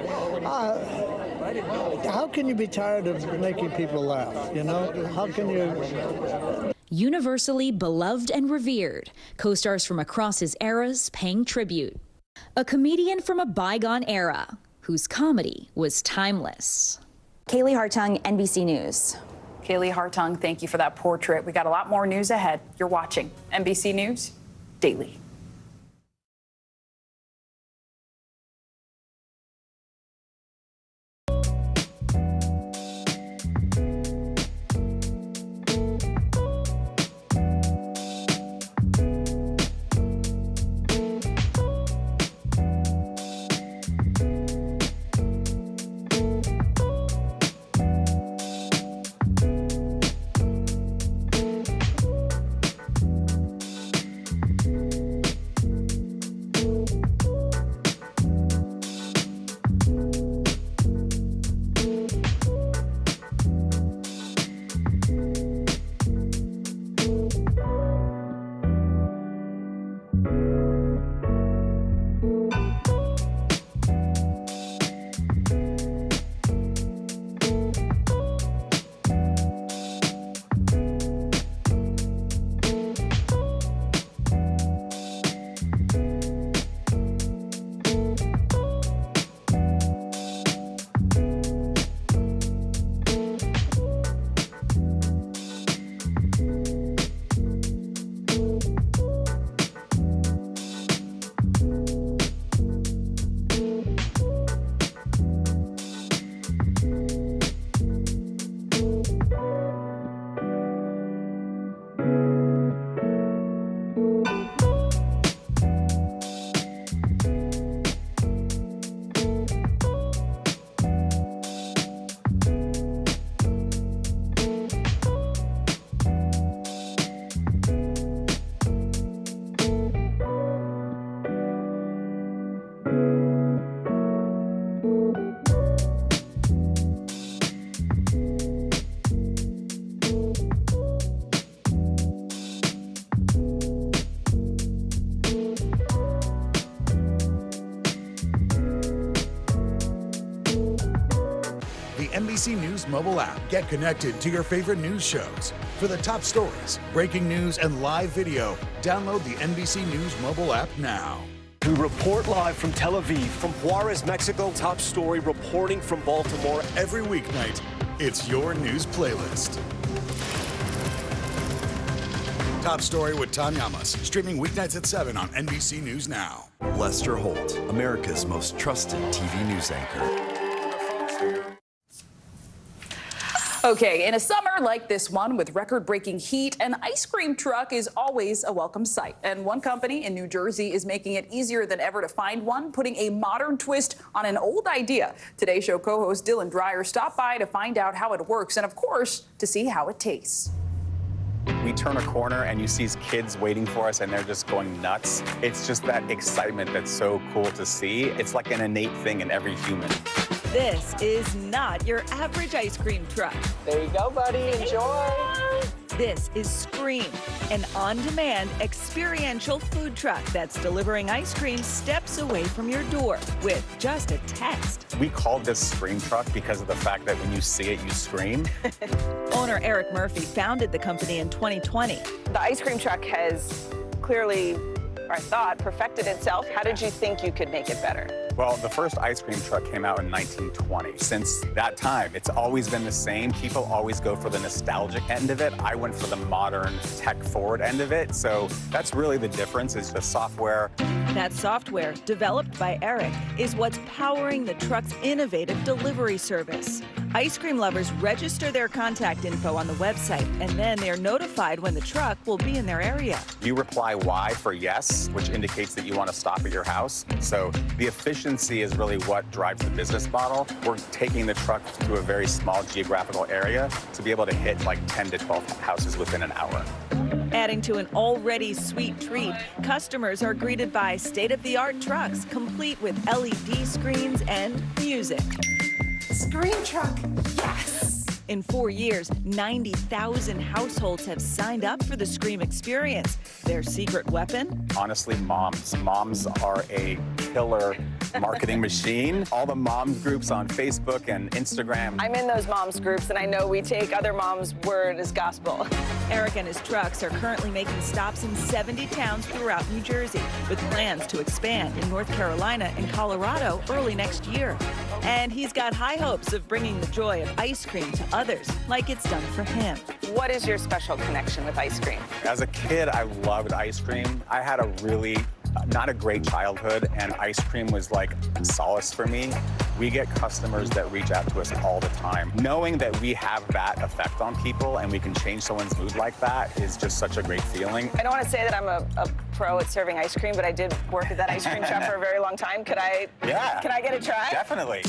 How can you be tired of making people laugh? You know, how can you? Universally beloved and revered, co-stars from across his eras paying tribute. A comedian from a bygone era whose comedy was timeless. Kaylee Hartung, NBC News. Kaylee Hartung, thank you for that portrait. We got a lot more news ahead. You're watching NBC News Daily. NBC News mobile app. Get connected to your favorite news shows. For the top stories, breaking news, and live video, download the NBC News mobile app now. We report live from Tel Aviv, from Juarez, Mexico. Top story reporting from Baltimore. Every weeknight, it's your news playlist. Top Story with Tom Llamas, streaming weeknights at 7 on NBC News Now. Lester Holt, America's most trusted TV news anchor. Okay, in a summer like this one with record-breaking heat, an ice cream truck is always a welcome sight. And one company in New Jersey is making it easier than ever to find one, putting a modern twist on an old idea. Today's show co-host Dylan Dreyer stopped by to find out how it works and, of course, to see how it tastes. We turn a corner and you see kids waiting for us and they're just going nuts. It's just that excitement that's so cool to see. It's like an innate thing in every human. This is not your average ice cream truck. There you go, buddy. Enjoy. This is Scream, an on-demand experiential food truck that's delivering ice cream steps away from your door with just a text. We called this Scream truck because of the fact that when you see it, you scream. Owner Eric Murphy founded the company in 2020. The ice cream truck has clearly, or I thought, perfected itself. How did you think you could make it better? Well, the first ice cream truck came out in 1920. Since that time, it's always been the same. People always go for the nostalgic end of it. I went for the modern, tech-forward end of it. So that's really the difference, is the software. That software, developed by Eric, is what's powering the truck's innovative delivery service. Ice cream lovers register their contact info on the website, and then they're notified when the truck will be in their area. You reply Y for yes, which indicates that you want to stop at your house. So the efficiency is really what drives the business model. We're taking the truck to a very small geographical area to be able to hit like 10 to 12 houses within an hour. Adding to an already sweet treat, customers are greeted by state-of-the-art trucks, complete with LED screens and music. Scream truck, yes! In 4 years, 90,000 households have signed up for the Scream experience. Their secret weapon? Honestly, moms. Moms are a killer marketing machine. All the moms groups on Facebook and Instagram. I'm in those moms groups, and I know we take other moms' word as gospel. Eric and his trucks are currently making stops in 70 towns throughout New Jersey, with plans to expand in North Carolina and Colorado early next year. And he's got high hopes of bringing the joy of ice cream to others, like it's done for him. What is your special connection with ice cream? As a kid, I loved ice cream. I had a really not a great childhood, and ice cream was like solace for me. We get customers that reach out to us all the time. Knowing that we have that effect on people and we can change someone's mood like that is just such a great feeling. I don't want to say that I'm a pro at serving ice cream, but I did work at that ice cream shop for a very long time. Could I get a try? Definitely.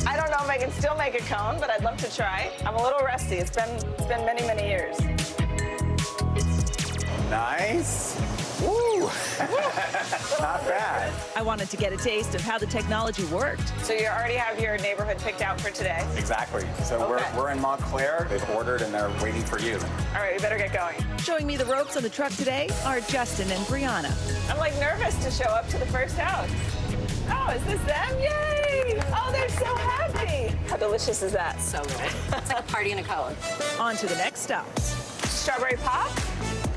I don't know if I can still make a cone, but I'd love to try. I'm a little rusty. It's been many, many years. Nice. Woo! Not bad. I wanted to get a taste of how the technology worked. So you already have your neighborhood picked out for today? Exactly. So we're in Montclair. They've ordered and they're waiting for you. All right, we better get going. Showing me the ropes on the truck today are Justin and Brianna. I'm like nervous to show up to the first house. Oh, is this them? Yay! Oh, they're so happy. How delicious is that? So good. It's like a party in a cone. On to the next stop. Strawberry pop.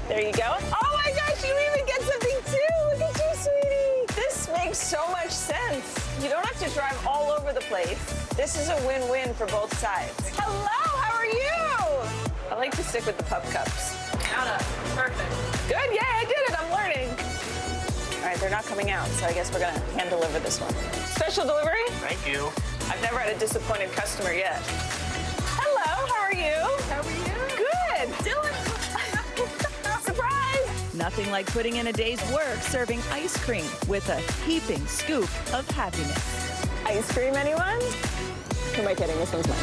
There you go. Oh my gosh, you even get something too. Look at you, sweetie. This makes so much sense. You don't have to drive all over the place. This is a win-win for both sides. Hello, how are you? I like to stick with the pup cups. Anna, perfect. Good, yeah, I did it, I'm learning. All right, they're not coming out, so I guess we're gonna hand deliver this one. Special delivery? Thank you. I've never had a disappointed customer yet. Hello, how are you? How are you? Good. Dylan. Surprise! Nothing like putting in a day's work serving ice cream with a heaping scoop of happiness. Ice cream, anyone? Who am I kidding? This one's mine.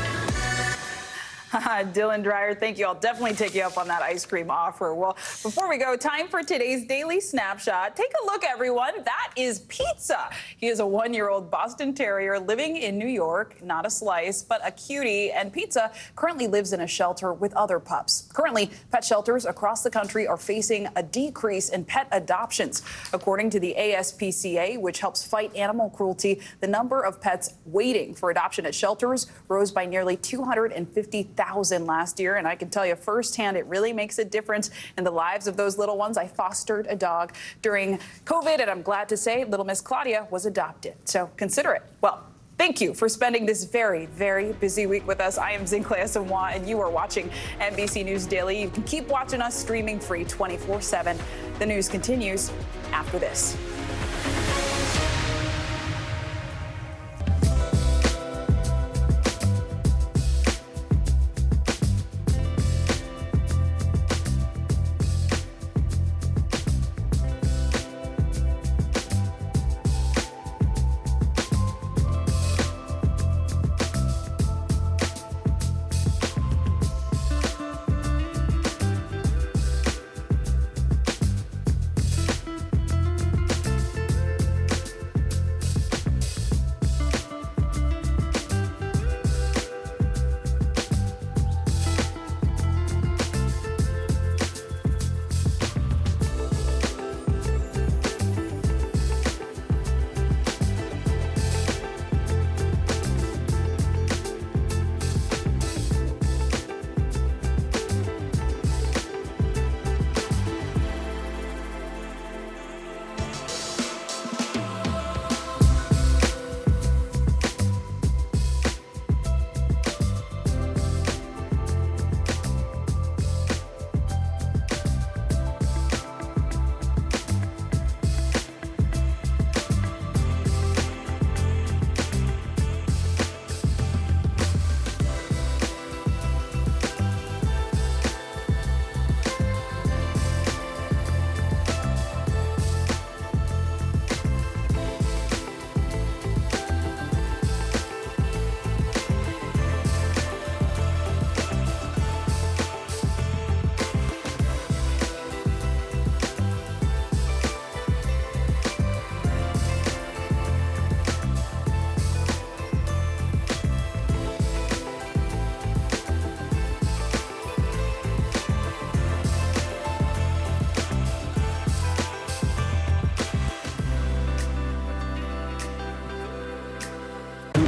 Dylan Dreyer, thank you. I'll definitely take you up on that ice cream offer. Well, before we go, time for today's Daily Snapshot. Take a look, everyone. That is Pizza. He is a 1-year-old Boston Terrier living in New York. Not a slice, but a cutie. And Pizza currently lives in a shelter with other pups. Currently, pet shelters across the country are facing a decrease in pet adoptions. According to the ASPCA, which helps fight animal cruelty, the number of pets waiting for adoption at shelters rose by nearly 250,000 last year. And I can tell you firsthand, it really makes a difference in the lives of those little ones. I fostered a dog during COVID, and I'm glad to say little Miss Claudia was adopted. So consider it. Well, thank you for spending this very, very busy week with us. I am Zinklea Samoa, and you are watching NBC News Daily. You can keep watching us streaming free 24/7. The news continues after this.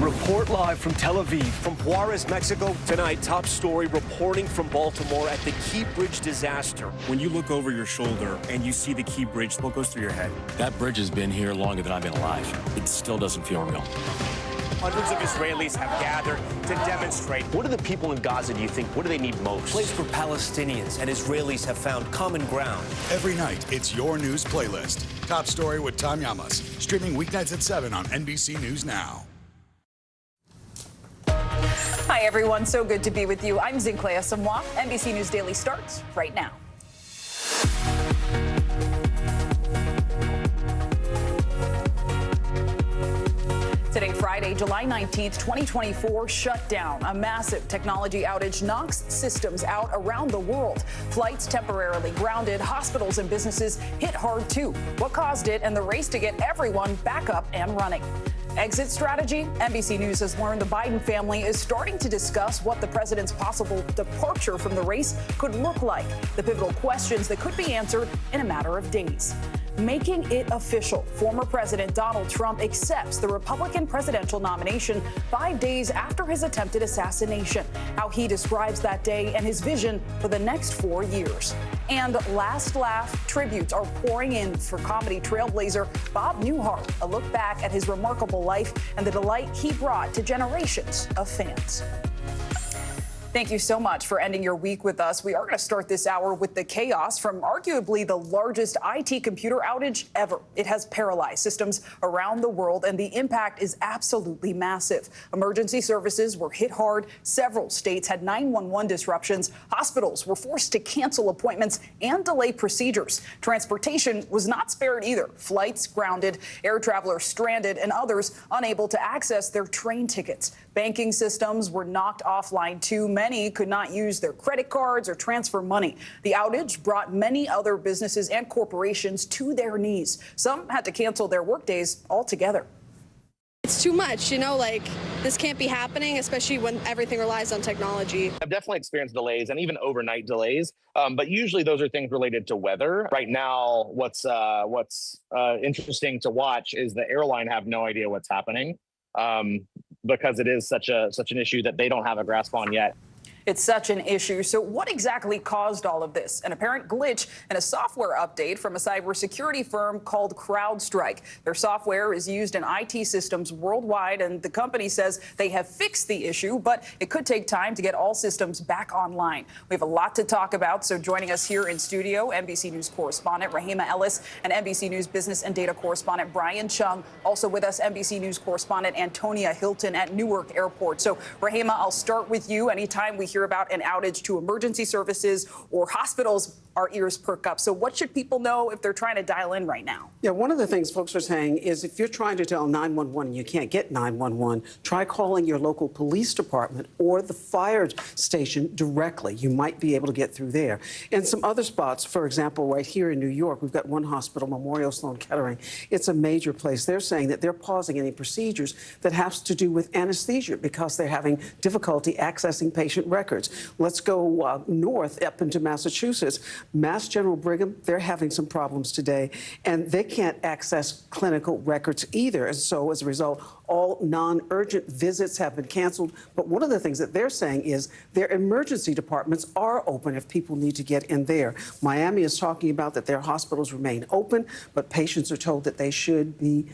Report live from Tel Aviv, from Juarez, Mexico. Tonight, top story reporting from Baltimore at the Key Bridge disaster. When you look over your shoulder and you see the Key Bridge, what goes through your head? That bridge has been here longer than I've been alive. It still doesn't feel real. Hundreds of Israelis have gathered to demonstrate. What do the people in Gaza, do you think, what do they need most? A place where Palestinians and Israelis have found common ground. Every night, it's your news playlist. Top Story with Tom Llamas, streaming weeknights at 7 on NBC News Now. Hi, everyone. So good to be with you. I'm Zinklea Samoa. NBC News Daily starts right now. Today, Friday, July 19th, 2024, shut down. A massive technology outage knocks systems out around the world. Flights temporarily grounded. Hospitals and businesses hit hard, too. What caused it and the race to get everyone back up and running? Exit strategy? NBC News has learned the Biden family is starting to discuss what the president's possible departure from the race could look like. The pivotal questions that could be answered in a matter of days. Making it official, former President Donald Trump accepts the Republican presidential nomination 5 days after his attempted assassination. How he describes that day and his vision for the next 4 years. And last laugh tributes are pouring in for comedy trailblazer Bob Newhart. A look back at his remarkable life and the delight he brought to generations of fans. Thank you so much for ending your week with us. We are going to start this hour with the chaos from arguably the largest IT computer outage ever. It has paralyzed systems around the world, and the impact is absolutely massive. Emergency services were hit hard. Several states had 911 disruptions. Hospitals were forced to cancel appointments and delay procedures. Transportation was not spared either. Flights grounded, air travelers stranded, and others unable to access their train tickets. Banking systems were knocked offline, too. many could not use their credit cards or transfer money. The outage brought many other businesses and corporations to their knees. Some had to cancel their workdays altogether. It's too much, you know, like this can't be happening, especially when everything relies on technology. I've definitely experienced delays and even overnight delays, but usually those are things related to weather. Right now, what's interesting to watch is the airline have no idea what's happening because it is such an issue that they don't have a grasp on yet. It's such an issue. So what exactly caused all of this? An apparent glitch in a software update from a cybersecurity firm called CrowdStrike. Their software is used in IT systems worldwide, and the company says they have fixed the issue, but it could take time to get all systems back online. We have a lot to talk about, so joining us here in studio, NBC News correspondent Rahima Ellis and NBC News business and data correspondent Brian Chung. Also with us, NBC News correspondent Antonia Hilton at Newark Airport. So, Rahima, I'll start with you. Anytime we hear about an outage to emergency services or hospitals, our ears perk up. So what should people know if they're trying to dial in right now? Yeah, one of the things folks are saying is if you're trying to dial 911 and you can't get 911, try calling your local police department or the fire station directly. You might be able to get through there. And some other spots, for example, right here in New York, we've got one hospital, Memorial Sloan Kettering. It's a major place. They're saying that they're pausing any procedures that has to do with anesthesia because they're having difficulty accessing patient records. Let's go north up into Massachusetts. Mass General Brigham, they're having some problems today, and they can't access clinical records either. And so as a result, all non-urgent visits have been canceled. But one of the things that they're saying is their emergency departments are open if people need to get in there. Miami is talking about that their hospitals remain open, but patients are told that they should be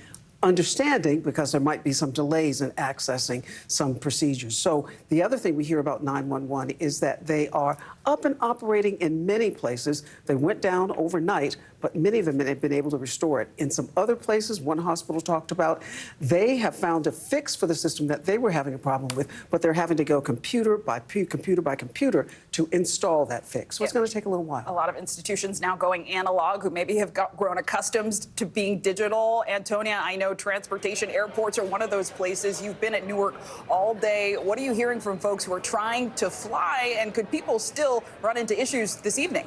understanding because there might be some delays in accessing some procedures. So the other thing we hear about 911 is that they are up and operating in many places. They went down overnight, but many of them have been able to restore it. In some other places, one hospital talked about, they have found a fix for the system that they were having a problem with, but they're having to go computer by computer to install that fix. So it's going to take a little while. A lot of institutions now going analog who maybe have grown accustomed to being digital. Antonia, I know transportation airports are one of those places. You've been at Newark all day. What are you hearing from folks who are trying to fly, and could people still run into issues this evening?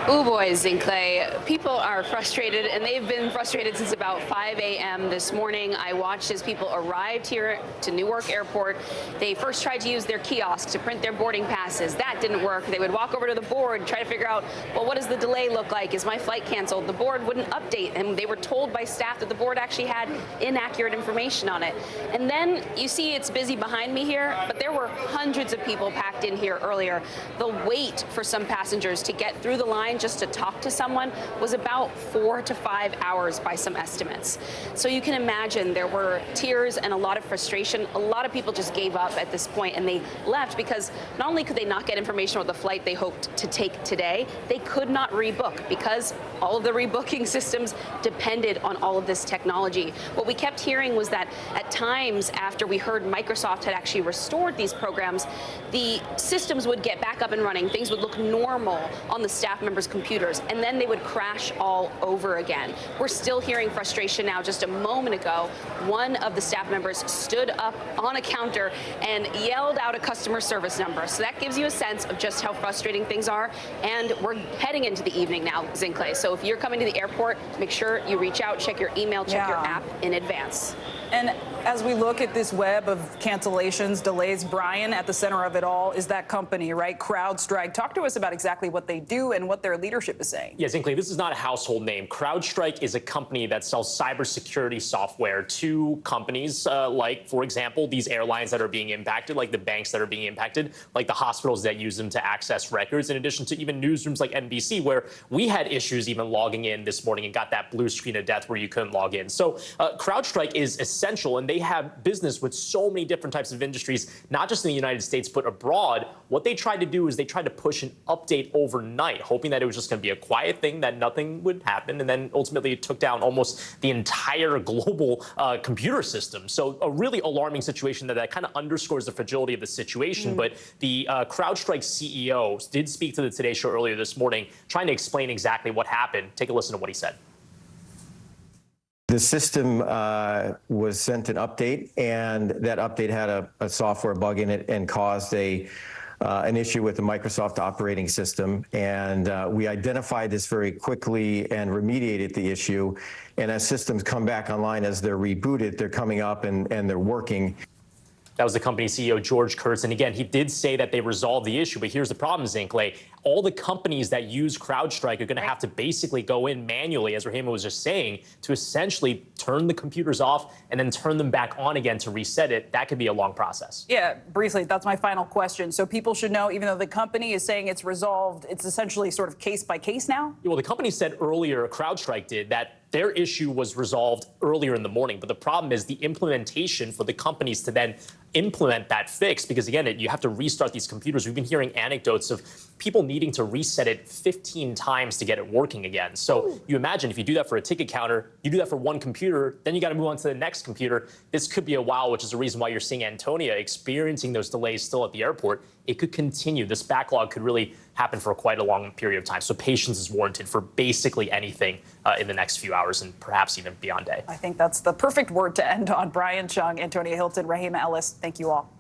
Oh boy, Zinkley. People are frustrated, and they've been frustrated since about 5 a.m. this morning. I watched as people arrived here to Newark Airport. They first tried to use their kiosk to print their boarding passes. That didn't work. They would walk over to the board, try to figure out, well, what does the delay look like? Is my flight canceled? The board wouldn't update, and they were told by staff that the board actually had inaccurate information on it. And then you see it's busy behind me here, but there were hundreds of people packed in here earlier. The wait for some passengers to get through the line just to talk to someone was about 4 to 5 hours by some estimates. So you can imagine there were tears and a lot of frustration. A lot of people just gave up at this point and they left because not only could they not get information about the flight they hoped to take today, they could not rebook because all of the rebooking systems depended on all of this technology. What we kept hearing was that at times after we heard Microsoft had actually restored these programs, the systems would get back up and running. Things would look normal on the staff members' computers, and then they would crash all over again. We're still hearing frustration now. Just a moment ago, one of the staff members stood up on a counter and yelled out a customer service number. So that gives you a sense of just how frustrating things are. And we're heading into the evening now, Zinkley. So if you're coming to the airport, make sure you reach out, check your email, check your app in advance. And as we look at this web of cancellations, delays, Brian, at the center of it all is that company, right? CrowdStrike. Talk to us about exactly what they do and what their leadership is saying. Yeah, Zinkley, this is not a household name. CrowdStrike is a company that sells cybersecurity software to companies like, for example, these airlines that are being impacted, like the banks that are being impacted, like the hospitals that use them to access records, in addition to even newsrooms like NBC, where we had issues even logging in this morning and got that blue screen of death where you couldn't log in. So CrowdStrike is essential, and they have business with so many different types of industries, not just in the United States, but abroad. What they tried to do is they tried to push an update overnight, hoping that it was just going to be a quiet thing, that nothing would happen. And then ultimately it took down almost the entire global computer system. So a really alarming situation that kind of underscores the fragility of the situation. But the CrowdStrike CEO did speak to the Today Show earlier this morning, trying to explain exactly what happened. Take a listen to what he said. The system was sent an update, and that update had a software bug in it and caused an issue with the Microsoft operating system. And we identified this very quickly and remediated the issue. And as systems come back online, as they're rebooted, they're coming up and they're working. That was the company CEO, George Kurtz. And again, he did say that they resolved the issue. But here's the problem, Zinkley. All the companies that use CrowdStrike are going to have to basically go in manually, as Rahima was just saying, to essentially turn the computers off and then turn them back on again to reset it. That could be a long process. Yeah, briefly, that's my final question. So people should know, even though the company is saying it's resolved, it's essentially sort of case by case now? Well, the company said earlier, CrowdStrike did, that their issue was resolved earlier in the morning. But the problem is the implementation for the companies to then implement that fix, because again, you have to restart these computers. We've been hearing anecdotes of people needing to reset it 15 times to get it working again. So you imagine if you do that for a ticket counter, you do that for one computer, then you got to move on to the next computer. This could be a while, which is the reason why you're seeing Antonia experiencing those delays still at the airport. It could continue. This backlog could really happen for quite a long period of time. So patience is warranted for basically anything in the next few hours and perhaps even beyond day. I think that's the perfect word to end on. Brian Chung, Antonia Hilton, Rahima Ellis, thank you all.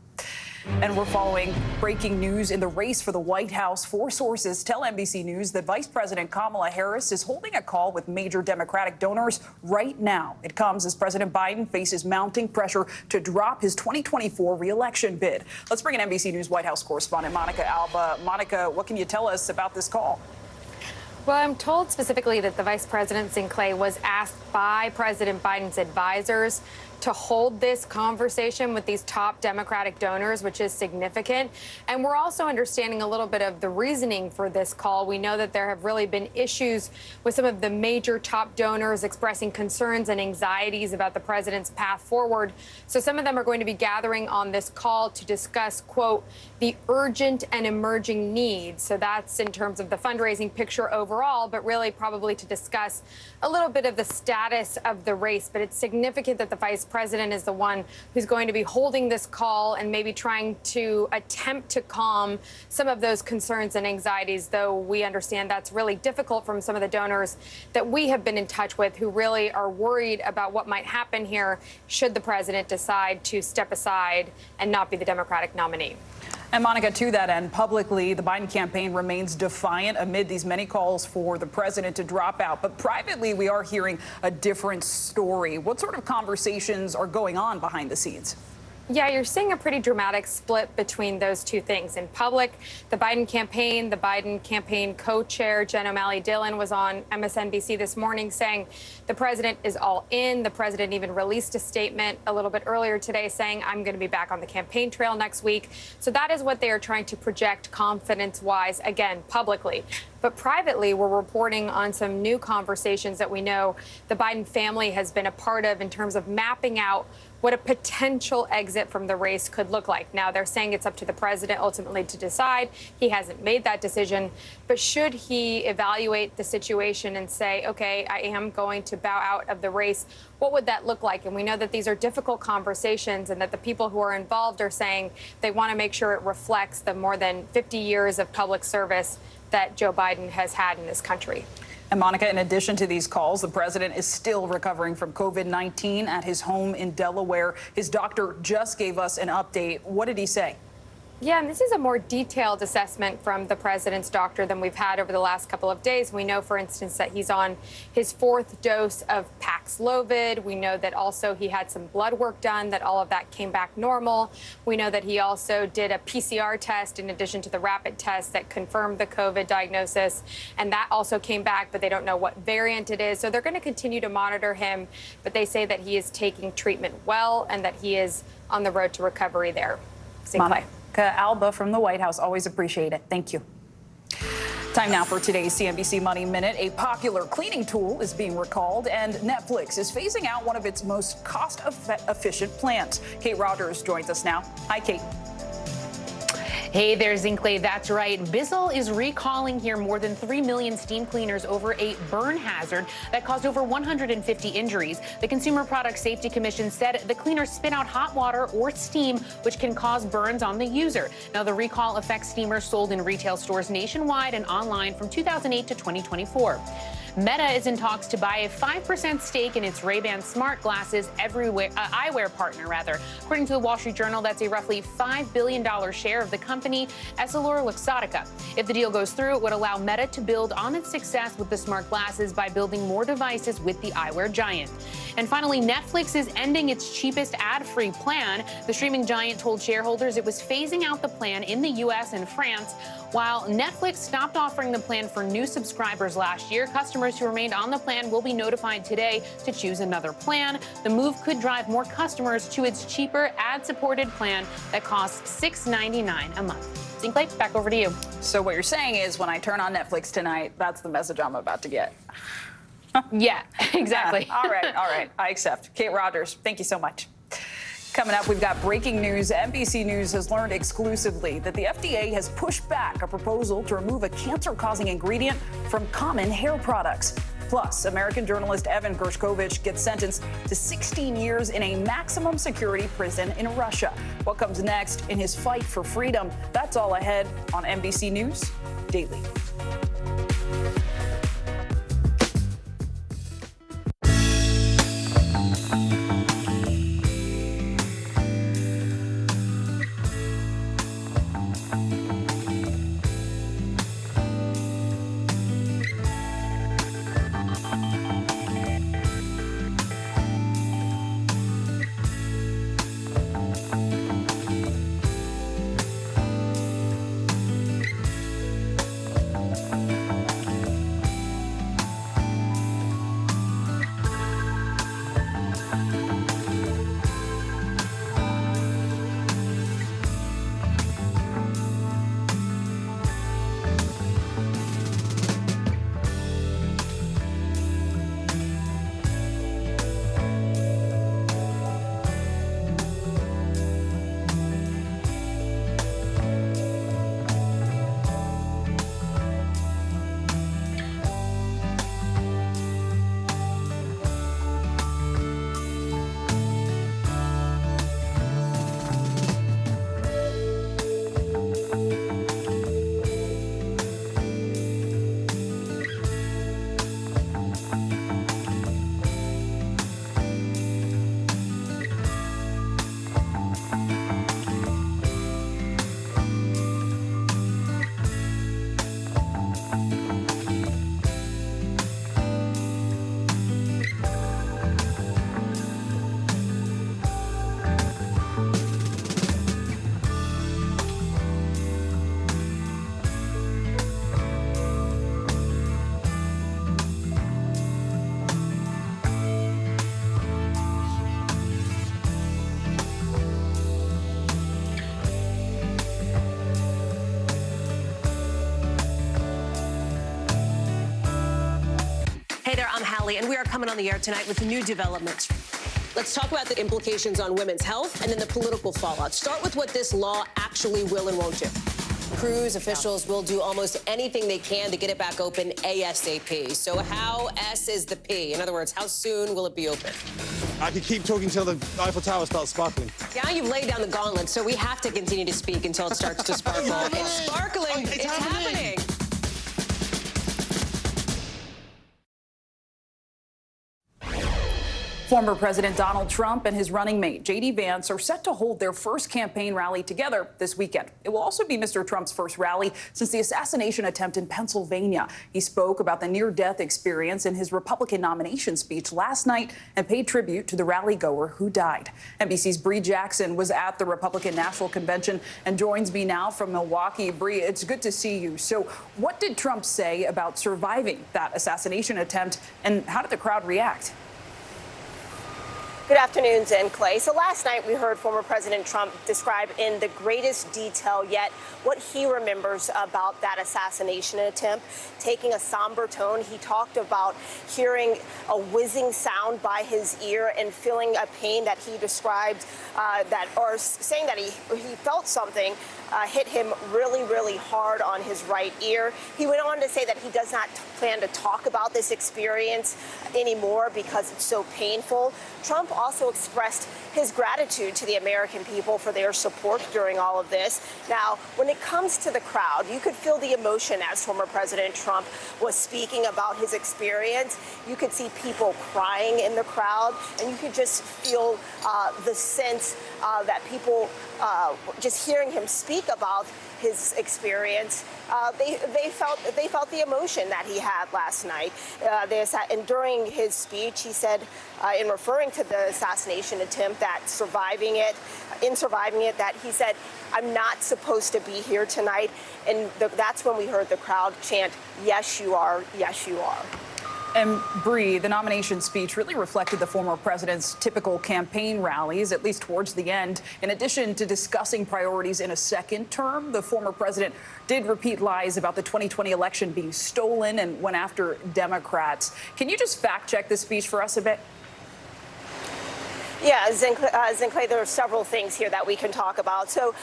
And we're following breaking news in the race for the White House. 4 sources tell NBC News that Vice President Kamala Harris is holding a call with major Democratic donors right now. It comes as President Biden faces mounting pressure to drop his 2024 re-election bid. Let's bring in NBC News White House correspondent Monica Alba. Monica, what can you tell us about this call? Well, I'm told specifically that the Vice President Sinclair was asked by President Biden's advisors to hold this conversation with these top Democratic donors, which is significant. And we're also understanding a little bit of the reasoning for this call. We know that there have really been issues with some of the major top donors expressing concerns and anxieties about the president's path forward. So some of them are going to be gathering on this call to discuss, quote, the urgent and emerging needs. So that's in terms of the fundraising picture overall, but really probably to discuss a little bit of the status of the race. But it's significant that the vice president is the one who's going to be holding this call and maybe trying to attempt to calm some of those concerns and anxieties, though we understand that's really difficult from some of the donors that we have been in touch with who really are worried about what might happen here should the president decide to step aside and not be the Democratic nominee. And Monica, to that end, publicly, the Biden campaign remains defiant amid these many calls for the president to drop out. But privately, we are hearing a different story. What sort of conversations are going on behind the scenes? Yeah, you're seeing a pretty dramatic split between those two things. In public, the Biden campaign co-chair Jen O'Malley-Dillon was on MSNBC this morning saying the president is all in. The president even released a statement a little bit earlier today saying, I'm going to be back on the campaign trail next week. So that is what they are trying to project confidence-wise, again, publicly. But privately, we're reporting on some new conversations that we know the Biden family has been a part of in terms of mapping out what a potential exit from the race could look like. Now, they're saying it's up to the president ultimately to decide. He hasn't made that decision. But should he evaluate the situation and say, OK, I am going to bow out of the race, what would that look like? And we know that these are difficult conversations and that the people who are involved are saying they want to make sure it reflects the more than 50 years of public service that Joe Biden has had in this country. And Monica, in addition to these calls, the president is still recovering from COVID-19 at his home in Delaware. His doctor just gave us an update. What did he say? Yeah, and this is a more detailed assessment from the president's doctor than we've had over the last couple of days. We know, for instance, that he's on his 4th dose of Paxlovid. We know that also he had some blood work done, that all of that came back normal. We know that he also did a PCR test in addition to the rapid test that confirmed the COVID diagnosis. And that also came back, but they don't know what variant it is. So they're going to continue to monitor him. But they say that he is taking treatment well and that he is on the road to recovery there. Monica Alba from the White House. Always appreciate it. Thank you. Time now for today's CNBC Money Minute. A popular cleaning tool is being recalled, and Netflix is phasing out one of its most cost-efficient plans. Kate Rogers joins us now. Hi, Kate. Hey there, Zinkley. That's right. Bissell is recalling here more than 3 million steam cleaners over a burn hazard that caused over 150 injuries. The Consumer Product Safety Commission said the cleaners spit out hot water or steam, which can cause burns on the user. Now, the recall affects steamers sold in retail stores nationwide and online from 2008 to 2024. Meta is in talks to buy a 5% stake in its Ray-Ban smart glasses eyewear partner, rather. According to the Wall Street Journal, that's a roughly $5 billion share of the company, EssilorLuxottica. If the deal goes through, it would allow Meta to build on its success with the smart glasses by building more devices with the eyewear giant. And finally, Netflix is ending its cheapest ad-free plan. The streaming giant told shareholders it was phasing out the plan in the U.S. and France. While Netflix stopped offering the plan for new subscribers last year, customers who remained on the plan will be notified today to choose another plan. The move could drive more customers to its cheaper ad-supported plan that costs $6.99 a month. Zinkley, back over to you. So what you're saying is when I turn on Netflix tonight, that's the message I'm about to get. Yeah, exactly. All right. I accept. Kate Rogers, thank you so much. Coming up, we've got breaking news. NBC News has learned exclusively that the FDA has pushed back a proposal to remove a cancer-causing ingredient from common hair products. Plus, American journalist Evan Gershkovich gets sentenced to 16 years in a maximum security prison in Russia. What comes next in his fight for freedom? That's all ahead on NBC News Daily. Hey there, I'm Hallie, and we are coming on the air tonight with new developments. Let's talk about the implications on women's health and then the political fallout. Start with what this law actually will and won't do. Cruise officials will do almost anything they can to get it back open ASAP. So how S is the P? In other words, how soon will it be open? I could keep talking until the Eiffel Tower starts sparkling. Yeah, you've laid down the gauntlet, so we have to continue to speak until it starts to sparkle. It's sparkling. It's happening. Former President Donald Trump and his running mate, J.D. Vance, are set to hold their first campaign rally together this weekend. It will also be Mr. Trump's first rally since the assassination attempt in Pennsylvania. He spoke about the near-death experience in his Republican nomination speech last night and paid tribute to the rally-goer who died. NBC's Bree Jackson was at the Republican National Convention and joins me now from Milwaukee. Bree, it's good to see you. So what did Trump say about surviving that assassination attempt, and how did the crowd react? Good afternoon, Zen Clay. So last night we heard former President Trump describe in the greatest detail yet what he remembers about that assassination attempt. Taking a somber tone, he talked about hearing a whizzing sound by his ear and feeling a pain that he described saying that he felt something hit him really, really hard on his right ear. He went on to say that he does not plan to talk about this experience anymore because it's so painful. Trump also expressed his gratitude to the American people for their support during all of this. Now, when it comes to the crowd, you could feel the emotion as former President Trump was speaking about his experience. You could see people crying in the crowd, and you could just feel the sense that people, just hearing him speak about his experience, they felt the emotion that he had last night. And during his speech, he said, in referring to the assassination attempt, that surviving it, that he said, "I'm not supposed to be here tonight." And that's when we heard the crowd chant, "Yes, you are. Yes, you are." And Bree, the nomination speech really reflected the former president's typical campaign rallies, at least towards the end. In addition to discussing priorities in a second term, the former president did repeat lies about the 2020 election being stolen and went after Democrats. Can you just fact check this speech for us a bit? Yeah, Zinclay, there are several things here that we can talk about. So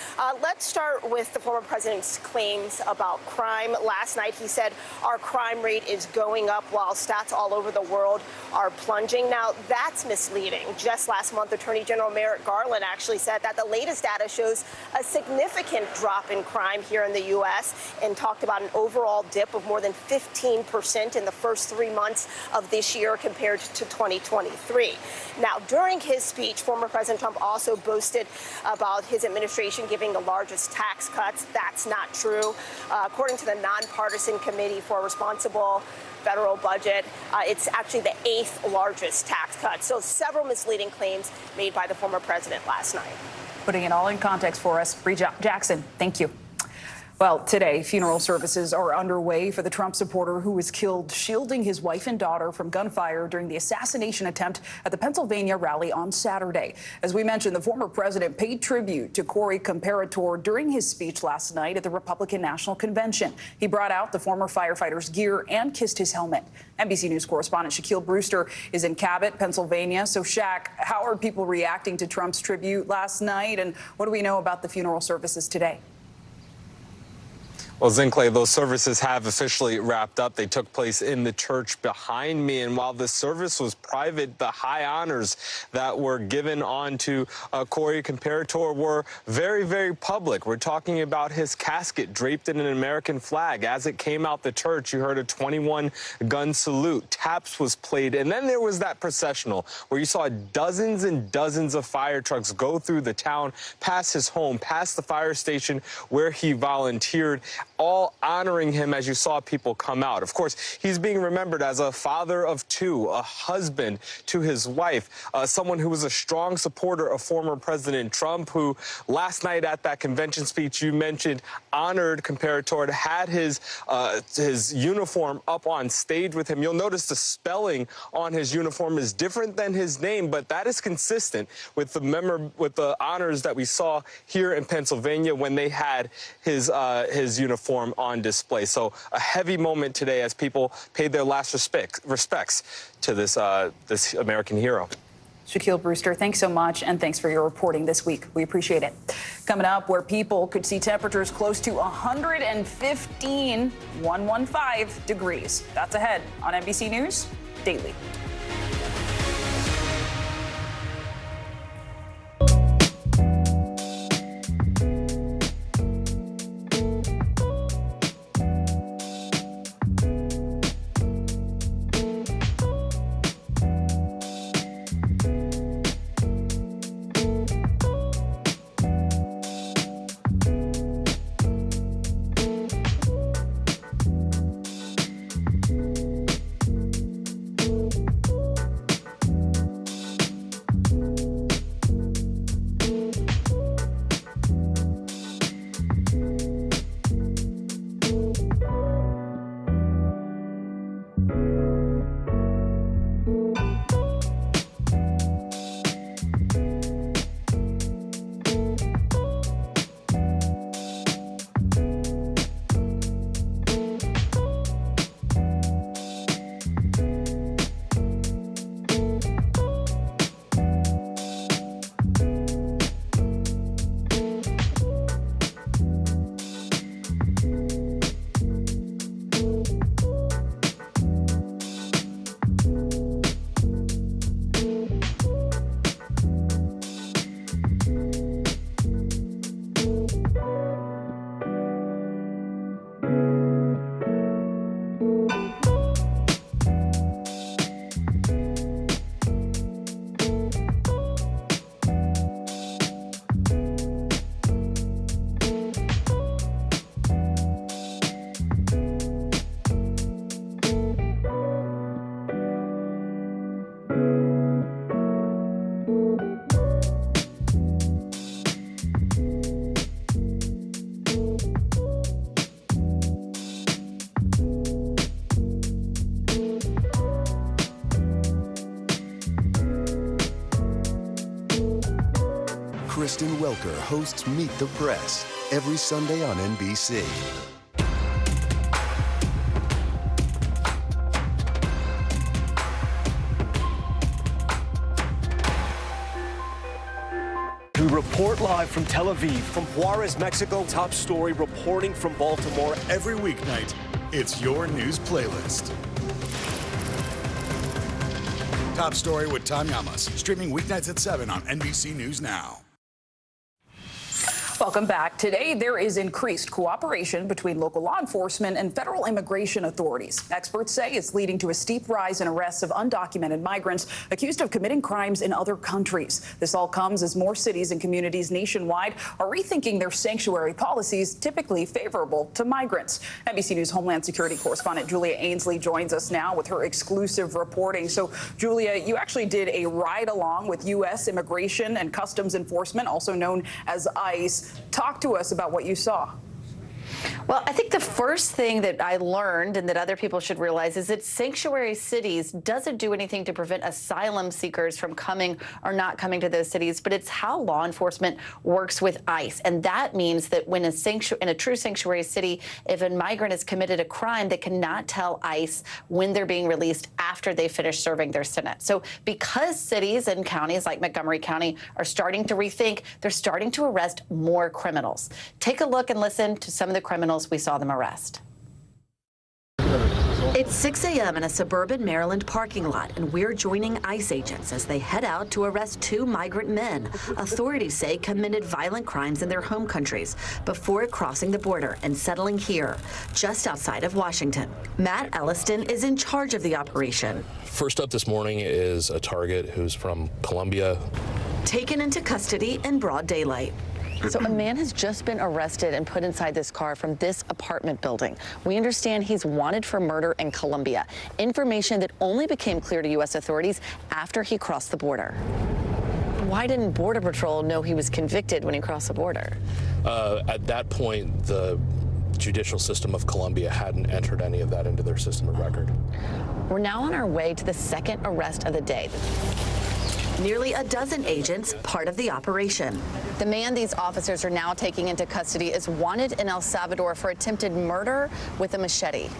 let's start with the former president's claims about crime. Last night, he said our crime rate is going up while stats all over the world are plunging. Now, that's misleading. Just last month, Attorney General Merrick Garland actually said that the latest data shows a significant drop in crime here in the U.S. and talked about an overall dip of more than 15% in the first 3 months of this year compared to 2023. Now, during his speech, former President Trump also boasted about his administration giving the largest tax cuts. That's not true. According to the Nonpartisan Committee for a Responsible Federal Budget, it's actually the 8th largest tax cut. So several misleading claims made by the former president last night. Putting it all in context for us, Bree Jackson, thank you. Well, today, funeral services are underway for the Trump supporter who was killed shielding his wife and daughter from gunfire during the assassination attempt at the Pennsylvania rally on Saturday. As we mentioned, the former president paid tribute to Corey Comparator during his speech last night at the Republican National Convention. He brought out the former firefighter's gear and kissed his helmet. NBC News correspondent Shaquille Brewster is in Cabot, Pennsylvania. So, Shaq, how are people reacting to Trump's tribute last night, and what do we know about the funeral services today? Well, Zinclay, those services have officially wrapped up. They took place in the church behind me. And while the service was private, the high honors that were given on to Corey Comparator were very, very public. We're talking about his casket draped in an American flag. As it came out the church, you heard a 21-gun salute. Taps was played. And then there was that processional where you saw dozens and dozens of fire trucks go through the town, past his home, past the fire station where he volunteered, all honoring him as you saw people come out. Of course, he's being remembered as a father of two, a husband to his wife, someone who was a strong supporter of former President Trump, who last night at that convention speech you mentioned honored Comparator, had his uniform up on stage with him. You'll notice the spelling on his uniform is different than his name, but that is consistent with the honors that we saw here in Pennsylvania when they had his uniform on display. So a heavy moment today as people paid their last respects to this American hero. Shaquille Brewster, thanks so much, and thanks for your reporting this week. We appreciate it. Coming up, where people could see temperatures close to 115 degrees. That's ahead on NBC News Daily. Kristen Welker hosts Meet the Press every Sunday on NBC. We report live from Tel Aviv, from Juarez, Mexico. Top story reporting from Baltimore. Every weeknight, it's your news playlist. Top Story with Tom Yamas, streaming weeknights at 7 on NBC News Now. Welcome back. Today, there is increased cooperation between local law enforcement and federal immigration authorities. Experts say it's leading to a steep rise in arrests of undocumented migrants accused of committing crimes in other countries. This all comes as more cities and communities nationwide are rethinking their sanctuary policies, typically favorable to migrants. NBC News Homeland Security correspondent Julia Ainsley joins us now with her exclusive reporting. So, Julia, you actually did a ride-along with U.S. Immigration and Customs Enforcement, also known as ICE. Talk to us about what you saw. Well, I think the first thing that I learned and that other people should realize is that sanctuary cities doesn't do anything to prevent asylum seekers from coming or not coming to those cities, but it's how law enforcement works with ICE. And that means that when in a true sanctuary city, if a migrant has committed a crime, they cannot tell ICE when they're being released after they finish serving their sentence. So because cities and counties like Montgomery County are starting to rethink, they're starting to arrest more criminals. Take a look and listen to some of the criminals we saw them arrest. It's 6 a.m. in a suburban Maryland parking lot, and we're joining ICE agents as they head out to arrest 2 migrant men authorities say committed violent crimes in their home countries before crossing the border and settling here, just outside of Washington. Matt Elliston is in charge of the operation. First up this morning is a target who's from Colombia. Taken into custody in broad daylight. So a man has just been arrested and put inside this car from this apartment building. We understand he's wanted for murder in Colombia, information that only became clear to U.S. authorities after he crossed the border. Why didn't Border Patrol know he was convicted when he crossed the border? At that point, the judicial system of Colombia hadn't entered any of that into their system of record. We're now on our way to the second arrest of the day. Nearly a dozen agents part of the operation. The man these officers are now taking into custody is wanted in El Salvador for attempted murder with a machete.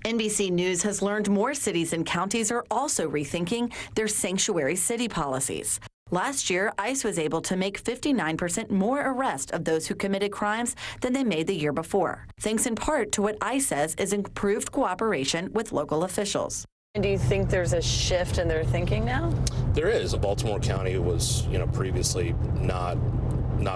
NBC News has learned more cities and counties are also rethinking their sanctuary city policies. Last year, ICE was able to make 59% more arrests of those who committed crimes than they made the year before, thanks in part to what ICE says is improved cooperation with local officials. And do you think there's a shift in their thinking now? There is. Baltimore County was, previously not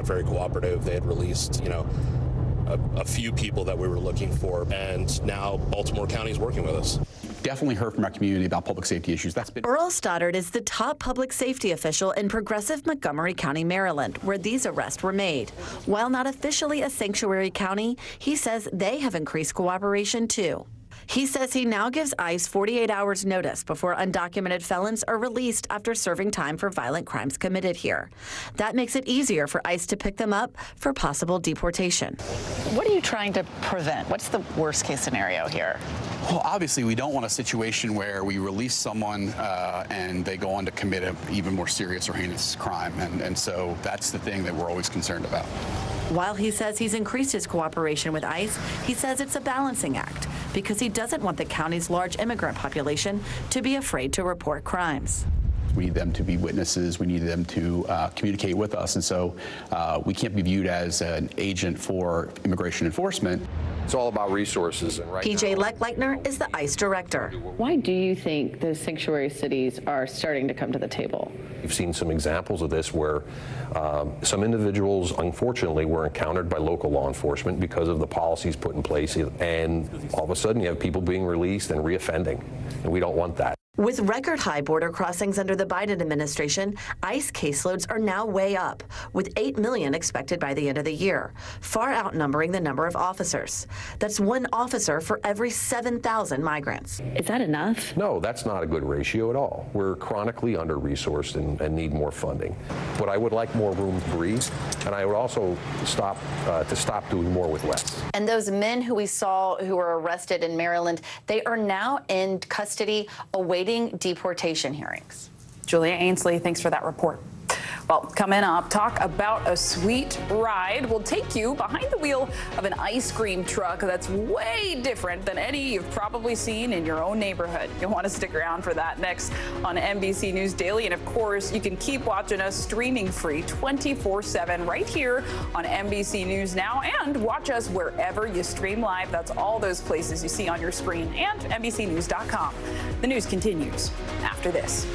very cooperative. They had released, a few people that we were looking for, and now Baltimore County is working with us. Definitely heard from our community about public safety issues. Earl Stoddard is the top public safety official in progressive Montgomery County, Maryland, where these arrests were made. While not officially a sanctuary county, he says they have increased cooperation too. He says he now gives ICE 48 hours notice before undocumented felons are released after serving time for violent crimes committed here. That makes it easier for ICE to pick them up for possible deportation. What are you trying to prevent? What's the worst case scenario here? Well, obviously, we don't want a situation where we release someone and they go on to commit an even more serious or heinous crime. And so that's the thing that we're always concerned about. While he says he's increased his cooperation with ICE, he says it's a balancing act because he doesn't want the county's large immigrant population to be afraid to report crimes. We need them to be witnesses. We need them to communicate with us. And so we can't be viewed as an agent for immigration enforcement. It's all about resources. And PJ Leckleitner is the ICE director. Why do you think those sanctuary cities are starting to come to the table? We've seen some examples of this where some individuals, unfortunately, were encountered by local law enforcement because of the policies put in place. And all of a sudden, you have people being released and reoffending. And we don't want that. With record high border crossings under the Biden administration, ICE caseloads are now way up, with 8 million expected by the end of the year, far outnumbering the number of officers. That's 1 officer for every 7,000 migrants. Is that enough? No, that's not a good ratio at all. We're chronically under-resourced and need more funding. But I would like more room to breathe, and I would also stop doing more with less. And those men who we saw who were arrested in Maryland, they are now in custody awaiting deportation hearings. Julia Ainsley, thanks for that report. Well, coming up, talk about a sweet ride. We'll take you behind the wheel of an ice cream truck that's way different than any you've probably seen in your own neighborhood. You'll want to stick around for that next on NBC News Daily. And of course, you can keep watching us streaming free 24/7 right here on NBC News Now, and watch us wherever you stream live. That's all those places you see on your screen, and NBCnews.com. The news continues after this.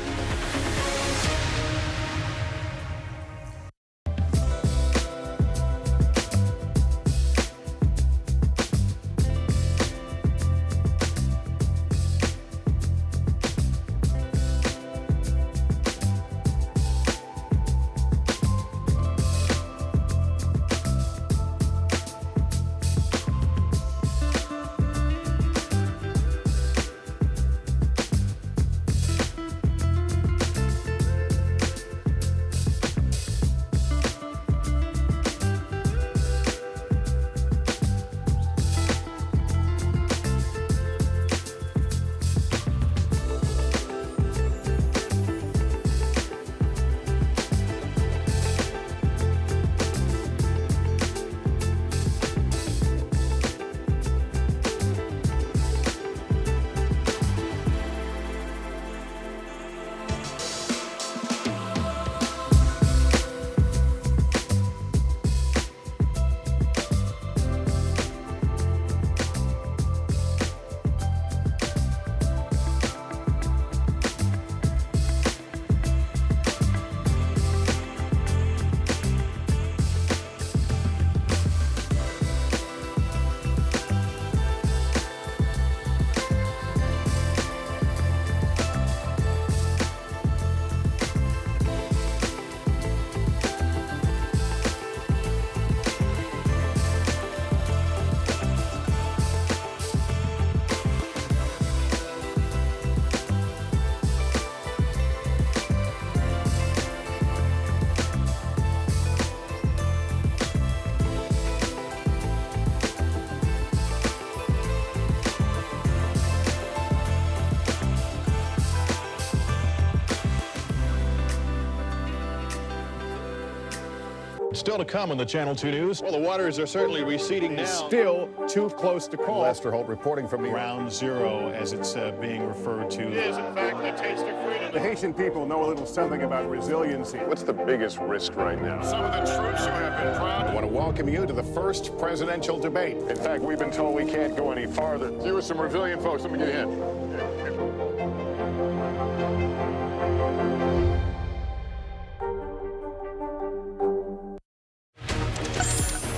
Still to come on the Channel 2 News. Well, the waters are certainly receding now. Still too close to call. Lester Holt reporting from Ground Zero, as it's being referred to. It is, in fact, a taste of freedom. The Haitian people know a little something about resiliency. What's the biggest risk right now? Some of the troops who have been proud. I want to welcome you to the first presidential debate. In fact, we've been told we can't go any farther. You with some resilient folks, let me get a hint.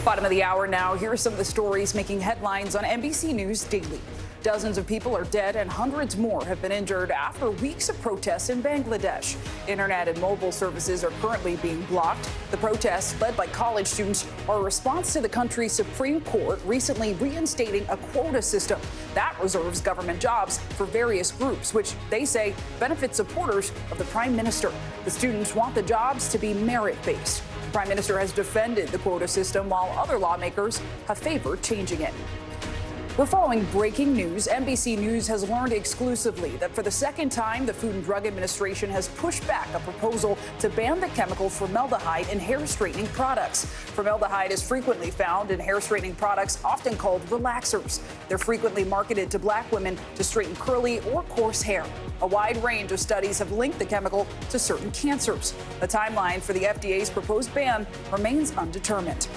Bottom of the hour now. Here are some of the stories making headlines on NBC News Daily. Dozens of people are dead and hundreds more have been injured after weeks of protests in Bangladesh. Internet and mobile services are currently being blocked. The protests, led by college students, are a response to the country's Supreme Court recently reinstating a quota system that reserves government jobs for various groups, which they say benefits supporters of the prime minister. The students want the jobs to be merit-based. The prime minister has defended the quota system, while other lawmakers have favored changing it. We're following breaking news. NBC News has learned exclusively that for the second time, the Food and Drug Administration has pushed back a proposal to ban the chemical formaldehyde in hair straightening products. Formaldehyde is frequently found in hair straightening products, often called relaxers. They're frequently marketed to black women to straighten curly or coarse hair. A wide range of studies have linked the chemical to certain cancers. The timeline for the FDA's proposed ban remains undetermined.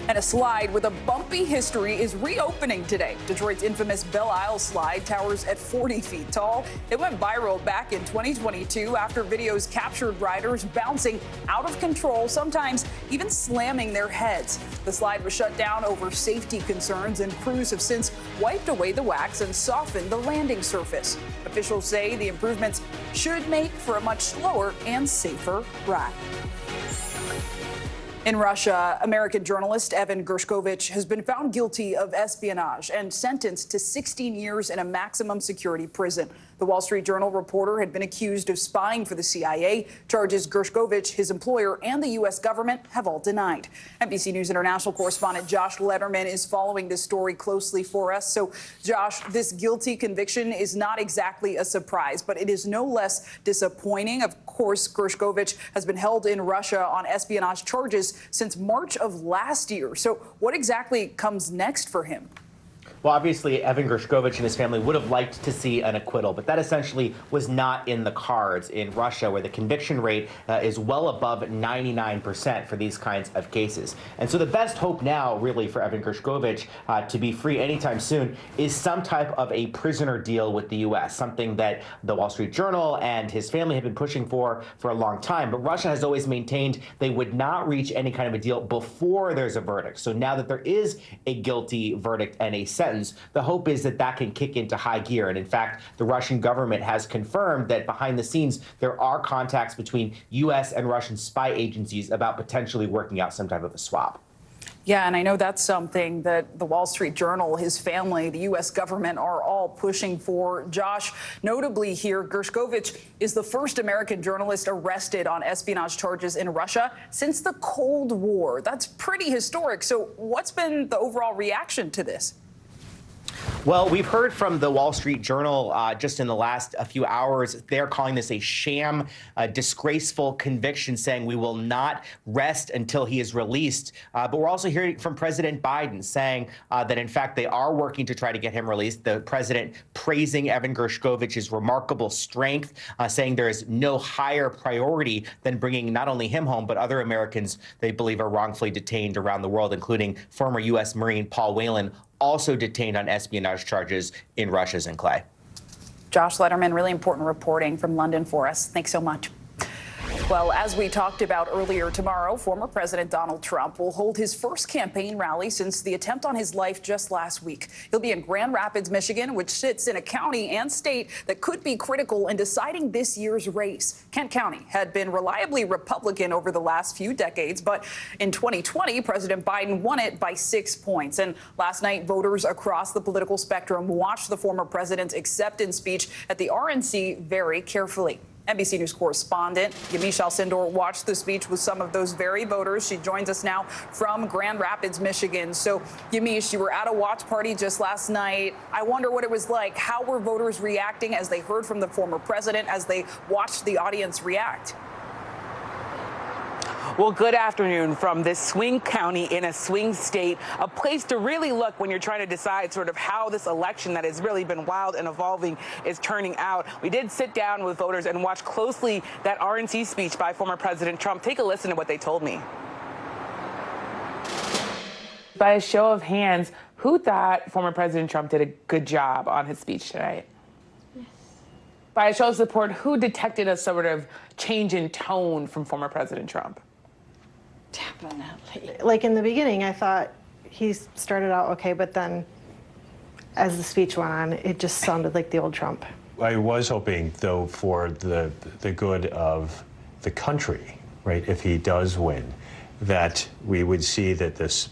And a slide with a bumpy history is reopening today. Detroit's infamous Belle Isle slide towers at 40 feet tall. It went viral back in 2022 after videos captured riders bouncing out of control, sometimes even slamming their heads. The slide was shut down over safety concerns, and crews have since wiped away the wax and softened the landing surface. Officials say the improvements should make for a much slower and safer ride. In Russia, American journalist Evan Gershkovich has been found guilty of espionage and sentenced to 16 years in a maximum security prison. The Wall Street Journal reporter had been accused of spying for the CIA. Charges Gershkovich, his employer, and the U.S. government have all denied. NBC News international correspondent Josh Letterman is following this story closely for us. So, Josh, this guilty conviction is not exactly a surprise, but it is no less disappointing. Of course, Gershkovich has been held in Russia on espionage charges since March of last year. So what exactly comes next for him? Well, obviously, Evan Gershkovich and his family would have liked to see an acquittal, but that essentially was not in the cards in Russia, where the conviction rate is well above 99% for these kinds of cases. And so the best hope now, really, for Evan Gershkovich to be free anytime soon is some type of a prisoner deal with the U.S., something that the Wall Street Journal and his family have been pushing for a long time. But Russia has always maintained they would not reach any kind of a deal before there's a verdict. So now that there is a guilty verdict and a sentence, the hope is that that can kick into high gear. And in fact, the Russian government has confirmed that behind the scenes, there are contacts between U.S. and Russian spy agencies about potentially working out some type of a swap. Yeah, and I know that's something that the Wall Street Journal, his family, the U.S. government are all pushing for. Josh, notably here, Gershkovich is the first American journalist arrested on espionage charges in Russia since the Cold War. That's pretty historic. So what's been the overall reaction to this? Well, we've heard from the Wall Street Journal just in the last few hours. They're calling this a sham, disgraceful conviction, saying we will not rest until he is released. But we're also hearing from President Biden saying that, in fact, they are working to try to get him released. The president praising Evan Gershkovich's remarkable strength, saying there is no higher priority than bringing not only him home, but other Americans they believe are wrongfully detained around the world, including former U.S. Marine Paul Whelan, also detained on espionage charges in Russia's Clay. Josh Letterman, really important reporting from London for us. Thanks so much. Well, as we talked about earlier, tomorrow, former President Donald Trump will hold his first campaign rally since the attempt on his life just last week. He'll be in Grand Rapids, Michigan, which sits in a county and state that could be critical in deciding this year's race. Kent County had been reliably Republican over the last few decades, but in 2020, President Biden won it by 6 points. And last night, voters across the political spectrum watched the former president's acceptance speech at the RNC very carefully. NBC News correspondent Yamiche Alcindor watched the speech with some of those very voters. She joins us now from Grand Rapids, Michigan. So, Yamiche, you were at a watch party just last night. I wonder what it was like. How were voters reacting as they heard from the former president, as they watched the audience react? Well, good afternoon from this swing county in a swing state, a place to really look when you're trying to decide sort of how this election that has really been wild and evolving is turning out. We did sit down with voters and watch closely that RNC speech by former President Trump. Take a listen to what they told me. By a show of hands, who thought former President Trump did a good job on his speech tonight? Yes. By a show of support, who detected a sort of change in tone from former President Trump? Definitely. Like in the beginning, I thought he started out okay, but then as the speech went on, it just sounded like the old Trump. I was hoping, though, for the good of the country, right, if he does win, that we would see that this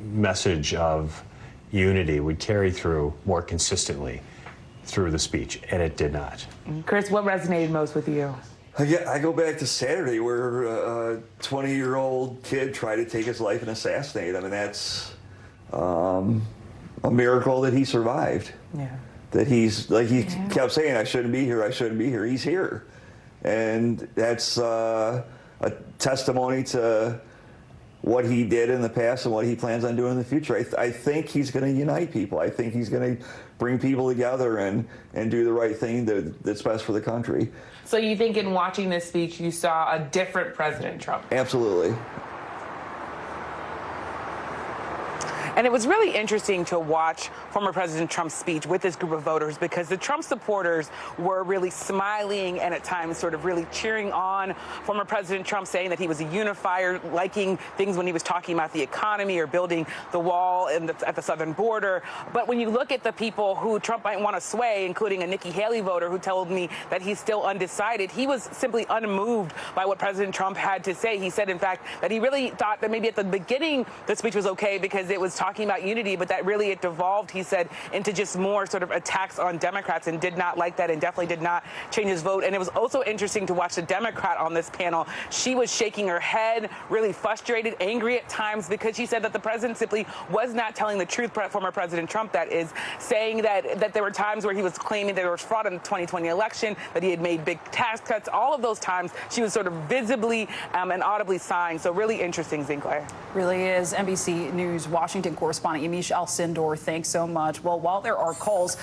message of unity would carry through more consistently through the speech, and it did not. Chris, what resonated most with you? I go back to Saturday where a 20-year-old kid tried to take his life and assassinate him, and that's a miracle that he survived. Yeah. That he's, like he kept saying, I shouldn't be here, I shouldn't be here. He's here. And that's a testimony to what he did in the past and what he plans on doing in the future. I think he's going to unite people. I think he's going to bring people together and do the right thing that's best for the country. So you think in watching this speech, you saw a different President Trump? Absolutely. And it was really interesting to watch former President Trump's speech with this group of voters, because the Trump supporters were really smiling and at times sort of really cheering on former President Trump, saying that he was a unifier, liking things when he was talking about the economy or building the wall at the southern border. But when you look at the people who Trump might want to sway, including a Nikki Haley voter who told me that he's still undecided, he was simply unmoved by what President Trump had to say. He said, in fact, that he really thought that maybe at the beginning the speech was okay because it was talking talking about unity, but that really it devolved, he said, into just more sort of attacks on Democrats, and did not like that and definitely did not change his vote. And it was also interesting to watch the Democrat on this panel. She was shaking her head, really frustrated, angry at times, because she said that the president simply was not telling the truth, former President Trump, that is, saying that there were times where he was claiming there was fraud in the 2020 election, that he had made big tax cuts. All of those times she was sort of visibly and audibly sighing. So really interesting, Sinclair. Really is. NBC News Washington correspondent Yamiche Alcindor, thanks so much. Well, while there are calls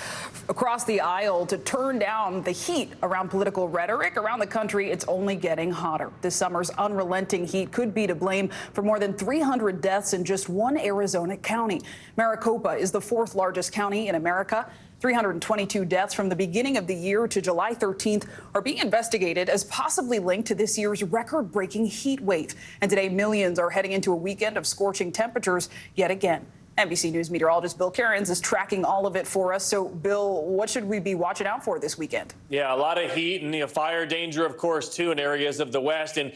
across the aisle to turn down the heat around political rhetoric around the country, it's only getting hotter. This summer's unrelenting heat could be to blame for more than 300 deaths in just one Arizona county. Maricopa is the fourth largest county in America. 322 deaths from the beginning of the year to July 13th are being investigated as possibly linked to this year's record-breaking heat wave. And today, millions are heading into a weekend of scorching temperatures yet again. NBC News meteorologist Bill Cairns is tracking all of it for us. So, Bill, what should we be watching out for this weekend? Yeah, a lot of heat and fire danger, of course, too, in areas of the West. And,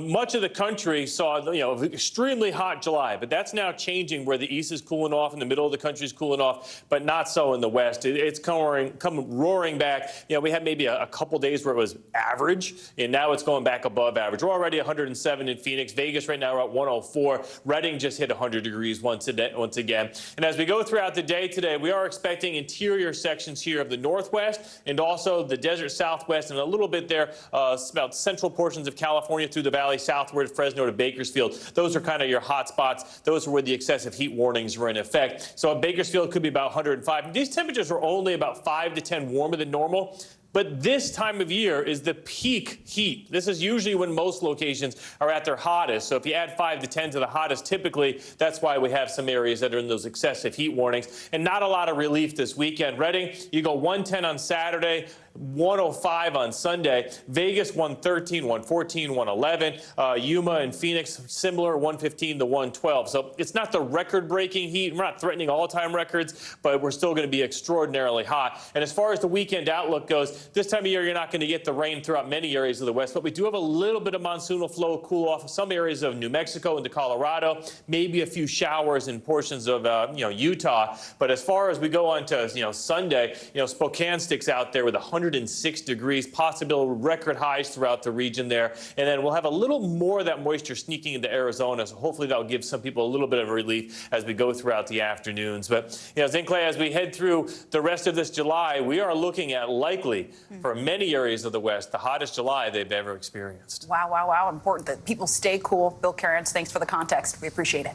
much of the country saw, extremely hot July. But that's now changing, where the East is cooling off and the middle of the country is cooling off, but not so in the West. It's coming roaring back. We had maybe a couple days where it was average, and now it's going back above average. We're already 107 in Phoenix. Vegas right now we're at 104. Redding just hit 100 degrees once again. And as we go throughout the day today, we are expecting interior sections here of the Northwest and also the desert Southwest, and a little bit there about central portions of California through the valley southward, Fresno to Bakersfield. Those are kind of your hot spots. Those are where the excessive heat warnings were in effect. So Bakersfield could be about 105. These temperatures are only about 5 to 10 warmer than normal. But this time of year is the peak heat. This is usually when most locations are at their hottest. So if you add 5 to 10 to the hottest, typically that's why we have some areas that are in those excessive heat warnings. And not a lot of relief this weekend. Redding, you go 110 on Saturday, 105 on Sunday. Vegas, 113, 114, 111. Yuma and Phoenix, similar, 115 to 112. So it's not the record-breaking heat. We're not threatening all-time records, but we're still going to be extraordinarily hot. And as far as the weekend outlook goes, this time of year, you're not going to get the rain throughout many areas of the West, but we do have a little bit of monsoonal flow cool off some areas of New Mexico into Colorado, maybe a few showers in portions of, Utah. But as far as we go on to, Sunday, Spokane sticks out there with 106 degrees, possible record highs throughout the region there. And then we'll have a little more of that moisture sneaking into Arizona, so hopefully that will give some people a little bit of relief as we go throughout the afternoons. But, Zinkley, as we head through the rest of this July, we are looking at likely, for many areas of the West, the hottest July they've ever experienced. Wow, wow, wow. Important that people stay cool. Bill Cairns, thanks for the context. We appreciate it.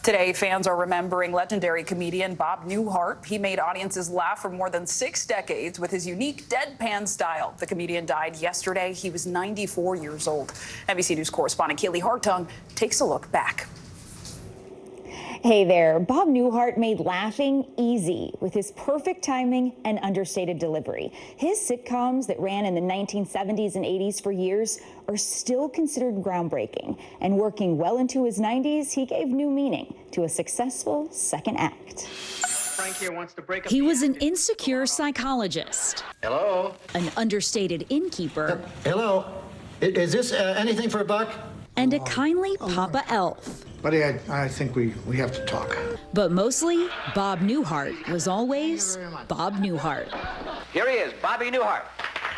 Today, fans are remembering legendary comedian Bob Newhart. He made audiences laugh for more than 6 decades with his unique deadpan style. The comedian died yesterday. He was 94 years old. NBC News correspondent Kaylee Hartung takes a look back. Hey there, Bob Newhart made laughing easy with his perfect timing and understated delivery. His sitcoms that ran in the 1970s and 80s for years are still considered groundbreaking. And working well into his 90s, he gave new meaning to a successful second act. He was an insecure psychologist. Hello? An understated innkeeper. Hello? Is this anything for a buck? And a kindly Papa Elf. Buddy, I think we have to talk. But mostly, Bob Newhart was always Bob Newhart. Here he is, Bobby Newhart.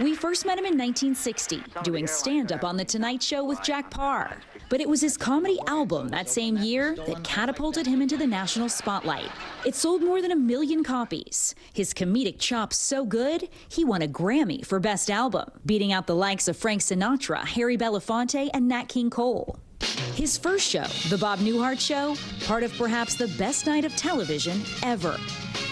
We first met him in 1960, doing stand-up on The Tonight Show with Jack Parr. But it was his comedy album that same year that catapulted him into the national spotlight. It sold more than 1 million copies. His comedic chops so good, he won a Grammy for Best Album, beating out the likes of Frank Sinatra, Harry Belafonte, and Nat King Cole. His first show, The Bob Newhart Show, part of perhaps the best night of television ever,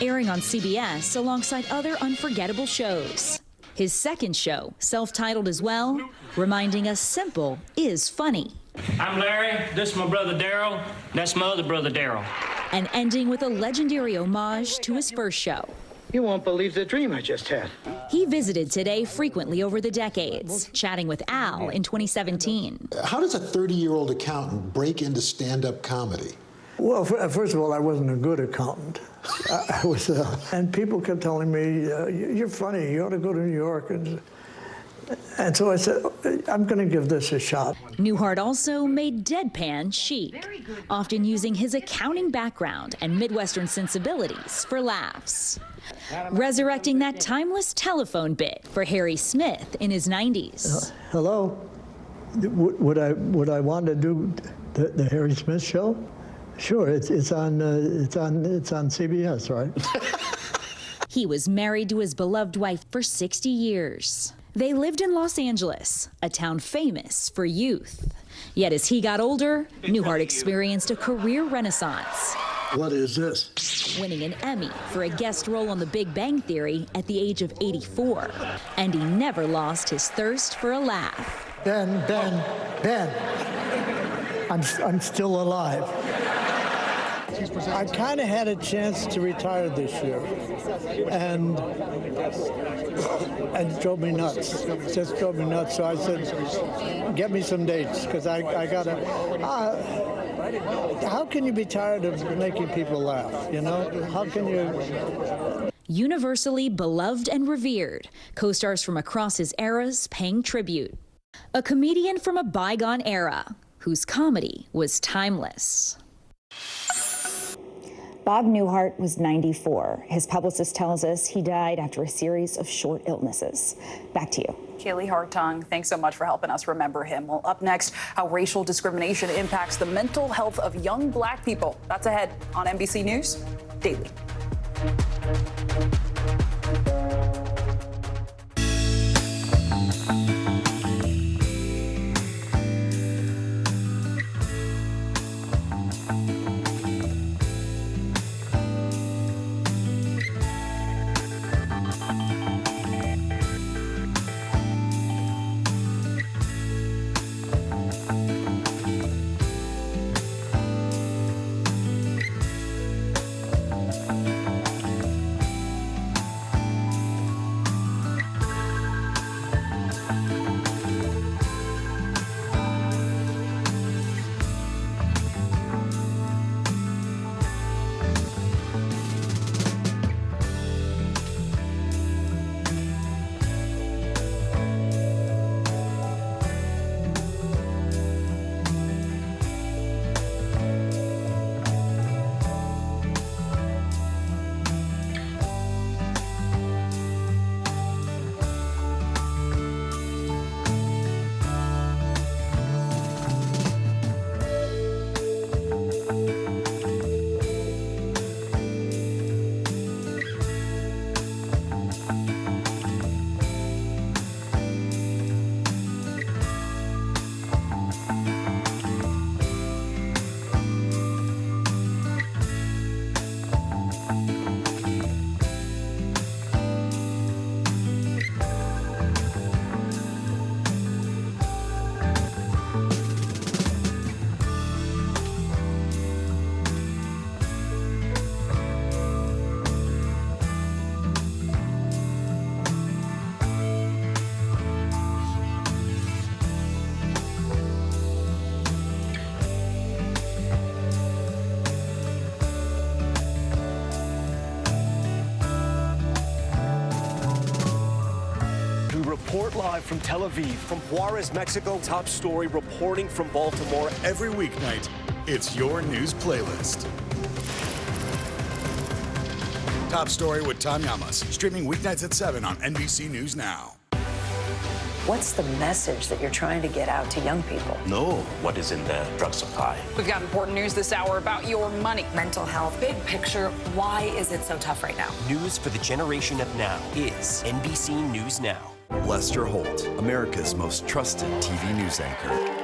airing on CBS alongside other unforgettable shows. His second show, self-titled as well, reminding us simple is funny. I'm Larry, this is my brother Daryl, that's my other brother Daryl. And ending with a legendary homage to his first show. You won't believe the dream I just had. He visited Today frequently over the decades, chatting with Al in 2017. How does a 30-year-old accountant break into stand-up comedy? Well, first of all, I wasn't a good accountant. I was, and people kept telling me, "You're funny. You ought to go to New York." And And so I said, I'm going to give this a shot. Newhart also made deadpan chic, often using his accounting background and Midwestern sensibilities for laughs. Resurrecting that timeless telephone bit for Harry Smith in his 90s. Hello? Would I want to do the Harry Smith show? Sure, it's on CBS, right? He was married to his beloved wife for 60 years. They lived in Los Angeles, a town famous for youth. Yet as he got older, Newhart experienced a career renaissance. What is this? Winning an Emmy for a guest role on The Big Bang Theory at the age of 84. And he never lost his thirst for a laugh. Ben, I'm still alive. I kind of had a chance to retire this year, and it drove me nuts. It just drove me nuts. So I said, get me some dates, because I gotta. How can you be tired of making people laugh? You know, how can you? Universally beloved and revered, co-stars from across his eras paying tribute. A comedian from a bygone era whose comedy was timeless. Bob Newhart was 94. His publicist tells us he died after a series of short illnesses. Back to you. Kaylee Hartung, thanks so much for helping us remember him. Well, up next, how racial discrimination impacts the mental health of young Black people. That's ahead on NBC News Daily. Report live from Tel Aviv, from Juarez, Mexico. Top story reporting from Baltimore. Every weeknight, it's your news playlist. Top story with Tom Llamas, streaming weeknights at 7 on NBC News Now. What's the message that you're trying to get out to young people? Know what is in the drug supply. We've got important news this hour about your money. Mental health, big picture. Why is it so tough right now? News for the generation of now is NBC News Now. Lester Holt, America's most trusted TV news anchor.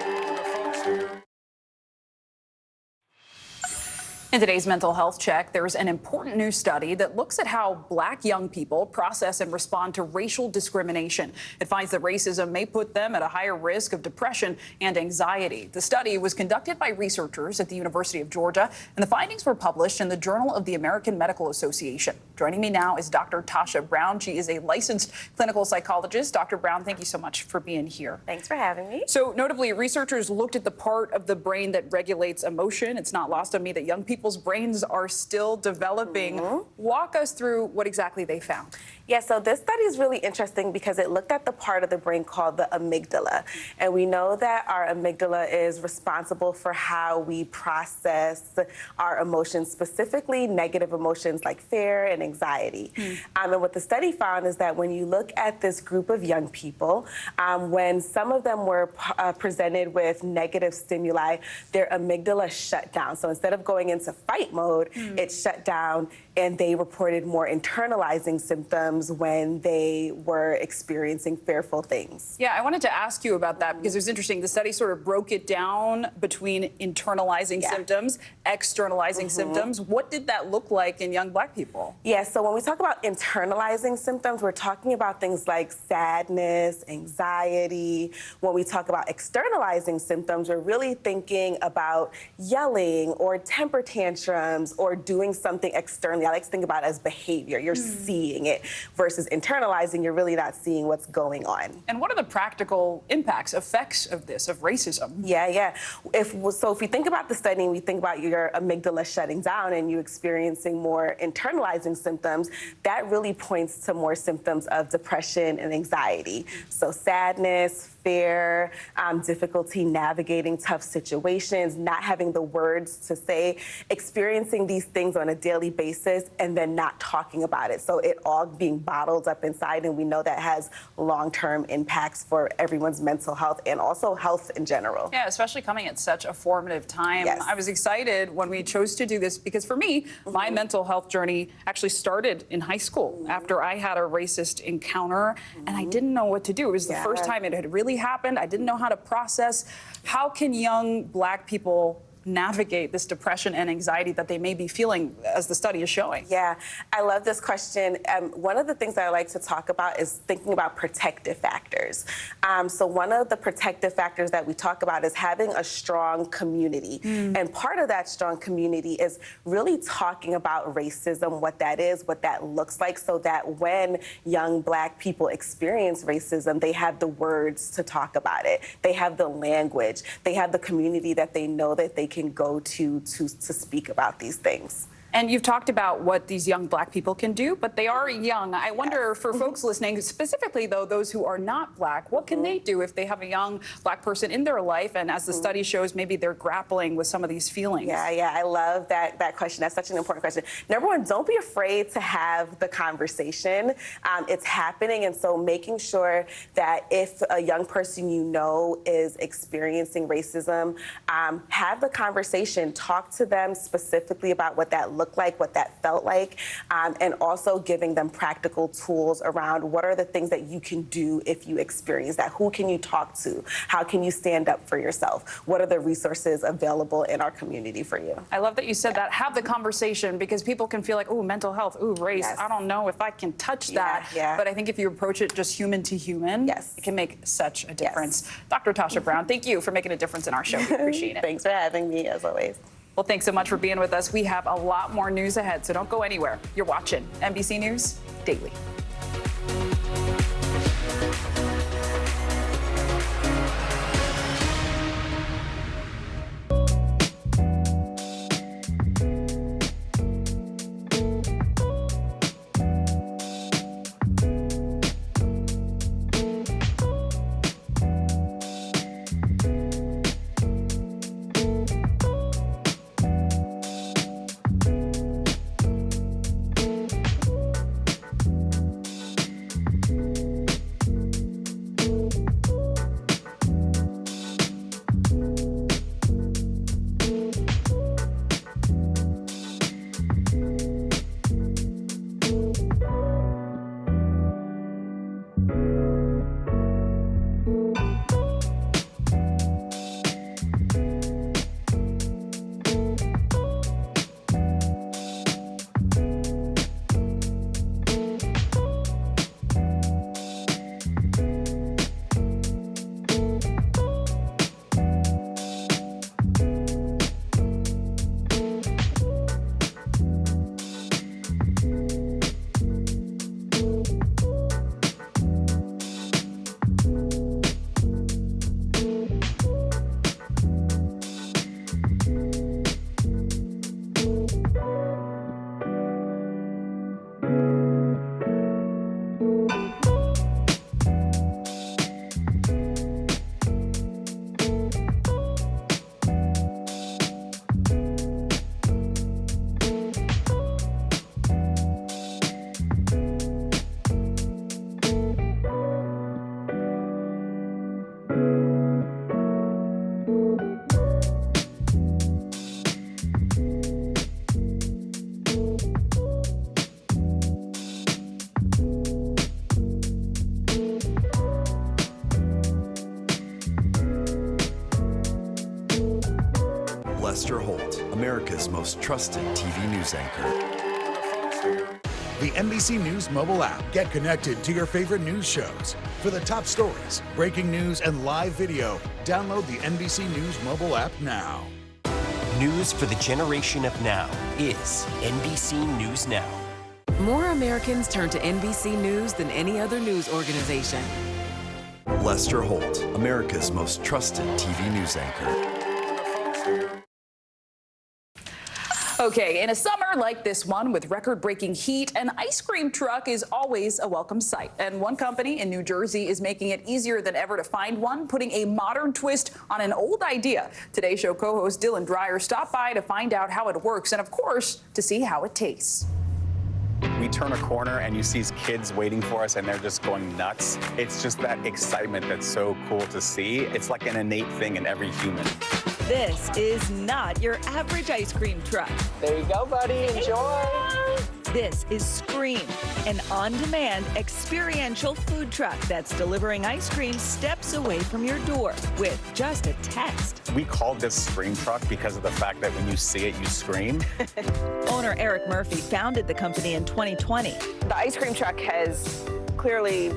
In today's mental health check, there's an important new study that looks at how Black young people process and respond to racial discrimination. It finds that racism may put them at a higher risk of depression and anxiety. The study was conducted by researchers at the University of Georgia, and the findings were published in the Journal of the American Medical Association. Joining me now is Dr. Tasha Brown. She is a licensed clinical psychologist. Dr. Brown, thank you so much for being here. Thanks for having me. So notably, researchers looked at the part of the brain that regulates emotion. It's not lost on me that young people's brains are still developing. Walk us through what exactly they found. Yeah, so this study is really interesting because it looked at the part of the brain called the amygdala. And we know that our amygdala is responsible for how we process our emotions, specifically negative emotions like fear and anxiety. And what the study found is that when you look at this group of young people, when some of them were presented with negative stimuli, their amygdala shut down. So instead of going into fight mode, it shut down, and they reported more internalizing symptoms when they were experiencing fearful things. Yeah, I wanted to ask you about that because it was interesting. The study sort of broke it down between internalizing symptoms, externalizing symptoms. What did that look like in young Black people? Yeah, so when we talk about internalizing symptoms, we're talking about things like sadness, anxiety. When we talk about externalizing symptoms, we're really thinking about yelling or temper tantrums or doing something externally. I like to think about it as behavior. You're seeing it versus internalizing. You're really not seeing what's going on. And what are the practical effects of this, of racism? Yeah. If we think about the study and we think about your amygdala shutting down and you experiencing more internalizing symptoms, that really points to more symptoms of depression and anxiety. So sadness, fear, difficulty navigating tough situations, not having the words to say, experiencing these things on a daily basis and then not talking about it. So it all being bottled up inside, and we know that has long-term impacts for everyone's mental health and also health in general. Yeah, especially coming at such a formative time. Yes. I was excited when we chose to do this because for me, my mental health journey actually started in high school after I had a racist encounter and I didn't know what to do. It was the first time it had really happened. I didn't know how to process. How can young Black people navigate this depression and anxiety that they may be feeling, as the study is showing? Yeah, I love this question. One of the things that I like to talk about is thinking about protective factors. So one of the protective factors that we talk about is having a strong community. And part of that strong community is really talking about racism, what that is, what that looks like, so that when young Black people experience racism, they have the words to talk about it. They have the language. They have the community that they know that they can go to speak about these things. And you've talked about what these young Black people can do, but they are young. I wonder, for folks listening, specifically, though, those who are not Black, what can they do if they have a young Black person in their life? And as the study shows, maybe they're grappling with some of these feelings. Yeah, I love that question. That's such an important question. Number one, don't be afraid to have the conversation. It's happening, and so making sure that if a young person you know is experiencing racism, have the conversation. Talk to them specifically about what that looked like, what that felt like, and also giving them practical tools around what are the things that you can do if you experience that. Who can you talk to? How can you stand up for yourself? What are the resources available in our community for you? I love that you said that. Have the conversation, because people can feel like, oh, mental health, oh, race. Yes. I don't know if I can touch that. But I think if you approach it just human to human, it can make such a difference. Dr. Tasha Brown, thank you for making a difference in our show. We appreciate it. Thanks for having me, as always. Well, thanks so much for being with us. We have a lot more news ahead, so don't go anywhere. You're watching NBC News Daily. Lester Holt, America's most trusted TV news anchor. The NBC News mobile app. Get connected to your favorite news shows. For the top stories, breaking news, and live video, download the NBC News mobile app now. News for the generation of now is NBC News Now. More Americans turn to NBC News than any other news organization. Lester Holt, America's most trusted TV news anchor. Okay, in a summer like this one with record-breaking heat, an ice cream truck is always a welcome sight. And one company in New Jersey is making it easier than ever to find one, putting a modern twist on an old idea. Today's show co-host Dylan Dreyer stopped by to find out how it works and, of course, to see how it tastes. We turn a corner and you see kids waiting for us and they're just going nuts. It's just that excitement that's so cool to see. It's like an innate thing in every human. This is not your average ice cream truck. There you go, buddy. Enjoy. This is Scream, an on-demand experiential food truck that's delivering ice cream steps away from your door with just a text. We called this Scream truck because of the fact that when you see it, you scream. Owner Eric Murphy founded the company in 2020. The ice cream truck has clearly,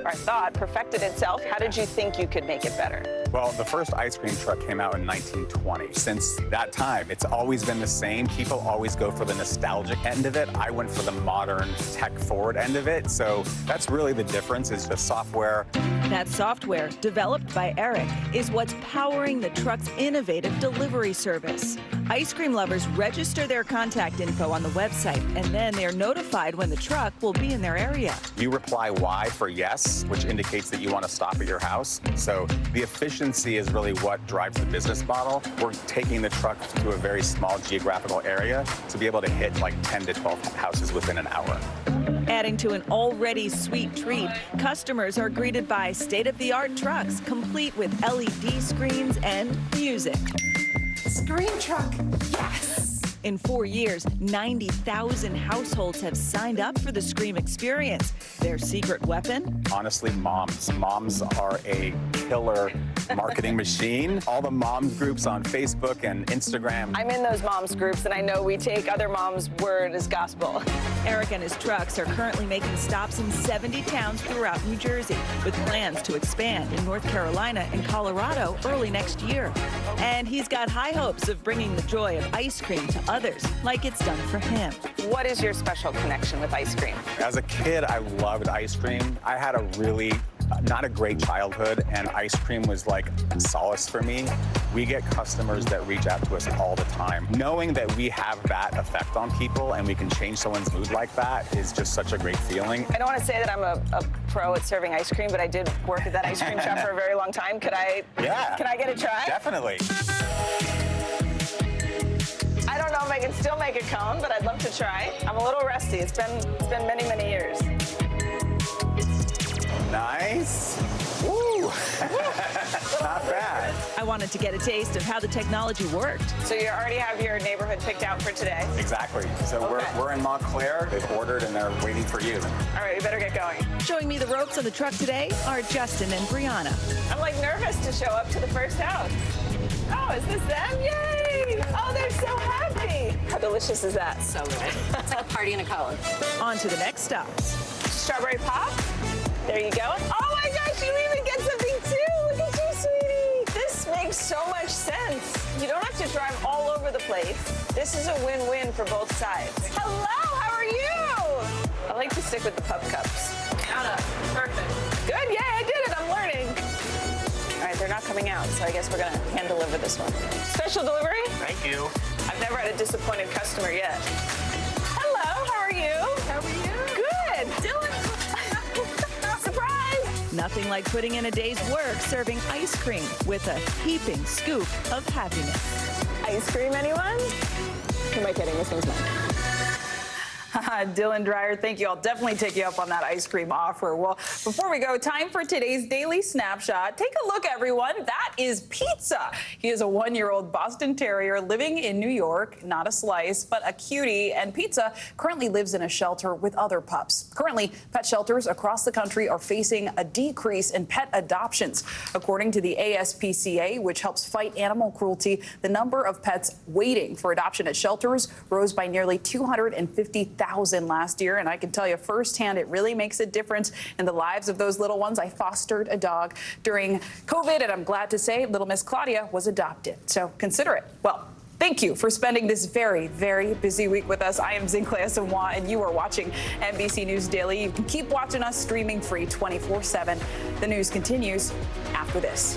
I thought, perfected itself. How did you think you could make it better? Well, the first ice cream truck came out in 1920. Since that time, it's always been the same. People always go for the nostalgic end of it. I went for the modern, tech-forward end of it. So that's really the difference, is the software. That software, developed by Eric, is what's powering the truck's innovative delivery service. Ice cream lovers register their contact info on the website, and then they're notified when the truck will be in their area. You reply Y for yes, which indicates that you want to stop at your house. So the efficiency is really what drives the business model. We're taking the truck to a very small geographical area to be able to hit like 10 to 12 houses within an hour. Adding to an already sweet treat, customers are greeted by state-of-the-art trucks, complete with LED screens and music. Scream truck, yes! In 4 years, 90,000 households have signed up for the Scream experience. Their secret weapon? Honestly, moms. Moms are a killer marketing machine. All the moms groups on Facebook and Instagram. I'm in those moms groups, and I know we take other moms' word as gospel. Eric and his trucks are currently making stops in 70 towns throughout New Jersey, with plans to expand in North Carolina and Colorado early next year. And he's got high hopes of bringing the joy of ice cream to others, like it's done for him. What is your special connection with ice cream? As a kid, I loved ice cream. I had a really not a great childhood, and ice cream was like solace for me. We get customers that reach out to us all the time. Knowing that we have that effect on people and we can change someone's mood like that is just such a great feeling. I don't want to say that I'm a pro at serving ice cream, but I did work at that ice cream shop for a very long time. Could I get a try? Definitely. I don't know if I can still make a cone, but I'd love to try. I'm a little rusty. It's been many, many years. Nice. Woo! Not bad. I wanted to get a taste of how the technology worked. So you already have your neighborhood picked out for today? Exactly. So we're in Montclair. They've ordered and they're waiting for you. All right, we better get going. Showing me the ropes on the truck today are Justin and Brianna. I'm like nervous to show up to the first house. Oh, is this them? Yay! Oh, they're so happy. How delicious is that? So good. It's like a party in a cone. On to the next stop. Strawberry pop. There you go. Oh my gosh, you even get something too. Look at you, sweetie. This makes so much sense. You don't have to drive all over the place. This is a win-win for both sides. Hello, how are you? I like to stick with the pup cups. Anna, perfect. Good, yay, I did it, I'm learning. All right, they're not coming out, so I guess we're gonna hand deliver this one. Special delivery? Thank you. I've never had a disappointed customer yet. Hello, how are you? How are you? Good. Dylan. Surprise! Nothing like putting in a day's work serving ice cream with a heaping scoop of happiness. Ice cream, anyone? Who am I kidding? This one's mine. Dylan Dreyer, thank you. I'll definitely take you up on that ice cream offer. Well, before we go, time for today's Daily Snapshot. Take a look, everyone. That is Pizza. He is a 1-year-old Boston Terrier living in New York. Not a slice, but a cutie. And Pizza currently lives in a shelter with other pups. Currently, pet shelters across the country are facing a decrease in pet adoptions. According to the ASPCA, which helps fight animal cruelty, the number of pets waiting for adoption at shelters rose by nearly 250,000 last year. And I can tell you firsthand, it really makes a difference in the lives of those little ones. I fostered a dog during COVID, and I'm glad to say little Miss Claudia was adopted. So consider it. Well, thank you for spending this very, very busy week with us. I am Zinklea Samoa, and you are watching NBC News Daily. You can keep watching us streaming free 24/7. The news continues after this.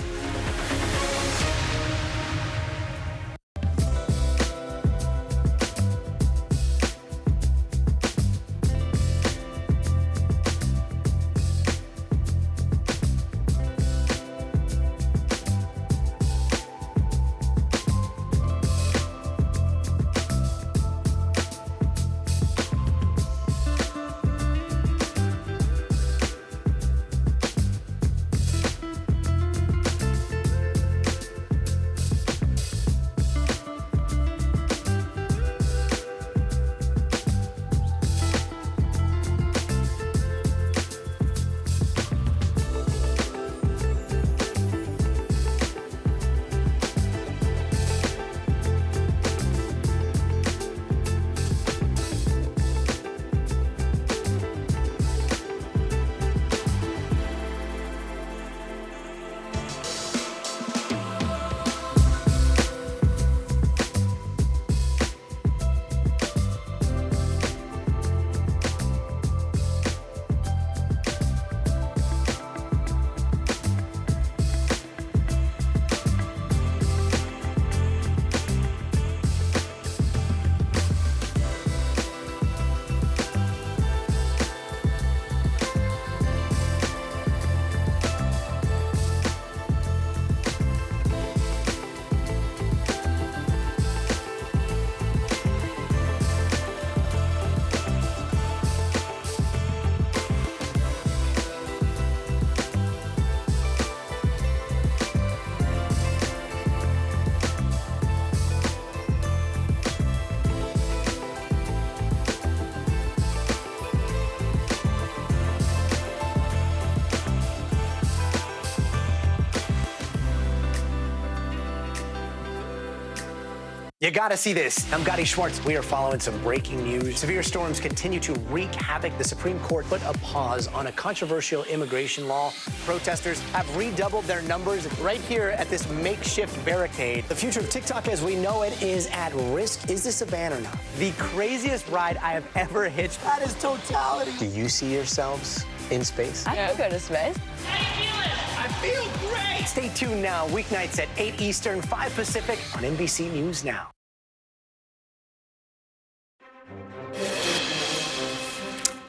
You gotta see this. I'm Gotti Schwartz. We are following some breaking news. Severe storms continue to wreak havoc. The Supreme Court put a pause on a controversial immigration law. Protesters have redoubled their numbers right here at this makeshift barricade. The future of TikTok as we know it is at risk. Is this a ban or not? The craziest ride I have ever hitched. That is totality. Do you see yourselves in space? I can go to space. I feel great. Stay tuned now, weeknights at 8 Eastern, 5 Pacific on NBC News Now.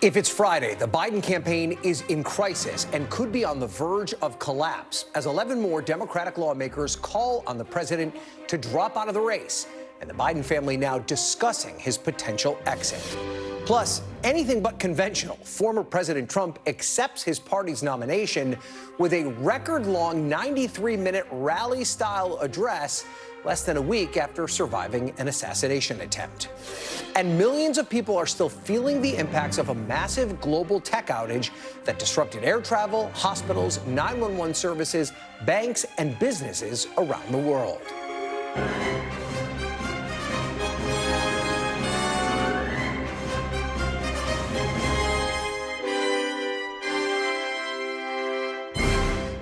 If it's Friday, the Biden campaign is in crisis and could be on the verge of collapse as 11 more Democratic lawmakers call on the president to drop out of the race, and the Biden family now discussing his potential exit. Plus, anything but conventional. Former President Trump accepts his party's nomination with a record-long 93-minute rally-style address less than a week after surviving an assassination attempt. And millions of people are still feeling the impacts of a massive global tech outage that disrupted air travel, hospitals, 911 services, banks, and businesses around the world.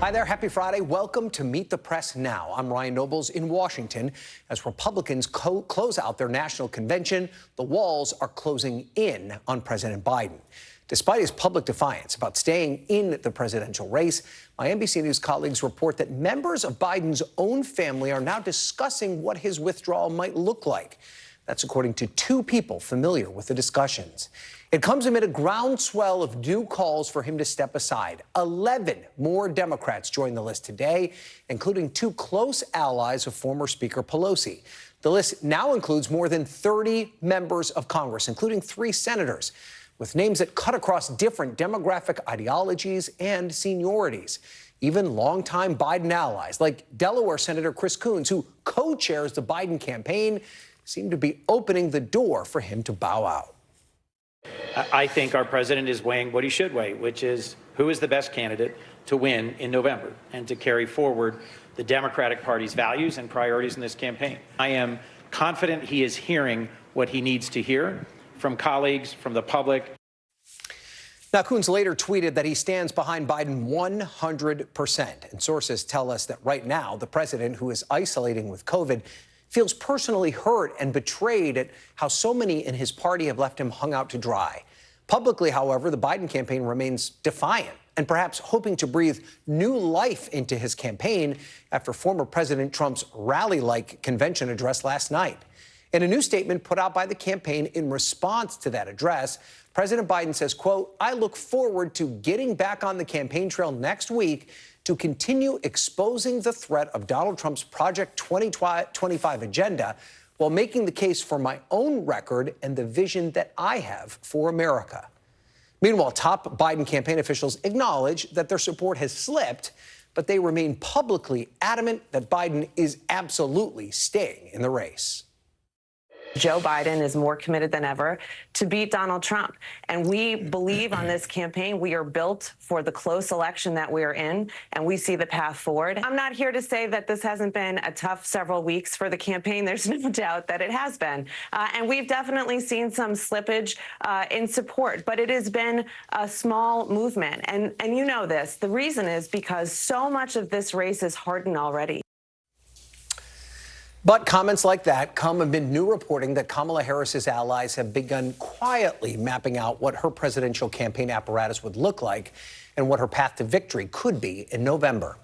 Hi there, happy Friday. Welcome to Meet the Press Now. I'm Ryan Nobles in Washington. As Republicans close out their national convention, the walls are closing in on President Biden. Despite his public defiance about staying in the presidential race, my NBC News colleagues report that members of Biden's own family are now discussing what his withdrawal might look like. That's according to two people familiar with the discussions. It comes amid a groundswell of new calls for him to step aside. 11 more Democrats joined the list today, including two close allies of former Speaker Pelosi. The list now includes more than 30 members of Congress, including 3 senators, with names that cut across different demographic ideologies and seniorities. Even longtime Biden allies, like Delaware Senator Chris Coons, who co-chairs the Biden campaign, seem to be opening the door for him to bow out. I think our president is weighing what he should weigh, which is who is the best candidate to win in November and to carry forward the Democratic Party's values and priorities in this campaign. I am confident he is hearing what he needs to hear from colleagues, from the public. Now, Coons later tweeted that he stands behind Biden 100%. And sources tell us that right now, the president, who is isolating with COVID, feels personally hurt and betrayed at how so many in his party have left him hung out to dry. Publicly, however, the Biden campaign remains defiant and perhaps hoping to breathe new life into his campaign after former President Trump's rally-like convention address last night. In a new statement put out by the campaign in response to that address, President Biden says, quote, "I look forward to getting back on the campaign trail next week to continue exposing the threat of Donald Trump's Project 2025 agenda while making the case for my own record and the vision that I have for America." Meanwhile, top Biden campaign officials acknowledge that their support has slipped, but they remain publicly adamant that Biden is absolutely staying in the race. Joe Biden is more committed than ever to beat Donald Trump. And we believe on this campaign, we are built for the close election that we are in, and we see the path forward. I'm not here to say that this hasn't been a tough several weeks for the campaign. There's no doubt that it has been. And we've definitely seen some slippage in support, but it has been a small movement. And you know this, the reason is because so much of this race is hardened already. But comments like that come amid new reporting that Kamala Harris's allies have begun quietly mapping out what her presidential campaign apparatus would look like and what her path to victory could be in November.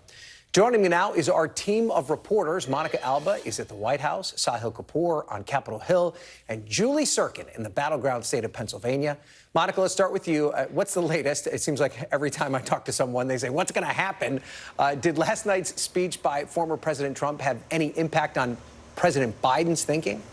Joining me now is our team of reporters. Monica Alba is at the White House, Sahil Kapoor on Capitol Hill, and Julie Sirkin in the battleground state of Pennsylvania. Monica, let's start with you. What's the latest? It seems like every time I talk to someone, they say, what's going to happen? Did last night's speech by former President Trump have any impact on President Biden's thinking?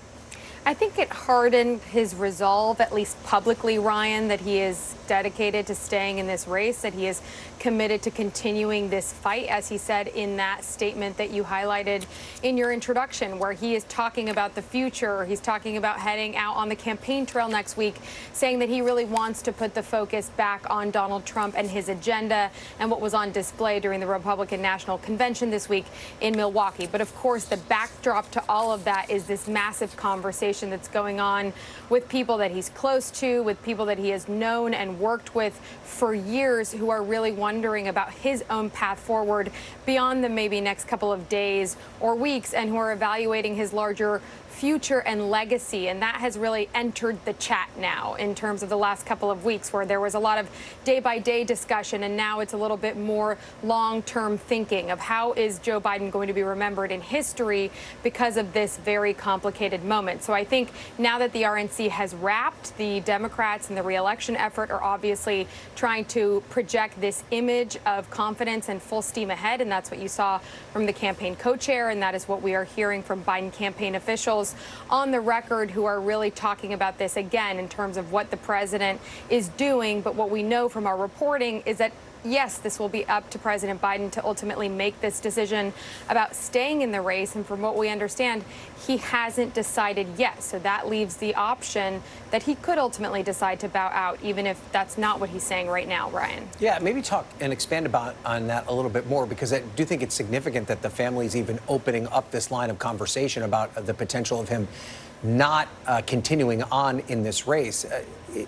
I think it hardened his resolve, at least publicly, Ryan, that he is dedicated to staying in this race, that he is committed to continuing this fight, as he said in that statement that you highlighted in your introduction, where he is talking about the future. He's talking about heading out on the campaign trail next week, saying that he really wants to put the focus back on Donald Trump and his agenda and what was on display during the Republican National Convention this week in Milwaukee. But of course, the backdrop to all of that is this massive conversation that's going on with people that he's close to, with people that he has known and worked with for years, who are really wondering about his own path forward beyond the maybe next couple of days or weeks, and who are evaluating his larger future and legacy. And that has really entered the chat now in terms of the last couple of weeks, where there was a lot of day-by-day discussion, and now it's a little bit more long-term thinking of how is Joe Biden going to be remembered in history because of this very complicated moment. So I think now that the RNC has wrapped, the Democrats and the re-election effort are obviously trying to project this image of confidence and full steam ahead, and that's what you saw from the campaign co-chair, and that is what we are hearing from Biden campaign officials on the record, who are really talking about this again in terms of what the president is doing. But what we know from our reporting is that, yes, this will be up to President Biden to ultimately make this decision about staying in the race. And from what we understand, he hasn't decided yet. So that leaves the option that he could ultimately decide to bow out, even if that's not what he's saying right now, Ryan. Yeah, maybe talk and expand on that a little bit more, because I do think it's significant that the family's even opening up this line of conversation about the potential of him not continuing on in this race.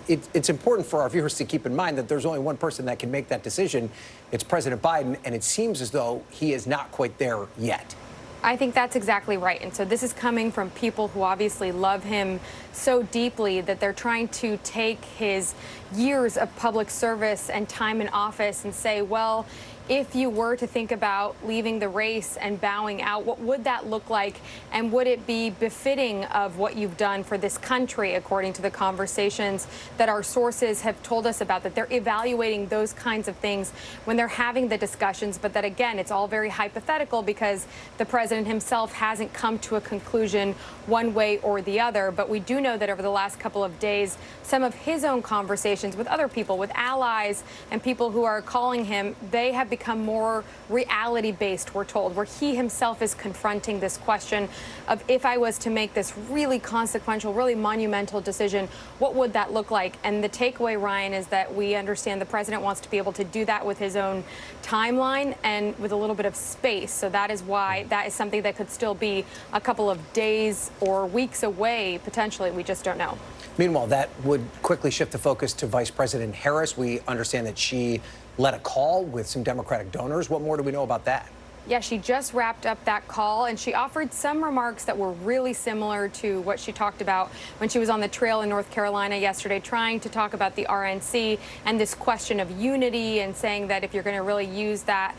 It's important for our viewers to keep in mind that there's only one person that can make that decision. It's President Biden, and it seems as though he is not quite there yet. I think that's exactly right. And so this is coming from people who obviously love him so deeply that they're trying to take his years of public service and time in office and say, well, if you were to think about leaving the race and bowing out, what would that look like? And would it be befitting of what you've done for this country, according to the conversations that our sources have told us about, that they're evaluating those kinds of things when they're having the discussions, but that, again, it's all very hypothetical because the president himself hasn't come to a conclusion one way or the other. But we do know that over the last couple of days, some of his own conversations with other people, with allies and people who are calling him, they have become more reality-based, we're told, where he himself is confronting this question of, if I was to make this really consequential, really monumental decision, what would that look like? And the takeaway, Ryan, is that we understand the president wants to be able to do that with his own timeline and with a little bit of space. So that is why that is something that could still be a couple of days or weeks away, potentially. We just don't know. Meanwhile, that would quickly shift the focus to Vice President Harris. We understand that she led a call with some Democratic donors. What more do we know about that? Yeah, she just wrapped up that call, and she offered some remarks that were really similar to what she talked about when she was on the trail in North Carolina yesterday, trying to talk about the RNC and this question of unity, and saying that if you're going to really use that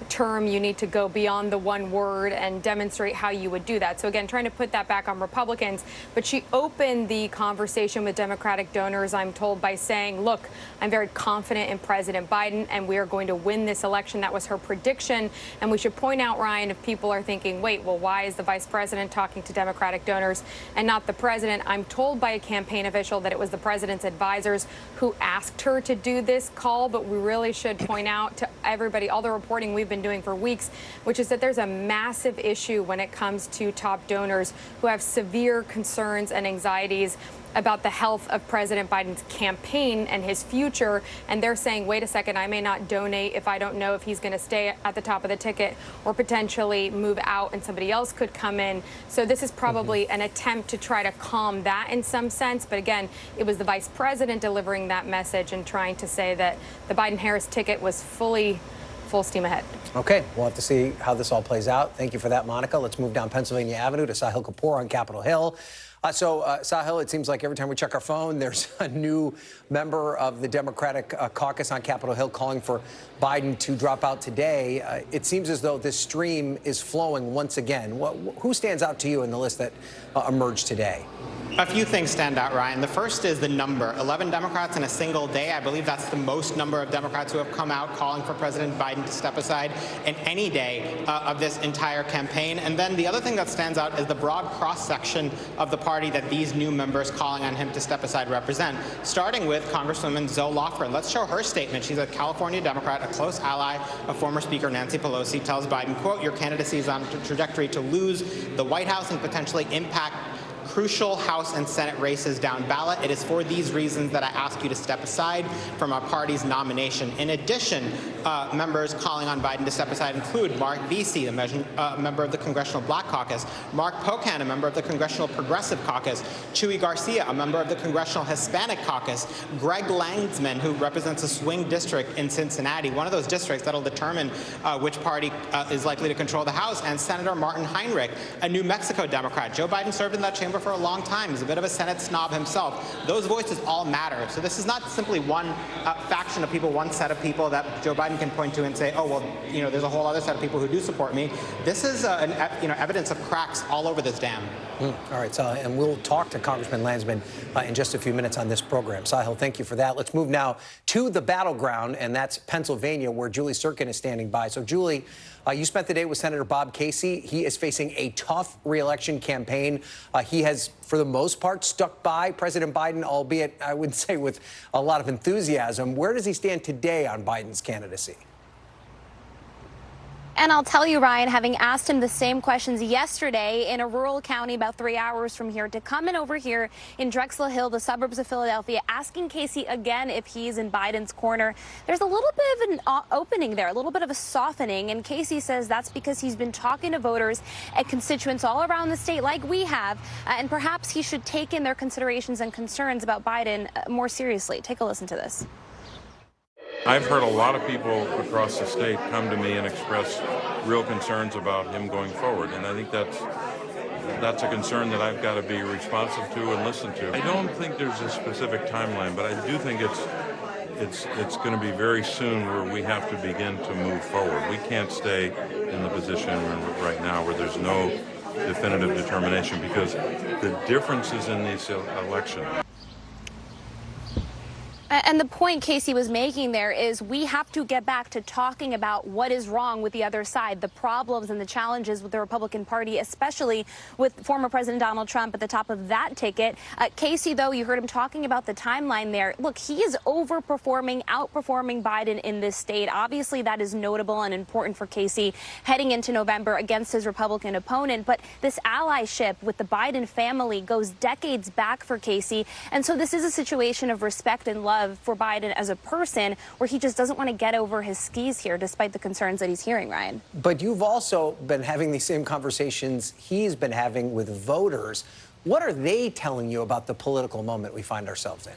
term, you need to go beyond the one word and demonstrate how you would do that. So again, trying to put that back on Republicans. But she opened the conversation with Democratic donors, I'm told, by saying, look, I'm very confident in President Biden, and we are going to win this election. That was her prediction. And we should point out, Ryan, if people are thinking, wait, well, why is the vice president talking to Democratic donors and not the president? I'm told by a campaign official that it was the president's advisors who asked her to do this call. But we really should point out to everybody, all the reporting we've been doing for weeks, which is that there's a massive issue when it comes to top donors who have severe concerns and anxieties about the health of President Biden's campaign and his future. And they're saying, wait a second, I may not donate if I don't know if he's going to stay at the top of the ticket or potentially move out and somebody else could come in. So this is probably an attempt to try to calm that in some sense. But again, it was the vice president delivering that message and trying to say that the Biden-Harris ticket was full steam ahead. Okay, we'll have to see how this all plays out. Thank you for that, Monica. Let's move down Pennsylvania Avenue to Sahil Kapoor on Capitol Hill. Sahil, it seems like every time we check our phone, there's a new member of the Democratic caucus on Capitol Hill calling for Biden to drop out today. It seems as though this stream is flowing once again. Who stands out to you in the list that emerged today? A few things stand out, Ryan. The first is the number. 11 Democrats in a single day. I believe that's the most number of Democrats who have come out calling for President Biden to step aside in any day of this entire campaign. And then the other thing that stands out is the broad cross-section of the party that these new members calling on him to step aside represent, starting with Congresswoman Zoe Lofgren. Let's show her statement. She's a California Democrat, a close ally of former Speaker Nancy Pelosi, tells Biden, quote, your candidacy is on a trajectory to lose the White House and potentially impact crucial House and Senate races down ballot. It is for these reasons that I ask you to step aside from our party's nomination. In addition, members calling on Biden to step aside include Mark Vesey, a member of the Congressional Black Caucus, Mark Pocan, a member of the Congressional Progressive Caucus, Chuy Garcia, a member of the Congressional Hispanic Caucus, Greg Landsman, who represents a swing district in Cincinnati, one of those districts that'll determine which party is likely to control the House, and Senator Martin Heinrich, a New Mexico Democrat. Joe Biden served in that chamber for a long time. He's a bit of a Senate snob himself. Those voices all matter. So this is not simply one faction of people, one set of people that Joe Biden can point to and say, oh, well, there's a whole other set of people who do support me. This is evidence of cracks all over this dam. All right, and we'll talk to Congressman Landsman in just a few minutes on this program. Sahil, thank you for that. Let's move now to the battleground, and that's Pennsylvania, where Julie Sirkin is standing by. So, Julie, you spent the day with Senator Bob Casey. He is facing a tough re-election campaign. He has, for the most part, stuck by President Biden, albeit, I would say, with a lot of enthusiasm. Where does he stand today on Biden's candidacy? And I'll tell you, Ryan, having asked him the same questions yesterday in a rural county about 3 hours from here, to come in over here in Drexel Hill, the suburbs of Philadelphia, asking Casey again if he's in Biden's corner, there's a little bit of an opening there, a little bit of a softening. And Casey says that's because he's been talking to voters and constituents all around the state like we have, and perhaps he should take in their considerations and concerns about Biden more seriously. Take a listen to this. I've heard a lot of people across the state come to me and express real concerns about him going forward, and I think that's a concern that I've got to be responsive to and listen to. I don't think there's a specific timeline, but I do think it's going to be very soon where we have to begin to move forward. We can't stay in the position we're right now where there's no definitive determination, because the differences in this election. And the point Casey was making there is we have to get back to talking about what is wrong with the other side, the problems and the challenges with the Republican Party, especially with former President Donald Trump at the top of that ticket. Casey, though, you heard him talking about the timeline there. Look, he is outperforming Biden in this state. Obviously, that is notable and important for Casey heading into November against his Republican opponent. But this allyship with the Biden family goes decades back for Casey. And so this is a situation of respect and love for Biden as a person, where he just doesn't want to get over his skis here, despite the concerns that he's hearing, Ryan. But you've also been having these same conversations he's been having with voters. What are they telling you about the political moment we find ourselves in?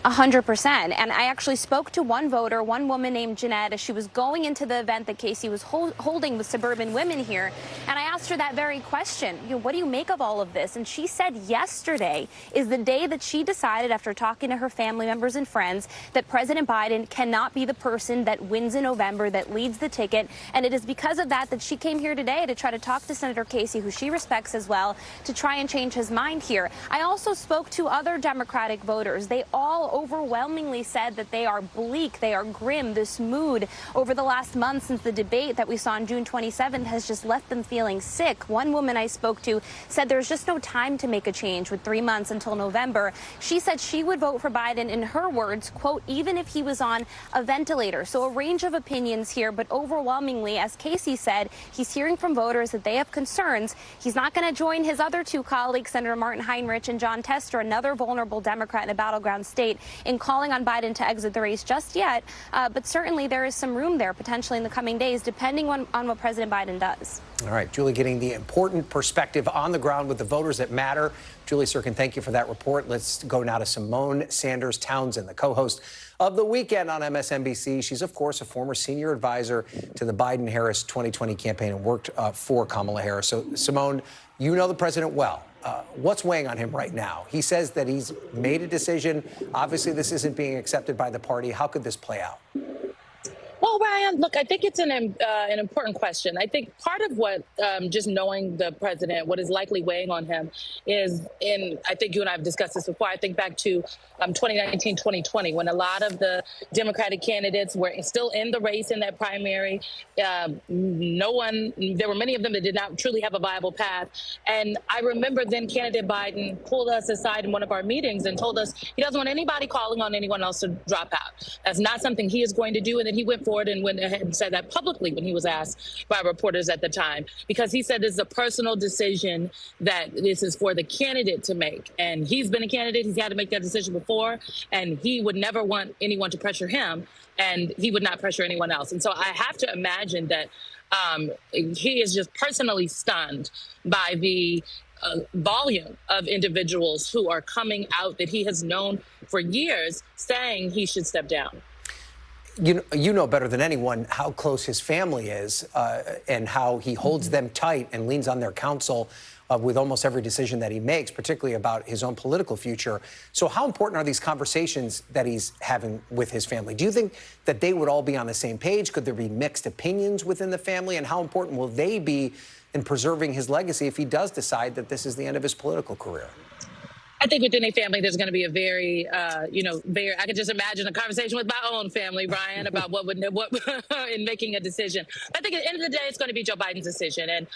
100%. And I actually spoke to one voter, one woman named Jeanette, as she was going into the event that Casey was holding with suburban women here. And I asked her that very question. What do you make of all of this? And she said yesterday is the day that she decided, after talking to her family members and friends, that President Biden cannot be the person that wins in November, that leads the ticket. And it is because of that that she came here today to try to talk to Senator Casey, who she respects as well, to try and change his mind here. I also spoke to other Democratic voters. They all overwhelmingly said that they are bleak, they are grim. This mood over the last month since the debate that we saw on June 27th has just left them feeling sick. One woman I spoke to said there's just no time to make a change with 3 months until November. She said she would vote for Biden, in her words, quote, even if he was on a ventilator. So a range of opinions here, but overwhelmingly, as Casey said, he's hearing from voters that they have concerns. He's not going to join his other two colleagues, Senator Martin Heinrich and John Tester, another vulnerable Democrat in a battleground state, in calling on Biden to exit the race just yet. But certainly there is some room there potentially in the coming days, depending on what President Biden does. All right, Julie, getting the important perspective on the ground with the voters that matter. Julie Sirkin, thank you for that report. Let's go now to Simone Sanders Townsend, the co-host of The Weekend on MSNBC. She's, of course, a former senior advisor to the Biden-Harris 2020 campaign and worked for Kamala Harris. So, Simone, you know the president well. What's weighing on him right now? He says that he's made a decision. Obviously, this isn't being accepted by the party. How could this play out? Well, Ryan, look, I think it's an important question. I think part of what just knowing the president, what is likely weighing on him is I think you and I have discussed this before. I think back to 2019, 2020, when a lot of the Democratic candidates were still in the race in that primary. There were many of them that did not truly have a viable path. And I remember then candidate Biden pulled us aside in one of our meetings and told us he doesn't want anybody calling on anyone else to drop out. That's not something he is going to do. And then he went forward and went ahead and said that publicly when he was asked by reporters at the time, because he said this is a personal decision that this is for the candidate to make. And he's been a candidate. He's had to make that decision before, and he would never want anyone to pressure him, and he would not pressure anyone else. And so I have to imagine that he is just personally stunned by the volume of individuals who are coming out that he has known for years saying he should step down. You know better than anyone how close his family is and how he holds them tight and leans on their counsel with almost every decision that he makes, particularly about his own political future. So how important are these conversations that he's having with his family? Do you think that they would all be on the same page? Could there be mixed opinions within the family? And how important will they be in preserving his legacy if he does decide that this is the end of his political career? I think within a family, there's going to be a very, I could just imagine a conversation with my own family, Brian, about what in making a decision. I think at the end of the day, it's going to be Joe Biden's decision. And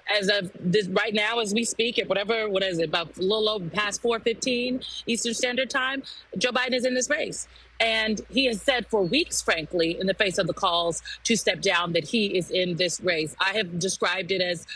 as of this, right now, as we speak, at about a little over past 4:15 Eastern Standard Time, Joe Biden is in this race. And he has said for weeks, frankly, in the face of the calls to step down, that he is in this race. I have described it as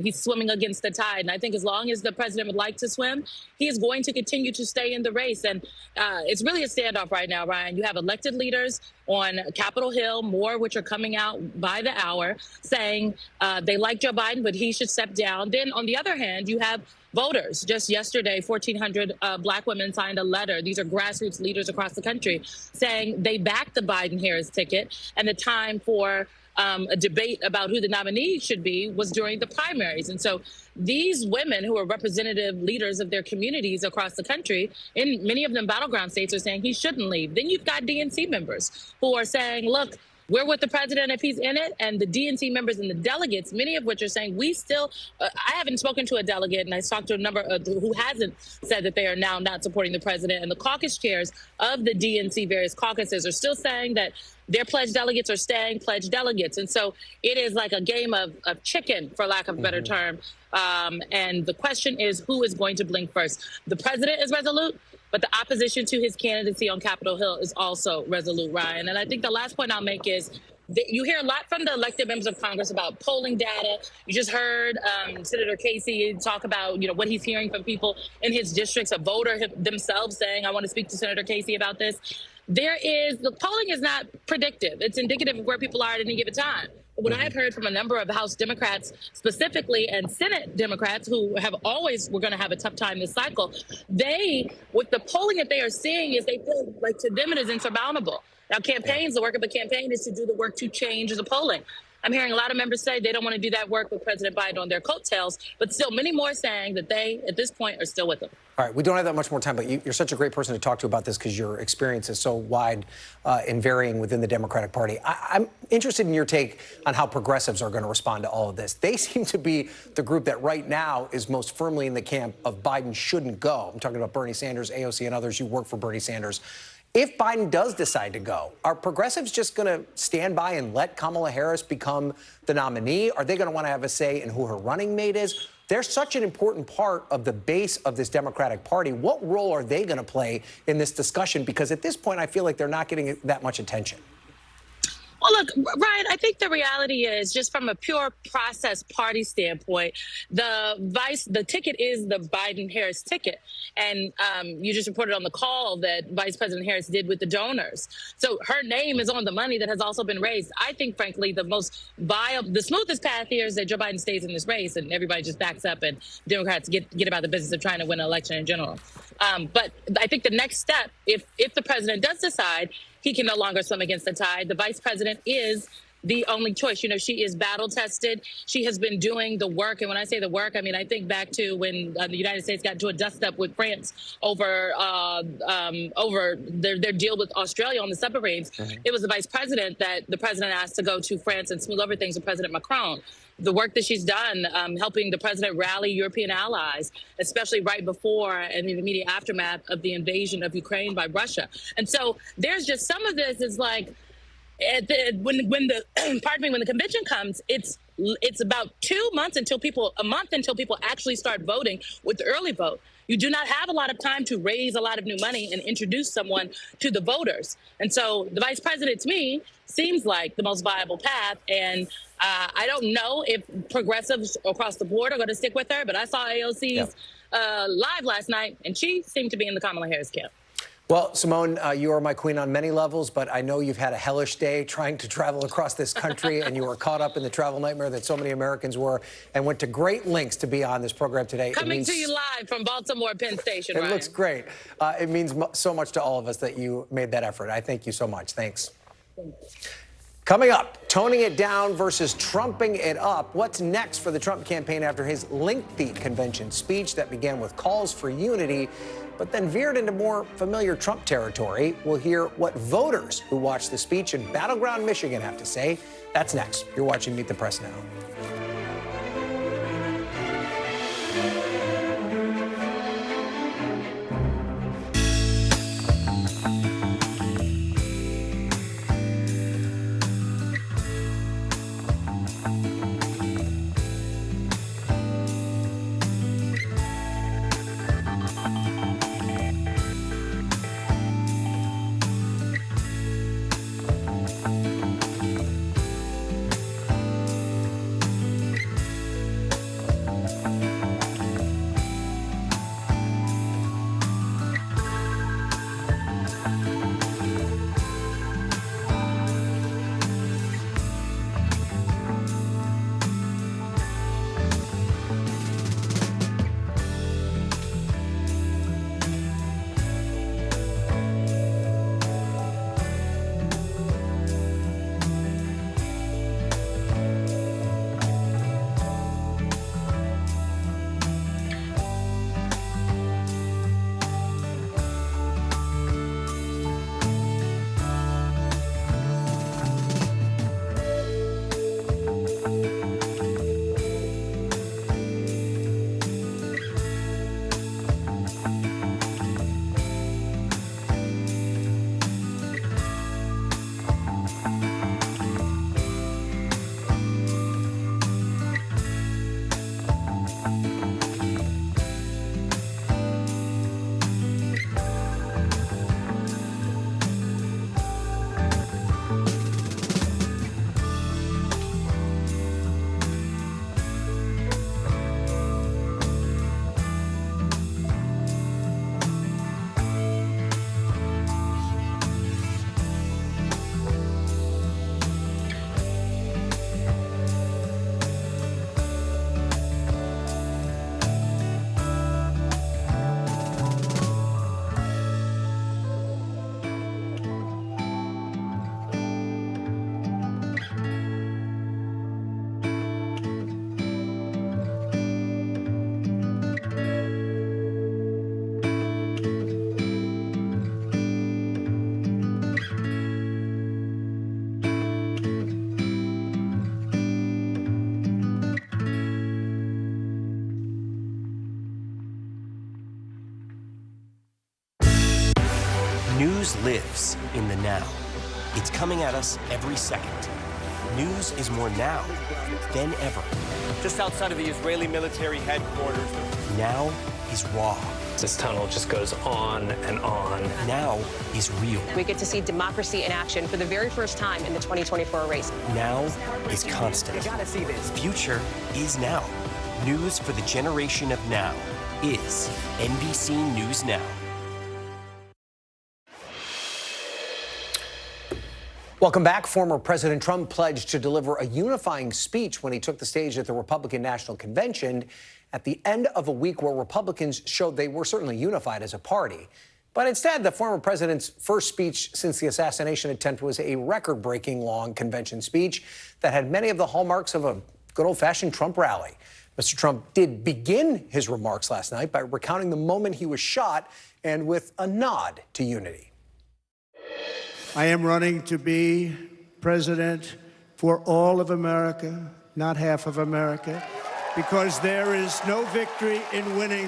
he's swimming against the tide. And I think as long as the president would like to swim, he is going to continue to stay in the race. And it's really a standoff right now, Ryan. You have elected leaders on Capitol Hill, more which are coming out by the hour, saying they like Joe Biden, but he should step down. Then on the other hand, you have voters. Just yesterday, 1,400 Black women signed a letter. These are grassroots leaders across the country saying they back the Biden-Harris ticket, and the time for a debate about who the nominee should be was during the primaries. And so these women who are representative leaders of their communities across the country, in many of them battleground states, are saying he shouldn't leave. Then you've got DNC members who are saying, look, we're with the president if he's in it, and the DNC members and the delegates, many of which are saying we still, I haven't spoken to a delegate, and I talked to a number who hasn't said that they are now not supporting the president, and the caucus chairs of the DNC various caucuses are still saying that their pledged delegates are staying pledged delegates. And so it is like a game of chicken, for lack of a better term. And the question is, who is going to blink first? The president is resolute, but the opposition to his candidacy on Capitol Hill is also resolute, Ryan. And I think the last point I'll make is that you hear a lot from the elected members of Congress about polling data. You just heard Senator Casey talk about, what he's hearing from people in his districts, a voter themselves saying, I want to speak to Senator Casey about this. The polling is not predictive. It's indicative of where people are at any given time. What I've heard from a number of House Democrats specifically and Senate Democrats who have always were going to have a tough time this cycle, with the polling that they are seeing, is they feel like to them it is insurmountable. Now, the work of a campaign is to do the work to change the polling. I'm hearing a lot of members say they don't want to do that work with President Biden on their coattails, but still many more saying that they, at this point, are still with him. All right, we don't have that much more time, but you're such a great person to talk to about this because your experience is so wide and varying within the Democratic Party. I'm interested in your take on how progressives are going to respond to all of this. They seem to be the group that right now is most firmly in the camp of Biden shouldn't go. I'm talking about Bernie Sanders, AOC, and others. You work for Bernie Sanders. If Biden does decide to go, are progressives just going to stand by and let Kamala Harris become the nominee? Are they going to want to have a say in who her running mate is? They're such an important part of the base of this Democratic Party. What role are they going to play in this discussion? Because at this point, I feel like they're not getting that much attention. Well, look, Ryan, I think the reality is, just from a pure process party standpoint, the ticket is the Biden-Harris ticket. And you just reported on the call that Vice President Harris did with the donors. So her name is on the money that has also been raised. I think, frankly, the smoothest path here is that Joe Biden stays in this race and everybody just backs up and Democrats get about the business of trying to win an election in general. But I think the next step, if the president does decide he can no longer swim against the tide, the vice president is the only choice. she is battle tested. She has been doing the work. And when I say the work, I mean, I think back to when the United States got into a dust up with France over their deal with Australia on the submarines. It was the vice president that the president asked to go to France and smooth over things with President Macron. The work that she's done, helping the president rally European allies, especially right before and in the immediate aftermath of the invasion of Ukraine by Russia. And so there's just some of this is like, when the convention comes, it's about 2 months a month until people actually start voting with the early vote. You do not have a lot of time to raise a lot of new money and introduce someone to the voters. And so the vice president, to me, seems like the most viable path. And I don't know if progressives across the board are going to stick with her, but I saw AOC's live last night, and she seemed to be in the Kamala Harris camp. Well, Simone, you are my queen on many levels, but I know you've had a hellish day trying to travel across this country, and you were caught up in the travel nightmare that so many Americans were, and went to great lengths to be on this program today. Coming to you live from Baltimore Penn Station, It looks great. It means so much to all of us that you made that effort. I thank you so much. Thanks. Coming up, toning it down versus trumping it up. What's next for the Trump campaign after his lengthy convention speech that began with calls for unity, but then veered into more familiar Trump territory? We'll hear what voters who watched the speech in battleground Michigan have to say. That's next. You're watching Meet the Press Now. News lives in the now. It's coming at us every second. News is more now than ever. Just outside of the Israeli military headquarters. Now is raw. This tunnel just goes on and on. Now is real. We get to see democracy in action for the very first time in the 2024 race. Now is constant. You gotta see this. Future is now. News for the generation of now is NBC News Now. Welcome back. Former President Trump pledged to deliver a unifying speech when he took the stage at the Republican National Convention at the end of a week where Republicans showed they were certainly unified as a party. But instead, the former president's first speech since the assassination attempt was a record-breaking long convention speech that had many of the hallmarks of a good old-fashioned Trump rally. Mr. Trump did begin his remarks last night by recounting the moment he was shot and with a nod to unity. I am running to be president for all of America, not half of America, because there is no victory in winning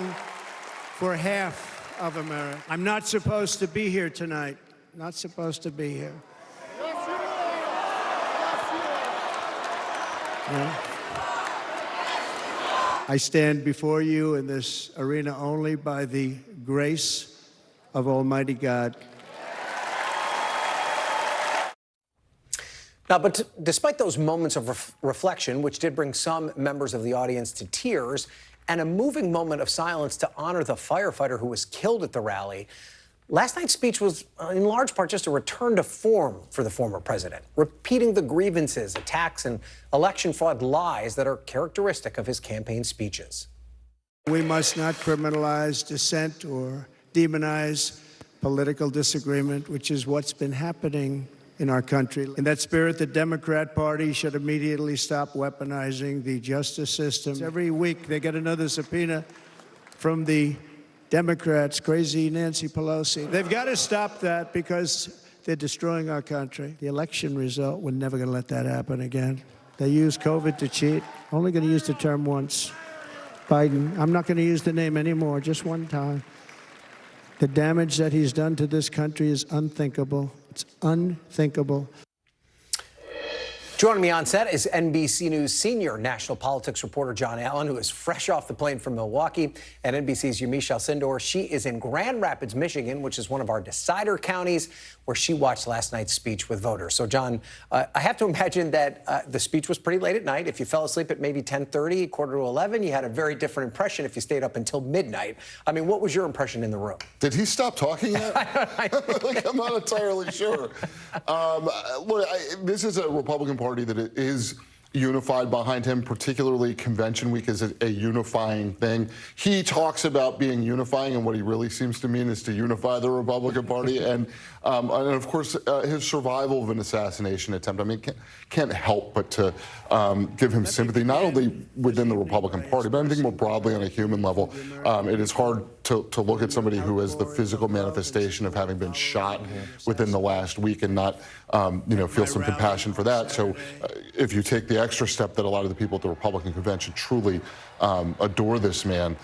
for half of America. I'm not supposed to be here tonight. Not supposed to be here. Yeah. I stand before you in this arena only by the grace of Almighty God. Now, but despite those moments of reflection, which did bring some members of the audience to tears, and a moving moment of silence to honor the firefighter who was killed at the rally, last night's speech was in large part just a return to form for the former president, repeating the grievances, attacks, and election fraud lies that are characteristic of his campaign speeches. We must not criminalize dissent or demonize political disagreement, which is what's been happening in our country. In that spirit, the Democrat Party should immediately stop weaponizing the justice system. Every week they get another subpoena from the Democrats, crazy Nancy Pelosi. They've got to stop that because they're destroying our country. The election result, we're never going to let that happen again. They used COVID to cheat. Only going to use the term once. Biden, I'm not going to use the name anymore, just one time. The damage that he's done to this country is unthinkable. It's unthinkable. Joining me on set is NBC News senior national politics reporter John Allen, who is fresh off the plane from Milwaukee, and NBC's Yamiche Alcindor. She is in Grand Rapids, Michigan, which is one of our decider counties, where she watched last night's speech with voters. So, John, I have to imagine that the speech was pretty late at night. If you fell asleep at maybe 10:30, quarter to 11, you had a very different impression if you stayed up until midnight. I mean, what was your impression in the room? Did he stop talking yet? Like, I'm not entirely sure. Look, this is a Republican Party that is unified behind him, particularly convention week is a unifying thing. He talks about being unifying, and what he really seems to mean is to unify the Republican Party. And of course, his survival of an assassination attempt, I mean, can't help but to give him sympathy, not only within the Republican Party, but I think more broadly on a human level. It is hard to look at somebody who has the physical manifestation of having been shot within the last week and not, feel some compassion for that. So if you take the extra step that a lot of the people at the Republican convention truly adore this man,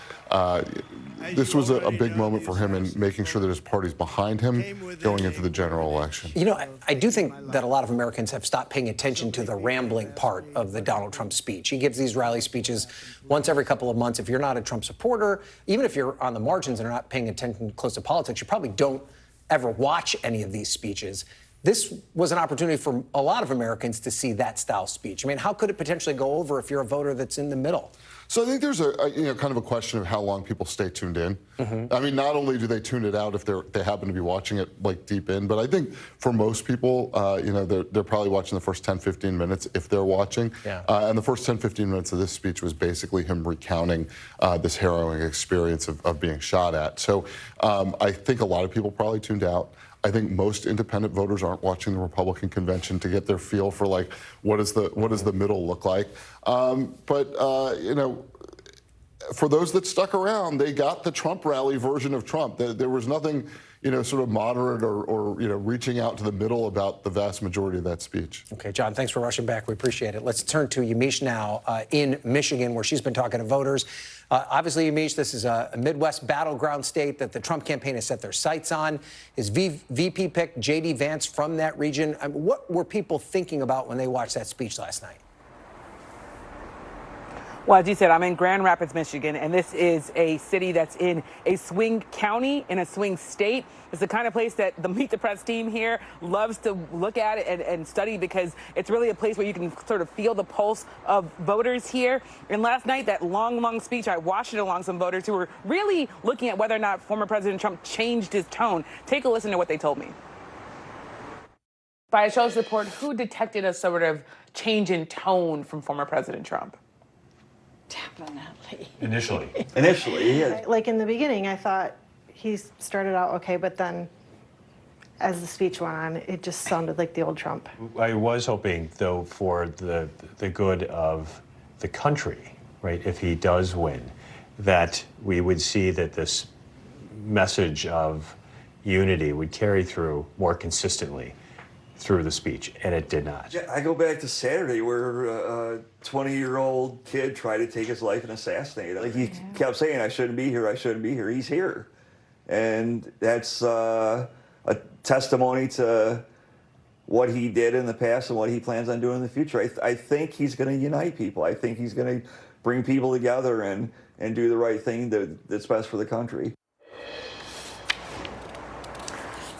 this was a big moment for him in making sure that his party's behind him going into the general election. You know, I do think that a lot of Americans have stopped paying attention to the rambling part of the Donald Trump speech. He gives these rally speeches once every couple of months. If you're not a Trump supporter, even if you're on the margins and are not paying attention close to politics, you probably don't ever watch any of these speeches. This was an opportunity for a lot of Americans to see that style speech. I mean, how could it potentially go over if you're a voter that's in the middle? So I think there's kind of a question of how long people stay tuned in. I mean, not only do they tune it out if they happen to be watching it like deep in, but I think for most people, they're probably watching the first 10, 15 minutes if they're watching. Yeah. And the first 10, 15 minutes of this speech was basically him recounting this harrowing experience of being shot at. So I think a lot of people probably tuned out. I think most independent voters aren't watching the Republican convention to get their feel for, like, what does the middle look like. For those that stuck around, they got the Trump rally version of Trump. There was nothing, sort of moderate or reaching out to the middle about the vast majority of that speech. Okay, John, thanks for rushing back. We appreciate it. Let's turn to Yamiche now in Michigan, where she's been talking to voters. Obviously, Yamiche, this is a Midwest battleground state that the Trump campaign has set their sights on. His VP pick, J.D. Vance, from that region. What were people thinking about when they watched that speech last night? Well, as you said, I'm in Grand Rapids, Michigan, and this is a city that's in a swing county, in a swing state. It's the kind of place that the Meet the Press team here loves to look at and study, because it's really a place where you can sort of feel the pulse of voters here. And last night, that long speech, I watched it along some voters who were really looking at whether or not former President Trump changed his tone. Take a listen to what they told me. By a show of support, who detected a sort of change in tone from former President Trump? Definitely. Initially, yeah. Like in the beginning, I thought he started out okay, but then as the speech went on, it just sounded like the old Trump. I was hoping, though, for the good of the country, right, if he does win, that we would see that this message of unity would carry through more consistently through the speech, and it did not. Yeah, I go back to Saturday where a 20-year-old kid tried to take his life and assassinate him. Like he kept saying, I shouldn't be here, I shouldn't be here. He's here. And that's a testimony to what he did in the past and what he plans on doing in the future. I think he's going to unite people. I think he's going to bring people together and do the right thing that's best for the country.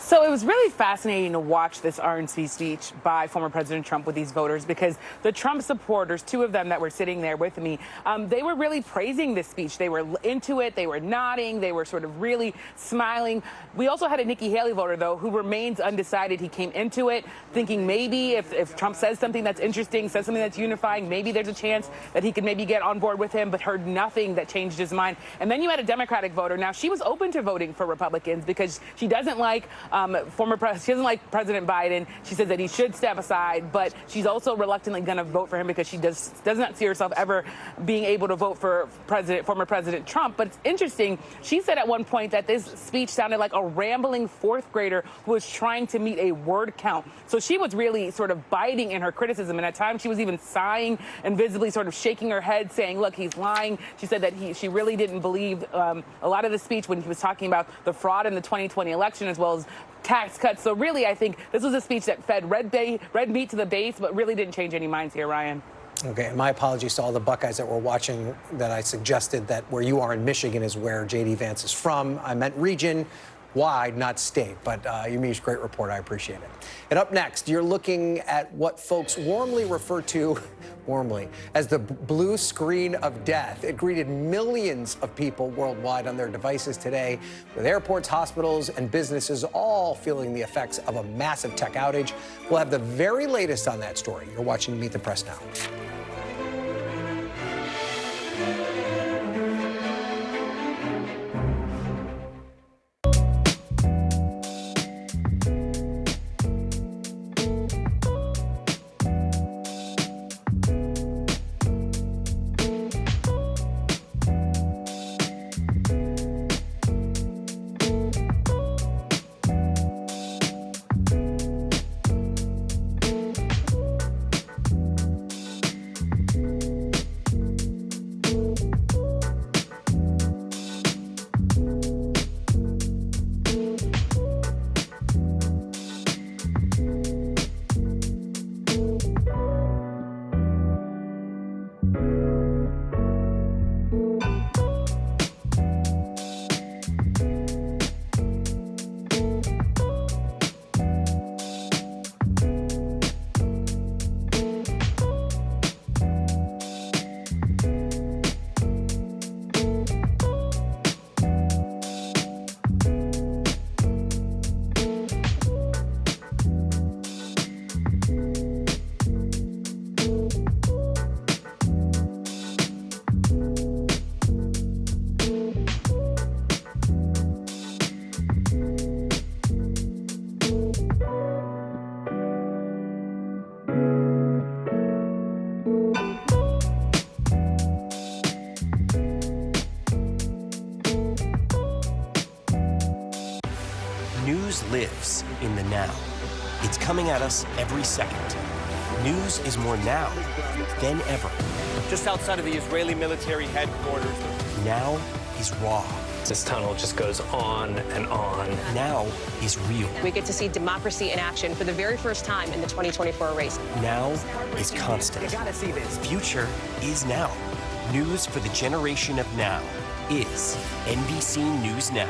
So it was really fascinating to watch this RNC speech by former President Trump with these voters, because the Trump supporters, two of them that were sitting there with me, they were really praising this speech. They were into it. They were nodding. They were sort of really smiling. We also had a Nikki Haley voter, though, who remains undecided. He came into it thinking maybe if Trump says something that's interesting, says something that's unifying, maybe there's a chance that he could maybe get on board with him, but heard nothing that changed his mind. And then you had a Democratic voter. Now, she was open to voting for Republicans because she doesn't like she doesn't like President Biden. She says that he should step aside, but she's also reluctantly going to vote for him because she does not see herself ever being able to vote for former President Trump. But it's interesting. She said at one point that this speech sounded like a rambling fourth grader who was trying to meet a word count. So she was really sort of biting in her criticism, and at times she was even sighing and visibly sort of shaking her head, saying, "Look, he's lying." She said that she really didn't believe a lot of the speech when he was talking about the fraud in the 2020 election, as well as tax cuts. So really, I think this was a speech that fed red meat to the base, but really didn't change any minds here, Ryan. Okay, and my apologies to all the Buckeyes that were watching, that I suggested that where you are in Michigan is where J.D. Vance is from. I meant region wide, not state. But Yamiche, great report. I appreciate it. And up next, you're looking at what folks warmly refer to as the blue screen of death. It greeted millions of people worldwide on their devices today, with airports, hospitals, and businesses all feeling the effects of a massive tech outage. We'll have the very latest on that story. You're watching Meet the Press now. News lives in the now. It's coming at us every second. News is more now than ever. Just outside of the Israeli military headquarters. Now is raw. This tunnel just goes on and on. Now is real. We get to see democracy in action for the very first time in the 2024 race. Now is constant. You gotta see this. Future is now. News for the generation of now is NBC News Now.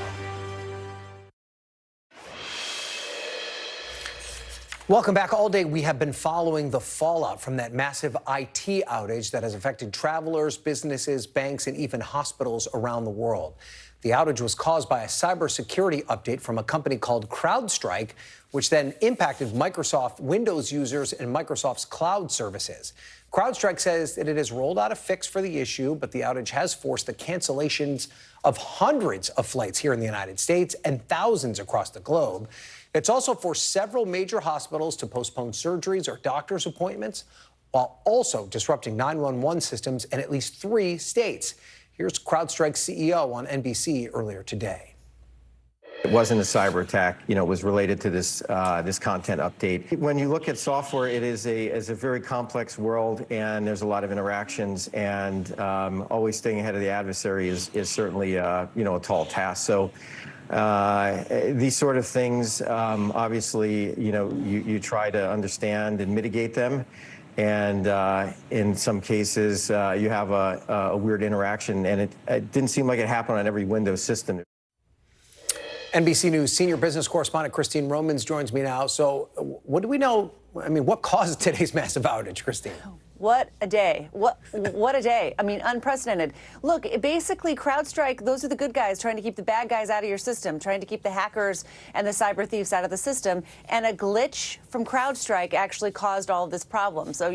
Welcome back. All day we have been following the fallout from that massive IT outage that has affected travelers, businesses, banks, and even hospitals around the world. The outage was caused by a cybersecurity update from a company called CrowdStrike, which then impacted Microsoft Windows users and Microsoft's cloud services. CrowdStrike says that it has rolled out a fix for the issue, but the outage has forced the cancellations of hundreds of flights here in the United States and thousands across the globe. It's also forced several major hospitals to postpone surgeries or doctor's appointments, while also disrupting 911 systems in at least 3 states. Here's CrowdStrike's CEO on NBC earlier today. It wasn't a cyber attack, it was related to this content update. When you look at software, it is a very complex world, and there's a lot of interactions, and always staying ahead of the adversary is certainly a tall task. So these sort of things, obviously, you try to understand and mitigate them. And in some cases, you have a weird interaction, and it didn't seem like it happened on every Windows system. NBC News senior business correspondent Christine Romans joins me now. So what do we know? I mean, what caused today's massive outage, Christine? What a day. What a day. I mean, unprecedented. Look, basically, CrowdStrike, those are the good guys trying to keep the bad guys out of your system, trying to keep the hackers and the cyber thieves out of the system. And a glitch from CrowdStrike actually caused all of this problem. So,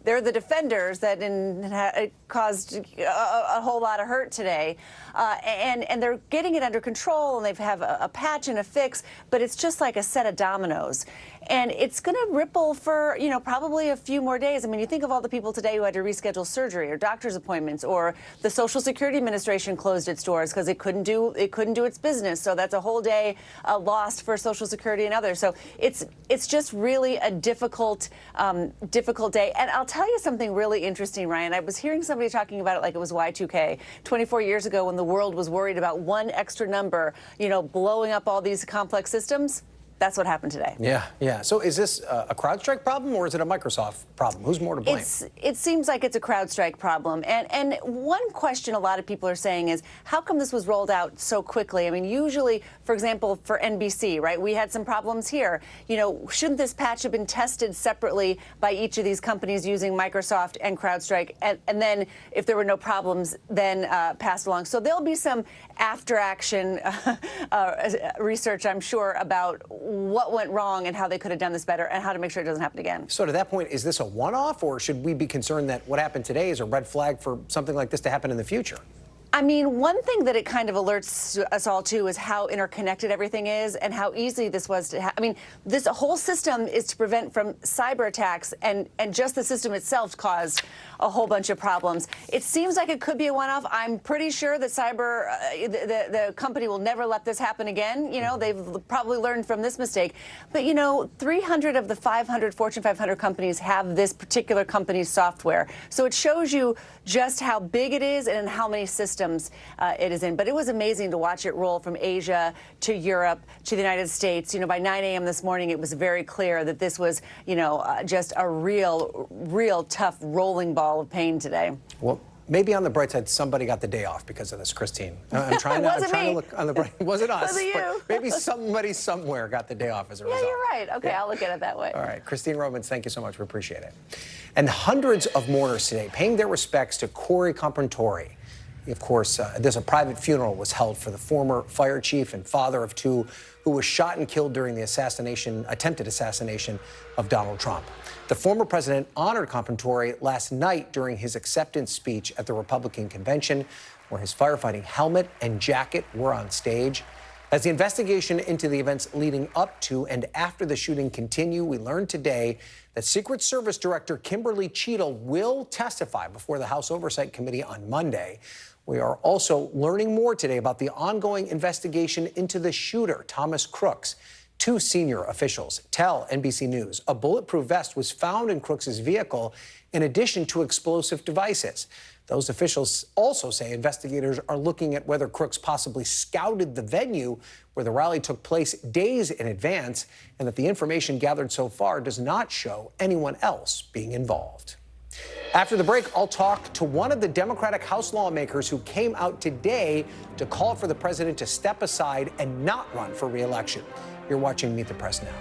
they're the defenders that caused a whole lot of hurt today. And they're getting it under control, and they have a patch and a fix, but it's just like a set of dominoes. And it's going to ripple for, probably a few more days. I mean, you think of all the people today who had to reschedule surgery or doctor's appointments, or the Social Security Administration closed its doors because it couldn't do its business. So that's a whole day lost for Social Security and others. So it's just really a difficult day. And I'll tell you something really interesting, Ryan. I was hearing somebody talking about it like it was Y2K, 24 years ago, when the world was worried about one extra number, blowing up all these complex systems. That's what happened today. Yeah. So is this a CrowdStrike problem, or is it a Microsoft problem? Who's more to blame? It seems like it's a CrowdStrike problem. And one question a lot of people are saying is, how come this was rolled out so quickly? I mean, usually, for example, for NBC, right, we had some problems here. Shouldn't this patch have been tested separately by each of these companies using Microsoft and CrowdStrike? And then, if there were no problems, then passed along. So there'll be some after-action research, I'm sure, about what went wrong and how they could have done this better and how to make sure it doesn't happen again. So to that point, is this a one-off, or should we be concerned that what happened today is a red flag for something like this to happen in the future? I mean, one thing that it kind of alerts us all to is how interconnected everything is and how easy this was to I mean, this whole system is to prevent from cyber attacks, and just the system itself caused a whole bunch of problems. It seems like it could be a one-off. I'm pretty sure that the company will never let this happen again. They've probably learned from this mistake. But, 300 of the 500 Fortune 500 companies have this particular company's software. So it shows you just how big it is and how many systems it is in. But it was amazing to watch it roll from Asia to Europe to the United States. By 9 a.m. this morning, it was very clear that this was, just a real tough rolling ball of pain today. Well, maybe on the bright side, somebody got the day off because of this, Christine. I'm trying to look on the bright. Was it us? Was it you? Maybe somebody somewhere got the day off as a result. Yeah, you're right. Okay, I'll look at it that way. All right, Christine Romans, thank you so much. We appreciate it. And hundreds of mourners today paying their respects to Corey Compantori. Of course, there's a private funeral was held for the former fire chief and father of 2 who was shot and killed during the attempted assassination of Donald Trump. The former president honored Compantori last night during his acceptance speech at the Republican convention, where his firefighting helmet and jacket were on stage. As the investigation into the events leading up to and after the shooting continue, we learned today that Secret Service Director Kimberly Cheadle will testify before the House Oversight Committee on Monday. We are also learning more today about the ongoing investigation into the shooter, Thomas Crooks. Two senior officials tell NBC News a bulletproof vest was found in Crooks' vehicle in addition to explosive devices. Those officials also say investigators are looking at whether Crooks possibly scouted the venue where the rally took place days in advance, and that the information gathered so far does not show anyone else being involved. After the break, I'll talk to one of the Democratic House lawmakers who came out today to call for the president to step aside and not run for re-election. You're watching Meet the Press Now.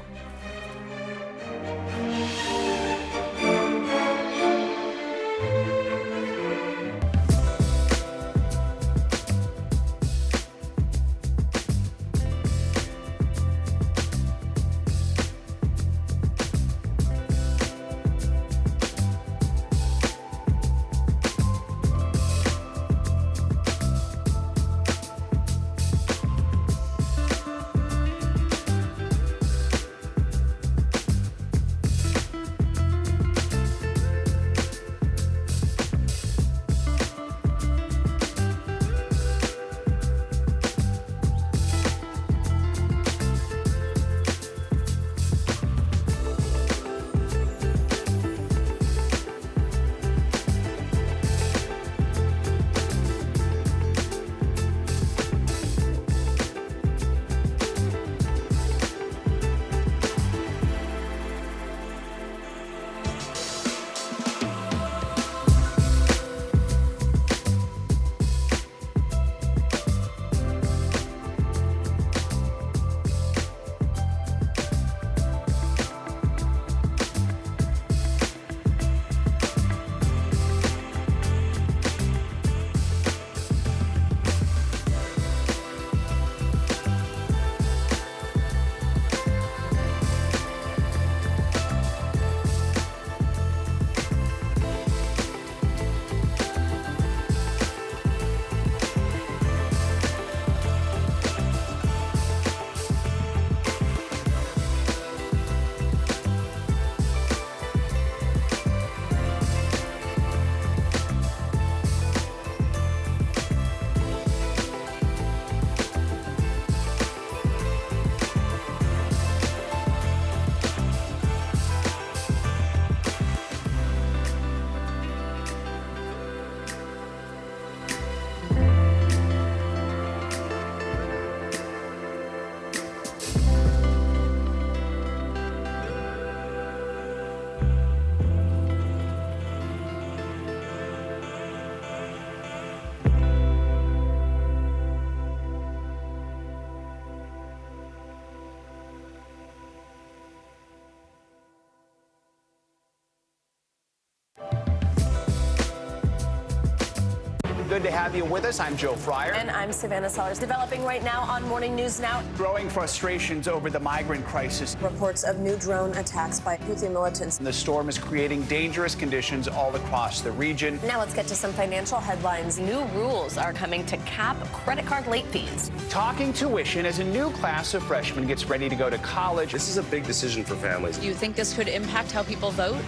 Good to have you with us. I'm Joe Fryer. And I'm Savannah Sellers. Developing right now on Morning News Now. Growing frustrations over the migrant crisis. Reports of new drone attacks by Houthi militants. The storm is creating dangerous conditions all across the region. Now let's get to some financial headlines. New rules are coming to cap credit card late fees. Talking tuition as a new class of freshmen gets ready to go to college. This is a big decision for families. Do you think this could impact how people vote?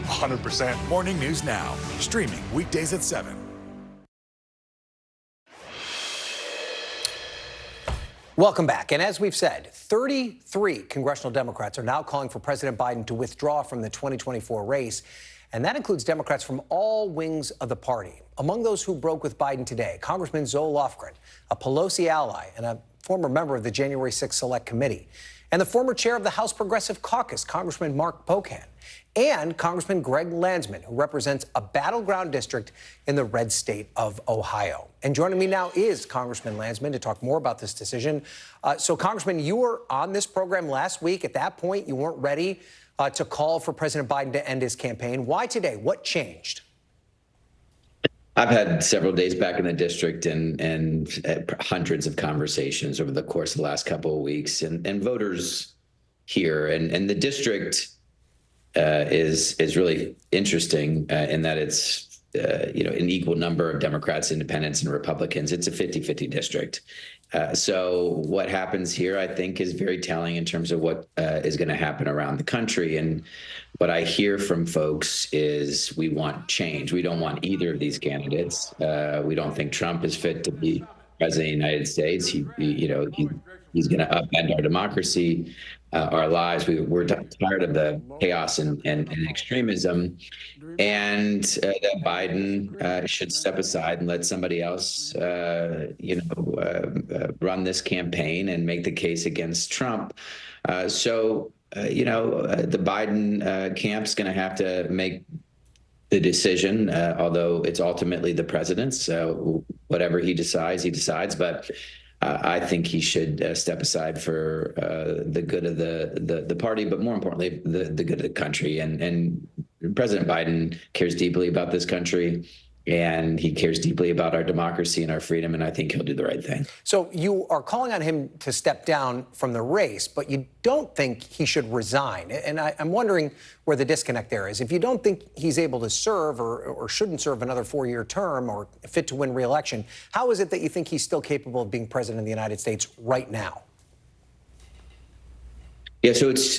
100%. Morning News Now. Streaming weekdays at 7. Welcome back. And as we've said, 33 congressional Democrats are now calling for President Biden to withdraw from the 2024 race. And that includes Democrats from all wings of the party. Among those who broke with Biden today, Congressman Zoe Lofgren, a Pelosi ally and a former member of the January 6th Select Committee, and the former chair of the House Progressive Caucus, Congressman Mark Pocan, and Congressman Greg Landsman, who represents a battleground district in the red state of Ohio. And joining me now is Congressman Landsman to talk more about this decision. So, Congressman, you were on this program last week. At that point, you weren't ready to call for President Biden to end his campaign. Why today? What changed? I've had several days back in the district and hundreds of conversations over the course of the last couple of weeks, and voters here and the district is really interesting in that it's an equal number of Democrats, Independents, and Republicans. It's a 50-50 district. So what happens here, I think, is very telling in terms of what is going to happen around the country. And what I hear from folks is we want change. We don't want either of these candidates. We don't think Trump is fit to be president of the United States. He he's going to upend our democracy, our lives. We're tired of the chaos and extremism, and that Biden should step aside and let somebody else, run this campaign and make the case against Trump. The Biden camp's going to have to make the decision, although it's ultimately the president's. So whatever he decides. But I think he should step aside for the good of the party, but more importantly, the good of the country. And President Biden cares deeply about this country, and he cares deeply about our democracy and our freedom, and I think he'll do the right thing. So you are calling on him to step down from the race, but you don't think he should resign. And I'm wondering where the disconnect there is. If you don't think he's able to serve or shouldn't serve another 4-year term or fit to win re-election, how is it that you think he's still capable of being president of the United States right now? Yeah, so it's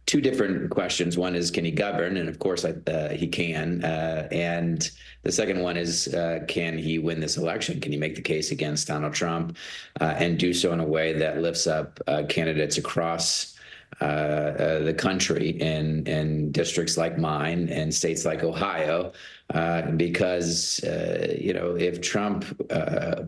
two different questions. One is, can he govern? And of course, he can. And the second one is, can he win this election? Can he make the case against Donald Trump and do so in a way that lifts up candidates across the country in districts like mine and states like Ohio? Because, if Trump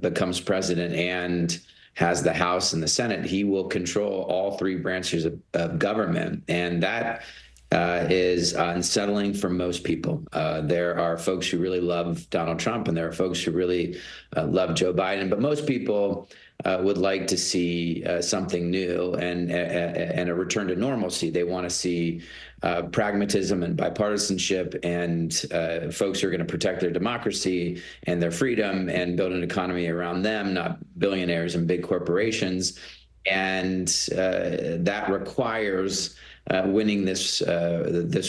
becomes president and has the House and the Senate, he will control all three branches of government. And that is unsettling for most people. There are folks who really love Donald Trump, and there are folks who really love Joe Biden. But most people would like to see something new and a return to normalcy. They want to see pragmatism and bipartisanship and folks who are going to protect their democracy and their freedom and build an economy around them, not billionaires and big corporations. And that requires winning this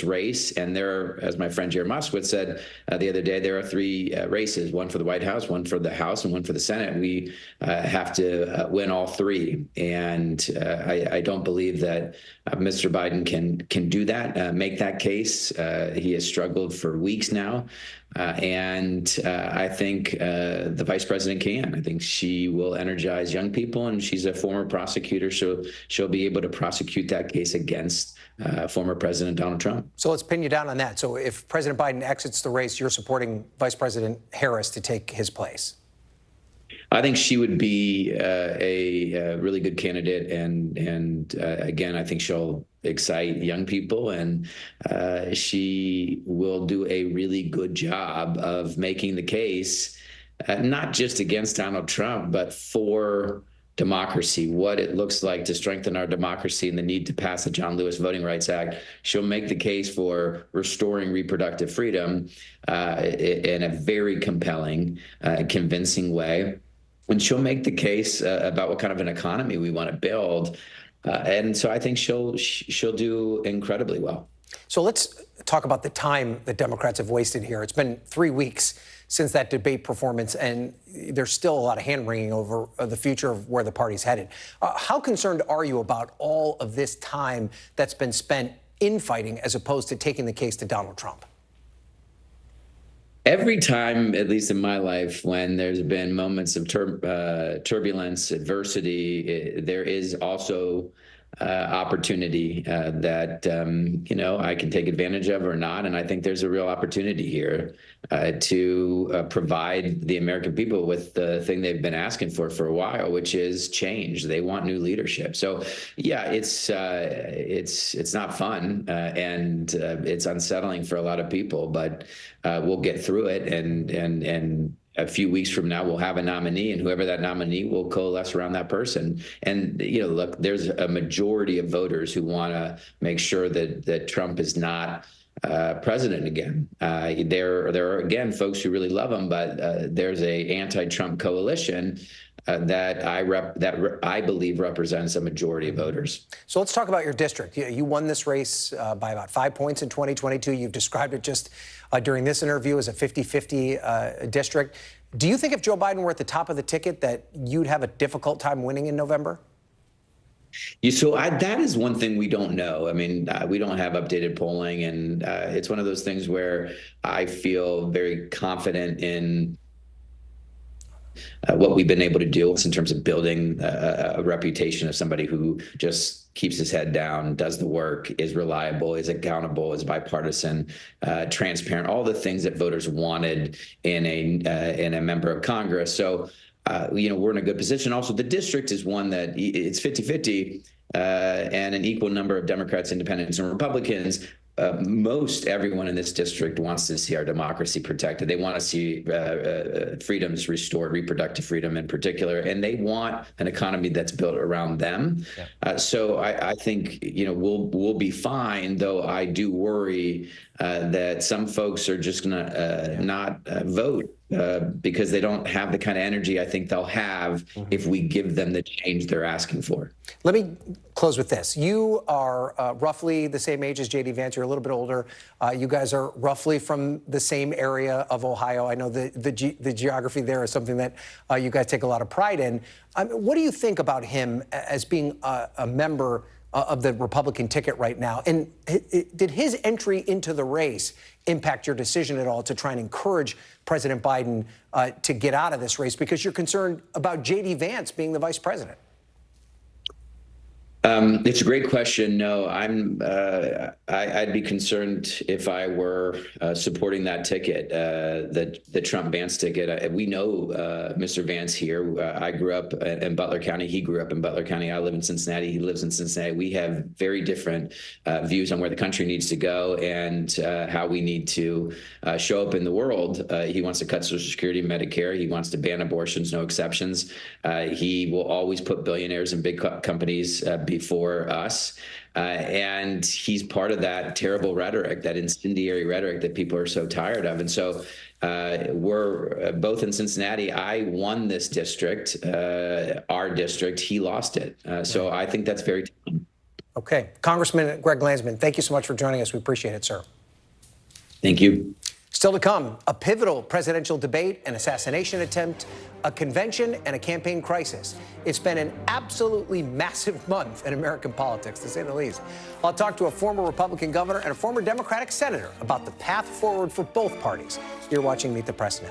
race. And there are, as my friend Jared Moskowitz said the other day, there are three races: one for the White House, one for the House, and one for the Senate. We have to win all three. And I don't believe that Mr. Biden can do that, make that case. He has struggled for weeks now. And I think the vice president can. I think she will energize young people, and she's a former prosecutor, so she'll be able to prosecute that case against former President Donald Trump. So let's pin you down on that. So if President Biden exits the race, you're supporting Vice President Harris to take his place? I think she would be a really good candidate, and again, I think she'll excite young people, and she will do a really good job of making the case, not just against Donald Trump, but for democracy, what it looks like to strengthen our democracy and the need to pass the John Lewis Voting Rights Act. She'll make the case for restoring reproductive freedom in a very compelling, convincing way. And she'll make the case about what kind of an economy we want to build. And so I think she'll do incredibly well. So let's talk about the time that Democrats have wasted here. It's been 3 weeks since that debate performance, and there's still a lot of hand-wringing over the future of where the party's headed. How concerned are you about all of this time that's been spent infighting as opposed to taking the case to Donald Trump? Every time, at least in my life, when there's been moments of turbulence, adversity, there is also opportunity that, I can take advantage of or not. And I think there's a real opportunity here to provide the American people with the thing they've been asking for a while, which is change. They want new leadership. So, yeah, it's not fun and it's unsettling for a lot of people, but we'll get through it. And a few weeks from now, we'll have a nominee, and whoever that nominee will coalesce around that person. And, look, there's a majority of voters who want to make sure that Trump is not president again. There are, again, folks who really love him, but there's a anti-Trump coalition that I believe represents a majority of voters. So let's talk about your district. You won this race by about 5 points in 2022. You've described it just during this interview as a 50-50 district. Do you think if Joe Biden were at the top of the ticket that you'd have a difficult time winning in November? That is one thing we don't know. I mean, we don't have updated polling, and it's one of those things where I feel very confident in what we've been able to do in terms of building a reputation of somebody who just keeps his head down, does the work, is reliable, is accountable, is bipartisan, transparent, all the things that voters wanted in a member of Congress. So, we're in a good position. Also, the district is one that it's 50-50 and an equal number of Democrats, Independents, and Republicans. Most everyone in this district wants to see our democracy protected. They want to see freedoms restored, reproductive freedom in particular, and they want an economy that's built around them. Yeah. So I think we'll be fine. Though I do worry that some folks are just gonna not vote because they don't have the kind of energy I think they'll have if we give them the change they're asking for. Let me close with this. You are roughly the same age as J.D. Vance. You're a little bit older. You guys are roughly from the same area of Ohio. I know the geography there is something that you guys take a lot of pride in. What do you think about him as being a member of the Republican ticket right now? And did his entry into the race impact your decision at all to try and encourage President Biden to get out of this race because you're concerned about J.D. Vance being the vice president? It's a great question. No, I'd be concerned if I were supporting that ticket, the Trump Vance ticket. We know Mr. Vance here. I grew up in Butler County. He grew up in Butler County. I live in Cincinnati. He lives in Cincinnati. We have very different views on where the country needs to go and how we need to show up in the world. He wants to cut Social Security, Medicare. He wants to ban abortions, no exceptions. He will always put billionaires and big companies before us. And he's part of that terrible rhetoric, that incendiary rhetoric that people are so tired of. And so we're both in Cincinnati. I won this district, our district. He lost it. So I think that's very telling. Okay. Congressman Greg Landsman, thank you so much for joining us. We appreciate it, sir. Thank you. Still to come, a pivotal presidential debate, an assassination attempt, a convention, and a campaign crisis. It's been an absolutely massive month in American politics, to say the least. I'll talk to a former Republican governor and a former Democratic senator about the path forward for both parties. You're watching Meet the Press Now.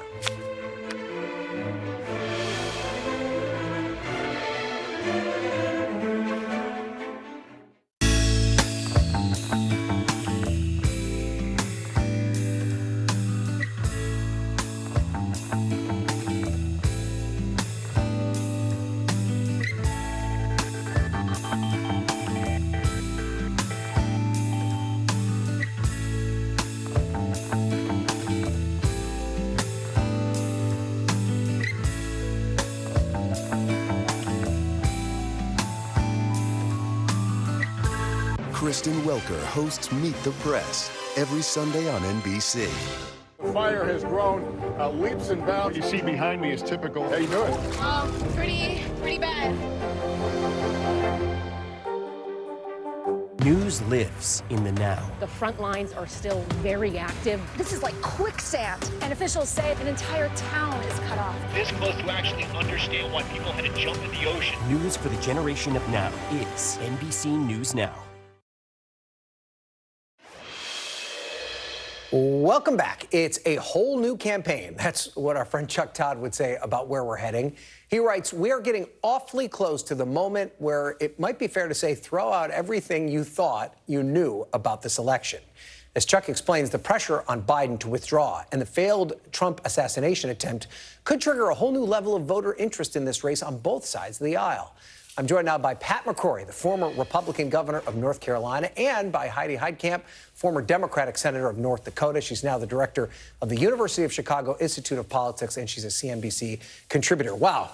Kristen Welker hosts Meet the Press every Sunday on NBC. The fire has grown leaps and bounds. You see behind me is typical. How you doing? Pretty bad. News lives in the now. The front lines are still very active. This is like quicksand, and officials say an entire town is cut off. This close to actually understand why people had to jump in the ocean. News for the generation of now is NBC News Now. Welcome back. It's a whole new campaign. That's what our friend Chuck Todd would say about where we're heading. He writes, we are getting awfully close to the moment where it might be fair to say throw out everything you thought you knew about this election. As Chuck explains, the pressure on Biden to withdraw and the failed Trump assassination attempt could trigger a whole new level of voter interest in this race on both sides of the aisle. I'm joined now by Pat McCrory, the former Republican governor of North Carolina, and by Heidi Heitkamp, former Democratic senator of North Dakota. She's now the director of the University of Chicago Institute of Politics, and she's a CNBC contributor. Wow.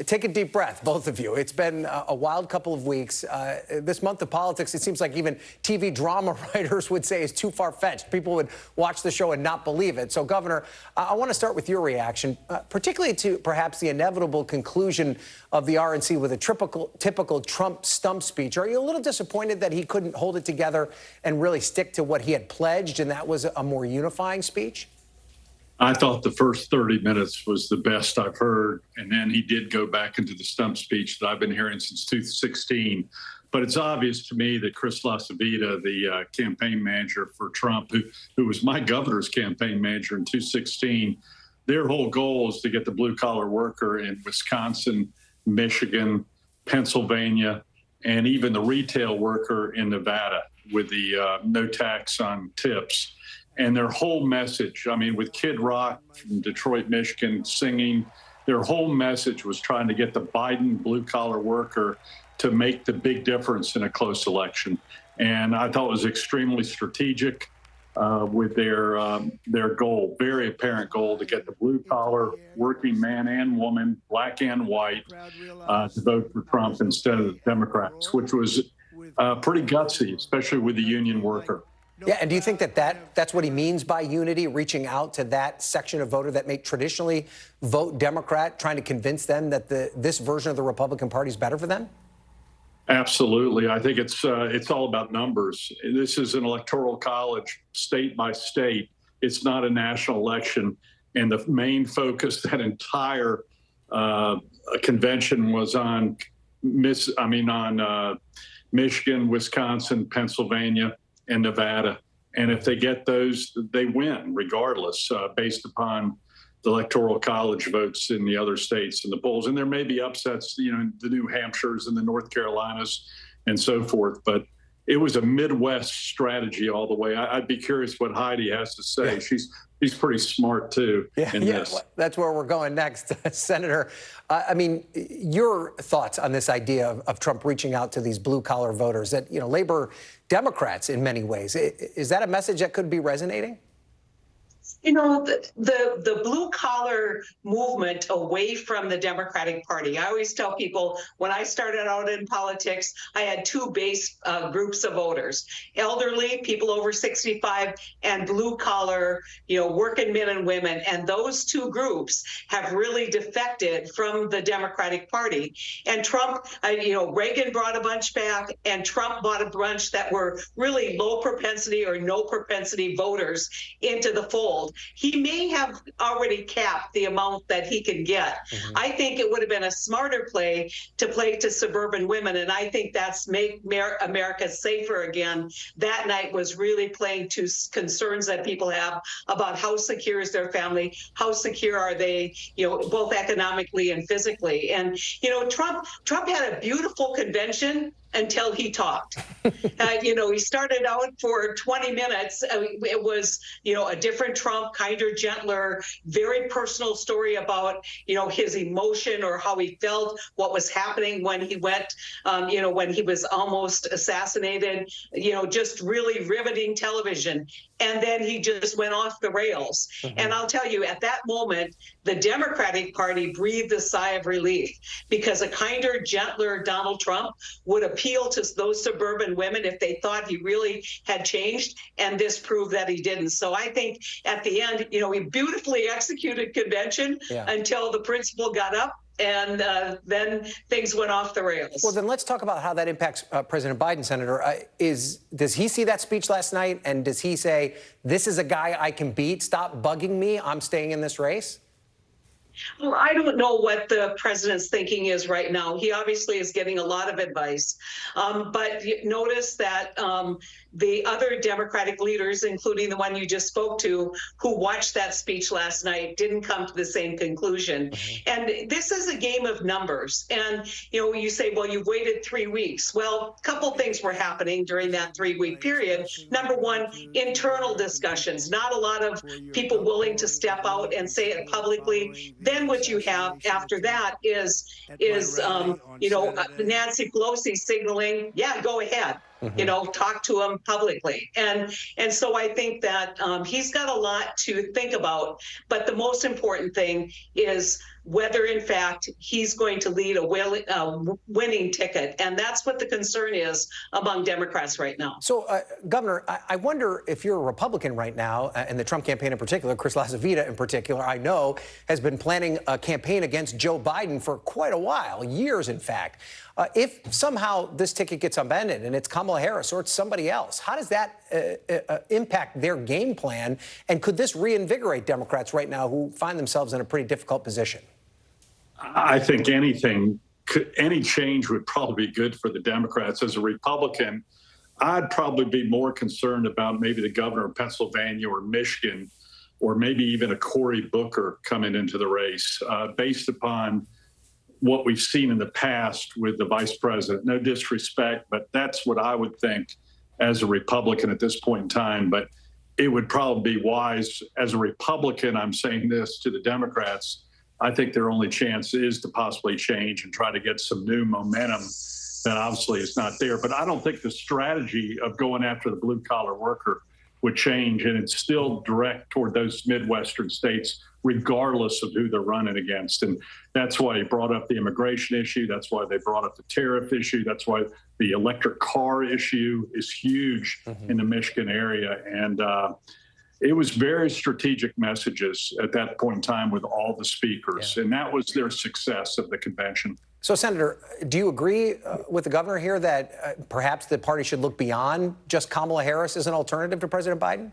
Take a deep breath, both of you. It's been a wild couple of weeks. This month of politics, it seems like even TV drama writers would say is too far-fetched. People would watch the show and not believe it. So, Governor, I want to start with your reaction, particularly to perhaps the inevitable conclusion of the RNC with a typical Trump stump speech. Are you a little disappointed that he couldn't hold it together and really stick to what he had pledged, and that was a more unifying speech? I thought the first 30 minutes was the best I've heard. And then he did go back into the stump speech that I've been hearing since 2016. But it's obvious to me that Chris LaCivita, the campaign manager for Trump, who was my governor's campaign manager in 2016, their whole goal is to get the blue-collar worker in Wisconsin, Michigan, Pennsylvania, and even the retail worker in Nevada with the no tax on tips. And their whole message, I mean, with Kid Rock from Detroit, Michigan, singing, their whole message was trying to get the Biden blue-collar worker to make the big difference in a close election. And I thought it was extremely strategic with their goal, very apparent goal, to get the blue-collar working man and woman, black and white, to vote for Trump instead of the Democrats, which was pretty gutsy, especially with the union worker. Yeah, and do you think that's what he means by unity, reaching out to that section of voter that may traditionally vote Democrat, trying to convince them that this version of the Republican Party is better for them? Absolutely. I think it's all about numbers. This is an electoral college, state by state. It's not a national election. And the main focus, that entire convention was on Michigan, Wisconsin, Pennsylvania, and Nevada. And if they get those, they win regardless, based upon the electoral college votes in the other states and the polls. And there may be upsets, in the New Hampshires and the North Carolinas and so forth. But it was a Midwest strategy all the way. I'd be curious what Heidi has to say. Yeah. She's pretty smart, too, in this. That's where we're going next. Senator, your thoughts on this idea of Trump reaching out to these blue-collar voters, that, labor Democrats in many ways. Is that a message that could be resonating? The blue-collar movement away from the Democratic Party. I always tell people, when I started out in politics, I had two base groups of voters: elderly, people over 65, and blue-collar, working men and women. And those two groups have really defected from the Democratic Party. And Trump, Reagan brought a bunch back, and Trump brought a bunch that were really low propensity or no propensity voters into the fold. He may have already capped the amount that he can get. Mm-hmm. I think it would have been a smarter play to suburban women, and I think that's make America safer again. That night was really playing to concerns that people have about how secure is their family, how secure are they, both economically and physically. And Trump had a beautiful convention until he talked. He started out for 20 minutes. It was, a different Trump, kinder, gentler, very personal story about, his emotion or how he felt, what was happening when he went, when he was almost assassinated, just really riveting television. And then he just went off the rails. Mm-hmm. And I'll tell you, at that moment, the Democratic Party breathed a sigh of relief, because a kinder, gentler Donald Trump would appeal to those suburban women if they thought he really had changed. And this proved that he didn't. So I think at the end, he beautifully executed convention until the principal got up. And then things went off the rails. Well, then let's talk about how that impacts President Biden, Senator. Does he see that speech last night? And does he say, this is a guy I can beat? Stop bugging me. I'm staying in this race? Well, I don't know what the president's thinking is right now. He obviously is getting a lot of advice. But notice that the other Democratic leaders, including the one you just spoke to, who watched that speech last night, didn't come to the same conclusion. Mm-hmm. And this is a game of numbers. And, you say, well, you've waited 3 weeks. Well, a couple things were happening during that 3-week period. Number one, internal discussions, not a lot of people willing to step out and say it publicly. Then what you have after that is Nancy Pelosi signaling, go ahead. Mm-hmm. Talk to him publicly. And so I think that he's got a lot to think about. But the most important thing is whether, in fact, he's going to lead a winning ticket. And that's what the concern is among Democrats right now. So, Governor, I wonder if you're a Republican right now, and the Trump campaign in particular, Chris LaCivita in particular, I know, has been planning a campaign against Joe Biden for quite a while, years, in fact. If somehow this ticket gets abandoned and it's Kamala Harris or it's somebody else, how does that impact their game plan? And could this reinvigorate Democrats right now who find themselves in a pretty difficult position? I think any change would probably be good for the Democrats. As a Republican, I'd probably be more concerned about maybe the governor of Pennsylvania or Michigan or maybe even a Cory Booker coming into the race, based upon what we've seen in the past with the vice president. No disrespect, but that's what I would think as a Republican at this point in time. But it would probably be wise as a Republican, I'm saying this to the Democrats, I think their only chance is to possibly change and try to get some new momentum that obviously is not there. But I don't think the strategy of going after the blue collar worker would change, and it's still direct toward those Midwestern states, regardless of who they're running against. And that's why he brought up the immigration issue. That's why they brought up the tariff issue. That's why the electric car issue is huge in the Michigan area. And it was very strategic messages at that point in time with all the speakers. And that was their success of the convention. So, Senator, do you agree with the governor here that perhaps the party should look beyond just Kamala Harris as an alternative to President Biden?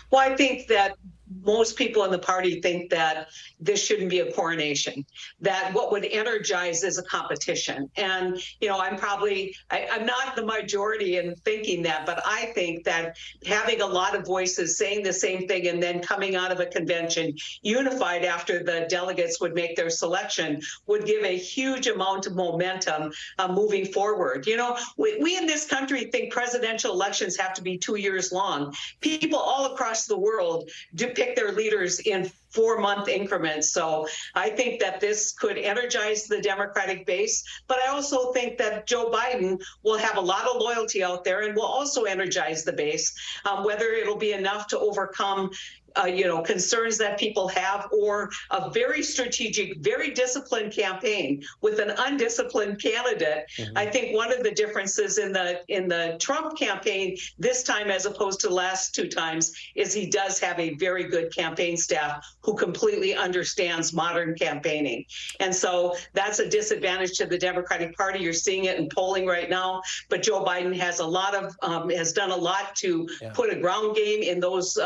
Well, I think that most people in the party think that this shouldn't be a coronation, that what would energize is a competition. And, you know, I'm not the majority in thinking that, but I think that having a lot of voices saying the same thing and then coming out of a convention unified after the delegates would make their selection would give a huge amount of momentum moving forward. You know, we in this country think presidential elections have to be 2 years long. People all across the world do pick their leaders in 4-month increments. So I think that this could energize the Democratic base, but I also think that Joe Biden will have a lot of loyalty out there and will also energize the base. Whether it'll be enough to overcome concerns that people have, or a very strategic, very disciplined campaign with an undisciplined candidate. I think one of the differences in the Trump campaign this time, as opposed to the last 2 times, is he does have a very good campaign staff who completely understands modern campaigning. And so that's a disadvantage to the Democratic Party. You're seeing it in polling right now, but Joe Biden has has done a lot to put a ground game in those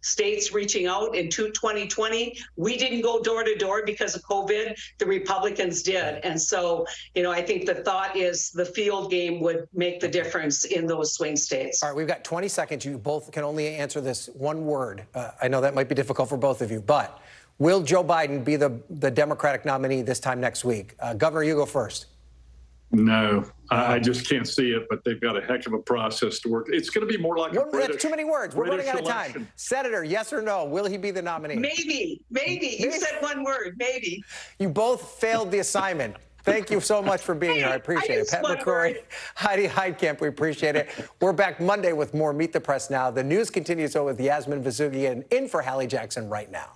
states reaching out. In 2020, we didn't go door to door because of COVID. The Republicans did. And so, you know, I think the thought is the field game would make the difference in those swing states. All right, we've got 20 seconds. You both can only answer this one word. I know that might be difficult for both of you, but will Joe Biden be the Democratic nominee this time next week? Governor, you go first. No, I just can't see it, but they've got a heck of a process to work. It's going to be more like a British. That's too many words. We're running out of time. Election. Senator, yes or no? Will he be the nominee? Maybe. You said one word, maybe. You both failed the assignment. Thank you so much for being here. I appreciate it. Pat McCrory, Heidi Heitkamp, we appreciate it. We're back Monday with more Meet the Press Now. The news continues on with Yasmin Vazougian in for Hallie Jackson right now.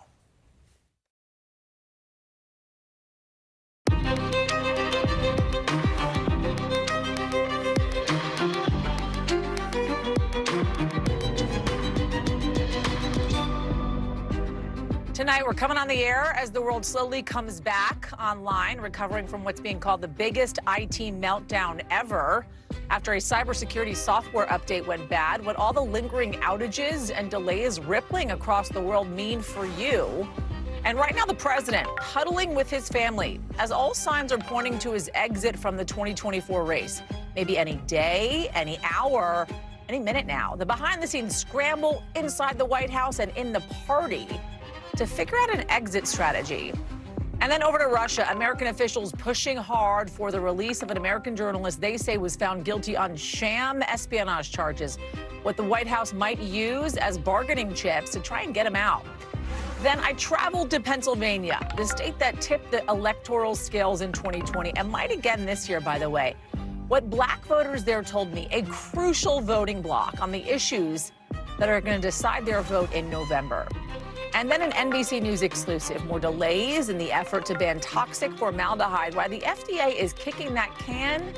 Tonight, we're coming on the air as the world slowly comes back online, recovering from what's being called the biggest IT meltdown ever. After a cybersecurity software update went bad, what all the lingering outages and delays rippling across the world mean for you. And right now, the president huddling with his family as all signs are pointing to his exit from the 2024 race. Maybe any day, any hour, any minute now. The behind-the-scenes scramble inside the White House and in the party to figure out an exit strategy. And then over to Russia, American officials pushing hard for the release of an American journalist they say was found guilty on sham espionage charges, what the White House might use as bargaining chips to try and get him out. Then I traveled to Pennsylvania, the state that tipped the electoral scales in 2020 and might again this year, by the way. What black voters there told me, a crucial voting bloc on the issues that are going to decide their vote in November. And then an NBC News exclusive, more delays in the effort to ban toxic formaldehyde, while the FDA is kicking that can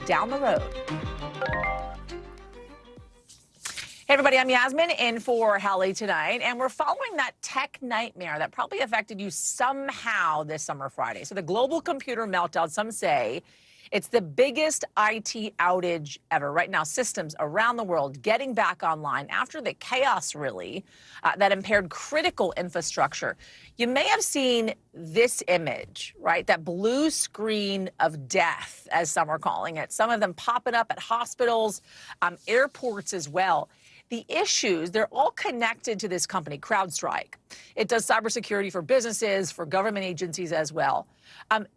down the road. Hey, everybody, I'm Yasmin in for Hallie tonight, and we're following that tech nightmare that probably affected you somehow this summer Friday. So the global computer meltdown, some say, it's the biggest IT outage ever. Right now, systems around the world getting back online after the chaos, really, that impaired critical infrastructure. You may have seen this image, right? That blue screen of death, as some are calling it. Some of them popping up at hospitals, airports as well. the issues, they're all connected to this company, CrowdStrike. It does cybersecurity for businesses, for government agencies as well,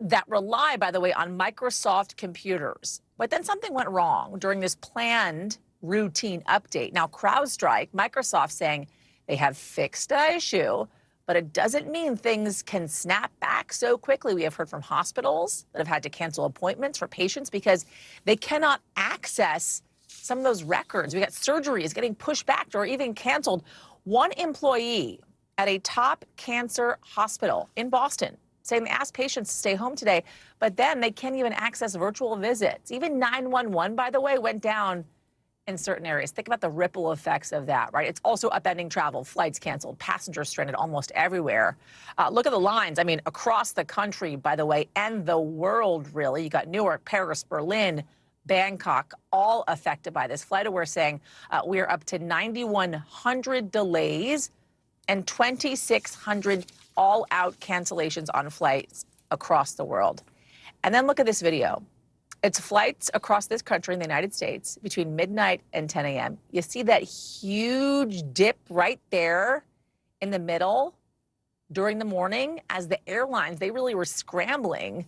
that rely, by the way, on Microsoft computers. But then something went wrong during this planned routine update. Now, CrowdStrike, Microsoft saying they have fixed the issue, but it doesn't mean things can snap back so quickly. We have heard from hospitals that have had to cancel appointments for patients because they cannot access some of those records. We got surgeries getting pushed back or even canceled. One employee at a top cancer hospital in Boston saying they asked patients to stay home today, but then they can't even access virtual visits. Even 911, by the way, went down in certain areas. Think about the ripple effects of that, right? It's also upending travel, flights canceled, passengers stranded almost everywhere. Look at the lines. I mean, across the country, by the way, and the world, really. You got Newark, Paris, Berlin, Bangkok, all affected by this. FlightAware saying we are up to 9,100 delays and 2,600 all-out cancellations on flights across the world. And then look at this video. It's flights across this country in the United States between midnight and 10 a.m. You see that huge dip right there in the middle during the morning as the airlines, they really were scrambling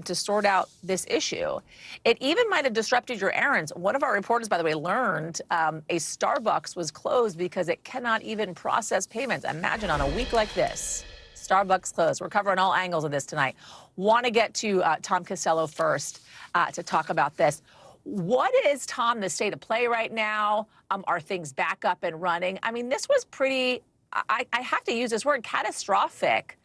to sort out this issue. It even might have disrupted your errands. One of our reporters, by the way, learned a Starbucks was closed because it cannot even process payments. Imagine on a week like this, Starbucks closed. We're covering all angles of this tonight. Want to get to Tom Costello first to talk about this. What is, Tom, the state of play right now? Are things back up and running? I mean, this was pretty, I have to use this word, catastrophic,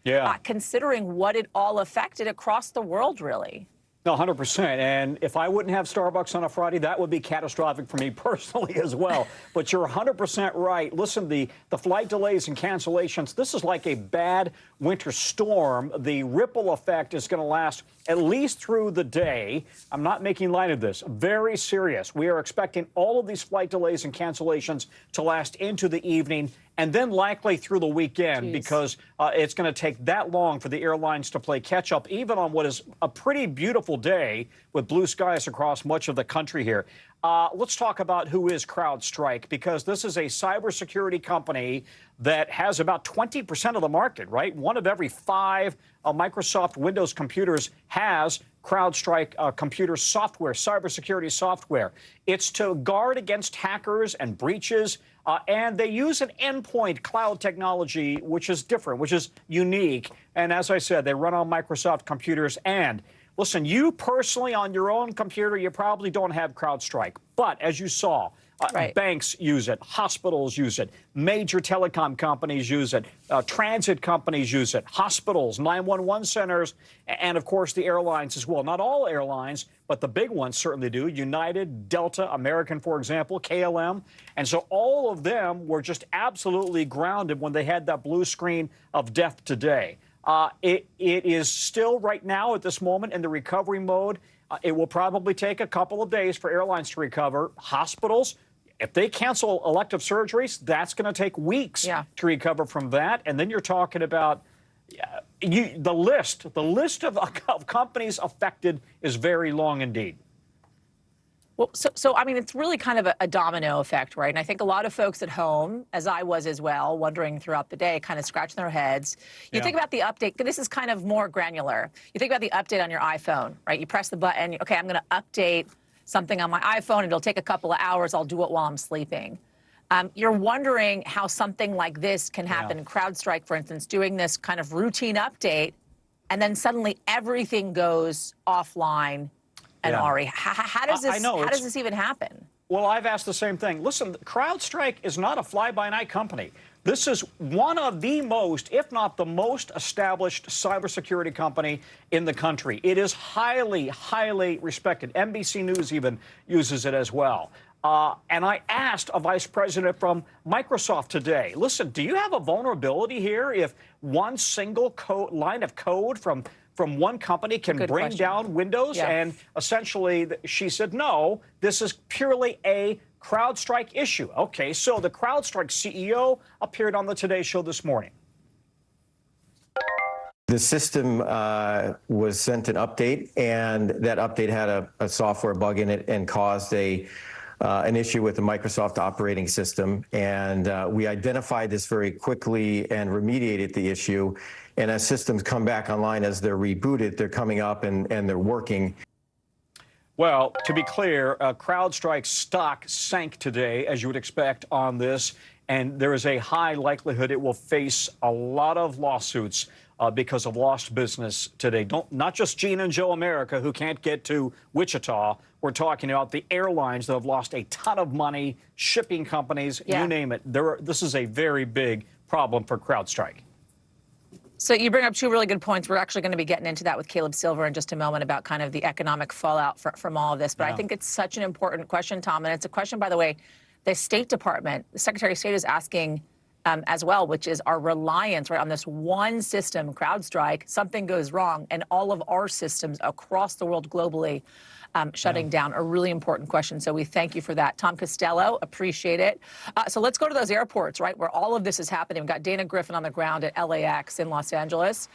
considering what it all affected across the world, really. No, 100%. And if I wouldn't have Starbucks on a Friday, that would be catastrophic for me personally as well. But you're 100% right. Listen, the flight delays and cancellations, this is like a bad winter storm. The ripple effect is going to last at least through the day. I'm not making light of this. Very serious. We are expecting all of these flight delays and cancellations to last into the evening and then likely through the weekend because it's going to take that long for the airlines to play catch up, even on what is a pretty beautiful day with blue skies across much of the country here. Let's talk about who is CrowdStrike, because this is a cybersecurity company that has about 20% of the market, right? One of every 5 Microsoft Windows computers has CrowdStrike computer software, cybersecurity software. It's to guard against hackers and breaches, and they use an endpoint cloud technology, which is different, which is unique. And as I said, they run on Microsoft computers. And listen, you personally on your own computer, you probably don't have CrowdStrike. But as you saw, banks use it, hospitals use it, major telecom companies use it, transit companies use it, hospitals, 911 centers, and of course the airlines as well. Not all airlines, but the big ones certainly do. United, Delta, American, for example, KLM. And so all of them were just absolutely grounded when they had that blue screen of death today. It is still right now at this moment in the recovery mode. It will probably take a couple of days for airlines to recover. Hospitals, if they cancel elective surgeries, that's going to take weeks to recover from that. And then you're talking about the list of companies affected is very long indeed. Well, so I mean, it's really kind of a domino effect, right? And I think a lot of folks at home, as I was as well, wondering throughout the day, kind of scratching their heads. You think about the update. This is kind of more granular. You think about the update on your iPhone, right? You press the button. Okay, I'm going to update something on my iPhone. It'll take a couple of hours. I'll do it while I'm sleeping. You're wondering how something like this can happen. CrowdStrike, for instance, doing this kind of routine update, and then suddenly everything goes offline. And Ari, how does this even happen? Well, I've asked the same thing. Listen, CrowdStrike is not a fly-by-night company. This is one of the most, if not the most, established cybersecurity company in the country. It is highly, highly respected. NBC News even uses it as well. And I asked a vice president from Microsoft today, listen, do you have a vulnerability here if one single line of code from one company can bring down Windows? And essentially, she said, no, this is purely a CrowdStrike issue. Okay, so the CrowdStrike CEO appeared on the Today Show this morning. The system was sent an update, and that update had a software bug in it and caused a an issue with the Microsoft operating system, and we identified this very quickly and remediated the issue. And as systems come back online, as they're rebooted, they're coming up and they're working. Well, to be clear, CrowdStrike stock sank today, as you would expect on this, and there is a high likelihood it will face a lot of lawsuits because of lost business today. Not just Gina and Joe America, who can't get to Wichita. We're talking about the airlines that have lost a ton of money, shipping companies, you name it. This is a very big problem for CrowdStrike. So you bring up two really good points. We're actually going to be getting into that with Caleb Silver in just a moment about kind of the economic fallout from all of this. But I think it's such an important question, Tom. And it's a question, by the way, the State Department, the Secretary of State is asking as well, which is our reliance on this one system, CrowdStrike. Something goes wrong and all of our systems across the world globally shutting down. A really important question. So we thank you for that. Tom Costello, appreciate it. So let's go to those airports, right, where all of this is happening. We've got Dana Griffin on the ground at LAX in Los Angeles.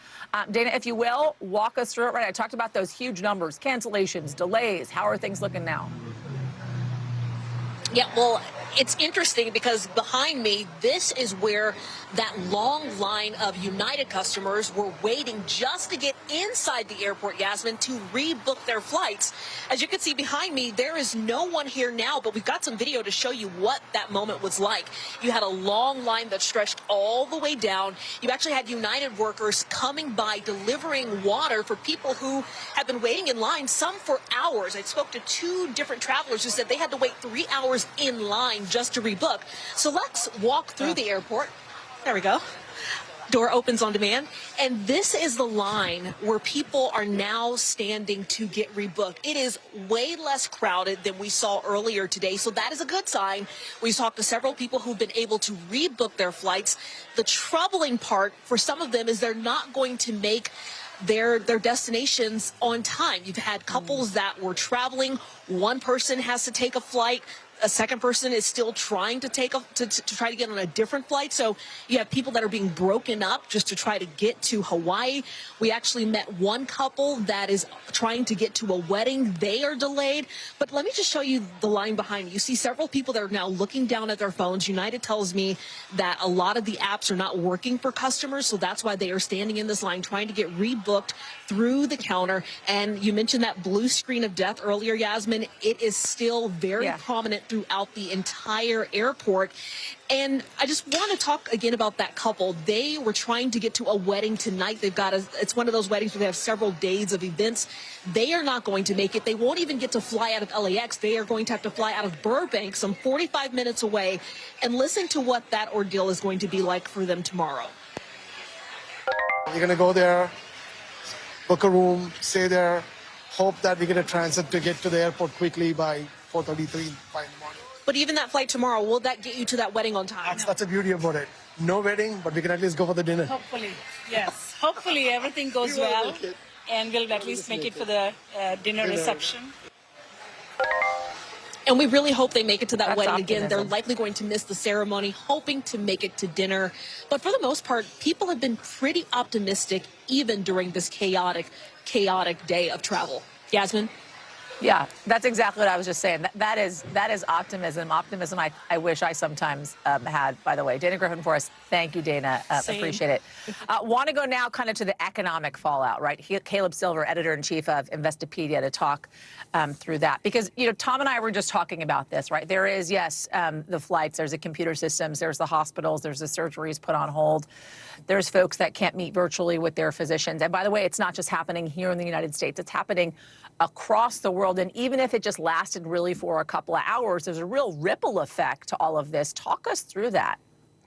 Dana, if you will, walk us through it, right? I talked about those huge numbers, cancellations, delays. How are things looking now? Yeah, well, it's interesting because behind me, this is where that long line of United customers were waiting just to get inside the airport, Yasmin, to rebook their flights. As you can see behind me, there is no one here now, but we've got some video to show you what that moment was like. You had a long line that stretched all the way down. You actually had United workers coming by delivering water for people who have been waiting in line, some for hours. I spoke to two different travelers who said they had to wait 3 hours in line just to rebook. So let's walk through the airport. There we go. Door opens on demand. And this is the line where people are now standing to get rebooked. It is way less crowded than we saw earlier today. So that is a good sign. We talked to several people who've been able to rebook their flights. The troubling part for some of them is they're not going to make their destinations on time. You've had couples that were traveling. One person has to take a flight. A second person is still trying to try to get on a different flight. So you have people that are being broken up just to try to get to Hawaii. We actually met one couple that is trying to get to a wedding. They are delayed. But let me just show you the line behind me. You see several people that are now looking down at their phones. United tells me that a lot of the apps are not working for customers. So that's why they are standing in this line trying to get rebooked through the counter. And you mentioned that blue screen of death earlier, Yasmin. It is still very prominent throughout the entire airport. And I just want to talk again about that couple. They were trying to get to a wedding tonight. It's one of those weddings where they have several days of events. They are not going to make it. They won't even get to fly out of LAX. They are going to have to fly out of Burbank, some 45 minutes away. And listen to what that ordeal is going to be like for them tomorrow. You're going to go there, book a room, stay there, hope that we get a transit to get to the airport quickly by 4:33 by the morning. But even that flight tomorrow, will that get you to that wedding on time? That's the beauty about it. No wedding, but we can at least go for the dinner. Hopefully, yes. Hopefully everything goes well, and we'll at least make it for the dinner reception. And we really hope they make it to that wedding. Optimism. Again, they're likely going to miss the ceremony, hoping to make it to dinner. But for the most part, people have been pretty optimistic, even during this chaotic day of travel. Yasmin? Yeah, that's exactly what I was just saying. That is optimism. Optimism I wish I sometimes had, by the way. Dana Griffin for us. Thank you, Dana. Appreciate it. Want to go now kind of to the economic fallout, right? Caleb Silver, editor-in-chief of Investopedia, to talk through that. Because, you know, Tom and I were just talking about this, right? There is, yes, the flights, there's the computer systems, there's the hospitals, there's the surgeries put on hold. There's folks that can't meet virtually with their physicians. And by the way, it's not just happening here in the United States. It's happening across the world. And even if it just lasted really for a couple of hours, there's a real ripple effect to all of this. Talk us through that.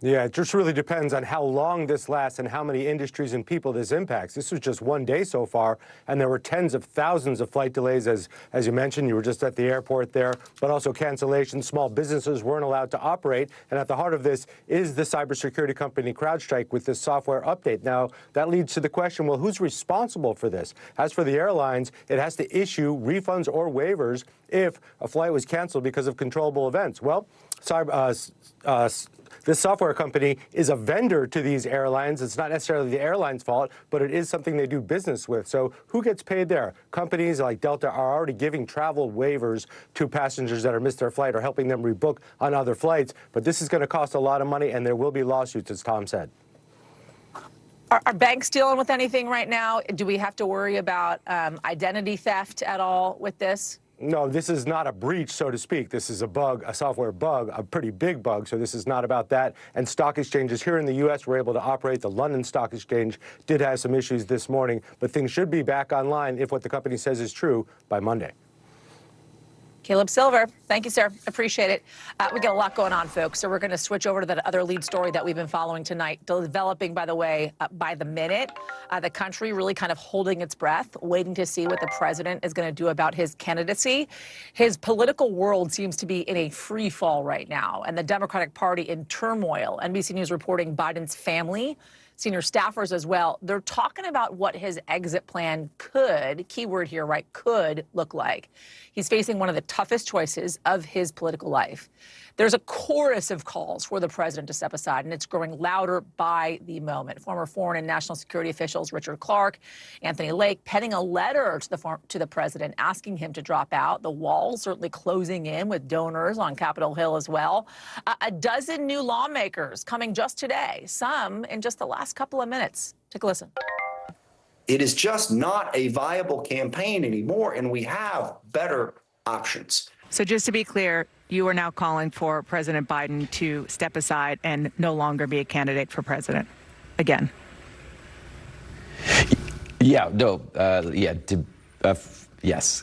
Yeah, it just really depends on how long this lasts and how many industries and people this impacts. This was just one day so far, and there were tens of thousands of flight delays, as you mentioned. You were just at the airport there, but also cancellations. Small businesses weren't allowed to operate, and at the heart of this is the cybersecurity company CrowdStrike with this software update. Now, that leads to the question, well, who's responsible for this? As for the airlines, it has to issue refunds or waivers if a flight was canceled because of controllable events. Well, this software company is a vendor to these airlines. It's not necessarily the airline's fault, but it is something they do business with. So who gets paid there? Companies like Delta are already giving travel waivers to passengers that have missed their flight or helping them rebook on other flights. But this is going to cost a lot of money, and there will be lawsuits, as Tom said. Are banks dealing with anything right now? Do we have to worry about identity theft at all with this? No, this is not a breach, so to speak. This is a bug, a software bug, a pretty big bug. So this is not about that. And stock exchanges here in the U.S. were able to operate. The London Stock Exchange did have some issues this morning, but things should be back online if what the company says is true by Monday. Caleb Silver, thank you, sir. Appreciate it. We got a lot going on, folks, so we're going to switch over to that other lead story that we've been following tonight, developing, by the way, by the minute. The country really kind of holding its breath, waiting to see what the president is going to do about his candidacy. His political world seems to be in a free fall right now, and the Democratic Party in turmoil. NBC News reporting Biden's family, senior staffers as well, they're talking about what his exit plan could, keyword here, right, could look like. He's facing one of the toughest choices of his political life. There's a chorus of calls for the president to step aside, and it's growing louder by the moment. Former foreign and national security officials Richard Clarke, Anthony Lake, penning a letter to the president asking him to drop out. The wall certainly closing in with donors on Capitol Hill as well. A dozen new lawmakers coming just today, some in just the last couple of minutes. Take a listen. It is just not a viable campaign anymore, and we have better options. So just to be clear, you are now calling for President Biden to step aside and no longer be a candidate for president again. Yeah, no, yes.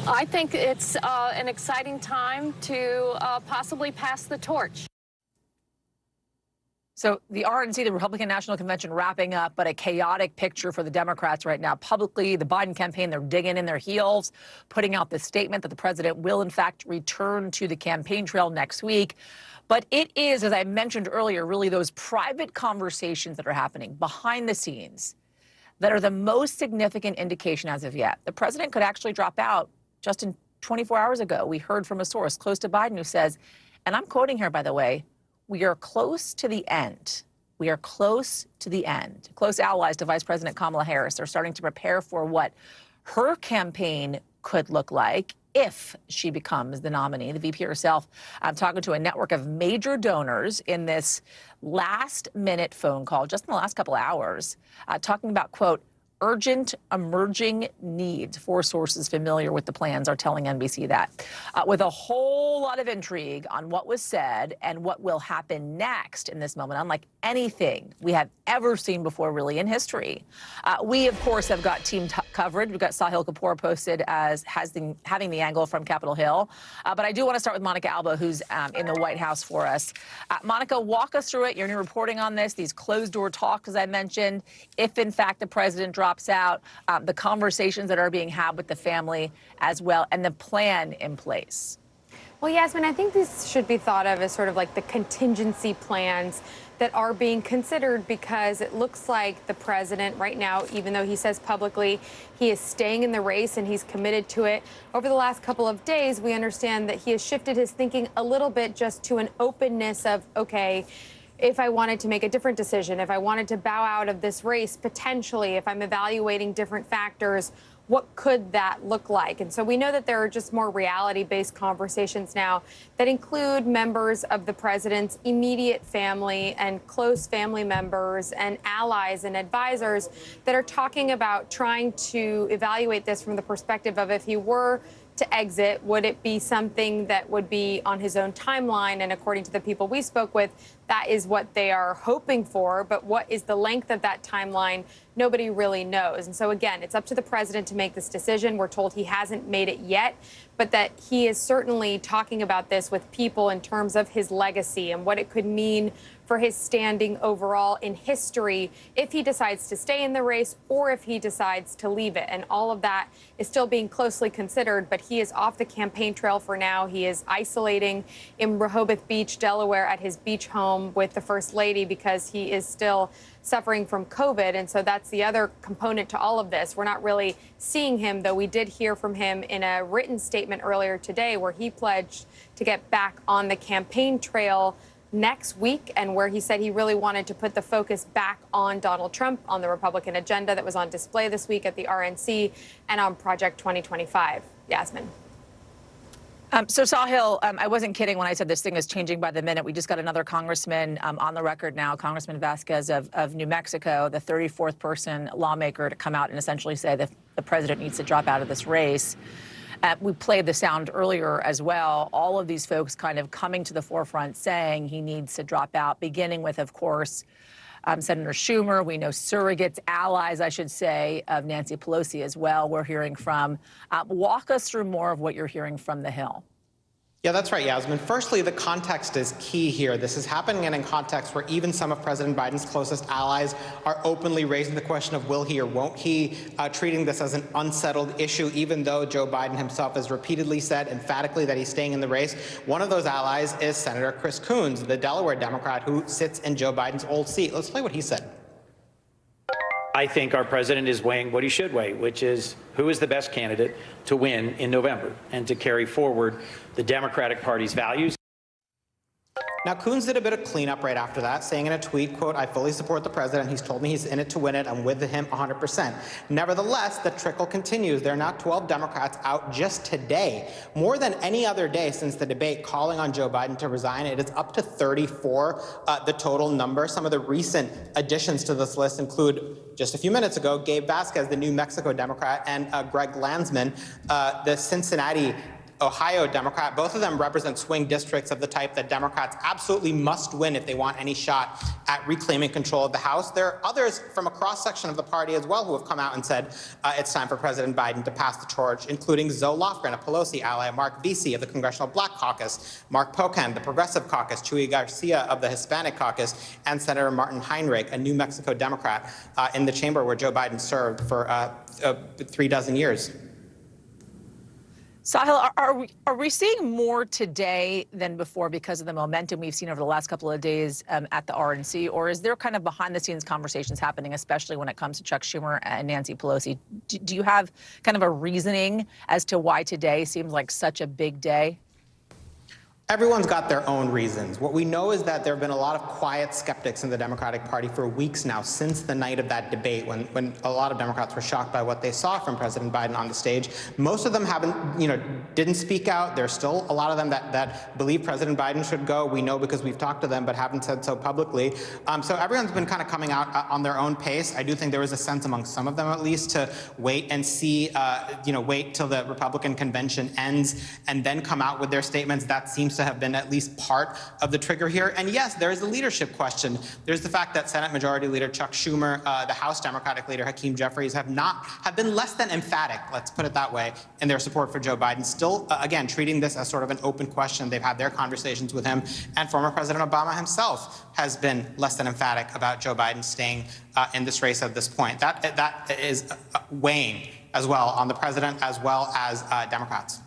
I think it's an exciting time to possibly pass the torch. So the RNC, the Republican National Convention, wrapping up, but a chaotic picture for the Democrats right now. Publicly, the Biden campaign, they're digging in their heels, putting out this statement that the president will, in fact, return to the campaign trail next week. But it is, as I mentioned earlier, really those private conversations that are happening behind the scenes that are the most significant indication as of yet. The president could actually drop out. Just in 24 hours ago, we heard from a source close to Biden who says, and I'm quoting here, by the way, "We are close to the end. We are close to the end." Close allies to Vice President Kamala Harris are starting to prepare for what her campaign could look like if she becomes the nominee. The VP herself, talking to a network of major donors in this last-minute phone call, just in the last couple of hours, talking about, quote, urgent emerging needs. Four sources familiar with the plans are telling NBC that. With a whole lot of intrigue on what was said and what will happen next in this moment, unlike anything we have ever seen before, really, in history. We, of course, have got team coverage. We've got Sahil Kapoor posted as having the angle from Capitol Hill. But I do want to start with Monica Alba, who's in the White House for us. Monica, walk us through it. You're new reporting on this, these closed-door talks, as I mentioned. If, in fact, the president drops out, the conversations that are being had with the family as well, and the plan in place. Well, Yasmin, I think this should be thought of as sort of like the contingency plans that are being considered, because it looks like the president right now, even though he says publicly he is staying in the race and he's committed to it, over the last couple of days, we understand that he has shifted his thinking a little bit just to an openness of, okay, if I wanted to make a different decision, if I wanted to bow out of this race, potentially, if I'm evaluating different factors, what could that look like? And so we know that there are just more reality-based conversations now that include members of the president's immediate family and close family members and allies and advisors that are talking about trying to evaluate this from the perspective of, if he were to exit, would it be something that would be on his own timeline? And according to the people we spoke with, that is what they are hoping for. But what is the length of that timeline? Nobody really knows. And so, again, it's up to the president to make this decision. We're told he hasn't made it yet, but that he is certainly talking about this with people in terms of his legacy and what it could mean for his standing overall in history if he decides to stay in the race or if he decides to leave it. And all of that is still being closely considered, but he is off the campaign trail for now. He is isolating in Rehoboth Beach, Delaware, at his beach home. home with the First Lady because he is still suffering from COVID. And so that's the other component to all of this. We're not really seeing him, though we did hear from him in a written statement earlier today where he pledged to get back on the campaign trail next week, and where he said he really wanted to put the focus back on Donald Trump, on the Republican agenda that was on display this week at the RNC, and on Project 2025. Yasmin. So, Sahil, I wasn't kidding when I said this thing is changing by the minute. We just got another congressman on the record now, Congressman Vasquez of New Mexico, the 34th person lawmaker to come out and essentially say that the president needs to drop out of this race. We played the sound earlier as well. All of these folks kind of coming to the forefront saying he needs to drop out, beginning with, of course, Senator Schumer. We know surrogates, allies, I should say, of Nancy Pelosi as well we're hearing from. Walk us through more of what you're hearing from the Hill. Yeah, that's right, Yasmin. Firstly, the context is key here. This is happening in a context where even some of President Biden's closest allies are openly raising the question of will he or won't he, treating this as an unsettled issue, even though Joe Biden himself has repeatedly said emphatically that he's staying in the race. One of those allies is Senator Chris Coons, the Delaware Democrat who sits in Joe Biden's old seat. Let's play what he said. I think our president is weighing what he should weigh, which is who is the best candidate to win in November and to carry forward the Democratic Party's values. Now, Coons did a bit of cleanup right after that, saying in a tweet, quote, "I fully support the president. He's told me he's in it to win it. I'm with him 100%. Nevertheless, the trickle continues. There are now 12 Democrats out just today, more than any other day since the debate, calling on Joe Biden to resign. It is up to 34, the total number. Some of the recent additions to this list include, just a few minutes ago, Gabe Vasquez, the New Mexico Democrat, and Greg Landsman, the Cincinnati, Ohio Democrat. Both of them represent swing districts of the type that Democrats absolutely must win if they want any shot at reclaiming control of the House. There are others from a cross-section of the party as well who have come out and said it's time for President Biden to pass the torch, including Zoe Lofgren, a Pelosi ally, Mark Vesey of the Congressional Black Caucus, Mark Pocan, the Progressive Caucus, Chuy Garcia of the Hispanic Caucus, and Senator Martin Heinrich, a New Mexico Democrat in the chamber where Joe Biden served for 36 years. Sahil, are we seeing more today than before because of the momentum we've seen over the last couple of days at the RNC, or is there kind of behind-the-scenes conversations happening, especially when it comes to Chuck Schumer and Nancy Pelosi? Do you have kind of a reasoning as to why today seems like such a big day? Everyone's got their own reasons. What we know is that there have been a lot of quiet skeptics in the Democratic Party for weeks now, since the night of that debate, when a lot of Democrats were shocked by what they saw from President Biden on the stage. Most of them didn't speak out. There's still a lot of them that believe President Biden should go. We know because we've talked to them, but haven't said so publicly. So everyone's been kind of coming out on their own pace. I do think there was a sense among some of them, at least, to wait and see, wait till the Republican convention ends and then come out with their statements. That seems to have been at least part of the trigger here. And yes, there is a leadership question. There's the fact that Senate Majority Leader Chuck Schumer, the House Democratic Leader Hakeem Jeffries have been less than emphatic, let's put it that way, in their support for Joe Biden. Still, again, treating this as sort of an open question. They've had their conversations with him, and former President Obama himself has been less than emphatic about Joe Biden staying in this race at this point. That is weighing as well on the president as well as Democrats.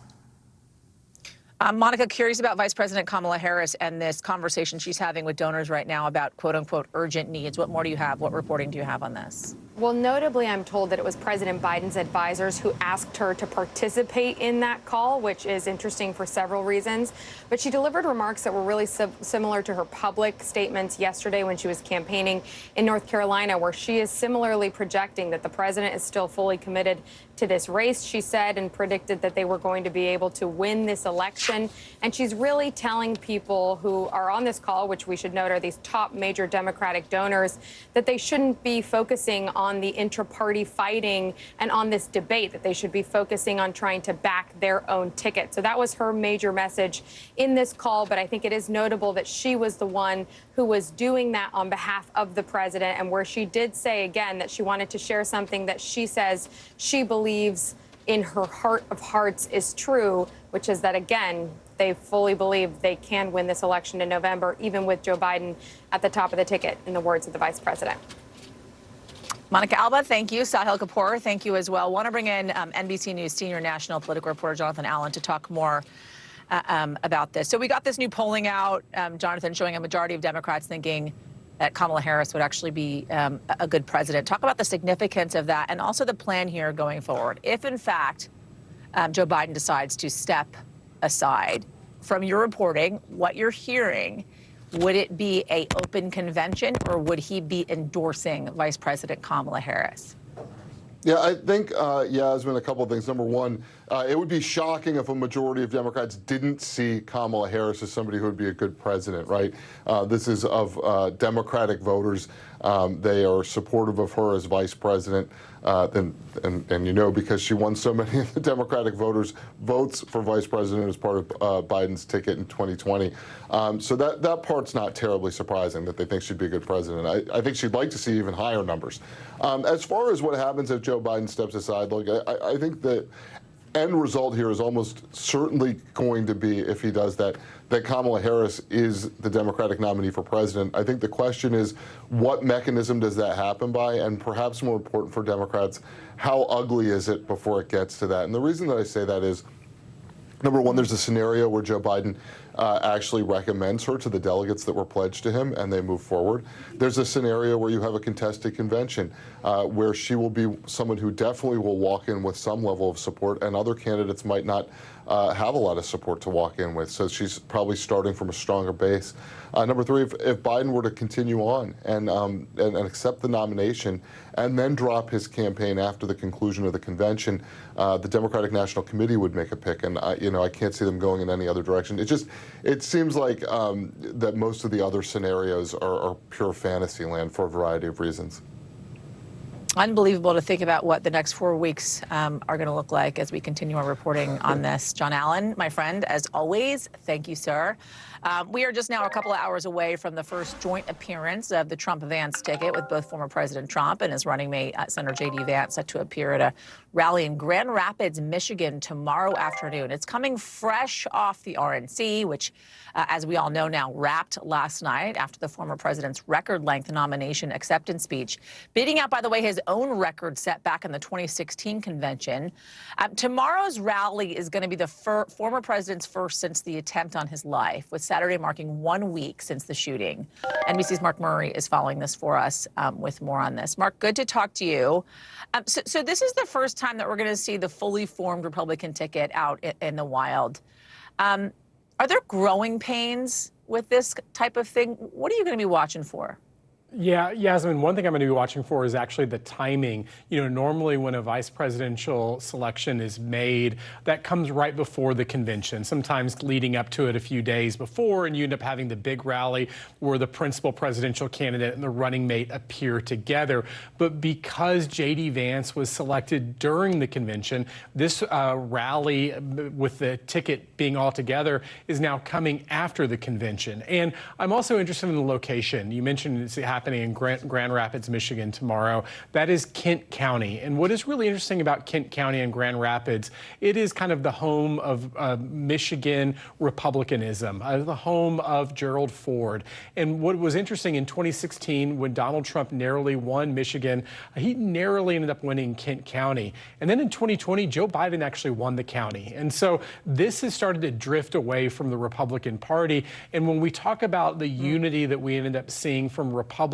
Monica, curious about Vice President Kamala Harris and this conversation she's having with donors right now about quote unquote urgent needs. What more do you have? What reporting do you have on this? Well, notably, I'm told that it was President Biden's advisors who asked her to participate in that call, which is interesting for several reasons. But she delivered remarks that were really similar to her public statements yesterday when she was campaigning in North Carolina, where she is similarly projecting that the president is still fully committed to this race, she said, and predicted that they were going to be able to win this election. And she's really telling people who are on this call, which we should note are these top major Democratic donors, that they shouldn't be focusing on the intra-party fighting and on this debate, that they should be focusing on trying to back their own ticket. So that was her major message in this call. But I think it is notable that she was the one who was doing that on behalf of the president, and where she did say again that she wanted to share something that she says she believes in her heart of hearts is true, which is that, again, they fully believe they can win this election in November, even with Joe Biden at the top of the ticket, in the words of the vice president. Monica Alba, thank you. Sahil Kapoor, thank you as well. Want to bring in NBC News senior national political reporter Jonathan Allen to talk more about this. So we got this new polling out, Jonathan, showing a majority of Democrats thinking that Kamala Harris would actually be a good president. Talk about the significance of that and also the plan here going forward. If, in fact, Joe Biden decides to step aside, from your reporting, what you're hearing, would it be an open convention or would he be endorsing Vice President Kamala Harris? Yeah, I think, Yasmin, a couple of things. Number one, it would be shocking if a majority of Democrats didn't see Kamala Harris as somebody who would be a good president, right? This is of Democratic voters. They are supportive of her as vice president. And you know, because she won so many of the Democratic voters' votes for vice president as part of Biden's ticket in 2020. So that part's not terribly surprising that they think she'd be a good president. I think she'd like to see even higher numbers. As far as what happens if Joe Biden steps aside, look, I think the end result here is almost certainly going to be, if he does that Kamala Harris is the Democratic nominee for president. I think the question is, what mechanism does that happen by? And perhaps more important for Democrats, how ugly is it before it gets to that? And the reason that I say that is, number one, there's a scenario where Joe Biden actually recommends her to the delegates that were pledged to him and they move forward. There's a scenario where you have a contested convention where she will be someone who definitely will walk in with some level of support and other candidates might not have a lot of support to walk in with. So she's probably starting from a stronger base. Number three, if Biden were to continue on and accept the nomination and then drop his campaign after the conclusion of the convention, the Democratic National Committee would make a pick. And I can't see them going in any other direction. It seems like that most of the other scenarios are pure fantasy land for a variety of reasons. Unbelievable to think about what the next 4 weeks are going to look like as we continue our reporting on this. John Allen, my friend, as always, thank you, sir. We are just now a couple of hours away from the first joint appearance of the Trump-Vance ticket with both former President Trump and his running mate, Senator J.D. Vance, set to appear at a rally in Grand Rapids, Michigan tomorrow afternoon. It's coming fresh off the RNC, which, as we all know now, wrapped last night after the former president's record-length nomination acceptance speech, beating out, by the way, his own record set back in the 2016 convention. Tomorrow's rally is going to be the former president's first since the attempt on his life, with Saturday marking 1 week since the shooting. NBC's Mark Murray is following this for us with more on this. Mark, good to talk to you. So this is the first time that we're going to see the fully formed Republican ticket out in the wild. Are there growing pains with this type of thing? What are you going to be watching for? Yeah, Yasmin, one thing I'm going to be watching for is actually the timing. Normally when a vice presidential selection is made, that comes right before the convention, sometimes leading up to it a few days before, and you end up having the big rally where the principal presidential candidate and the running mate appear together. But because J.D. Vance was selected during the convention, this rally with the ticket being all together is now coming after the convention. And I'm also interested in the location. You mentioned it's happening in Grand Rapids, Michigan tomorrow. That is Kent County. And what is really interesting about Kent County and Grand Rapids, it is kind of the home of Michigan Republicanism, the home of Gerald Ford. And what was interesting in 2016, when Donald Trump narrowly won Michigan, he narrowly ended up winning Kent County. And then in 2020, Joe Biden actually won the county. And so this has started to drift away from the Republican Party. And when we talk about the unity that we ended up seeing from Republicans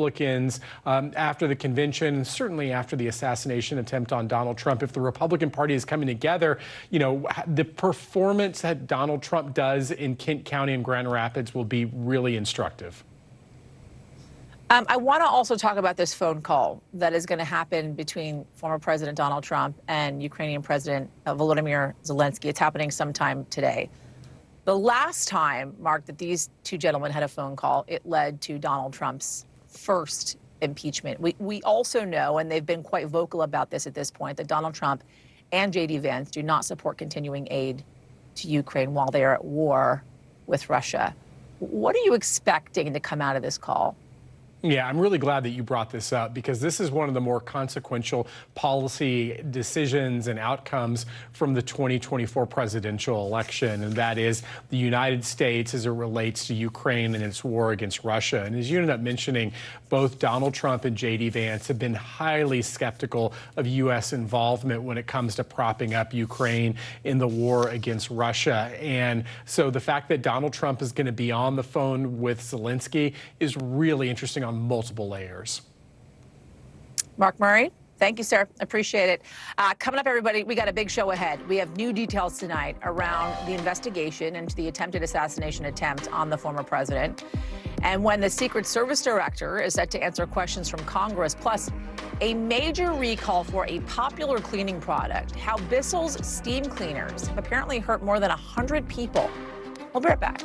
after the convention, and certainly after the assassination attempt on Donald Trump, if the Republican Party is coming together, the performance that Donald Trump does in Kent County and Grand Rapids will be really instructive. I want to also talk about this phone call that is going to happen between former President Donald Trump and Ukrainian President Volodymyr Zelensky. It's happening sometime today. The last time, Mark, that these two gentlemen had a phone call, it led to Donald Trump's first impeachment. We also know, and they've been quite vocal about this at this point, that Donald Trump and J.D. Vance do not support continuing aid to Ukraine while they are at war with Russia. What are you expecting to come out of this call? Yeah, I'm really glad that you brought this up because this is one of the more consequential policy decisions and outcomes from the 2024 presidential election, and that is the United States as it relates to Ukraine and its war against Russia. And as you ended up mentioning, both Donald Trump and J.D. Vance have been highly skeptical of U.S. involvement when it comes to propping up Ukraine in the war against Russia. And so the fact that Donald Trump is going to be on the phone with Zelensky is really interesting on multiple layers. Mark Murray, thank you, sir. Appreciate it. Coming up, everybody, we got a big show ahead. We have new details tonight around the investigation into the attempted assassination attempt on the former president, and when the Secret Service director is set to answer questions from Congress, plus a major recall for a popular cleaning product, how Bissell's steam cleaners have apparently hurt more than 100 people. We'll be right back.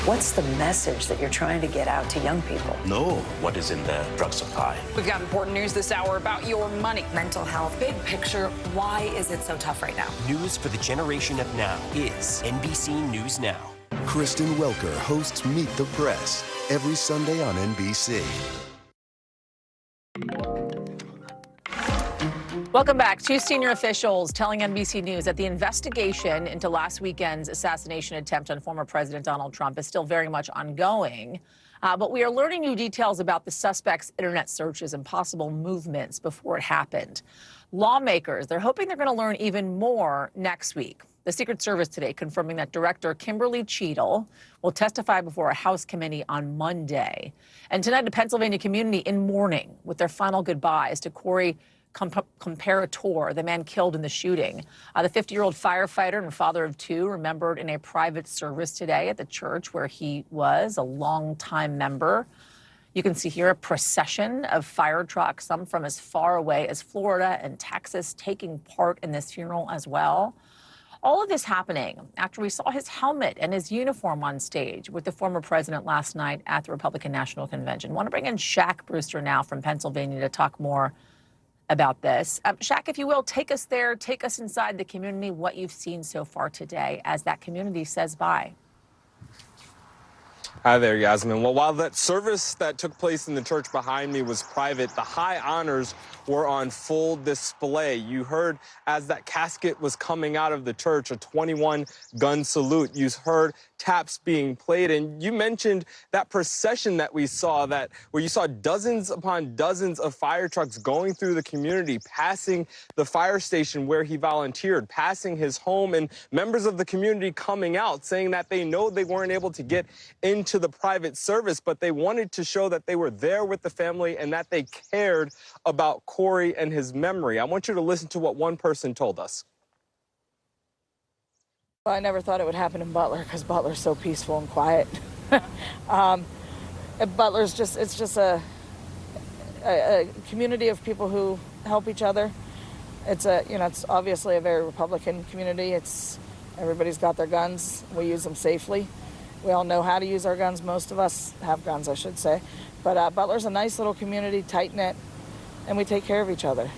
What's the message that you're trying to get out to young people? Know what is in the drug supply. We've got important news this hour about your money. Mental health, big picture, why is it so tough right now? News for the generation of now is NBC News Now. Kristen Welker hosts Meet the Press every Sunday on NBC. Welcome back. Two senior officials telling NBC News that the investigation into last weekend's assassination attempt on former President Donald Trump is still very much ongoing. But we are learning new details about the suspect's internet searches and possible movements before it happened. Lawmakers, they're hoping they're going to learn even more next week. The Secret Service today confirming that Director Kimberly Cheadle will testify before a House committee on Monday. And tonight, a Pennsylvania community in mourning with their final goodbyes to Corey Comparator, the man killed in the shooting. The 50-year-old firefighter and father of two remembered in a private service today at the church where he was a longtime member. You can see here a procession of fire trucks, some from as far away as Florida and Texas, taking part in this funeral as well. All of this happening after we saw his helmet and his uniform on stage with the former president last night at the Republican National Convention. I want to bring in Shaq Brewster now from Pennsylvania to talk more about this. Shaq, if you will, take us there, take us inside the community, what you've seen so far today as that community says bye. Hi there, Yasmin. Well, while that service that took place in the church behind me was private, the high honors were on full display. You heard as that casket was coming out of the church, a 21-gun salute. You heard taps being played, and you mentioned that procession that we saw, that where you saw dozens upon dozens of fire trucks going through the community, passing the fire station where he volunteered, passing his home, and members of the community coming out saying that they know they weren't able to get into the private service, but they wanted to show that they were there with the family and that they cared about Corey and his memory. I want you to listen to what one person told us. Well, I never thought it would happen in Butler because Butler's so peaceful and quiet. Butler's it's just a community of people who help each other. It's it's obviously a very Republican community. Everybody's got their guns. We use them safely. We all know how to use our guns. Most of us have guns, I should say. But Butler's a nice little community, tight-knit, and we take care of each other.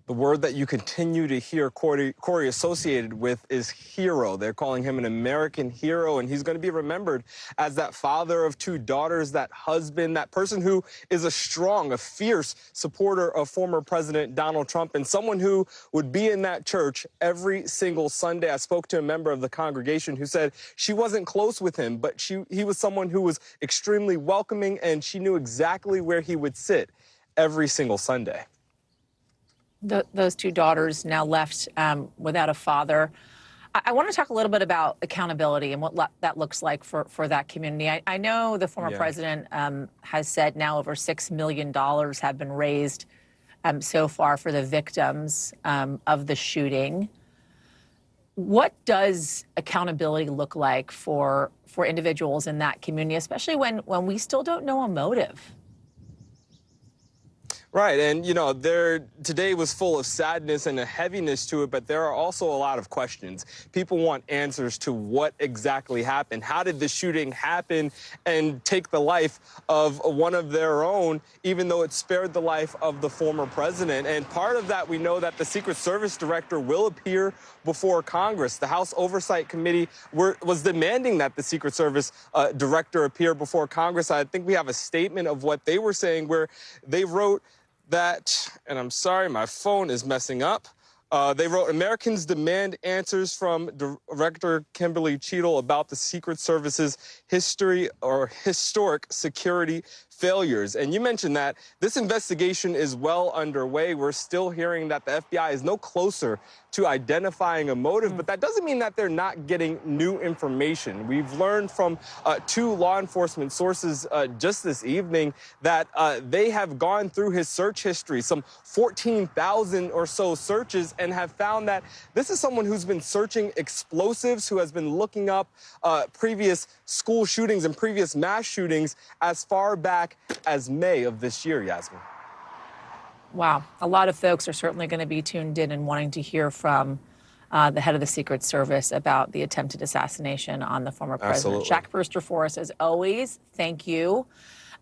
The word that you continue to hear Corey associated with is hero. They're calling him an American hero, and he's going to be remembered as that father of two daughters, that husband, that person who is a strong, a fierce supporter of former President Donald Trump, and someone who would be in that church every single Sunday. I spoke to a member of the congregation who said she wasn't close with him, but he was someone who was extremely welcoming, and she knew exactly where he would sit every single Sunday. Those two daughters now left without a father. I want to talk a little bit about accountability and what that looks like for that community. I know the former president has said now over $6 million have been raised so far for the victims of the shooting. What does accountability look like for individuals in that community, especially when we still don't know a motive? Right, and today was full of sadness and a heaviness to it, but there are also a lot of questions. People want answers to what exactly happened. How did the shooting happen and take the life of one of their own, even though it spared the life of the former president? And part of that, we know that the Secret Service director will appear before Congress. The House Oversight Committee was demanding that the Secret Service director appear before Congress. I think we have a statement of what they were saying where they wrote that, and I'm sorry, my phone is messing up. They wrote, Americans demand answers from Director Kimberly Cheadle about the Secret Service's historic security failures. And you mentioned that this investigation is well underway. We're still hearing that the FBI is no closer to identifying a motive, but that doesn't mean that they're not getting new information. We've learned from two law enforcement sources just this evening that they have gone through his search history, some 14,000 or so searches, and have found that this is someone who's been searching explosives, who has been looking up previous school shootings and previous mass shootings as far back as May of this year, Yasmin. Wow. A lot of folks are certainly going to be tuned in and wanting to hear from the head of the Secret Service about the attempted assassination on the former president. Absolutely. Shaq Brewster for us, as always. Thank you.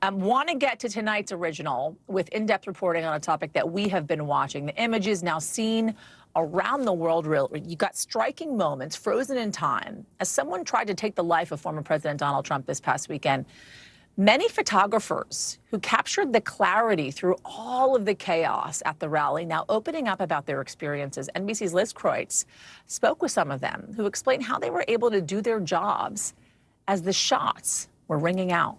Want to get to tonight's original with in-depth reporting on a topic that we have been watching. The images now seen around the world. You got striking moments frozen in time as someone tried to take the life of former President Donald Trump this past weekend. Many photographers who captured the clarity through all of the chaos at the rally now opening up about their experiences. NBC's Liz Kreutz spoke with some of them who explained how they were able to do their jobs as the shots were ringing out.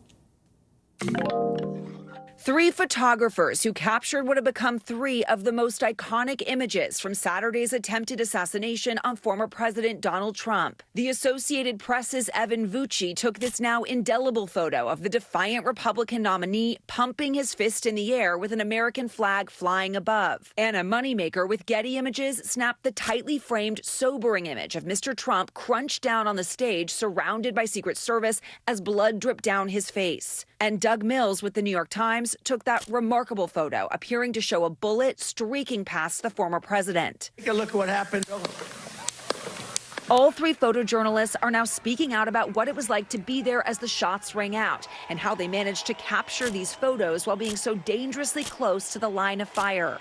Three photographers who captured what have become three of the most iconic images from Saturday's attempted assassination on former President Donald Trump. The Associated Press's Evan Vucci took this now indelible photo of the defiant Republican nominee pumping his fist in the air with an American flag flying above. Anna Moneymaker with Getty Images snapped the tightly framed, sobering image of Mr. Trump crunched down on the stage surrounded by Secret Service as blood dripped down his face. And Doug Mills with the New York Times took that remarkable photo, appearing to show a bullet streaking past the former president. Take a look at what happened. All three photojournalists are now speaking out about what it was like to be there as the shots rang out and how they managed to capture these photos while being so dangerously close to the line of fire.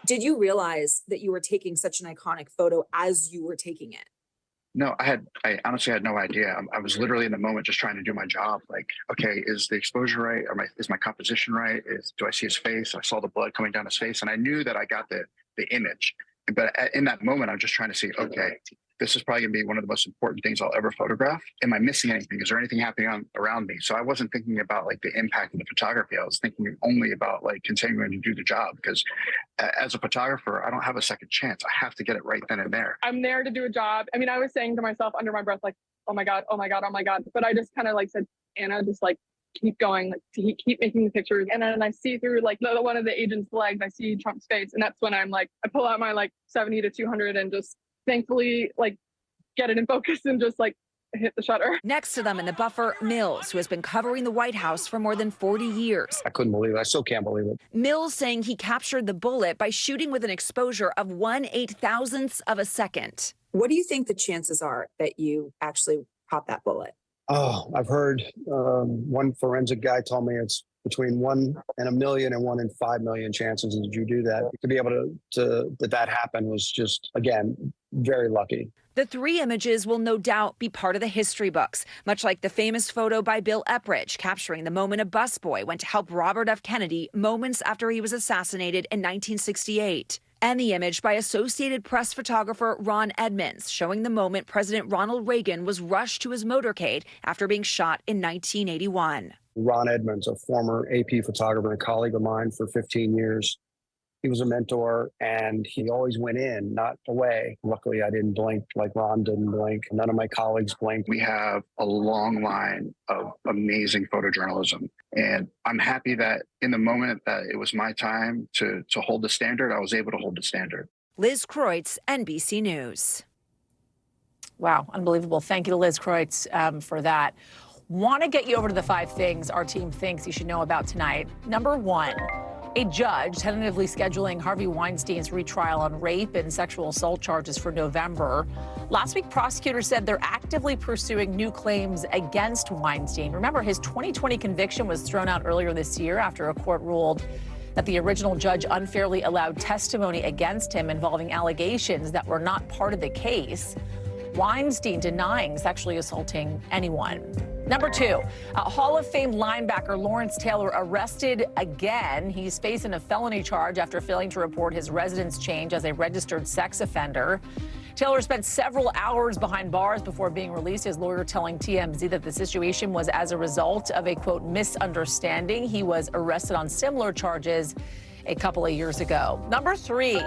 Did you realize that you were taking such an iconic photo as you were taking it? No, I honestly had no idea. I was literally in the moment just trying to do my job. Like, okay, is the exposure right? Is my composition right? Do I see his face? I saw the blood coming down his face, and I knew that I got the image. But in that moment, I'm just trying to see, okay, this is probably gonna be one of the most important things I'll ever photograph. Am I missing anything? Is there anything happening around me? So I wasn't thinking about like the impact of the photography. I was thinking only about like continuing to do the job, because as a photographer, I don't have a second chance. I have to get it right then and there. I'm there to do a job. I mean, I was saying to myself under my breath, like, oh my God, oh my God, oh my God. But I just kind of like said, Anna, just like keep going, like keep making the pictures. And then I see through like one of the agent's legs, I see Trump's face. And that's when I'm like, I pull out my like 70 to 200 and just thankfully like get it in focus and just like hit the shutter. Next to them in the buffer, Mills, who has been covering the White House for more than 40 years. I couldn't believe it. I still can't believe it. Mills saying he captured the bullet by shooting with an exposure of 1/8,000th of a second. What do you think the chances are that you actually caught that bullet? Oh, I've heard one forensic guy told me it's between 1 in a million and 1 in 5 million chances that you do that. To be able to that happened was just, again, very lucky. The three images will no doubt be part of the history books, much like the famous photo by Bill Epridge capturing the moment a busboy went to help Robert F. Kennedy moments after he was assassinated in 1968. And the image by Associated Press photographer Ron Edmonds showing the moment President Ronald Reagan was rushed to his motorcade after being shot in 1981. Ron Edmonds, a former AP photographer and a colleague of mine for 15 years. He was a mentor, and he always went in, not away. Luckily, I didn't blink like Ron didn't blink. None of my colleagues blinked. We have a long line of amazing photojournalism. And I'm happy that in the moment that it was my time to hold the standard, I was able to hold the standard. Liz Kreutz, NBC News. Wow, unbelievable. Thank you to Liz Kreutz for that. Want to get you over to the 5 things our team thinks you should know about tonight. Number 1. A judge tentatively scheduling Harvey Weinstein's retrial on rape and sexual assault charges for November. Last week, prosecutors said they're actively pursuing new claims against Weinstein. Remember, his 2020 conviction was thrown out earlier this year after a court ruled that the original judge unfairly allowed testimony against him involving allegations that were not part of the case. Weinstein denying sexually assaulting anyone. Number 2, Hall of Fame linebacker Lawrence Taylor arrested again. He's facing a felony charge after failing to report his residence change as a registered sex offender. Taylor spent several hours behind bars before being released, his lawyer telling TMZ that the situation was as a result of a, quote, misunderstanding. He was arrested on similar charges a couple of years ago. Number 3,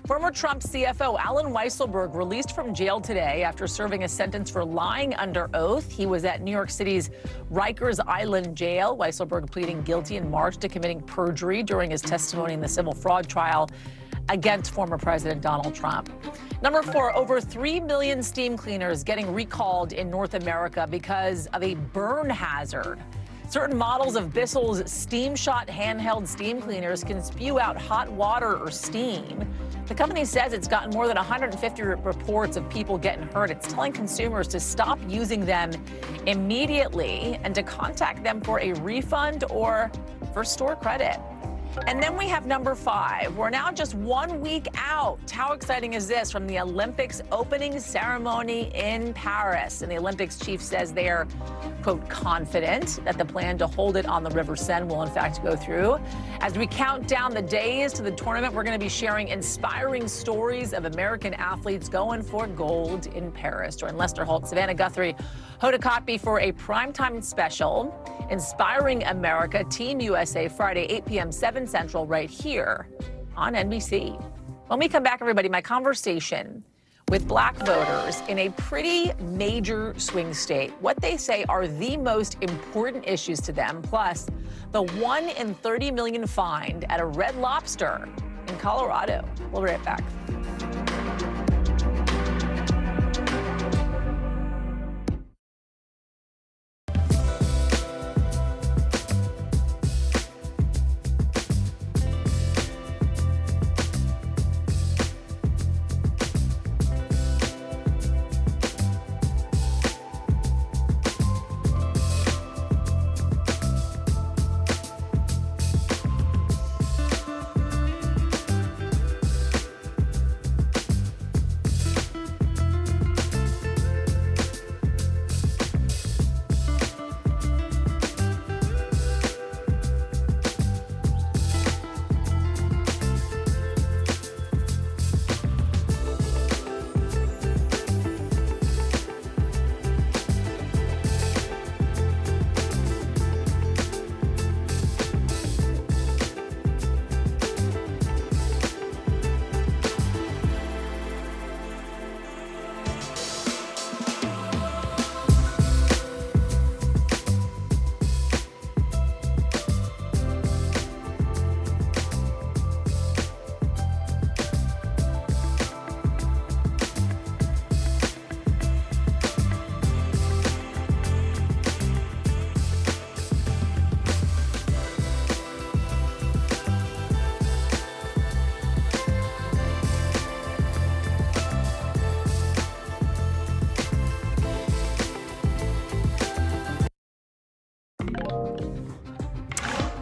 former Trump CFO Alan Weisselberg released from jail today after serving a sentence for lying under oath. He was at New York City's Rikers Island jail. Weisselberg pleading guilty in March to committing perjury during his testimony in the civil fraud trial against former President Donald Trump. Number 4, over 3 million steam cleaners getting recalled in North America because of a burn hazard. Certain models of Bissell's Steam Shot handheld steam cleaners can spew out hot water or steam. The company says it's gotten more than 150 reports of people getting hurt. It's telling consumers to stop using them immediately and to contact them for a refund or for store credit. And then we have number 5. We're now just 1 week out. How exciting is this? From the Olympics opening ceremony in Paris. And the Olympics chief says they are, quote, confident that the plan to hold it on the River Seine will in fact go through. As we count down the days to the tournament, we're going to be sharing inspiring stories of American athletes going for gold in Paris. Join Lester Holt, Savannah Guthrie, Hoda Kotb for a primetime special, Inspiring America, Team USA, Friday, 8 p.m. 7 Central, right here on NBC. When we come back, everybody, my conversation with black voters in a pretty major swing state, what they say are the most important issues to them, plus the 1 in 30 million find at a Red Lobster in Colorado. We'll be right back.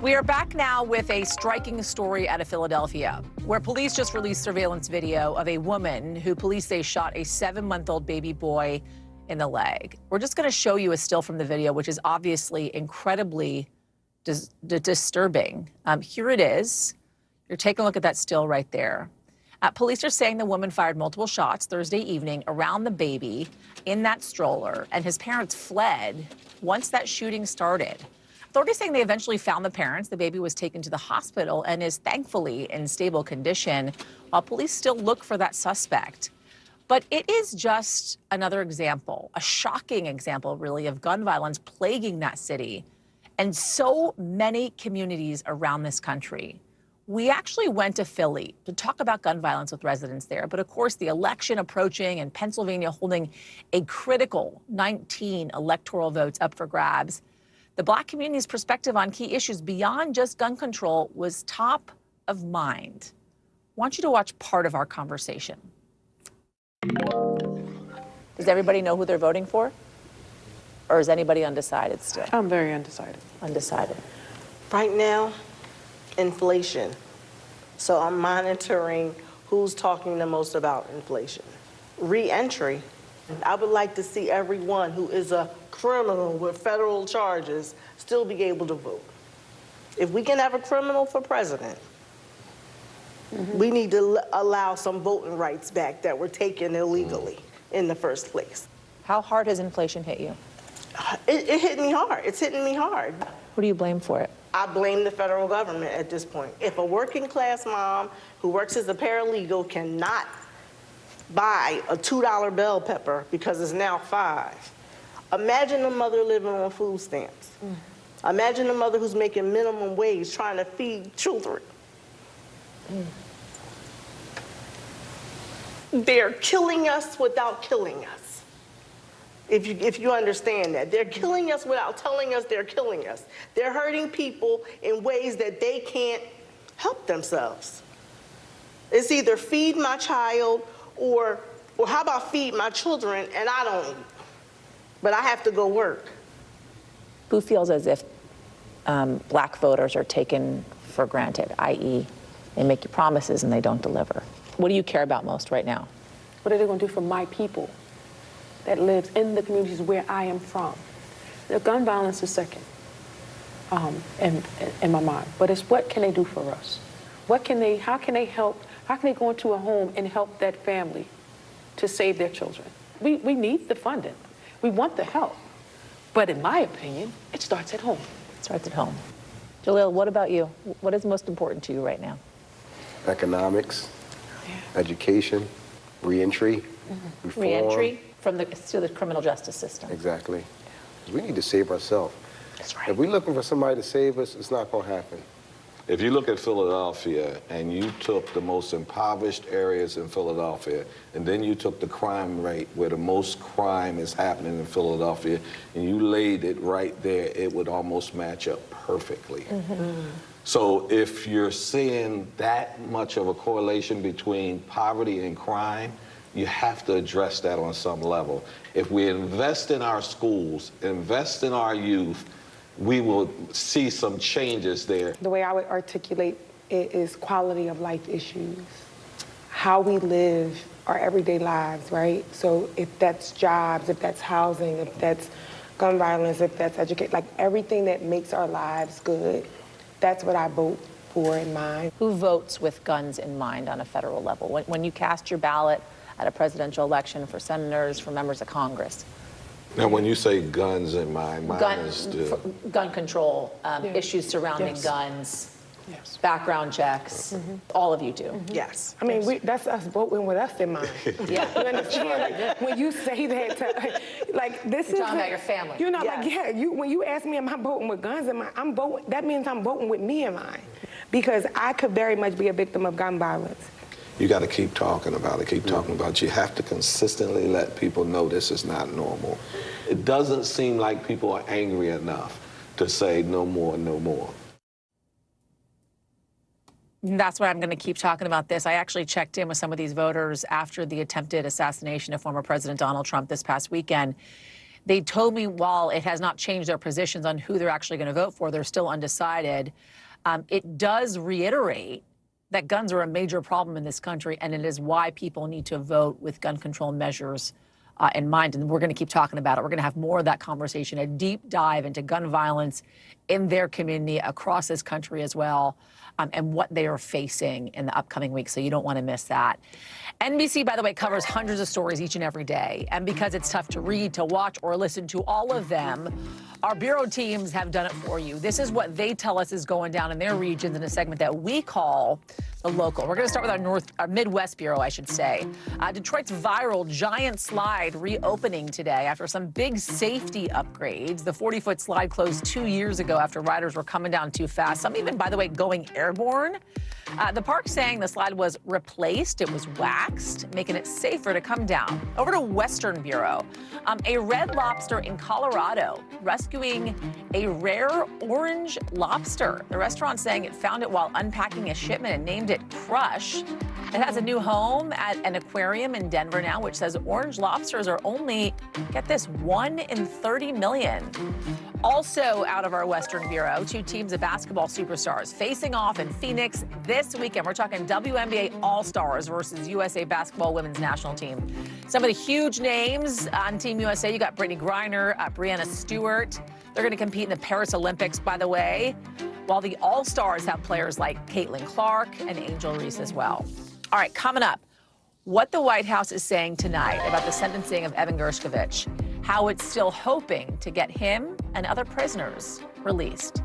We are back now with a striking story out of Philadelphia, where police just released surveillance video of a woman who police say shot a 7-month-old baby boy in the leg. We're just going to show you a still from the video, which is obviously incredibly disturbing. Here it is. You're taking a look at that still right there. Police are saying the woman fired multiple shots Thursday evening around the baby in that stroller, and his parents fled once that shooting started. Authorities saying they eventually found the parents. The baby was taken to the hospital and is thankfully in stable condition, while police still look for that suspect. But it is just another example, a shocking example, really, of gun violence plaguing that city and so many communities around this country. We actually went to Philly to talk about gun violence with residents there. But of course, the election approaching and Pennsylvania holding a critical 19 electoral votes up for grabs, the Black community's perspective on key issues beyond just gun control was top of mind. I want you to watch part of our conversation. Does everybody know who they're voting for? Or is anybody undecided still? I'm very undecided. Undecided. Right now, inflation. So I'm monitoring who's talking the most about inflation. Re-entry. I would like to see everyone who is a criminal with federal charges still be able to vote. If we can have a criminal for president, we need to allow some voting rights back that were taken illegally in the first place. How hard has inflation hit you? It hit me hard. It's hitting me hard. Who do you blame for it? I blame the federal government at this point. If a working class mom who works as a paralegal cannot buy a $2 bell pepper because it's now $5, imagine a mother living on food stamps. Imagine a mother who's making minimum wage trying to feed children. They're killing us without killing us. If you understand that. They're killing us without telling us they're killing us. They're hurting people in ways that they can't help themselves. It's either feed my child or how about feed my children and I don't eat, but I have to go work. Who feels as if Black voters are taken for granted, i.e. they make you promises and they don't deliver? What do you care about most right now? What are they going to do for my people that lives in the communities where I am from? The gun violence is second in my mind, but it's what can they do for us? How can they help? How can they go into a home and help that family to save their children? We need the funding. We want the help. But in my opinion, it starts at home. It starts at home. Jalil, what about you? What is most important to you right now? Economics, education, reentry, reform. Reentry to the criminal justice system. Exactly. We need to save ourselves. That's right. If we're looking for somebody to save us, it's not going to happen. If you look at Philadelphia and you took the most impoverished areas in Philadelphia, and then you took the crime rate where the most crime is happening in Philadelphia, and you laid it right there, it would almost match up perfectly. So if you're seeing that much of a correlation between poverty and crime, you have to address that on some level. If we invest in our schools, invest in our youth, we will see some changes there. The way I would articulate it is quality of life issues, how we live our everyday lives, right? So if that's jobs, if that's housing, if that's gun violence, if that's education, like everything that makes our lives good, that's what I vote for in mind. Who votes with guns in mind on a federal level? When you cast your ballot at a presidential election for senators, for members of Congress? Now, when you say guns in mind, mine is gun control, issues surrounding guns, background checks, all of you do. Yes. I mean, that's us voting with us in mind. Yeah. You understand? When you say that, this is... You're talking about your family. You know, when you ask me, am I voting with guns in mind, that means I'm voting with me in mind. Because I could very much be a victim of gun violence. You got to keep talking about it, keep talking about it. You have to consistently let people know this is not normal. It doesn't seem like people are angry enough to say no more, no more. That's why I'm going to keep talking about this. I actually checked in with some of these voters after the attempted assassination of former President Donald Trump this past weekend. They told me while it has not changed their positions on who they're actually going to vote for, they're still undecided. It does reiterate that guns are a major problem in this country, and it is why people need to vote with gun control measures in mind. And we're going to keep talking about it. We're going to have more of that conversation, a deep dive into gun violence in their community across this country as well, and what they are facing in the upcoming weeks. So you don't want to miss that. NBC, by the way, covers hundreds of stories each and every day. And because it's tough to read, to watch, or listen to all of them, our bureau teams have done it for you. This is what they tell us is going down in their regions in a segment that we call The Local. We're going to start with our Midwest bureau, I should say. Detroit's viral giant slide reopening today after some big safety upgrades. The 40-foot slide closed 2 years ago after riders were coming down too fast. Some even, by the way, going airborne. The park saying the slide was replaced. It was waxed, making it safer to come down. Over to Western Bureau. A Red Lobster in Colorado rescuing a rare orange lobster. The restaurant saying it found it while unpacking a shipment and named it Crush. It has a new home at an aquarium in Denver now, which says orange lobsters are only, get this, 1 in 30 million. Also out of our Western Bureau, 2 teams of basketball superstars facing off in Phoenix this weekend. We're talking WNBA All-Stars versus USA Basketball Women's National Team. Some of the huge names on Team USA, you got Brittany Griner, Breanna Stewart. They're going to compete in the Paris Olympics, by the way, while the All-Stars have players like Caitlin Clark and Angel Reese as well. All right, coming up, what the White House is saying tonight about the sentencing of Evan Gershkovich, how it's still hoping to get him and other prisoners released.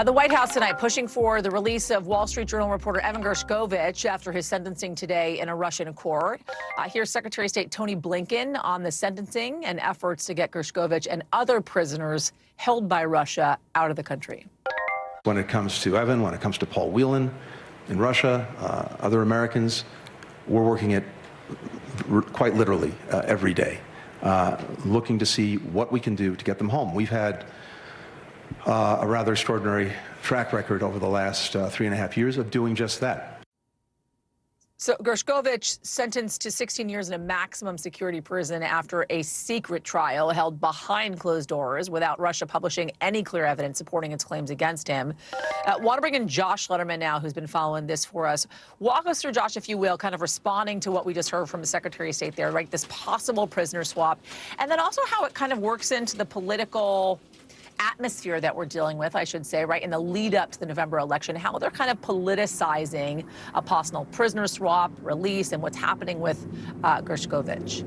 The White House tonight pushing for the release of Wall Street Journal reporter Evan Gershkovich after his sentencing today in a Russian court. Here's Secretary of State Tony Blinken on the sentencing and efforts to get Gershkovich and other prisoners held by Russia out of the country. When it comes to Evan, when it comes to Paul Whelan in Russia, other Americans, we're working it quite literally every day, looking to see what we can do to get them home. We've had a rather extraordinary track record over the last 3.5 years of doing just that. So Gershkovich sentenced to 16 years in a maximum security prison after a secret trial held behind closed doors without Russia publishing any clear evidence supporting its claims against him. Want to bring in Josh Letterman now, who's been following this for us. Walk us through, Josh, if you will, kind of responding to what we just heard from the Secretary of State there, right? This possible prisoner swap, and then also how it kind of works into the political atmosphere that we're dealing with, I should say, right, in the lead up to the November election, how they're kind of politicizing a possible prisoner swap, release, and what's happening with Gershkovich.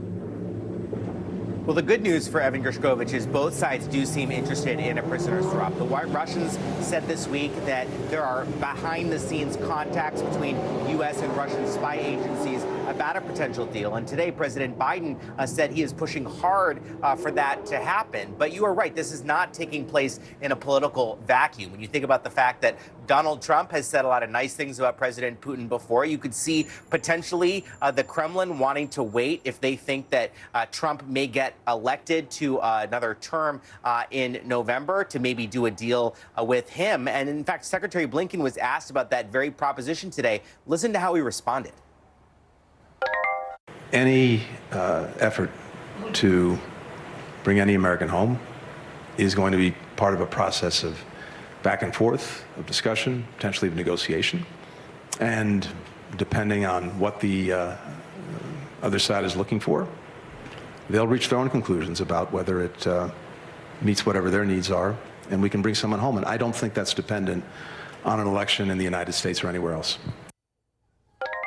Well, the good news for Evan Gershkovich is both sides do seem interested in a prisoner swap. The Russians said this week that there are behind-the-scenes contacts between U.S. and Russian spy agencies about a potential deal. And today, President Biden said he is pushing hard for that to happen. But you are right. This is not taking place in a political vacuum. When you think about the fact that Donald Trump has said a lot of nice things about President Putin before, you could see potentially the Kremlin wanting to wait if they think that Trump may get elected to another term in November to maybe do a deal with him. And in fact, Secretary Blinken was asked about that very proposition today. Listen to how he responded. Any effort to bring any American home is going to be part of a process of back and forth, of discussion, potentially of negotiation. And depending on what the other side is looking for, they'll reach their own conclusions about whether it meets whatever their needs are, and we can bring someone home. And I don't think that's dependent on an election in the United States or anywhere else.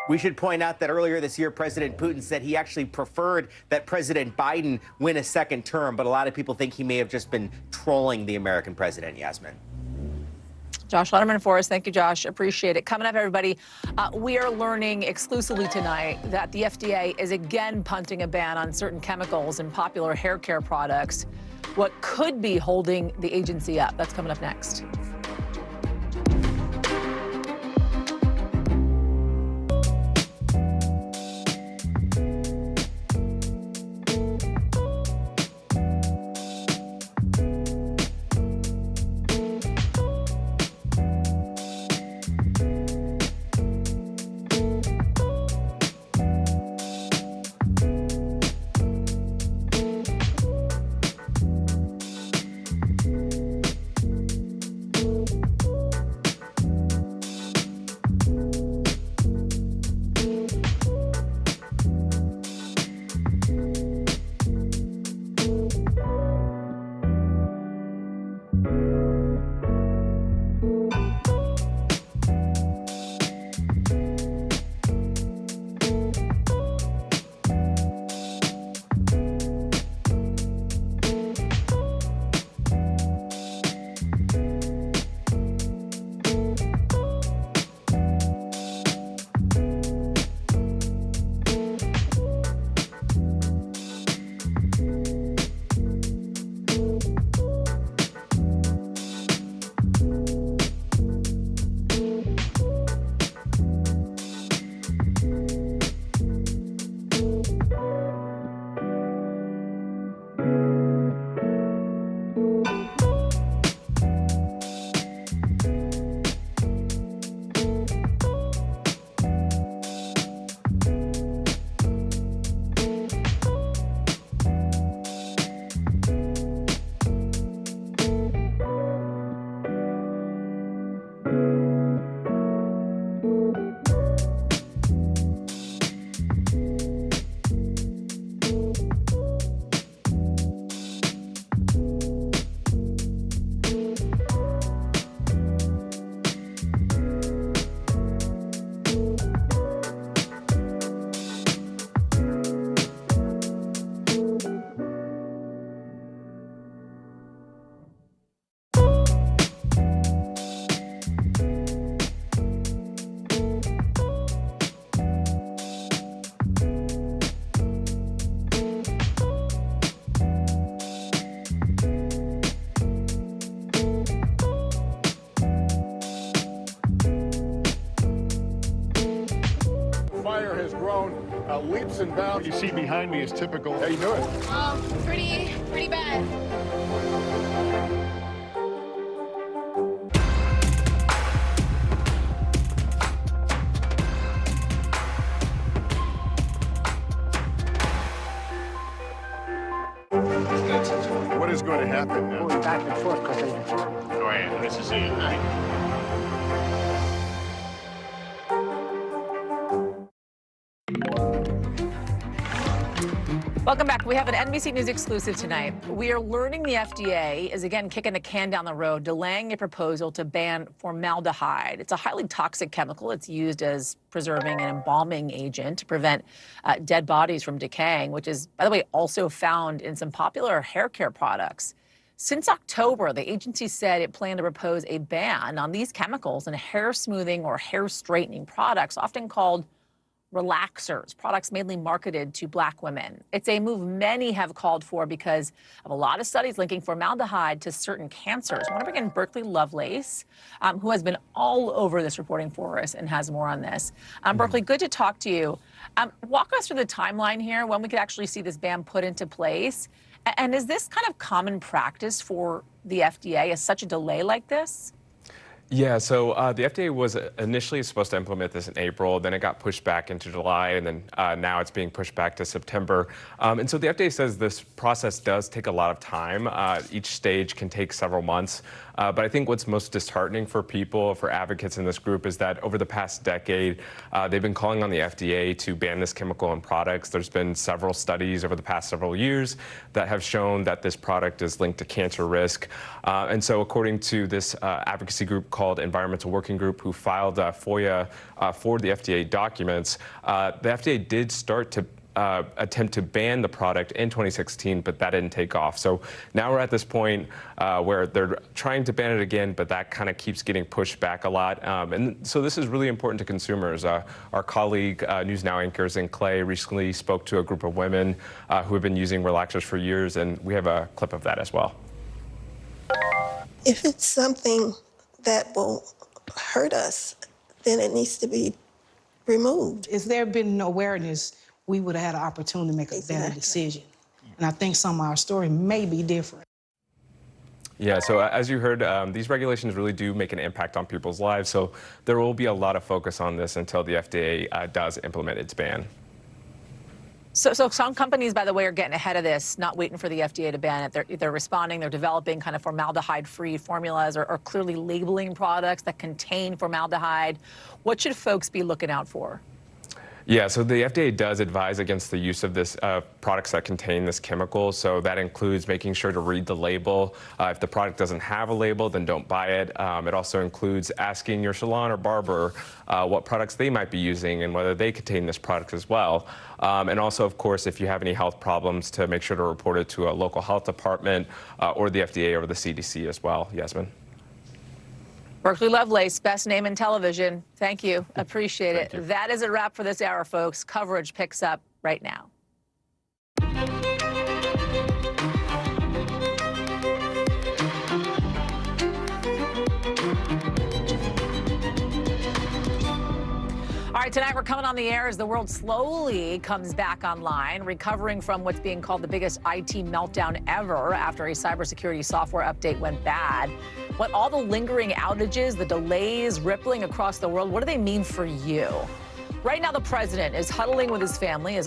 We should point out that earlier this year, President Putin said he actually preferred that President Biden win a second term, but a lot of people think he may have just been trolling the American president, Yasmin. Josh Letterman for us. Thank you, Josh. Appreciate it. Coming up, everybody, we are learning exclusively tonight that the FDA is again punting a ban on certain chemicals in popular hair care products. What could be holding the agency up? That's coming up next. Leaps and bounds. You see behind me is typical. How you doing? Pretty bad. What is going to happen now? Going back and forth because Go ahead. This is it, right? Welcome back. We have an NBC News exclusive tonight. We are learning the FDA is again kicking the can down the road, delaying a proposal to ban formaldehyde. It's a highly toxic chemical. It's used as preserving and embalming agent to prevent dead bodies from decaying, which is, by the way, also found in some popular hair care products. Since October, the agency said it planned to propose a ban on these chemicals in hair smoothing or hair straightening products, often called relaxers, products mainly marketed to Black women. It's a move many have called for because of a lot of studies linking formaldehyde to certain cancers. I want to bring in Berkeley Lovelace, who has been all over this reporting for us and has more on this. Berkeley, good to talk to you. Walk us through the timeline here, when we could actually see this ban put into place. And is this kind of common practice for the FDA? Is such a delay like this? Yeah, so the FDA was initially supposed to implement this in April, then it got pushed back into July, and then now it's being pushed back to September. And so the FDA says this process does take a lot of time. Each stage can take several months. But I think what's most disheartening for people, for advocates in this group, is that over the past decade, they've been calling on the FDA to ban this chemical in products. There's been several studies over the past several years that have shown that this product is linked to cancer risk. And so according to this advocacy group called Environmental Working Group, who filed FOIA for the FDA documents, the FDA did start to attempt to ban the product in 2016, but that didn't take off. So now we're at this point where they're trying to ban it again, but that kind of keeps getting pushed back a lot. And so this is really important to consumers. Our colleague, News Now anchor Zinc Clay, recently spoke to a group of women who have been using relaxers for years, and we have a clip of that as well. If it's something that will hurt us, then it needs to be removed. If there had been awareness, we would have had an opportunity to make a better decision. And I think some of our story may be different. Yeah, so as you heard, these regulations really do make an impact on people's lives. So there will be a lot of focus on this until the FDA does implement its ban. So some companies, by the way, are getting ahead of this, not waiting for the FDA to ban it. They're responding. They're developing kind of formaldehyde-free formulas or clearly labeling products that contain formaldehyde. What should folks be looking out for? Yeah, so the FDA does advise against the use of this products that contain this chemical. So that includes making sure to read the label. If the product doesn't have a label, then don't buy it. It also includes asking your salon or barber what products they might be using and whether they contain this product as well. And also, of course, if you have any health problems, to make sure to report it to a local health department or the FDA or the CDC as well. Yasmin. Berkeley Lovelace, best name in television. Thank you. Appreciate it. That is a wrap for this hour, folks. Coverage picks up right now. All right, tonight we're coming on the air as the world slowly comes back online, recovering from what's being called the biggest IT meltdown ever after a cybersecurity software update went bad. What all the lingering outages, the delays rippling across the world, what do they mean for you? Right now, the president is huddling with his family as